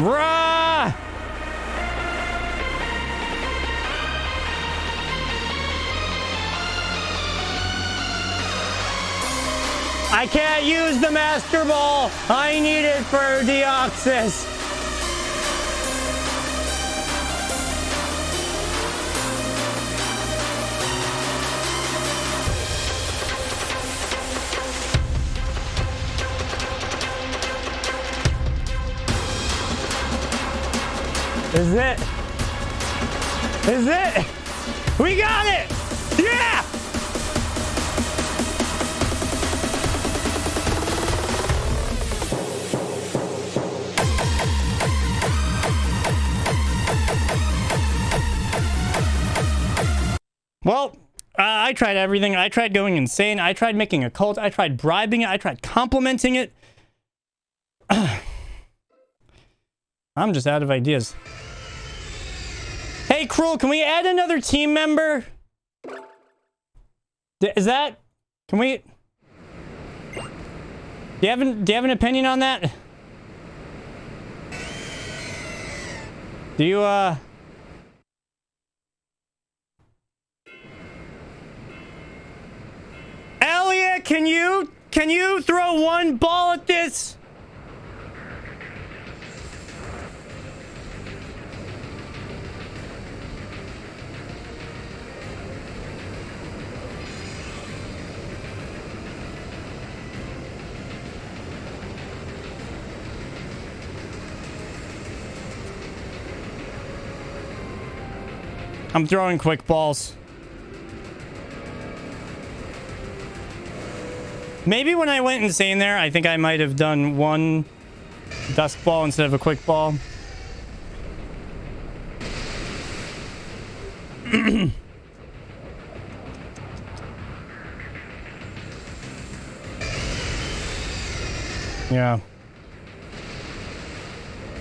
Bruh! I can't use the Master Ball. I need it for Deoxys. This is it. This is it. We got it. Yeah. Well, I tried everything. I tried going insane. I tried making a cult. I tried bribing it. I tried complimenting it. I'm just out of ideas. Hey, Cruel, can we add another team member? Is that... Can we... Do you have an opinion on that? Do you, Elliot, can you throw one ball at this? I'm throwing quick balls. Maybe when I went insane there, I think I might have done one dusk ball instead of a quick ball. Yeah.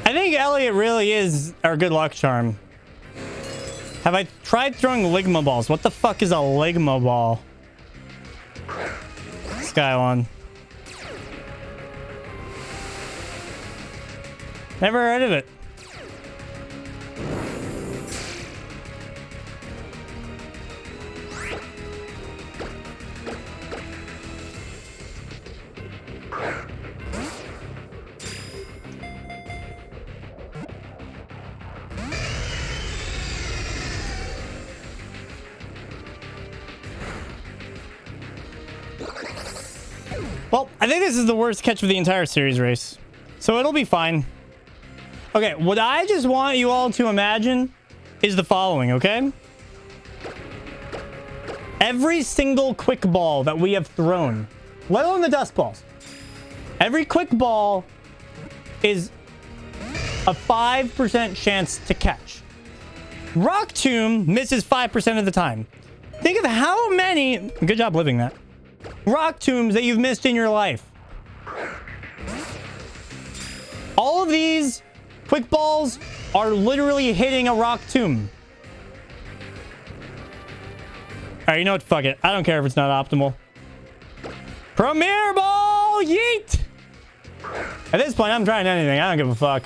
I think Elliot really is our good luck charm. Have I tried throwing Ligma balls? What the fuck is a Ligma ball? Skylon. Never heard of it. Well, I think this is the worst catch of the entire series race. So it'll be fine. Okay, what I just want you all to imagine is the following, okay? Every single quick ball that we have thrown, let alone the dust balls, every quick ball is a 5% chance to catch. Rock Tomb misses 5% of the time. Think of how many... Good job living that. Rock tombs that you've missed in your life. All of these quick balls are literally hitting a rock tomb. Alright, you know what? Fuck it. I don't care if it's not optimal. Premier ball! Yeet! At this point, I'm trying anything. I don't give a fuck.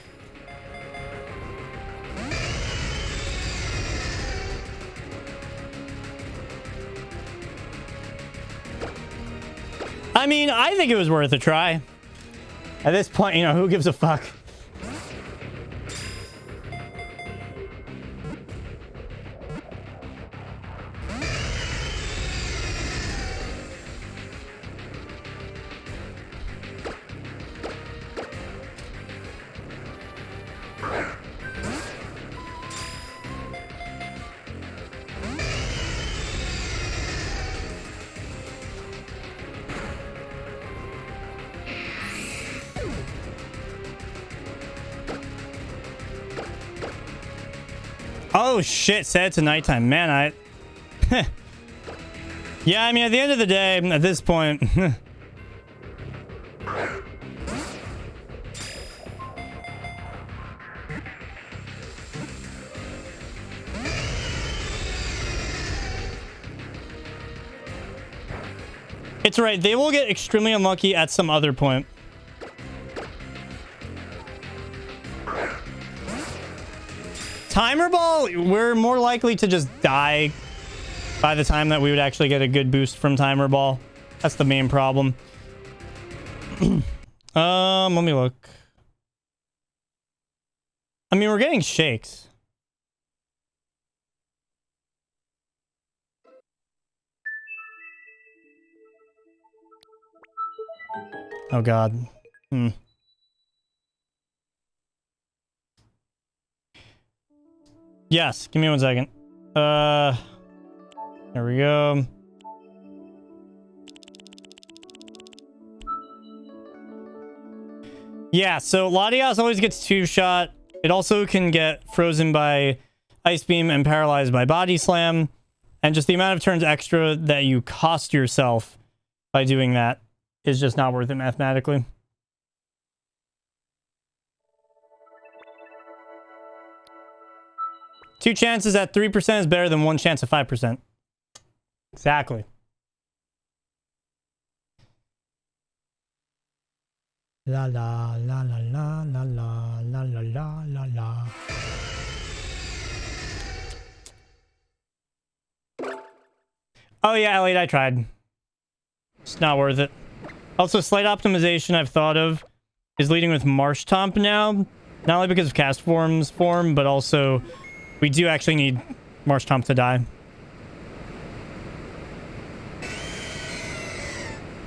I mean, I think it was worth a try. At this point, you know, who gives a fuck? Oh shit, set it to nighttime. Man, yeah, I mean, at the end of the day, at this point... It's right, they will get extremely unlucky at some other point. Timer ball, we're more likely to just die by the time that we would actually get a good boost from timer ball. That's the main problem. Let me look. I mean, we're getting shakes. Oh god. Yes, give me 1 second. There we go. Yeah, so Latias always gets 2-shot. It also can get frozen by Ice Beam and paralyzed by Body Slam. And just the amount of turns extra that you cost yourself by doing that is just not worth it mathematically. Two chances at 3% is better than 1 chance at 5%. Exactly. La la la la la la la la la la la la. Oh yeah, Elliot, I tried. It's not worth it. Also, slight optimization I've thought of is leading with Marsh Tomp now. Not only because of Cast Form's form, but also we do actually need Marsh Tomp to die.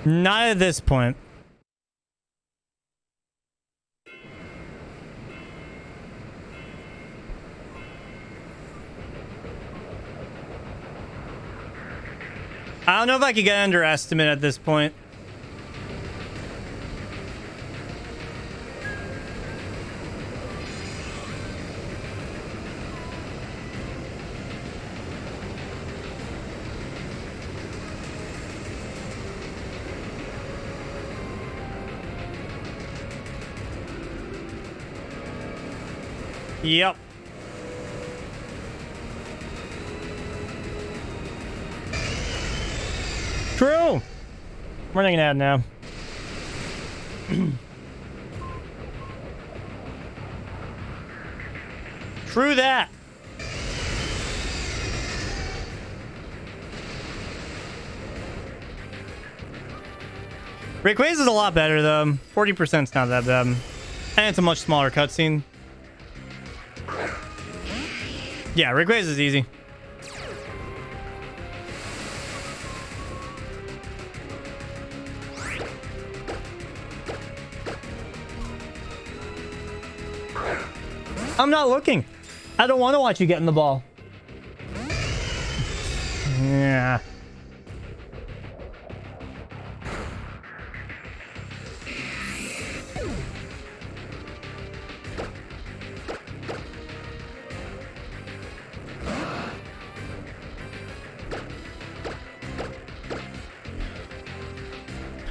Not at this point. I don't know if I could get underestimate at this point. Yep. True. I'm running an ad now. True that. Rayquaza is a lot better though. 40% is not that bad. And it's a much smaller cutscene. Yeah, Rayquaza is easy. I'm not looking. I don't want to watch you get in the ball. Yeah.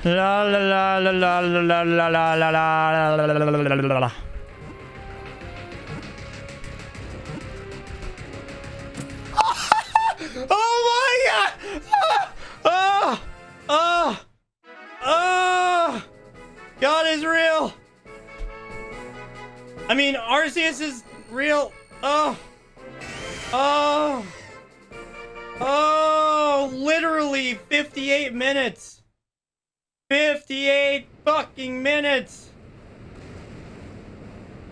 La la la la la la la la la la la la. Oh my god! God is real. I mean, Arceus is real. Literally 58 minutes. 58 fucking minutes.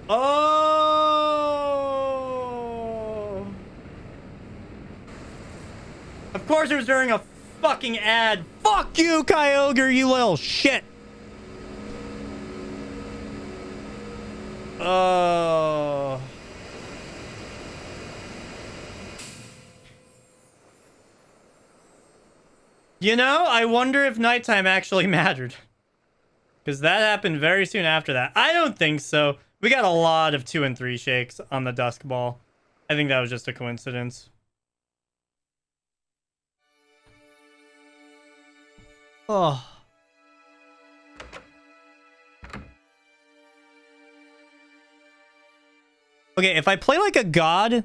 Oh. Of course it was during a fucking ad. Fuck you, Kyogre, you little shit. Oh. You know, I wonder if nighttime actually mattered. Because that happened very soon after that. I don't think so. We got a lot of 2 and 3 shakes on the Dusk Ball. I think that was just a coincidence. Oh. Okay, if I play like a god,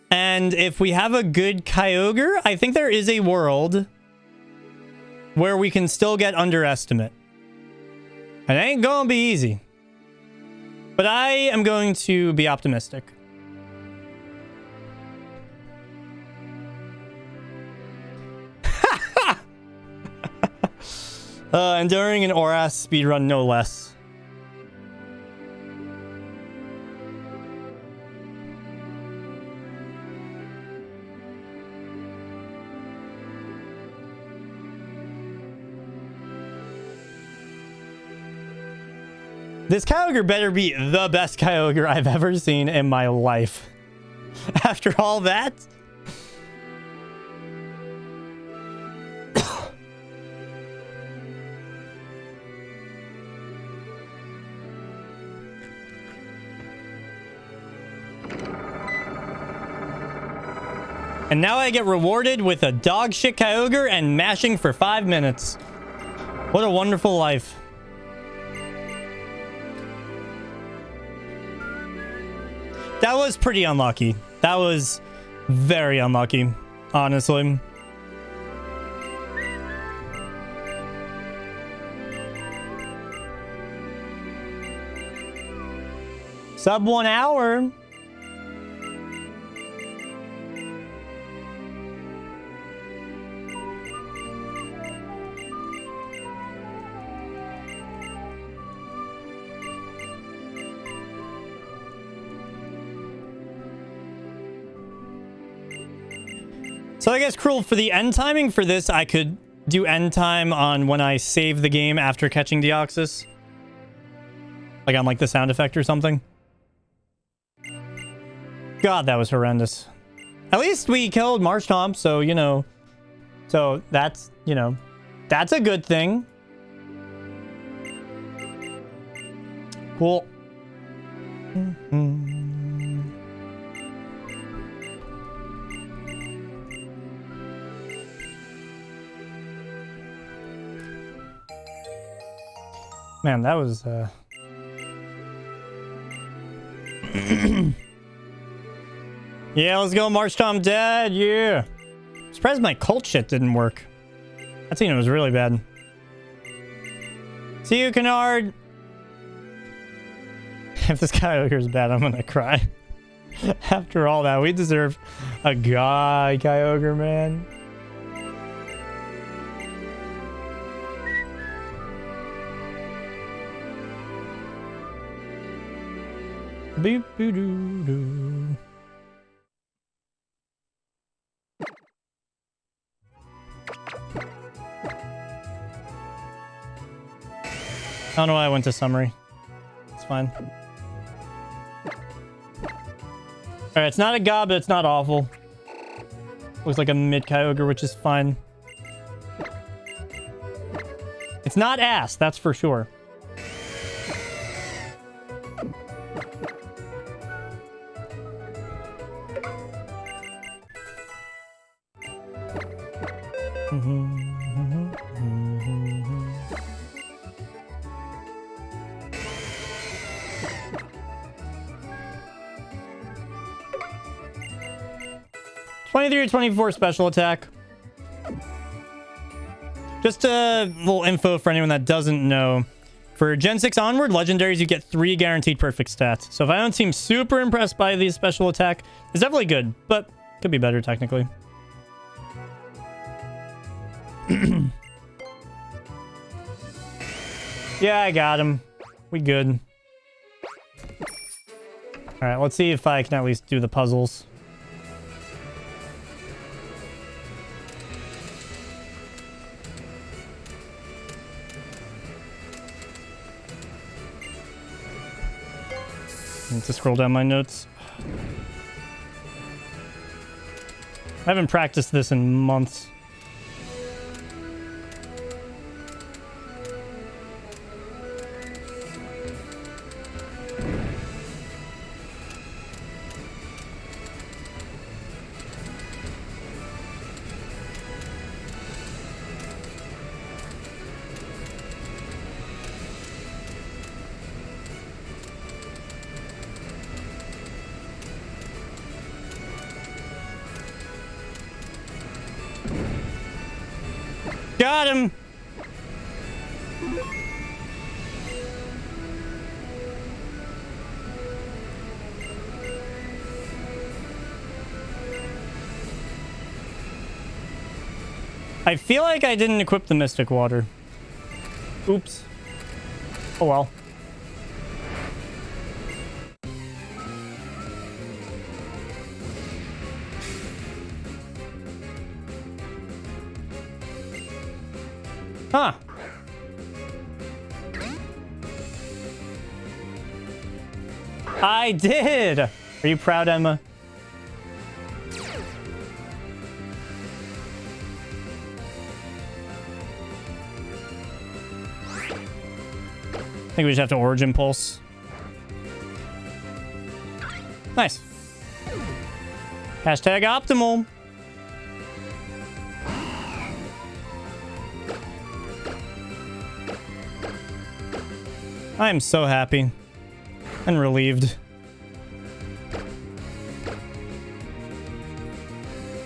and if we have a good Kyogre, I think there is a world where we can still get underestimate. It ain't gonna be easy. But I am going to be optimistic. Enduring an Oras speedrun, no less. This Kyogre better be the best Kyogre I've ever seen in my life. After all that? And now I get rewarded with a dog shit Kyogre and mashing for 5 minutes. What a wonderful life. That was pretty unlucky. That was very unlucky, honestly. Sub 1 hour. So I guess cruel for the end timing for this, I could do end time on when I save the game after catching Deoxys. Like on like the sound effect or something. God, that was horrendous. At least we killed Marshtomp, so, you know. So that's, you know, that's a good thing. Cool. Man, that was, yeah, let's go Marshtomp dead, yeah! Surprised my cult shit didn't work. That scene was really bad. See you, Kennard! If this Kyogre is bad, I'm gonna cry. After all that, we deserve a guy Kyogre, man. Boop boo doo doo. I don't know why I went to summary. It's fine. Alright, it's not a god, but it's not awful. Looks like a mid Kyogre, which is fine. It's not ass, that's for sure. Or 24 special attack. Just a little info for anyone that doesn't know. For Gen 6 onward, legendaries, you get 3 guaranteed perfect stats. So if I don't seem super impressed by the special attack, it's definitely good, but could be better technically. Yeah, I got him. We good. Alright, let's see if I can at least do the puzzles. I need to scroll down my notes. I haven't practiced this in months. Got him! I feel like I didn't equip the Mystic Water. Oops. Oh well. Huh. I did! Are you proud, Emma? I think we just have to Origin Pulse. Nice. Hashtag optimal. I am so happy and relieved.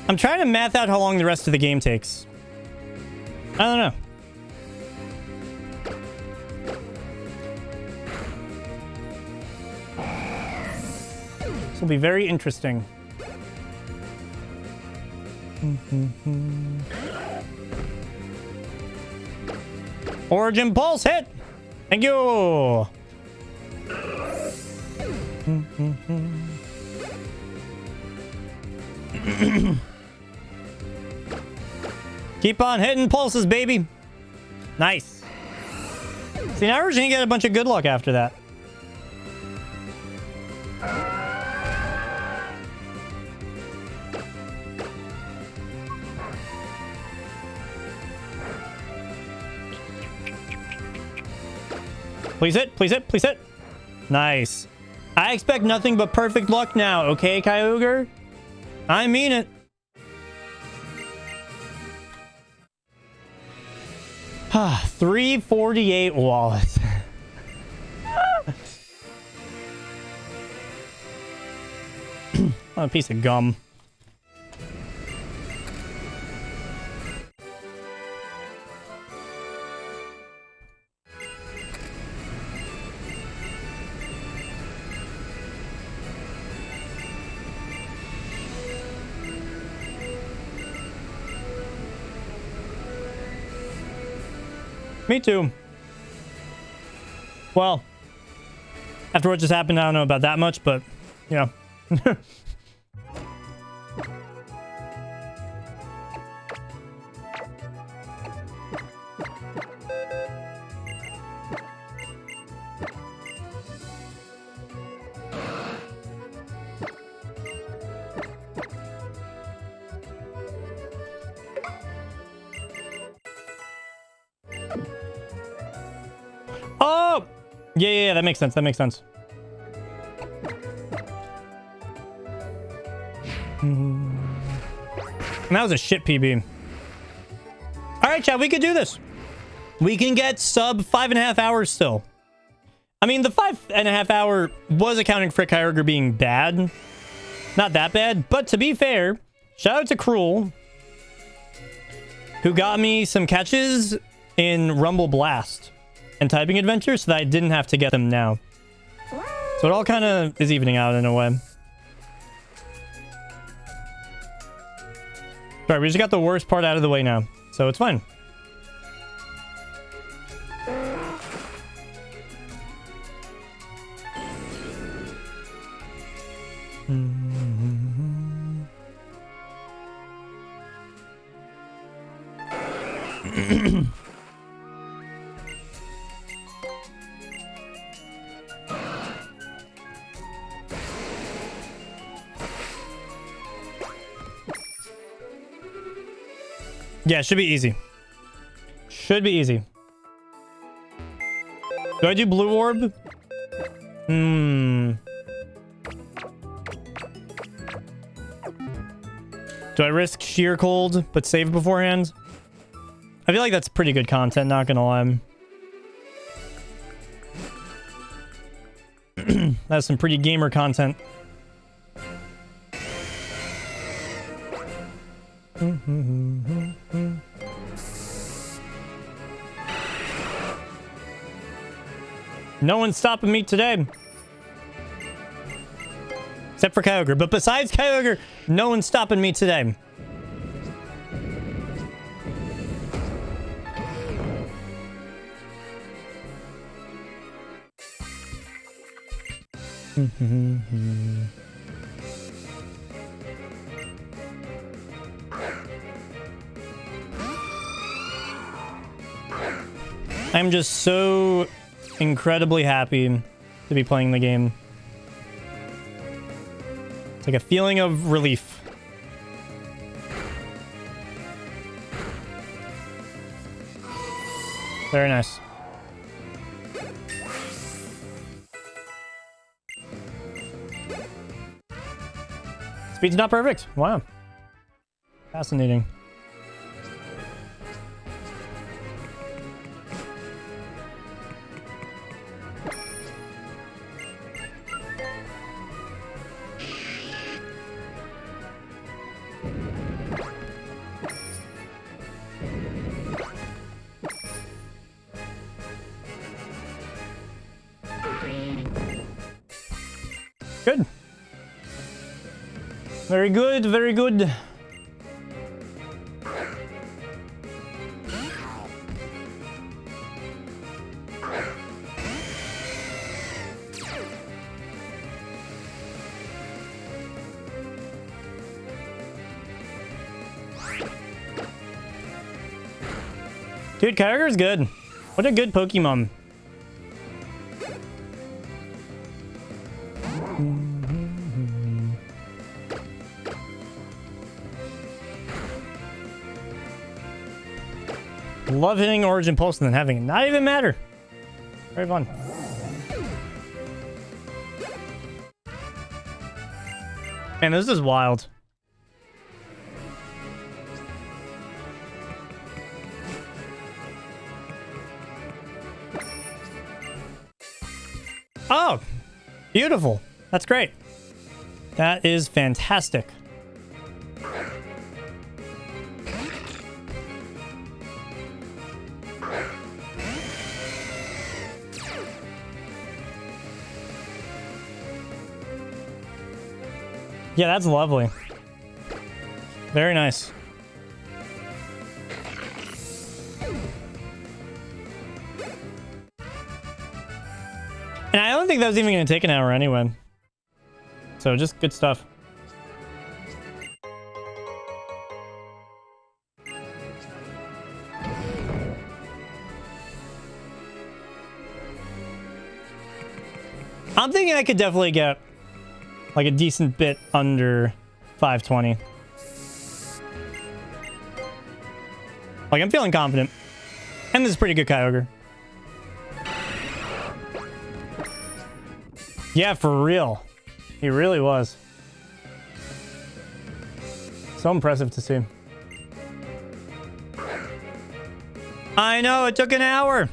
I'm trying to math out how long the rest of the game takes. I don't know. This will be very interesting. Origin Pulse hit! Thank you! Keep on hitting pulses, baby. Nice. See, now we're just gonna get a bunch of good luck after that. Please hit, please hit, please hit. Nice. I expect nothing but perfect luck now, okay, Kyogre? I mean it. Ah, 348 wallet. Oh, a piece of gum. Me too. Well, after what just happened, I don't know about that much, but, you know. Oh! Yeah, that makes sense. That makes sense. And that was a shit PB. All right, chat, we could do this. We can get sub 5.5 hours still. I mean, the 5.5 hour was accounting for Kyogre being bad. Not that bad, but to be fair, shout out to Cruel, who got me some catches in Rumble Blast and Typing Adventure so that I didn't have to get them now. So it all kind of is evening out in a way. Sorry, we just got the worst part out of the way now, so it's fine. Yeah, it should be easy. Should be easy. Do I do Blue Orb? Do I risk Sheer Cold, but save beforehand? I feel like that's pretty good content, not gonna lie. That's some pretty gamer content. No one's stopping me today. Except for Kyogre. But besides Kyogre, no one's stopping me today. I'm just so incredibly happy to be playing the game. It's like a feeling of relief. Very nice. Speed's not perfect. Wow. Fascinating. Good. Very good, very good. Dude, Kyogre's good. What a good Pokemon. Love hitting Origin Pulse and then having it not even matter. Very fun. Man, this is wild. Oh, beautiful. That's great. That is fantastic. Yeah, that's lovely. Very nice. And I don't think that was even going to take an hour anyway. So just good stuff. I'm thinking I could definitely get like a decent bit under 520. Like, I'm feeling confident. And this is pretty good Kyogre. Yeah, for real. He really was. So impressive to see. I know, it took an hour.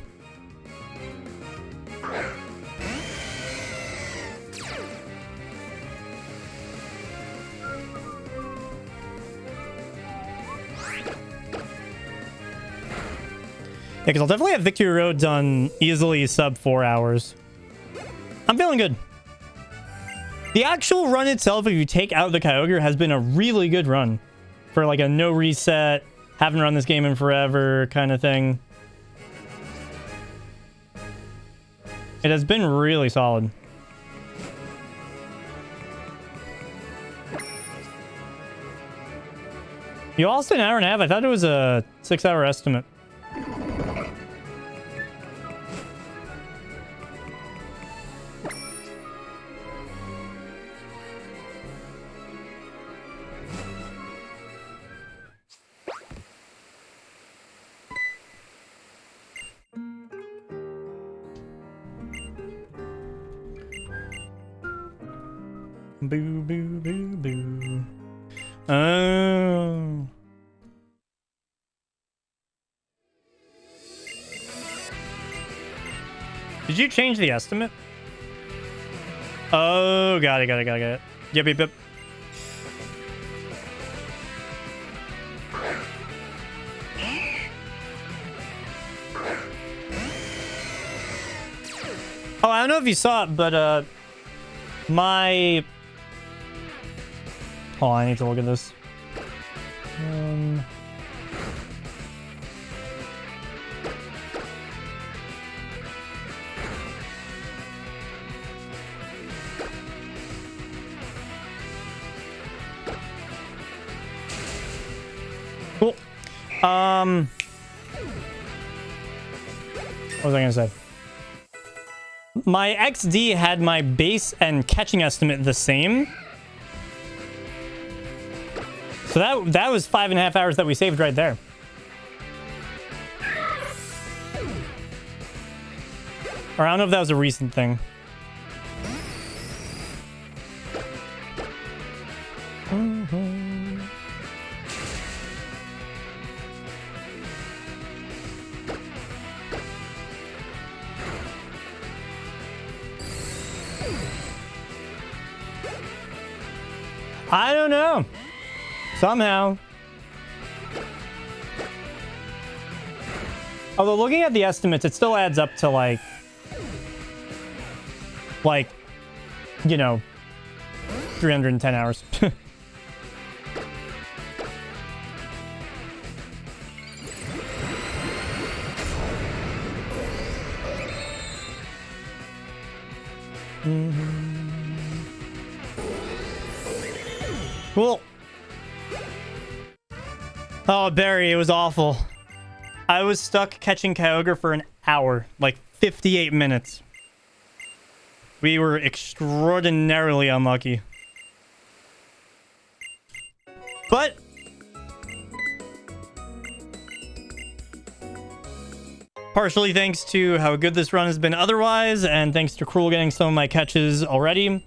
Yeah, because I'll definitely have Victory Road done easily sub 4 hours. I'm feeling good. The actual run itself, if you take out the Kyogre, has been a really good run. For like a no reset, haven't run this game in forever kind of thing. It has been really solid. You lost an hour and a half. I thought it was a 6-hour estimate. Boo, boo, boo, boo. Oh. Did you change the estimate? Oh, got it. Yep, yep, yep. Oh, I don't know if you saw it, but my... Oh, I need to look at this.
What was I gonna say? My XD had my base and catching estimate the same. So that was 5.5 hours that we saved right there. Or I don't know if that was a recent thing. I don't know. Somehow. Although looking at the estimates, it still adds up to like, you know, 310 hours. Cool. Oh, Barry, it was awful. I was stuck catching Kyogre for an hour, like 58 minutes. We were extraordinarily unlucky. But partially thanks to how good this run has been otherwise, and thanks to Cruel getting some of my catches already,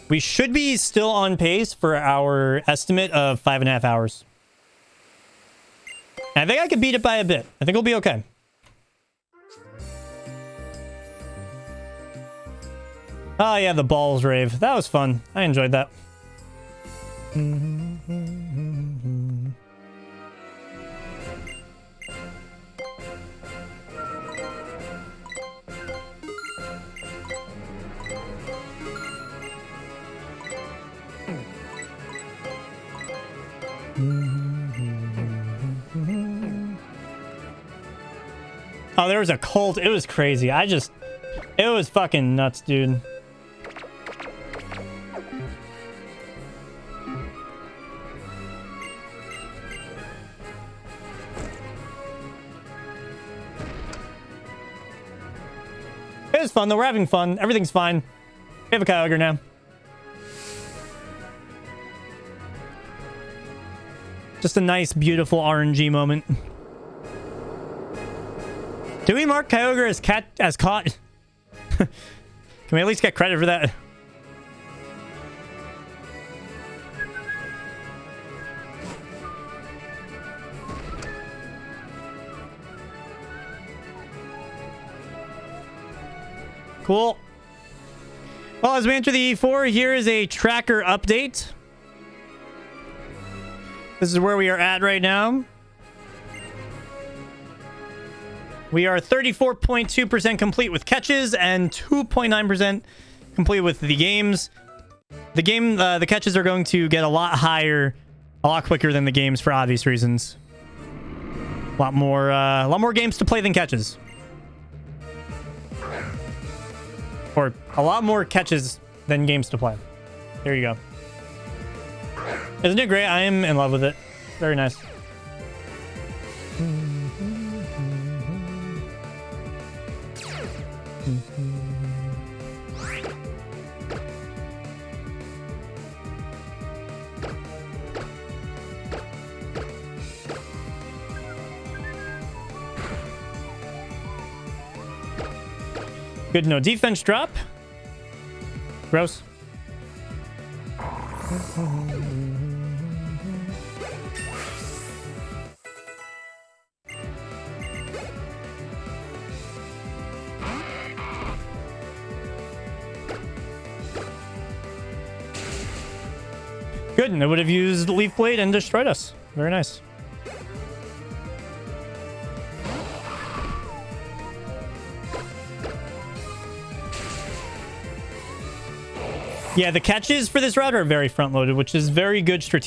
we should be still on pace for our estimate of 5.5 hours. And I think I could beat it by a bit. I think we'll be okay. Oh yeah, the balls rave. That was fun. I enjoyed that. Oh, there was a cult. It was crazy. It was fucking nuts, dude. It was fun, though. We're having fun. Everything's fine. We have a Kyogre now. Just a nice, beautiful RNG moment. Do we mark Kyogre as caught? Can we at least get credit for that? Cool. Well, as we enter the E4, here is a tracker update. This is where we are at right now. We are 34.2% complete with catches and 2.9% complete with the games. The catches are going to get a lot higher, a lot quicker than the games for obvious reasons. A lot more games to play than catches. Or a lot more catches than games to play. There you go. Isn't it great? I am in love with it. Very nice. Good, no defense drop. Gross. Good, and it would have used Leaf Blade and destroyed us. Very nice. Yeah, the catches for this route are very front-loaded, which is very good strategic.